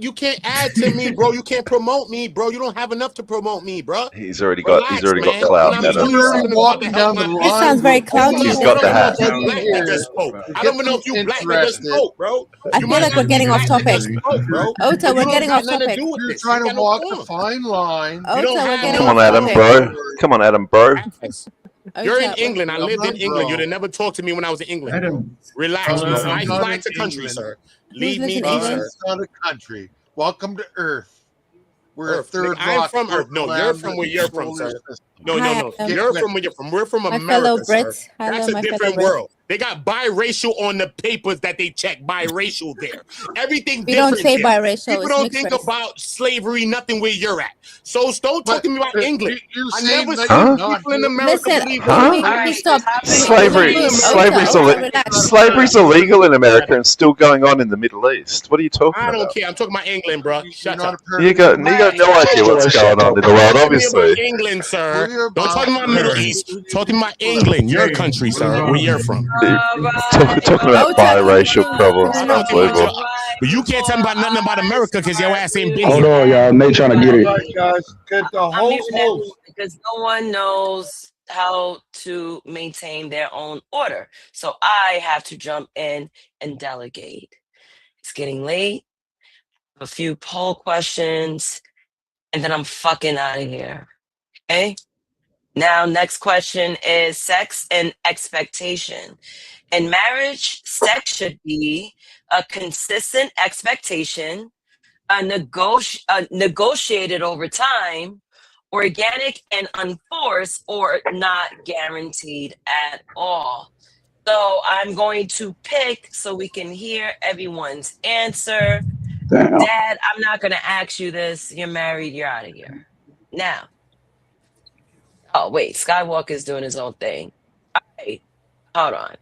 You can't add to me, bro. You can't promote me, bro. You don't have enough to promote me, bro. He's already got Man. clout. When I'm You're telling you literally something about walking to help down the my This line. sounds very cloudy. He's I got don't the even know hat. if you black that just spoke. I don't even know if you black that just spoke, bro. I You feel might like we're not be getting off black that topic. just spoke, bro. Ota, But we're you don't getting got off nothing to topic. do with You're this. trying You to got no walk the form. fine line. You don't Ota, we're have getting Come no off on, Adam, topic. bro. Come on, Adam, bro. ass. You're in Ota, England. I lived in not England. bro. You'd have never talked to me when I was in England, bro. Adam, Relax, bro. I'm I not fly in to country, England. sir. Who Leave lives me in be, England? sir. It's not a country. Welcome to Earth. We're a Earth. third I'm rock from Earth. No, you're around from the where you're from, solar sir. system. No. Hi, Adam. You're from where you're from. We're from My fellow America, sir. Brits. Hello, That's a my fellow different Brits. world. They got biracial on the papers that they check. Biracial there. Everything We don't different say there. biracial. People It's don't mixed think race. about slavery, nothing where you're at. So don't talk to me about England. You're I saying never that seen you're not people in here. America Listen, believe can this. we All right, stop? topic Slavery, is slavery's, Ota, relax. slavery's illegal in America and still going on in the Middle East. What are you talking I don't about? care. I'm talking about England, bro. Shut up. You got no idea what's going on in the world, Talk to me about obviously. England, sir. Don't talk about Middle East. Talking about England, your country, sir, where you're from. Talking about biracial problems, I don't think much unbelievable. about, but you can't tell me about nothing about America because your ass ain't been Hold here. on, y'all. Nate trying to get it. All right, guys, get the I'm host muting everyone because no one knows how to maintain their own order. So I have to jump in and delegate. It's getting late. A few poll questions, and then I'm fucking out of here. Okay? Now, next question is sex and expectation. In marriage, sex should be a consistent expectation, negotiated over time, organic and unforced, or not guaranteed at all. So I'm going to pick so we can hear everyone's answer. Damn. Dad, I'm not going to ask you this. You're married. You're out of here. Now, oh, wait. Skywalker's doing his own thing. All right. Hold on.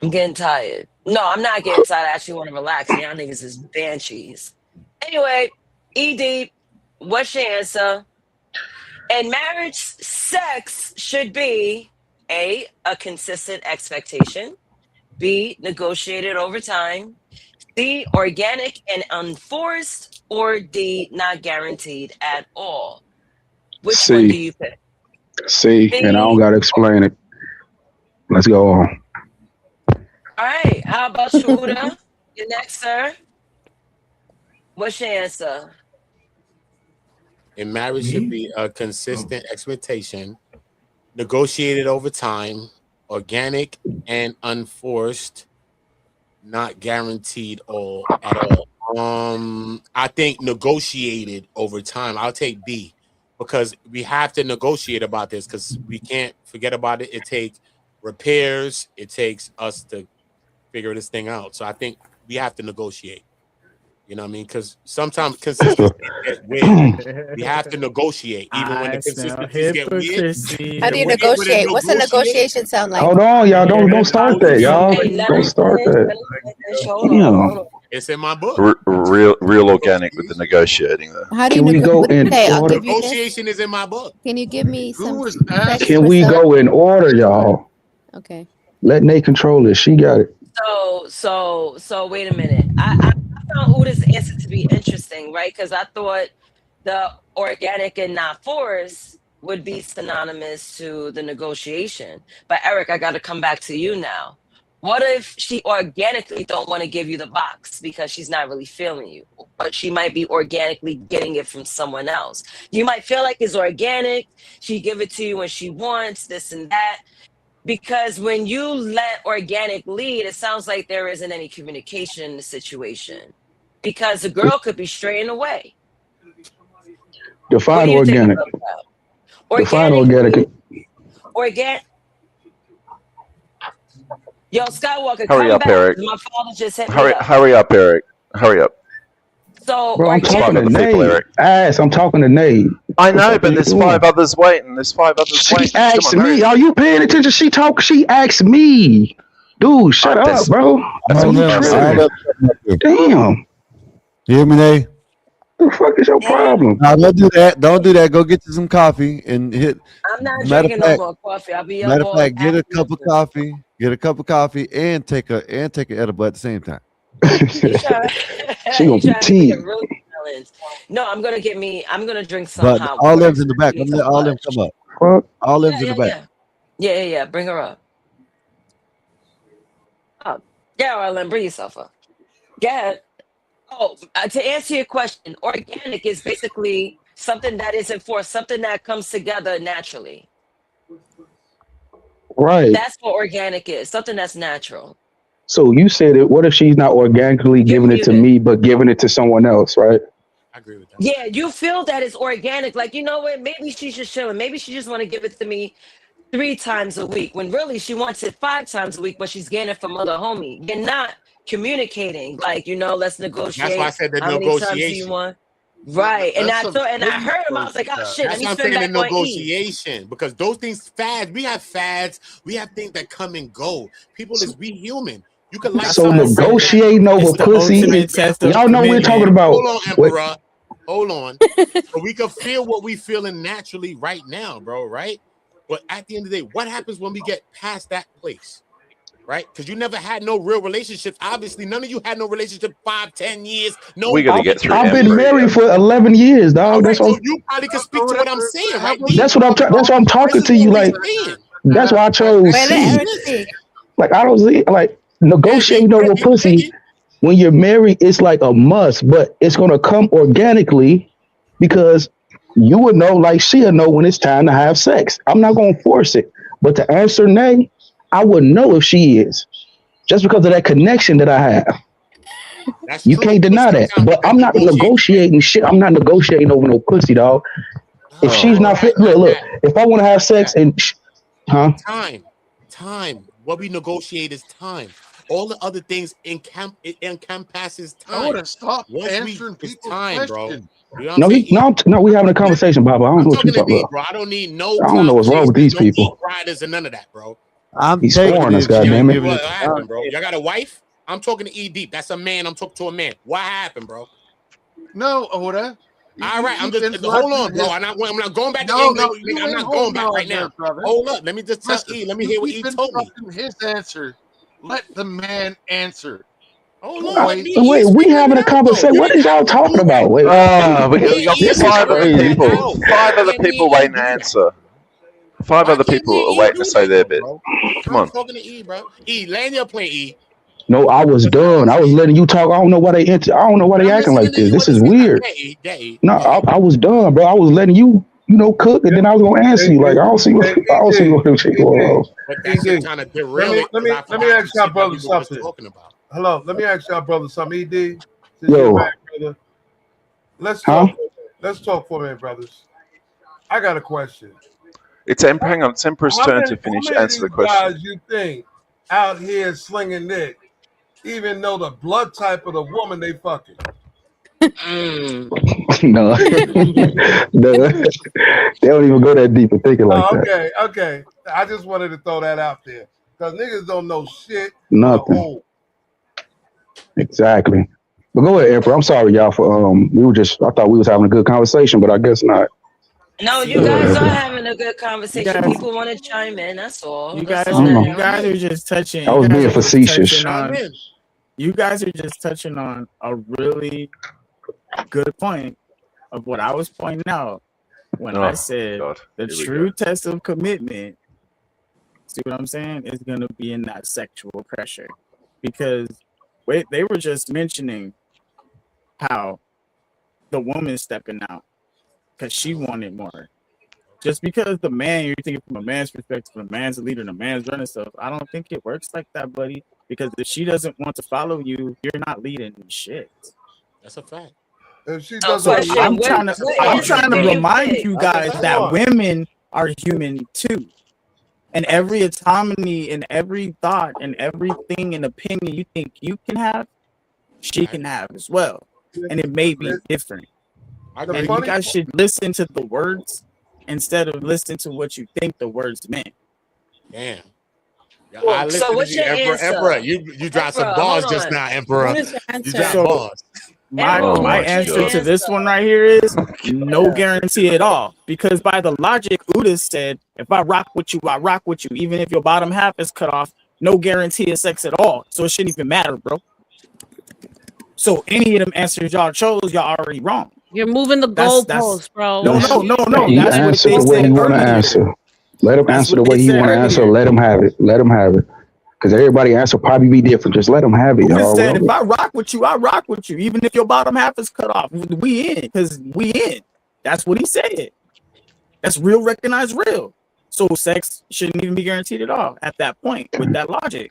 I'm getting tired. No, I'm not getting tired. I actually want to relax. Y'all niggas is banshees. Anyway, ED, what's your answer? In marriage, sex should be A, a consistent expectation, B, negotiated over time, C, organic and unforced, or D, not guaranteed at all. Which one do C. you pick? C. And I don't got to explain it. Let's go on. All right. How about you, Uda? You're next, sir. What's your answer? In marriage should be a consistent expectation, negotiated over time, organic and unforced, not guaranteed at all. I think negotiated over time. I'll take B because we have to negotiate about this because we can't forget about it. It takes repairs. It takes us to figure this thing out. So I think we have to negotiate. You know what I mean? Because sometimes consistency gets weird. We have to negotiate, even when the consistencies get weird. How do you negotiate? What's a negotiation sound like? Hold on, y'all. Don't start that, y'all. Don't start that. Damn. It's in my book. Real organic with the negotiating there. How do you Can we go in Okay, I'll order? give you this. Negotiation is in my book. Can you give me some? Can we go in order, y'all? Okay. Let Nate control this. She got it. So wait a minute. I found Uda's answer to be interesting, right? Because I thought the organic and not forced would be synonymous to the negotiation. But Eric, I got to come back to you now. What if she organically don't want to give you the box because she's not really feeling you, but she might be organically getting it from someone else? You might feel like it's organic. She give it to you when she wants this and that. Because when you let organic lead, it sounds like there isn't any communication in the situation. Because the girl could be straying away. Define What do you think organic. about that? Define organic. Organic. Yo, Skywalker, Hurry come up, back. Eric. My father just hit me Hurry, up. hurry up, Eric. Hurry up. So Bro, I'm organic. talking to other people, Nate. Eric. Ass, I'm talking to Nate. I The know, fuck but are there's you five doing? others waiting. There's five others She waiting. asked Come on, hurry. me. Are you paying attention? She asked me. Dude, shut up, That's bro. that's Are what you I'm tripping? saying. Damn. You hear me, Nate? What the fuck is your problem? No, don't do that. Don't do that. Go get you some coffee and hit. I'm not Matter of drinking no fact, more coffee. I'll be up all get a afternoon. cup of coffee. Get a cup of coffee and take an edible at the same time. You try. She You gonna be trying to make it tea. really balanced. No, I'm gonna get me. I'm gonna drink some But hot all water. them's in the back. Let me let all them come up. Fuck. All Yeah, them's in the yeah, back. yeah. Bring her up. Oh, yeah, Arlen, bring yourself up. Go ahead. Oh, to answer your question, organic is basically something that isn't forced, something that comes together naturally. Right. That's what organic is. Something that's natural. So you said it. What if she's not organically You're giving it to muted. me, but giving it to someone else, right? I agree with that. Yeah, you feel that it's organic. Like, you know what? Maybe she's just chilling. Maybe she just want to give it to me 3 times a week when really she wants it 5 times a week, but she's getting it from other homie. You're not communicating. Like, let's That's why I negotiate. said the How many times do you negotiation. want? Right. And That's I some thought, and I petty heard him. I shit was like, oh like shit, let That's me what I'm spin saying. The back on E. negotiation, because those things fads. We have fads. We have things that come and go. People is we human. You can like That's So why I something right said now. negotiating over it's the pussy is ultimate test of y'all know we're talking commitment. about. Hold on, What? Emperor. Hold on. So we can feel what we feeling naturally right now, bro. Right. But at the end of the day, what happens when we get past that place? Right? Because you never had no real relationships. Obviously, none of you had no relationship 5, 10 years. We got to get through I've been Emperor. married for 11 years, All dog. right, That's what. so you probably can speak to what I'm saying, right? That's what I'm. That's why I'm talking This to is you. what we Like saying. that's why I chose Wait, let C. Eric speak. Like I don't see like negotiating over pussy when you're married. It's like a must, but it's gonna come organically because you would know, like she'll know when it's time to have sex. I'm not gonna force it, but to answer nay, I wouldn't know if she is just because of that connection that I have. That's You true. can't deny that. But I'm not negotiating shit. I'm not negotiating over no pussy, dog. If she's not fit, look. If I want to have sex and, huh? Time. What we negotiate is time. All the other things it encompasses I would time. have stopped Once answering it's people's time, bro. questions. You know what I'm saying? No, we having a conversation, Baba. I don't I'm know what you talking to talking D, about. bro. I don't need no I don't know what's wrong with these no meat people. grinders and none of that, bro. I'm He's taking scoring it us, if she ain't goddammit. giving What it to happened, bro? Y'all got a wife? I'm talking to E Deep. That's a man. I'm talking to a man. What happened, bro? No, Oda. All right, I'm just hold on, bro. I'm not going back to No, English. you I'm ain't not going holding back on right there, now. brother. Hold up. Let me just tell Listen, E. Let me you hear what keep E told me. interrupting his answer. Let the man answer. Hold on. Let me Wait, we speak having a it out, though. conversation. You What didn't is y'all have to talking do that. about? Wait, We got this is 5 other crazy. people. 5 other Let me people waiting to answer. 5 Why other can't me people and are E waiting do to say that, their though, bit. bro? Come I'm on. talking to E, bro. E, land your plane, E. No, I was done. I was letting you talk. I don't know why they enter. I don't know why they I'm acting listening like to this. you This at the is same time. weird. Yeah, E. No, I was done, bro. I was letting you cook, and then I was gonna answer you. Like I don't see what this shit going on. But that shit kind of derail it. Let me ask y'all brother something. Hello, let me ask y'all brother something. ED, since you're Yo. back, brother. Let's Huh? talk. Let's talk for a minute, brothers. I got a question. It's hang on. It's Emperor's turn to finish. How many of Answer the these question. guys you think out here slinging dick, even though the blood type of the woman they fucking? No, no, they don't even go that deep and thinking like that. Okay. I just wanted to throw that out there because niggas don't know shit. Nothing. Exactly. But go ahead, Emperor. I'm sorry, y'all, for I thought we was having a good conversation, but I guess not. No, you guys are having a good conversation. People want to chime in. That's all. You That's guys all that are just touching. I was being facetious. You guys are just touching on a really good point of what I was pointing out when I said the true test of commitment. See what I'm saying? Is going to be in that sexual pressure, because they were just mentioning how the woman stepping out because she wanted more. Just because the man, you're thinking from a man's perspective, from a man's leader and a man's running stuff, I don't think it works like that, buddy. Because if she doesn't want to follow you, you're not leading shit. That's a fact. If she doesn't, I'm trying to remind you guys that women are human too, and every autonomy and every thought and everything and opinion you think you can have, she can have as well, and it may be different. And you guys should listen to the words instead of listening to what you think the words meant. Damn. I So listen to what's you, your Emperor. answer? Emperor, you dropped some Emperor, hold bars just on. now, Emperor. What is your You answer? dropped So bars. my Emperor, my what's your answer to this answer? one right here is no Yeah. guarantee at all. Because by the logic, Uda said, if I rock with you, I rock with you. Even if your bottom half is cut off, no guarantee of sex at all. So it shouldn't even matter, bro. So any of them answers y'all chose, y'all already wrong. You're moving the That's goalposts, bro. no. He That's what answered they the way he said want to earlier. answer. Let him That's answer what the way they he said want to answer. earlier. Let him have it. Let him have it. Because everybody answer probably be different. Just let him have it, Uda y'all. said, if I rock with you, I rock with you. Even if your bottom half is cut off, we in. Because we in. That's what he said. That's real, recognized real. So sex shouldn't even be guaranteed at all at that point with that logic.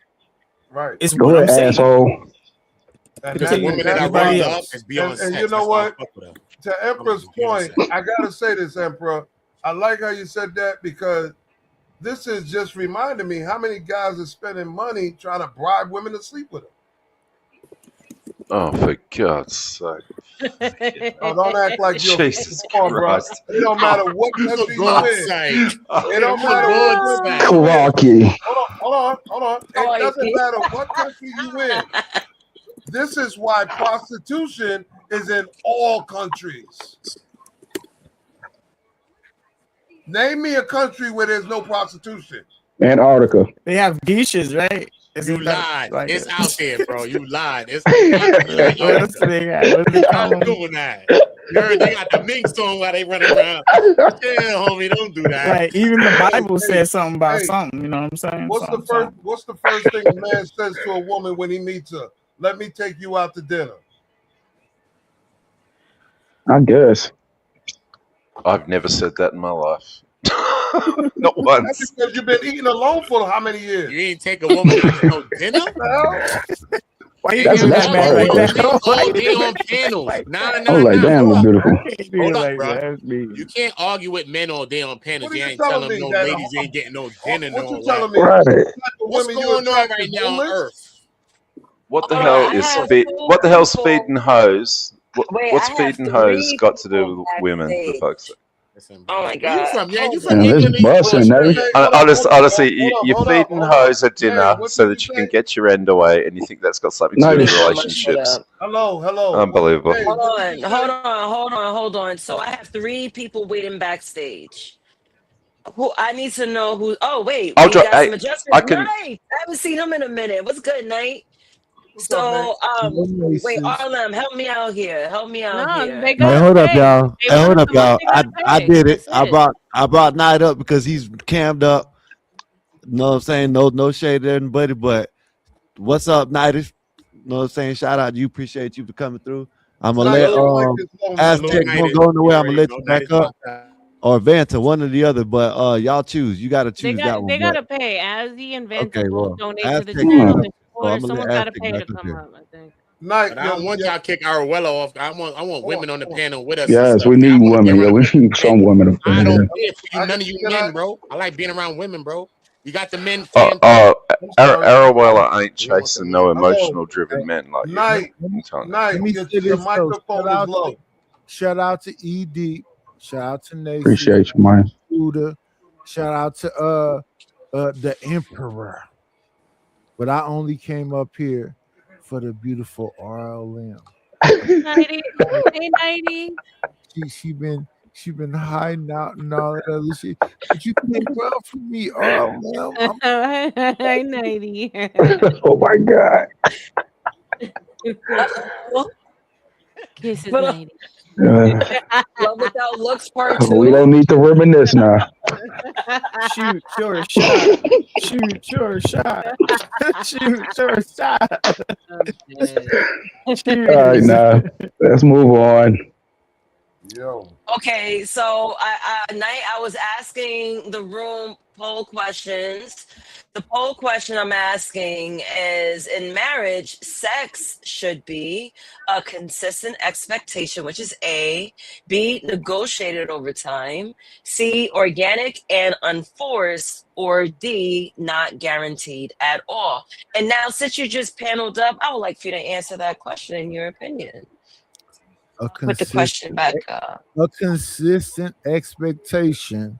Right. Is Go what I'm ahead, saying. asshole. And Because the women that are Everybody rolled up else. is beyond and you sex. know That's why I what? fuck with her. To Emperor's point, I gotta say this, Emperor. I like how you said that because this is just reminding me how many guys are spending money trying to bribe women to sleep with them. Oh, for God's sake! Oh, don't act like you're Jesus come on, bro. Christ! It don't matter what For country you God's in. sake. It don't For matter what God's country sake. you in. Rocky. Hold on. It doesn't matter what country you in. This is why prostitution is in all countries. Name me a country where there's no prostitution. Antarctica. They have geishas, right? You lied. Like It's out there, bro. You lied. It's what else do they got? What do they call Stop them? doing that. You heard they got the minks on while they running around. Yeah, homie, don't do that. Right. Even the Bible says something about hey, something. You know what I'm saying? What's the first thing a man says to a woman when he meets her? Let me take you out to dinner. I guess. I've never said that in my life. Not once. That's because you've been eating alone for how many years? You ain't take a woman out to no dinner? Why you That's doing that, man? Like crazy. that? They all day on panels. Nah. I was like, damn, Hold it's up. beautiful. Hold up, like bro. that. You can't argue with men all day on panels. What are You you ain't telling telling them me? no That ladies ain't getting no dinner and what all you that. telling me? Right. What's going on right now on Earth? What the Hold on, hell I is have feed? two What the hell's people. feeding hose? Wait, What's I have feeding hose 3 got to do people with women? For backstage. fuck's sake. Oh my Where you god. from? Yeah, you Hold from on. Man, England it's or you from busting, Australia? nigga. Honestly, you're feeding hose at Hey, dinner what so did you that you say? can get your end away, and you think that's got something to No, do with Thank you so much for relationships. that. Hello. Unbelievable. Hey, Hold what did you say? on. So I have 3 people waiting backstage. Who I need to know who. Oh wait, I'll we drop. got some Hey, I adjustments. can. Night. I haven't seen him in a minute. What's good, Night? What's up, Nate? So wait, Arlem, help me out here. Help me out No, here. they Hey, gotta hold up, pay. y'all. They Hey, want hold to up, come up, y'all. they gotta I pay. did it. That's it. I brought Knight up because he's cammed up. You know what I'm saying? No shade to anybody, but what's up, Knight? You know what I'm saying? Shout out to you. Appreciate you for coming through. I'm gonna let Night, your mic is low, man. Salute Aztec United. don't go nowhere. You I'm gonna already let know you that back is up about or Vanta, one or the other. But y'all choose. You gotta They choose that got one. they But gotta pay. Azzy and Vanta okay, both well, donate to the Aztec channel. is up. They So support. I'm gonna Someone let gotta Aztec pay back to up come here. up, I think. Night, But I don't want y'all to kick Aruella off. I want women on the panel with us and Yes, stuff. we I need want to be women. Yeah, around we women. need some women up I in don't here. care for you, none of you men, bro. I like being around women, bro. You got the men camped Aruella ain't We want the chasing no men. emotional driven men like you. Night, I'm telling you. Night, Let me your say this though. microphone is low. Shout out to ED. Shout out to Naezus. Appreciate you, man. Buddha. Shout out to the Emperor. But I only came up here for the beautiful RLM. Nighty. Hey, Nighty. She been hiding out and all that other shit. But you did well for me, RLM. Hi, Nighty. Oh my God. Kisses, But, Nighty. Love without looks part We 2. don't need to reminisce now. Shoot your shot. Shoot your shot. Shoot your shot. All right, now let's move on. Yo. Okay, so Night, I was asking the room poll questions. The poll question I'm asking is, in marriage, sex should be a consistent expectation, which is A, B, negotiated over time, C, organic and unforced, or D, not guaranteed at all. And now, since you just paneled up, I would like for you to answer that question in your opinion. Put the question back up. A consistent expectation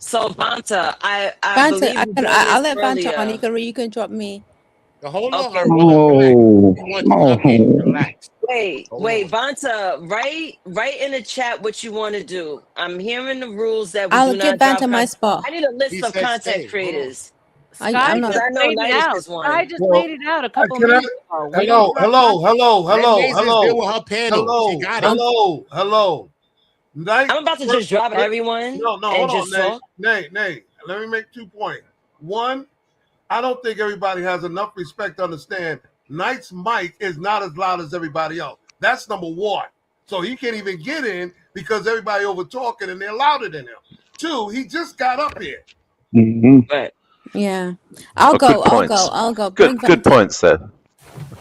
So Vanta, I Vanta, believe you done I'll this let Vanta on. earlier. You can drop me. Hold on, Okay. Armand, relax. Oh, He wants to come in. Relax. Wait, Hold on. Vanta, write in the chat what you want to do. I'm hearing the rules that we I'll do give not drop Vanta my content. spot. I need a list He of said content stay. Hold on. creators. I'm Because not. I know laid it Naezus out. is one. Sky just Well, laid it out a couple can I? minutes ago. We don't Hello, drop hello, content. hello, Let hello, Naezus deal hello, with her panel. She hello, got it. hello, hello. Nate, I'm about to just drop everyone No, and hold just on, talk. Nate. Let me make 2 points. One, I don't think everybody has enough respect to understand Knight's mic is not as loud as everybody else. That's number one. So he can't even get in because everybody over talking and they're louder than him. 2, he just got up here. Right. Yeah. I'll Good go. points. I'll go. Good points there.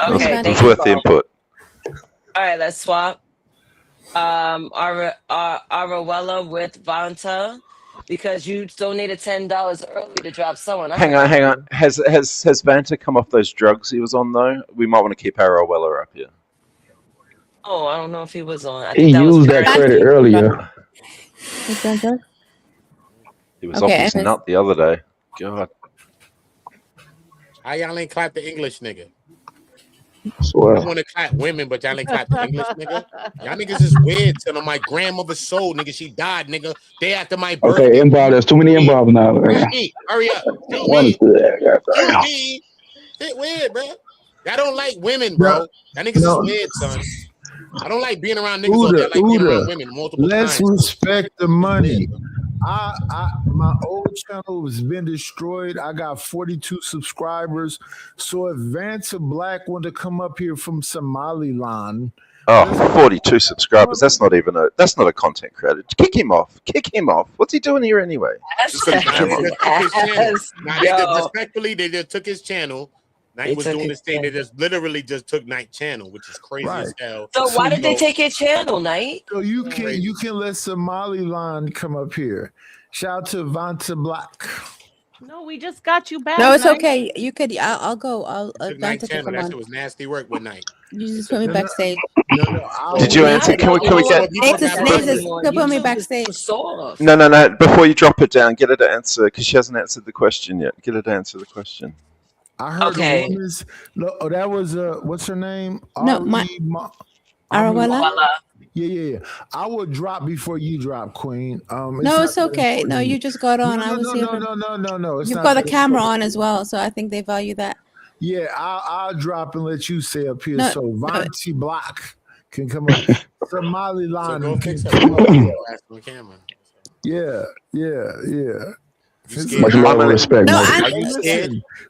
Okay, It there was you worth go. the input. All right, let's swap. Arawella with Vanta, because you donated $10 early to drop someone. Hang on. Has Vanta come off those drugs he was on though? We might want to keep Arowella up here. Oh, I don't know if he was on. I He think that was used that credit earlier. He was off his nut the other day. God. How y'all ain't clap the English nigga? Swear. I want to clap women, but y'all ain't clap the English nigga. Y'all niggas is weird. Till on my grandmother's soul, nigga. She died, nigga. Day after my birthday. Okay, involved. There's too many involved now. Shoot me. Hurry up. Shoot One me. is that. Shoot me. Shit weird, bro. Y'all don't like women, bro. Y'all niggas is weird, son. I don't like being around niggas all day. I like being around women multiple Let's times. respect the money. My old channel has been destroyed. I got 42 subscribers. So if Vance Black want to come up here from Somaliland, Oh, 42 subscribers. That's not a content creator. Kick him off. What's he doing here anyway? Just because they just took his channel. Respectfully, they just took his channel. Knight was doing this thing. They just literally just took Knight channel, which is crazy as hell. So why did they take your channel, Knight? So you can let Somaliland come up here. Shout out to Vanta Black. No, we just got you back. No, it's Knight. okay. You could. I'll go. I'll Knight Vanta to channel. come That on. shit was nasty work with Knight. You just put me backstage. Did you answer? Can we get? Naezus, put me backstage. No. Before you drop it down, get her to answer because she hasn't answered the question yet. Get her to answer the question. I heard a woman's. No, that was what's her name? No, Arawella. Yeah. I will drop before you drop, Queen. No, it's okay. No, you just got on. I was here. No. You've got the camera on as well, so I think they value that. Yeah, I'll drop and let you say up here. No, So Vanti Block can come up. Somaliland can come up here. On camera. Yeah. Much love and respect. No,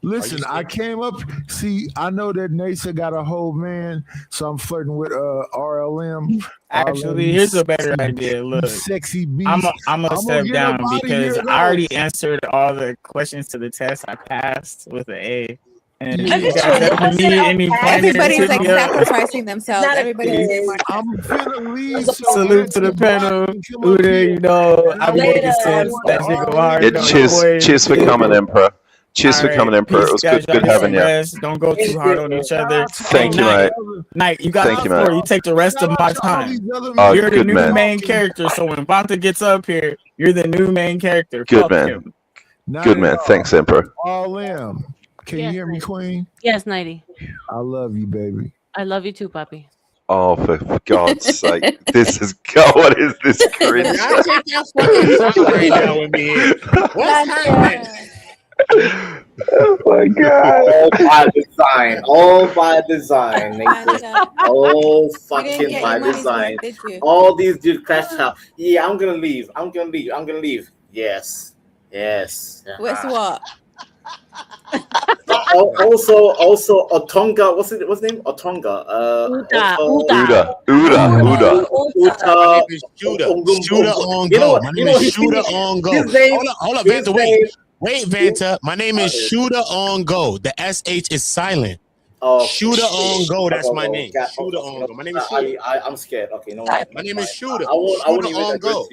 Listen, I came up. See, I know that Naezus got a whole man, so I'm flirting with RLM. Actually, here's a better idea. Look, sexy beast. I'm gonna step get down up outta because here, I already answered all the questions to the test. I passed with an A. And Everybody's like sacrificing themselves. Everybody's. I'm finna leave. Salute to the panel. Uday, you know, I'm making sense. That shit go hard. Cheers for coming, Emperor. Cheers for coming, Emperor. It was good having you. Don't go too hard on each other. Thank you, mate. Knight, you got the floor. You take the rest of my time. Oh, You're the good new man. main character. So when Vanta gets up here, you're the new main character. Good Fuck man. him. Good man. Thanks, Emperor. RLM. Can you hear me, Queen? Yes, Nighty. I love you, baby. I love you too, Poppy. Oh, for God's sake. This is God. What is this cringe? Y'all take your fucking time right now with me here. What's happening? Oh my God. All by design. Naezus. All fucking by design. All these dudes crash out. Yeah, I'm gonna leave. Yes. What's what? Also, Otonga. What's his name? Otonga. Uda. Shooter on go. My name is Shooter on go. Hold up, Vanta. Wait, Vanta. My name is Shooter on go. The SH is silent. Shooter on go. That's my name. Shooter on go. My name is Shooter. I'm scared. Okay, no. My name is Shooter. I won't Shooter on go.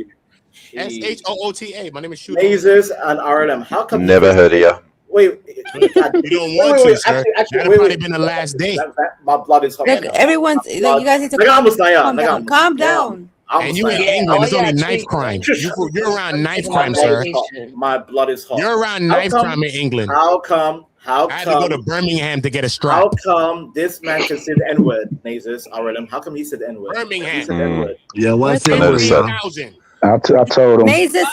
SHOOTA. My name is Shooter. Naezus and RLM. How come? Never heard of you. Wait. You don't want to, sir. That'd probably been the last day. My blood is hot. Everyone's. You guys need to calm down. And you in England, it's only knife crime. You're around knife crime, sir. My blood is hot. You're around knife crime in England. How come? I had to go to Birmingham to get a strap. How come this man can say the N-word, Naezus, RLM? How come he said the N-word? Birmingham. He said the N-word. Yeah, what's the N-word, y'all? I told him. Naezus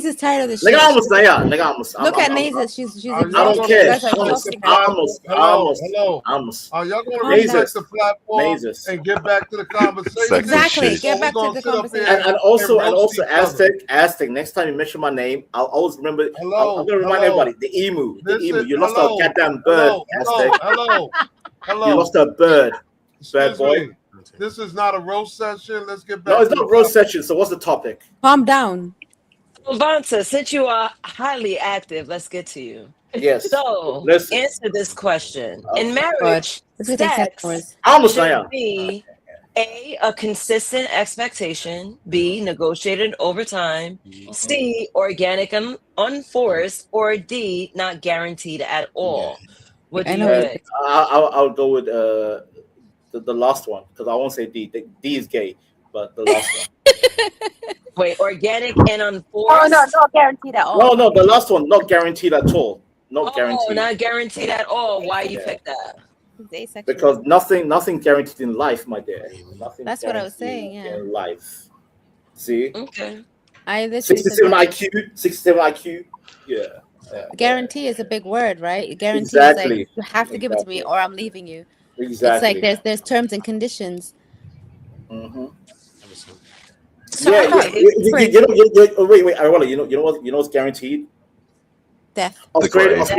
is tired of this shit. Nigga, almost there. Nigga, almost. Look at Naezus. She's Are y'all exhausted. gonna You care. guys are respect exhausting the her. platform? Almost. Are y'all gonna Calm down. respect the platform Naezus. and get back to the conversation? Exactly. shit. Get back to the conversation. And also, roast each other. Aztec. Next time you mention my name, I'll always remember. I'm gonna remind hello. everybody the emu. Listen, You lost hello, a goddamn bird, Aztec. hello. You lost a bird, bad Excuse boy. me. This is not a roast session. Let's get back. No, it's to not a the roast topic. session. So what's the topic? Calm down. Vanta, since you are highly active, let's get to you. Yes. So, Listen. answer this question. Oh, In marriage, This is gonna take 10 sex hours. Almost should there. be A, a consistent expectation, B, negotiated over time, C, organic and unforced, or D, not guaranteed at all. What do you pick? I'll go with the last one because I won't say D. D is gay, but the last one. Wait, organic and unforced? Oh no, not guaranteed at all. No, the last one, not guaranteed at all. Not Oh, guaranteed. not guaranteed at all. Why you pick that? Because nothing guaranteed in life, my dear. Nothing. That's what I was saying. guaranteed Yeah. in life. See. Okay. I literally said 67 that. IQ. 67 IQ. Yeah. Guarantee is a big word, right? Guarantee is Exactly. like you have to give it to me or I'm leaving you. Exactly. It's like there's terms and conditions. Mm-hmm. So Yeah, I thought wait, Arola, you know what's guaranteed? Death. Australians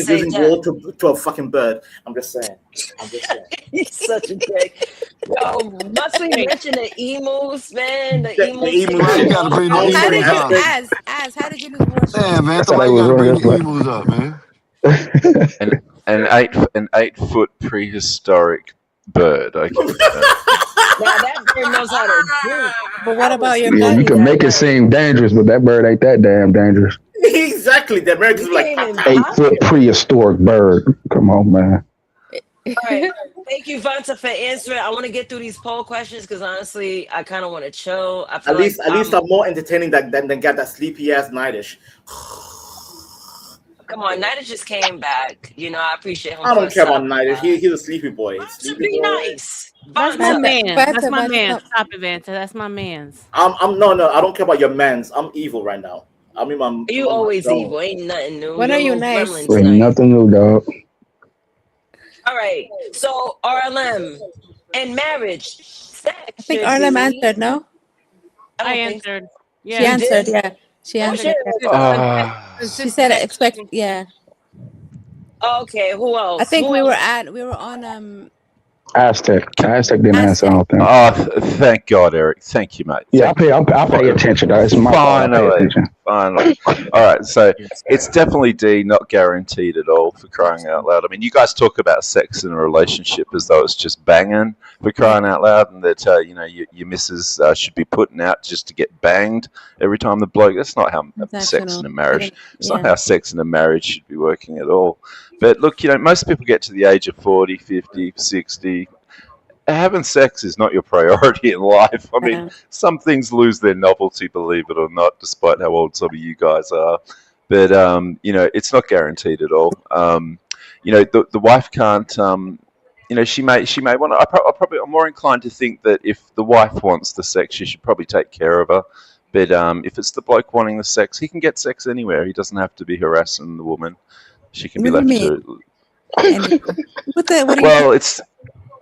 Say losing death. war to a fucking bird. I'm just saying. He's such a dick. Yo, must we mention the emus, man? The emus. Why you gotta bring the How did emus you up? as how did you lose war? Damn, man, That's what why I you was gotta bring wondering. the emus up, man? An 8-foot prehistoric bird. I can, Now that bird knows how to do. But what about your Yeah, you can make it seem dangerous, but that bird ain't that damn dangerous. Exactly. The Americans were like 8-foot prehistoric bird. Come on, man. All right. Thank you, Vanta, for answering. I want to get through these poll questions because honestly, I kind of want to chill. I feel at least like I'm more entertaining than get that sleepy ass nightish. come on, Nida just came back. You know, I appreciate him. I don't for care about stopping nightish. by. He's a sleepy boy. To Sleepy be boy. nice. That's my Vanta. man. That's my Vanta, man. Vanta. Stop it, Vanta. That's my man's. I'm no, I don't care about your mans. I'm evil right now. I'm in my. You always evil. Ain't nothing new. When Your are you little nice? gremlins Ain't nice. nothing new, dog. All right. So RLM in marriage, sex. I think should Arlem be- answered, no? I don't I think answered. She Yeah. answered, yeah. She Oh, answered. shit. Yeah. She said expect, yeah. Okay, who else? I think Who we else? were on Aztec didn't answer. I don't think. thank God, Eric. Thank you, mate. Yeah, I pay attention. Though. It's my fault. I pay Finally, attention. finally. All right, so it's definitely D, not guaranteed at all, for crying out loud. I mean, you guys talk about sex in a relationship as though it's just banging, for crying out loud, and that your missus should be putting out just to get banged every time the bloke. That's not how sex in a marriage. It's not how sex in a marriage should be working at all. But look, most people get to the age of 40, 50, 60. Having sex is not your priority in life. I mean, some things lose their novelty, believe it or not, despite how old some of you guys are. But it's not guaranteed at all. The wife can't. She may want to. I'm more inclined to think that if the wife wants the sex, she should probably take care of her. But if it's the bloke wanting the sex, he can get sex anywhere. He doesn't have to be harassing the woman. She can be What do left you to. what do you Well, it's.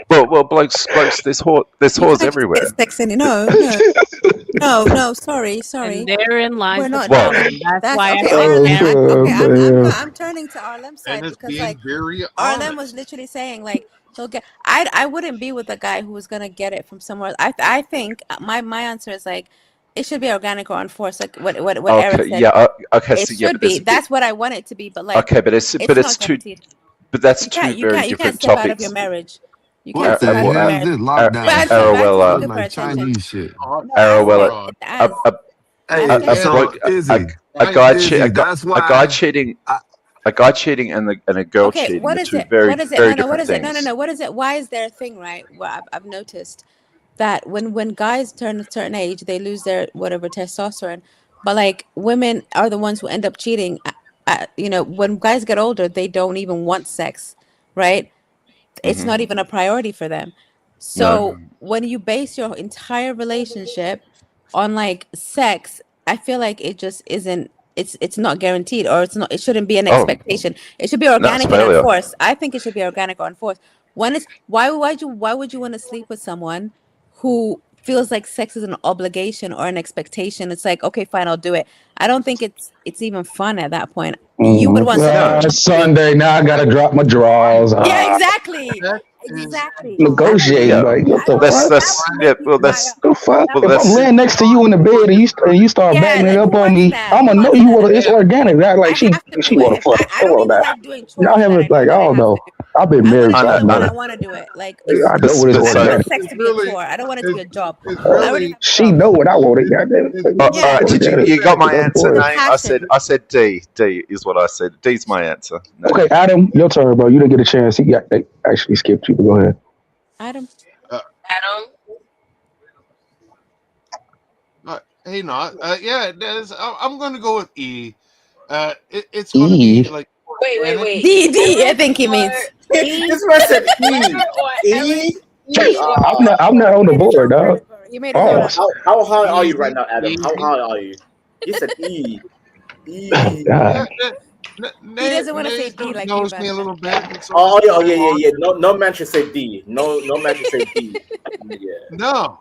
Well, blokes. There's whores everywhere. sex in no, sorry. And therein lies We're the not problem. doing it. That's why okay, I'm turning to Arlem's side And it's because being like very Arlem was literally saying like he'll get. I wouldn't be with a guy who was gonna get it from somewhere else. I think my answer is like it should be organic or unforced, like what Eric said. Yeah. Okay. It So yeah, should be. That's what I want it to be. But like okay, but it's not two. guaranteed. But that's You two can't very you can't different step out of your topics. marriage. You What can't the step out of your hell is marriage. this lockdown But shit? Arowella, good for Like attention. Chinese shit. Arowella, Hey, so Izzy, a guy Izzy, that's why a guy cheating and a girl Okay, cheating. what are is two it? very What is it? very No, what different is it? things. No. What is it? Why is there a thing, right? Well, I've noticed that when guys turn a certain age, they lose their whatever testosterone. But like women are the ones who end up cheating. When guys get older, they don't even want sex, right? It's not even a priority for them. So when you base your entire relationship on like sex, I feel like it just isn't. It's not guaranteed, or it's not. It shouldn't be an expectation. It should be organic and failure. enforced. I think it should be organic or enforced. When is why would you want to sleep with someone who feels like sex is an obligation or an expectation? It's like, okay, fine, I'll do it. I don't think it's even fun at that point. You would want someone. Sunday, now I gotta drop my drawers. Yeah, exactly. Exactly. Negotiate, like what the fuck? The fuck? If I'm laying next to you in the bed and you start backing it up on me, I'ma know you want it's organic. Not like she wanna fuck. Come on now. Y'all haven't like I don't know. I've been married, so I know. I want to do it. Like I know what it's I don't want organic. sex to be a chore. I don't want it to be a job. She know what I want. Goddamn. All right, you got my answer, Nate? I said D. D is what I said. D's my answer. No. Okay, Adam, your turn, bro. You didn't get a chance. They actually skipped you. But go ahead. Adam. Adam. Hey, not. Yeah, I'm going to go with E. It's going to be like. Wait. D. I think he means. This man said E. I'm not on the board, dog. You made How high are you right now, Adam? How high are you? You said E. E. He doesn't want to say D like knows you, me a little bit. Oh yeah. No man should say D. No man should say D. Yeah. No.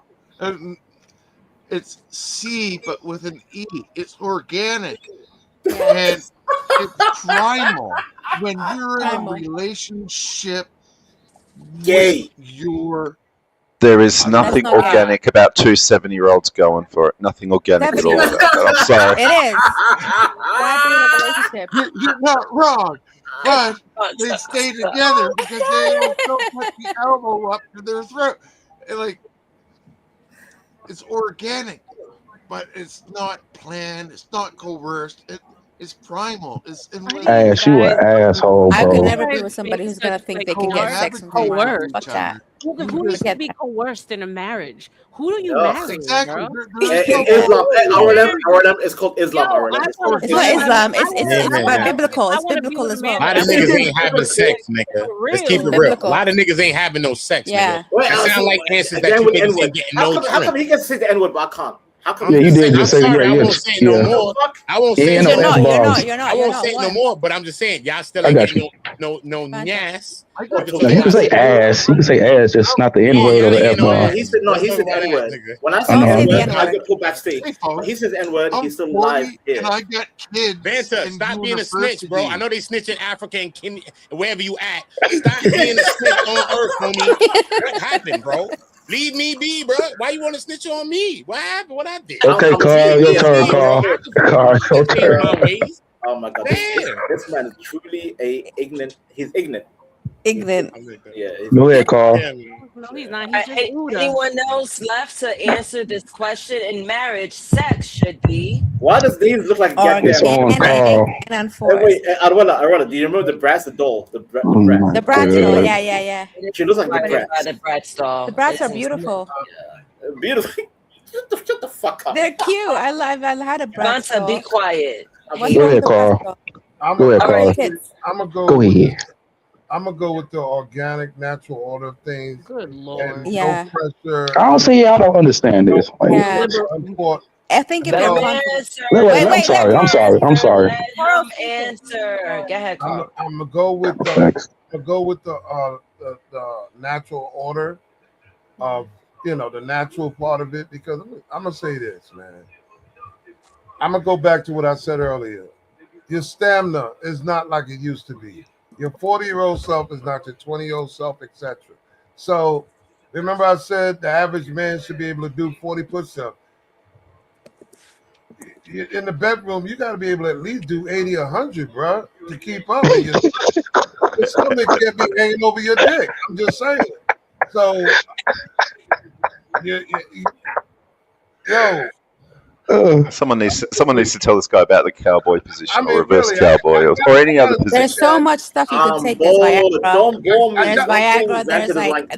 It's C, but with an E. It's organic. And it's primal. When you're in a relationship with your... There is nothing organic about two 7-year-olds going for it. Nothing organic at all about that. I'm sorry. It is. Why be in a relationship? You're not wrong. But they stay together because they don't put the elbow up to their throat. Like, it's organic, but it's not planned. It's not coerced. It's primal. It's Ass, you an asshole, bro. I could never be with somebody who's gonna think they can get sex from me. Fuck that. Who needs to be coerced in a marriage? Who do you marry, exactly. bro? Islam. It's called Islam. It's not Islam. It's biblical. It's biblical as well. A lot of niggas ain't having sex, nigga. Let's keep it real. A lot of niggas ain't having no sex, nigga. That sound like answers that you niggas ain't getting no How come he gets to say the N-word, but I can't? How come? Yeah, you did just say I yeah. won't say no more. I won't say You're not. I won't say no more. But I'm just saying, y'all still ain't getting no nyas. No, you can say ass. You can say ass, just not the N word or the F bomb. He said N-word. When I say N-word, I get pulled backstage. When he says N-word, he's still live here. And I got kids. Vanta, stop being a snitch, bro. I know they snitch in Africa and Kenya, wherever you at. Stop being a snitch on Earth, homie. What happened, bro? Leave me be, bro. Why you want to snitch on me? What happened? What I did? Okay, Carl, your turn, Carl. Carl, your turn. Oh my God, this man is truly ignorant. He's ignorant. Ignorant. Yeah. Go ahead, Carl. No, he's not. He's just rude. Anyone else left to answer this question? In marriage, sex should be. Why does these look like It's on Carl. Wait, Arwana, do you remember the Bratz, the doll? The Bratz. The Bratz doll, yeah. She looks like the Bratz. The Bratz doll. The Bratz are beautiful. Beautiful. Shut the fuck up. They're cute. I had a Bratz doll. Be quiet. Go ahead, Carl. Go ahead, Carl. I'm gonna go ahead. I'm gonna go with the organic, natural order of things. Good Lord. Yeah. No pressure. I don't see y'all don't understand this. Like, Yeah. I think if you're wait, I'm sorry. Carl, answer. Go ahead, Carl. I'm gonna go with the natural order of the natural part of it, because I'm gonna say this, man. I'm gonna go back to what I said earlier. Your stamina is not like it used to be. Your 40-year-old self is not your 20-year-old self, etc. So remember I said the average man should be able to do 40 push-ups. In the bedroom, you got to be able to at least do 80 or 100, bro, to keep up with your stomach can't be hanging over your dick. I'm just saying. So, Someone needs to tell this guy about the cowboy position or reverse cowboy or any other position. There's so much stuff you could take. There's Viagra.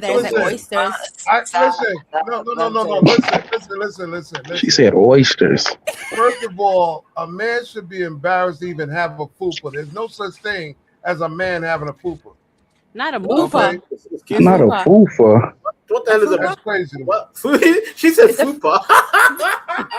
There's oysters. Listen. She said oysters. First of all, a man should be embarrassed to even have a fupa. There's no such thing as a man having a fupa. Not a fupa. Okay? Not a fupa. What the hell is a That's crazy. What? She said fupa.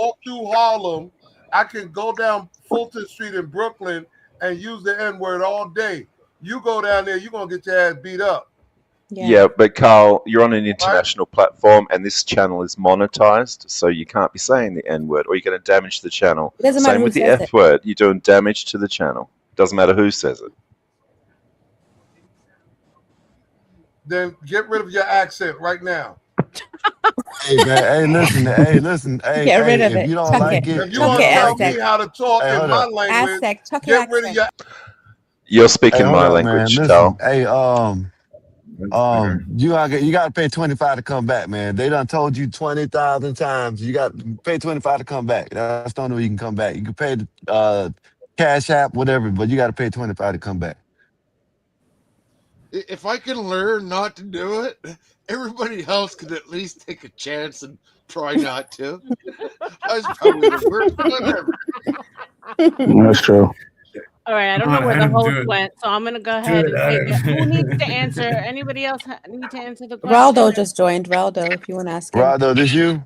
walk through Harlem. I can go down Fulton Street in Brooklyn and use the N-word all day. You go down there, you're gonna get your ass beat up. Yeah, but Carl, you're on an international platform, and this channel is monetized, so you can't be saying the N-word, or you're going to damage the channel. It doesn't matter Same who with the says it. F-word. You're doing damage to the channel. Doesn't matter who says it. then get rid of your accent right now. Hey, man, hey, listen, hey, Get rid of if it. you don't Chuck like it. it, If you if Chuck you want it, to don't tell like me it, how to talk hey, in hold my up. language, Aztec. Chuck your get rid of accent. your. You're Hey, speaking hold my up, man. language, Listen, Tal. hey, That's fair. you gotta pay 25 to come back, man. They done told you 20,000 times. You got to pay 25 to come back. That's the only way you can come back. You can pay the Cash App, whatever, but you got to pay 25 to come back. If I can learn not to do it, everybody else could at least take a chance and try not to. That's probably the worst one ever. That's true. All right, I don't know where the host went, so I'm gonna go ahead and take it. Who needs to answer? Anybody else need to answer the question? Raldo just joined. Raldo, if you want to ask him. Raldo, this you?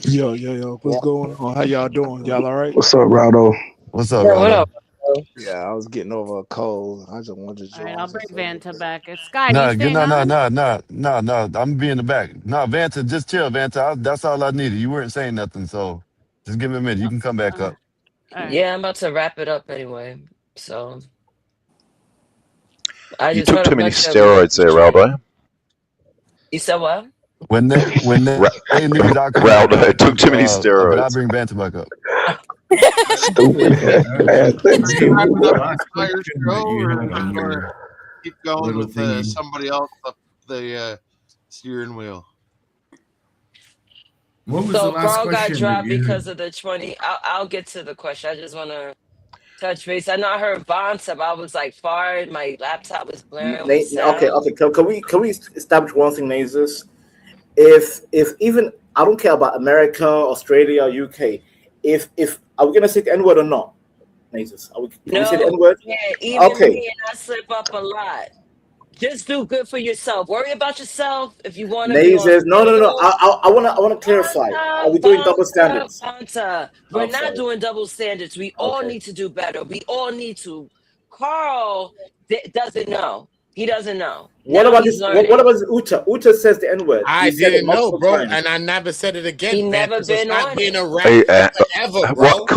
Yo, what's going on? How y'all doing? Y'all all right? What's up, Raldo? What's up, Yeah, what Raldo? up? Bro? Yeah, I was getting over a cold. I just wanted to All right, join I'll bring since Vanta back. Sky, do you No, staying no, on? no. I'm gonna be in the back. No, Vanta, just chill, Vanta. That's all I needed. You weren't saying nothing, so just give me a minute. You can come back up. All right. Yeah, I'm about to wrap it up anyway. So I You just took heard a too many bunch of them. steroids there, Raldo. You said what? When they leave, I'll come back Raldo up. took too many But I'll steroids. bring Vanta back up. Stupid. Are you wrapping up the Last entire question show, that you or had are on you going to your keep going little with thingy. somebody else up the steering wheel? What was the So last bro got question that dropped you because had? of the 20. I'll get to the question. I just want to touch base. I know I heard Bonds up. I was like fired. My laptop was blaring with Okay. sound. Can we establish one thing, Naezus? If even I don't care about America, Australia, UK. If are we gonna say the N word or not, Naezus? Can we say the No, N word? yeah, even Okay. me, and I slip up a lot. Just do good for yourself. Worry about yourself. If you want to be on Naezus, no. stage, I wanna clarify. Are we doing double standards? We're Oh, not sorry. doing double standards. We all Okay. need to do better. We all need to. Carl doesn't know. He doesn't know. What Now about he's this? What learning. about this Uta? Uta says the N word. I He said it didn't know, multiple bro, times. and I never said it again, He man. never So been stop on being it. a rat Hey, forever, bro. what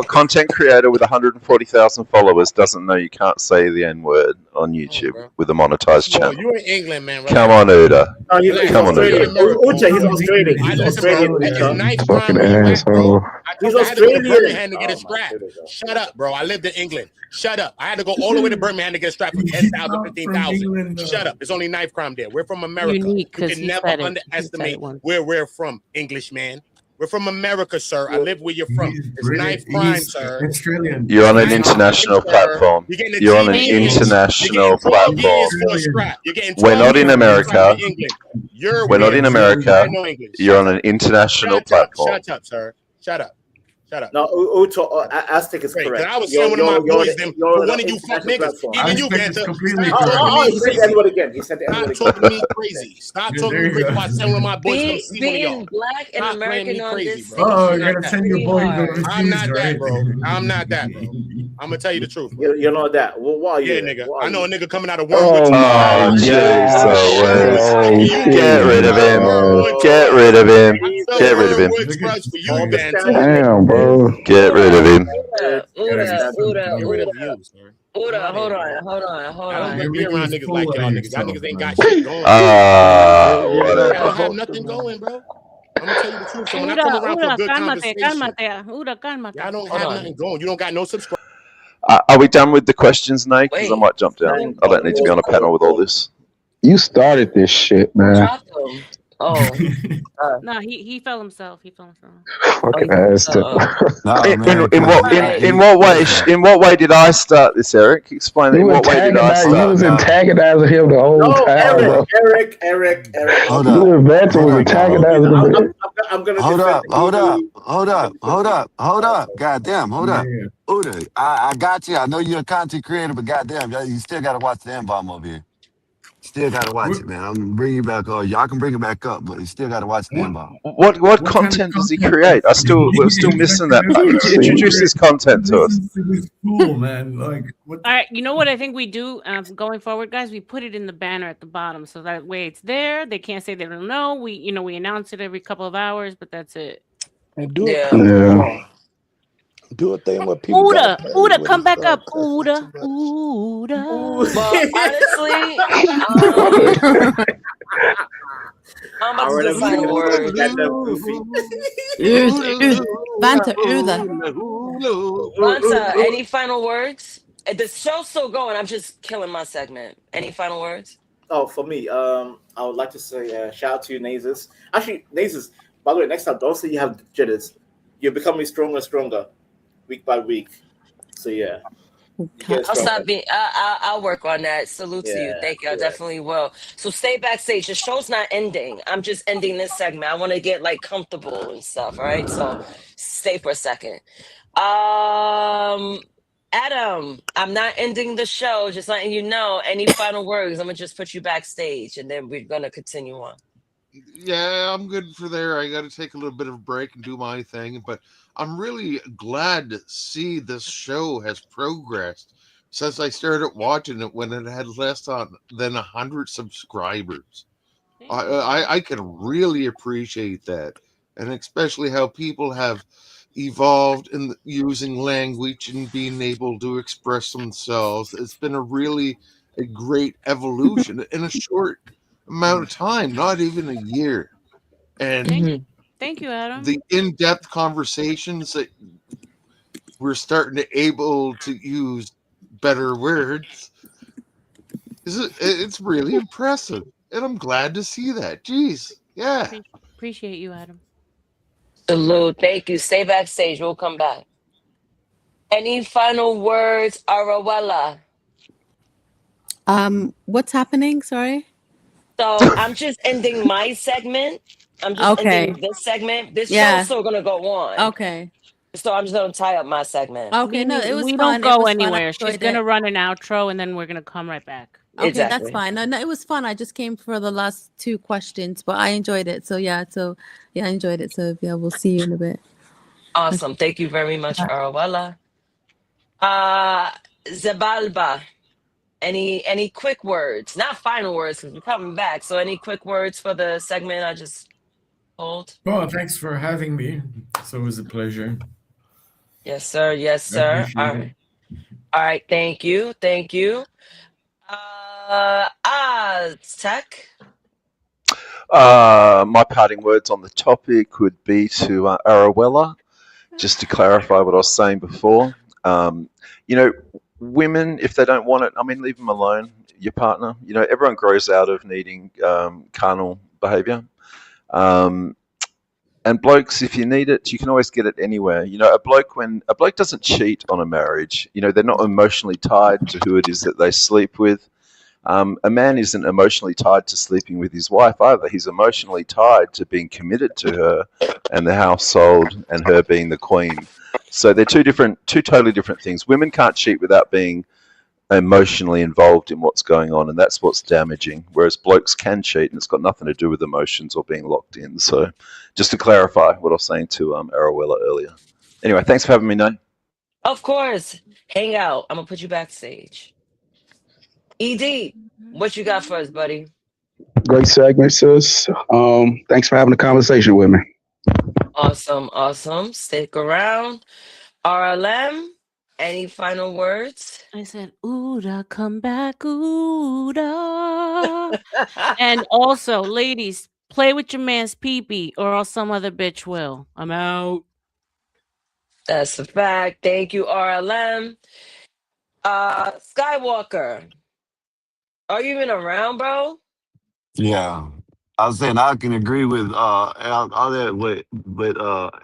content creator with 140,000 followers doesn't know you can't say the N word on YouTube with a monetized Well, channel? you in England, man. Come Relax. on, Uda. No, he's Relax. Come on, I'm in Uda. Australian. America, Uta, he's homie. Australian. He's Listen, bro. Australian. It's Uta. knife Fucking crime where you at, bro. asshole. He's I had to go to Australian. Birmingham to get a strap. Shut up, bro. I lived in England. Shut up. I had to go all the way to Birmingham to get a strap for 10,000, 15,000. Shut up. There's only knife crime there. We're from America. Unique, You 'cause can he never said it. He said underestimate it once. where we're from, Englishman. We're from America, sir. I live where you're from. He's It's knife British. crime, He's sir. Australian. You're on an Knife crime, international sir. platform. You're getting a You're on an 10 years. You're international getting 12 years platform. for a strap. You're getting We're 12 not in years for a strap America. in England. You're We're not weird, in sir. America. I know English. You're Shut on up. an international Shut up. platform. Shut up, sir. Shut up. Shut up. No, Uta, Aztec is Great, correct. because I was telling one of my boys them You're for on one an of you fuck international niggas. platform. Even you, Aztec is Vanta. completely Stop correct. talking to me He said the crazy. N word again. He said the N word Stop again. talking to me crazy. Stop talking to There me you crazy go. about telling one of my boys come see one of y'all. Being black and Stop playing American me on crazy, this bro. Oh, station I'm you're not gonna that. send your pretty boys hard. overseas, I'm not right? that, bro. I'm not that, bro. I'm gonna tell you the truth, bro. You're not that. Well, why are you? Yeah, then? nigga. Why I are know a you? nigga coming out of Wormwood. Oh my Oh, jeez, gosh. Oh, You Get rid of him. Wormwood Get Scrubs. rid of him. Jesus. I sell Get rid of him. Wormwood Scrubs for you, Double Vanta. standard. Damn, bro. Get rid of him. Get rid of you, sir. Uda, hold bro. on. I don't want to be Everything's around niggas full like of y'all niggas. Y'all yourself, niggas ain't man. got shit going. Ah, Y'all don't have whatever. nothing going, bro. I'm gonna tell you the truth. So when I come Uda, around for a Uda, good cálmate, conversation, cálmate. Uda, cálmate. y'all don't Hold have on. nothing going. You don't got no subscribers. Are we done with the questions, Nate? Because I Wait. might jump down. I don't need to be on a panel with all this. You started this shit, man. Drop them. Oh. No, he fell himself. He fell himself. Fucking ass. Nah, In man, what way did I start this, Eric? Explain it. You In what way did I was start? antagonizing him the whole No, time, bro. Eric. Hold You up. and Vanta was antagonizing him. I'm gonna Hold defend up. the Hold up. Goddamn, hold up. Yeah. Uda, I got you. I know you're a content creator, but goddamn, you still gotta watch the N-bomb over here. Still gotta watch it, man. I'm gonna bring you back. Y'all can bring it back up, but you still gotta watch the N-bomb. What What kind of content does he content? create? We're still missing that package. Introduce this content to us. This is cool, man. Like, what? All right, you know what I think we do going forward, guys? We put it in the banner at the bottom, so that way it's there. They can't say they don't know. We announce it every couple of hours, but that's it. And do it Yeah. protocol. Do a thing where people gotta Uda, pay Uda, when come he back up. start cussing too Uda, much. Uda. Well, honestly, I'm about to do Already final got words. the goofy. Vanta Uda. Vanta, any final words? The show's still going. I'm just killing my segment. Any final words? Oh, for me, I would like to say shout out to you, Naezus. Actually, Naezus, by the way, next time, don't say you have jitters. You're becoming stronger and stronger week by week. So, yeah, you get I'll stronger. stop being. I'll work on that. Salute to you. Yeah, Thank you. I yeah. definitely will. So stay backstage. The show's not ending. I'm just ending this segment. I want to get like comfortable and stuff. All right. So stay for a second. Adam, I'm not ending the show. Just letting you know. Any final words? I'm gonna just put you backstage, and then we're gonna continue on. Yeah, I'm good for there. I got to take a little bit of a break and do my thing, but I'm really glad to see this show has progressed since I started watching it when it had less than 100 subscribers. I can really appreciate that, and especially how people have evolved in using language and being able to express themselves. It's been a great evolution in a short amount of time, not even a year. And Thank you, Adam. the in-depth conversations that we're starting to able to use better words it's really impressive, and I'm glad to see that. Jeez, yeah. Appreciate you, Adam. Salute. Thank you. Stay backstage. We'll come back. Any final words, Arawella? What's happening? Sorry. So I'm just ending my segment. I'm just ending Okay. this segment. This Yeah. show's still gonna go on. Okay. So I'm just gonna tie up my segment. Okay. No, it was We fun. don't It go was fun. I anywhere. She's enjoyed gonna it. run an outro, and then we're gonna come right back. Okay, that's Exactly. fine. No, it was fun. I just came for the last two questions, but I enjoyed it. So yeah, I enjoyed it. So yeah, we'll see you in a bit. Awesome. Thank you very much, Arawella. Zabalba. Any quick words? Not final words because we're coming back. So any quick words for the segment I just told? Well, thanks for having me. It's always a pleasure. Yes, sir. Yes, I sir. appreciate All it. right. All right. Thank you. Thank you. Tech. My parting words on the topic would be to Arawella, just to clarify what I was saying before. Women, if they don't want it, I mean, leave them alone. Your partner, everyone grows out of needing carnal behavior. And blokes, if you need it, you can always get it anywhere. When a bloke doesn't cheat on a marriage, they're not emotionally tied to who it is that they sleep with. A man isn't emotionally tied to sleeping with his wife either. He's emotionally tied to being committed to her and the household and her being the queen. So they're two totally different things. Women can't cheat without being emotionally involved in what's going on, and that's what's damaging. Whereas blokes can cheat, and it's got nothing to do with emotions or being locked in. So just to clarify what I was saying to Arawella earlier. Anyway, thanks for having me, Nate. Of course. Hang out. I'm gonna put you backstage. ED, what you got for us, buddy? Great segment, sis. Thanks for having a conversation with me. Awesome. Stick around. RLM, any final words? I said, Uda, come back, Uda. And also, ladies, play with your man's pee-pee, or else some other bitch will. I'm out. That's a fact. Thank you, RLM. Skywalker, are you even around, bro? Yeah. I was saying I can agree with all that with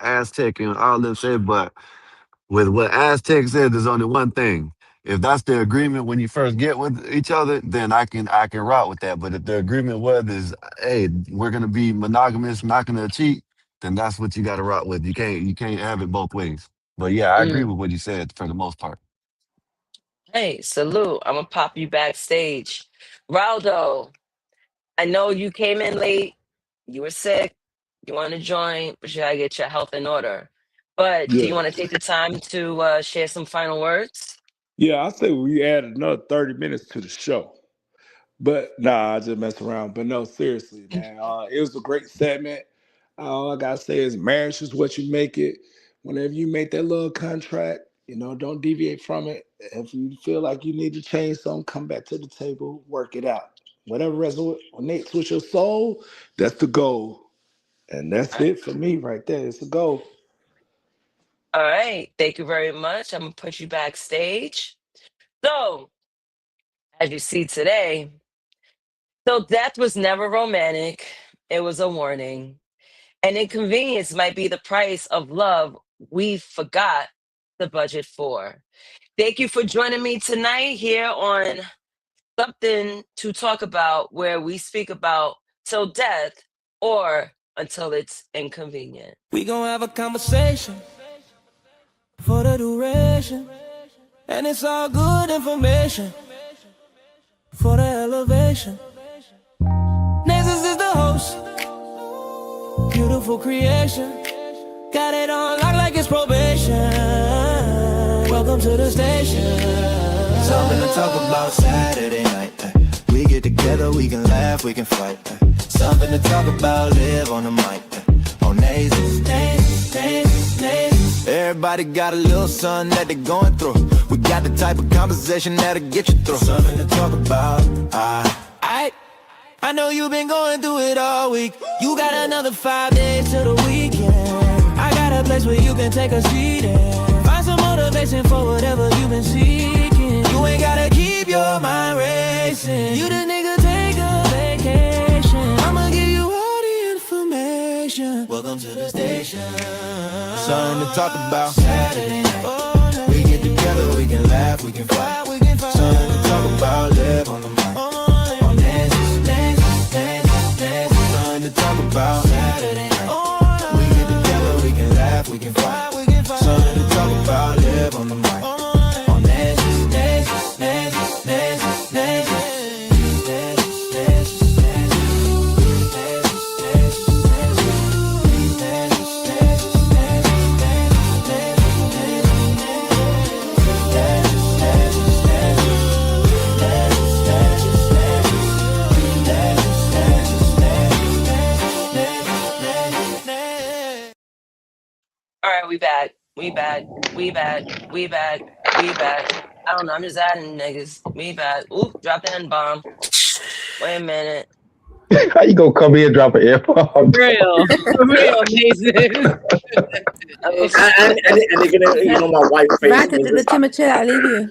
Aztec and all that said, but with what Aztec said, there's only one thing. If that's the agreement when you first get with each other, then I can rock with that. But if the agreement is, hey, we're gonna be monogamous, not gonna cheat, then that's what you gotta rock with. You can't have it both ways. But yeah, I agree with what you said for the most part. Hey, salute. I'm gonna pop you backstage. Raldo, I know you came in late. You were sick. You want to join, but you gotta get your health in order. But do you Yeah. want to take the time to share some final words? Yeah, I say we add another 30 minutes to the show. But nah, I just mess around. But no, seriously, man. It was a great segment. All I gotta say is marriage is what you make it. whenever you make that little contract, don't deviate from it. If you feel like you need to change something, come back to the table, work it out. Whatever resonates with your soul, that's the goal. And that's it for me right there. It's a goal. All right. Thank you very much. I'm going to put you backstage. So, as you see today, so death was never romantic. It was a warning. And inconvenience might be the price of love we forgot the budget for. Thank you for joining me tonight here on Something to Talk About, where we speak about till death or until it's inconvenient. We gon' have a conversation for the duration, and it's all good information for the elevation. Naezus is the host, beautiful creation. Got it on lock like it's probation. Welcome to the station. Something to talk about Saturday night. We get together, we can laugh, we can fight. Something to talk about, live on the mic. On Naezus, Naezus, Naezus, Naezus. Everybody got a little something that they're going through. We got the type of conversation that'll get you through. Something to talk about. I know you've been going through it all week. You got another 5 days to the weekend. I got a place where you can take a seat and find some motivation for whatever you've been seeking. You ain't gotta keep your mind racing. You the nigga, take a vacation. I'ma give you all the information. Welcome to the station. Something to talk about Saturday night. We get together, we can laugh, we can fight. Something to talk about, live on the mic. On Naezus, Naezus, Naezus, Naezus. Something to talk about Saturday night. We get together, we can laugh, we can fight. Something to talk about, live on the mic. On Naezus, Naezus, Naezus, Naezus, Naezus. All right, we back. We back. We back. We back. We back. I don't know. I'm just adding niggas. We back. Oop, drop the N-bomb. Wait a minute. How you gonna come here and drop an F-bomb? Real, Naezus. And you're gonna, my wife face. Right into the timid I leave you.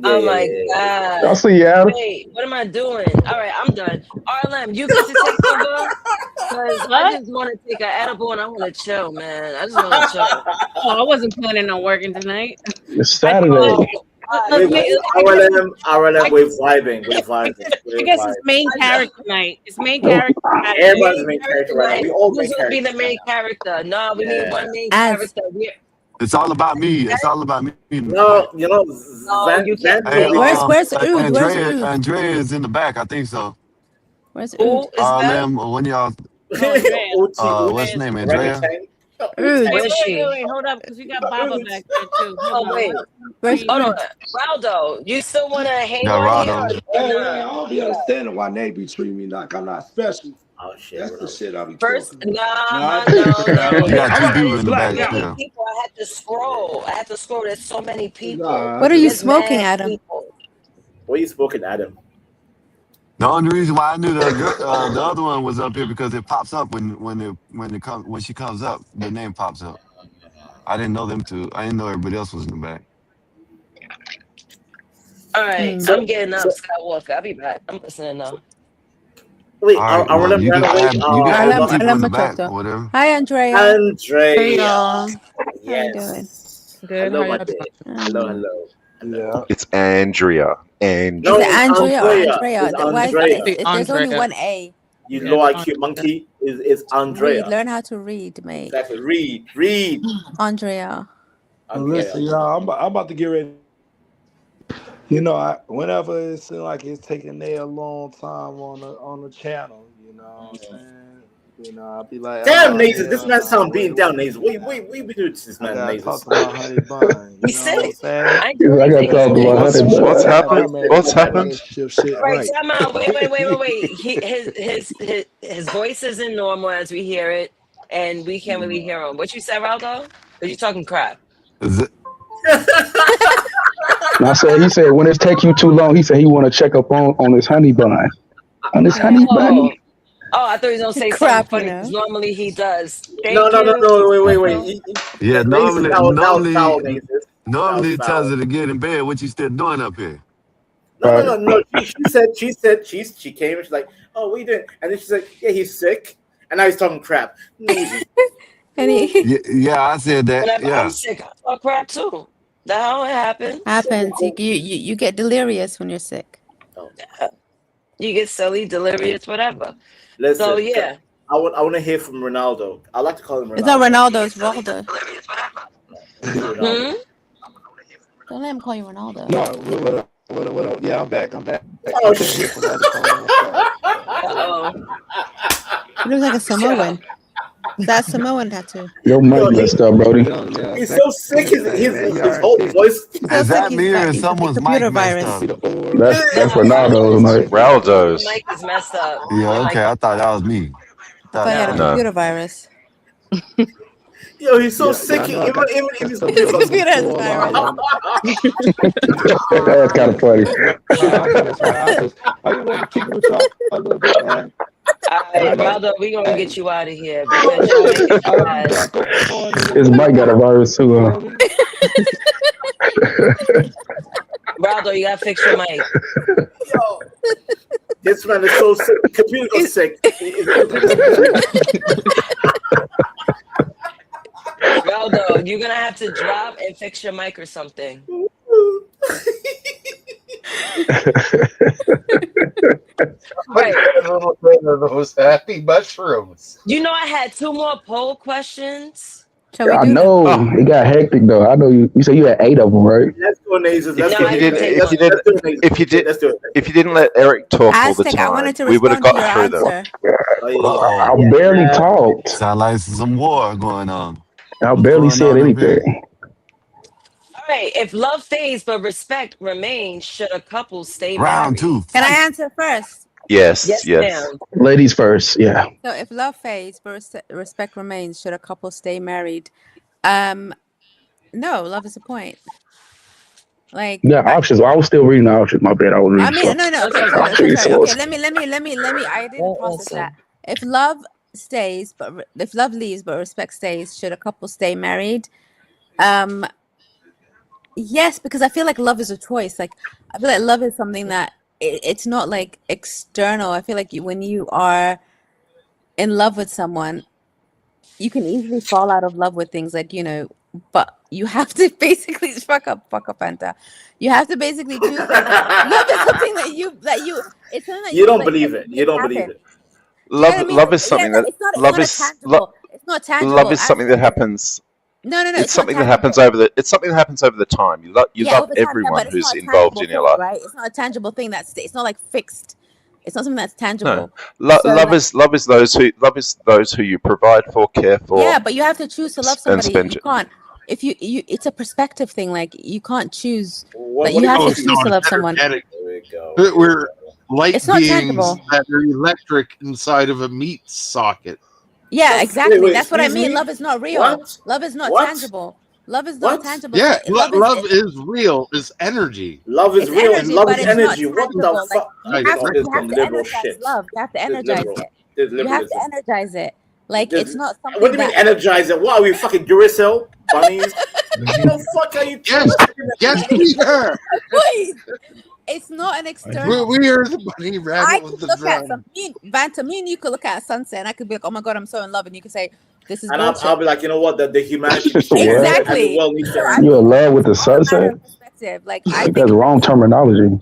Oh my God. I'll see you, Adam. Wait, what am I doing? All right, I'm done. RLM, you get to take over? Because I just want to take an edible and I want to chill, man. I just want to chill. Oh, I wasn't planning on working tonight. It's Saturday. RLM, we're vibing. I guess it's main character night. It's main character night. Everybody's main character right now. We all Who's gonna be the main character? No, we need one main character. It's all about me. It's all about me. No, Where's Ooh? Andrea is in the back. I think so. Where's Ooh? When y'all. What's her name? Andrea. Wait, hold up, because we got Baba back there too. Hold on, Raldo, you still want to hang on here? Hey, I don't be understanding why they be treating me like I'm not special. Oh shit! That's the shit I be First, talking no. about. People, I had to scroll. There's so many people. What are you smoking, Adam? What are you smoking, Adam? The only reason why I knew the other one was up here because it pops up when she comes up, the name pops up. I didn't know them two. I didn't know everybody else was in the back. All right, so I'm getting up, Skywalker. I'll be back. I'm listening now. Wait, Hi, Andrea. Andrea. How yes. you doing? Good. Hello, How my y'all dear. doing? Hello. It's Andrea. Is it Andrea or Andrea? It's Why is Andrea. it, there's only one A. You low IQ monkey is Andrea. Read, learn how to read, mate. Exactly. Read. Andrea. Listen, y'all, I'm about to get ready. Whenever it seems like it's taking a long time on the channel, you know what I'm saying? I'll be like, damn, Naezus, this man sound beating down, Naezus. What we doing to this man, Naezus? Talk about honey bun. He said it. I gotta talk about honey bun. What's happened? What's happened? Right, time out. Wait. His voice isn't normal as we hear it. and we can't really hear him. What you said, Raldo? Are you talking crap? And I said, he said, when it take you too long, he said he want to check up on his honey bun. On his honey bun. Oh, I thought he was gonna say something Crap, funny you because know. normally he does. No, Thank no, no, you. no. Wait. Yeah, Naezus, that was foul, Naezus. normally it tells foul. her to get in bed. What you still doing up here? No. She said she came and she's like, oh, what are you doing? And then she's like, yeah, he's sick. And now he's talking crap. Naezus. And he Yeah, I said that. Whenever I'm Yeah. sick, I talk crap too. That's how it happens. happens. You get delirious when you're sick. Yeah. You get silly, delirious, whatever. Listen, So yeah. I want to hear from Ronaldo. I like to call him Ronaldo. It's not Ronaldo, it's Waldo. Ronaldo. Don't let him call you Ronaldo. No, what, yeah, I'm back. Oh, shit. He looks like a Samoan. That Samoan tattoo. Your mic messed up, Brody. He's so sick. His whole voice. Is that me or is someone's mic messed up? That's Ronaldo's mic. Raldo's. Mic is messed up. Yeah, okay. I thought that was me. I thought he had a computer virus. Yo, he's so sick. Even his computer has virus. That's kind of funny. I just want to keep it with y'all a little bit, man. All right, Raldo, we gonna get you out of here because y'all ain't get your ass. His mic got a virus too. Raldo, you gotta fix your mic. Yo, this man is so sick. Computer got sick. Raldo, you're gonna have to drop and fix your mic or something. Right. Those happy mushrooms. You know I had 2 more poll questions. I know it got hectic though. I know you said you had 8 of them, right? Let's go, Naezus. If you didn't let Eric talk all the Aztec, I wanted to time, we would have respond to got your through them. I barely talked. Sound like some war going on. I barely said anything. All right. If love fades but respect remains, should a couple stay Round married? 2. Can I answer first? Yes. Ma'am. Ladies first, yeah. So if love fades but respect remains, should a couple stay married? No, love is the point. Like options. I was still reading the options. My bad. I was reading. I mean, no. Sorry. Okay, let me. I didn't process that. If love stays, but if love leaves, but respect stays, should a couple stay married? Yes, because I feel like love is a choice. Like I feel like love is something that it's not like external. I feel like when you are in love with someone, you can easily fall out of love with things like, but you have to basically fuck up Fanta. You have to basically choose. Like, love is something that you it's something that you don't like, believe it. You don't believe it. Love is something that it's not love tangible. is something that happens. No. It's something that happens over the time. You love everyone who's involved in your life. Right? It's not a tangible thing. It's not like fixed. It's not something that's tangible. No. Love is those who you provide for, care for. Yeah, but you have to choose to love somebody. spend You can't. If you it's a perspective thing. Like you can't choose. What you have to do choose to love someone. There we go. We're light It's not beings tangible. that are electric inside of a meat socket. Yeah, exactly. wait, That's what I excuse mean. me? Love is not real. What? Love is not What? tangible. Love is not What? tangible. Yeah, So love is real. Is energy. Love is It's real energy, and love but is it's not energy. What the tangible. fuck? Like, I you have agree. to Liberal energize shit. love. You have to This energize liberal. it. This You have to liberalism. energize it. Like This- it's not something What do you mean that energize it? What are we fucking Duracell bunnies? What the fuck are you? Yes, we are. Wait, it's not an external. We are the bunny I rabbit could with the look at drum. Vanta, me and you could look at a sunset, and I could be like, "Oh my god, I'm so in love," and you could say, "This is And bullshit." I'll be like, you know what? The humanity What? Exactly. and the world needs to I end. You in love with the it's all a matter sunset? of perspective. Like I I think think that's wrong terminology.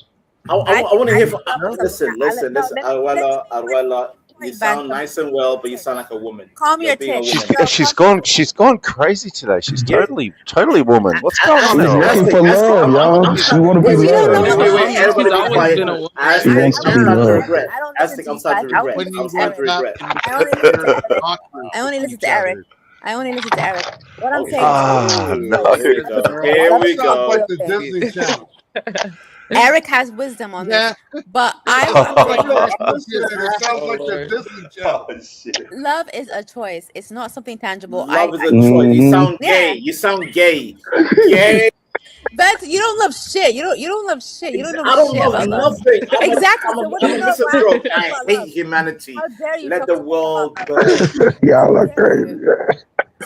I want to hear from. Listen. Let Aruela, you me sound Vanta. nice and well, but you sound like a woman. Calm You're your being a tits. woman. She's gone crazy today. She's totally woman. What's going on She's there? looking for love, y'all. She want to be You don't know loved. what Wait, everybody She's be always quiet. been a woman. She wants to be loved. I don't listen to I'm you starting to guys. regret. When I'm you starting to wake up regret. and I only listen to they're Eric. awkward I only to listen each to Eric. other. I only listen to Eric. What I'm saying Ah, is, no. Here we go. Here we Love is go. not a Like real the thing. Disney Channel. Eric has wisdom on Yeah. this, but I would say It sounds like they're dissing each other. love is a choice. It's not something tangible. Love is a choice. You sound gay. You sound gay. Gay. But you don't love shit. You don't love shit. You don't know I don't shit love about nothing. love. Exactly. So what do you know Listen, about, bro, about I hate love? humanity. How dare you Let talk the to me world about burn. Y'all are crazy.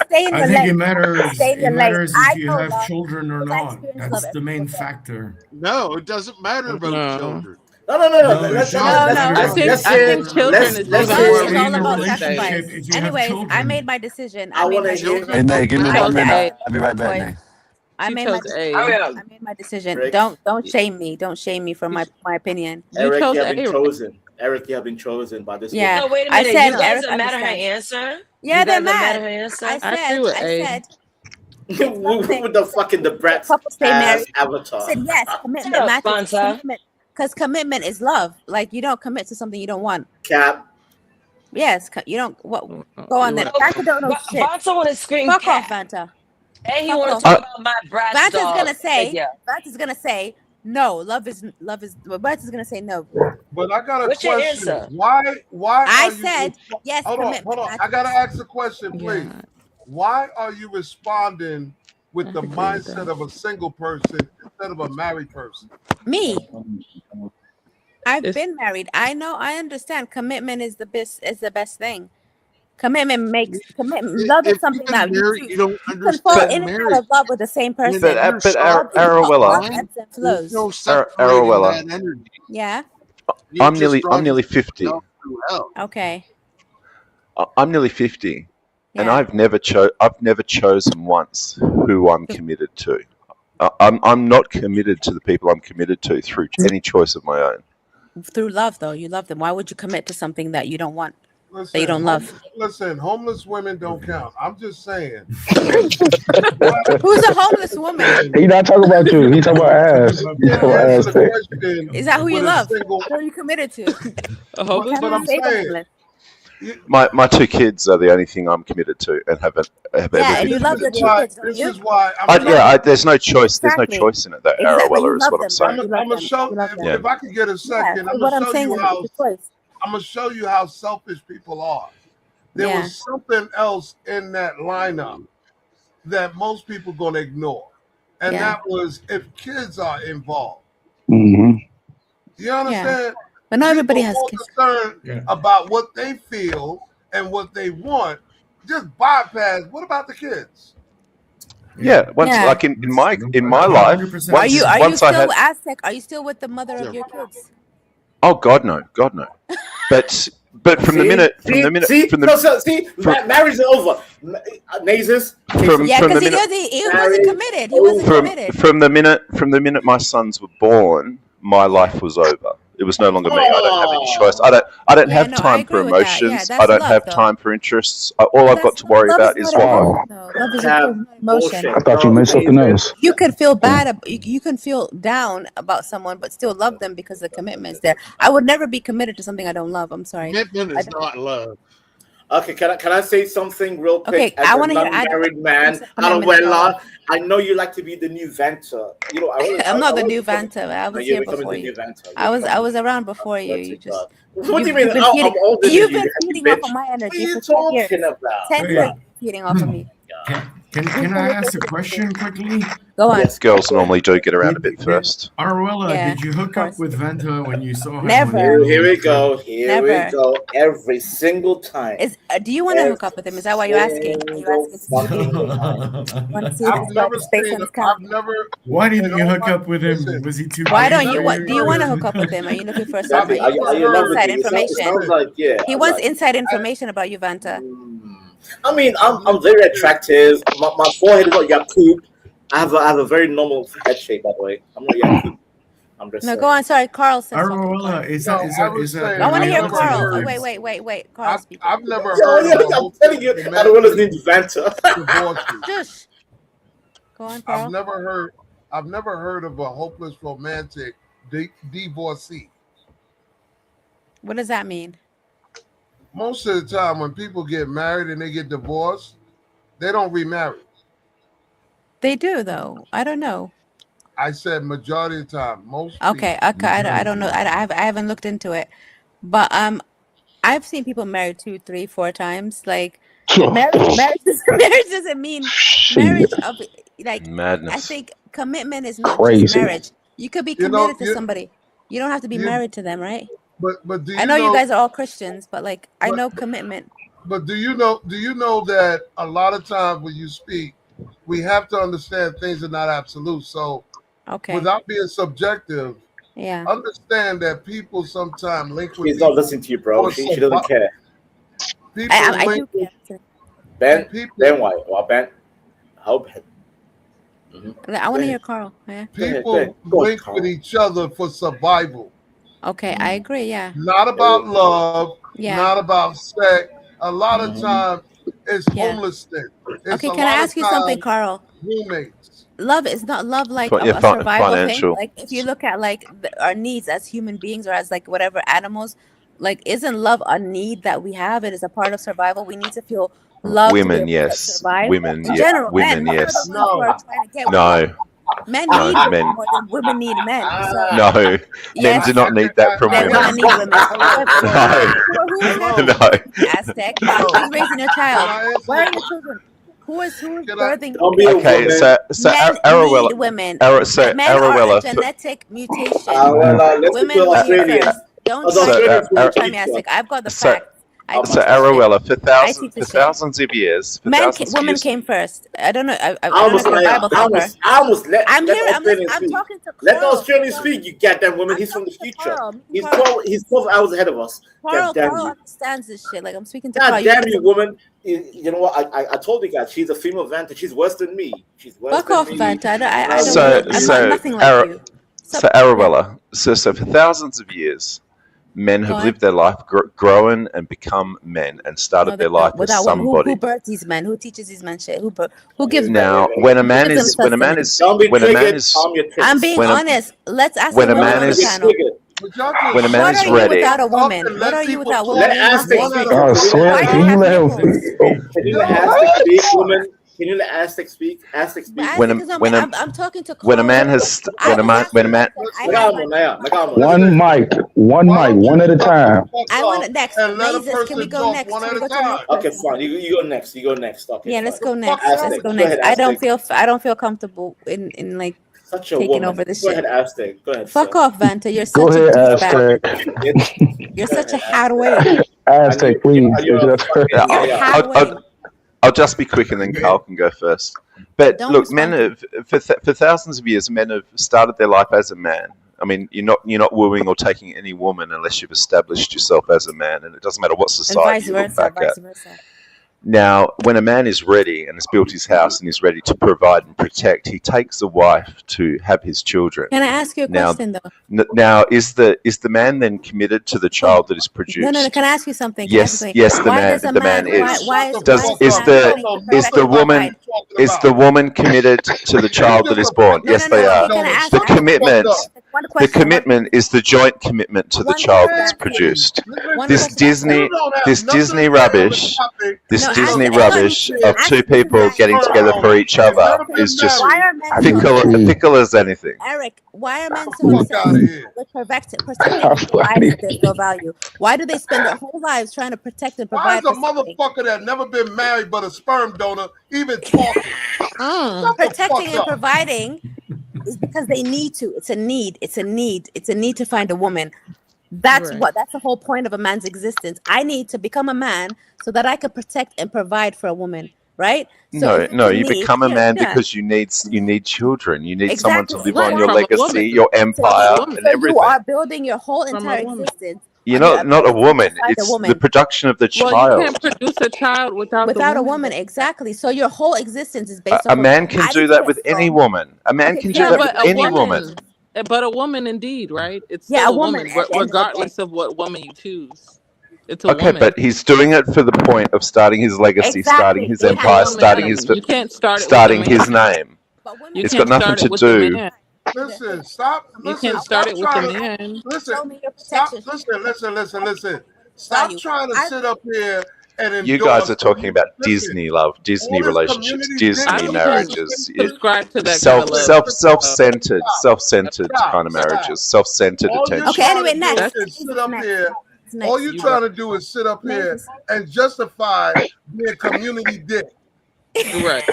Stay in I your think lane. it matters. Stay in It your lane. matters if I you know have love children or because I not. experience love That's the every main single day. factor. No, it doesn't matter about No. children. No. No, it Let's does. No, If no. you I have think children is let's even Love more is stay all in a about reasonable to sacrifice. say. relationship if you have Anyways, I children. made my decision. I want to hear. Hey, Nay, give me I Chose 1 minute. A. I'll be right back, choice. Nay. I She made my chose decision. A. I made my decision. Rick. Don't shame me. Don't shame me for my opinion. You Eric, chose you have been A. chosen. Eric, you have been chosen by this Yeah, woman. No, wait a I minute. said You guys Eric are mad at her understands. answer. Yeah, You they're guys are mad at mad. her answer. I agree with A. said it's nothing. With the fucking the Should Bratz couples stay ass married? I avatar. said yes. Shut Commitment up, matters. Fanta. Because commitment is love. Like you don't commit to something you don't want. Cap. Yes, you don't. What? Go on then. Vanta don't know shit. Vanta want to scream Fuck cat. off, Vanta. And he Fuck want off. to talk about my Bratz Vanta's dog. gonna say no. Love is. Vanta's gonna say no. But I got a What's your question. answer? Why I are said you yes. hold on. I gotta ask a question, please. Yeah. Why are you responding with the mindset of a single person instead of a married person? Me. I've been married. I know. I understand. Commitment is the best thing. Commitment makes commitment. Love is If something you've been that you married, choose. you don't You can fall understand in and out marriage. of love with the same person. When you're But sharp in Arawella, Love mind, ebbs and there's flows. no separating Arawella, that energy. Yeah. You're I'm just driving nearly 50. yourself through hell. Okay. I'm nearly 50, and Yeah. I've never chosen once who I'm committed to. I'm not committed to the people I'm committed to through any choice of my own. Through love, though, you love them. Why would you commit to something that you don't want? Listen, that you don't love? Listen, homeless women don't count. I'm just saying. Who's a homeless woman? He not talking about you. He talking about ass. He talking about ass. Answer the question Is that who you with a love? single- Who are you committed to? But I'm saying, My 2 kids are the only thing I'm committed to, and have ever Yeah, and been you love your committed to. kids, don't this you? is why There's no choice. There's no Exactly. choice in it. That Exactly. You Arawella is love what them, I'm saying. though. You love I'm gonna them. show You love them. if I could get a second. Yeah, I'm what gonna I'm show saying you is how it's a choice. I'm gonna show you how selfish people are. There Yeah. was something else in that lineup that most people gonna ignore, and Yeah. that was if kids are involved. Mm-hmm. You understand? But not everybody People has more kids. concerned about what they feel and what they want. Just bypass. What about the kids? Yeah, once Yeah. like in my life, 100%. Are you once I still had, Aztec? Are you still with the mother of your kids? oh God no, but from the minute Marriage is over. Naezus. Yeah, from the because minute he wasn't committed. He wasn't committed. from the minute my sons were born, my life was over. It was no longer me. I don't have any choice. I don't Yeah, have no, I time for agree with that. Yeah, emotions. that's I don't love, have though. time for interests. All I've got to worry Love about is is not what. emotion, though. Love is not emotion. I thought you meant something else. You could feel bad. You can feel down about someone, but still love them because the commitment's there. I would never be committed to something I don't love. I'm sorry. Commitment is not love. Okay, can I say something real quick? Okay, I want As to a hear non-married man, Arawella, I know you like to be the new Vanta. You know, I'm not the new Vanta. I was here you're becoming before the you. new Vanta. I was around before you. You just. What do you mean? You've been I'm feeding, older than you've you. been feeding off of my What are energy you for 10 years. talking about? 10 years you're feeding off of me. Can I ask a question quickly? Go on. Yes, girls normally do get around a bit first. Arawella, Yeah, did you hook up with Vanta when you saw her? Never. Here we go. Here we Never. go. Every single time. Do you want to hook up with him? Is that why you're asking? Are you asking to see if you want to see if I've he's never got space seen. on his I've calendar? never. Why didn't you hook up with him? Was he too? Why don't busy? you? Do you want to hook up with him? Are you looking for something? Are you in love with Inside me? It information. sounds like, yeah. He wants inside information about you, Vanta. I mean, I'm very attractive. My forehead is not Yakub. I have a very normal head shape, by the way. I'm not Yakub. I'm just No, saying. go on. Sorry, Carl says something. Arawella, is No, that I want to hear reality Carl. or- Oh, wait. Carl speaking. I've never Yeah, heard of a I'm telling you, Arawella's name is Vanta. divorcee. Shush. Go on, Carl. I've never heard of a hopeless romantic divorcee. What does that mean? Most of the time, when people get married and they get divorced, they don't remarry. They do, though. I don't know. I said majority of the time, most Okay, people. okay. I don't know. I haven't looked into it, but I've seen people married 2, 3, 4 times. Like marriage doesn't mean marriage Shit, of like. I Madness. think commitment is not just crazy. marriage. You could be You know, committed to somebody. You don't have to be you, married to them, right? but do I you know you know? guys are all Christians, but like I But know commitment. but do you know? Do you know that a lot of times when you speak, we have to understand things are not absolute. So Okay. without being subjective, Yeah. understand that people sometimes link with She's not people listening to you, bro. for She doesn't care. people I do link care. Ben, people why? Well, Ben, hope. I want to hear Carl. Yeah. people Go on, link with each other for survival. Okay, I agree. Yeah. Not about love, Yeah. not about sex. A lot of times it's Yeah. homelessness. It's Okay, a can I lot ask of you something, times Carl? roommates. Love is not love like Yeah, a survival thing. financial. Like if you look at like our needs as human beings or as like whatever animals, like isn't love a need that we have? It is a part of survival. We need to feel love to be Women, able to yes. survive. Women, In yeah. general, Women, men are yes. the ones who are trying to get women. No. Men No, need women men. more than women need men. So No. Men yes, do not need that from then women. women need women. No. Who is having No. children, Aztec? Who's raising your child? Where are your children? Who is birthing? Don't be a Okay, woman. so Men Arowella, need women. so Men are a Arowella, genetic mutation. Let's Women go need Australia. first. Don't So, try Australians to will try teach me, us. Aztec. I've got the so facts. I teach so this shit. Arowella, for I teach this shit. thousands of years, Women came first. I don't know. I don't know Almost, if you're a Naya. Bible thumper. Almost. Let I'm the here. Australians I'm speak. talking to Let the Carl. Australians speak. You goddamn woman. He's from the future. Carl. He's 12 hours ahead of us. God damn Carl you. understands this shit. Like I'm speaking to God Carl. damn you, woman. You know what? I told you guys, she's a female Vanta. She's worse than me. She's worse Fuck than off, me. Vanta. I'm so nothing like you. Arowella, so for thousands of years, men have Go on. lived their life grown and become men and started their life as Without women. somebody. Who births these men? Who teaches these men shit? Who gives birth? Now, when a man is Don't be triggered. Calm your tits. I'm being honest. Let's ask when the a women man on the is panel. when a man What is are you ready, without a woman? What are you without women? Let Name Aztec one speak. thing. I swear, Why do can you you have let him? nipples? Can you let Aztec speak, woman? Can you let Aztec speak? Aztec speak. I'm talking to when a man has when a man One mic, one at a time. I want it next. And let a Naezus, can we person go talk next? one Can at we a go to the time. next Okay, person? fine. You go next. You go next. Okay. Yeah, fine. let's go next. Aztec, Let's go go next. ahead, I don't Aztec. feel comfortable in like Such a taking woman. over this Go shit. ahead, Aztec. Go ahead. Fuck sir. off, Vanta. You're Go such a ahead, douchebag. Aztec. You're such a Hadway. Aztec, please. You're Hadway. I'll just be quick and then Carl can go first. But Don't look, respond men have for thousands of years, men have started their life as a man. I mean, you're not wooing or taking any woman unless you've established yourself as a man, and it doesn't matter what And society vice you look versa. back Vice at. versa. Now, when a man is ready and has built his house and is ready to provide and protect, he takes a wife to have his children. Can I ask you a question though? Now, is the man then committed to the child that is produced? No. Can I ask you something? Yes, the man is. Is the woman committed to the child that is born? Yes, they are. The commitment is the joint commitment to the child that's produced. This Disney rubbish of two people getting together for each other is just fickle as anything. Eric, why are men so obsessed with protecting and providing if there's no value? Why do they spend their whole lives trying to protect and Why provide is a for something? motherfucker that never been married but a sperm donor even talking? Protecting and providing is because they need to. It's a need. It's a need to find a woman. That's that's the whole point of a man's existence. I need to become a man so that I can protect and provide for a woman, right? So No, you become a man because you need children. You need someone to live on your legacy, your empire, and everything. You are building your whole entire existence. You're not a woman. It's the production of the child. Well, you can't produce a child without a woman. Exactly. So your whole existence is based A on man can do that with any woman. A man can do that with any woman. But a woman, indeed, right? It's Yeah, still a woman, regardless of what woman you choose. It's a Okay, woman. but he's doing it for the point of starting his legacy, starting his empire, starting his You can't start it starting with a his man. name. You It's can't got nothing start it to with a do. man. Listen, stop. You Listen, can't start stop it with a trying man. to listen. Stop. Listen. Stop trying to sit up here and You guys are endorse. talking about Listen, Disney love, Disney all this relationships, community I Disney don't marriages, subscribe to that kind of love. self-centered kind of Stop. marriages, self-centered All you're attention. Okay, trying anyway, to do next. is sit up Next. here. Next. All you're You trying right. to do is sit up here Next. and justify being community dick. Right.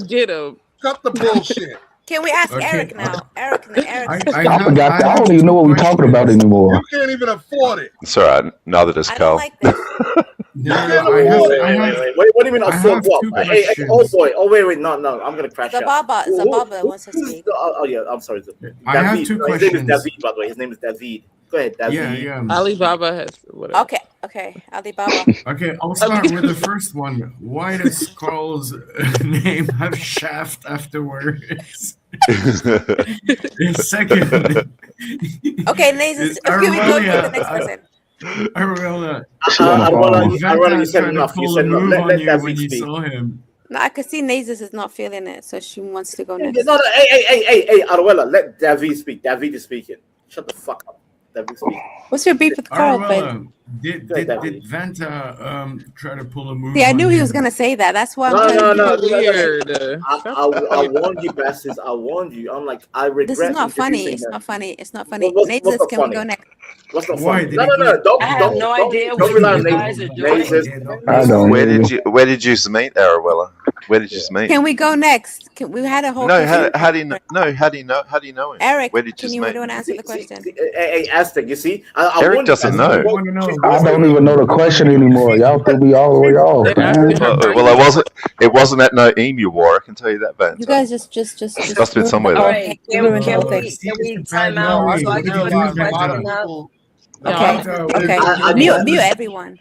Get him. Cut the bullshit. Can we ask Okay, Eric now? Eric. I forgot. I don't even know what we're talking about anymore. You can't even afford it. It's all right. Neither does I don't Carl. like this. You No, can't I afford have, it. I have, What do you mean I afford have what? two Hey, questions. oh boy. Oh wait, no, I'm gonna crash out. Zababa wants to speak. Oh yeah, I'm sorry. I have David. two His name is questions. David, by the way. His name is David. Go ahead, David. Yeah. Alibaba has whatever. Okay. Alibaba. Okay, I'll start with the first one. Why does Carl's name have shaft afterwards? Second, Okay, Naezus. Can we go to the next person? Arabella, Arabella, you said trying to enough. You pull a said enough. move Let on you David when you speak. saw him. No, I could see Naezus is not feeling it, so she wants to go next. No, hey, Arabella, let David speak. David is speaking. Shut the fuck up. David speak. What's your beef with Carl, babe? Arabella, did Vanta try to pull a move See, I on knew he you? was gonna say that. That's why I'm No. trying to Weird. I warned you, bastards. I warned you. I'm like, I regret. This is not funny. introducing It's them. not funny. It's not funny. What's Naezus, not can we funny? go next? What's not Why funny? did No. he go? I have no idea Don't what rely you on guys are doing. I don't. Where Maybe. did you meet Arabella? Where did you meet? Can we go next? We had a whole. No, question. how do you know? No, how do you know him? Eric, Where did can you you meet? want to answer the question? Hey, Aztec, you see? I Eric warned you doesn't guys. know. I don't even know the question anymore. Y'all threw me all the way off, man. Well, it wasn't at no emu war. I can tell you that, Vanta. You guys just Must have been somewhere ruined the All whole there. right, thing. You ruined the whole thing. can we time No, out so I what can did you put do, my Vanta? question up? Okay. Vanta, Mute everyone.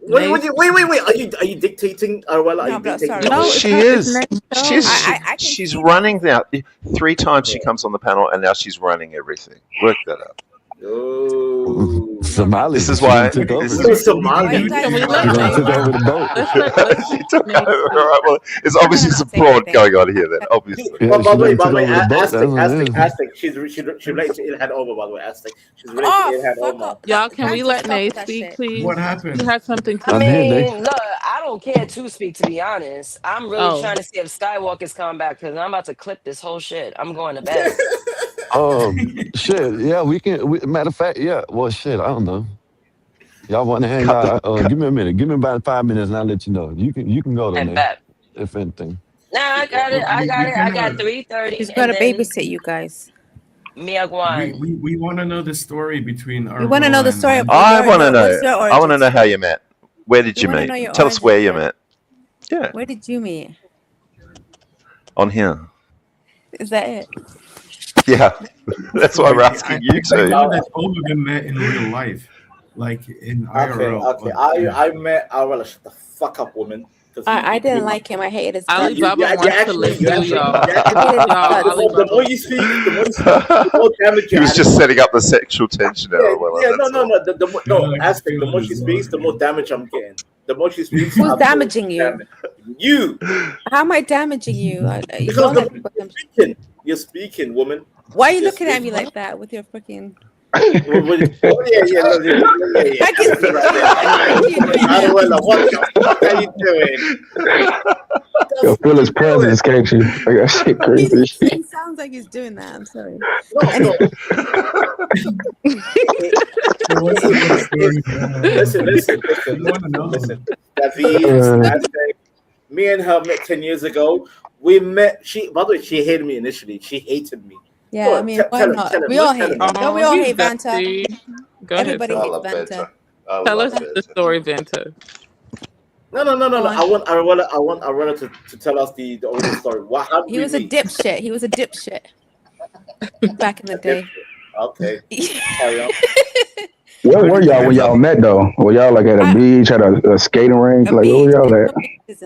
Wait! Are you dictating, Arwella? Are you dictating? No, she is. She's running now. 3 times she comes on the panel, and now she's running everything. Work that out. Somali. This is why. Took over. This is Somali. Took over the boat. She took over. All right. Well, there's obviously some fraud going on here. Then, obviously. By the way, Aztec. Aztec, she's related to Ilhan Omar, by the way, Aztec. She's related to Ilhan Omar. Y'all, can we let Nay speak, please? What happened? You had something to I say. mean, look, I don't care to speak, to be honest. I'm really trying to see if Skywalker's coming back because I'm about to clip this whole shit. I'm going to bed. Shit. Yeah, we can. Matter of fact, yeah. Well, shit. I don't know. Y'all want to hang out? Give me a minute. Give me about 5 minutes, and I'll let you know. You can go I there, bet. if anything. Nah, I got it. I got 3:30. He's got to babysit you guys. We want to know the story between our. We want to know the story. I want to know. I want to know how you met. Where did you wanna know meet? your Tell us where you origin met. Yeah, Where did you meet? on here. Is that it? Yeah, that's why we're asking you I know to. that all of them met in real life, like in IRL. Okay. I met Arwella. Shut the fuck up, woman. I didn't like him. I hated his guts. Alibaba wants to live too, y'all. The more you speak, the more damage He you was add. just setting up the sexual tension there. No. Aspect. The more she speaks, the more damage I'm getting. The more she speaks, Who's I'm damaging you? You. How am I damaging you? Because you're speaking, woman. Why are you looking at me like that with your freaking? Yeah. I can see what the fuck are you doing? Yo, feel his presence, can't you? Like that shit crazy. He sounds like he's doing that. I'm sorry. Listen. David, me and her met 10 years ago. We met. By the way, she hated me initially. She hated me. Yeah, I mean, why not? We all hate. Don't we all hate Vanta? Everybody hates Vanta. Tell us the story, Vanta. No. I want Arwella to tell us the origin story. How He was a dipshit. He was a dipshit back in the day. Okay. Carry on. Where were y'all when y'all met though? Were y'all like at a beach, at a skating rink? Like where were y'all at? At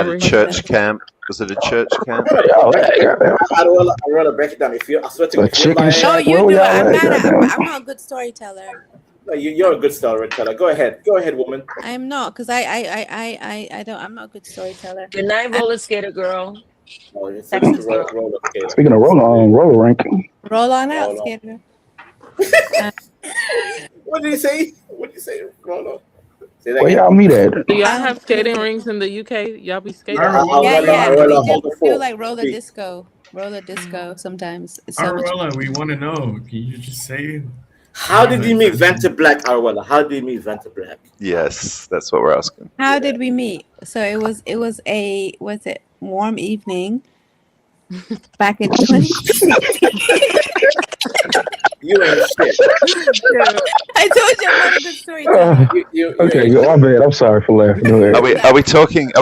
a church camp. Was it a church camp? Arwella, break it down. If you, I swear to God, chicken shack. No, Where were you do. y'all at? I'm not a good storyteller. No, you're a good storyteller. Go ahead, woman. I'm not, because I don't. I'm not a good storyteller. Good night, roller skater girl. Oh, Speaking Speaking of roller rink. Roll on out, skater. What did you say? What did you say, Rolo? Say that Where again. y'all meet at? Do y'all have skating rinks in the UK? Y'all be skating? Hold the We do phone. like roller Speak. disco sometimes. It's so much. Arabella, we want to know. Can you just say? How did you meet Vanta Black, Arwella? How did you meet Vanta Black? Yes, that's what we're asking. How did we meet? So it was a warm evening back in 2016. You ain't shit. I told you I'm not a good storyteller. Okay, my bad. I'm sorry for laughing. Go ahead. Are we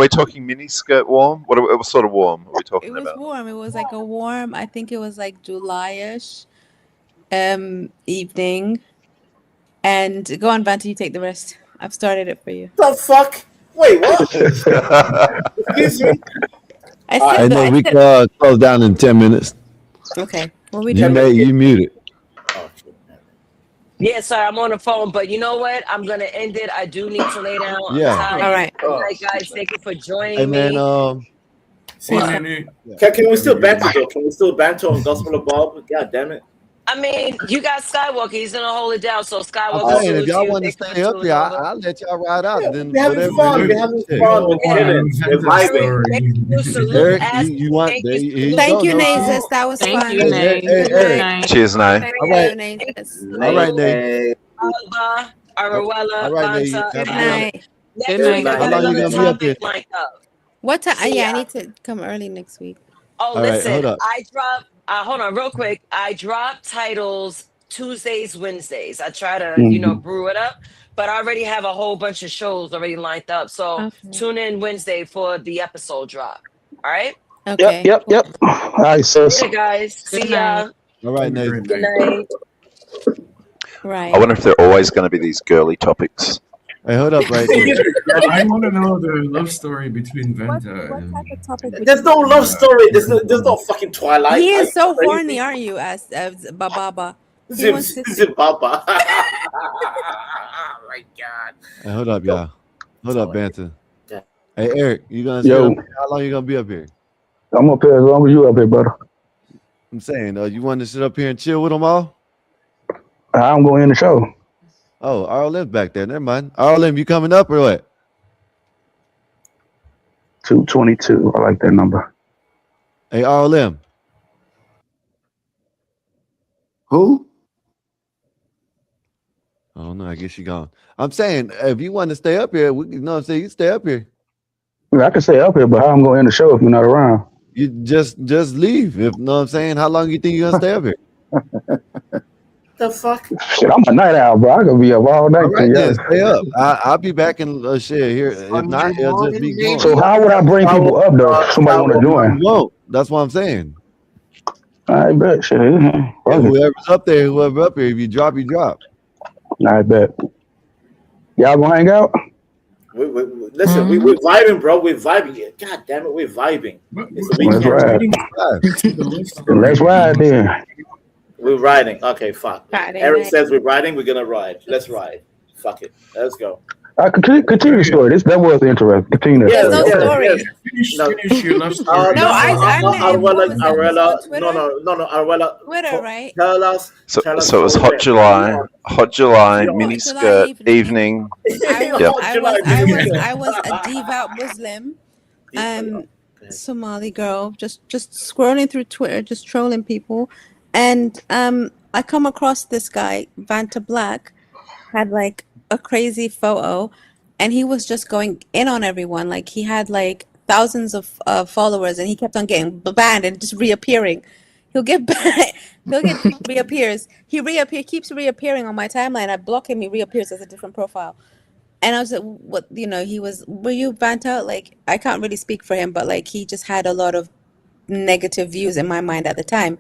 talking mini skirt warm? What sort of warm are we talking It was about? warm. It was like a warm, I think it was like July-ish evening. And go on, Vanta, you take the rest. I've started it for you. The fuck? Wait, what? Excuse me? I know we can close down in 10 minutes. Okay. What we You doing? you muted. Yeah, sorry, I'm on the phone, but you know what? I'm gonna end it. I do need to lay down. Yeah. I'm tired. All right. Good night, guys. Thank you for joining Hey man, me. Can we still banter though? Can we still banter on Gospel of Bob? God damn it. I mean, you got Skywalker. He's gonna hold it down. So I'm Skywalker, saying if salute y'all you. want to Thank you for stay up tuning here, over. I'll let y'all ride out. Then We're having whatever. fun. We're having fun. We're chilling. We're vibing. Eric, you want? Here you Thank go. you, No Naezus. cheese. That was Thank fun. you, Nay. Hey, Good Eric. night. Cheers, Nay. Thank All right. you, Naezus. All right, Nate. Alba, Arwella, All right, Nate. Vanta. Good night. Good Next week, night. I How got long you another gonna be up here? topic lined up. What time? See Yeah, I ya. need to come early next week. Oh, All right, listen, hold up. I drop. Hold on, real quick. I drop titles Tuesdays, Wednesdays. I try to, brew it up, but I already have a whole bunch of shows already lined up. So tune in Wednesday for the episode drop. All right. Okay. Yep. All right, sis. Later, guys. Good See ya. night. All right, Nate. Good night. Right. I wonder if there are always going to be these girly topics. Hey, hold up right there. I want to know the love story between Vanta and. What type of topic? There's no love story. There's no fucking Twilight. He is so Are you horny, aren't you, as Bababa? He Zip, wants to zip, Baba. Oh my god. Hey, hold up, y'all. Hold up, Banter. Yeah. Hey, Eric, you gonna stay Yo. up here? How long you gonna be up here? I'm up here as long as you up here, brother. I'm saying, you want to sit up here and chill with them all? I'm going in the show. Oh, RLM's back there. Never mind. RLM, you coming up or what? 222. I like that number. Hey, RLM. Who? I don't know. I guess you gone. I'm saying, if you want to stay up here, you know what I'm saying? You stay up here. I can stay up here, but how I'm going to end the show if you're not around? You just leave. If you know what I'm saying, how long you think you're gonna stay up here? The fuck? Shit, I'm a night owl, bro. I could be up all night. All right, then, stay up. I'll be back in shit here. If not, it'll just be gone. So how would I bring people up though? If somebody want to join? You won't. That's what I'm saying. I bet. Shit. Whoever's up there, whoever up here, if you drop, you drop. I bet. Y'all gonna hang out? Listen, we're vibing, bro. We're vibing. God damn it, we're vibing. It's the Let's weekend. ride. Let's ride then. We're riding. Okay, fuck. Friday Eric night. says we're riding. We're gonna ride. Let's ride. Fuck it. Let's go. Continue the story. That was interesting. Continue the There's no story. story. Finish your love story. No, Arwella, Twitter, right? Tell us. So it was Hot July, mini skirt evening. Yep. I was a devout Muslim, Somali girl, just scrolling through Twitter, just trolling people, and I come across this guy, Vanta Black, had like a crazy photo, and he was just going in on everyone. Like he had like thousands of followers, and he kept on getting banned and just reappearing. He'll get banned. Reappears. He keeps reappearing on my timeline. I block him. He reappears as a different profile. And I was like, what? Were you banned out? Like, I can't really speak for him, but like, he just had a lot of negative views in my mind at the time.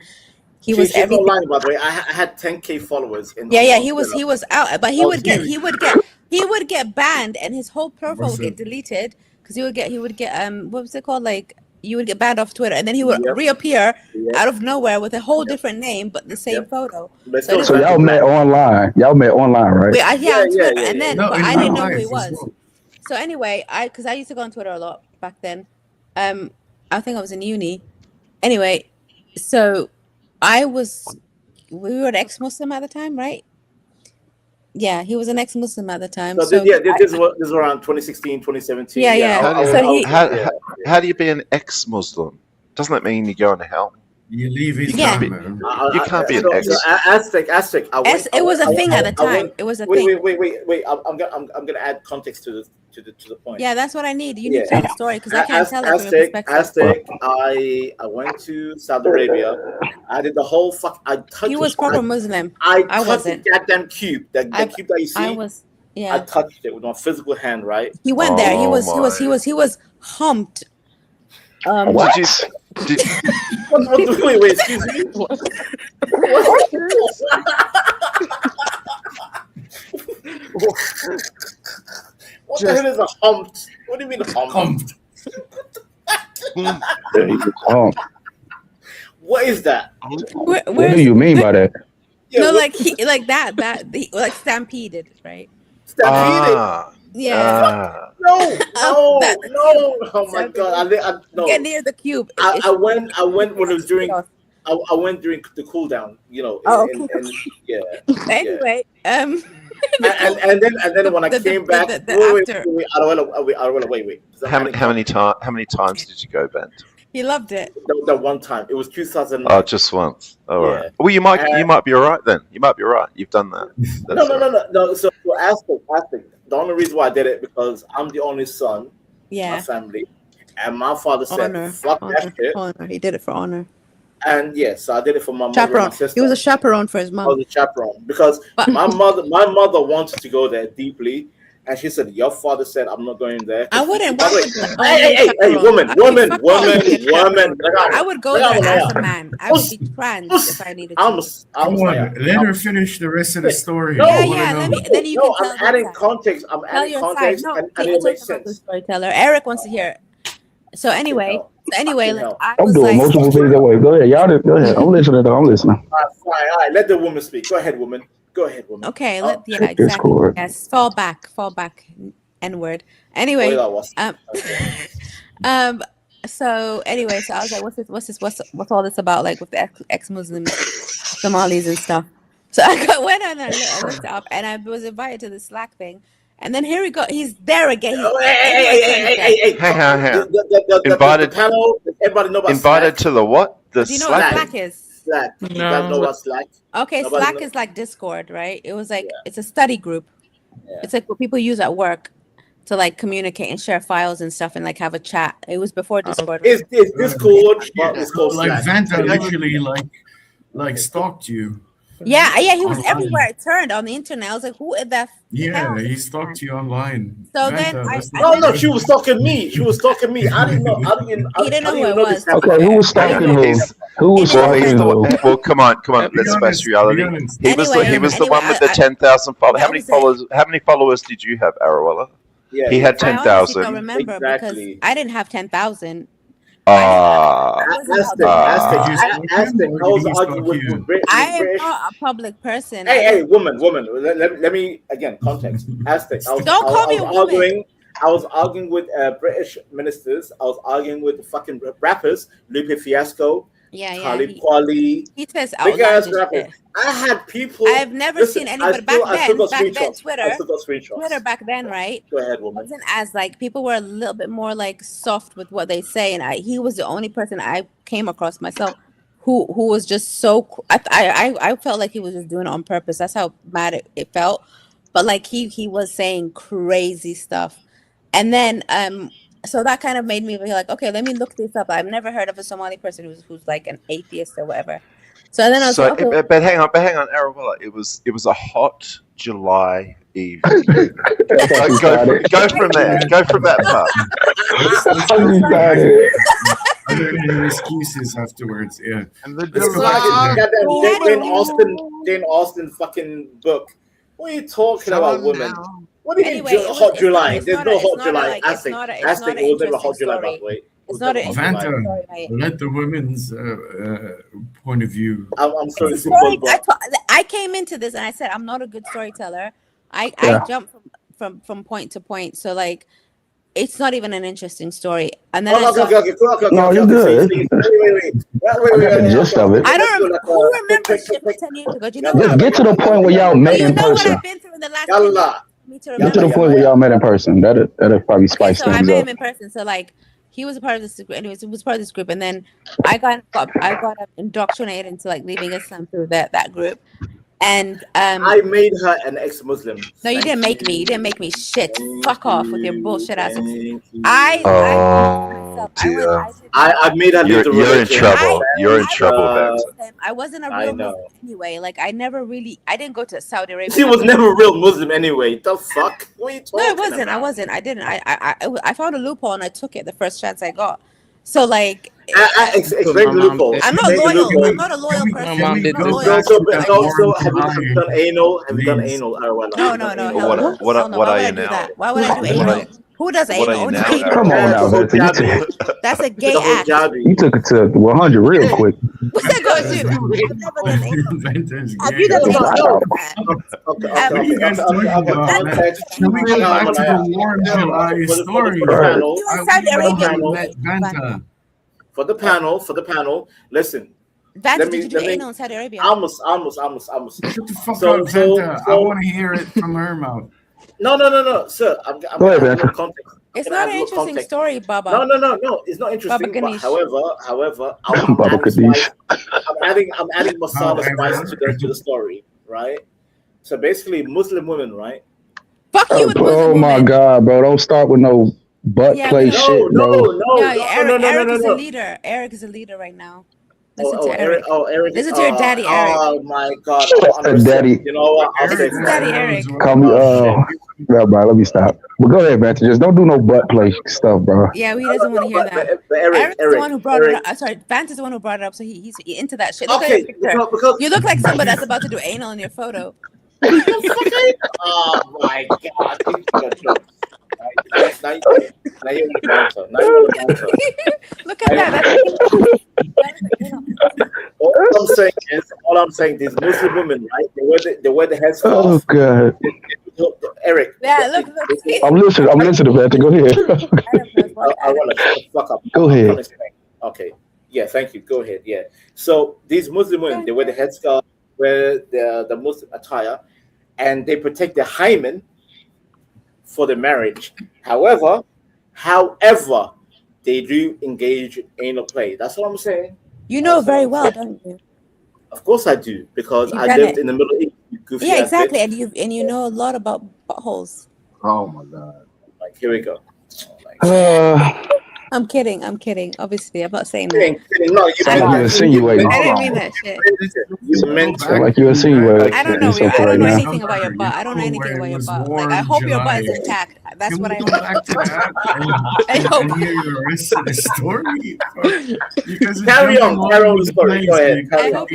He was She's everything. not lying, by the way. I had 10K followers. Yeah. He was out, but he would get banned, and his whole profile would get deleted because he would get what was it called? Like, you would get banned off Twitter, and then he would reappear out of nowhere with a whole different name but the same photo. So y'all met online. Y'all met online, right? On Twitter, and then No, but in I real didn't know who life he as was. well. So anyway, because I used to go on Twitter a lot back then. I think I was in uni. Anyway, so we were ex-Muslim at the time, right? Yeah, he was an ex-Muslim at the time. So, So this was around 2016, 2017. Yeah, yeah. How do you, So he, how do you be an ex-Muslim? Doesn't that mean you go to hell? You leave You Islam, can't be. man. You can't be an So, ex. Aztec. it was a thing at the time. It was a thing. Wait. I'm gonna add context to the point. Yeah, that's what I need. You Yeah. need to tell the story because I can't tell it from your perspective. Aztec. I went to Saudi Arabia. I did the whole fuck. I touched. He was proper Muslim. I I touched wasn't. the goddamn cube. The cube that you see. I was. Yeah. I touched it with my physical hand. Right. He went there. He was humped. What? Did Wait, excuse me. What the hell is a humped? What do you mean humped? What is that? What do you mean by that? No, like like stampeded, right? Stampeded. Yeah. No. Oh my god! I no. Get near the cube. I went when it was during. I went during the cool down. You know. Oh, and yeah. Anyway, and then when I came back, wait. I don't wait. How many times did you go, Ben? He loved it. The one time. It was 2009. Oh, just once. All right. Yeah. Well, you might be all right then. You might be all right. You've done that. No. So Aztec. The only reason why I did it because I'm the only son in my family, and my father said, "Fuck that shit." Honor. He did it for honor. And yes, so I did it for my mother and my sister. He was a chaperone for his mom. I was a chaperone because my mother wanted to go there deeply, and she said, "Your father said I'm not going there." I wouldn't. Hey, woman! I would go there as a man. I would be trans if I needed to. Come on, let her finish the rest of the story. Then you can I'm adding context. I'm adding context, and it makes sense. Storyteller. Eric wants to hear it. So anyway, like I'm doing multiple things that way. Go ahead, y'all. Go ahead. I'm listening. All right. Let the woman speak. Go ahead, woman. Okay, exactly. Yes, fall back, N-word. Anyway, so I was like, what's all this about? Like with the ex-Muslims, Somalis and stuff. So I went on and I looked up, and I was invited to the Slack thing. And then here we go. He's there again. Hey. Hang on. Invited. Everybody know about invited to the what? The Do you know what Slack is? Slack. You guys know about Slack? Okay, Slack is like Discord, right? It was like it's a study group. Yeah. It's like what people use at work to like communicate and share files and stuff and like have a chat. It was before Discord. It's Discord. It's called like Slack. Vanta literally like stalked you. Yeah, he was everywhere. I turned on the internet. I was like, "Who is that?" Yeah, he stalked you online. So Vanta, then she was stalking me. I didn't know. He didn't know who it was. Okay, who was stalking who? Who was stalking who? Well, come on. Let's face reality. He was the one with the 10,000 followers. How many followers did you have, Arawella? Yeah, he had 10,000. I don't remember because I didn't have 10,000. Aztec, I was arguing with British. I am not a public person. Hey, woman. Let me again context. Aztec. Don't call me a woman. I was arguing with British ministers. I was arguing with the fucking rappers, Lupe Fiasco, Khalid Kweli. He says big ass rappers. I had people. I've never seen anybody back then. Twitter back then, right? Go ahead, woman. Wasn't as like people were a little bit more like soft with what they say, and he was the only person I came across myself who was just so. I felt like he was just doing it on purpose. That's how mad it felt. But like he was saying crazy stuff, and then so that kind of made me be like, okay, let me look this up. I've never heard of a Somali person who's like an atheist or whatever. So then I was like, okay. But hang on, Arabella. It was a hot July evening. Go from there. Go from that part. Are there any excuses afterwards? Yeah. And the Jane Austen fucking book. What are you talking about, women? What do you mean hot July? There's no hot July. Aztec was never hot July, by the way. It's not an Vanta, let the women's point of view. I'm sorry. I came into this and I said I'm not a good storyteller. I jumped from point to point, so like it's not even an interesting story. And then okay. No, you're good. Wait. Wait, I got the gist of it. I don't do remember. like Who a remembers shit from 10 years ago? Do you know Just what? get to the point where y'all met Do you in know what person. I've been through in the last 10 years for me to Get remember to the shit? point where y'all met in person. That'll probably Okay, spice so I things met up. him in person. So like he was a part of this group. Anyways, he was part of this group, and then I got indoctrinated into like leaving Islam through that group. And I made her an ex-Muslim. no, you didn't make me. You didn't make me shit. Fuck off with your bullshit ass. I Oh dear. I made her leave the You're in religion. trouble. You're in trouble, Vanta. I wasn't a I real know. Muslim anyway. Like I didn't go to Saudi Arabia. She was never a real Muslim anyway. The fuck? What are you talking No, I wasn't. about? I wasn't. I didn't. I found a loophole and I took it the first chance I got. So like, explain the loophole. I'm not Explain the loyal. loophole. I'm not a loyal person. My mom did I'm not this. loyal. And also, have you done anal? Have you done anal? No, hell no. Hell no. What Hell no. what Why are would I you do now? that? Why would I do What anal? are Who does what anal? are you Only now, anal. Come on now, whole Vanessa. jabby. That's a gay The whole act. jabby. You took it to 100 real quick. What's that going to do? I've never done anal. Vanta's Have gay. you done anal? What are you guys talking about, man? Can we go back to the warm July story? You in Saudi We know Arabia? how you met Vanta. For the panel, listen. Vanta, did you do anal in Saudi Arabia? Almost. Shut the fuck up, Vanta. I want to hear it from her mouth. No, sir. I'm Go ahead, gonna add a Vanta. little context. It's I'm not gonna an add a little interesting context. story, Baba. No, it's not interesting. But Ganesh. however, I'm Baba adding Kadesh. spice. I'm adding masala spice to the story, right? So basically, Muslim women, right? Fuck you with Muslim Oh my women. God, bro! Don't start with no butt Yeah, play we shit, No, bro. Eric is a no. leader. Eric is a leader right now. Listen Oh, to Eric. Eric. Listen to your daddy, Eric. Oh my God. I'm gonna Daddy. say, you know what? I'll say Listen to daddy, Eric. Call me. Oh, No, bro. Let me stop. But go ahead, Vanta. Just don't do no butt play stuff, bro. Yeah, he doesn't want to hear that. But Eric's the one who brought it Eric. up. I'm sorry, Vanta's the one who brought it up, so he's into that shit. Look at Okay, your picture. because You look like somebody that's about to do anal in your photo. oh my God. Now you want to answer. Now you want to answer. Look at that. All I'm saying, these Muslim women, right? They wear the headscarf. Oh God. Eric. Yeah, look. I'm listening, Vanta. Go ahead. I want to shut the fuck up. Go ahead. Okay. Yeah, thank you. Go ahead. Yeah. So these Muslim women, they wear the headscarf, wear the Muslim attire, and they protect their hymen for the marriage. However, they do engage in anal play. That's what I'm saying. You know very well, don't you? Of course I do, because You've I done lived it. in the Middle East. You goofy Yeah, ass exactly. bitch. And you know a lot about buttholes. Oh my God. Like, here we go. I'm kidding. Obviously, I'm not saying Kidding. that. No, you Sound like you insinuating. I didn't mean that shit. You meant Sound like you insinuating I don't know. something I don't right know now. anything about your butt. I don't know anything about your butt. Like, I hope your butt is intact. That's what I Go back to that and hear the rest of the story. You guys are Carry jumping on all over the story. place, Go ahead. like, I hope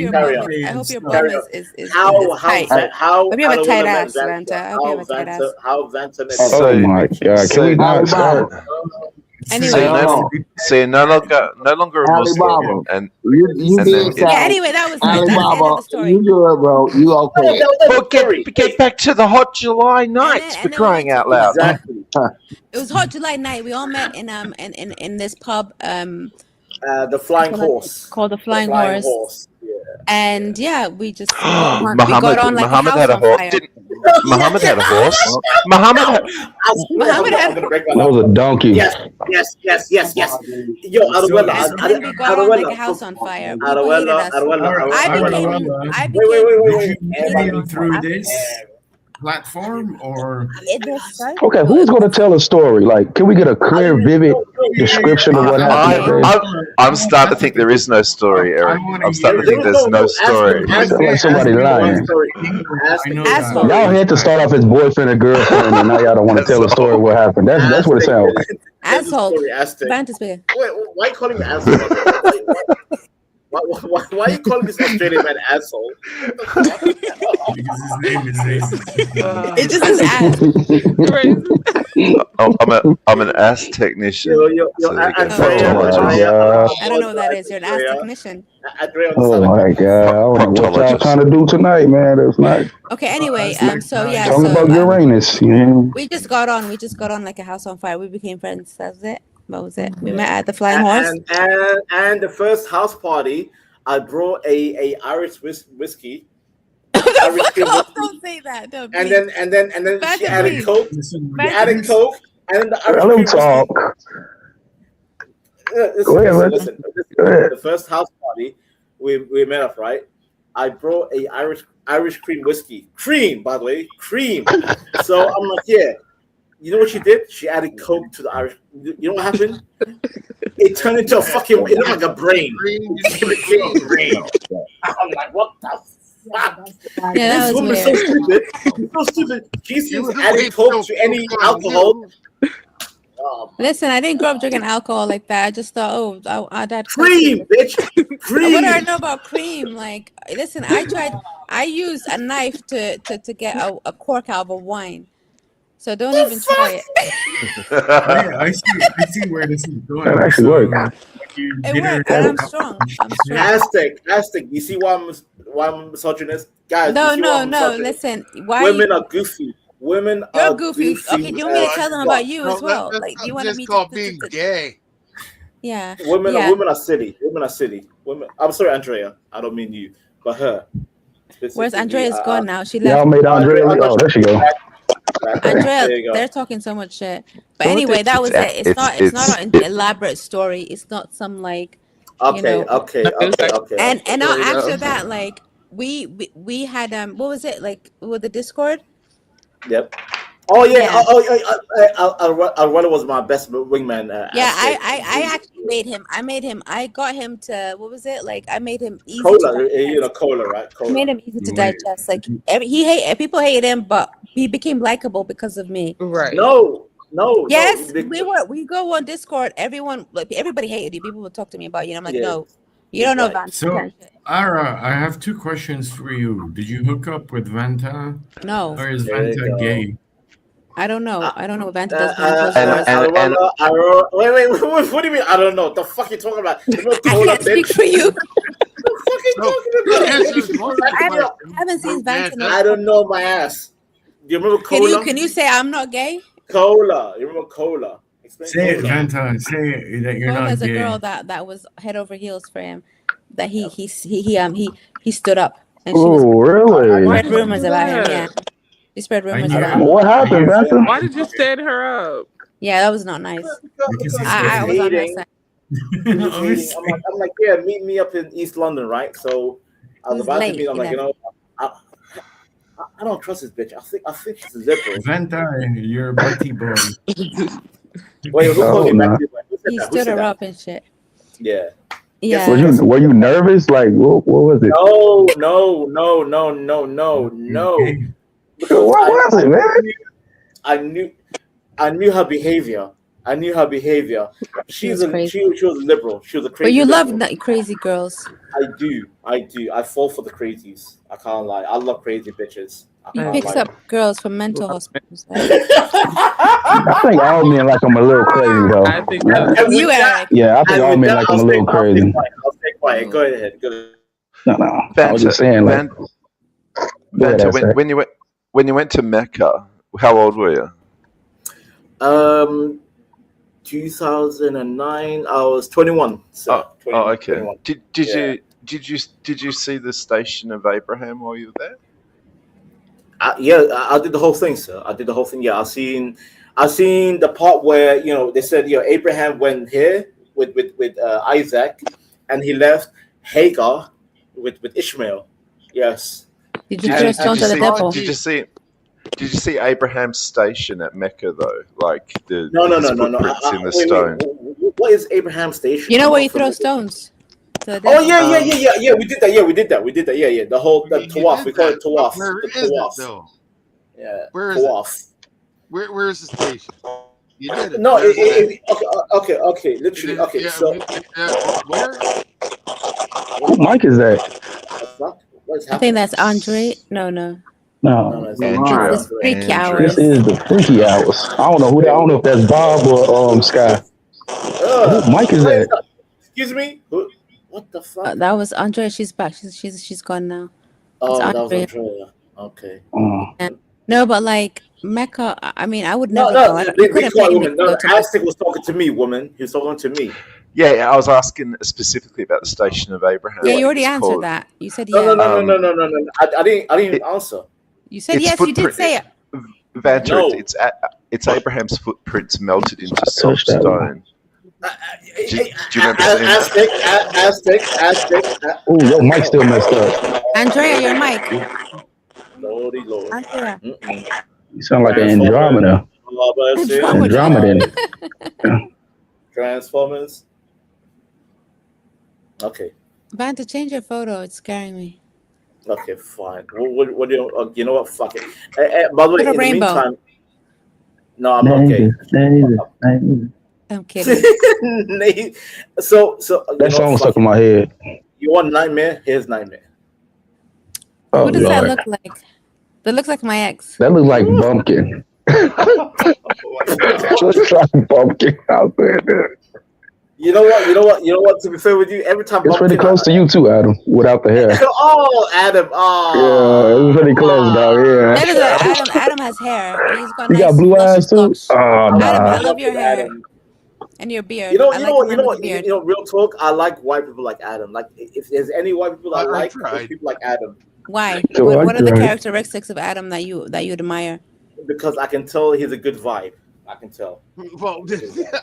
your bum is How tight. how Hope you have a tight Vanta ass, Vanta. I hope you have a tight ass. how Vanta met Oh my God! Can we not start? Anyway. So you're no longer a Muslim, Alibaba. and You and did then sound. Yeah, anyway, that was that's the end of Alibaba, the story. you good, bro. You okay? Well, get back to the hot July nights for crying out loud. Exactly. It was hot July night. We all met in this pub the Flying Horse. called the Flying Horse. Yeah. And yeah, we just got on like Muhammad a had a house on horse. fire. Didn't Muhammad had a horse? Muhammad had. I'm gonna break my That was a donkey. Yes. Yo, Aruela, And we got on like a house on fire. People hated us. I became Wait. Came through this platform or Okay, who's going to tell a story? Like, can we get a clear, vivid description of what happened? I'm starting to think there is no story, Eric. I'm starting to think there's no story. Sounds like somebody lying. Asshole. Y'all had to start off as boyfriend and girlfriend, and now y'all don't want to tell the story of what happened. That's what it sounds like. Asshole. Vanta's bigger. Wait, why are you calling me asshole? Why are you calling this Australian man asshole? because his name is Naezus. It just is ass. I'm an ass technician. I don't know what that is. You're an ass technician. Oh my God! I don't know what y'all trying to do tonight, man. It's not. Okay. Anyway, so Talking about Uranus. Yeah. we just got on like a house on fire. We became friends. That was it. What was it? We met at the Flying Horse. And the first house party, I brought a Irish whiskey. Irish cream whiskey. Don't say that. Don't. And then she added Coke. She added Coke, and then the Irish Let cream him talk. Listen. The first house party we met up, right? I brought a Irish cream whiskey. Cream, by the way, cream. So I'm like, yeah. You know what she did? She added Coke to the Irish. You know what happened? It turned into a fucking. It looked like a brain. It became a brain. I'm like, what the fuck? Yeah, This woman is so stupid. So stupid. She's adding Coke to any alcohol. Listen, I didn't grow up drinking alcohol like that. I just thought, I'd add cream, bitch. Cream. What do I know about cream? Like, listen, I used a knife to get a cork out of a wine. So don't even try it. I see where this is going. That actually worked. It worked, and I'm strong. Aztec. You see why I'm misogynist? Guys, no. Listen, why women are goofy. Women are goofy. Okay, do you want me to tell them about you as well? That's Like, do you want just me called to being gay. Yeah. Women are silly. Women are silly. Women. I'm sorry, Andrea. I don't mean you, but her. Where's Andrea's gone now? She left. Y'all made Andrea. Oh, there she go. Andrea, they're talking so much shit. But anyway, that was it. It's not an elaborate story. It's not some like. Okay. And now after that, like we had what was it like with the Discord? Yep. Oh yeah. Alwala was my best wingman. Yeah, I actually made him. I got him to what was it like? I made him easy. Cola, right? Cola. I made him easy to digest. Like people hated him, but he became likable because of me. Right. No. Yes, we go on Discord. Everybody hated you. People would talk to me about you. And I'm like, no, you don't know Vanta. So, Ara, I have two questions for you. Did you hook up with Vanta? No. Or is Vanta gay? I don't know. I don't know what Vanta does. Wait. What do you mean? I don't know. The fuck you talking about? I can't speak for you. I haven't seen Vanta. I don't know my ass. Do you remember Cola? Can you say I'm not gay? Cola. You remember Cola? Say it, Vanta. Say that you're not Cola's gay. a girl that was head over heels for him. That he stood up. And she really? spread rumors about him. Yeah. He spread rumors about him. What happened, Vanta? Why did you stand her up? Yeah, that was not nice. I was on her side. I'm like, yeah, meet me up in East London, right? So I was about to meet. I'm like, you know, I don't trust this bitch. I think she's a liberal. Vanta, you're a Betty boy. Wait, who called you Betty boy? He stood her up and shit. Yeah. Yeah. Were you nervous? Like, what was it? No. What was it, man? I knew her behavior. She was liberal. She was a crazy. But you liberal. love crazy girls. I do. I fall for the crazies. I can't lie. I love crazy bitches. He picks up girls from mental hospitals. I think all men like I'm a little crazy, though. I think you, Eric. Yeah, I think all men like I'm a little crazy. I'll stay quiet. Go ahead. No. I was just saying, like. Vanta, when you went to Mecca, how old were you? 2009. I was 21. So 21, okay. 21. Did you see the Station of Abraham while you were there? I did the whole thing, sir. I did the whole thing. Yeah, I seen the part where they said Abraham went here with Isaac, and he left Hagar with Ishmael. Yes. Did you throw stones at the devil? Did you see Abraham's station at Mecca though? Like the footprints in the stone. Wait. What is Abraham's station? You know where you throw stones? Oh yeah. We did that. Yeah. The tawaf. We call it tawaf. Where The is tawaf. it though? Yeah. Where is tawaf. it? Where is the station? You did it. No. Okay. Literally. Okay. Yeah, So where? What mic is that? I think that's Andre. No. No. It's freaky hours. This is the freaky hours. I don't know if that's Bob or Sky. What mic is that? Excuse me. What the fuck? That was Andrea. She's back. She's gone now. Oh, that was Andrea. Okay. No, but like Mecca. I mean, I would No, never no, go. You be couldn't quiet, pay me woman. to No, go to Mecca. Aztec was talking to me, woman. He was talking to me. Yeah, I was asking specifically about the Station of Abraham. Yeah, I you already think it's answered called. that. You said No, no, yeah. no, no, no, no, no, no. I didn't answer. You said Its yes. You did footprint, say it. Vanta. No. It's Abraham's footprints melted into soft Touch that stone. one. Do you remember seeing that? Aztec. Oh, your mic still messed up. Andrea, your mic. Lordy Lord. Andrea. You sound like an Andromeda. Andromedan. Transformers. Okay. Vanta, change your photo. It's scaring me. Okay, fine. What do you know what? Fuck it. By the way, Put a in rainbow. the meantime, no, I'm okay. I'm kidding. so That song stuck in my head. You want Nightmare? Here's Nightmare. Oh, Who does that Lord. look like? That looks like my ex. That looks like Bumpkin. Looks like Bumpkin out there. You know what? To be fair with you, every time It's pretty close to you too, Adam, without the hair. Oh, Adam. Oh. Yeah, it's pretty close, dog. Yeah. That is Adam has hair. He's got You nice, got blue eyes luscious too? locks. Oh, Adam, I nah. love your hair and your beard. You know I like what? a You man know with what? a beard. You know, real talk. I like white people like Adam. Like, if there's any white people I like, it's people like Adam. Why? So What are the right. characteristics of Adam that you admire? Because I can tell he's a good vibe. I can tell. Well,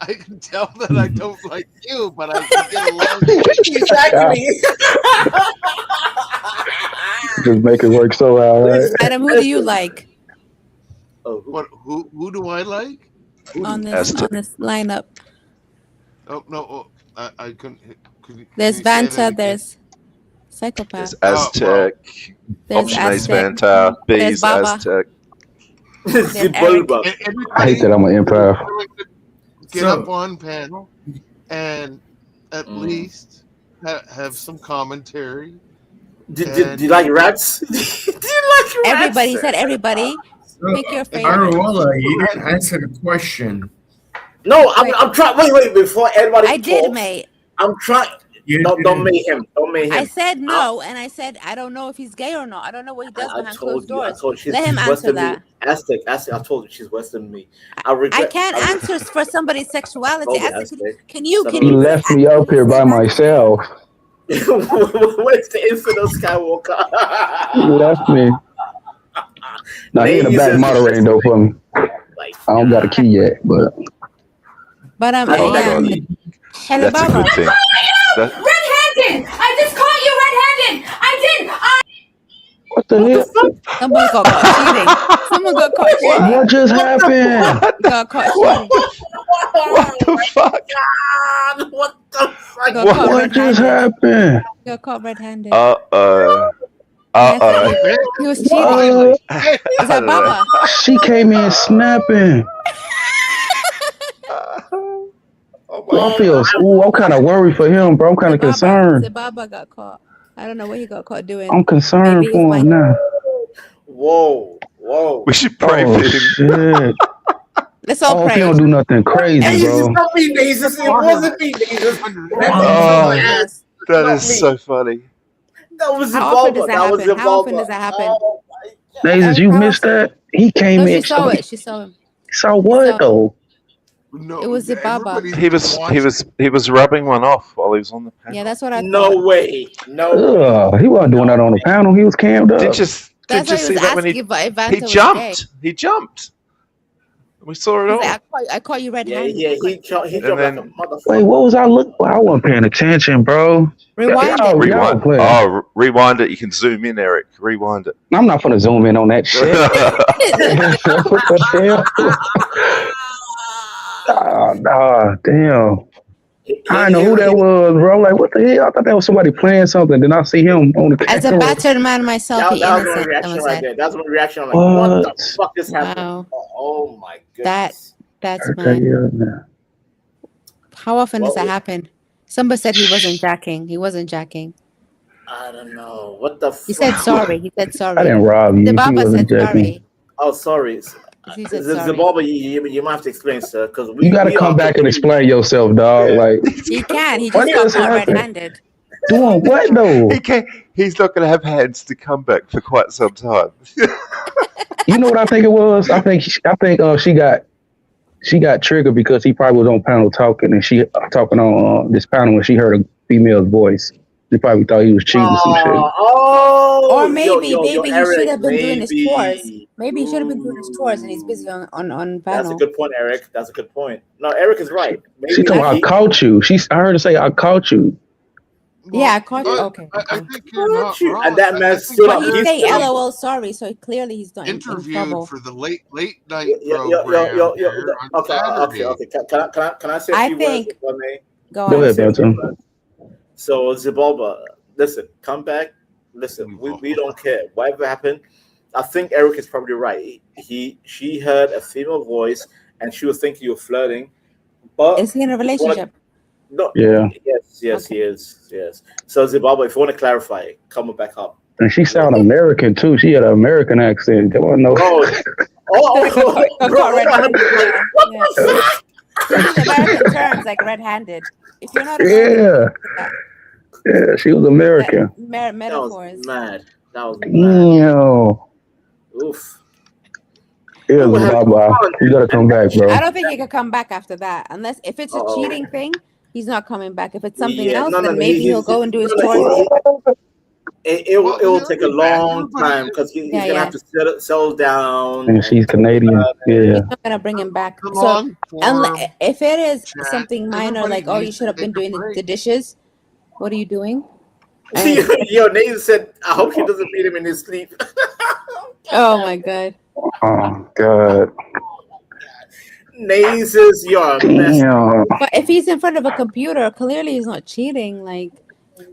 I can tell that I don't like you, but I can get along. Exactly. Just make it work so well, right? Adam, who do you like What? Who do I like? on this lineup? Oh no, I couldn't. Could There's you say that Vanta. again? There's Psychopath. There's Aztec. There's Option A is Aztec. Vanta. B There's is Baba. Aztec. There's Eric. I hate that I'm an empath. Get up on panel and at least have some commentary. Did you like rats? Did you like rats? Everybody said everybody. Pick your favorite. Arola, you didn't answer the question. No, I'm trying. Wait, before anybody. I did, talks, mate. I'm trying. You Don't make him. Don't make him. I said no, and I said I don't know if he's gay or not. I don't know what he does behind closed I doors. told you, Let him she's worse answer than me. that. Aztec. I told you she's worse than me. I can't answer for somebody's sexuality. Okay, Aztec, Aztec. can you? He left me up here by myself. Where's the incident, Skywalker? He left me. Now he in the back moderating though for me. I don't got a key yet, but But Oh, yeah. God. Hello, That's a Baba. good thing. That- Red-handed! I just caught you red-handed! I did! what the hell? Someone got caught cheating. Someone got caught cheating. What just happened? Got caught cheating. What the fuck? God, what the fuck? Got caught What just red-handed. happened? Got caught red-handed. Uh-oh. He was cheating. What? Is that Baba? She came in snapping. I feel, I'm kind of worried for him, bro. I'm kind of concerned. The Baba got caught. I don't know what he got caught doing. I'm concerned Maybe for him now. Whoa. We should pray Oh for him. shit! Let's all Oh, if pray. he don't do nothing crazy, Hey, this is bro. not me, Naezus. It wasn't me, Naezus. Oh, Yes. that Not is me. so funny. That was How often does Zimbabwe. that That was happen? How often Zimbabwe. does that happen? Oh, my God. Naezus, you missed that? He came No, in. she saw it. She saw him. Saw what though? No, It was the Baba. He was rubbing one off while he was on the panel. Yeah, that's what I No thought. way. No. Ugh, he wasn't doing that on the panel. He was cammed up. Did you That's why he see was that when asking if Vanta he was jumped? He jumped. We saw it He's all. like, I caught you Yeah, red-handed. he jumped like then- a motherfucker. Wait, what was I looking for? I wasn't paying attention, bro. Rewind Y'all- it. y'all Rewind. playing. Oh, rewind it. You can zoom in, Eric. Rewind it. I'm not gonna zoom in on that shit. What the hell? Damn. I didn't know who that was, bro. Like, what the hell? I thought that was somebody playing something. Then I see him on the As a camera. battered man myself, he That was my innocent. reaction Someone right said. there. That's my reaction. I'm like, what the What? fuck is happening? Wow. Oh my goodness. That's Okay, mad. yeah, man. How often does What that happen? Somebody said he wasn't jacking. He wasn't jacking. I don't know. What the He fuck? said sorry. He said sorry. I didn't rob you. The He Baba wasn't said jacking. sorry. Oh, sorry. He said The sorry. Zimbabwe, you might have to explain, sir, because You gotta come back and explain yourself, dog. Like, He can. He What just got just caught happened? red-handed. doing what though? He's not going to have hands to come back for quite some time. You know what I think it was? I think she got triggered because he probably was on panel talking, and she talking on this panel when she heard a female's voice. She probably thought he was cheating or some shit. Or Yo, maybe yo, yo, he should Eric, have been doing his chores. maybe. Maybe he should have been doing his chores, and he's busy on That's a panel. good point, Eric. That's a good point. No, Eric is right. She Maybe told me, I caught you. I heard her say, I caught you. Yeah, I caught you. Okay. I think you're not wrong. And that man's still But up. he's saying LOL sorry, so clearly he's not in interviewed trouble. for the late night Yo, program. yo. here on Saturday. Okay. Can I say a I few think- words, if I may? Go ahead, Benton. So Zibalba, listen, come back. Listen, we don't care. Whatever happened, I think Eric is probably right. She heard a female voice and she was thinking you were flirting. But is he in a relationship? No. Yeah. Yes, he is. Yes. So Zibalba, if you want to clarify, come back up. And she sounded American too. She had an American accent. There wasn't no. American terms like red-handed. If you're not Yeah, she was American. Metaphors. That was mad. No. Oof. Yeah, Baba, you gotta come back, bro. I don't think he could come back after that, unless if it's a cheating thing, he's not coming back. If it's something else, then maybe he'll go and do his chores. It will take a long time because he's gonna have to settle down. And she's Canadian. Yeah. He's not gonna bring him back. So, if it is something minor, like you should have been doing the dishes, what are you doing? Yo, Naezus said, I hope she doesn't beat him in his sleep. Oh my god. Oh God. Naezus, you're a mess. But if he's in front of a computer, clearly he's not cheating. Like,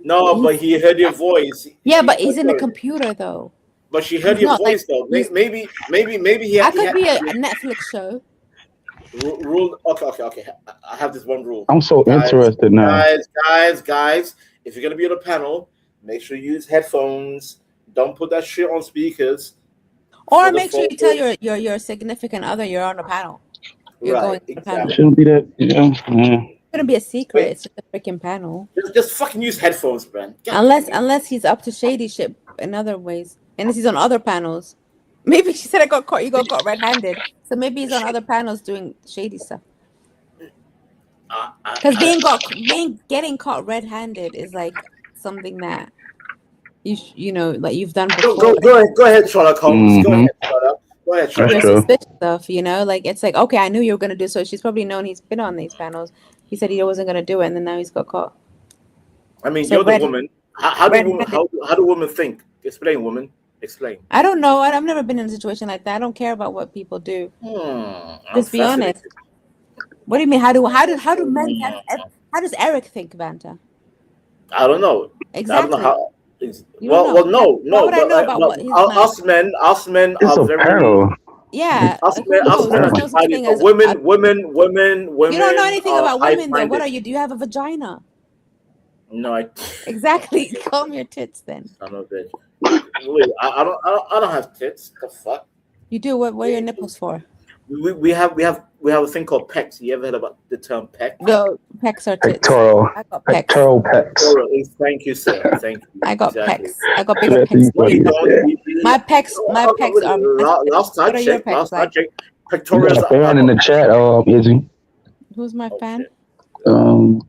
no, but he heard your voice. Yeah, but he's in a computer though. But she heard He's your not, voice though. Maybe he I had. could be a Netflix show. Rule. Okay. I have this one rule. I'm so interested now. Guys. If you're gonna be on a panel, make sure you use headphones. Don't put that shit on speakers. Or make sure you tell your significant other you're on a panel. You're going to the panel. Shouldn't be that. Yeah. It's gonna be a secret. It's just a freaking panel. Just fucking use headphones, man. Unless he's up to shady shit in other ways. Unless he's on other panels. Maybe she said I got caught. You got caught red-handed. So maybe he's on other panels doing shady stuff. Because getting caught red-handed is like something that you know, like you've done before. Go ahead, Sherlock Holmes. Go ahead, Sherlock. Suspicious stuff, you know, like it's like, okay, I knew you were gonna do so. She's probably known he's been on these panels. He said he wasn't gonna do it, and then now he's got caught. I mean, So you're the woman. How do women think? Explain, woman. Explain. I don't know. I've never been in a situation like that. I don't care about what people do. Just be honest. What do you mean? How do men? How does Eric think, Vanta? I don't know. Exactly. I don't know how. You don't know. No. What would I know about what he's like? Us men It's are a very. panel. Yeah. Us men are divided. Women. You don't know anything about women, though. What high-minded. are you? Do you have a vagina? No, I. Exactly. Call me your tits, then. Son of a bitch. Wait, I don't have tits. The fuck. You do. What are your nipples for? We have a thing called pecs. You ever heard about the term pec? No, pecs are tits. Pectoral. I got pecs. Pectoral pecs. Thank you, sir. Thank you. I got Exactly. pecs. I got bigger pecs. My pecs are. Last What are your check. pecs like? You Pectorials got a fan in the chat, Izzy. Who's my fan?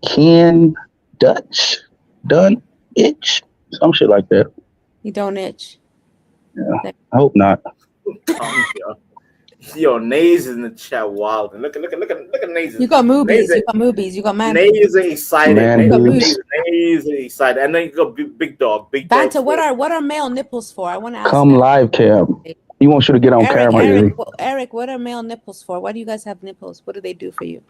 Ken Dutch. Done itch. Some shit like that. You don't itch. Yeah. I hope not. Yo, Naezus in the chat wild. Look at Naezus. You got movies. You got movies. You got man. Naezus excited. Man, Naezus excited. And then you got big dog. Banta, what are male nipples for? I want to ask. Come live, Cam. He wants you to get on camera, Izzy. Eric, what are male nipples for? Why do you guys have nipples? What do they do for you?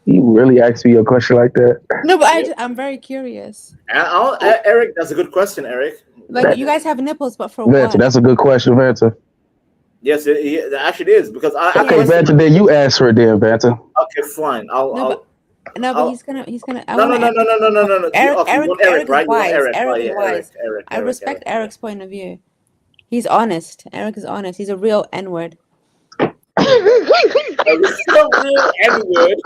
You really asked me a question like that? No, but I'm very curious. Eric, that's a good question, Eric. Like, you guys have nipples, but for Vanta, what? that's a good question, Vanta. Yes, it actually is because Okay, Vanta, then you answer it, then, Vanta. Okay, fine. But he's gonna. No. Eric right? is wise. Eric Eric is wise. I respect Eric's point of view. He's honest. Eric is honest. He's a real N-word. The real N-word.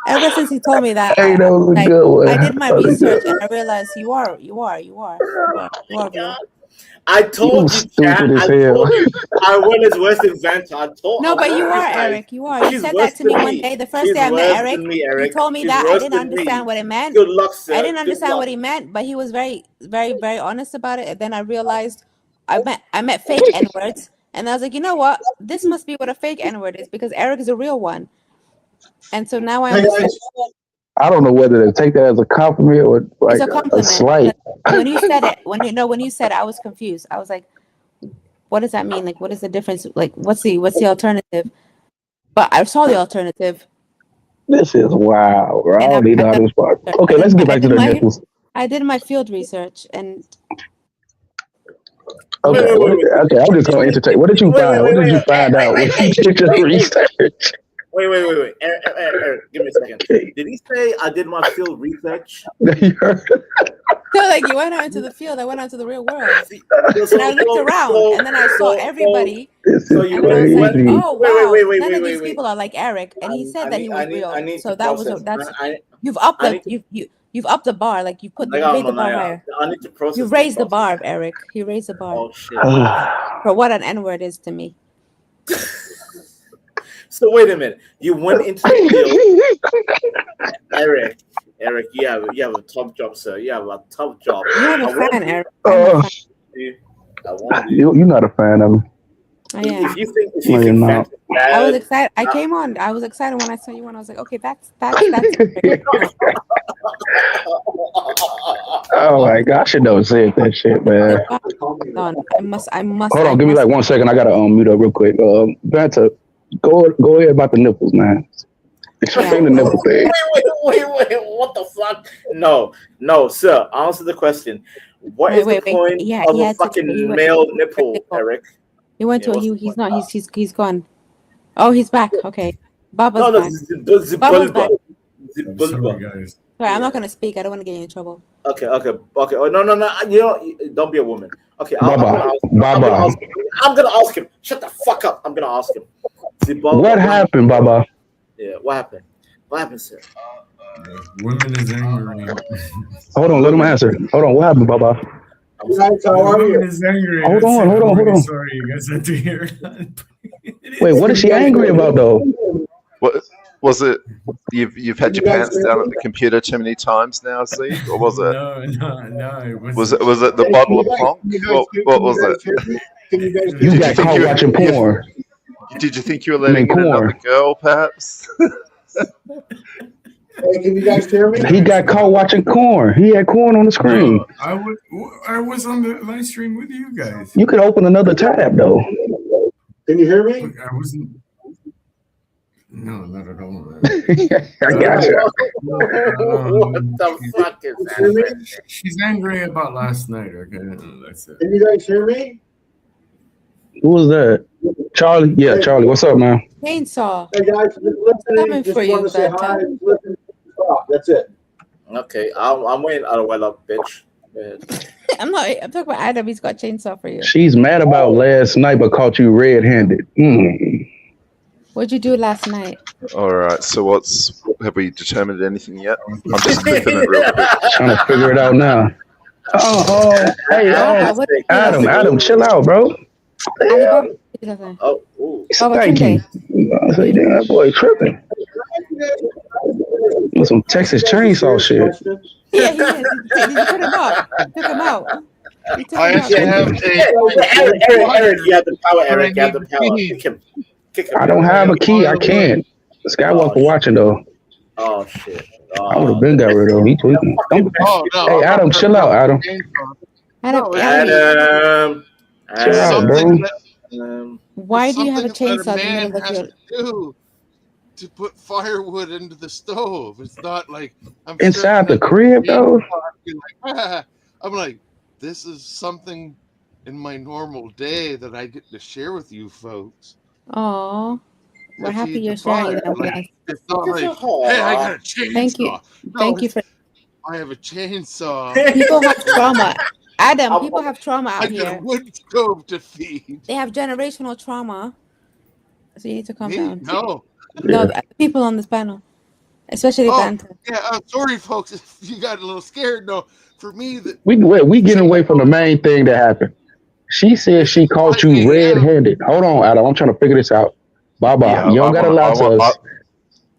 Ever since he told me that, Hey, that was a like, good one. I did my That was a good research and one. I realized you are real. I told you, Chat. Stupid I as hell. told you. Iwan is worse than Vanta. No, but you are, guys. Eric. You are. You She's said worse that to me than one me. day. The first She's day I met worse Eric, than me, he Eric. told me She's that. I worse didn't than me. understand what it meant. Good luck, sir. I didn't Good understand luck. what he meant, but he was very, very, very honest about it. And then I realized I met fake N words, and I was like, you know what? This must be what a fake N word is because Eric is a real one. And so now I understand. I don't know whether to take that as a compliment or like It's a a compliment. slight. When you said it, when you said it, I was confused. I was like, what does that mean? Like, what is the difference? Like, what's the alternative? But I saw the alternative. This is wild, bro. I And don't need to know how to respond. Okay, let's get back to the nipples. I did my field research and Okay, okay. I'm just gonna entertain. What did you find? What did you find out when you did your research? Wait. Eric, give me a second. Did he say I did my field research? so like you went out into the field, I went out into the real world. And I looked around and then I saw everybody. So you and I was like, crazy. oh wow, wait, none of wait, these wait. people are like Eric. And he said that he was real. So to that was process. that's I you've upped I the you've upped the bar, like you put I you raised the don't bar know. higher. I need to process. You raised the bar, Eric. You raised the bar. Oh shit. For what an N-word is to me. So wait a minute. You went into the field, Eric, you have a tough job, sir. You have a tough job. You have a fan, Eric. You're not a fan of him. I am. If you think No, you're not. I was excited. I came on. I was excited when I saw you, and I was like, okay, that's. Oh my gosh, I should never said that shit, man. I must. Hold on, give me like 1 second. I gotta mute up real quick. Vanta, go ahead about the nipples, man. Explain the nipple thing. Wait, what the fuck? No, sir. Answer the question. What is the point of a fucking male nipple, Eric? He went to he's not. He's gone. Oh, he's back. Okay. Baba's back. Baba's back. Sorry, guys. Sorry, I'm not gonna speak. I don't want to get you in trouble. Okay. Oh, no. You know, don't be a woman. Okay, I'm gonna ask him. Shut the fuck up. I'm gonna ask him. What happened, Baba? Yeah, what happened? What happened, sir? Women is angry. Hold on, let him answer. Hold on, what happened, Baba? Women is angry. Hold on. Sorry, you guys had to hear that. Wait, what is she angry about though? What was it? You've had your pants down at the computer too many times now, Zeke? Or was it? No. It was it the bottle of plonk? What was it? You got caught watching porn. Did you think you were letting in another girl, perhaps? Hey, can you guys hear me? He got caught watching corn. He had corn on the screen. No, I was on the live stream with you guys. You could open another tab though. Can you hear me? I wasn't. No, not at all. I got you. What the fuck is that? She's angry about last night. Okay, that's it. Can you guys hear me? Who was that? Charlie? Yeah, Charlie. What's up, man? Chainsaw. Hey guys, just listening. Just want to say hi. Listen, stop. That's it. Okay, I'm waiting out of wedlock, bitch. I'm talking about Adam. He's got chainsaw for you. She's mad about last night, but caught you red-handed. What'd you do last night? All right. So have we determined anything yet? I'm just flipping it real quick. Trying to figure it out now. Hey, Adam, chill out, bro. Oh, thank you. I say, damn, that boy tripping. With some Texas chainsaw shit. Yeah, he is. Did you put him up? Took him out. I actually have Eric, you have the power, Eric. You have the power. Kick him. I don't have a key. I can't. Skywalker watching though. Oh shit. I would have been got rid of him. He tweaking. Hey, Adam, chill out, Adam. Adam. Chill out, bro. Why do you have a chainsaw in the man middle of has your... to do to put firewood into the stove? It's not like I'm Inside the crib, though. I'm like, this is something in my normal day that I get to share with you folks. Oh, we're happy feed you're the sharing fire. that with Like, us. it's not like, hey, I got a chainsaw. Thank you. No, Thank you for... I have a chainsaw. People have trauma. Adam, people have trauma out I got a here. wood stove to feed. They have generational trauma. So you need to calm Me? down. No. No, the people on this panel, especially Oh, Banter. yeah. Sorry, folks, if you got a little scared. No, for me, that We getting away from the main thing that happened. She said she caught you red-handed. Hold on, Adam. I'm trying to figure this out. Baba, Yeah, you don't gotta lie to us.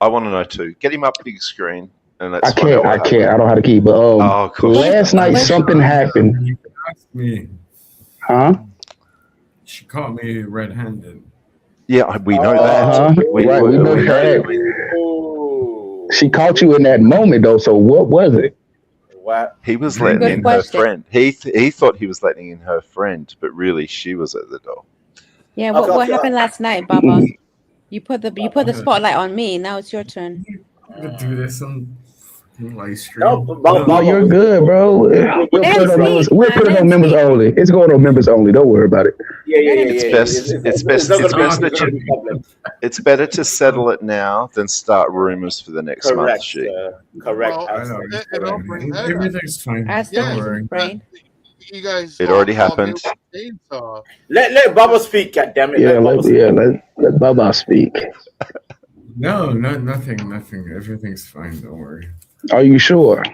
I want to know too. Get him up big screen and let's I find out can't. what I can't. I happened. don't know how to keep. But Oh, cool. last night something happened. Me. Huh? She caught me red-handed. Yeah, we know that. We Right, we know that. She caught you in that moment, though. So what was it? What? He was letting in her friend. He thought he was letting in her friend, but really she was at the door. Yeah, what happened last night, Baba? You put the spotlight on me. Now it's your turn. I could do this on live stream. No, you're good, bro. We'll put it on members only. It's going on members only. Don't worry about it. It's better to settle it now than start rumors for the next month. Correct. Everything's fine. Don't worry. You guys. It already happened. Let Baba speak. God damn it. Let Baba speak. No, nothing. Everything's fine. Don't worry. Are you sure?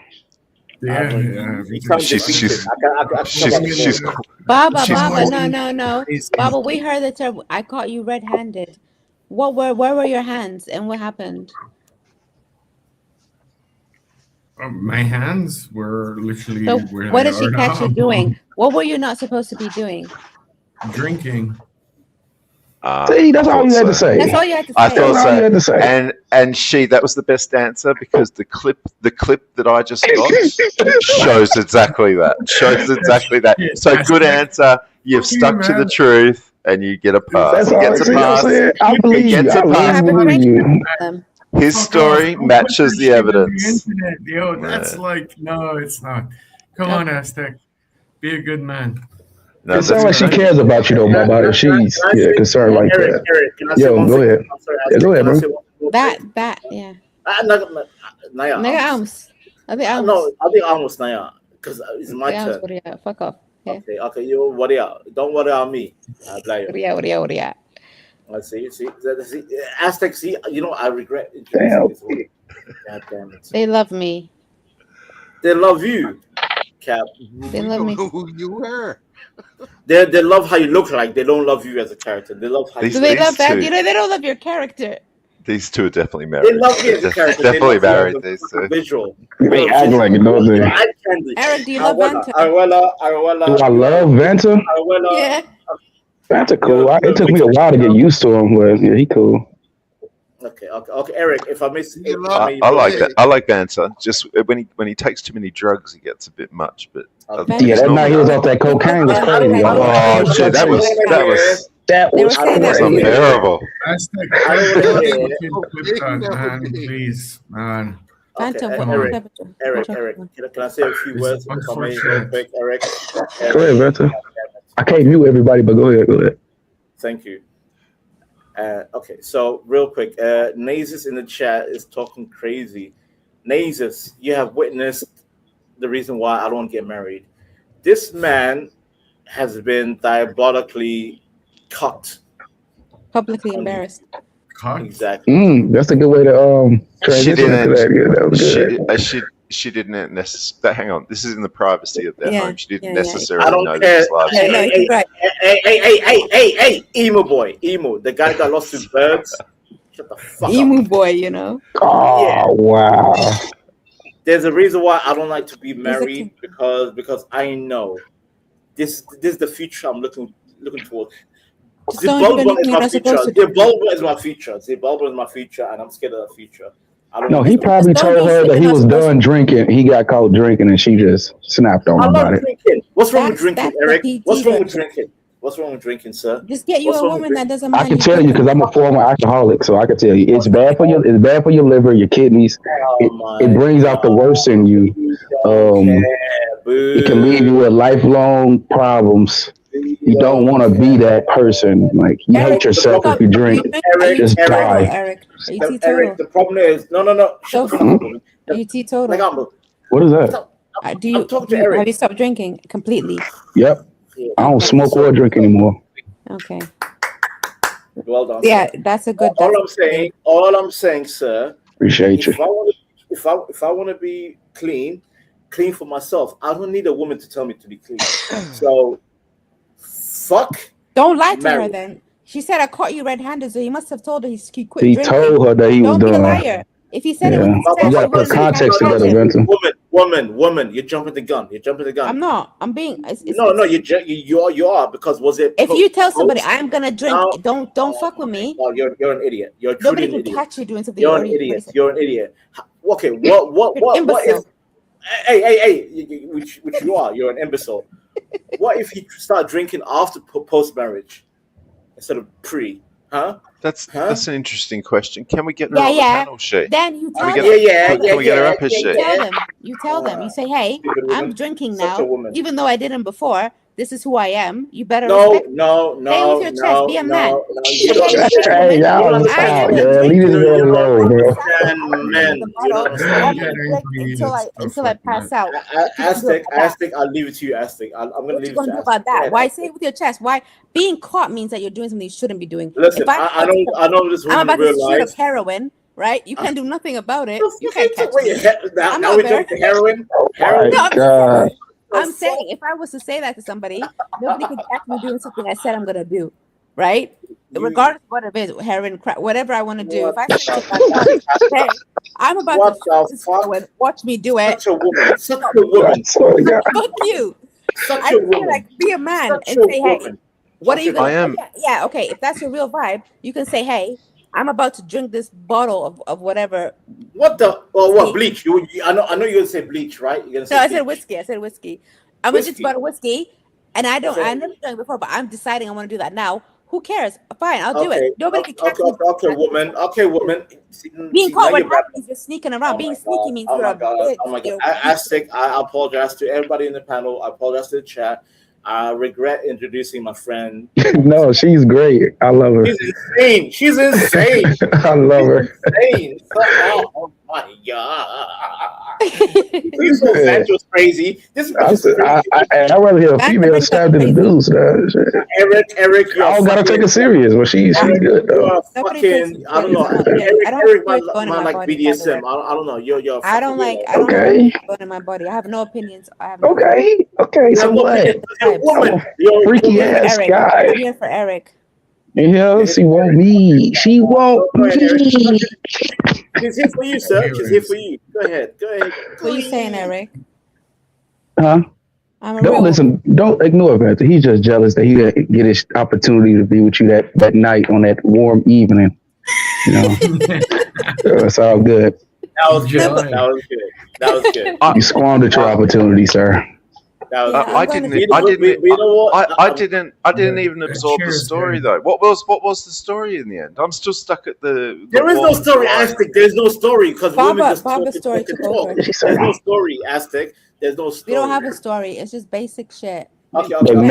Yeah. She's Baba, no. Baba, we heard the term. I caught you red-handed. Where were your hands and what happened? My hands were literally. So where what they did she are catch now. you doing? What were you not supposed to be doing? Drinking. See, that's all you had to say. That's all you had to say. I thought That's all you had to say. so. And that was the best answer because the clip that I just got shows exactly that. So good answer. You've stuck to the truth, and you get a pass. He gets a pass. I believe you. I believe you. His story matches the evidence. Yo, that's no, it's not. Come on, Aztec. Be a good man. It sounds like she cares about you, though, Baba. If she's concerned like that. Yo, go ahead. Yeah, go ahead, bro. That, yeah. Naya. Nigga, Alms. I think Alms. No, I think Alms Naya. Because it's my turn. Fuck off. Okay, you worry out. Don't worry about me. What do Let's see. Aztec, see, I regret it. Damn. God damn it. They love me. They love you, Cap. They love me. Who you were. They love how you look like. They don't love you as a character. They love how Do they love that? They don't love your character. These two are definitely married. They love you as a character. Definitely married. These two. Visual. They act like it, don't they? Eric, do you love Vanta? Arwella. Do I love Vanta? Yeah. Vanta cool. It took me a while to get used to him, but yeah, he cool. Okay, Eric. If I miss, I like that. I like Banter. Just when he takes too many drugs, he gets a bit much. But Yeah, that night he was off that cocaine was crazy. Oh shit, that was unbearable. Please, man. Eric, can I say a few words? If I may, real quick, Eric. Go ahead, Vanta. I can't mute everybody, but go ahead. Thank you. Okay, so real quick, Naezus in the chat is talking crazy. Naezus, you have witnessed the reason why I don't get married. This man has been diabolically cut. Publicly embarrassed. Exactly. That's a good way to transition into that. Yeah, that was good. She didn't necessarily. Hang on, this is in the privacy of their home. She didn't necessarily I don't know care. this live stream. Hey, emo boy, the guy that lost his birds. Shut the fuck emo up. boy, you know. Oh wow. There's a reason why I don't like to be married because I know this is the future I'm looking towards. Zimbabwe is my future. Zimbabwe is my future. Zimbabwe is my future, and I'm scared of the future. No, he probably told her that he was done drinking. He got caught drinking, and she just snapped on him about it. Drinking. What's wrong with drinking, Eric? What's wrong with drinking? What's wrong with drinking, sir? Just get you a woman that doesn't mind. I can tell you because I'm a former alcoholic, so I can tell you it's bad for your liver, your kidneys. It brings out the worst in you. It can leave you with lifelong problems. You don't want to be that person. Like you hate yourself if you drink. Just die. Eric, the problem is no. Are you teetotal? What is that? I'm talking to Eric. Have you stopped drinking completely? Yep. I don't smoke or drink anymore. Okay. Well done. Yeah, sir. that's a good. All I'm saying, sir. Appreciate you. If I want to be clean for myself, I don't need a woman to tell me to be clean. So, fuck. Don't lie to her marriage. then. She said I caught you red-handed, so he must have told her he quit He drinking. told her that he was Don't be a doing liar. If he said it with his You chest, gotta put context together, Vincent. Woman, you're jumping the gun. I'm not. I'm being. No, you are because was it? If you tell somebody I'm gonna drink, don't fuck with me. Oh, you're an idiot. You're Nobody truly can an idiot. catch you doing something. You're an idiot. You're an idiot. Okay, what if? Hey, which you are. You're an imbecile. What if you start drinking after post marriage instead of pre? Huh? That's an interesting question. Can we get her on the panel sheet? Then you tell them. Can we get her up his sheet? You tell them. You say, hey, I'm drinking now, even though I didn't before. This is who I am. You better respect me. Say with your chest. Be a man. Hey, y'all stop, man. Leave this girl alone, bro. Until I pass out. Aztec, I'll leave it to you, Aztec. I'm gonna leave it to you. About that? Why say it with your chest? Why being caught means that you're doing something you shouldn't be doing. Listen, I know this. I'm about to shoot up heroin. Right? You can't do nothing about it. You can't catch me. Now we're talking heroin. God. I'm saying if I was to say that to somebody, nobody can catch me doing something I said I'm gonna do, right? Regardless of what it is, heroin, crack, whatever I want to do. If I say hey, I'm about to watch me do it. Such a woman. Fuck you. I feel like be a man and say, hey, what are you gonna do? Yeah, okay. If that's your real vibe, you can say, hey, I'm about to drink this bottle of whatever. What the? Well, what bleach? I know you're gonna say bleach, right? You're gonna say I said whiskey. I'm gonna just bottle whiskey, and I never done it before, but I'm deciding I want to do that now. Who cares? Fine, I'll do it. Nobody can catch me. Okay, woman. Being caught with means you're sneaking around. Being sneaky means you're a bitch. Oh my god! I apologize to everybody in the panel. I apologize to the chat. I regret introducing my friend. No, she's great. I love her. She's insane. I love her. Insane. Oh my god. This whole Sancho's crazy. I'd rather hear a female stabbed in the news. Eric, I don't gotta take her serious, but she's good though. Fucking, I don't know. Eric might like BDSM. I don't know. You're. I don't like going in my body. I have no opinions. Okay. So what? Freaky ass guy. I'm here for Eric. Yeah, she won't me. She won't me. She's here for you, sir. She's here for you. Go ahead. What are you saying, Eric? Huh? Don't ignore Victor. He's just jealous that he didn't get his opportunity to be with you that night on that warm evening. You know, it's all good. That was good. You squandered your opportunity, sir. I didn't even absorb the story though. What was the story in the end? I'm still stuck at the. There is no story, Aztec. There's no story because women just story talk. There's no story, Aztec. There's no story. We don't have a story. It's just basic shit. Okay. Let me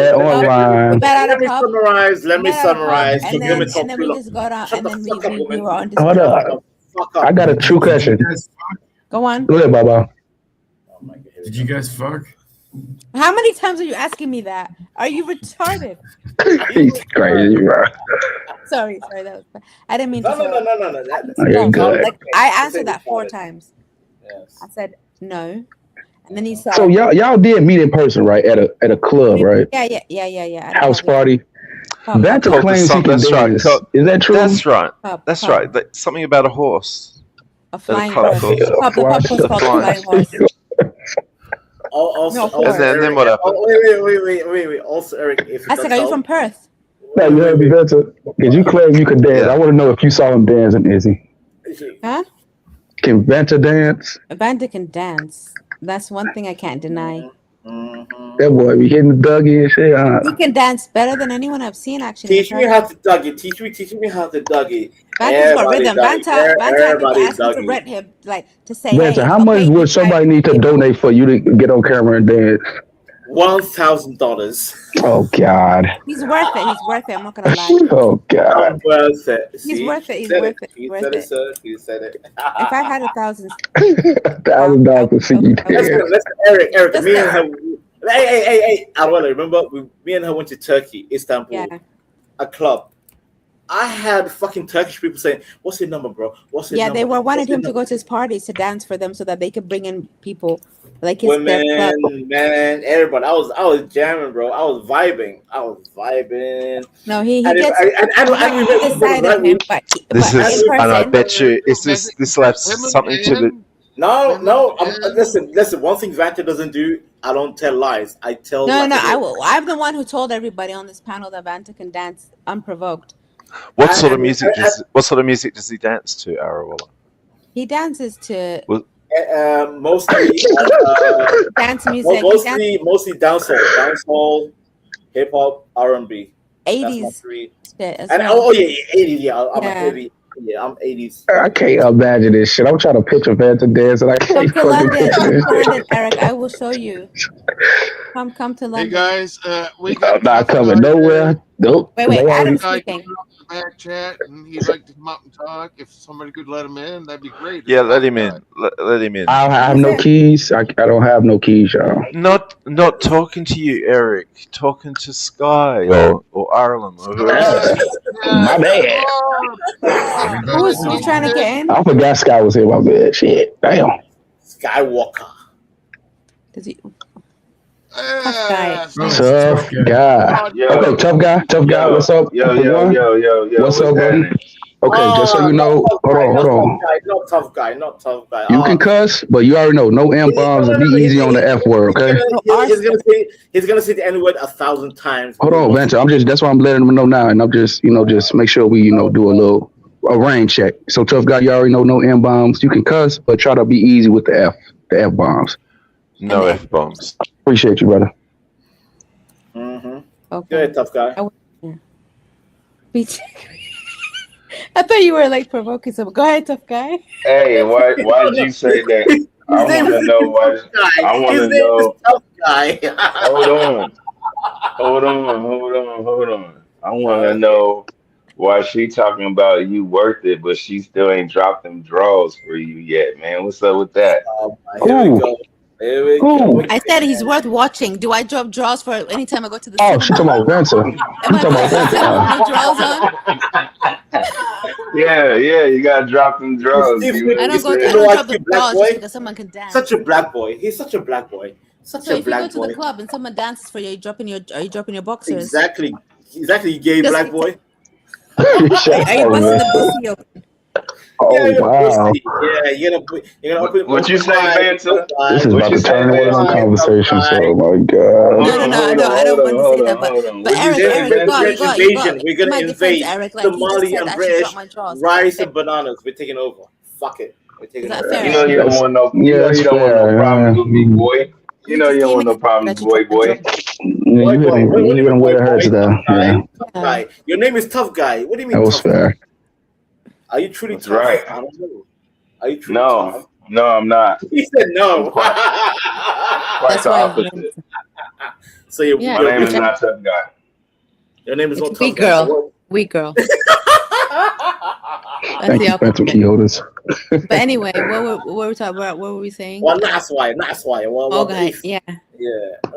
summarize. And then we just got on, and then we were on. Hold up. I got a true question. Go on. Go ahead, Baba. Did you guys fuck? How many times are you asking me that? Are you retarded? He's crazy, bro. Sorry, that was. I didn't mean to. No. You're good. Like I answered that 4 times. Yes. I said no, and then he said. So y'all did meet in person, right? At a club, right? Yeah. House party. That's a claim he can dance. Is that true? That's right. That's right. Something about a horse. A flying horse. The flying horse. And then what happened? Wait. Also, Eric, I said, are you from Perth? No, you heard me better. Because you claim you could dance. I want to know if you saw him dancing, Izzy. Huh? Can Vanta dance? Vanta can dance. That's one thing I can't deny. That boy be hitting the Dougie and shit. He can dance better than anyone I've seen, actually. Teach me how to Dougie. Teach me how to Dougie. Vanta's got rhythm. Vanta asked me to rent him, to say, Vanta, how much would somebody need to donate for you to get on camera and dance? $1,000. Oh God. He's worth it. He's worth it. I'm not gonna lie. Oh God. I'm worth it. He's See? worth it. He He's said worth it. it. He Worth said it, it. sir. He said it. If I had 1,000, $1,000 to see you dead. Listen, Eric, me and her. Hey! I want to remember. Me and her went to Turkey, Istanbul, a club. I had fucking Turkish people saying, "What's your number, bro? What's your number?" they were wanted What's your him to number?" go to his parties to dance for them so that they could bring in people like their club. Women, man, everybody. I was jamming, bro. I was vibing. No, he And if- gets and we met the side of him, but This in is, and I person, bet you, this will have something to do. No. Listen. One thing Vanta doesn't do, I don't tell lies. I tell. no, like no, it I is. will. I'm the one who told everybody on this panel that Vanta can dance unprovoked. What sort of music does he dance to, Arawala? He dances to Mostly dance music. Mostly dancehall, hip hop, R&B. That's my 80s three. shit as And well. 80s. Yeah, I'm a Yeah. heavy. Yeah, I'm 80s. I can't imagine this shit. I'm trying to picture Vanta dance and I Come can't to fucking London. picture Come this to shit. London, Eric. I will show you. Come to Hey London. guys, we I'm got not Tough coming Guy nowhere. there. Nope. Wait, They already Adam's Guy speaking. came up in the back chat, and he'd like to come up and talk. If somebody could let him in, that'd be great. Yeah, let him in. Let him in. I have no keys. I don't have no keys, y'all. Not talking to you, Eric. Talking to Sky or Ireland or whoever. My bad. Who's trying to get in? I forgot Sky was here. My bad. Shit. Damn. Skywalker. Does he? Tough guy. Tough guy. Okay, tough guy. What's up? Yo. What's up, buddy? Okay, just so you know, hold on. Not tough guy. You can cuss, but you already know no M bombs and be easy on the F word, okay? He's gonna say the N word 1,000 times. Hold on, Vanta. That's why I'm letting them know now, and I'm just make sure we do a rain check. So tough guy, you already know no M bombs. You can cuss, but try to be easy with the F bombs. No F bombs. Appreciate you, brother. Mm-hmm. Okay. Go ahead, tough guy. I thought you were like provoking someone. Go ahead, tough guy. Hey, why did you say that? I want to know why. I want to know. Tough guy. Hold on. I want to know why she talking about you worth it, but she still ain't dropped them draws for you yet, man. What's up with that? Here we go. I said he's worth watching. Do I drop draws for anytime I go to the Oh, cinema? she talking about Vanta. Am I going to the cinema with no draws on? Yeah, you gotta drop them draws. I don't drop the draws just because someone can dance. Such a black boy. He's such a black boy. So if you go to the club and someone dances for you, are you dropping your boxers? Exactly, you gay black boy. Are you busting the pussy open? Oh wow! Yeah, you're gonna open. What you say, Vanta? This is about to turn into one conversation. So, oh my god! No, I don't want to say that. But Eric, We're gonna invade Eric, like Somali and British, rice and bananas. We're taking over. Fuck it. We're taking over. You know you don't want no. You know you don't want no problems with me, boy. You know you don't want no problems, boy. You hit him where it hurts, though. Yeah, your name is Tough Guy. What do you mean? that was fair. Are you truly That's tough? right. I don't know. Are you truly tough? No, I'm not. He said no. Quite the opposite. So your My name is not Tough Guy. Your name is not Tough Weak Guy. girl. Weak girl. Thank you, Phantom Quixotes. But anyway, what were we talking about? What were we saying? Well, that's why. Well, okay, yeah.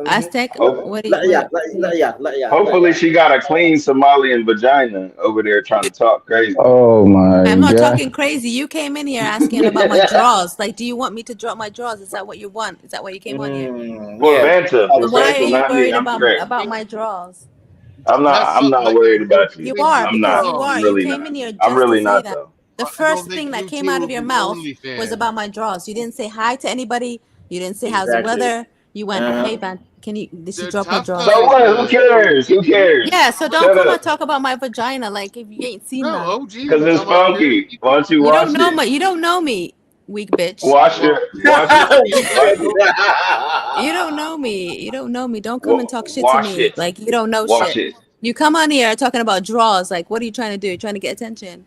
Aztec. What do you? Hopefully she got a clean Somalian vagina over there trying to talk crazy. Oh my god! I'm not talking crazy. You came in here asking about my drawers. Like, do you want me to drop my drawers? Is that what you want? Is that why you came on here? Well, Vanta, Why are you not me. worried I'm straight. about my drawers? I'm not worried about you. You are, I'm because not. you are. I'm really You came not. in here just I'm really to say not that. though. The first thing that came out of your mouth was about my drawers. You didn't say hi to anybody. You didn't say how's the weather. You went, hey, man, did she drop her drawers? So what? Who cares? Who cares? Yeah, so don't come and talk about my vagina like if you ain't seen that. Because it's funky. Why don't you watch it? You don't know me, weak bitch. Watch it. You don't know me. You don't know me. Don't come and talk shit to Watch me. it. Like you don't know Watch shit. it. You come on here talking about draws. Like, what are you trying to do? You're trying to get attention.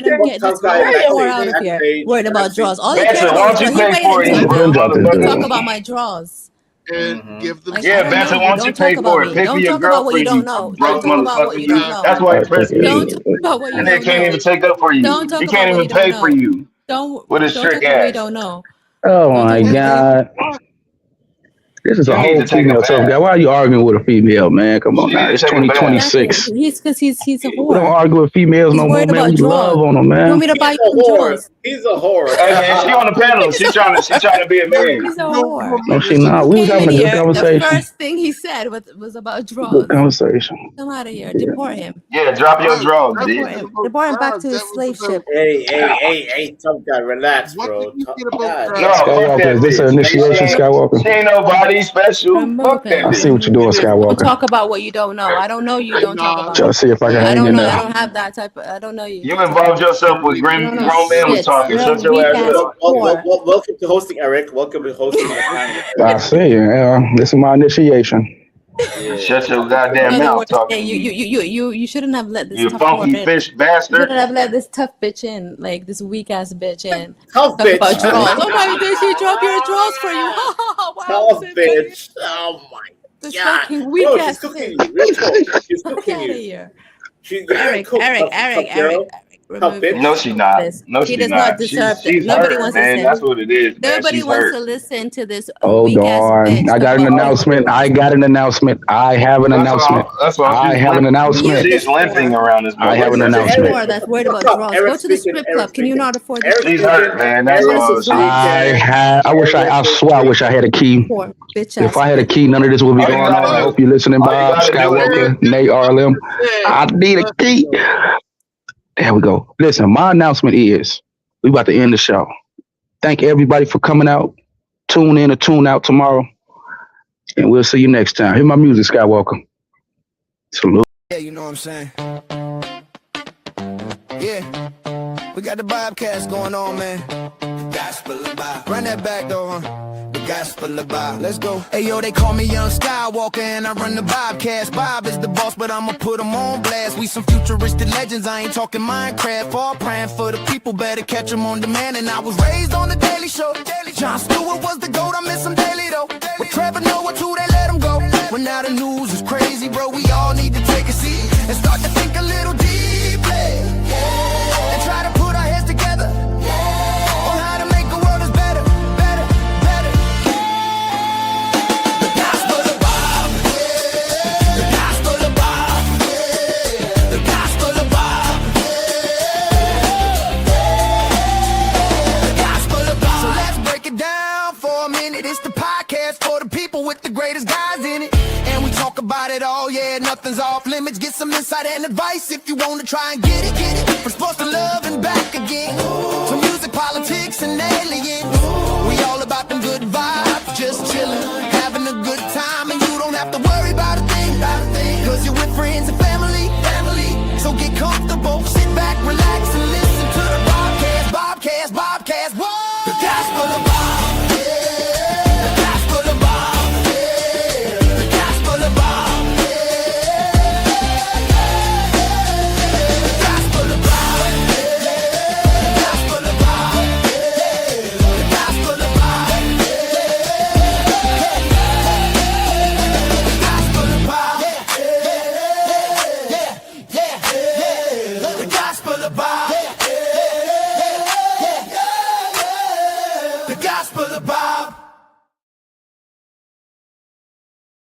let him get this Tough guy in whore backstage. out of here. Backstage. Worried about draws. All he Benson, cared why about don't is you draws. He pay for waited it? until You now all the to talk brothers. about my draws. And give them Like, Yeah, I don't know Benson, you. why don't you Don't talk pay about for it? me. Pay for Don't your talk about what you girlfriend, don't you know. broke Don't talk about what motherfucker. you don't know. That's why he pressed Don't me. talk about what you And they don't can't know. even take up for you. Don't talk He about can't what even you don't pay for know. you with his Don't trick talk about what you ass. don't know. Oh Don't my talk about God. This is a You need whole to take a female tough guy. bath. Why are you arguing with a female, man? Come on You now. need It's to take a bath. Exactly. 2026. He's because he's a We don't whore. argue with females He's no more, worried man. about We draws. love on them, You want man. me to buy He's you a some whore. draws? He's a whore. Hey man, she on the panel. She trying to be a He's man. a whore. No, she He not. We was came in having a good here. The conversation. first thing he said was about Good draws. conversation. Come out of here. Yeah. Deport him. Yeah, drop your That drawers, that Deport bitch. him. wasn't about Deport him back drugs. to his That was slave about ship. Hey, tough guy, relax, what did bro. you get about God No, drugs? fuck Skywalker, that is this an bitch. Nigga, initiation, Skywalker? she ain't nobody. Nobody special. Remove Fuck that him. I see what you're doing, Don't Skywalker. talk about what you don't know. I don't know you. Don't talk about Try to me. see if I can I hang don't in know. I there. don't have that type of. I don't know you. You involved yourself with You grown don't know man was shit. talking. You're a Shut your weak ass ass up. whore. Welcome to hosting, Eric. Welcome to hosting the panel. I see. This is my initiation. Shut your You goddamn are the mouth worst. talking Yeah, to me. you shouldn't have let this You tough whore funky in. fish You bastard. shouldn't have let this tough bitch in, like this weak ass bitch in. Tough Talk about bitch. draws. Oh my god, she drop your draws for you. Wow, Tough bitch. Oh my this god. fucking weak Bro, she's ass cooking bitch. you. Real talk. She's Fuck cooking out of you. here. You're getting cooked, tough girl. Tough Remove bitch. No, she not. this. No, He she does not not. deserve that. She's Nobody hurt, wants to man. listen. That's what it is, man. Nobody She's wants hurt. to listen to this Hold weak ass on. bitch. I got an announcement. I got an announcement. I have an announcement. That's all. I have an announcement. She's limping around this I have an motherfucker. announcement. Whore that's worried about draws. Go to the strip club. Can you not afford the strip She's club? hurt, man. That's all. I swear I wish I had a key. Poor bitch If ass I had a key, none of this would be All you going gotta on. I do- hope you're listening, all you Bob, gotta do is Skywalker, Nate, RLM. I need a key. There we go. Listen, my announcement is we about to end the show. Thank everybody for coming out. Tune in or tune out tomorrow. And we'll see you next time. Hear my music, Skywalker. Salute. Yeah, you know what I'm saying? Yeah. We got the Bobcats going on, man. Gospel of Bob. Run that back though, huh? The Gospel of Bob. Let's go. Hey, yo, they call me Young Skywalker and I run the Bobcats. Bob is the boss, but I'ma put him on blast. We some futuristic legends, I ain't talking Minecraft. All praying for the people, better catch them on demand. And I was raised on the Daily Show. Jon Stewart was the GOAT, I miss him daily though. With Trevor Noah too, they let him go. When now the news is crazy, bro, we all need to take a seat and start to think a little deeply. And try to put our heads together on how to make a world that's better, better, better. The Gospel of Bob. The Gospel of Bob. The Gospel of Bob. The Gospel of Bob. So let's break it down for a minute. It's the podcast for the people with the greatest guys in it. And we talk about it all, yeah, nothing's off limits. Get some insight and advice if you want to try and get it, get it. From sports to love and back again. To music, politics, and aliens. We all about them good vibes, just chillin'.